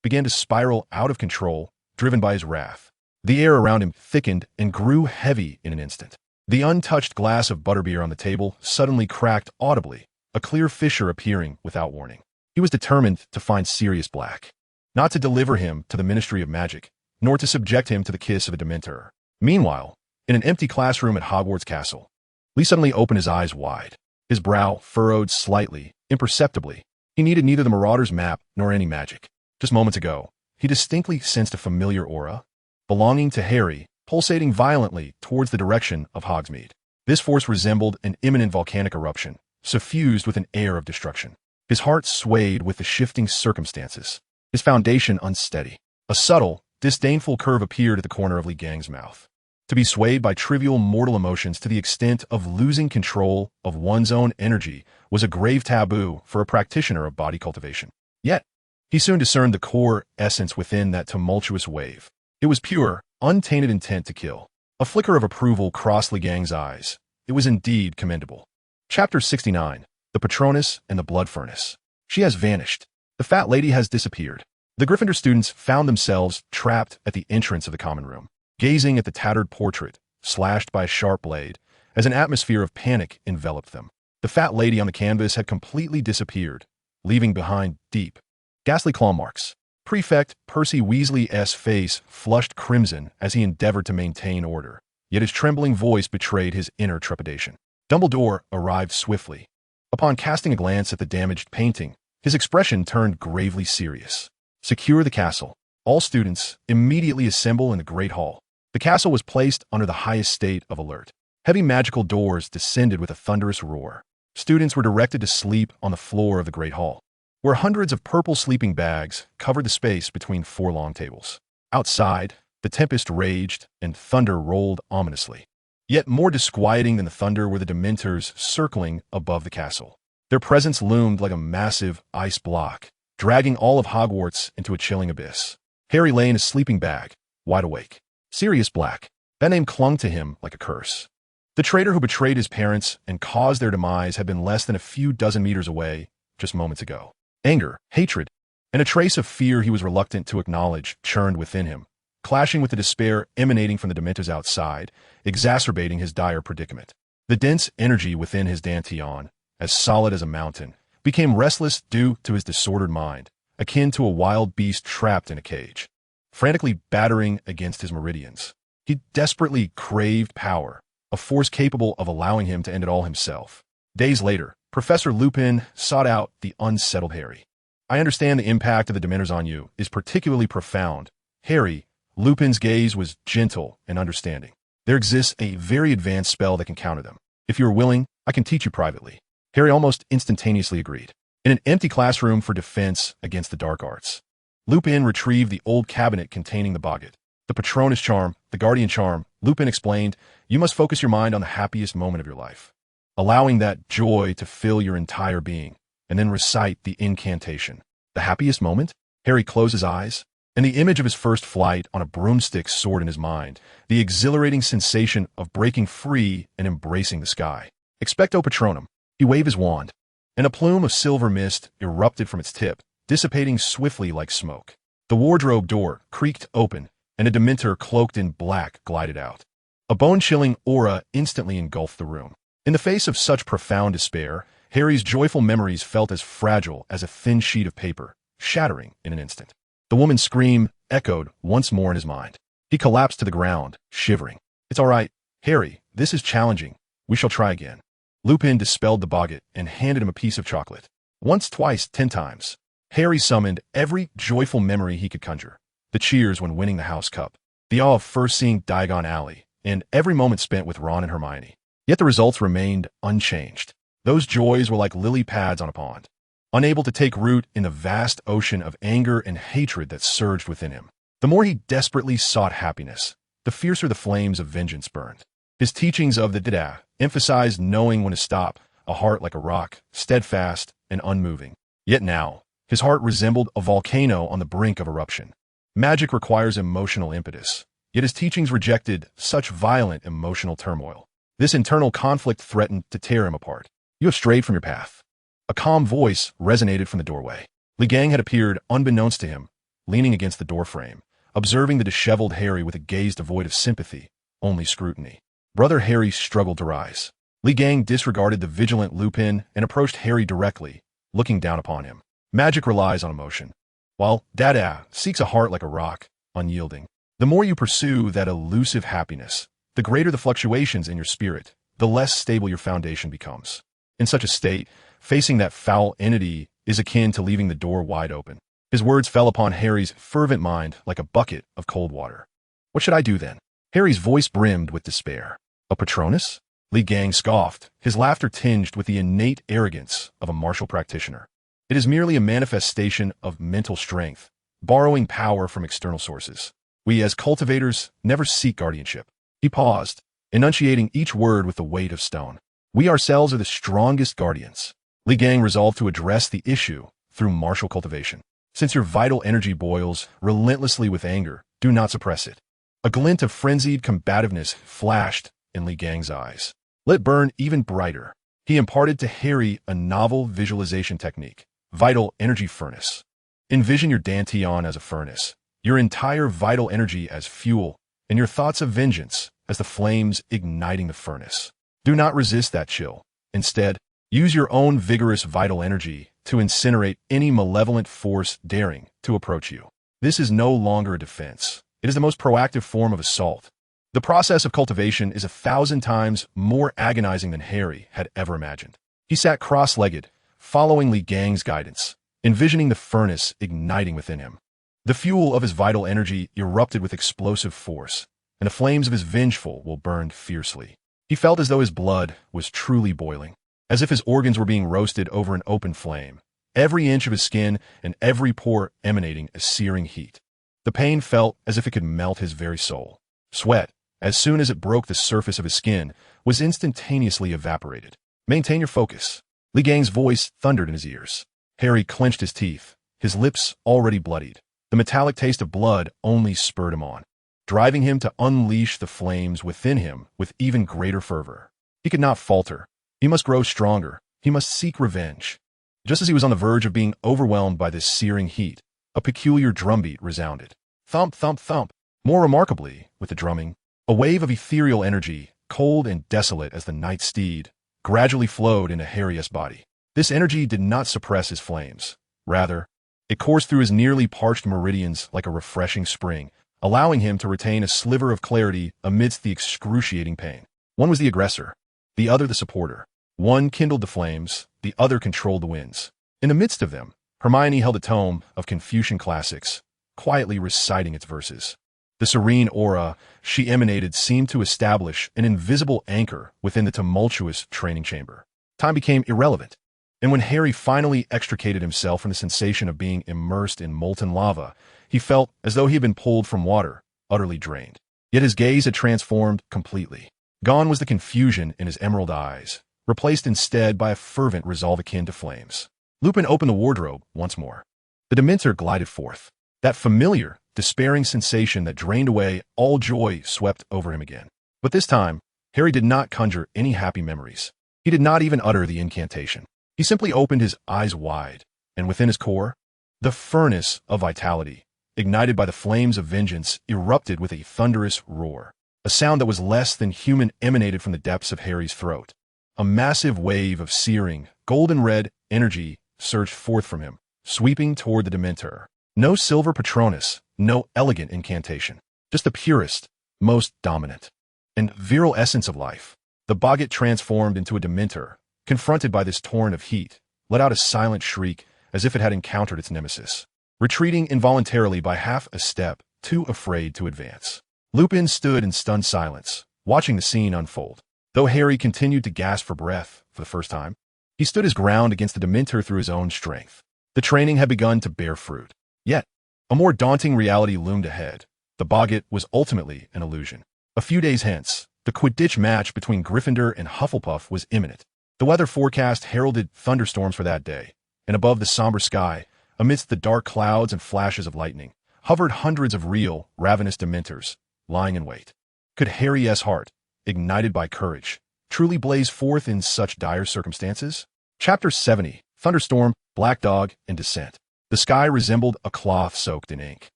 began to spiral out of control, driven by his wrath. The air around him thickened and grew heavy in an instant. The untouched glass of butterbeer on the table suddenly cracked audibly, a clear fissure appearing without warning. He was determined to find Sirius Black, not to deliver him to the Ministry of Magic, nor to subject him to the kiss of a Dementor. Meanwhile, in an empty classroom at Hogwarts Castle, Lee suddenly opened his eyes wide, his brow furrowed slightly, imperceptibly. He needed neither the Marauder's map nor any magic. Just moments ago, he distinctly sensed a familiar aura, belonging to Harry, pulsating violently towards the direction of Hogsmeade. This force resembled an imminent volcanic eruption, suffused with an air of destruction. His heart swayed with the shifting circumstances, his foundation unsteady. A subtle, disdainful curve appeared at the corner of Lee Gang's mouth. To be swayed by trivial mortal emotions to the extent of losing control of one's own energy was a grave taboo for a practitioner of body cultivation. Yet, he soon discerned the core essence within that tumultuous wave. It was pure, untainted intent to kill. A flicker of approval crossed Lee Gang's eyes. It was indeed commendable. Chapter 69. The Patronus and the Blood Furnace. She has vanished. The fat lady has disappeared. The Gryffindor students found themselves trapped at the entrance of the common room, gazing at the tattered portrait, slashed by a sharp blade, as an atmosphere of panic enveloped them. The fat lady on the canvas had completely disappeared, leaving behind deep, ghastly claw marks. Prefect Percy Weasley's face flushed crimson as he endeavored to maintain order, yet his trembling voice betrayed his inner trepidation. Dumbledore arrived swiftly. Upon casting a glance at the damaged painting, his expression turned gravely serious. Secure the castle. All students immediately assemble in the Great Hall. The castle was placed under the highest state of alert. Heavy magical doors descended with a thunderous roar. Students were directed to sleep on the floor of the Great Hall, where hundreds of purple sleeping bags covered the space between four long tables. Outside, the tempest raged and thunder rolled ominously. Yet more disquieting than the thunder were the Dementors circling above the castle. Their presence loomed like a massive ice block, dragging all of Hogwarts into a chilling abyss. Harry lay in his sleeping bag, wide awake. Sirius Black. That name clung to him like a curse. The traitor who betrayed his parents and caused their demise had been less than a few dozen meters away just moments ago. Anger, hatred, and a trace of fear he was reluctant to acknowledge churned within him, clashing with the despair emanating from the Dementors outside, exacerbating his dire predicament. The dense energy within his Danteon, as solid as a mountain, became restless due to his disordered mind, akin to a wild beast trapped in a cage, frantically battering against his meridians. He desperately craved power, a force capable of allowing him to end it all himself. Days later, Professor Lupin sought out the unsettled Harry. I understand the impact of the Dementors on you is particularly profound. Harry, Lupin's gaze was gentle and understanding. There exists a very advanced spell that can counter them. If you are willing, I can teach you privately. Harry almost instantaneously agreed. In an empty classroom for defense against the dark arts, Lupin retrieved the old cabinet containing the Boggart. The Patronus charm, the Guardian charm, Lupin explained, you must focus your mind on the happiest moment of your life, allowing that joy to fill your entire being, and then recite the incantation. The happiest moment? Harry closed his eyes, and the image of his first flight on a broomstick soared in his mind, the exhilarating sensation of breaking free and embracing the sky. Expecto Patronum. He waved his wand, and a plume of silver mist erupted from its tip, dissipating swiftly like smoke. The wardrobe door creaked open, and a Dementor cloaked in black glided out. A bone-chilling aura instantly engulfed the room. In the face of such profound despair, Harry's joyful memories felt as fragile as a thin sheet of paper, shattering in an instant. The woman's scream echoed once more in his mind. He collapsed to the ground, shivering. It's all right, Harry, this is challenging. We shall try again. Lupin dispelled the Boggart and handed him a piece of chocolate. Once, twice, 10 times. Harry summoned every joyful memory he could conjure. The cheers when winning the House Cup, the awe of first seeing Diagon Alley, and every moment spent with Ron and Hermione. Yet the results remained unchanged. Those joys were like lily pads on a pond, unable to take root in the vast ocean of anger and hatred that surged within him. The more he desperately sought happiness, the fiercer the flames of vengeance burned. His teachings of the Dada emphasized knowing when to stop, a heart like a rock, steadfast and unmoving. Yet now, his heart resembled a volcano on the brink of eruption. Magic requires emotional impetus, yet his teachings rejected such violent emotional turmoil. This internal conflict threatened to tear him apart. You have strayed from your path. A calm voice resonated from the doorway. Lee Gang had appeared unbeknownst to him, leaning against the doorframe, observing the disheveled Harry with a gaze devoid of sympathy, only scrutiny. Brother Harry struggled to rise. Li Gang disregarded the vigilant Lupin and approached Harry directly, looking down upon him. Magic relies on emotion, while Dada seeks a heart like a rock, unyielding. The more you pursue that elusive happiness, the greater the fluctuations in your spirit, the less stable your foundation becomes. In such a state, facing that foul entity is akin to leaving the door wide open. His words fell upon Harry's fervent mind like a bucket of cold water. What should I do then? Harry's voice brimmed with despair. A Patronus? Li Gang scoffed, his laughter tinged with the innate arrogance of a martial practitioner. It is merely a manifestation of mental strength, borrowing power from external sources. We as cultivators never seek guardianship. He paused, enunciating each word with the weight of stone. We ourselves are the strongest guardians. Li Gang resolved to address the issue through martial cultivation. Since your vital energy boils relentlessly with anger, do not suppress it. A glint of frenzied combativeness flashed in Li Gang's eyes. Let burn even brighter. He imparted to Harry a novel visualization technique, vital energy furnace. Envision your Danteon as a furnace, your entire vital energy as fuel, and your thoughts of vengeance as the flames igniting the furnace. Do not resist that chill. Instead, use your own vigorous vital energy to incinerate any malevolent force daring to approach you. This is no longer a defense. It is the most proactive form of assault. The process of cultivation is 1,000 times more agonizing than Harry had ever imagined. He sat cross-legged, following Li Gang's guidance, envisioning the furnace igniting within him. The fuel of his vital energy erupted with explosive force, and the flames of his vengeful will burned fiercely. He felt as though his blood was truly boiling, as if his organs were being roasted over an open flame, every inch of his skin and every pore emanating a searing heat. The pain felt as if it could melt his very soul. Sweat, as soon as it broke the surface of his skin, was instantaneously evaporated. Maintain your focus. Li Gang's voice thundered in his ears. Harry clenched his teeth, his lips already bloodied. The metallic taste of blood only spurred him on, driving him to unleash the flames within him with even greater fervor. He could not falter. He must grow stronger. He must seek revenge. Just as he was on the verge of being overwhelmed by this searing heat, a peculiar drumbeat resounded. Thump, thump, thump. More remarkably, with the drumming, a wave of ethereal energy, cold and desolate as the night steed, gradually flowed into Harry's body. This energy did not suppress his flames. Rather, it coursed through his nearly parched meridians like a refreshing spring, allowing him to retain a sliver of clarity amidst the excruciating pain. One was the aggressor, the other the supporter. One kindled the flames, the other controlled the winds. In the midst of them, Hermione held a tome of Confucian classics, quietly reciting its verses. The serene aura she emanated seemed to establish an invisible anchor within the tumultuous training chamber. Time became irrelevant, and when Harry finally extricated himself from the sensation of being immersed in molten lava, he felt as though he had been pulled from water, utterly drained. Yet his gaze had transformed completely. Gone was the confusion in his emerald eyes, replaced instead by a fervent resolve akin to flames. Lupin opened the wardrobe once more. The Dementor glided forth. That familiar, despairing sensation that drained away all joy swept over him again. But this time, Harry did not conjure any happy memories. He did not even utter the incantation. He simply opened his eyes wide, and within his core, the furnace of vitality, ignited by the flames of vengeance, erupted with a thunderous roar. A sound that was less than human emanated from the depths of Harry's throat. A massive wave of searing, golden-red energy surged forth from him, sweeping toward the Dementor. No silver Patronus, no elegant incantation, just the purest, most dominant, and virile essence of life. The Boggart transformed into a Dementor, confronted by this torrent of heat, let out a silent shriek as if it had encountered its nemesis, retreating involuntarily by half a step, too afraid to advance. Lupin stood in stunned silence, watching the scene unfold. Though Harry continued to gasp for breath for the first time, he stood his ground against the Dementor through his own strength. The training had begun to bear fruit. Yet, a more daunting reality loomed ahead. The Boggart was ultimately an illusion. A few days hence, the Quidditch match between Gryffindor and Hufflepuff was imminent. The weather forecast heralded thunderstorms for that day, and above the somber sky, amidst the dark clouds and flashes of lightning, hovered hundreds of real, ravenous Dementors, lying in wait. Could Harry's heart, ignited by courage, truly blaze forth in such dire circumstances? Chapter 70, Thunderstorm, Black Dog, and Descent. The sky resembled a cloth soaked in ink,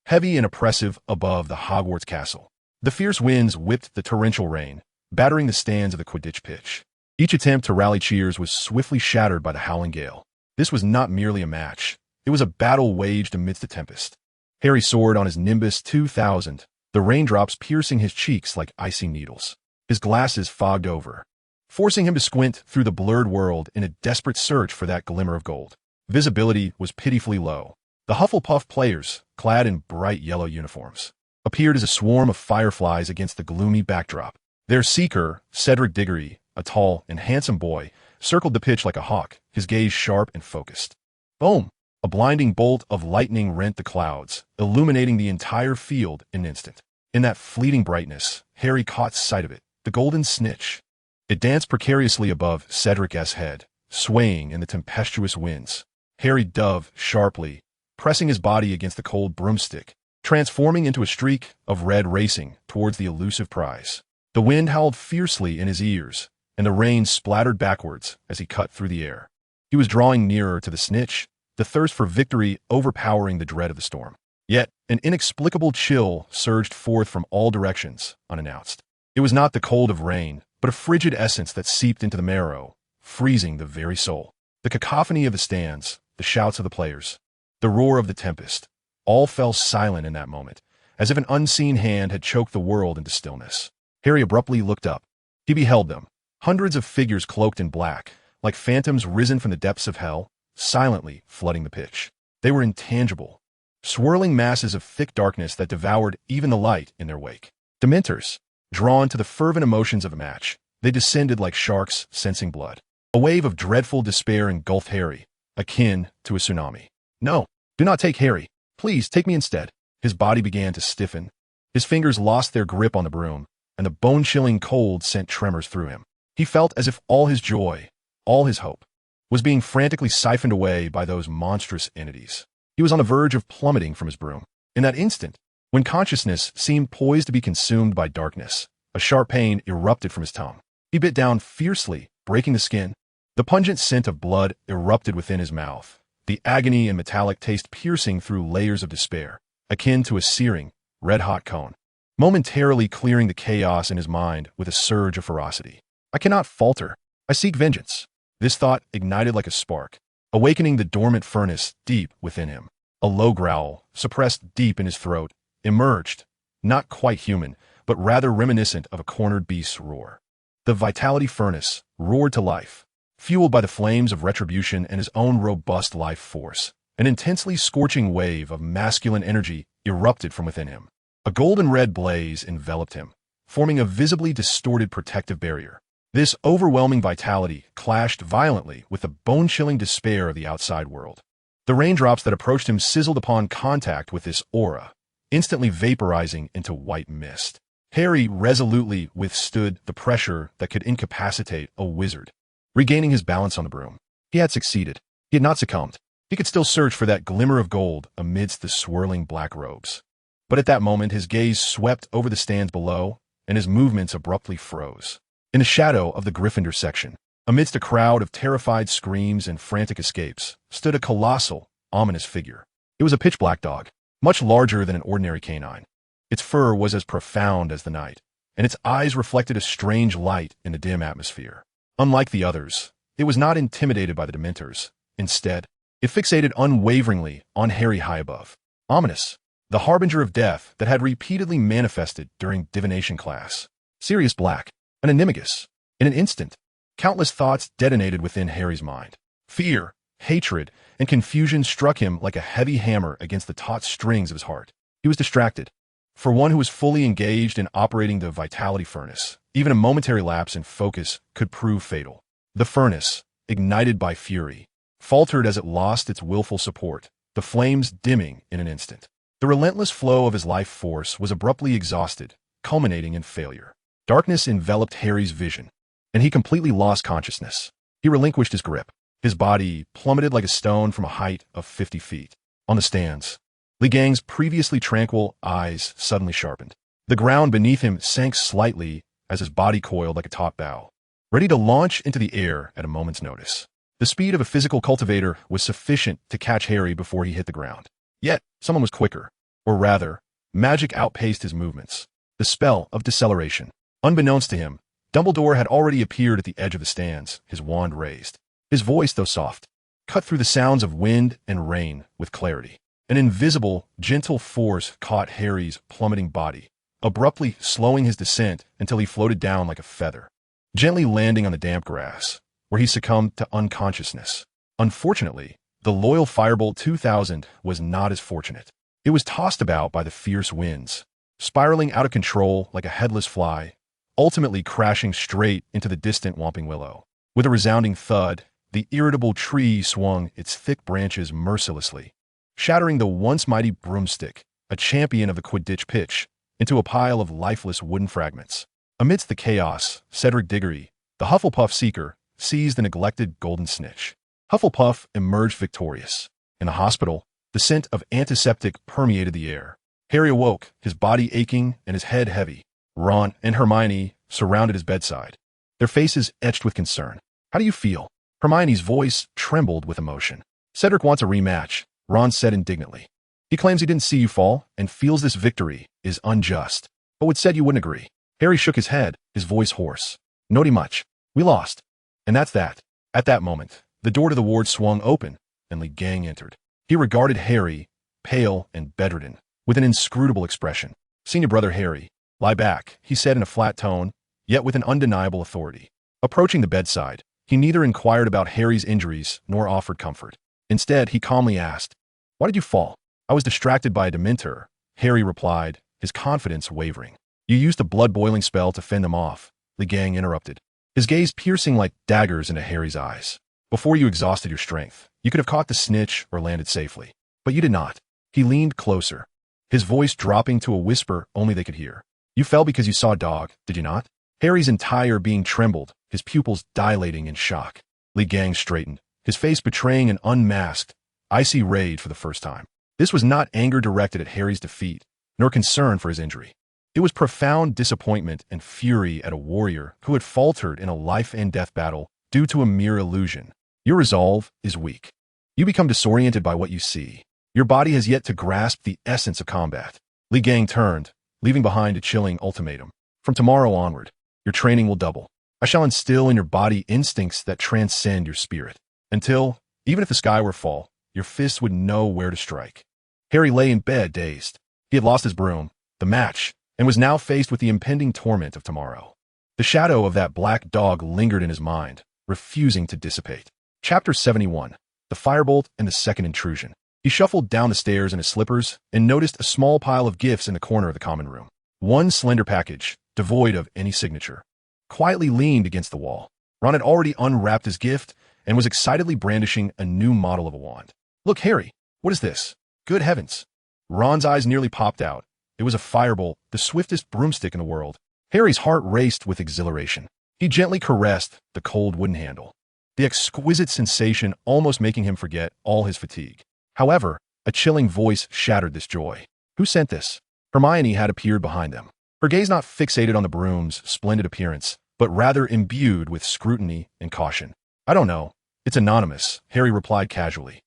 heavy and oppressive above the Hogwarts castle. The fierce winds whipped the torrential rain, battering the stands of the Quidditch pitch. Each attempt to rally cheers was swiftly shattered by the howling gale. This was not merely a match. It was a battle waged amidst a tempest. Harry soared on his Nimbus 2000, the raindrops piercing his cheeks like icy needles. His glasses fogged over, forcing him to squint through the blurred world in a desperate search for that glimmer of gold. Visibility was pitifully low. The Hufflepuff players, clad in bright yellow uniforms, appeared as a swarm of fireflies against the gloomy backdrop. Their seeker, Cedric Diggory, a tall and handsome boy, circled the pitch like a hawk, his gaze sharp and focused. Boom! A blinding bolt of lightning rent the clouds, illuminating the entire field in an instant. In that fleeting brightness, Harry caught sight of it, the golden snitch. It danced precariously above Cedric's head, swaying in the tempestuous winds. Harry dove sharply, pressing his body against the cold broomstick, transforming into a streak of red racing towards the elusive prize. The wind howled fiercely in his ears, and the rain splattered backwards as he cut through the air. He was drawing nearer to the snitch, the thirst for victory overpowering the dread of the storm. Yet, an inexplicable chill surged forth from all directions, unannounced. It was not the cold of rain, but a frigid essence that seeped into the marrow, freezing the very soul. The cacophony of the stands, the shouts of the players, the roar of the tempest, all fell silent in that moment, as if an unseen hand had choked the world into stillness. Harry abruptly looked up. He beheld them, hundreds of figures cloaked in black, like phantoms risen from the depths of hell, silently flooding the pitch. They were intangible, swirling masses of thick darkness that devoured even the light in their wake. Dementors, drawn to the fervent emotions of a match, they descended like sharks sensing blood. A wave of dreadful despair engulfed Harry, akin to a tsunami. No, do not take Harry. Please take me instead. His body began to stiffen. His fingers lost their grip on the broom, and the bone-chilling cold sent tremors through him. He felt as if all his joy, all his hope, was being frantically siphoned away by those monstrous entities. He was on the verge of plummeting from his broom. In that instant, when consciousness seemed poised to be consumed by darkness, a sharp pain erupted from his tongue. He bit down fiercely, breaking the skin. The pungent scent of blood erupted within his mouth, the agony and metallic taste piercing through layers of despair, akin to a searing, red-hot cone, momentarily clearing the chaos in his mind with a surge of ferocity. I cannot falter. I seek vengeance. This thought ignited like a spark, awakening the dormant furnace deep within him. A low growl, suppressed deep in his throat, emerged, not quite human, but rather reminiscent of a cornered beast's roar. The vitality furnace roared to life, fueled by the flames of retribution and his own robust life force. An intensely scorching wave of masculine energy erupted from within him. A golden-red blaze enveloped him, forming a visibly distorted protective barrier. This overwhelming vitality clashed violently with the bone-chilling despair of the outside world. The raindrops that approached him sizzled upon contact with this aura, instantly vaporizing into white mist. Harry resolutely withstood the pressure that could incapacitate a wizard. Regaining his balance on the broom, he had succeeded. He had not succumbed. He could still search for that glimmer of gold amidst the swirling black robes. But at that moment, his gaze swept over the stands below, and his movements abruptly froze. In the shadow of the Gryffindor section, amidst a crowd of terrified screams and frantic escapes, stood a colossal, ominous figure. It was a pitch-black dog, much larger than an ordinary canine. Its fur was as profound as the night, and its eyes reflected a strange light in the dim atmosphere. Unlike the others, it was not intimidated by the Dementors. Instead, it fixated unwaveringly on Harry high above. Ominous, the harbinger of death that had repeatedly manifested during divination class. Sirius Black, an animagus. In an instant, countless thoughts detonated within Harry's mind. Fear, hatred, and confusion struck him like a heavy hammer against the taut strings of his heart. He was distracted. For one who was fully engaged in operating the vitality furnace, even a momentary lapse in focus could prove fatal. The furnace, ignited by fury, faltered as it lost its willful support, the flames dimming in an instant. The relentless flow of his life force was abruptly exhausted, culminating in failure. Darkness enveloped Harry's vision, and he completely lost consciousness. He relinquished his grip. His body plummeted like a stone from a height of 50 feet. On the stands, Li Gang's previously tranquil eyes suddenly sharpened. The ground beneath him sank slightly as his body coiled like a taut bow, ready to launch into the air at a moment's notice. The speed of a physical cultivator was sufficient to catch Harry before he hit the ground. Yet, someone was quicker, or rather, magic outpaced his movements. The spell of deceleration. Unbeknownst to him, Dumbledore had already appeared at the edge of the stands, his wand raised. His voice, though soft, cut through the sounds of wind and rain with clarity. An invisible, gentle force caught Harry's plummeting body, abruptly slowing his descent until he floated down like a feather, gently landing on the damp grass, where he succumbed to unconsciousness. Unfortunately, the loyal Firebolt 2000 was not as fortunate. It was tossed about by the fierce winds, spiraling out of control like a headless fly, ultimately crashing straight into the distant Whomping Willow. With a resounding thud, the irritable tree swung its thick branches mercilessly, shattering the once mighty broomstick, a champion of the Quidditch pitch, into a pile of lifeless wooden fragments. Amidst the chaos, Cedric Diggory, the Hufflepuff Seeker, seized the neglected golden snitch. Hufflepuff emerged victorious. In the hospital, the scent of antiseptic permeated the air. Harry awoke, his body aching and his head heavy. Ron and Hermione surrounded his bedside, their faces etched with concern. "How do you feel?" Hermione's voice trembled with emotion. "Cedric wants a rematch," Ron said indignantly. "He claims he didn't see you fall and feels this victory is unjust. But would said you wouldn't agree." Harry shook his head, his voice hoarse. "Nobody much. We lost. And that's that." At that moment, the door to the ward swung open, and Lee Gang entered. He regarded Harry, pale and bedridden, with an inscrutable expression. "Senior brother Harry, lie back," he said in a flat tone, yet with an undeniable authority. Approaching the bedside, he neither inquired about Harry's injuries nor offered comfort. Instead, he calmly asked, "Why did you fall?" "I was distracted by a Dementor," Harry replied, his confidence wavering. "You used a blood-boiling spell to fend them off," Lee Gang interrupted, his gaze piercing like daggers into Harry's eyes. "Before you exhausted your strength, you could have caught the snitch or landed safely. But you did not." He leaned closer, his voice dropping to a whisper only they could hear. "You fell because you saw a dog, did you not?" Harry's entire being trembled, his pupils dilating in shock. Lee Gang straightened, his face betraying an unmasked, icy rage for the first time. This was not anger directed at Harry's defeat, nor concern for his injury. It was profound disappointment and fury at a warrior who had faltered in a life-and-death battle due to a mere illusion. Your resolve is weak. You become disoriented by what you see. Your body has yet to grasp the essence of combat. Lee Gang turned, leaving behind a chilling ultimatum. "From tomorrow onward, your training will double. I shall instill in your body instincts that transcend your spirit. Until, even if the sky were to fall, your fists would know where to strike." Harry lay in bed, dazed. He had lost his broom, the match, and was now faced with the impending torment of tomorrow. The shadow of that black dog lingered in his mind, refusing to dissipate. Chapter 71. The Firebolt and the Second Intrusion. He shuffled down the stairs in his slippers and noticed a small pile of gifts in the corner of the common room. One slender package, devoid of any signature, quietly leaned against the wall. Ron had already unwrapped his gift and was excitedly brandishing a new model of a wand. "Look, Harry, what is this?" "Good heavens." Ron's eyes nearly popped out. It was a firebolt, the swiftest broomstick in the world. Harry's heart raced with exhilaration. He gently caressed the cold wooden handle, the exquisite sensation almost making him forget all his fatigue. However, a chilling voice shattered this joy. "Who sent this?" Hermione had appeared behind them, her gaze not fixated on the broom's splendid appearance, but rather imbued with scrutiny and caution. "I don't know. It's anonymous," Harry replied casually.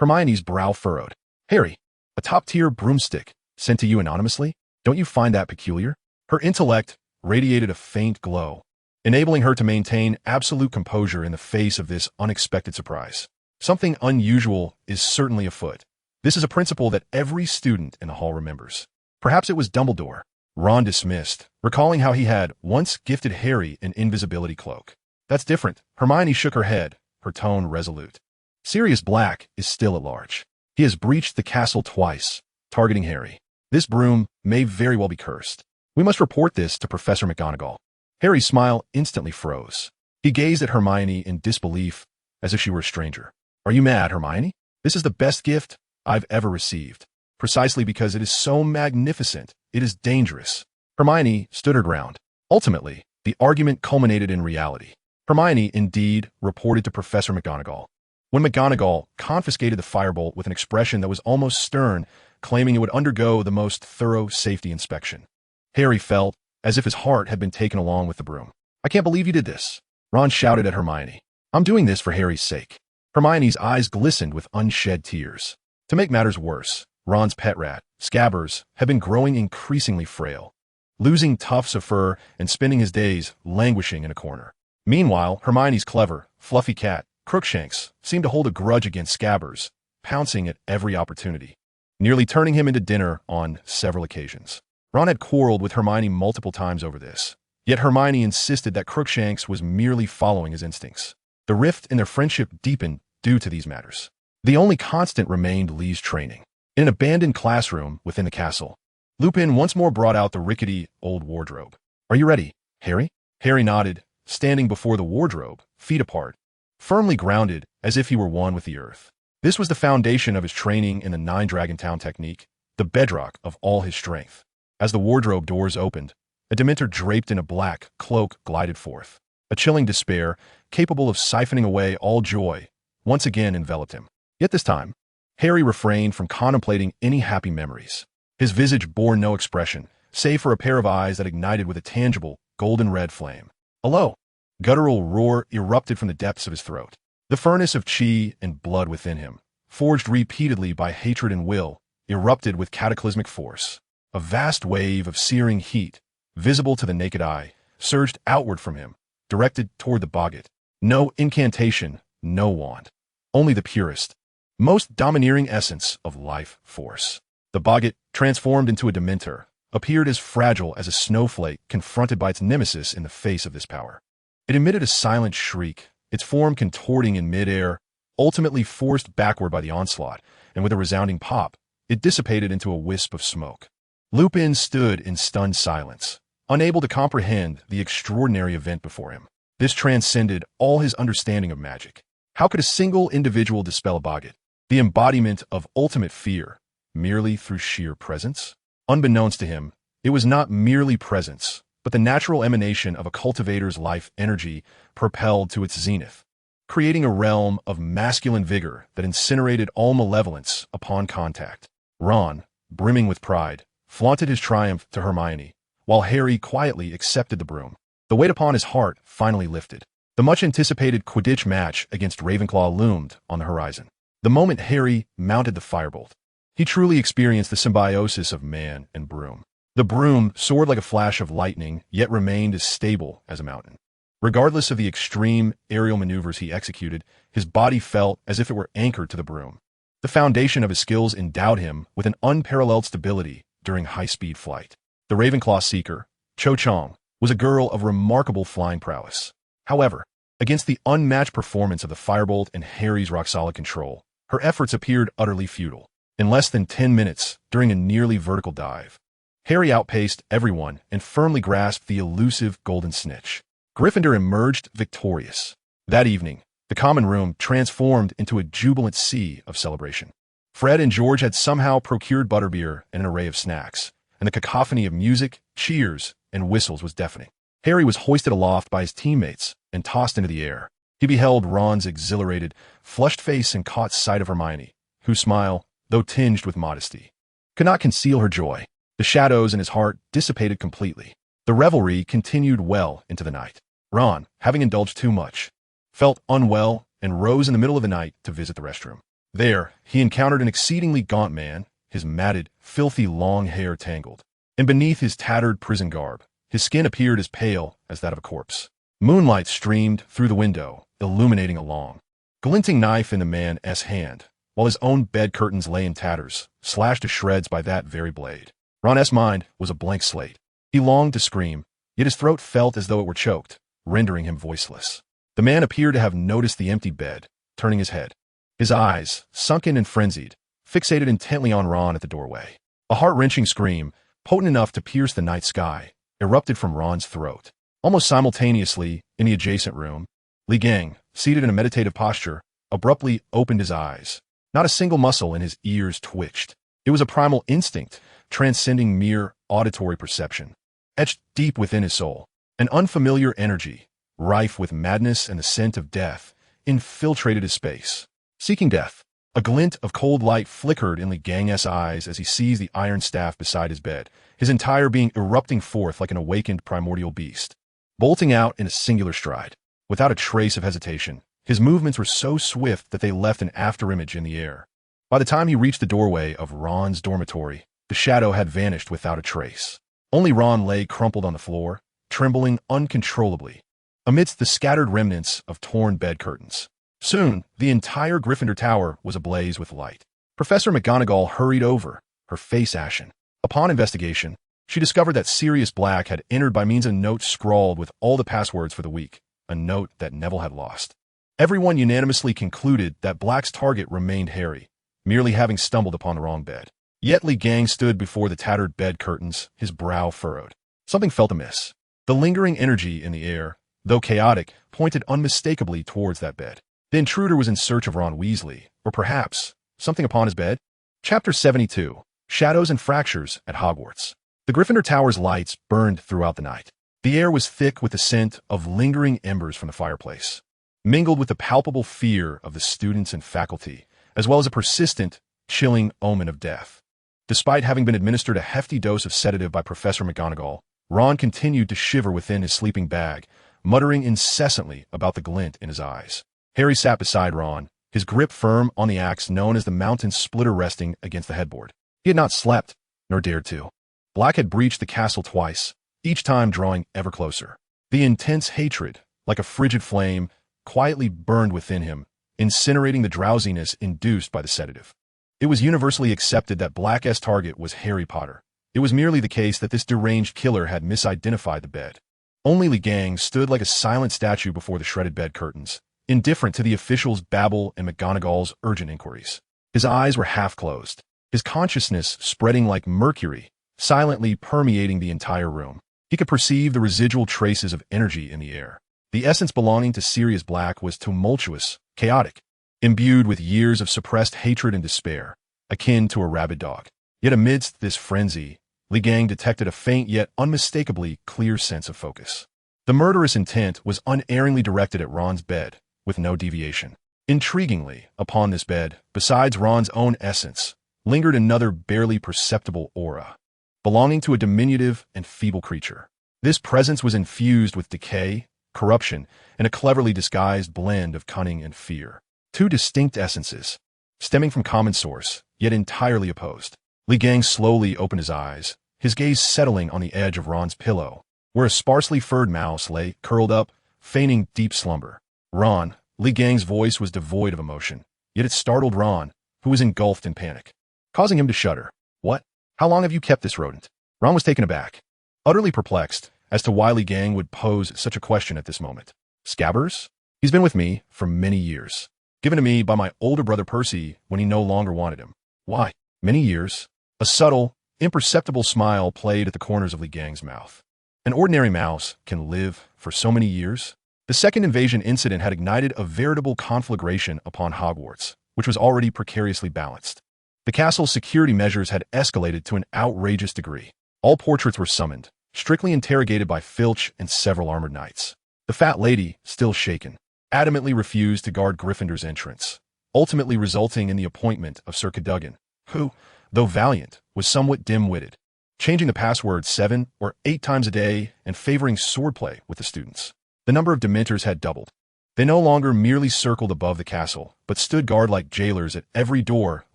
Hermione's brow furrowed. "Harry, a top-tier broomstick sent to you anonymously? Don't you find that peculiar?" Her intellect radiated a faint glow, enabling her to maintain absolute composure in the face of this unexpected surprise. "Something unusual is certainly afoot. This is a principle that every student in the hall remembers." Perhaps it was Dumbledore, Ron dismissed, recalling how he had once gifted Harry an invisibility cloak. "That's different." Hermione shook her head, her tone resolute. "Sirius Black is still at large. He has breached the castle twice, targeting Harry. This broom may very well be cursed. We must report this to Professor McGonagall." Harry's smile instantly froze. He gazed at Hermione in disbelief, as if she were a stranger. "Are you mad, Hermione? This is the best gift I've ever received. Precisely because it is so magnificent, it is dangerous." Hermione stood her ground. Ultimately, the argument culminated in reality. Hermione, indeed, reported to Professor McGonagall. When McGonagall confiscated the firebolt with an expression that was almost stern, claiming it would undergo the most thorough safety inspection. Harry felt as if his heart had been taken along with the broom. "I can't believe you did this," Ron shouted at Hermione. "I'm doing this for Harry's sake." Hermione's eyes glistened with unshed tears. To make matters worse, Ron's pet rat, Scabbers, had been growing increasingly frail. losing tufts of fur and spending his days languishing in a corner. Meanwhile, Hermione's clever, fluffy cat, Crookshanks, seemed to hold a grudge against Scabbers, pouncing at every opportunity, nearly turning him into dinner on several occasions. Ron had quarreled with Hermione multiple times over this, yet Hermione insisted that Crookshanks was merely following his instincts. The rift in their friendship deepened due to these matters. The only constant remained Lee's training. In an abandoned classroom within the castle, Lupin once more brought out the rickety old wardrobe. "Are you ready, Harry?" Harry nodded, standing before the wardrobe, feet apart, firmly grounded as if he were one with the earth. This was the foundation of his training in the Nine Dragon Town technique, the bedrock of all his strength. As the wardrobe doors opened, a Dementor draped in a black cloak glided forth. A chilling despair, capable of siphoning away all joy, once again enveloped him. Yet this time, Harry refrained from contemplating any happy memories. His visage bore no expression, save for a pair of eyes that ignited with a tangible, golden-red flame. A low, guttural roar erupted from the depths of his throat. The furnace of chi and blood within him, forged repeatedly by hatred and will, erupted with cataclysmic force. A vast wave of searing heat, visible to the naked eye, surged outward from him, directed toward the boggart. No incantation, no wand. Only the purest, most domineering essence of life force. The boggart, transformed into a Dementor, appeared as fragile as a snowflake confronted by its nemesis in the face of this power. It emitted a silent shriek, its form contorting in midair, ultimately forced backward by the onslaught, and with a resounding pop, it dissipated into a wisp of smoke. Lupin stood in stunned silence, unable to comprehend the extraordinary event before him. This transcended all his understanding of magic. How could a single individual dispel a boggart, the embodiment of ultimate fear, merely through sheer presence? Unbeknownst to him, it was not merely presence, but the natural emanation of a cultivator's life energy propelled to its zenith, creating a realm of masculine vigor that incinerated all malevolence upon contact. Ron, brimming with pride, flaunted his triumph to Hermione, while Harry quietly accepted the broom. The weight upon his heart finally lifted. The much-anticipated Quidditch match against Ravenclaw loomed on the horizon. The moment Harry mounted the firebolt, he truly experienced the symbiosis of man and broom. The broom soared like a flash of lightning, yet remained as stable as a mountain. Regardless of the extreme aerial maneuvers he executed, his body felt as if it were anchored to the broom. The foundation of his skills endowed him with an unparalleled stability during high-speed flight. The Ravenclaw seeker, Cho Chang, was a girl of remarkable flying prowess. However, against the unmatched performance of the firebolt and Harry's rock-solid control, her efforts appeared utterly futile. In less than 10 minutes, during a nearly vertical dive, Harry outpaced everyone and firmly grasped the elusive golden snitch. Gryffindor emerged victorious. That evening, the common room transformed into a jubilant sea of celebration. Fred and George had somehow procured butterbeer and an array of snacks, and the cacophony of music, cheers, and whistles was deafening. Harry was hoisted aloft by his teammates and tossed into the air. He beheld Ron's exhilarated, flushed face and caught sight of Hermione, whose smile, though tinged with modesty, could not conceal her joy. The shadows in his heart dissipated completely. The revelry continued well into the night. Ron, having indulged too much, felt unwell and rose in the middle of the night to visit the restroom. There, he encountered an exceedingly gaunt man, his matted, filthy long hair tangled, and beneath his tattered prison garb, his skin appeared as pale as that of a corpse. Moonlight streamed through the window, illuminating a long, glinting knife in the man's hand, while his own bed curtains lay in tatters, slashed to shreds by that very blade. Ron's mind was a blank slate. He longed to scream, yet his throat felt as though it were choked, rendering him voiceless. The man appeared to have noticed the empty bed, turning his head. His eyes, sunken and frenzied, fixated intently on Ron at the doorway. A heart-wrenching scream, potent enough to pierce the night sky, erupted from Ron's throat. Almost simultaneously, in the adjacent room, Li Gang, seated in a meditative posture, abruptly opened his eyes. Not a single muscle in his ears twitched. It was a primal instinct, transcending mere auditory perception. Etched deep within his soul, an unfamiliar energy, rife with madness and the scent of death, infiltrated his space. Seeking death, a glint of cold light flickered in Li Gang's eyes as he seized the iron staff beside his bed, his entire being erupting forth like an awakened primordial beast. Bolting out in a singular stride, without a trace of hesitation, his movements were so swift that they left an afterimage in the air. By the time he reached the doorway of Ron's dormitory, the shadow had vanished without a trace. Only Ron lay crumpled on the floor, trembling uncontrollably, amidst the scattered remnants of torn bed curtains. Soon, the entire Gryffindor Tower was ablaze with light. Professor McGonagall hurried over, her face ashen. Upon investigation, she discovered that Sirius Black had entered by means of a note scrawled with all the passwords for the week, a note that Neville had lost. Everyone unanimously concluded that Black's target remained Harry, merely having stumbled upon the wrong bed. Yet Lee Gang stood before the tattered bed curtains, his brow furrowed. Something felt amiss. The lingering energy in the air, though chaotic, pointed unmistakably towards that bed. The intruder was in search of Ron Weasley, or perhaps something upon his bed. Chapter 72. Shadows and Fractures at Hogwarts. The Gryffindor Tower's lights burned throughout the night. The air was thick with the scent of lingering embers from the fireplace, mingled with the palpable fear of the students and faculty, as well as a persistent, chilling omen of death. Despite having been administered a hefty dose of sedative by Professor McGonagall, Ron continued to shiver within his sleeping bag, muttering incessantly about the glint in his eyes. Harry sat beside Ron, his grip firm on the axe known as the Mountain Splitter resting against the headboard. He had not slept, nor dared to. Black had breached the castle twice, each time drawing ever closer. The intense hatred, like a frigid flame, quietly burned within him, incinerating the drowsiness induced by the sedative. It was universally accepted that Black's target was Harry Potter. It was merely the case that this deranged killer had misidentified the bed. Only Lee Gang stood like a silent statue before the shredded bed curtains, indifferent to the officials' babble and McGonagall's urgent inquiries. His eyes were half closed, his consciousness spreading like mercury, silently permeating the entire room. He could perceive the residual traces of energy in the air. The essence belonging to Sirius Black was tumultuous, chaotic, imbued with years of suppressed hatred and despair, akin to a rabid dog. Yet amidst this frenzy, Lee Gang detected a faint yet unmistakably clear sense of focus. The murderous intent was unerringly directed at Ron's bed, with no deviation. Intriguingly, upon this bed, besides Ron's own essence, lingered another barely perceptible aura, belonging to a diminutive and feeble creature. This presence was infused with decay, corruption, and a cleverly disguised blend of cunning and fear. Two distinct essences, stemming from common source, yet entirely opposed. Lee Gang slowly opened his eyes, his gaze settling on the edge of Ron's pillow, where a sparsely furred mouse lay curled up, feigning deep slumber. Ron, Lee Gang's voice was devoid of emotion, yet it startled Ron, who was engulfed in panic, causing him to shudder. What? How long have you kept this rodent? Ron was taken aback, utterly perplexed as to why Lee Gang would pose such a question at this moment. Scabbers? He's been with me for many years. Given to me by my older brother Percy when he no longer wanted him. Why? Many years. A subtle, imperceptible smile played at the corners of Lee Gang's mouth. An ordinary mouse can live for so many years? The second invasion incident had ignited a veritable conflagration upon Hogwarts, which was already precariously balanced. The castle's security measures had escalated to an outrageous degree. All portraits were summoned, strictly interrogated by Filch and several armored knights. The fat lady, still shaken, adamantly refused to guard Gryffindor's entrance, ultimately resulting in the appointment of Sir Cadogan, who, though valiant, was somewhat dim-witted, changing the password 7 or 8 times a day and favoring swordplay with the students. The number of Dementors had doubled. They no longer merely circled above the castle, but stood guard like jailers at every door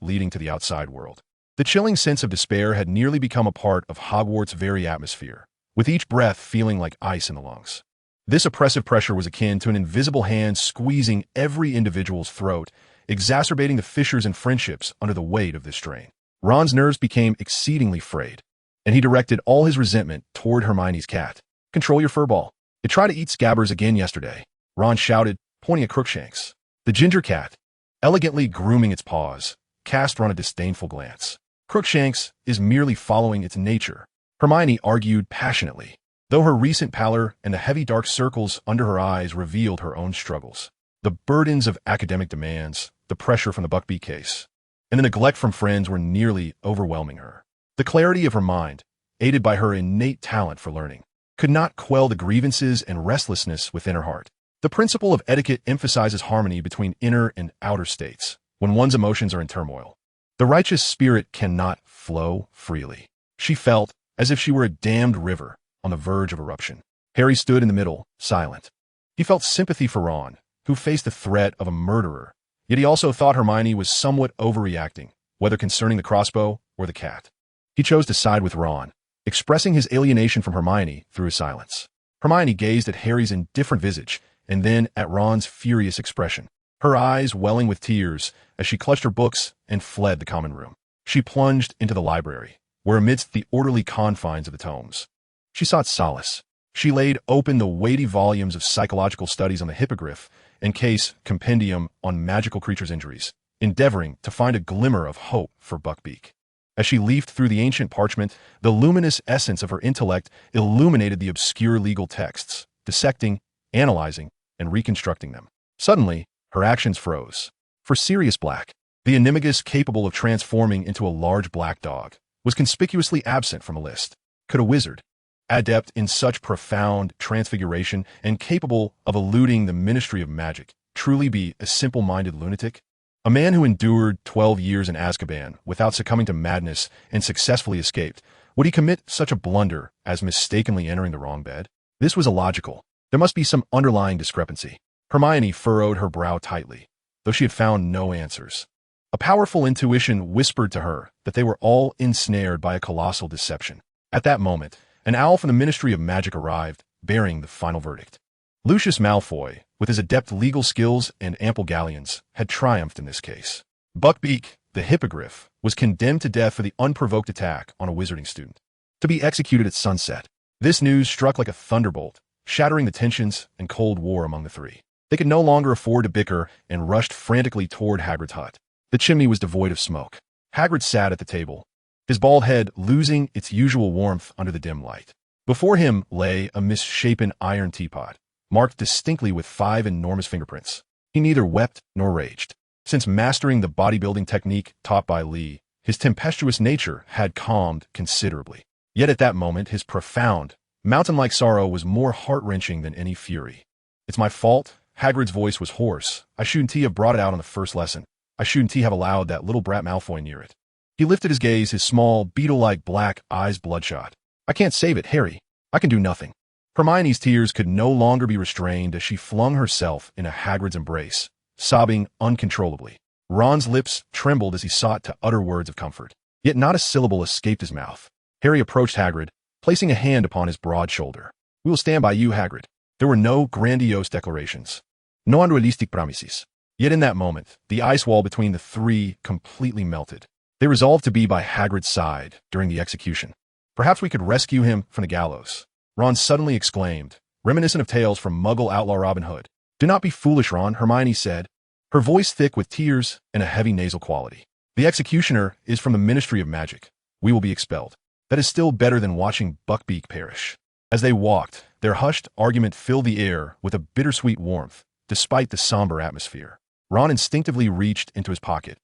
leading to the outside world. The chilling sense of despair had nearly become a part of Hogwarts' very atmosphere, with each breath feeling like ice in the lungs. This oppressive pressure was akin to an invisible hand squeezing every individual's throat, exacerbating the fissures in friendships under the weight of this strain. Ron's nerves became exceedingly frayed, and he directed all his resentment toward Hermione's cat. Control your furball. It tried to eat Scabbers again yesterday, Ron shouted, pointing at Crookshanks. The ginger cat, elegantly grooming its paws, cast Ron a disdainful glance. Crookshanks is merely following its nature, Hermione argued passionately, though her recent pallor and the heavy dark circles under her eyes revealed her own struggles. The burdens of academic demands, the pressure from the Buckbeak case, and the neglect from friends were nearly overwhelming her. The clarity of her mind, aided by her innate talent for learning, could not quell the grievances and restlessness within her heart. The principle of etiquette emphasizes harmony between inner and outer states when one's emotions are in turmoil. The righteous spirit cannot flow freely. She felt as if she were a dammed river on the verge of eruption. Harry stood in the middle, silent. He felt sympathy for Ron, who faced the threat of a murderer, yet he also thought Hermione was somewhat overreacting, whether concerning the crossbow or the cat. He chose to side with Ron, expressing his alienation from Hermione through his silence. Hermione gazed at Harry's indifferent visage, and then at Ron's furious expression, her eyes welling with tears as she clutched her books and fled the common room. She plunged into the library, where amidst the orderly confines of the tomes, she sought solace. She laid open the weighty volumes of psychological studies on the hippogriff and Case compendium on magical creatures' injuries, endeavoring to find a glimmer of hope for Buckbeak. As she leafed through the ancient parchment, the luminous essence of her intellect illuminated the obscure legal texts, dissecting, analyzing, and reconstructing them. Suddenly, her actions froze. For Sirius Black, the animagus capable of transforming into a large black dog, was conspicuously absent from a list. Could a wizard, adept in such profound transfiguration and capable of eluding the ministry of magic, truly be a simple-minded lunatic? A man who endured 12 years in Azkaban without succumbing to madness and successfully escaped, would he commit such a blunder as mistakenly entering the wrong bed? This was illogical. There must be some underlying discrepancy. Hermione furrowed her brow tightly, though she had found no answers. A powerful intuition whispered to her that they were all ensnared by a colossal deception. At that moment, an owl from the Ministry of Magic arrived, bearing the final verdict. Lucius Malfoy, with his adept legal skills and ample galleons, had triumphed in this case. Buckbeak, the hippogriff, was condemned to death for the unprovoked attack on a wizarding student, to be executed at sunset. This news struck like a thunderbolt, shattering the tensions and cold war among the three. They could no longer afford to bicker and rushed frantically toward Hagrid's hut. The chimney was devoid of smoke. Hagrid sat at the table, his bald head losing its usual warmth under the dim light. Before him lay a misshapen iron teapot, marked distinctly with 5 enormous fingerprints. He neither wept nor raged. Since mastering the bodybuilding technique taught by Lee, his tempestuous nature had calmed considerably. Yet at that moment, his profound, mountain-like sorrow was more heart-wrenching than any fury. "It's my fault." Hagrid's voice was hoarse. "I shouldn't have brought it out on the first lesson. I shouldn't have allowed that little brat Malfoy near it." He lifted his gaze, his small, beetle-like black eyes bloodshot. "I can't save it, Harry. I can do nothing." Hermione's tears could no longer be restrained as she flung herself into Hagrid's embrace, sobbing uncontrollably. Ron's lips trembled as he sought to utter words of comfort, yet not a syllable escaped his mouth. Harry approached Hagrid, placing a hand upon his broad shoulder. "We will stand by you, Hagrid." There were no grandiose declarations, no unrealistic promises. Yet in that moment, the ice wall between the three completely melted. They resolved to be by Hagrid's side during the execution. "Perhaps we could rescue him from the gallows," Ron suddenly exclaimed, reminiscent of tales from Muggle outlaw Robin Hood. "Do not be foolish, Ron," Hermione said, her voice thick with tears and a heavy nasal quality. "The executioner is from the Ministry of Magic. We will be expelled. That is still better than watching Buckbeak perish." As they walked, their hushed argument filled the air with a bittersweet warmth, despite the somber atmosphere. Ron instinctively reached into his pocket,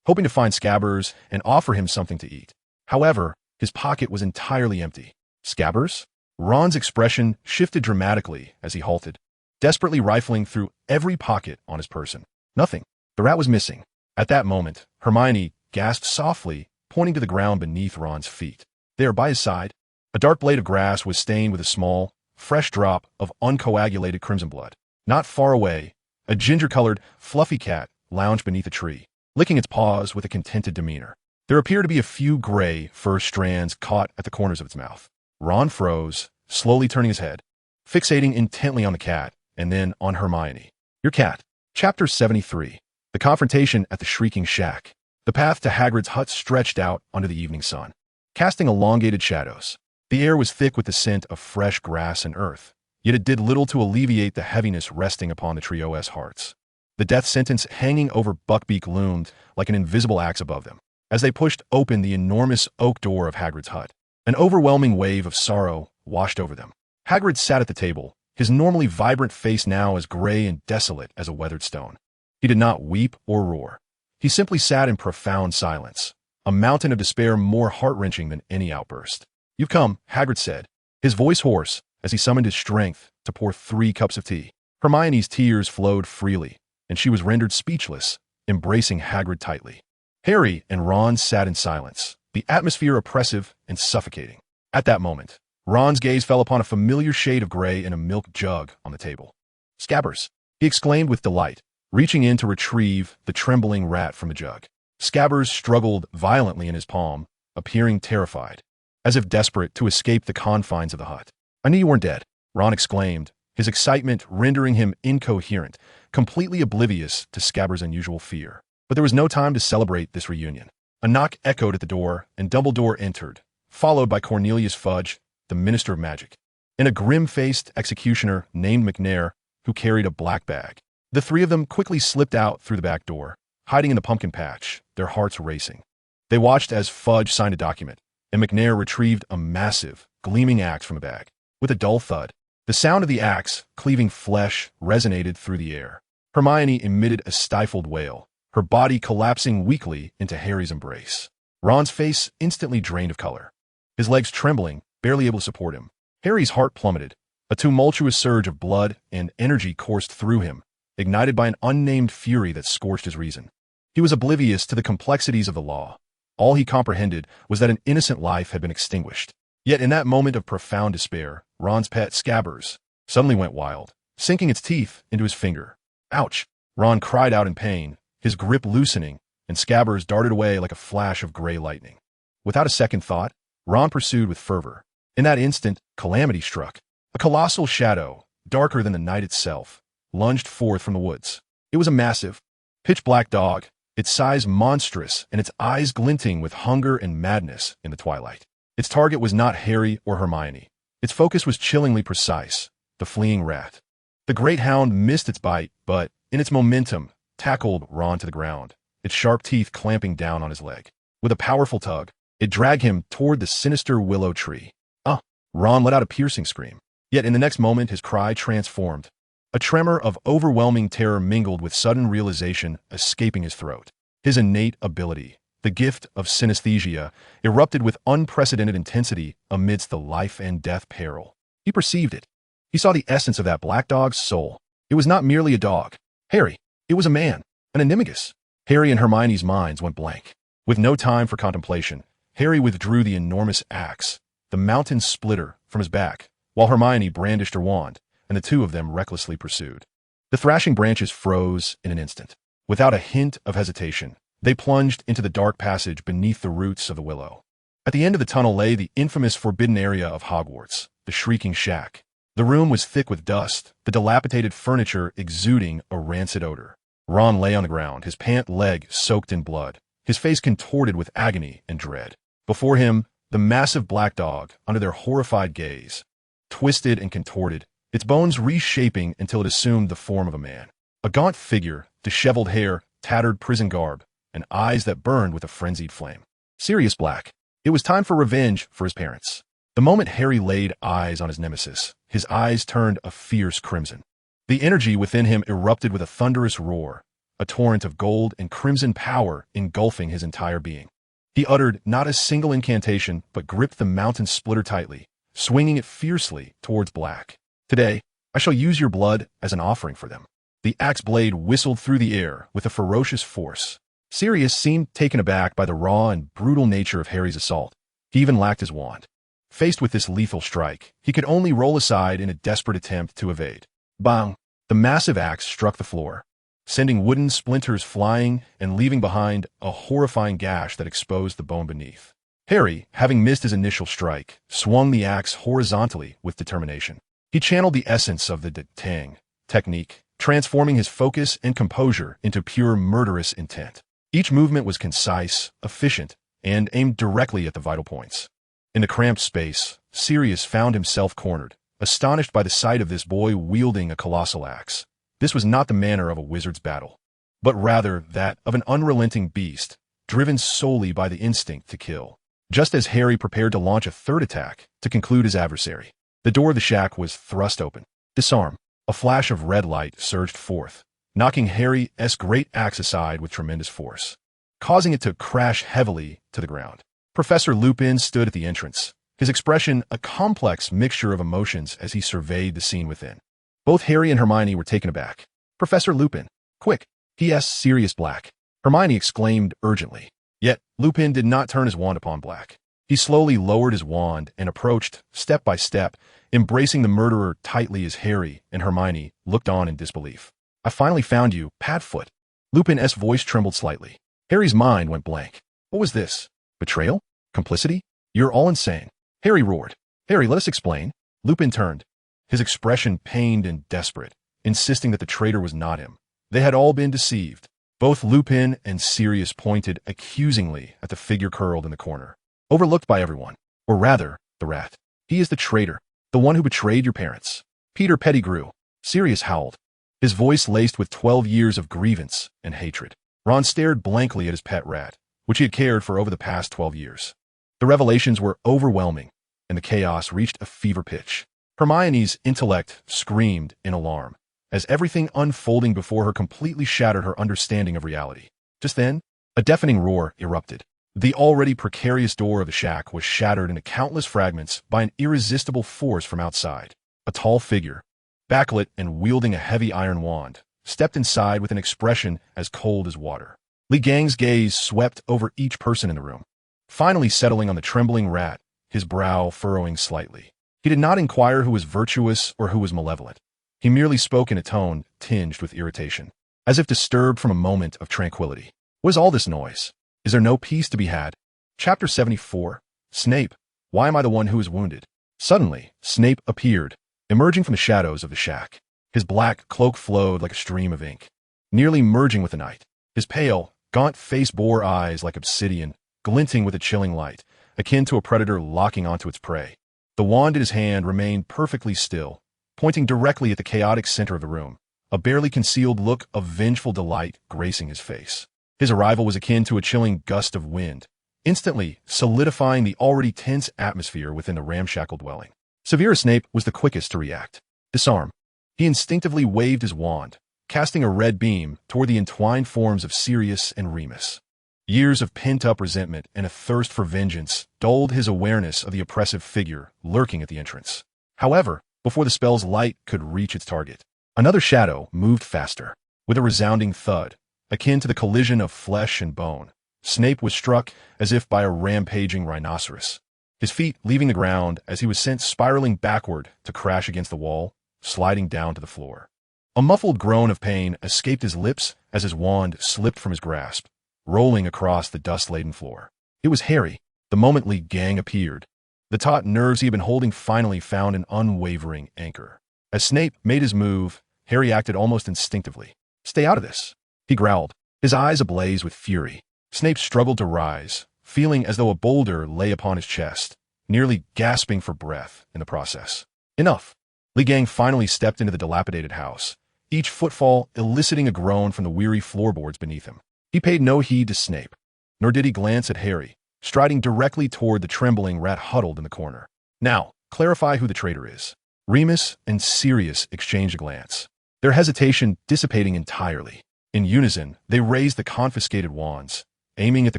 hoping to find Scabbers and offer him something to eat. However, his pocket was entirely empty. "Scabbers?" Ron's expression shifted dramatically as he halted, desperately rifling through every pocket on his person. Nothing. The rat was missing. At that moment, Hermione gasped softly, pointing to the ground beneath Ron's feet. There, by his side, a dark blade of grass was stained with a small, fresh drop of uncoagulated crimson blood. Not far away, a ginger-colored, fluffy cat lounged beneath a tree, licking its paws with a contented demeanor. There appeared to be a few gray fur strands caught at the corners of its mouth. Ron froze, slowly turning his head, fixating intently on the cat, and then on Hermione. "Your cat." Chapter 73. The Confrontation at the Shrieking Shack. The path to Hagrid's hut stretched out under the evening sun, casting elongated shadows. The air was thick with the scent of fresh grass and earth, yet it did little to alleviate the heaviness resting upon the trio's hearts. The death sentence hanging over Buckbeak loomed like an invisible axe above them. As they pushed open the enormous oak door of Hagrid's hut, an overwhelming wave of sorrow washed over them. Hagrid sat at the table, his normally vibrant face now as gray and desolate as a weathered stone. He did not weep or roar. He simply sat in profound silence, a mountain of despair more heart-wrenching than any outburst. "You've come," Hagrid said, his voice hoarse as he summoned his strength to pour 3 cups of tea. Hermione's tears flowed freely, and she was rendered speechless, embracing Hagrid tightly. Harry and Ron sat in silence, the atmosphere oppressive and suffocating. At that moment, Ron's gaze fell upon a familiar shade of gray in a milk jug on the table. "Scabbers!" he exclaimed with delight, reaching in to retrieve the trembling rat from the jug. Scabbers struggled violently in his palm, appearing terrified. as if desperate to escape the confines of the hut. "I knew you weren't dead," Ron exclaimed, his excitement rendering him incoherent, completely oblivious to Scabbers' unusual fear. But there was no time to celebrate this reunion. A knock echoed at the door, and Dumbledore entered, followed by Cornelius Fudge, the Minister of Magic, and a grim-faced executioner named McNair, who carried a black bag. The three of them quickly slipped out through the back door, hiding in the pumpkin patch, their hearts racing. They watched as Fudge signed a document, and McNair retrieved a massive, gleaming axe from a bag. With a dull thud, the sound of the axe cleaving flesh resonated through the air. Hermione emitted a stifled wail, her body collapsing weakly into Harry's embrace. Ron's face instantly drained of color, his legs trembling, barely able to support him. Harry's heart plummeted. A tumultuous surge of blood and energy coursed through him, ignited by an unnamed fury that scorched his reason. He was oblivious to the complexities of the law. All he comprehended was that an innocent life had been extinguished. Yet in that moment of profound despair, Ron's pet Scabbers suddenly went wild, sinking its teeth into his finger. "Ouch!" Ron cried out in pain, his grip loosening, and Scabbers darted away like a flash of gray lightning. Without a second thought, Ron pursued with fervor. In that instant, calamity struck. A colossal shadow, darker than the night itself, lunged forth from the woods. It was a massive, pitch-black dog, its size monstrous and its eyes glinting with hunger and madness in the twilight. Its target was not Harry or Hermione. Its focus was chillingly precise, the fleeing rat. The great hound missed its bite, but, in its momentum, tackled Ron to the ground, its sharp teeth clamping down on his leg. With a powerful tug, it dragged him toward the sinister willow tree. "Ah!" Ron let out a piercing scream. Yet in the next moment his cry transformed. A tremor of overwhelming terror mingled with sudden realization escaping his throat. His innate ability, the gift of synesthesia, erupted with unprecedented intensity amidst the life and death peril. He perceived it. He saw the essence of that black dog's soul. It was not merely a dog. Harry. It was a man, an animagus. Harry and Hermione's minds went blank. With no time for contemplation, Harry withdrew the enormous axe, the mountain splitter, from his back, while Hermione brandished her wand, and the two of them recklessly pursued. The thrashing branches froze in an instant. Without a hint of hesitation, they plunged into the dark passage beneath the roots of the willow. At the end of the tunnel lay the infamous forbidden area of Hogwarts, the Shrieking Shack. The room was thick with dust, the dilapidated furniture exuding a rancid odor. Ron lay on the ground, his pant leg soaked in blood, his face contorted with agony and dread. Before him, the massive black dog, under their horrified gaze, twisted and contorted, its bones reshaping until it assumed the form of a man. A gaunt figure, disheveled hair, tattered prison garb, and eyes that burned with a frenzied flame. Sirius Black. It was time for revenge for his parents. The moment Harry laid eyes on his nemesis, his eyes turned a fierce crimson. The energy within him erupted with a thunderous roar, a torrent of gold and crimson power engulfing his entire being. He uttered not a single incantation, but gripped the mountain splitter tightly, swinging it fiercely towards Black. "Today, I shall use your blood as an offering for them." The axe blade whistled through the air with a ferocious force. Sirius seemed taken aback by the raw and brutal nature of Harry's assault. He even lacked his wand. Faced with this lethal strike, he could only roll aside in a desperate attempt to evade. Bang! The massive axe struck the floor, sending wooden splinters flying and leaving behind a horrifying gash that exposed the bone beneath. Harry, having missed his initial strike, swung the axe horizontally with determination. He channeled the essence of the Tang technique, transforming his focus and composure into pure murderous intent. Each movement was concise, efficient, and aimed directly at the vital points. In the cramped space, Sirius found himself cornered, astonished by the sight of this boy wielding a colossal axe. This was not the manner of a wizard's battle, but rather that of an unrelenting beast, driven solely by the instinct to kill. Just as Harry prepared to launch a third attack to conclude his adversary, the door of the shack was thrust open. "Disarm." A flash of red light surged forth, knocking Harry's great axe aside with tremendous force, causing it to crash heavily to the ground. Professor Lupin stood at the entrance, his expression a complex mixture of emotions as he surveyed the scene within. Both Harry and Hermione were taken aback. "Professor Lupin, quick!" he asked Sirius Black. Hermione exclaimed urgently. Yet Lupin did not turn his wand upon Black. He slowly lowered his wand and approached, step by step, embracing the murderer tightly as Harry and Hermione looked on in disbelief. "I finally found you, Padfoot." Lupin's voice trembled slightly. Harry's mind went blank. What was this? Betrayal? Complicity? You're all insane. Harry roared. Harry, let us explain. Lupin turned, his expression pained and desperate, insisting that the traitor was not him. They had all been deceived. Both Lupin and Sirius pointed accusingly at the figure curled in the corner, overlooked by everyone. Or rather, the rat. He is the traitor, the one who betrayed your parents. Peter Pettigrew. Sirius howled, his voice laced with 12 years of grievance and hatred. Ron stared blankly at his pet rat, which he had cared for over the past 12 years. The revelations were overwhelming, and the chaos reached a fever pitch. Hermione's intellect screamed in alarm, as everything unfolding before her completely shattered her understanding of reality. Just then, a deafening roar erupted. The already precarious door of the shack was shattered into countless fragments by an irresistible force from outside. A tall figure, backlit and wielding a heavy iron wand, stepped inside with an expression as cold as water. Li Gang's gaze swept over each person in the room, finally settling on the trembling rat, his brow furrowing slightly. He did not inquire who was virtuous or who was malevolent. He merely spoke in a tone tinged with irritation, as if disturbed from a moment of tranquility. What is all this noise? Is there no peace to be had? Chapter 74. Snape, why am I the one who is wounded? Suddenly, Snape appeared, emerging from the shadows of the shack. His black cloak flowed like a stream of ink, nearly merging with the night. His pale, gaunt face bore eyes like obsidian, glinting with a chilling light, akin to a predator locking onto its prey. The wand in his hand remained perfectly still, pointing directly at the chaotic center of the room, a barely concealed look of vengeful delight gracing his face. His arrival was akin to a chilling gust of wind, instantly solidifying the already tense atmosphere within the ramshackle dwelling. Severus Snape was the quickest to react. Disarm. He instinctively waved his wand, casting a red beam toward the entwined forms of Sirius and Remus. Years of pent-up resentment and a thirst for vengeance dulled his awareness of the oppressive figure lurking at the entrance. However, before the spell's light could reach its target, another shadow moved faster. With a resounding thud, akin to the collision of flesh and bone, Snape was struck as if by a rampaging rhinoceros, his feet leaving the ground as he was sent spiraling backward to crash against the wall, sliding down to the floor. A muffled groan of pain escaped his lips as his wand slipped from his grasp, rolling across the dust-laden floor. It was Harry, the moment Li Gang appeared. The taut nerves he had been holding finally found an unwavering anchor. As Snape made his move, Harry acted almost instinctively. "Stay out of this," he growled, his eyes ablaze with fury. Snape struggled to rise, feeling as though a boulder lay upon his chest, nearly gasping for breath in the process. Enough. Li Gang finally stepped into the dilapidated house, each footfall eliciting a groan from the weary floorboards beneath him. He paid no heed to Snape, nor did he glance at Harry, striding directly toward the trembling rat huddled in the corner. "Now, clarify who the traitor is." Remus and Sirius exchanged a glance, their hesitation dissipating entirely. In unison, they raised the confiscated wands, aiming at the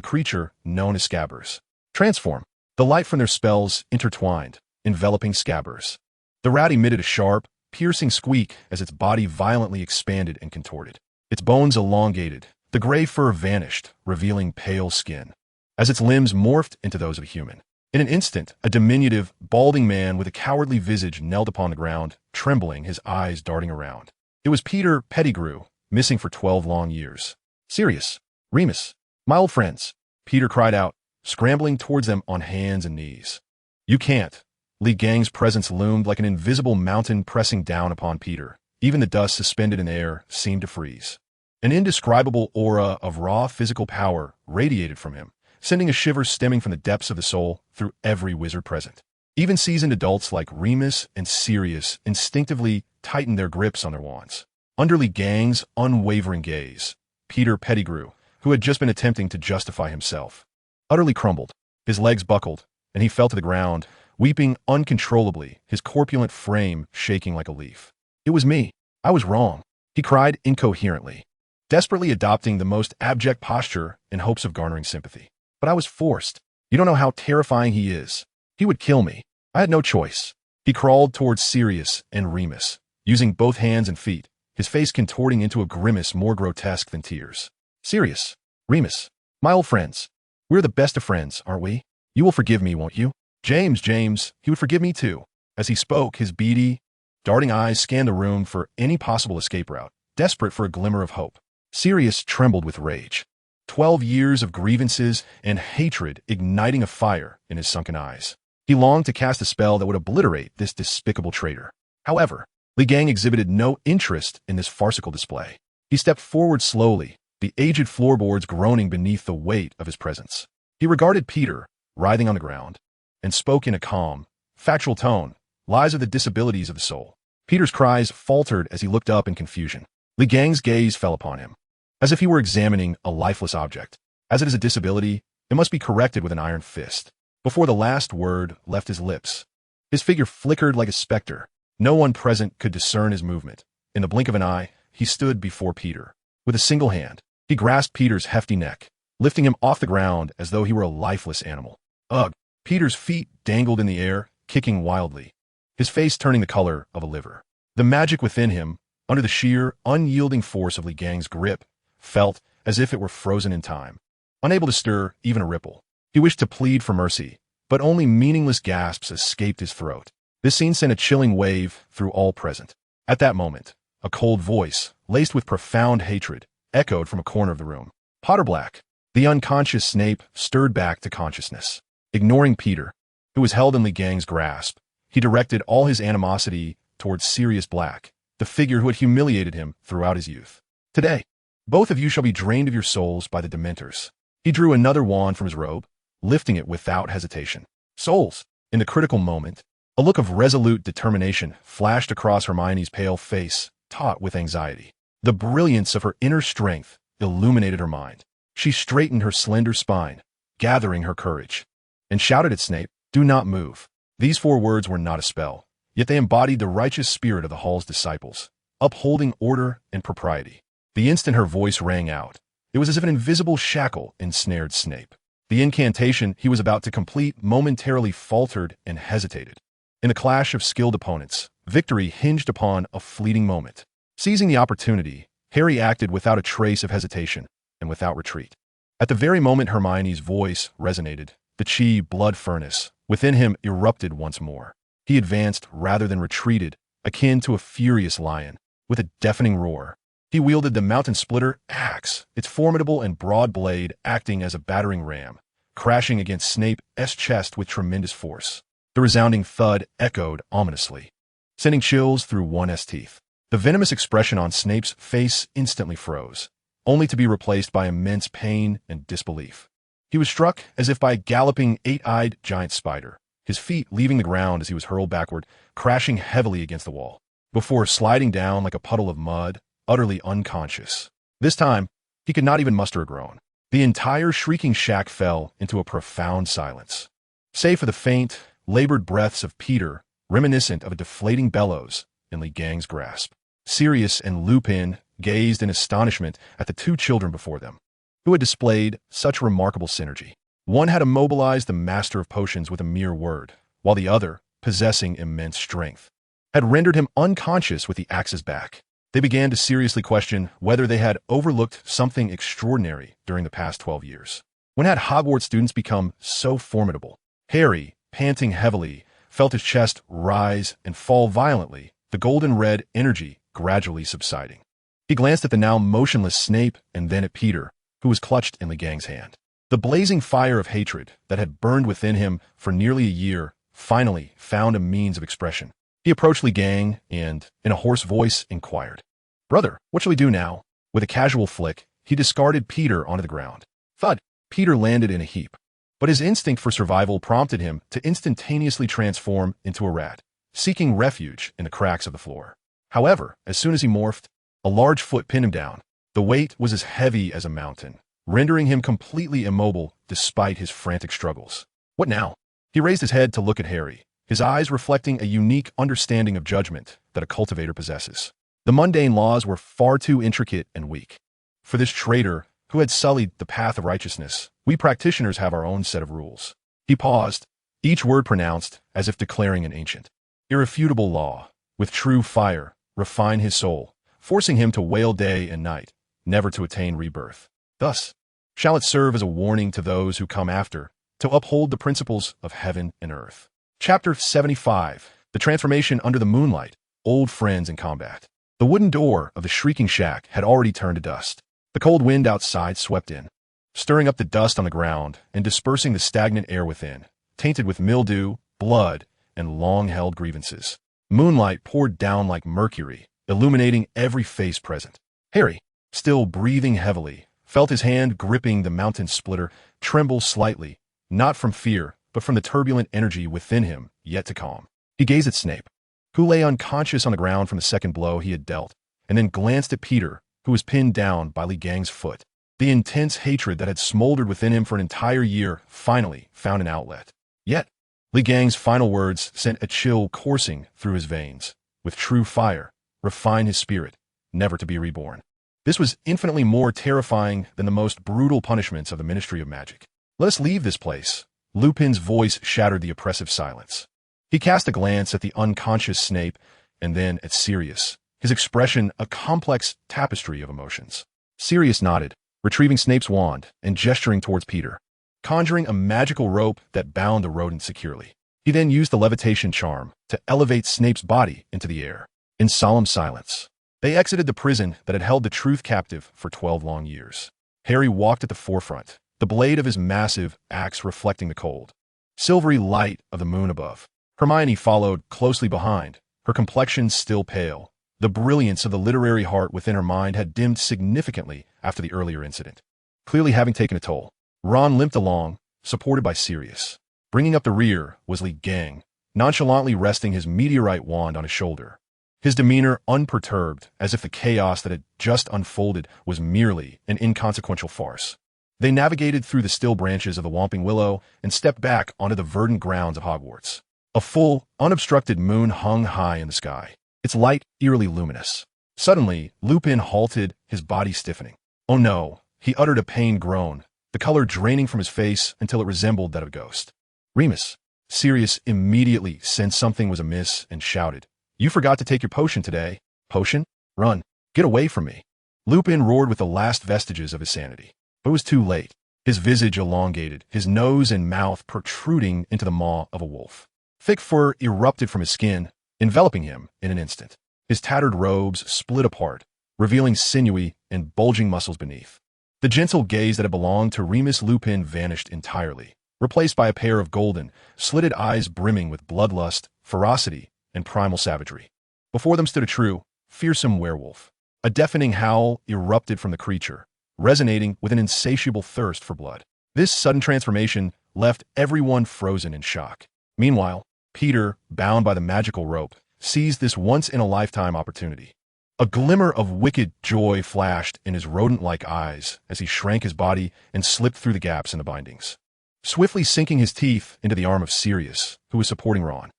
creature known as Scabbers. Transform. The light from their spells intertwined, enveloping Scabbers. The rat emitted a sharp, piercing squeak as its body violently expanded and contorted. Its bones elongated, the gray fur vanished, revealing pale skin, as its limbs morphed into those of a human. In an instant, a diminutive, balding man with a cowardly visage knelt upon the ground, trembling, his eyes darting around. It was Peter Pettigrew, missing for 12 long years. "Sirius, Remus, my old friends," Peter cried out, scrambling towards them on hands and knees. "You can't." Li Gang's presence loomed like an invisible mountain pressing down upon Peter. Even the dust suspended in the air seemed to freeze. An indescribable aura of raw physical power radiated from him, sending a shiver stemming from the depths of the soul through every wizard present. Even seasoned adults like Remus and Sirius instinctively tightened their grips on their wands. Under Li Gang's unwavering gaze, Peter Pettigrew, who had just been attempting to justify himself, utterly crumbled. His legs buckled, and he fell to the ground, weeping uncontrollably, his corpulent frame shaking like a leaf. "It was me. I was wrong," he cried incoherently, desperately adopting the most abject posture in hopes of garnering sympathy. "But I was forced. You don't know how terrifying he is. He would kill me. I had no choice." He crawled towards Sirius and Remus, using both hands and feet, his face contorting into a grimace more grotesque than tears. "Sirius, Remus, my old friends. We're the best of friends, aren't we? You will forgive me, won't you? James, he would forgive me too." As he spoke, his beady, darting eyes scanned the room for any possible escape route, desperate for a glimmer of hope. Sirius trembled with rage, 12 years of grievances and hatred igniting a fire in his sunken eyes. He longed to cast a spell that would obliterate this despicable traitor. However, Li Gang exhibited no interest in this farcical display. He stepped forward slowly, the aged floorboards groaning beneath the weight of his presence. He regarded Peter, writhing on the ground, and spoke in a calm, factual tone. Lies are the disabilities of the soul. Peter's cries faltered as he looked up in confusion. Li Gang's gaze fell upon him, as if he were examining a lifeless object. As it is a disability, it must be corrected with an iron fist. Before the last word left his lips, his figure flickered like a specter. No one present could discern his movement. In the blink of an eye, he stood before Peter. With a single hand, he grasped Peter's hefty neck, lifting him off the ground as though he were a lifeless animal. Ugh! Peter's feet dangled in the air, kicking wildly, his face turning the color of a liver. The magic within him, under the sheer, unyielding force of Li Gang's grip, felt as if it were frozen in time, unable to stir even a ripple. He wished to plead for mercy, but only meaningless gasps escaped his throat. This scene sent a chilling wave through all present. At that moment, a cold voice, laced with profound hatred, echoed from a corner of the room. Potterblack, the unconscious Snape, stirred back to consciousness. Ignoring Peter, who was held in Li Gang's grasp, he directed all his animosity towards Sirius Black, the figure who had humiliated him throughout his youth. Today, both of you shall be drained of your souls by the Dementors. He drew another wand from his robe, lifting it without hesitation. Souls! In the critical moment, a look of resolute determination flashed across Hermione's pale face, taut with anxiety. The brilliance of her inner strength illuminated her mind. She straightened her slender spine, gathering her courage, and shouted at Snape, "Do not move." These 4 words were not a spell, yet they embodied the righteous spirit of the Hall's disciples, upholding order and propriety. The instant her voice rang out, it was as if an invisible shackle ensnared Snape. The incantation he was about to complete momentarily faltered and hesitated. In the clash of skilled opponents, victory hinged upon a fleeting moment. Seizing the opportunity, Harry acted without a trace of hesitation and without retreat. At the very moment Hermione's voice resonated, the chi blood furnace within him erupted once more. He advanced rather than retreated, akin to a furious lion. With a deafening roar, he wielded the Mountain Splitter axe, its formidable and broad blade acting as a battering ram, crashing against Snape's chest with tremendous force. The resounding thud echoed ominously, sending chills through one's teeth. The venomous expression on Snape's face instantly froze, only to be replaced by immense pain and disbelief. He was struck as if by a galloping, 8-eyed giant spider, his feet leaving the ground as he was hurled backward, crashing heavily against the wall, before sliding down like a puddle of mud, utterly unconscious. This time, he could not even muster a groan. The entire shrieking shack fell into a profound silence, save for the faint, labored breaths of Peter, reminiscent of a deflating bellows in Li Gang's grasp. Sirius and Lupin gazed in astonishment at the 2 children before them, who had displayed such remarkable synergy. One had immobilized the master of potions with a mere word, while the other, possessing immense strength, had rendered him unconscious with the axe's back. They began to seriously question whether they had overlooked something extraordinary during the past 12 years. When had Hogwarts students become so formidable? Harry, panting heavily, felt his chest rise and fall violently, the golden-red energy gradually subsiding. He glanced at the now motionless Snape and then at Peter, who was clutched in Li Gang's hand. The blazing fire of hatred that had burned within him for nearly a year finally found a means of expression. He approached Li Gang and, in a hoarse voice, inquired, "Brother, what shall we do now?" With a casual flick, he discarded Peter onto the ground. Thud! Peter landed in a heap, but his instinct for survival prompted him to instantaneously transform into a rat, seeking refuge in the cracks of the floor. However, as soon as he morphed, a large foot pinned him down. The weight was as heavy as a mountain, rendering him completely immobile despite his frantic struggles. What now? He raised his head to look at Harry, his eyes reflecting a unique understanding of judgment that a cultivator possesses. The mundane laws were far too intricate and weak. For this traitor, who had sullied the path of righteousness, we practitioners have our own set of rules. He paused, each word pronounced as if declaring an ancient, irrefutable law. With true fire, refine his soul, forcing him to wail day and night, never to attain rebirth. Thus, shall it serve as a warning to those who come after, to uphold the principles of heaven and earth. Chapter 75. The Transformation Under the Moonlight, Old Friends in Combat. The wooden door of the shrieking shack had already turned to dust. The cold wind outside swept in, stirring up the dust on the ground and dispersing the stagnant air within, tainted with mildew, blood, and long-held grievances. Moonlight poured down like mercury, illuminating every face present. Harry, still breathing heavily, felt his hand gripping the mountain splitter tremble slightly, not from fear, but from the turbulent energy within him, yet to calm. He gazed at Snape, who lay unconscious on the ground from the second blow he had dealt, and then glanced at Peter, who was pinned down by Lee Gang's foot. The intense hatred that had smoldered within him for an entire year finally found an outlet. Yet, Lee Gang's final words sent a chill coursing through his veins. With true fire, refine his spirit, never to be reborn. This was infinitely more terrifying than the most brutal punishments of the Ministry of Magic. Let us leave this place. Lupin's voice shattered the oppressive silence. He cast a glance at the unconscious Snape, and then at Sirius, his expression a complex tapestry of emotions. Sirius nodded, retrieving Snape's wand and gesturing towards Peter, conjuring a magical rope that bound the rodent securely. He then used the levitation charm to elevate Snape's body into the air. In solemn silence, they exited the prison that had held the truth captive for 12 long years. Harry walked at the forefront, the blade of his massive axe reflecting the cold, silvery light of the moon above. Hermione followed closely behind, her complexion still pale. The brilliance of the literary heart within her mind had dimmed significantly after the earlier incident, clearly having taken a toll. Ron limped along, supported by Sirius. Bringing up the rear was Lee Gang, nonchalantly resting his meteorite wand on his shoulder, his demeanor unperturbed, as if the chaos that had just unfolded was merely an inconsequential farce. They navigated through the still branches of the Whomping Willow and stepped back onto the verdant grounds of Hogwarts. A full, unobstructed moon hung high in the sky, its light eerily luminous. Suddenly, Lupin halted, his body stiffening. Oh no, he uttered a pained groan, the color draining from his face until it resembled that of a ghost. Remus. Sirius immediately sensed something was amiss and shouted, "You forgot to take your potion today." "Potion? Run. Get away from me." Lupin roared with the last vestiges of his sanity. But it was too late. His visage elongated, his nose and mouth protruding into the maw of a wolf. Thick fur erupted from his skin, enveloping him in an instant. His tattered robes split apart, revealing sinewy and bulging muscles beneath. The gentle gaze that had belonged to Remus Lupin vanished entirely, replaced by a pair of golden, slitted eyes brimming with bloodlust, ferocity, and primal savagery. Before them stood a true, fearsome werewolf. A deafening howl erupted from the creature, resonating with an insatiable thirst for blood. This sudden transformation left everyone frozen in shock. Meanwhile, Peter, bound by the magical rope, seized this once-in-a-lifetime opportunity. A glimmer of wicked joy flashed in his rodent-like eyes as he shrank his body and slipped through the gaps in the bindings, swiftly sinking his teeth into the arm of Sirius, who was supporting Ron.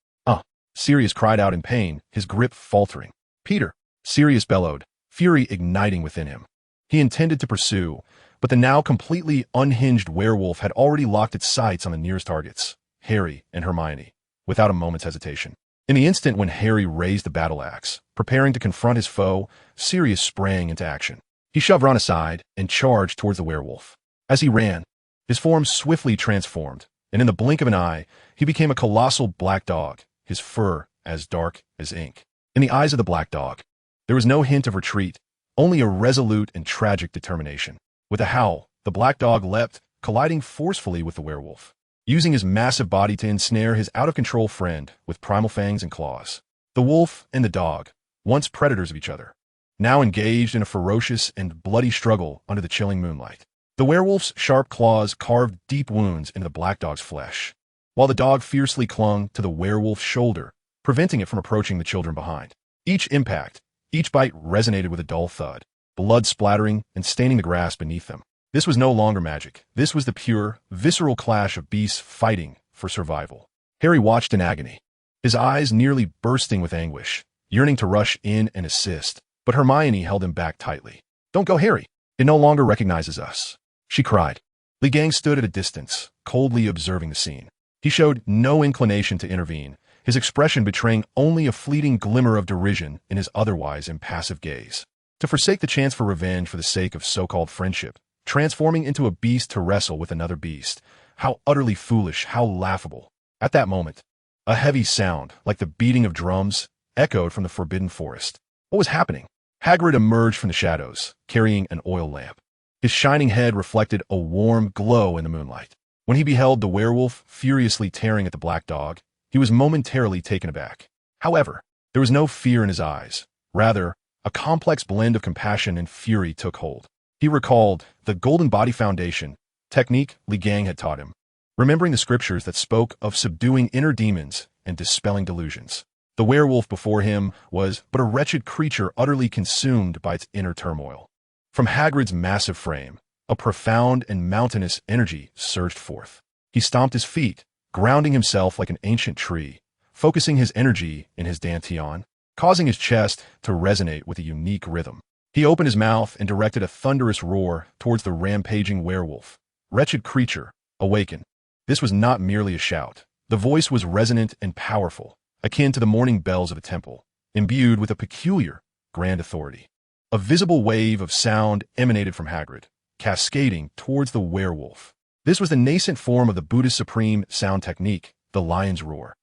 Sirius cried out in pain, his grip faltering. "Peter!" Sirius bellowed, fury igniting within him. He intended to pursue, but the now completely unhinged werewolf had already locked its sights on the nearest targets, Harry and Hermione, without a moment's hesitation. In the instant when Harry raised the battle axe, preparing to confront his foe, Sirius sprang into action. He shoved Ron aside and charged towards the werewolf. As he ran, his form swiftly transformed, and in the blink of an eye, he became a colossal black dog, his fur as dark as ink. In the eyes of the black dog, there was no hint of retreat, only a resolute and tragic determination. With a howl, the black dog leapt, colliding forcefully with the werewolf, using his massive body to ensnare his out-of-control friend with primal fangs and claws. The wolf and the dog, once predators of each other, now engaged in a ferocious and bloody struggle under the chilling moonlight. The werewolf's sharp claws carved deep wounds into the black dog's flesh, while the dog fiercely clung to the werewolf's shoulder, preventing it from approaching the children behind. Each impact, each bite resonated with a dull thud, blood splattering and staining the grass beneath them. This was no longer magic. This was the pure, visceral clash of beasts fighting for survival. Harry watched in agony, his eyes nearly bursting with anguish, yearning to rush in and assist, but Hermione held him back tightly. "Don't go, Harry. It no longer recognizes us," she cried. Lee Gang stood at a distance, coldly observing the scene. He showed no inclination to intervene, his expression betraying only a fleeting glimmer of derision in his otherwise impassive gaze. To forsake the chance for revenge for the sake of so-called friendship, transforming into a beast to wrestle with another beast, how utterly foolish, how laughable. At that moment, a heavy sound, like the beating of drums, echoed from the forbidden forest. What was happening? Hagrid emerged from the shadows, carrying an oil lamp. His shining head reflected a warm glow in the moonlight. When he beheld the werewolf furiously tearing at the black dog, he was momentarily taken aback. However, there was no fear in his eyes. Rather, a complex blend of compassion and fury took hold. He recalled the golden body foundation technique Li Gang had taught him, remembering the scriptures that spoke of subduing inner demons and dispelling delusions. The werewolf before him was but a wretched creature utterly consumed by its inner turmoil. From Hagrid's massive frame, a profound and mountainous energy surged forth. He stomped his feet, grounding himself like an ancient tree, focusing his energy in his dantian, causing his chest to resonate with a unique rhythm. He opened his mouth and directed a thunderous roar towards the rampaging werewolf. Wretched creature, awaken. This was not merely a shout. The voice was resonant and powerful, akin to the morning bells of a temple, imbued with a peculiar, grand authority. A visible wave of sound emanated from Hagrid, cascading towards the werewolf. This was the nascent form of the Buddhist supreme sound technique, the lion's roar.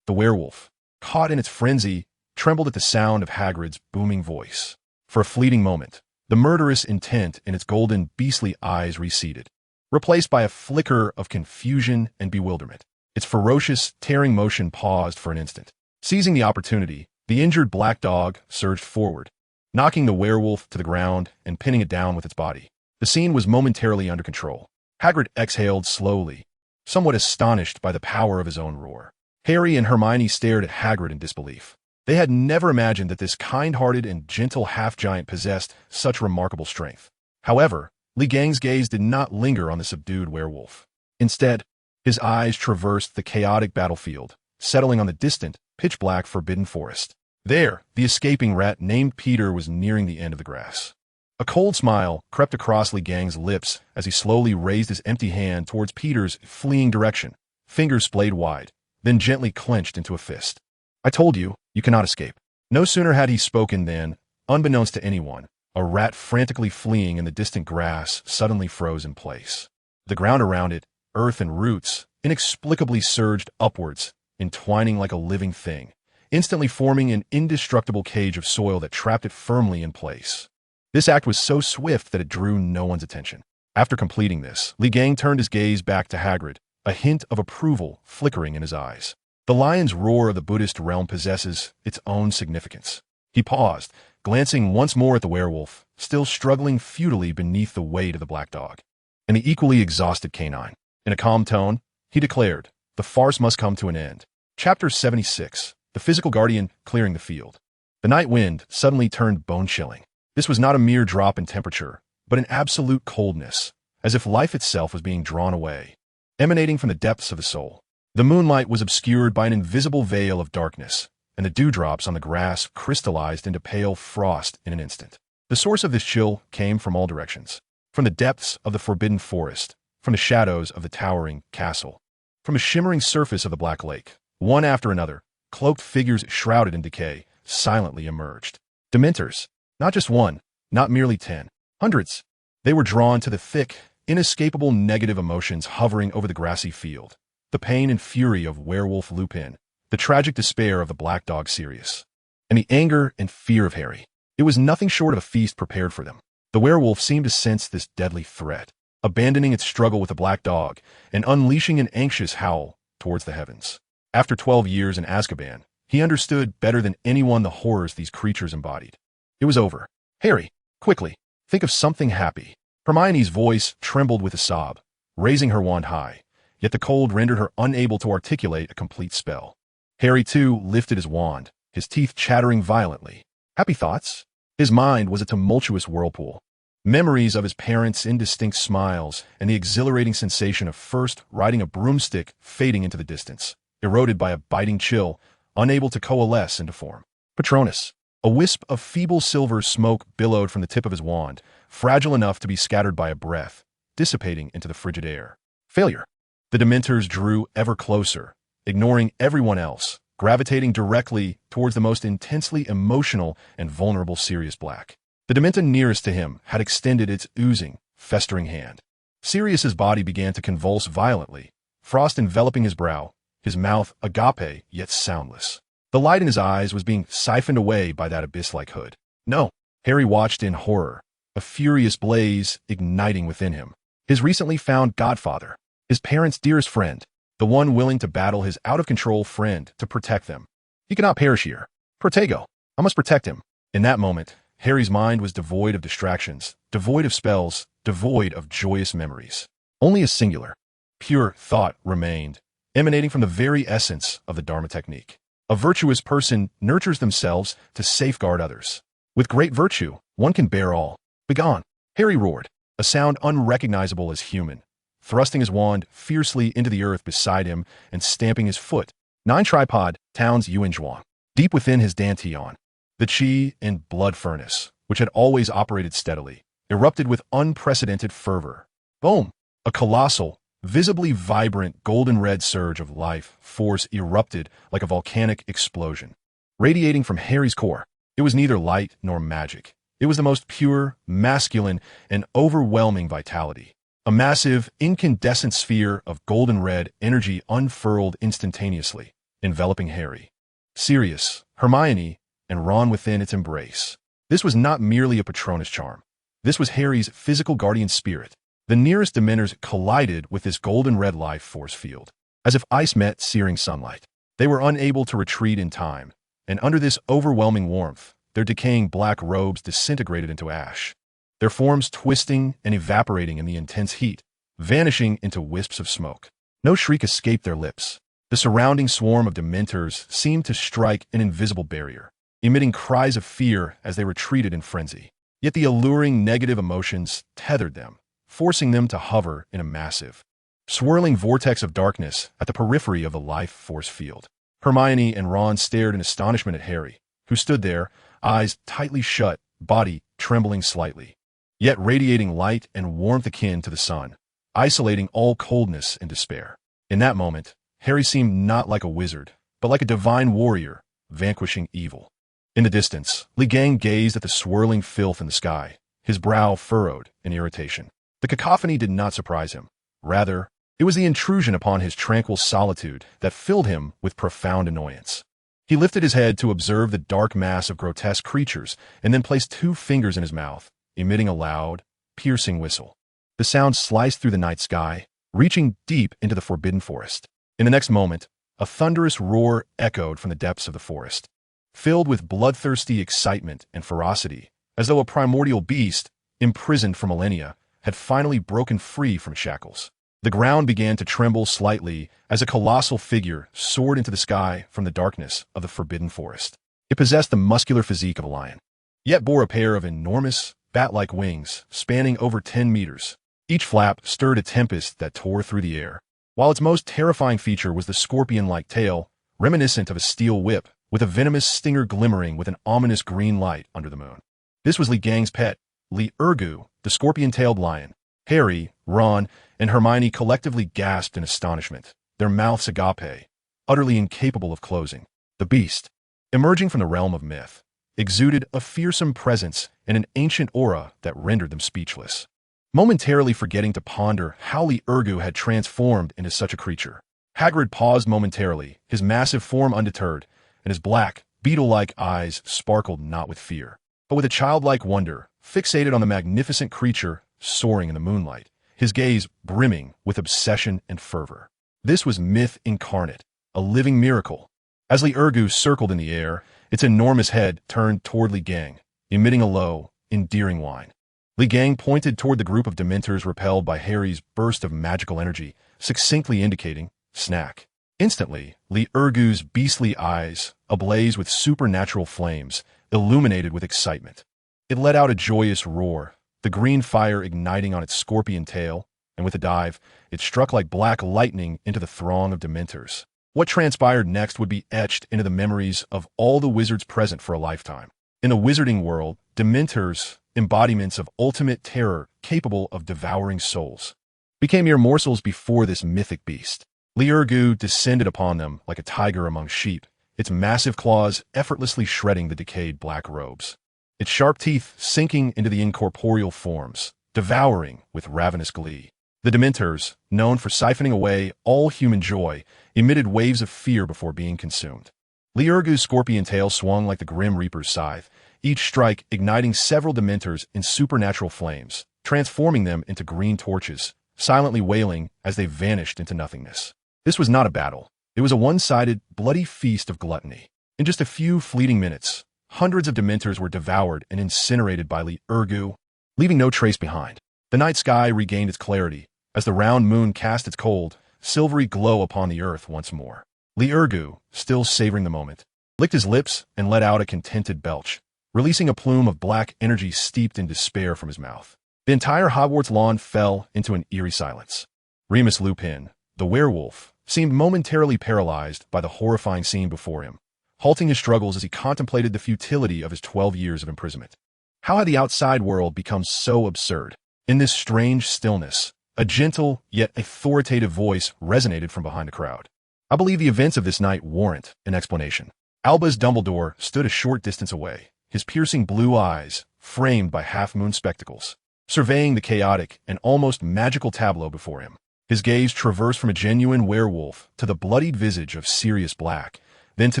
The werewolf, caught in its frenzy, trembled at the sound of Hagrid's booming voice. For a fleeting moment, the murderous intent in its golden, beastly eyes receded, replaced by a flicker of confusion and bewilderment. Its ferocious, tearing motion paused for an instant. Seizing the opportunity, the injured black dog surged forward, knocking the werewolf to the ground and pinning it down with its body. The scene was momentarily under control. Hagrid exhaled slowly, somewhat astonished by the power of his own roar. Harry and Hermione stared at Hagrid in disbelief. They had never imagined that this kind-hearted and gentle half-giant possessed such remarkable strength. However, Li Gang's gaze did not linger on the subdued werewolf. Instead, his eyes traversed the chaotic battlefield, settling on the distant, pitch-black Forbidden Forest. There, the escaping rat named Peter was nearing the end of the grass. A cold smile crept across Li Gang's lips as he slowly raised his empty hand towards Peter's fleeing direction, fingers splayed wide, then gently clenched into a fist. I told you, you cannot escape. No sooner had he spoken than, unbeknownst to anyone, a rat frantically fleeing in the distant grass suddenly froze in place. The ground around it, earth and roots, inexplicably surged upwards, entwining like a living thing, instantly forming an indestructible cage of soil that trapped it firmly in place. This act was so swift that it drew no one's attention. After completing this, Li Gang turned his gaze back to Hagrid, a hint of approval flickering in his eyes. The lion's roar of the Buddhist realm possesses its own significance. He paused, glancing once more at the werewolf, still struggling futilely beneath the weight of the black dog, and the equally exhausted canine. In a calm tone, he declared, the farce must come to an end. Chapter 76, The Physical Guardian Clearing the Field. The night wind suddenly turned bone-chilling. This was not a mere drop in temperature, but an absolute coldness, as if life itself was being drawn away, emanating from the depths of the soul. The moonlight was obscured by an invisible veil of darkness, and the dewdrops on the grass crystallized into pale frost in an instant. The source of this chill came from all directions. From the depths of the Forbidden Forest, from the shadows of the towering castle, from the shimmering surface of the Black Lake, one after another, cloaked figures shrouded in decay, silently emerged. Dementors. Not just one, not merely 10. Hundreds. They were drawn to the thick, inescapable negative emotions hovering over the grassy field. The pain and fury of werewolf Lupin, the tragic despair of the black dog Sirius, and the anger and fear of Harry. It was nothing short of a feast prepared for them. The werewolf seemed to sense this deadly threat, abandoning its struggle with the black dog and unleashing an anxious howl towards the heavens. After 12 years in Azkaban, he understood better than anyone the horrors these creatures embodied. It was over. Harry, quickly, think of something happy. Hermione's voice trembled with a sob, raising her wand high, yet the cold rendered her unable to articulate a complete spell. Harry, too, lifted his wand, his teeth chattering violently. Happy thoughts? His mind was a tumultuous whirlpool. Memories of his parents' indistinct smiles and the exhilarating sensation of first riding a broomstick fading into the distance, eroded by a biting chill, unable to coalesce into form. Patronus. A wisp of feeble silver smoke billowed from the tip of his wand, fragile enough to be scattered by a breath, dissipating into the frigid air. Failure. The Dementors drew ever closer, ignoring everyone else, gravitating directly towards the most intensely emotional and vulnerable Sirius Black. The Dementor nearest to him had extended its oozing, festering hand. Sirius's body began to convulse violently, frost enveloping his brow, his mouth agape yet soundless. The light in his eyes was being siphoned away by that abyss-like hood. No, Harry watched in horror, a furious blaze igniting within him. His recently found godfather, his parents' dearest friend, the one willing to battle his out-of-control friend to protect them. He cannot perish here. Protego. I must protect him. In that moment, Harry's mind was devoid of distractions, devoid of spells, devoid of joyous memories. Only a singular, pure thought remained, emanating from the very essence of the Dharma technique. A virtuous person nurtures themselves to safeguard others. With great virtue, one can bear all. Begone! Harry roared, a sound unrecognizable as human, thrusting his wand fiercely into the earth beside him and stamping his foot. 9 tripod, Towns Yuan Zhuang. Deep within his dantian, the chi and blood furnace, which had always operated steadily, erupted with unprecedented fervor. Boom! A colossal, visibly vibrant golden-red surge of life force erupted like a volcanic explosion. Radiating from Harry's core, it was neither light nor magic. It was the most pure, masculine, and overwhelming vitality. A massive, incandescent sphere of golden-red energy unfurled instantaneously, enveloping Harry, Sirius, Hermione, and Ron within its embrace. This was not merely a Patronus charm. This was Harry's physical guardian spirit. The nearest Dementors collided with this golden-red life force field, as if ice met searing sunlight. They were unable to retreat in time, and under this overwhelming warmth, their decaying black robes disintegrated into ash, their forms twisting and evaporating in the intense heat, vanishing into wisps of smoke. No shriek escaped their lips. The surrounding swarm of Dementors seemed to strike an invisible barrier, emitting cries of fear as they retreated in frenzy. Yet the alluring negative emotions tethered them, forcing them to hover in a massive, swirling vortex of darkness at the periphery of the life force field. Hermione and Ron stared in astonishment at Harry, who stood there, eyes tightly shut, body trembling slightly, yet radiating light and warmth akin to the sun, isolating all coldness and despair. In that moment, Harry seemed not like a wizard, but like a divine warrior, vanquishing evil. In the distance, Li Gang gazed at the swirling filth in the sky, his brow furrowed in irritation. The cacophony did not surprise him. Rather, it was the intrusion upon his tranquil solitude that filled him with profound annoyance. He lifted his head to observe the dark mass of grotesque creatures and then placed 2 fingers in his mouth, emitting a loud, piercing whistle. The sound sliced through the night sky, reaching deep into the forbidden forest. In the next moment, a thunderous roar echoed from the depths of the forest, filled with bloodthirsty excitement and ferocity, as though a primordial beast, imprisoned for millennia, had finally broken free from shackles. The ground began to tremble slightly as a colossal figure soared into the sky from the darkness of the forbidden forest. It possessed the muscular physique of a lion, yet bore a pair of enormous, bat-like wings spanning over 10 meters. Each flap stirred a tempest that tore through the air, while its most terrifying feature was the scorpion-like tail, reminiscent of a steel whip, with a venomous stinger glimmering with an ominous green light under the moon. This was Li Gang's pet, Li Ergu, the scorpion-tailed lion. Harry, Ron, and Hermione collectively gasped in astonishment, their mouths agape, utterly incapable of closing. The beast, emerging from the realm of myth, exuded a fearsome presence and an ancient aura that rendered them speechless. Momentarily forgetting to ponder how Li Ergu had transformed into such a creature, Hagrid paused momentarily, his massive form undeterred, and his black, beetle-like eyes sparkled not with fear, but with a childlike wonder, fixated on the magnificent creature soaring in the moonlight, his gaze brimming with obsession and fervor. This was myth incarnate, a living miracle. As Li Ergu circled in the air, its enormous head turned toward Li Gang, emitting a low, endearing whine. Li Gang pointed toward the group of Dementors repelled by Harry's burst of magical energy, succinctly indicating, snack. Instantly, Li Ergu's beastly eyes, ablaze with supernatural flames, illuminated with excitement. It let out a joyous roar, the green fire igniting on its scorpion tail, and with a dive, it struck like black lightning into the throng of Dementors. What transpired next would be etched into the memories of all the wizards present for a lifetime. In the wizarding world, Dementors, embodiments of ultimate terror capable of devouring souls, became mere morsels before this mythic beast. Li Ergu descended upon them like a tiger among sheep, its massive claws effortlessly shredding the decayed black robes, its sharp teeth sinking into the incorporeal forms, devouring with ravenous glee. The Dementors, known for siphoning away all human joy, emitted waves of fear before being consumed. Li Ergu's scorpion tail swung like the Grim Reaper's scythe, each strike igniting several Dementors in supernatural flames, transforming them into green torches, silently wailing as they vanished into nothingness. This was not a battle. It was a one-sided, bloody feast of gluttony. In just a few fleeting minutes, hundreds of Dementors were devoured and incinerated by Li-Ergu, leaving no trace behind. The night sky regained its clarity as the round moon cast its cold, silvery glow upon the earth once more. Li-Ergu, still savoring the moment, licked his lips and let out a contented belch, releasing a plume of black energy steeped in despair from his mouth. The entire Hogwarts lawn fell into an eerie silence. Remus Lupin, the werewolf, seemed momentarily paralyzed by the horrifying scene before him, halting his struggles as he contemplated the futility of his 12 years of imprisonment. How had the outside world become so absurd? In this strange stillness, a gentle yet authoritative voice resonated from behind the crowd. I believe the events of this night warrant an explanation. Albus Dumbledore stood a short distance away, his piercing blue eyes framed by half-moon spectacles, surveying the chaotic and almost magical tableau before him. His gaze traversed from a genuine werewolf to the bloodied visage of Sirius Black, then to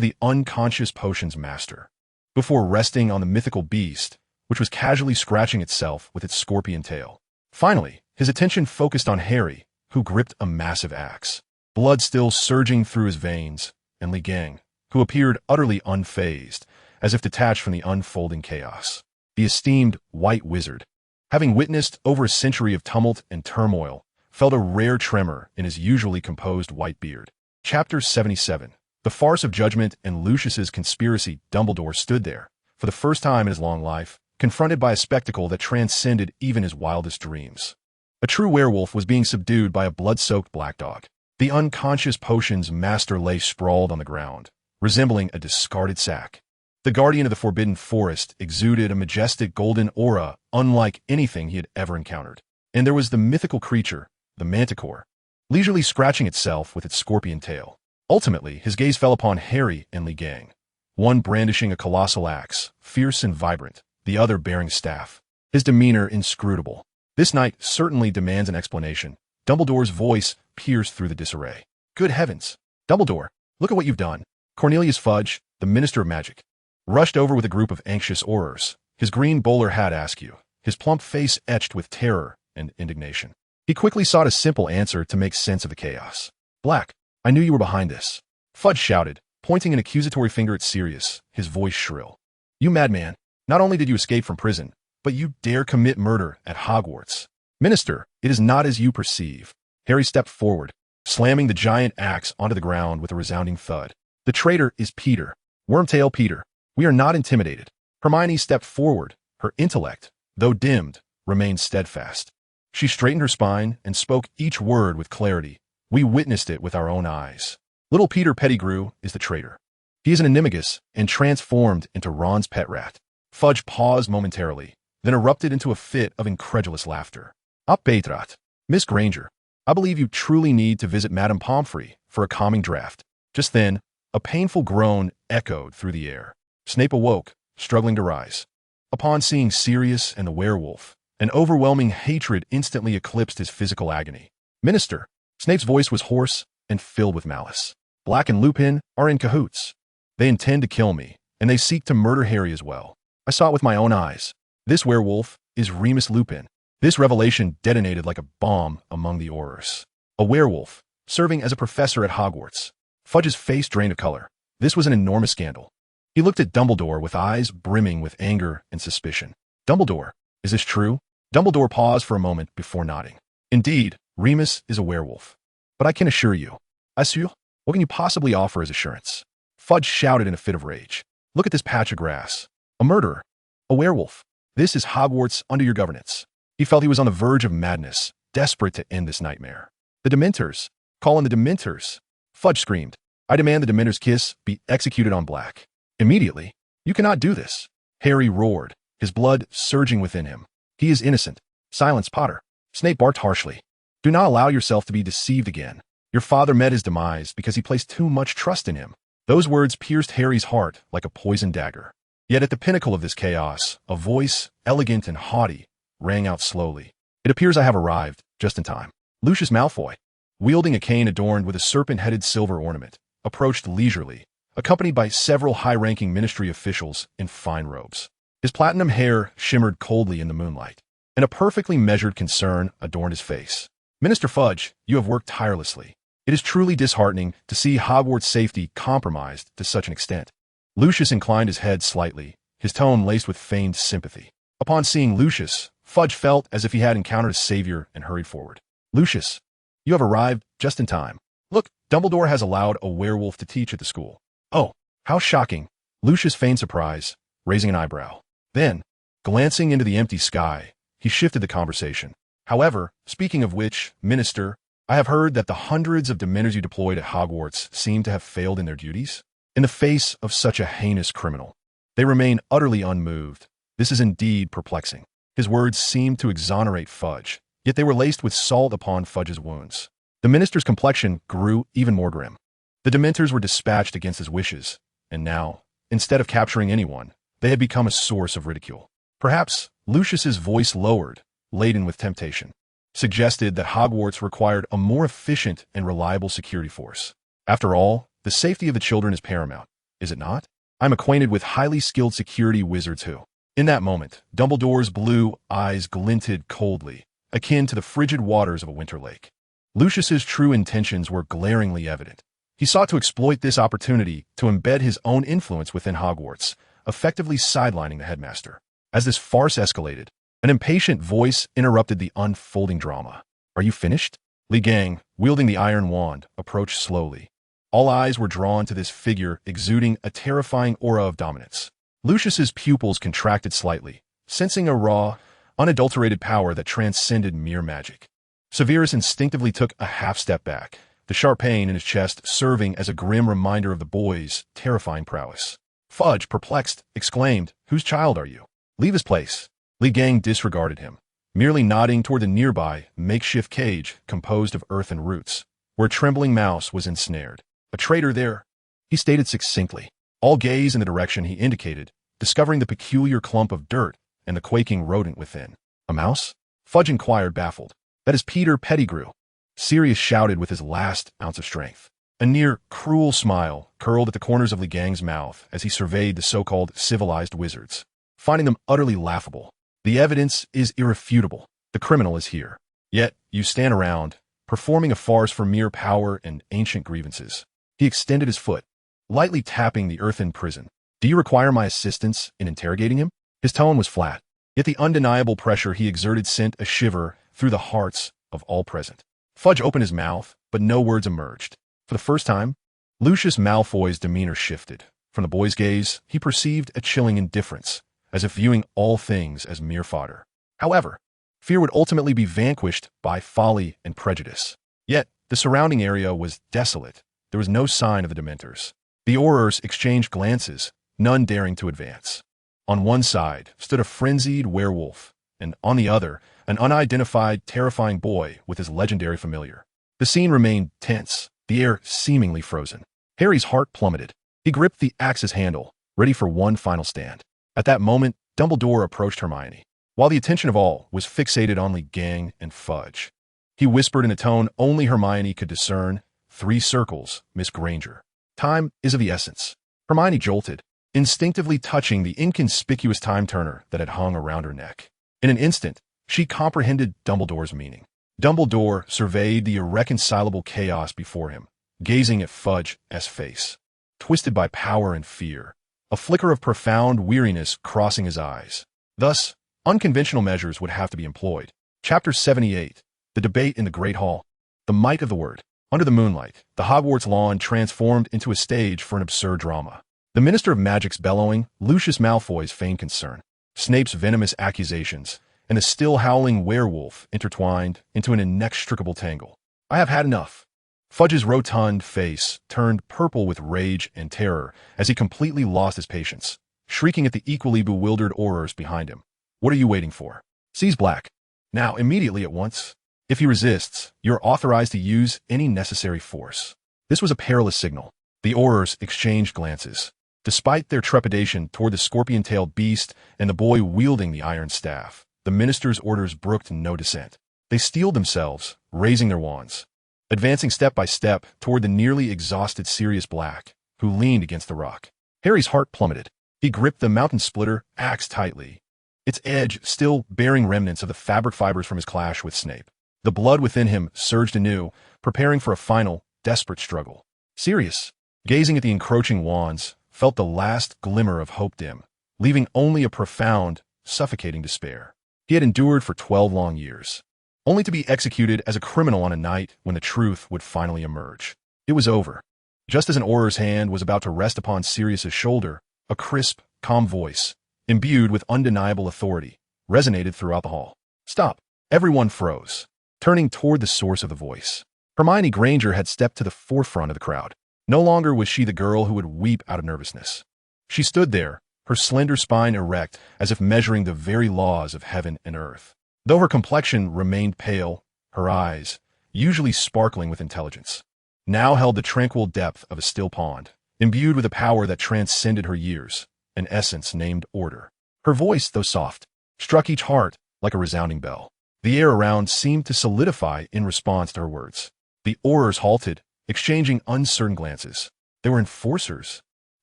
the unconscious potions master, before resting on the mythical beast, which was casually scratching itself with its scorpion tail. Finally, his attention focused on Harry, who gripped a massive axe, blood still surging through his veins, and Li Gang, who appeared utterly unfazed, as if detached from the unfolding chaos. The esteemed White Wizard, having witnessed over a century of tumult and turmoil, felt a rare tremor in his usually composed white beard. Chapter 77. The Farce of Judgment and Lucius's Conspiracy. Dumbledore stood there, for the first time in his long life, confronted by a spectacle that transcended even his wildest dreams. A true werewolf was being subdued by a blood-soaked black dog. The unconscious potions master lay sprawled on the ground, resembling a discarded sack. The guardian of the Forbidden Forest exuded a majestic golden aura unlike anything he had ever encountered. And there was the mythical creature, the Manticore, leisurely scratching itself with its scorpion tail. Ultimately, his gaze fell upon Harry and Li Gang, one brandishing a colossal axe, fierce and vibrant, the other bearing a staff, his demeanor inscrutable. This night certainly demands an explanation. Dumbledore's voice pierced through the disarray. Good heavens! Dumbledore, look at what you've done. Cornelius Fudge, the Minister of Magic, rushed over with a group of anxious aurors, his green bowler hat askew, his plump face etched with terror and indignation. He quickly sought a simple answer to make sense of the chaos. Black, I knew you were behind this. Fudge shouted, pointing an accusatory finger at Sirius, his voice shrill. You madman, not only did you escape from prison, but you dare commit murder at Hogwarts. Minister, it is not as you perceive. Harry stepped forward, slamming the giant axe onto the ground with a resounding thud. The traitor is Peter. Wormtail Peter. We are not intimidated. Hermione stepped forward. Her intellect, though dimmed, remained steadfast. She straightened her spine and spoke each word with clarity. We witnessed it with our own eyes. Little Peter Pettigrew is the traitor. He is an animagus and transformed into Ron's pet rat. Fudge paused momentarily, then erupted into a fit of incredulous laughter. Up Beitrat. Miss Granger, I believe you truly need to visit Madame Pomfrey for a calming draft. Just then, a painful groan echoed through the air. Snape awoke, struggling to rise. Upon seeing Sirius and the werewolf, an overwhelming hatred instantly eclipsed his physical agony. Minister, Snape's voice was hoarse and filled with malice. Black and Lupin are in cahoots. They intend to kill me, and they seek to murder Harry as well. I saw it with my own eyes. This werewolf is Remus Lupin. This revelation detonated like a bomb among the aurors. A werewolf, serving as a professor at Hogwarts. Fudge's face drained of color. This was an enormous scandal. He looked at Dumbledore with eyes brimming with anger and suspicion. Dumbledore, is this true? Dumbledore paused for a moment before nodding. Indeed, Remus is a werewolf. But I can assure you. Assure? What can you possibly offer as assurance? Fudge shouted in a fit of rage. Look at this patch of grass. A murderer. A werewolf. This is Hogwarts under your governance. He felt he was on the verge of madness, desperate to end this nightmare. The Dementors. Call on the Dementors. Fudge screamed. I demand the Dementor's kiss be executed on Black. Immediately. You cannot do this. Harry roared, his blood surging within him. He is innocent. Silence, Potter. Snape barked harshly. Do not allow yourself to be deceived again. Your father met his demise because he placed too much trust in him. Those words pierced Harry's heart like a poisoned dagger. Yet at the pinnacle of this chaos, a voice, elegant and haughty, rang out slowly. It appears I have arrived, just in time. Lucius Malfoy, wielding a cane adorned with a serpent-headed silver ornament, approached leisurely, accompanied by several high-ranking ministry officials in fine robes. His platinum hair shimmered coldly in the moonlight, and a perfectly measured concern adorned his face. Minister Fudge, you have worked tirelessly. It is truly disheartening to see Hogwarts' safety compromised to such an extent. Lucius inclined his head slightly, his tone laced with feigned sympathy. Upon seeing Lucius, Fudge felt as if he had encountered a savior and hurried forward. Lucius, you have arrived just in time. Look, Dumbledore has allowed a werewolf to teach at the school. Oh, how shocking. Lucius feigned surprise, raising an eyebrow. Then, glancing into the empty sky, he shifted the conversation. However, speaking of which, Minister, I have heard that the hundreds of Dementors you deployed at Hogwarts seem to have failed in their duties. In the face of such a heinous criminal, they remain utterly unmoved. This is indeed perplexing. His words seemed to exonerate Fudge, yet they were laced with salt upon Fudge's wounds. The minister's complexion grew even more grim. The Dementors were dispatched against his wishes, and now, instead of capturing anyone, they had become a source of ridicule. Perhaps Lucius's voice lowered, laden with temptation, suggested that Hogwarts required a more efficient and reliable security force. After all, the safety of the children is paramount, is it not? I'm acquainted with highly skilled security wizards who... In that moment, Dumbledore's blue eyes glinted coldly, akin to the frigid waters of a winter lake. Lucius's true intentions were glaringly evident. He sought to exploit this opportunity to embed his own influence within Hogwarts, effectively sidelining the headmaster. As this farce escalated, an impatient voice interrupted the unfolding drama. Are you finished? Li Gang, wielding the iron wand, approached slowly. All eyes were drawn to this figure exuding a terrifying aura of dominance. Lucius's pupils contracted slightly, sensing a raw, unadulterated power that transcended mere magic. Severus instinctively took a half-step back, the sharp pain in his chest serving as a grim reminder of the boy's terrifying prowess. Fudge, perplexed, exclaimed, "Whose child are you? Leave this place." Li Gang disregarded him, merely nodding toward the nearby, makeshift cage composed of earth and roots, where a trembling mouse was ensnared. A traitor there, he stated succinctly. All gaze in the direction he indicated, discovering the peculiar clump of dirt and the quaking rodent within. A mouse? Fudge inquired, baffled. That is Peter Pettigrew, Sirius shouted with his last ounce of strength. A near cruel smile curled at the corners of Li Gang's mouth as he surveyed the so-called civilized wizards, finding them utterly laughable. The evidence is irrefutable. The criminal is here. Yet, you stand around, performing a farce for mere power and ancient grievances. He extended his foot, lightly tapping the earthen prison. Do you require my assistance in interrogating him? His tone was flat, yet the undeniable pressure he exerted sent a shiver through the hearts of all present. Fudge opened his mouth, but no words emerged. For the first time, Lucius Malfoy's demeanor shifted. From the boy's gaze, he perceived a chilling indifference, as if viewing all things as mere fodder. However, fear would ultimately be vanquished by folly and prejudice. Yet, the surrounding area was desolate. There was no sign of the Dementors. The Aurors exchanged glances, none daring to advance. On one side stood a frenzied werewolf, and on the other, an unidentified, terrifying boy with his legendary familiar. The scene remained tense, the air seemingly frozen. Harry's heart plummeted. He gripped the axe's handle, ready for one final stand. At that moment, Dumbledore approached Hermione. While the attention of all was fixated on Li Gang and Fudge, he whispered in a tone only Hermione could discern, 3 circles, Miss Granger. Time is of the essence. Hermione jolted, instinctively touching the inconspicuous time-turner that had hung around her neck. In an instant, she comprehended Dumbledore's meaning. Dumbledore surveyed the irreconcilable chaos before him, gazing at Fudge's face, twisted by power and fear, a flicker of profound weariness crossing his eyes. Thus, unconventional measures would have to be employed. Chapter 78, The Debate in the Great Hall. The might of the word. Under the moonlight, the Hogwarts lawn transformed into a stage for an absurd drama. The Minister of Magic's bellowing, Lucius Malfoy's feigned concern, Snape's venomous accusations, and the still howling werewolf intertwined into an inextricable tangle. I have had enough. Fudge's rotund face turned purple with rage and terror as he completely lost his patience, shrieking at the equally bewildered Aurors behind him. What are you waiting for? Seize Black. Now, immediately at once. If he resists, you're authorized to use any necessary force. This was a perilous signal. The Aurors exchanged glances, despite their trepidation toward the scorpion-tailed beast and the boy wielding the iron staff. The minister's orders brooked no dissent. They steeled themselves, raising their wands, advancing step by step toward the nearly exhausted Sirius Black, who leaned against the rock. Harry's heart plummeted. He gripped the mountain splitter axe tightly, its edge still bearing remnants of the fabric fibers from his clash with Snape. The blood within him surged anew, preparing for a final, desperate struggle. Sirius, gazing at the encroaching wands, felt the last glimmer of hope dim, leaving only a profound, suffocating despair. He had endured for 12 long years, only to be executed as a criminal on a night when the truth would finally emerge. It was over. Just as an Auror's hand was about to rest upon Sirius's shoulder, a crisp, calm voice, imbued with undeniable authority, resonated throughout the hall. "Stop!" Everyone froze, turning toward the source of the voice. Hermione Granger had stepped to the forefront of the crowd. No longer was she the girl who would weep out of nervousness. She stood there, her slender spine erect as if measuring the very laws of heaven and earth. Though her complexion remained pale, her eyes, usually sparkling with intelligence, now held the tranquil depth of a still pond, imbued with a power that transcended her years, an essence named order. Her voice, though soft, struck each heart like a resounding bell. The air around seemed to solidify in response to her words. The Aurors halted, exchanging uncertain glances. They were enforcers,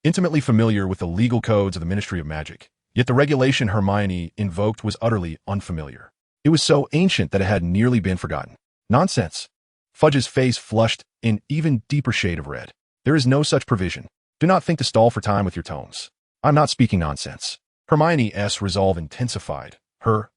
intimately familiar with the legal codes of the Ministry of Magic, yet the regulation Hermione invoked was utterly unfamiliar. It was so ancient that it had nearly been forgotten. Nonsense. Fudge's face flushed in even deeper shade of red. There is no such provision. Do not think to stall for time with your tomes. I'm not speaking nonsense. Hermione's resolve intensified, her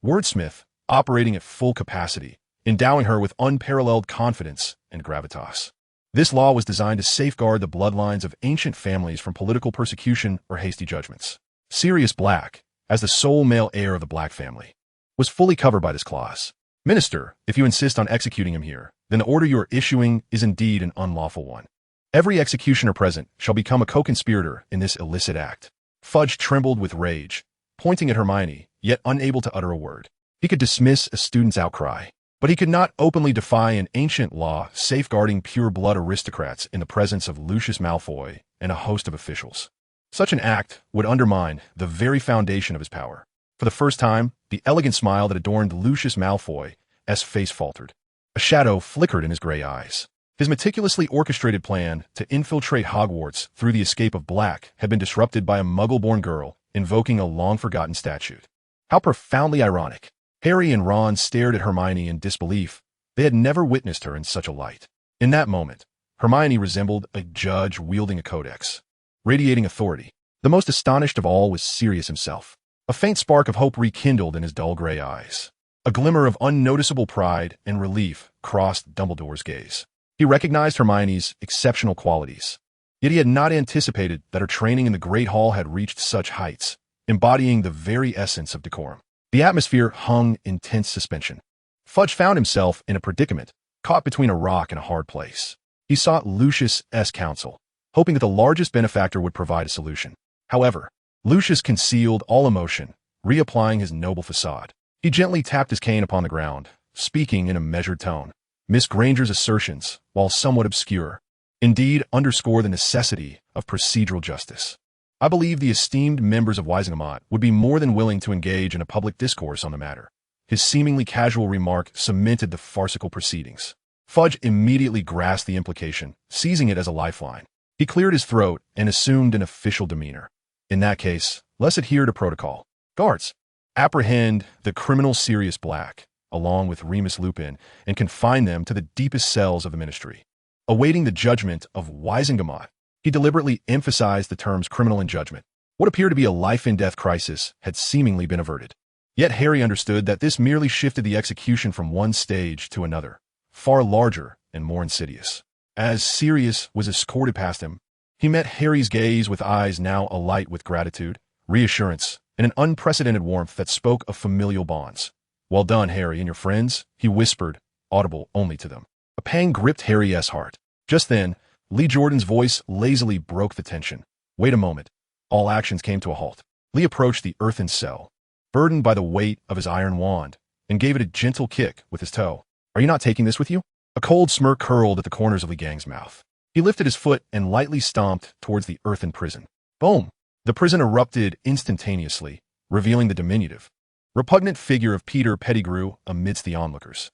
wordsmith operating at full capacity, endowing her with unparalleled confidence and gravitas. This law was designed to safeguard the bloodlines of ancient families from political persecution or hasty judgments. Sirius Black, as the sole male heir of the Black family, was fully covered by this clause. Minister, if you insist on executing him here, then the order you are issuing is indeed an unlawful one. Every executioner present shall become a co-conspirator in this illicit act. Fudge trembled with rage, pointing at Hermione, yet unable to utter a word. He could dismiss a student's outcry, but he could not openly defy an ancient law safeguarding pure-blood aristocrats in the presence of Lucius Malfoy and a host of officials. Such an act would undermine the very foundation of his power. For the first time, the elegant smile that adorned Lucius Malfoy's face faltered. A shadow flickered in his gray eyes. His meticulously orchestrated plan to infiltrate Hogwarts through the escape of Black had been disrupted by a muggle-born girl invoking a long-forgotten statute. How profoundly ironic. Harry and Ron stared at Hermione in disbelief. They had never witnessed her in such a light. In that moment, Hermione resembled a judge wielding a codex, radiating authority. The most astonished of all was Sirius himself. A faint spark of hope rekindled in his dull gray eyes. A glimmer of unnoticeable pride and relief crossed Dumbledore's gaze. He recognized Hermione's exceptional qualities, yet he had not anticipated that her training in the Great Hall had reached such heights, embodying the very essence of decorum. The atmosphere hung in tense suspension. Fudge found himself in a predicament, caught between a rock and a hard place. He sought Lucius's counsel, hoping that the largest benefactor would provide a solution. However, Lucius concealed all emotion, reapplying his noble facade. He gently tapped his cane upon the ground, speaking in a measured tone. Miss Granger's assertions, while somewhat obscure, indeed underscore the necessity of procedural justice. I believe the esteemed members of Wisingamot would be more than willing to engage in a public discourse on the matter. His seemingly casual remark cemented the farcical proceedings. Fudge immediately grasped the implication, seizing it as a lifeline. He cleared his throat and assumed an official demeanor. In that case, let's adhere to protocol. Guards, apprehend the criminal Sirius Black, along with Remus Lupin, and confine them to the deepest cells of the Ministry. Awaiting the judgment of Wisingamot, he deliberately emphasized the terms criminal and judgment. What appeared to be a life-and-death crisis had seemingly been averted. Yet Harry understood that this merely shifted the execution from one stage to another, far larger and more insidious. As Sirius was escorted past him, he met Harry's gaze with eyes now alight with gratitude, reassurance, and an unprecedented warmth that spoke of familial bonds. "Well done, Harry and your friends," he whispered, audible only to them. A pang gripped Harry's heart. Just then, Lee Jordan's voice lazily broke the tension. Wait a moment. All actions came to a halt. Lee approached the earthen cell, burdened by the weight of his iron wand, and gave it a gentle kick with his toe. "Are you not taking this with you?" A cold smirk curled at the corners of Lee Gang's mouth. He lifted his foot and lightly stomped towards the earthen prison. Boom! The prison erupted instantaneously, revealing the diminutive, repugnant figure of Peter Pettigrew amidst the onlookers.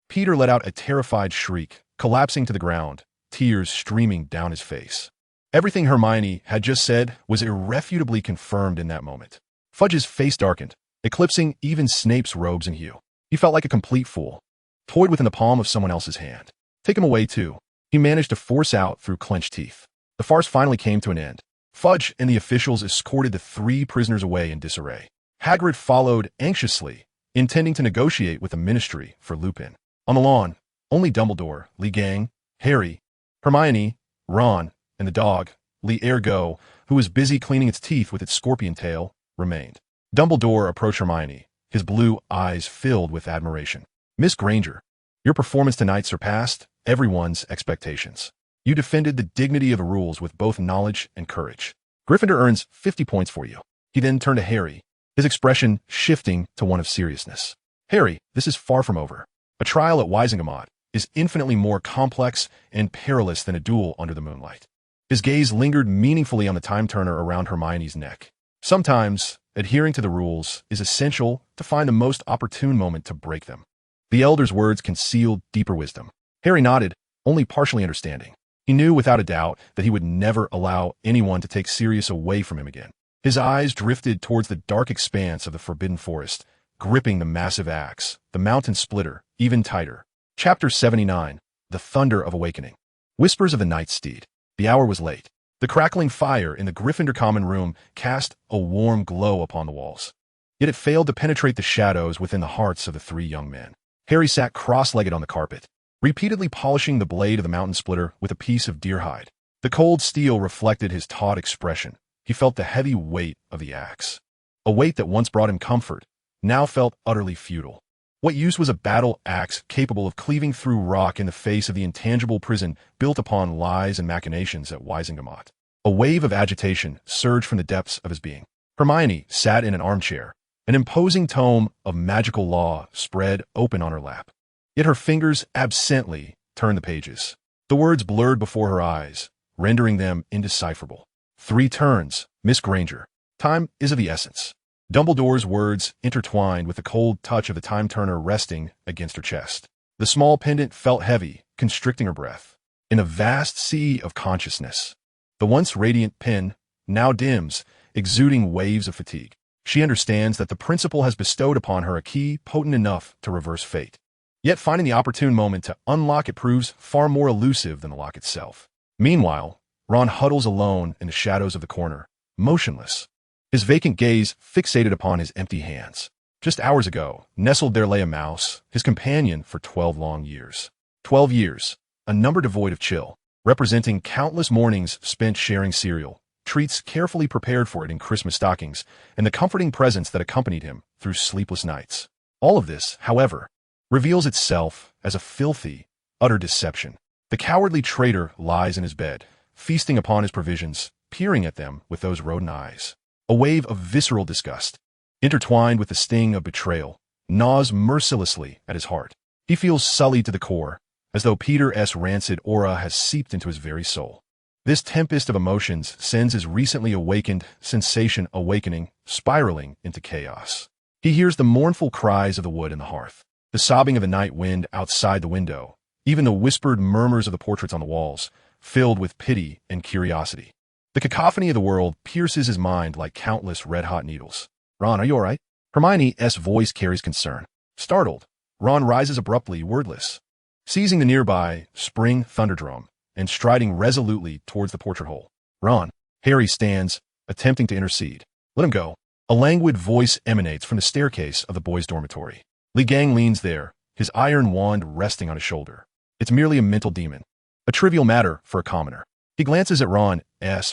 Peter let out a terrified shriek, collapsing to the ground, tears streaming down his face. Everything Hermione had just said was irrefutably confirmed in that moment. Fudge's face darkened, eclipsing even Snape's robes and hue. He felt like a complete fool, toyed within the palm of someone else's hand. "Take him away, too," he managed to force out through clenched teeth. The farce finally came to an end. Fudge and the officials escorted the 3 prisoners away in disarray. Hagrid followed anxiously, intending to negotiate with the Ministry for Lupin. On the lawn, only Dumbledore, Lee Gang, Harry, Hermione, Ron, and the dog, Lee Ergo, who was busy cleaning its teeth with its scorpion tail, remained. Dumbledore approached Hermione, his blue eyes filled with admiration. "Miss Granger, your performance tonight surpassed everyone's expectations. You defended the dignity of the rules with both knowledge and courage. Gryffindor earns 50 points for you." He then turned to Harry, his expression shifting to one of seriousness. "Harry, this is far from over. A trial at Wisingamot is infinitely more complex and perilous than a duel under the moonlight." His gaze lingered meaningfully on the time-turner around Hermione's neck. Sometimes, adhering to the rules is essential to find the most opportune moment to break them. The elder's words concealed deeper wisdom. Harry nodded, only partially understanding. He knew without a doubt that he would never allow anyone to take Sirius away from him again. His eyes drifted towards the dark expanse of the Forbidden Forest, gripping the massive axe, the mountain splitter, even tighter. Chapter 79, The Thunder of Awakening. Whispers of the Night Steed. The hour was late. The crackling fire in the Gryffindor common room cast a warm glow upon the walls. Yet it failed to penetrate the shadows within the hearts of the 3 young men. Harry sat cross-legged on the carpet, repeatedly polishing the blade of the mountain splitter with a piece of deer hide. The cold steel reflected his taut expression. He felt the heavy weight of the axe. A weight that once brought him comfort, now felt utterly futile. What use was a battle axe capable of cleaving through rock in the face of the intangible prison built upon lies and machinations at Wisingamot? A wave of agitation surged from the depths of his being. Hermione sat in an armchair, an imposing tome of magical law spread open on her lap. Yet her fingers absently turned the pages. The words blurred before her eyes, rendering them indecipherable. 3 turns, Miss Granger. Time is of the essence. Dumbledore's words intertwined with the cold touch of the time-turner resting against her chest. The small pendant felt heavy, constricting her breath. In a vast sea of consciousness, the once radiant pin now dims, exuding waves of fatigue. She understands that the principal has bestowed upon her a key potent enough to reverse fate. Yet finding the opportune moment to unlock it proves far more elusive than the lock itself. Meanwhile, Ron huddles alone in the shadows of the corner, motionless. His vacant gaze fixated upon his empty hands. Just hours ago, nestled there lay a mouse, his companion for 12 long years. 12 years, a number devoid of chill, representing countless mornings spent sharing cereal, treats carefully prepared for it in Christmas stockings, and the comforting presence that accompanied him through sleepless nights. All of this, however, reveals itself as a filthy, utter deception. The cowardly traitor lies in his bed, feasting upon his provisions, peering at them with those rodent eyes. A wave of visceral disgust, intertwined with the sting of betrayal, gnaws mercilessly at his heart. He feels sullied to the core, as though Peter's rancid aura has seeped into his very soul. This tempest of emotions sends his recently awakened sensation awakening, spiraling into chaos. He hears the mournful cries of the wood and the hearth, the sobbing of the night wind outside the window, even the whispered murmurs of the portraits on the walls, filled with pity and curiosity. The cacophony of the world pierces his mind like countless red-hot needles. "Ron, are you all right?" Hermione's voice carries concern. Startled, Ron rises abruptly, wordless, seizing the nearby spring thunderdrum and striding resolutely towards the portrait hole. "Ron." Harry stands, attempting to intercede. "Let him go." A languid voice emanates from the staircase of the boys' dormitory. Lee Gang leans there, his iron wand resting on his shoulder. It's merely a mental demon, a trivial matter for a commoner. He glances at Ron's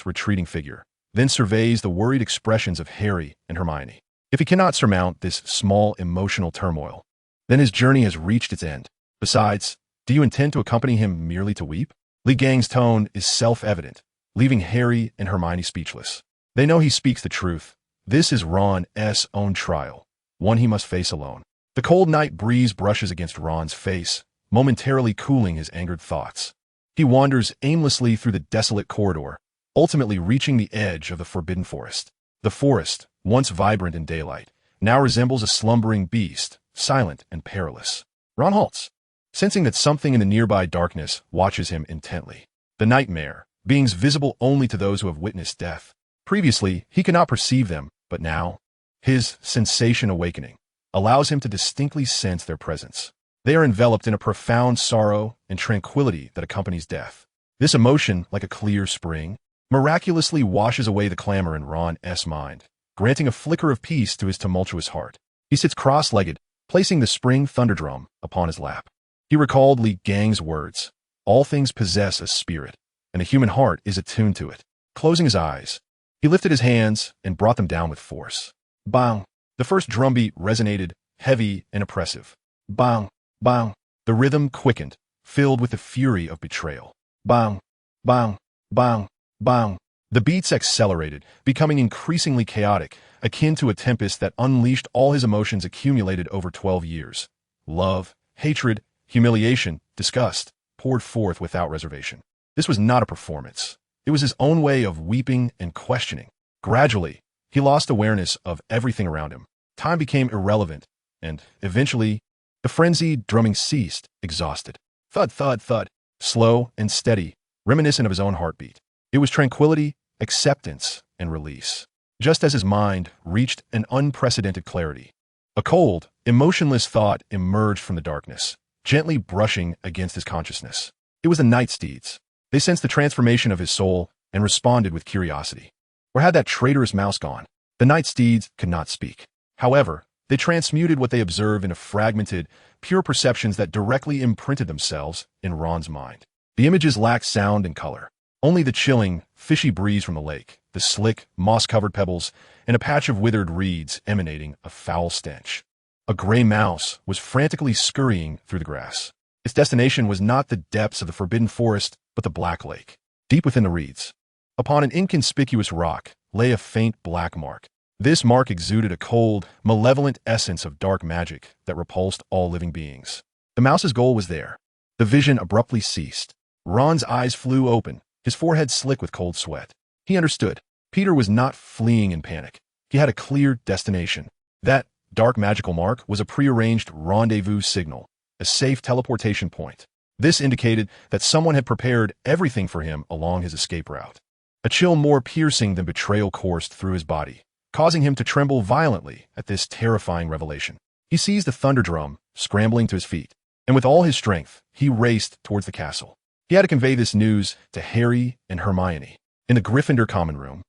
retreating figure, then surveys the worried expressions of Harry and Hermione. If he cannot surmount this small emotional turmoil, then his journey has reached its end. Besides, do you intend to accompany him merely to weep? Lee Gang's tone is self-evident, leaving Harry and Hermione speechless. They know he speaks the truth. This is Ron's own trial, one he must face alone. The cold night breeze brushes against Ron's face, momentarily cooling his angered thoughts. He wanders aimlessly through the desolate corridor, ultimately reaching the edge of the Forbidden Forest. The forest, once vibrant in daylight, now resembles a slumbering beast, silent and perilous. Ron halts, sensing that something in the nearby darkness watches him intently. The nightmare, beings visible only to those who have witnessed death. Previously, he could not perceive them, but now, his sensation awakening allows him to distinctly sense their presence. They are enveloped in a profound sorrow and tranquility that accompanies death. This emotion, like a clear spring, miraculously washes away the clamor in Ron's mind, granting a flicker of peace to his tumultuous heart. He sits cross-legged, placing the spring thunderdrum upon his lap. He recalled Li Gang's words, "All things possess a spirit, and the human heart is attuned to it." Closing his eyes, he lifted his hands and brought them down with force. Bang! The first drumbeat resonated, heavy and oppressive. Bang! Bang! The rhythm quickened, filled with the fury of betrayal. Bang! Bang! Bang! Bang! The beats accelerated, becoming increasingly chaotic, akin to a tempest that unleashed all his emotions accumulated over 12 years. Love, hatred, humiliation, disgust, poured forth without reservation. This was not a performance. It was his own way of weeping and questioning. Gradually, he lost awareness of everything around him. Time became irrelevant, and, eventually, the frenzied drumming ceased, exhausted. Thud, thud, thud, slow and steady, reminiscent of his own heartbeat. It was tranquility, acceptance, and release. Just as his mind reached an unprecedented clarity, a cold, emotionless thought emerged from the darkness, gently brushing against his consciousness. It was the night steeds. They sensed the transformation of his soul and responded with curiosity. Where had that traitorous mouse gone? The night steeds could not speak. However, they transmuted what they observed into fragmented, pure perceptions that directly imprinted themselves in Ron's mind. The images lacked sound and color. Only the chilling, fishy breeze from the lake, the slick, moss-covered pebbles, and a patch of withered reeds emanating a foul stench. A gray mouse was frantically scurrying through the grass. Its destination was not the depths of the forbidden forest, but the black lake. Deep within the reeds, upon an inconspicuous rock, lay a faint black mark. This mark exuded a cold, malevolent essence of dark magic that repulsed all living beings. The mouse's goal was there. The vision abruptly ceased. Ron's eyes flew open, his forehead slick with cold sweat. He understood. Peter was not fleeing in panic. He had a clear destination. That dark magical mark was a prearranged rendezvous signal, a safe teleportation point. This indicated that someone had prepared everything for him along his escape route. A chill more piercing than betrayal coursed through his body, causing him to tremble violently at this terrifying revelation. He seized the thunder drum, scrambling to his feet, and with all his strength, he raced towards the castle. He had to convey this news to Harry and Hermione. In the Gryffindor common room,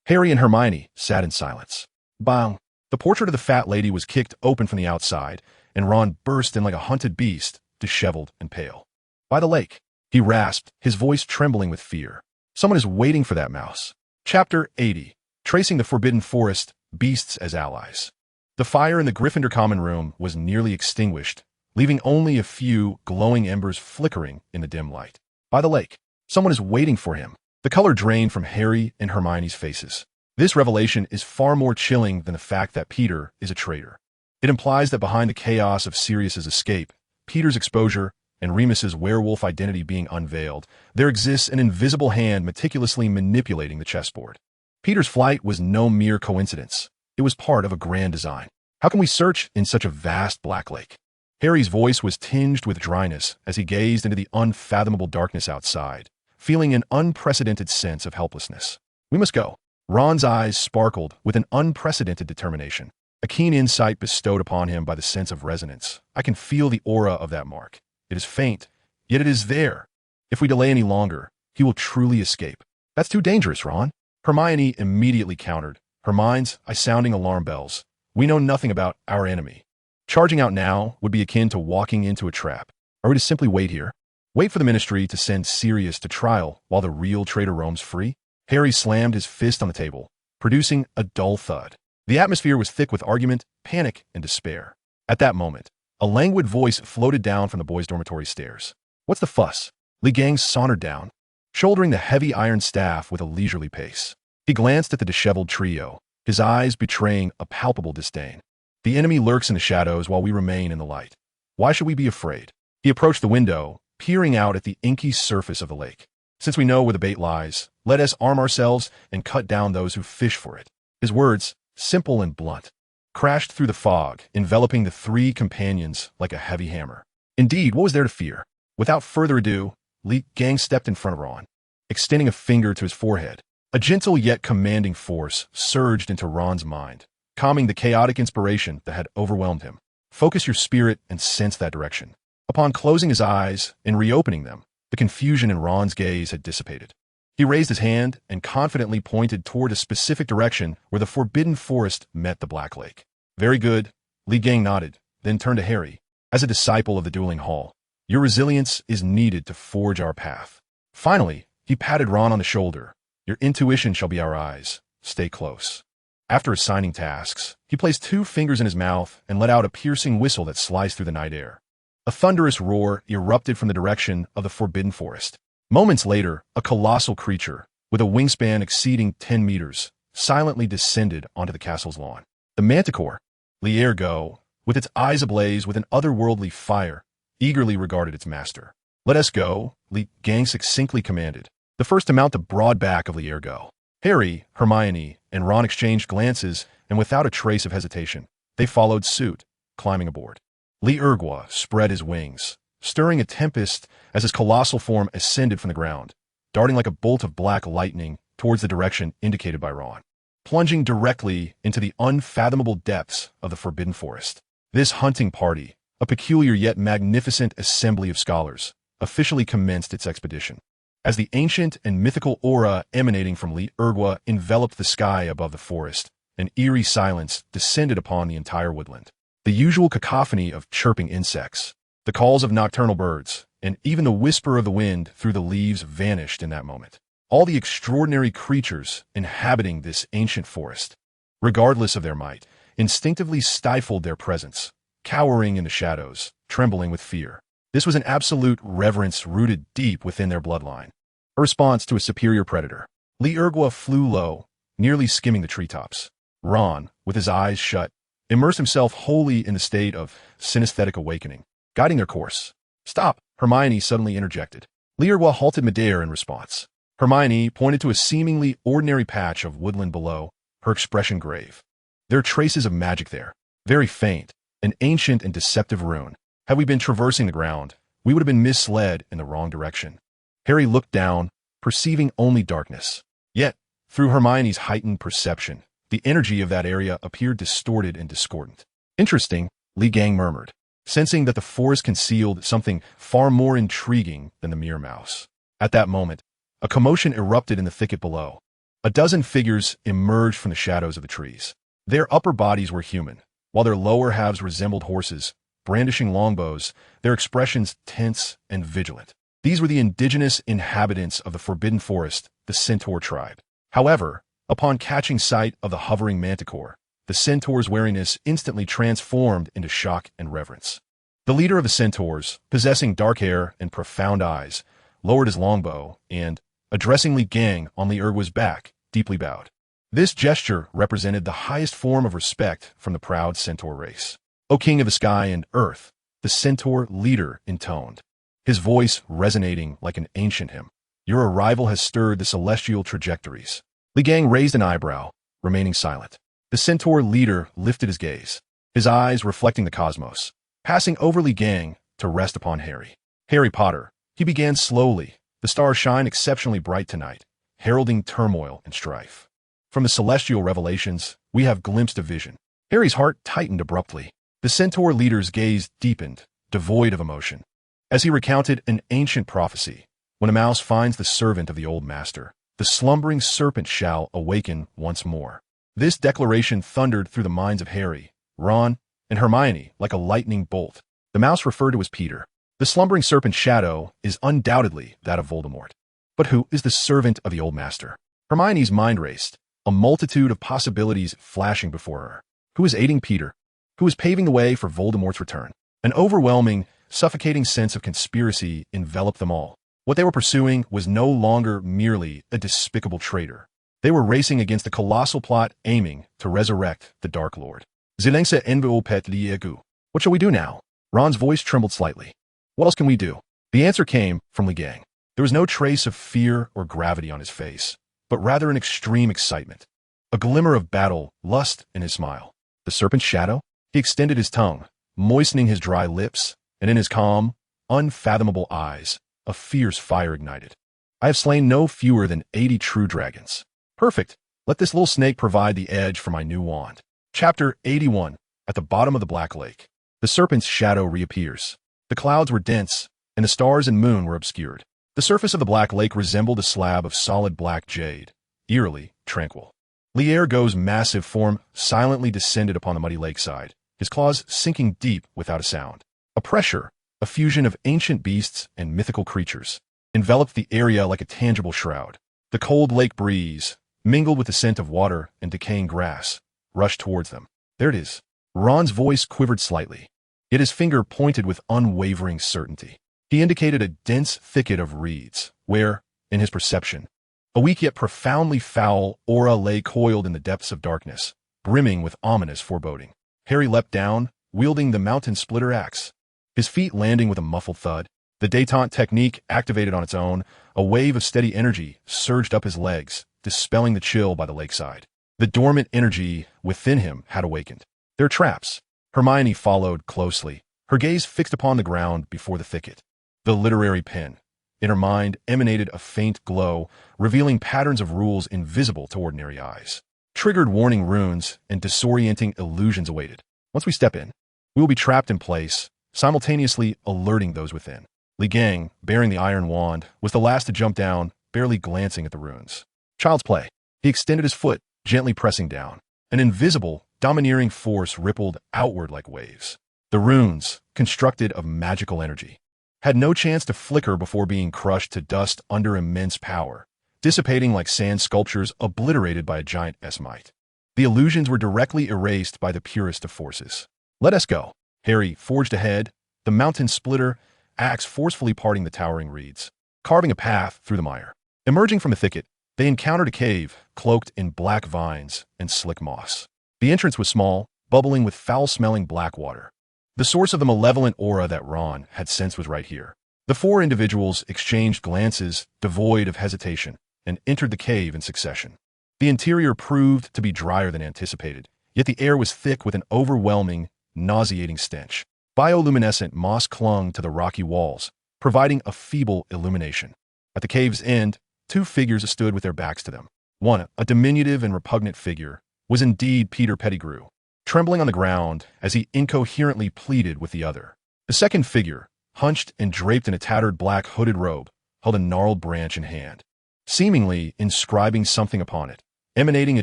Harry and Hermione sat in silence. Bang! The portrait of the fat lady was kicked open from the outside, and Ron burst in like a hunted beast, disheveled and pale. By the lake, he rasped, his voice trembling with fear. Someone is waiting for that mouse. Chapter 80. Tracing the Forbidden Forest, Beasts as Allies. The fire in the Gryffindor common room was nearly extinguished, leaving only a few glowing embers flickering in the dim light. By the lake, someone is waiting for him. The color drained from Harry and Hermione's faces. This revelation is far more chilling than the fact that Peter is a traitor. It implies that behind the chaos of Sirius's escape, Peter's exposure, and Remus's werewolf identity being unveiled, there exists an invisible hand meticulously manipulating the chessboard. Peter's flight was no mere coincidence. It was part of a grand design. How can we search in such a vast black lake? Harry's voice was tinged with dryness as he gazed into the unfathomable darkness outside, feeling an unprecedented sense of helplessness. We must go. Ron's eyes sparkled with an unprecedented determination, a keen insight bestowed upon him by the sense of resonance. I can feel the aura of that mark. It is faint, yet it is there. If we delay any longer, he will truly escape. That's too dangerous, Ron. Hermione immediately countered, her mind's sounding alarm bells. We know nothing about our enemy. Charging out now would be akin to walking into a trap. Are we to simply wait here? Wait for the Ministry to send Sirius to trial while the real traitor roams free? Harry slammed his fist on the table, producing a dull thud. The atmosphere was thick with argument, panic, and despair. At that moment, a languid voice floated down from the boys' dormitory stairs. What's the fuss? Li Gang sauntered down, shouldering the heavy iron staff with a leisurely pace. He glanced at the disheveled trio, his eyes betraying a palpable disdain. The enemy lurks in the shadows while we remain in the light. Why should we be afraid? He approached the window, peering out at the inky surface of the lake. Since we know where the bait lies, let us arm ourselves and cut down those who fish for it. His words, simple and blunt, crashed through the fog, enveloping the three companions like a heavy hammer. Indeed, what was there to fear? Without further ado, Li Gang stepped in front of Ron, extending a finger to his forehead. A gentle yet commanding force surged into Ron's mind, calming the chaotic inspiration that had overwhelmed him. Focus your spirit and sense that direction. Upon closing his eyes and reopening them, the confusion in Ron's gaze had dissipated. He raised his hand and confidently pointed toward a specific direction where the forbidden forest met the Black Lake. Very good, Li Gang nodded, then turned to Harry. As a disciple of the Dueling Hall, your resilience is needed to forge our path. Finally, he patted Ron on the shoulder. Your intuition shall be our eyes. Stay close. After assigning tasks, he placed 2 fingers in his mouth and let out a piercing whistle that sliced through the night air. A thunderous roar erupted from the direction of the forbidden forest. Moments later, a colossal creature, with a wingspan exceeding 10 meters, silently descended onto the castle's lawn. The manticore, Liergo, with its eyes ablaze with an otherworldly fire, eagerly regarded its master. Let us go, Li Gang succinctly commanded, the first to mount the broad back of Liergo. Harry, Hermione, and Ron exchanged glances, and without a trace of hesitation, they followed suit, climbing aboard. Liergo spread his wings, stirring a tempest as his colossal form ascended from the ground, darting like a bolt of black lightning towards the direction indicated by Ron, plunging directly into the unfathomable depths of the forbidden forest. This hunting party, a peculiar yet magnificent assembly of scholars, officially commenced its expedition. As the ancient and mythical aura emanating from Liergo enveloped the sky above the forest, an eerie silence descended upon the entire woodland. The usual cacophony of chirping insects, the calls of nocturnal birds, and even the whisper of the wind through the leaves vanished in that moment. All the extraordinary creatures inhabiting this ancient forest, regardless of their might, instinctively stifled their presence, cowering in the shadows, trembling with fear. This was an absolute reverence rooted deep within their bloodline, a response to a superior predator. Liergo flew low, nearly skimming the treetops. Ron, with his eyes shut, immersed himself wholly in the state of synesthetic awakening, guiding their course. Stop, Hermione suddenly interjected. Liergo halted midair in response. Hermione pointed to a seemingly ordinary patch of woodland below, her expression grave. There are traces of magic there, very faint, an ancient and deceptive rune. Had we been traversing the ground, we would have been misled in the wrong direction. Harry looked down, perceiving only darkness. Yet, through Hermione's heightened perception, the energy of that area appeared distorted and discordant. Interesting, Li Gang murmured, sensing that the forest concealed something far more intriguing than the mere mouse. At that moment, a commotion erupted in the thicket below. A dozen figures emerged from the shadows of the trees. Their upper bodies were human, while their lower halves resembled horses, brandishing longbows, their expressions tense and vigilant. These were the indigenous inhabitants of the Forbidden Forest, the Centaur tribe. However, upon catching sight of the hovering manticore, the centaur's wariness instantly transformed into shock and reverence. The leader of the centaurs, possessing dark hair and profound eyes, lowered his longbow and, addressing Li Gang on Liergo's back, deeply bowed. This gesture represented the highest form of respect from the proud centaur race. O King of the Sky and Earth, the centaur leader intoned, his voice resonating like an ancient hymn. Your arrival has stirred the celestial trajectories. Li Gang raised an eyebrow, remaining silent. The centaur leader lifted his gaze, his eyes reflecting the cosmos, passing over Li Gang to rest upon Harry. Harry Potter, he began slowly. The stars shine exceptionally bright tonight, heralding turmoil and strife. From the celestial revelations, we have glimpsed a vision. Harry's heart tightened abruptly. The centaur leader's gaze deepened, devoid of emotion, as he recounted an ancient prophecy. When a mouse finds the servant of the old master, the slumbering serpent shall awaken once more. This declaration thundered through the minds of Harry, Ron, and Hermione like a lightning bolt. The mouse referred to as Peter. The slumbering serpent's shadow is undoubtedly that of Voldemort. But who is the servant of the old master? Hermione's mind raced, a multitude of possibilities flashing before her. Who is aiding Peter? Who is paving the way for Voldemort's return? An overwhelming, suffocating sense of conspiracy enveloped them all. What they were pursuing was no longer merely a despicable traitor. They were racing against a colossal plot aiming to resurrect the Dark Lord. Zilengsa envo pet liegu. What shall we do now? Ron's voice trembled slightly. What else can we do? The answer came from Li Gang. There was no trace of fear or gravity on his face, but rather an extreme excitement. A glimmer of battle lust in his smile. The serpent's shadow? He extended his tongue, moistening his dry lips, and in his calm, unfathomable eyes, a fierce fire ignited. I have slain no fewer than 80 true dragons. Perfect. Let this little snake provide the edge for my new wand. Chapter 81. At the bottom of the Black Lake. The serpent's shadow reappears. The clouds were dense, and the stars and moon were obscured. The surface of the black lake resembled a slab of solid black jade, eerily tranquil. Liergo's massive form silently descended upon the muddy lakeside, his claws sinking deep without a sound. A pressure, a fusion of ancient beasts and mythical creatures, enveloped the area like a tangible shroud. The cold lake breeze, mingled with the scent of water and decaying grass, rushed towards them. There it is. Ron's voice quivered slightly, yet his finger pointed with unwavering certainty. He indicated a dense thicket of reeds, where, in his perception, a weak yet profoundly foul aura lay coiled in the depths of darkness, brimming with ominous foreboding. Harry leapt down, wielding the mountain splitter axe, his feet landing with a muffled thud. The détente technique activated on its own, a wave of steady energy surged up his legs, dispelling the chill by the lakeside. The dormant energy within him had awakened. They're traps. Hermione followed closely, her gaze fixed upon the ground before the thicket. The literary pen. In her mind emanated a faint glow, revealing patterns of rules invisible to ordinary eyes. Triggered warning runes and disorienting illusions awaited. Once we step in, we will be trapped in place, simultaneously alerting those within. Li Gang, bearing the iron wand, was the last to jump down, barely glancing at the runes. Child's play. He extended his foot, gently pressing down. An invisible, domineering force rippled outward like waves. The runes, constructed of magical energy, had no chance to flicker before being crushed to dust under immense power, dissipating like sand sculptures obliterated by a giant S-mite. The illusions were directly erased by the purest of forces. Let us go. Harry forged ahead, the mountain splitter axe forcefully parting the towering reeds, carving a path through the mire. Emerging from the thicket, they encountered a cave cloaked in black vines and slick moss. The entrance was small, bubbling with foul-smelling black water. The source of the malevolent aura that Ron had sensed was right here. The four individuals exchanged glances devoid of hesitation and entered the cave in succession. The interior proved to be drier than anticipated, yet the air was thick with an overwhelming, nauseating stench. Bioluminescent moss clung to the rocky walls, providing a feeble illumination. At the cave's end, two figures stood with their backs to them. One, a diminutive and repugnant figure, was indeed Peter Pettigrew, trembling on the ground as he incoherently pleaded with the other. The second figure, hunched and draped in a tattered black hooded robe, held a gnarled branch in hand, seemingly inscribing something upon it, emanating a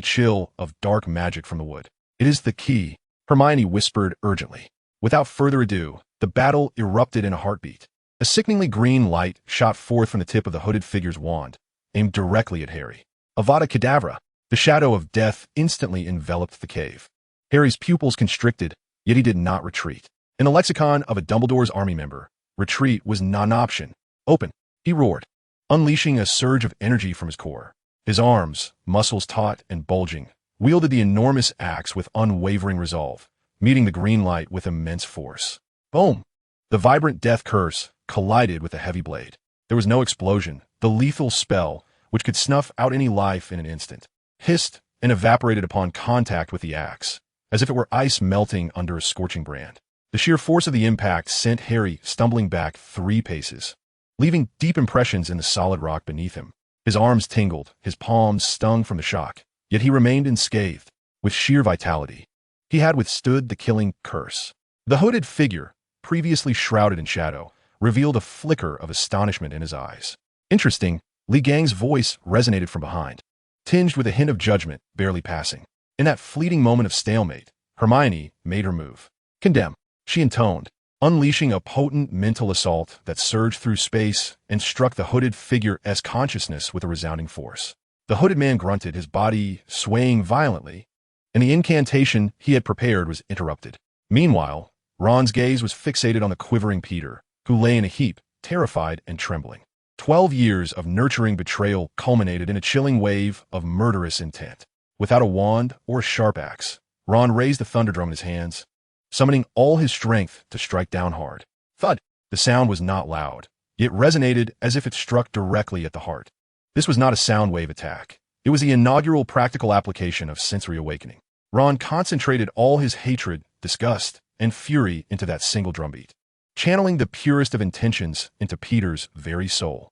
chill of dark magic from the wood. "It is the key," Hermione whispered urgently. Without further ado, the battle erupted in a heartbeat. A sickeningly green light shot forth from the tip of the hooded figure's wand, aimed directly at Harry. Avada Kedavra! The shadow of death instantly enveloped the cave. Harry's pupils constricted, yet he did not retreat. In the lexicon of a Dumbledore's army member, retreat was not an option. "Open!" he roared, unleashing a surge of energy from his core. His arms, muscles taut and bulging, wielded the enormous axe with unwavering resolve, meeting the green light with immense force. Boom! The vibrant death curse collided with the heavy blade. There was no explosion. The lethal spell, which could snuff out any life in an instant, hissed and evaporated upon contact with the axe, as if it were ice melting under a scorching brand. The sheer force of the impact sent Harry stumbling back 3 paces, leaving deep impressions in the solid rock beneath him. His arms tingled, his palms stung from the shock, yet he remained unscathed. With sheer vitality, he had withstood the killing curse. The hooded figure, previously shrouded in shadow, revealed a flicker of astonishment in his eyes. Interesting, Li Gang's voice resonated from behind, tinged with a hint of judgment, barely passing. In that fleeting moment of stalemate, Hermione made her move. "Condemn," she intoned, unleashing a potent mental assault that surged through space and struck the hooded figure's consciousness with a resounding force. The hooded man grunted, his body swaying violently, and the incantation he had prepared was interrupted. Meanwhile, Ron's gaze was fixated on the quivering Peter, who lay in a heap, terrified and trembling. 12 years of nurturing betrayal culminated in a chilling wave of murderous intent. Without a wand or a sharp axe, Ron raised the thunder drum in his hands, summoning all his strength to strike down hard. Thud! The sound was not loud. It resonated as if it struck directly at the heart. This was not a sound wave attack. It was the inaugural practical application of sensory awakening. Ron concentrated all his hatred, disgust, and fury into that single drumbeat, channeling the purest of intentions into Peter's very soul.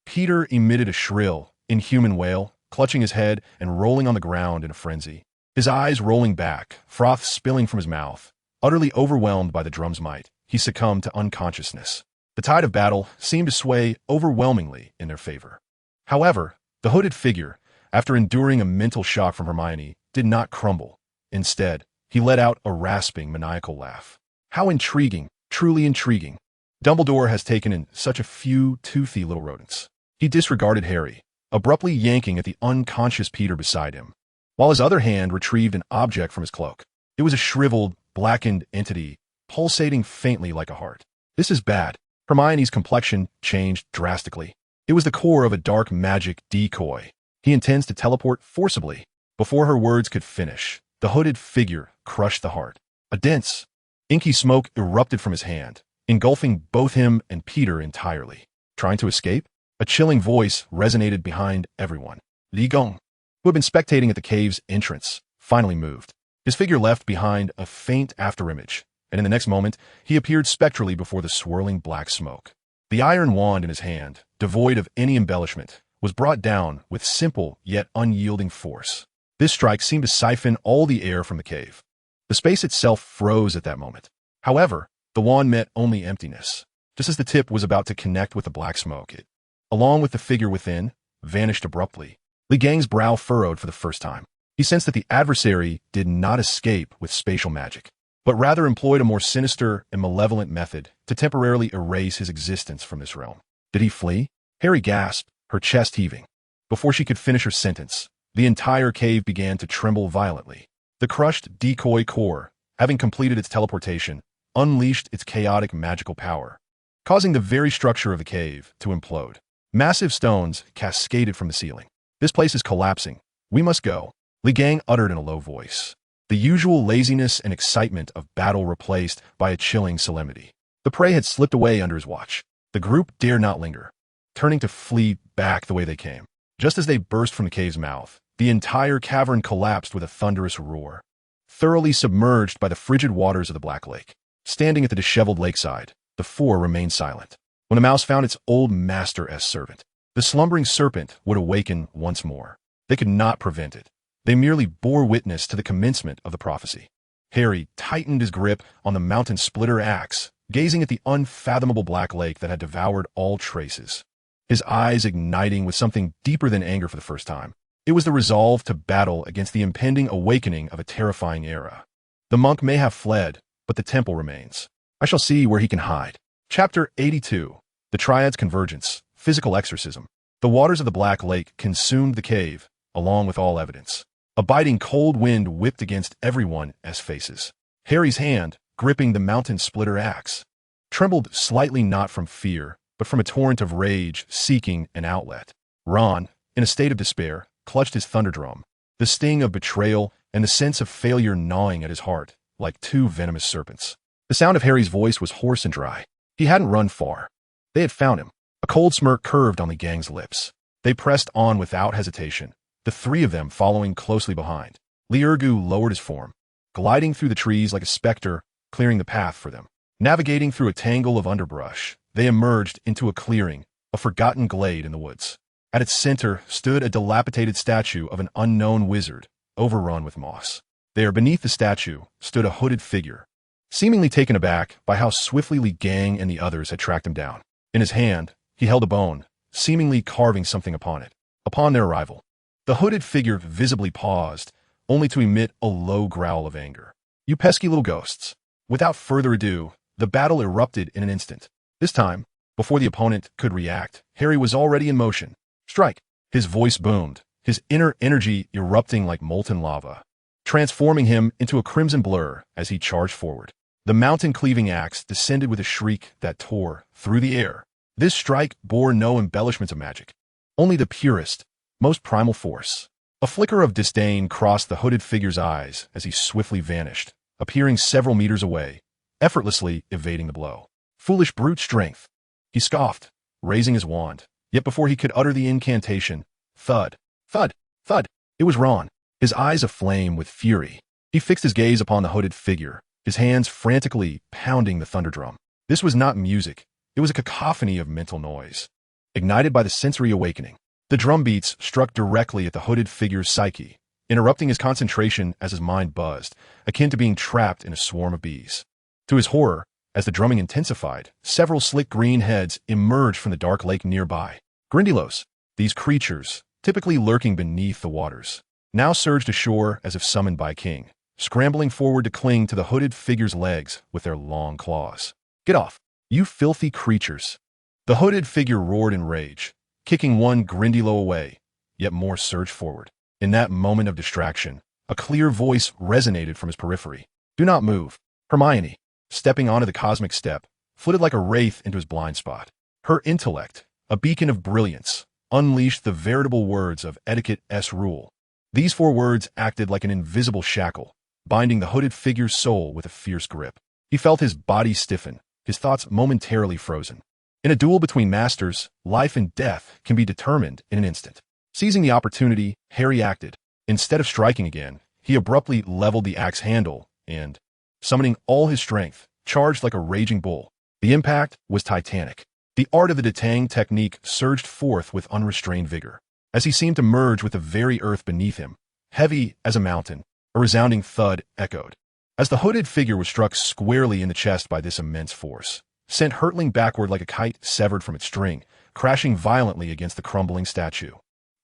Peter emitted a shrill, inhuman wail, clutching his head and rolling on the ground in a frenzy. His eyes rolling back, froth spilling from his mouth. Utterly overwhelmed by the drum's might, he succumbed to unconsciousness. The tide of battle seemed to sway overwhelmingly in their favor. However, the hooded figure, after enduring a mental shock from Hermione, did not crumble. Instead, he let out a rasping, maniacal laugh. How intriguing, truly intriguing. Dumbledore has taken in such a few toothy little rodents. He disregarded Harry, abruptly yanking at the unconscious Peter beside him, while his other hand retrieved an object from his cloak. It was a shriveled, blackened entity, pulsating faintly like a heart. This is bad. Hermione's complexion changed drastically. It was the core of a dark magic decoy. He intends to teleport forcibly. Before her words could finish, the hooded figure crushed the heart. A dense, inky smoke erupted from his hand, engulfing both him and Peter entirely. Trying to escape? A chilling voice resonated behind everyone. Li Gong, who had been spectating at the cave's entrance, finally moved. His figure left behind a faint afterimage, and in the next moment, he appeared spectrally before the swirling black smoke. The iron wand in his hand, devoid of any embellishment, was brought down with simple yet unyielding force. This strike seemed to siphon all the air from the cave. The space itself froze at that moment. However, the wand met only emptiness. Just as the tip was about to connect with the black smoke, it, along with the figure within, vanished abruptly. Li Gang's brow furrowed for the first time. He sensed that the adversary did not escape with spatial magic, but rather employed a more sinister and malevolent method to temporarily erase his existence from this realm. Did he flee? Harry gasped, her chest heaving. Before she could finish her sentence, the entire cave began to tremble violently. The crushed decoy core, having completed its teleportation, unleashed its chaotic magical power, causing the very structure of the cave to implode. Massive stones cascaded from the ceiling. This place is collapsing. We must go. Li Gang uttered in a low voice. The usual laziness and excitement of battle replaced by a chilling solemnity. The prey had slipped away under his watch. The group dare not linger, turning to flee back the way they came. Just as they burst from the cave's mouth, the entire cavern collapsed with a thunderous roar, thoroughly submerged by the frigid waters of the Black Lake. Standing at the disheveled lakeside, the four remained silent. When the mouse found its old master as servant, the slumbering serpent would awaken once more. They could not prevent it. They merely bore witness to the commencement of the prophecy. Harry tightened his grip on the mountain splitter axe, gazing at the unfathomable Black Lake that had devoured all traces. His eyes igniting with something deeper than anger for the first time. It was the resolve to battle against the impending awakening of a terrifying era. The monk may have fled, but the temple remains. I shall see where he can hide. Chapter 82. The Triad's Convergence. Physical Exorcism. The waters of the Black Lake consumed the cave, along with all evidence. A biting cold wind whipped against everyone as faces. Harry's hand, gripping the mountain splitter axe, trembled slightly not from fear, but from a torrent of rage seeking an outlet. Ron, in a state of despair, clutched his thunderdrum, the sting of betrayal and the sense of failure gnawing at his heart like two venomous serpents. The sound of Harry's voice was hoarse and dry. He hadn't run far. They had found him. A cold smirk curved on the gang's lips. They pressed on without hesitation, the three of them following closely behind. Liurgu lowered his form, gliding through the trees like a specter, clearing the path for them. Navigating through a tangle of underbrush, they emerged into a clearing, a forgotten glade in the woods. At its center stood a dilapidated statue of an unknown wizard, overrun with moss. There, beneath the statue, stood a hooded figure, seemingly taken aback by how swiftly Li Gang and the others had tracked him down. In his hand, he held a bone, seemingly carving something upon it. Upon their arrival, the hooded figure visibly paused, only to emit a low growl of anger. "You pesky little ghosts." Without further ado, the battle erupted in an instant. This time, before the opponent could react, Harry was already in motion. "Strike!" His voice boomed, his inner energy erupting like molten lava, transforming him into a crimson blur as he charged forward. The mountain-cleaving axe descended with a shriek that tore through the air. This strike bore no embellishments of magic, only the purest, most primal force. A flicker of disdain crossed the hooded figure's eyes as he swiftly vanished, appearing several meters away, effortlessly evading the blow. "Foolish brute strength," he scoffed, raising his wand. Yet before he could utter the incantation, thud, thud, thud, it was Ron, his eyes aflame with fury. He fixed his gaze upon the hooded figure, his hands frantically pounding the thunderdrum. This was not music, it was a cacophony of mental noise, ignited by the sensory awakening. The drum beats struck directly at the hooded figure's psyche, interrupting his concentration as his mind buzzed, akin to being trapped in a swarm of bees. To his horror, As the drumming intensified, several slick green heads emerged from the dark lake nearby. Grindylows, these creatures, typically lurking beneath the waters, now surged ashore as if summoned by a king, scrambling forward to cling to the hooded figure's legs with their long claws. "Get off, you filthy creatures!" The hooded figure roared in rage, kicking one Grindylow away, yet more surged forward. In that moment of distraction, a clear voice resonated from his periphery. "Do not move." Hermione, stepping onto the cosmic step, flitted like a wraith into his blind spot. Her intellect, a beacon of brilliance, unleashed the veritable words of etiquette-s rule. These 4 words acted like an invisible shackle, binding the hooded figure's soul with a fierce grip. He felt his body stiffen, his thoughts momentarily frozen. In a duel between masters, life and death can be determined in an instant. Seizing the opportunity, Harry acted. Instead of striking again, he abruptly leveled the axe handle and, summoning all his strength, charged like a raging bull. The impact was titanic. The art of the detang technique surged forth with unrestrained vigor. As he seemed to merge with the very earth beneath him, heavy as a mountain, a resounding thud echoed. As the hooded figure was struck squarely in the chest by this immense force, sent hurtling backward like a kite severed from its string, crashing violently against the crumbling statue.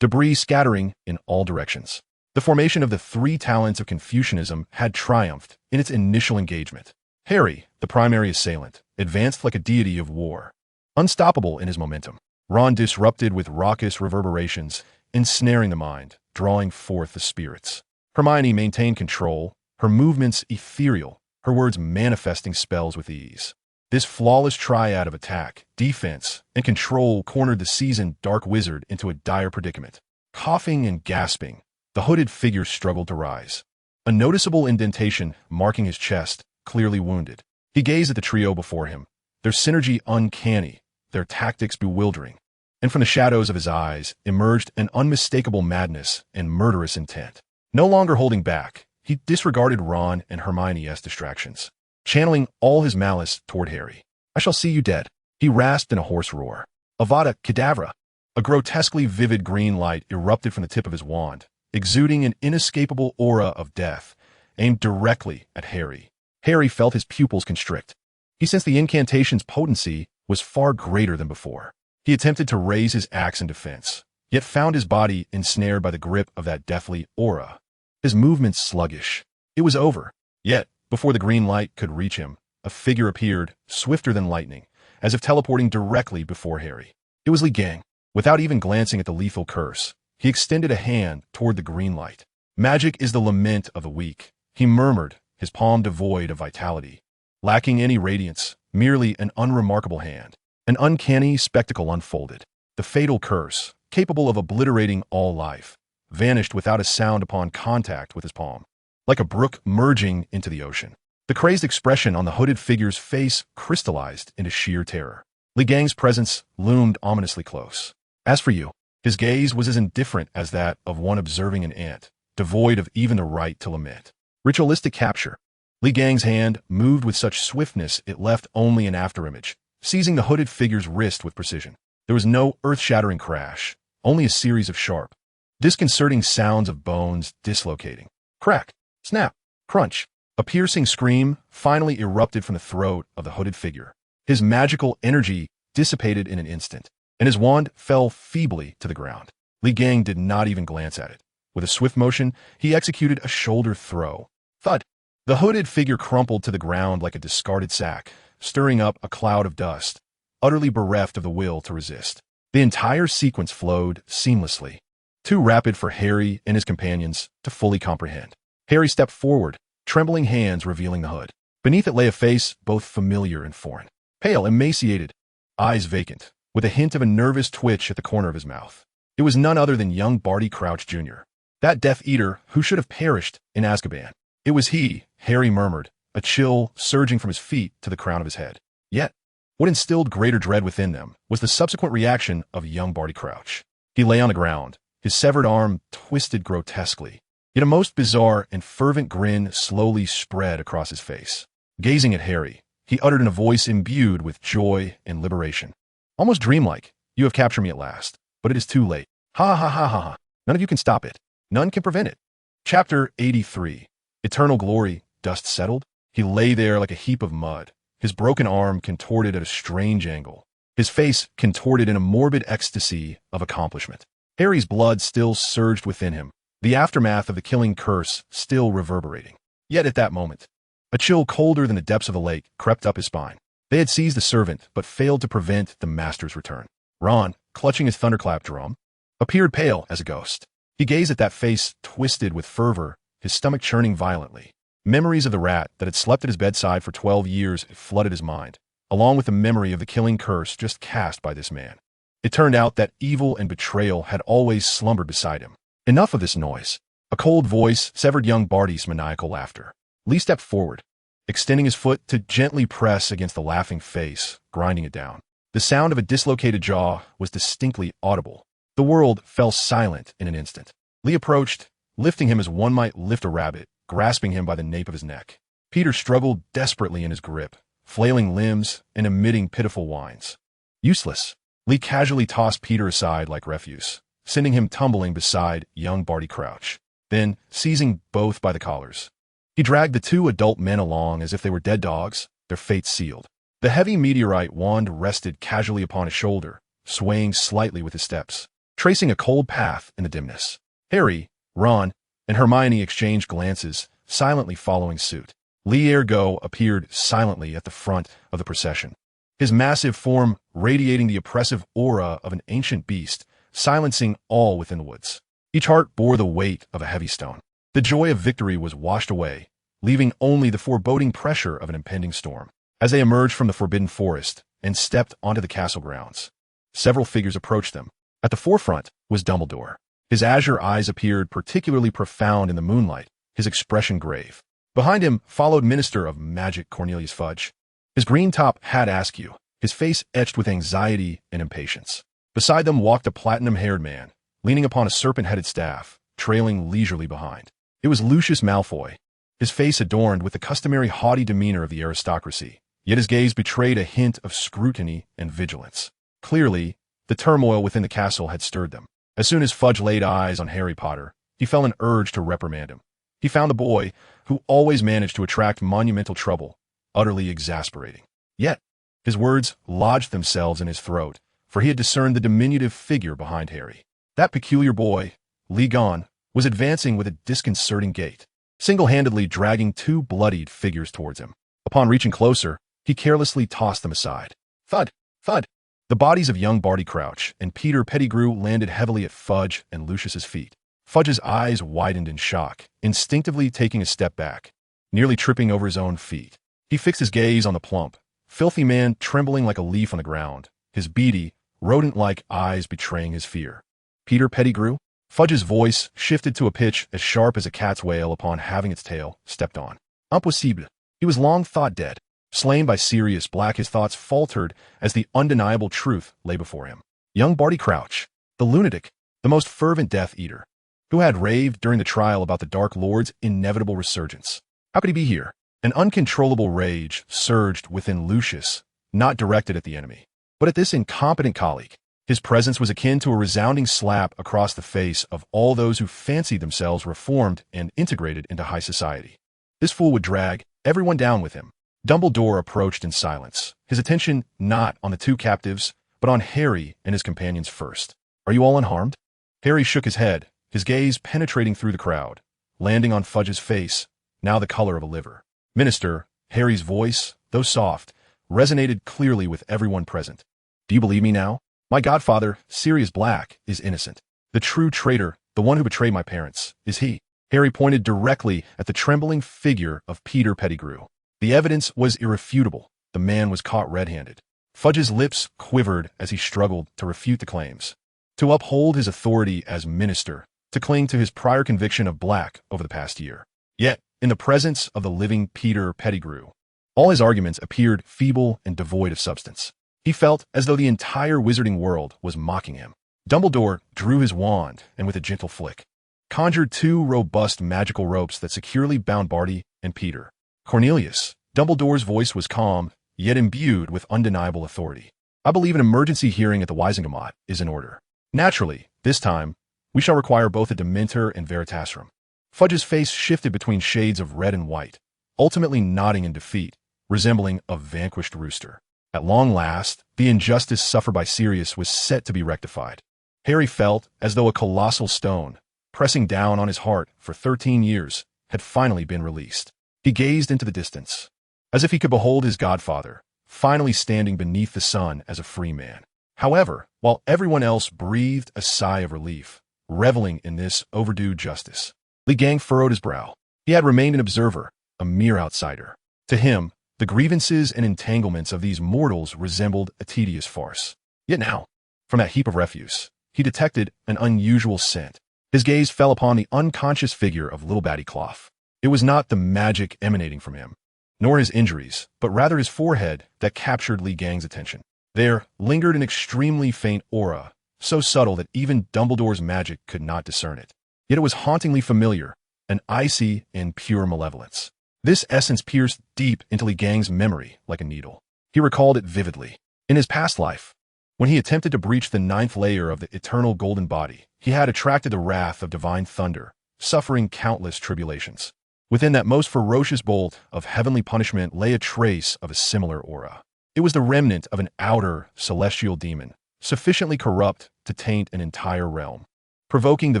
Debris scattering in all directions. The formation of the 3 talents of Confucianism had triumphed in its initial engagement. Harry, the primary assailant, advanced like a deity of war. Unstoppable in his momentum, Ron disrupted with raucous reverberations, ensnaring the mind, drawing forth the spirits. Hermione maintained control, her movements ethereal, her words manifesting spells with ease. This flawless triad of attack, defense, and control cornered the seasoned dark wizard into a dire predicament. Coughing and gasping, the hooded figure struggled to rise. A noticeable indentation marking his chest, clearly wounded. He gazed at the trio before him, their synergy uncanny, their tactics bewildering. And from the shadows of his eyes emerged an unmistakable madness and murderous intent. No longer holding back, he disregarded Ron and Hermione as distractions, channeling all his malice toward Harry. "I shall see you dead," he rasped in a hoarse roar. "Avada Kedavra!" A grotesquely vivid green light erupted from the tip of his wand, exuding an inescapable aura of death, aimed directly at Harry. Harry felt his pupils constrict. He sensed the incantation's potency was far greater than before. He attempted to raise his axe in defense, yet found his body ensnared by the grip of that deathly aura. His movements sluggish. It was over. Yet, before the green light could reach him, a figure appeared, swifter than lightning, as if teleporting directly before Harry. It was Li Gang. Without even glancing at the lethal curse, he extended a hand toward the green light. "Magic is the lament of the weak," he murmured, his palm devoid of vitality. Lacking any radiance, merely an unremarkable hand. An uncanny spectacle unfolded. The fatal curse, capable of obliterating all life, vanished without a sound upon contact with his palm, like a brook merging into the ocean. The crazed expression on the hooded figure's face crystallized into sheer terror. Li Gang's presence loomed ominously close. As for you, his gaze was as indifferent as that of one observing an ant, devoid of even the right to lament. Ritualistic capture. Li Gang's hand moved with such swiftness it left only an afterimage, seizing the hooded figure's wrist with precision. There was no earth-shattering crash, only a series of sharp, disconcerting sounds of bones dislocating. Crack, snap, crunch. A piercing scream finally erupted from the throat of the hooded figure. His magical energy dissipated in an instant, and his wand fell feebly to the ground. Li Gang did not even glance at it. With a swift motion, he executed a shoulder throw. Thud! The hooded figure crumpled to the ground like a discarded sack, stirring up a cloud of dust, utterly bereft of the will to resist. The entire sequence flowed seamlessly, too rapid for Harry and his companions to fully comprehend. Harry stepped forward, trembling hands revealing the hood. Beneath it lay a face both familiar and foreign. Pale, emaciated, eyes vacant, with a hint of a nervous twitch at the corner of his mouth. It was none other than young Barty Crouch Jr., that Death Eater who should have perished in Azkaban. It was he, Harry murmured, a chill surging from his feet to the crown of his head. Yet, what instilled greater dread within them was the subsequent reaction of young Barty Crouch. He lay on the ground, his severed arm twisted grotesquely, yet a most bizarre and fervent grin slowly spread across his face. Gazing at Harry, he uttered in a voice imbued with joy and liberation. Almost dreamlike, "You have captured me at last, but it is too late. Ha ha ha ha ha. None of you can stop it. None can prevent it." Chapter 83. Eternal Glory, dust settled. He lay there like a heap of mud, his broken arm contorted at a strange angle, his face contorted in a morbid ecstasy of accomplishment. Harry's blood still surged within him, the aftermath of the killing curse still reverberating. Yet at that moment, a chill colder than the depths of the lake crept up his spine. They had seized the servant, but failed to prevent the master's return. Ron, clutching his thunderclap drum, appeared pale as a ghost. He gazed at that face twisted with fervor, his stomach churning violently. Memories of the rat that had slept at his bedside for 12 years flooded his mind, along with the memory of the killing curse just cast by this man. It turned out that evil and betrayal had always slumbered beside him. Enough of this noise. A cold voice severed young Barty's maniacal laughter. Lee stepped forward, extending his foot to gently press against the laughing face, grinding it down. The sound of a dislocated jaw was distinctly audible. The world fell silent in an instant. Lee approached, lifting him as one might lift a rabbit, grasping him by the nape of his neck. Peter struggled desperately in his grip, flailing limbs and emitting pitiful whines. Useless. Lee casually tossed Peter aside like refuse, sending him tumbling beside young Barty Crouch. Then, seizing both by the collars, he dragged the two adult men along as if they were dead dogs, their fates sealed. The heavy meteorite wand rested casually upon his shoulder, swaying slightly with his steps, tracing a cold path in the dimness. Harry, Ron, and Hermione exchanged glances, silently following suit. Lee Ergo appeared silently at the front of the procession, his massive form radiating the oppressive aura of an ancient beast, silencing all within the woods. Each heart bore the weight of a heavy stone. The joy of victory was washed away, leaving only the foreboding pressure of an impending storm. As they emerged from the forbidden forest and stepped onto the castle grounds, several figures approached them. At the forefront was Dumbledore. His azure eyes appeared particularly profound in the moonlight, his expression grave. Behind him followed Minister of Magic Cornelius Fudge, his green-top hat askew, his face etched with anxiety and impatience. Beside them walked a platinum-haired man, leaning upon a serpent-headed staff, trailing leisurely behind. It was Lucius Malfoy, his face adorned with the customary haughty demeanor of the aristocracy, yet his gaze betrayed a hint of scrutiny and vigilance. Clearly, the turmoil within the castle had stirred them. As soon as Fudge laid eyes on Harry Potter, he felt an urge to reprimand him. He found the boy, who always managed to attract monumental trouble, utterly exasperating. Yet, his words lodged themselves in his throat, for he had discerned the diminutive figure behind Harry. That peculiar boy, Lee Gon, was advancing with a disconcerting gait, single-handedly dragging two bloodied figures towards him. Upon reaching closer, he carelessly tossed them aside. Thud! Thud! The bodies of young Barty Crouch and Peter Pettigrew landed heavily at Fudge and Lucius's feet. Fudge's eyes widened in shock, instinctively taking a step back, nearly tripping over his own feet. He fixed his gaze on the plump, filthy man trembling like a leaf on the ground, his beady, rodent-like eyes betraying his fear. Peter Pettigrew? Fudge's voice shifted to a pitch as sharp as a cat's wail upon having its tail stepped on. Impossible. He was long thought dead. Slain by Sirius Black, his thoughts faltered as the undeniable truth lay before him. Young Barty Crouch, the lunatic, the most fervent Death Eater, who had raved during the trial about the Dark Lord's inevitable resurgence. How could he be here? An uncontrollable rage surged within Lucius, not directed at the enemy, but at this incompetent colleague. His presence was akin to a resounding slap across the face of all those who fancied themselves reformed and integrated into high society. This fool would drag everyone down with him. Dumbledore approached in silence, his attention not on the two captives, but on Harry and his companions first. Are you all unharmed? Harry shook his head, his gaze penetrating through the crowd, landing on Fudge's face, now the color of a liver. Minister, Harry's voice, though soft, resonated clearly with everyone present. Do you believe me now? My godfather, Sirius Black, is innocent. The true traitor, the one who betrayed my parents, is he. Harry pointed directly at the trembling figure of Peter Pettigrew. The evidence was irrefutable. The man was caught red-handed. Fudge's lips quivered as he struggled to refute the claims, to uphold his authority as minister, to cling to his prior conviction of Black over the past year. Yet, in the presence of the living Peter Pettigrew, all his arguments appeared feeble and devoid of substance. He felt as though the entire wizarding world was mocking him. Dumbledore drew his wand and with a gentle flick, conjured two robust magical ropes that securely bound Barty and Peter. Cornelius, Dumbledore's voice was calm, yet imbued with undeniable authority. I believe an emergency hearing at the Wisingamot is in order. Naturally, this time, we shall require both a Dementor and Veritasrum. Fudge's face shifted between shades of red and white, ultimately nodding in defeat, resembling a vanquished rooster. At long last, the injustice suffered by Sirius was set to be rectified. Harry felt as though a colossal stone, pressing down on his heart for 13 years, had finally been released. He gazed into the distance, as if he could behold his godfather, finally standing beneath the sun as a free man. However, while everyone else breathed a sigh of relief, reveling in this overdue justice, Li Gang furrowed his brow. He had remained an observer, a mere outsider. To him, the grievances and entanglements of these mortals resembled a tedious farce. Yet now, from that heap of refuse, he detected an unusual scent. His gaze fell upon the unconscious figure of little Batty Cloth. It was not the magic emanating from him, nor his injuries, but rather his forehead that captured Li Gang's attention. There lingered an extremely faint aura, so subtle that even Dumbledore's magic could not discern it. Yet it was hauntingly familiar, an icy and pure malevolence. This essence pierced deep into Li Gang's memory like a needle. He recalled it vividly. In his past life, when he attempted to breach the 9th layer of the eternal golden body, he had attracted the wrath of divine thunder, suffering countless tribulations. Within that most ferocious bolt of heavenly punishment lay a trace of a similar aura. It was the remnant of an outer, celestial demon, sufficiently corrupt to taint an entire realm, provoking the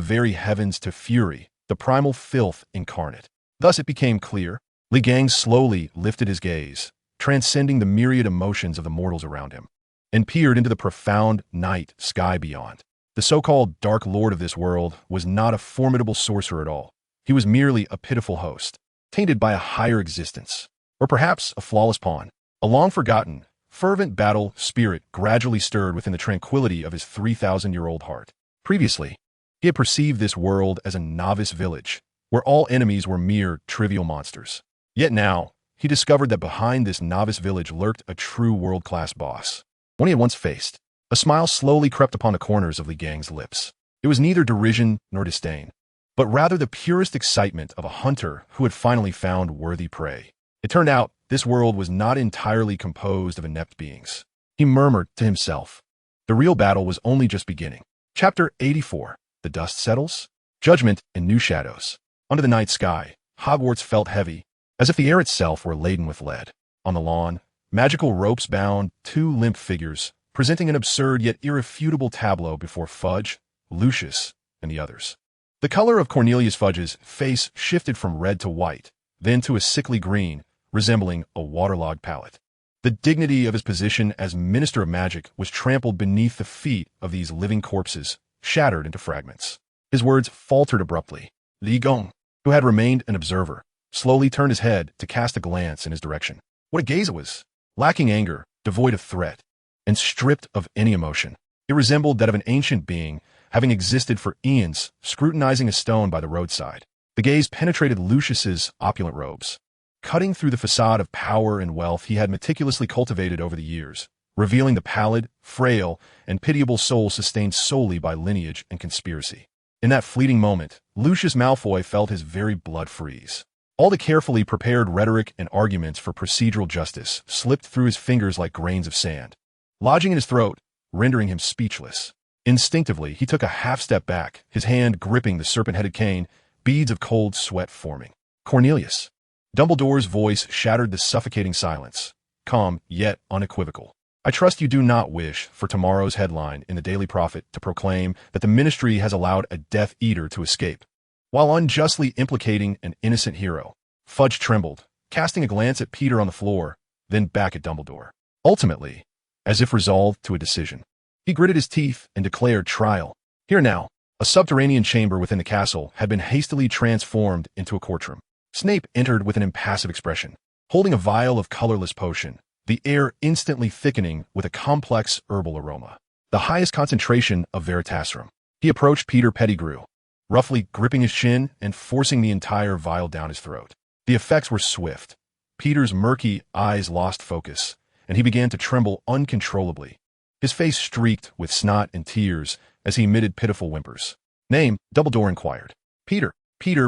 very heavens to fury, the primal filth incarnate. Thus it became clear. Li Gang slowly lifted his gaze, transcending the myriad emotions of the mortals around him, and peered into the profound night sky beyond. The so-called Dark Lord of this world was not a formidable sorcerer at all. He was merely a pitiful host, tainted by a higher existence, or perhaps a flawless pawn. A long-forgotten, fervent battle spirit gradually stirred within the tranquility of his 3,000-year-old heart. Previously, he had perceived this world as a novice village, where all enemies were mere trivial monsters. Yet now, he discovered that behind this novice village lurked a true world-class boss, one he had once faced. A smile slowly crept upon the corners of Li Gang's lips. It was neither derision nor disdain, but rather the purest excitement of a hunter who had finally found worthy prey. It turned out this world was not entirely composed of inept beings. He murmured to himself. The real battle was only just beginning. Chapter 84. The dust settles. Judgment and new shadows. Under the night sky, Hogwarts felt heavy, as if the air itself were laden with lead. On the lawn, magical ropes bound 2 limp figures, presenting an absurd yet irrefutable tableau before Fudge, Lucius, and the others. The color of Cornelius Fudge's face shifted from red to white, then to a sickly green, resembling a waterlogged palette. The dignity of his position as Minister of Magic was trampled beneath the feet of these living corpses, shattered into fragments. His words faltered abruptly. Li Gang, who had remained an observer, slowly turned his head to cast a glance in his direction. What a gaze it was! Lacking anger, devoid of threat, and stripped of any emotion. It resembled that of an ancient being, having existed for eons, scrutinizing a stone by the roadside. The gaze penetrated Lucius's opulent robes, cutting through the facade of power and wealth he had meticulously cultivated over the years, revealing the pallid, frail, and pitiable soul sustained solely by lineage and conspiracy. In that fleeting moment, Lucius Malfoy felt his very blood freeze. All the carefully prepared rhetoric and arguments for procedural justice slipped through his fingers like grains of sand, lodging in his throat, rendering him speechless. Instinctively, he took a half-step back, his hand gripping the serpent-headed cane, beads of cold sweat forming. Cornelius. Dumbledore's voice shattered the suffocating silence, calm yet unequivocal. I trust you do not wish for tomorrow's headline in the Daily Prophet to proclaim that the Ministry has allowed a Death Eater to escape, while unjustly implicating an innocent hero. Fudge trembled, casting a glance at Peter on the floor, then back at Dumbledore. Ultimately, as if resolved to a decision, he gritted his teeth and declared trial. Here now, a subterranean chamber within the castle had been hastily transformed into a courtroom. Snape entered with an impassive expression, holding a vial of colorless potion, the air instantly thickening with a complex herbal aroma, the highest concentration of Veritasium. He approached Peter Pettigrew, roughly gripping his chin and forcing the entire vial down his throat. The effects were swift. Peter's murky eyes lost focus, and he began to tremble uncontrollably. His face streaked with snot and tears as he emitted pitiful whimpers. Name, Dumbledore inquired. Peter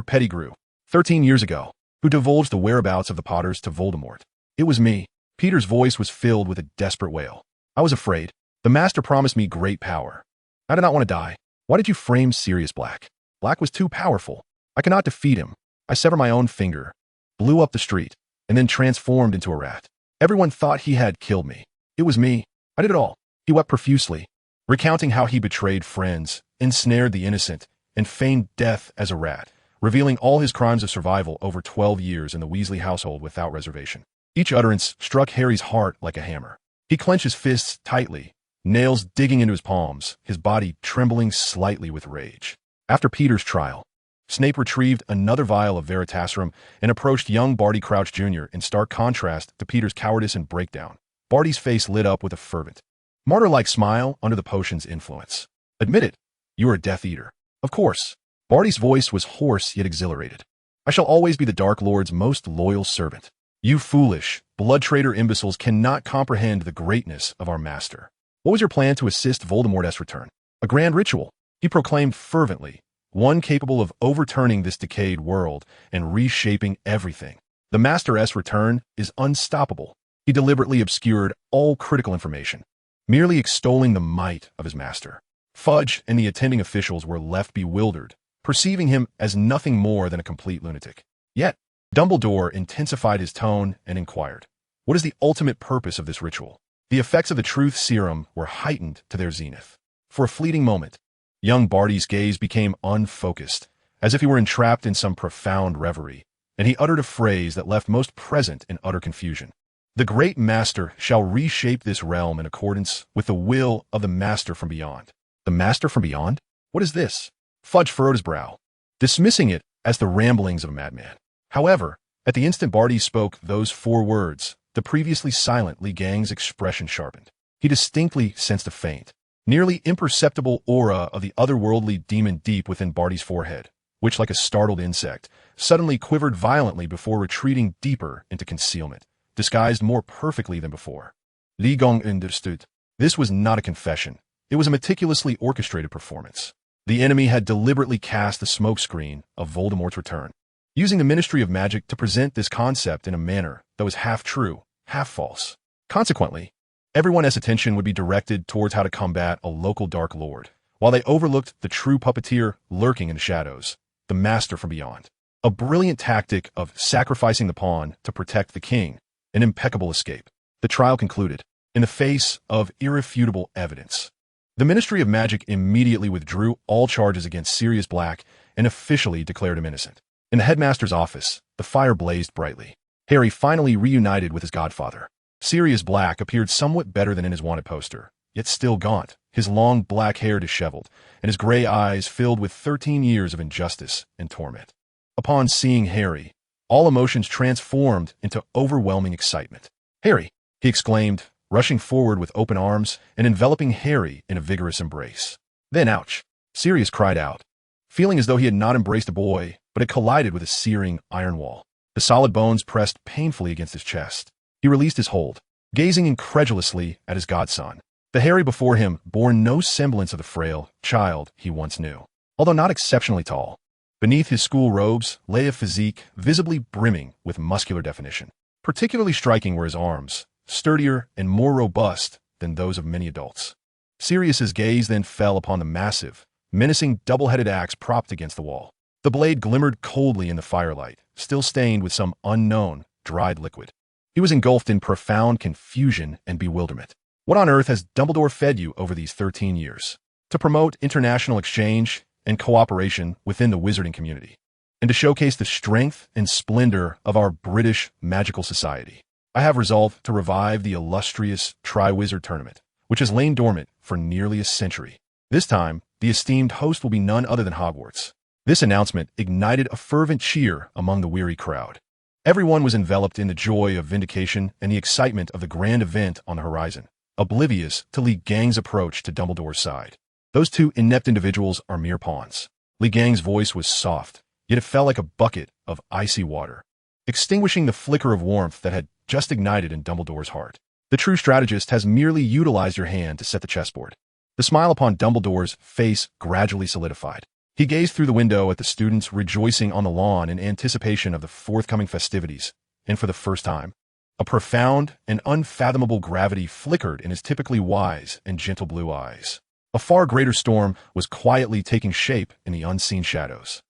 Pettigrew, 13 years ago, who divulged the whereabouts of the Potters to Voldemort. It was me. Peter's voice was filled with a desperate wail. I was afraid. The Master promised me great power. I did not want to die. Why did you frame Sirius Black? Black was too powerful. I cannot defeat him. I severed my own finger, blew up the street, and then transformed into a rat. Everyone thought he had killed me. It was me. I did it all. He wept profusely, recounting how he betrayed friends, ensnared the innocent, and feigned death as a rat, revealing all his crimes of survival over 12 years in the Weasley household without reservation. Each utterance struck Harry's heart like a hammer. He clenched his fists tightly, nails digging into his palms, his body trembling slightly with rage. After Peter's trial, Snape retrieved another vial of Veritaserum and approached young Barty Crouch Jr. in stark contrast to Peter's cowardice and breakdown. Barty's face lit up with a fervent, martyr-like smile under the potion's influence. "Admit it, you are a Death Eater." "Of course." Barty's voice was hoarse yet exhilarated. "I shall always be the Dark Lord's most loyal servant. You foolish, blood-traitor imbeciles cannot comprehend the greatness of our master. What was your plan to assist Voldemort's return?" "A grand ritual," he proclaimed fervently, "one capable of overturning this decayed world and reshaping everything. The Master's return is unstoppable." He deliberately obscured all critical information, merely extolling the might of his master. Fudge and the attending officials were left bewildered, perceiving him as nothing more than a complete lunatic. Yet, Dumbledore intensified his tone and inquired, "What is the ultimate purpose of this ritual?" The effects of the truth serum were heightened to their zenith. For a fleeting moment, young Barty's gaze became unfocused, as if he were entrapped in some profound reverie, and he uttered a phrase that left most present in utter confusion. "The great master shall reshape this realm in accordance with the will of the master from beyond." The master from beyond? What is this? Fudge furrowed his brow, dismissing it as the ramblings of a madman. However, at the instant Barty spoke those 4 words, the previously silent Lee Gang's expression sharpened. He distinctly sensed a faint, nearly imperceptible aura of the otherworldly demon deep within Barty's forehead, which, like a startled insect, suddenly quivered violently before retreating deeper into concealment, disguised more perfectly than before. Lee Gang understood. This was not a confession. It was a meticulously orchestrated performance. The enemy had deliberately cast the smokescreen of Voldemort's return, using the Ministry of Magic to present this concept in a manner that was half true, half false. Consequently, everyone's attention would be directed towards how to combat a local Dark Lord, while they overlooked the true puppeteer lurking in the shadows, the Master from beyond. A brilliant tactic of sacrificing the pawn to protect the king, an impeccable escape. The trial concluded, in the face of irrefutable evidence. The Ministry of Magic immediately withdrew all charges against Sirius Black and officially declared him innocent. In the headmaster's office, the fire blazed brightly. Harry finally reunited with his godfather. Sirius Black appeared somewhat better than in his wanted poster, yet still gaunt, his long black hair disheveled, and his gray eyes filled with 13 years of injustice and torment. Upon seeing Harry, all emotions transformed into overwhelming excitement. "Harry!" he exclaimed, rushing forward with open arms and enveloping Harry in a vigorous embrace. Then, ouch! Sirius cried out, feeling as though he had not embraced a boy, but had collided with a searing iron wall. The solid bones pressed painfully against his chest. He released his hold, gazing incredulously at his godson. The Harry before him bore no semblance of the frail child he once knew. Although not exceptionally tall, beneath his school robes lay a physique visibly brimming with muscular definition. Particularly striking were his arms, sturdier and more robust than those of many adults. Sirius's gaze then fell upon the massive, menacing double-headed axe propped against the wall. The blade glimmered coldly in the firelight, still stained with some unknown, dried liquid. He was engulfed in profound confusion and bewilderment. What on earth has Dumbledore fed you over these 13 years? To promote international exchange and cooperation within the wizarding community, and to showcase the strength and splendor of our British magical society, I have resolved to revive the illustrious Triwizard Tournament, which has lain dormant for nearly a century. This time, the esteemed host will be none other than Hogwarts. This announcement ignited a fervent cheer among the weary crowd. Everyone was enveloped in the joy of vindication and the excitement of the grand event on the horizon, oblivious to Lee Gang's approach to Dumbledore's side. "Those 2 inept individuals are mere pawns." Lee Gang's voice was soft, yet it fell like a bucket of icy water, extinguishing the flicker of warmth that had just ignited in Dumbledore's heart. "The true strategist has merely utilized your hand to set the chessboard." The smile upon Dumbledore's face gradually solidified. He gazed through the window at the students rejoicing on the lawn in anticipation of the forthcoming festivities, and for the first time, a profound and unfathomable gravity flickered in his typically wise and gentle blue eyes. A far greater storm was quietly taking shape in the unseen shadows.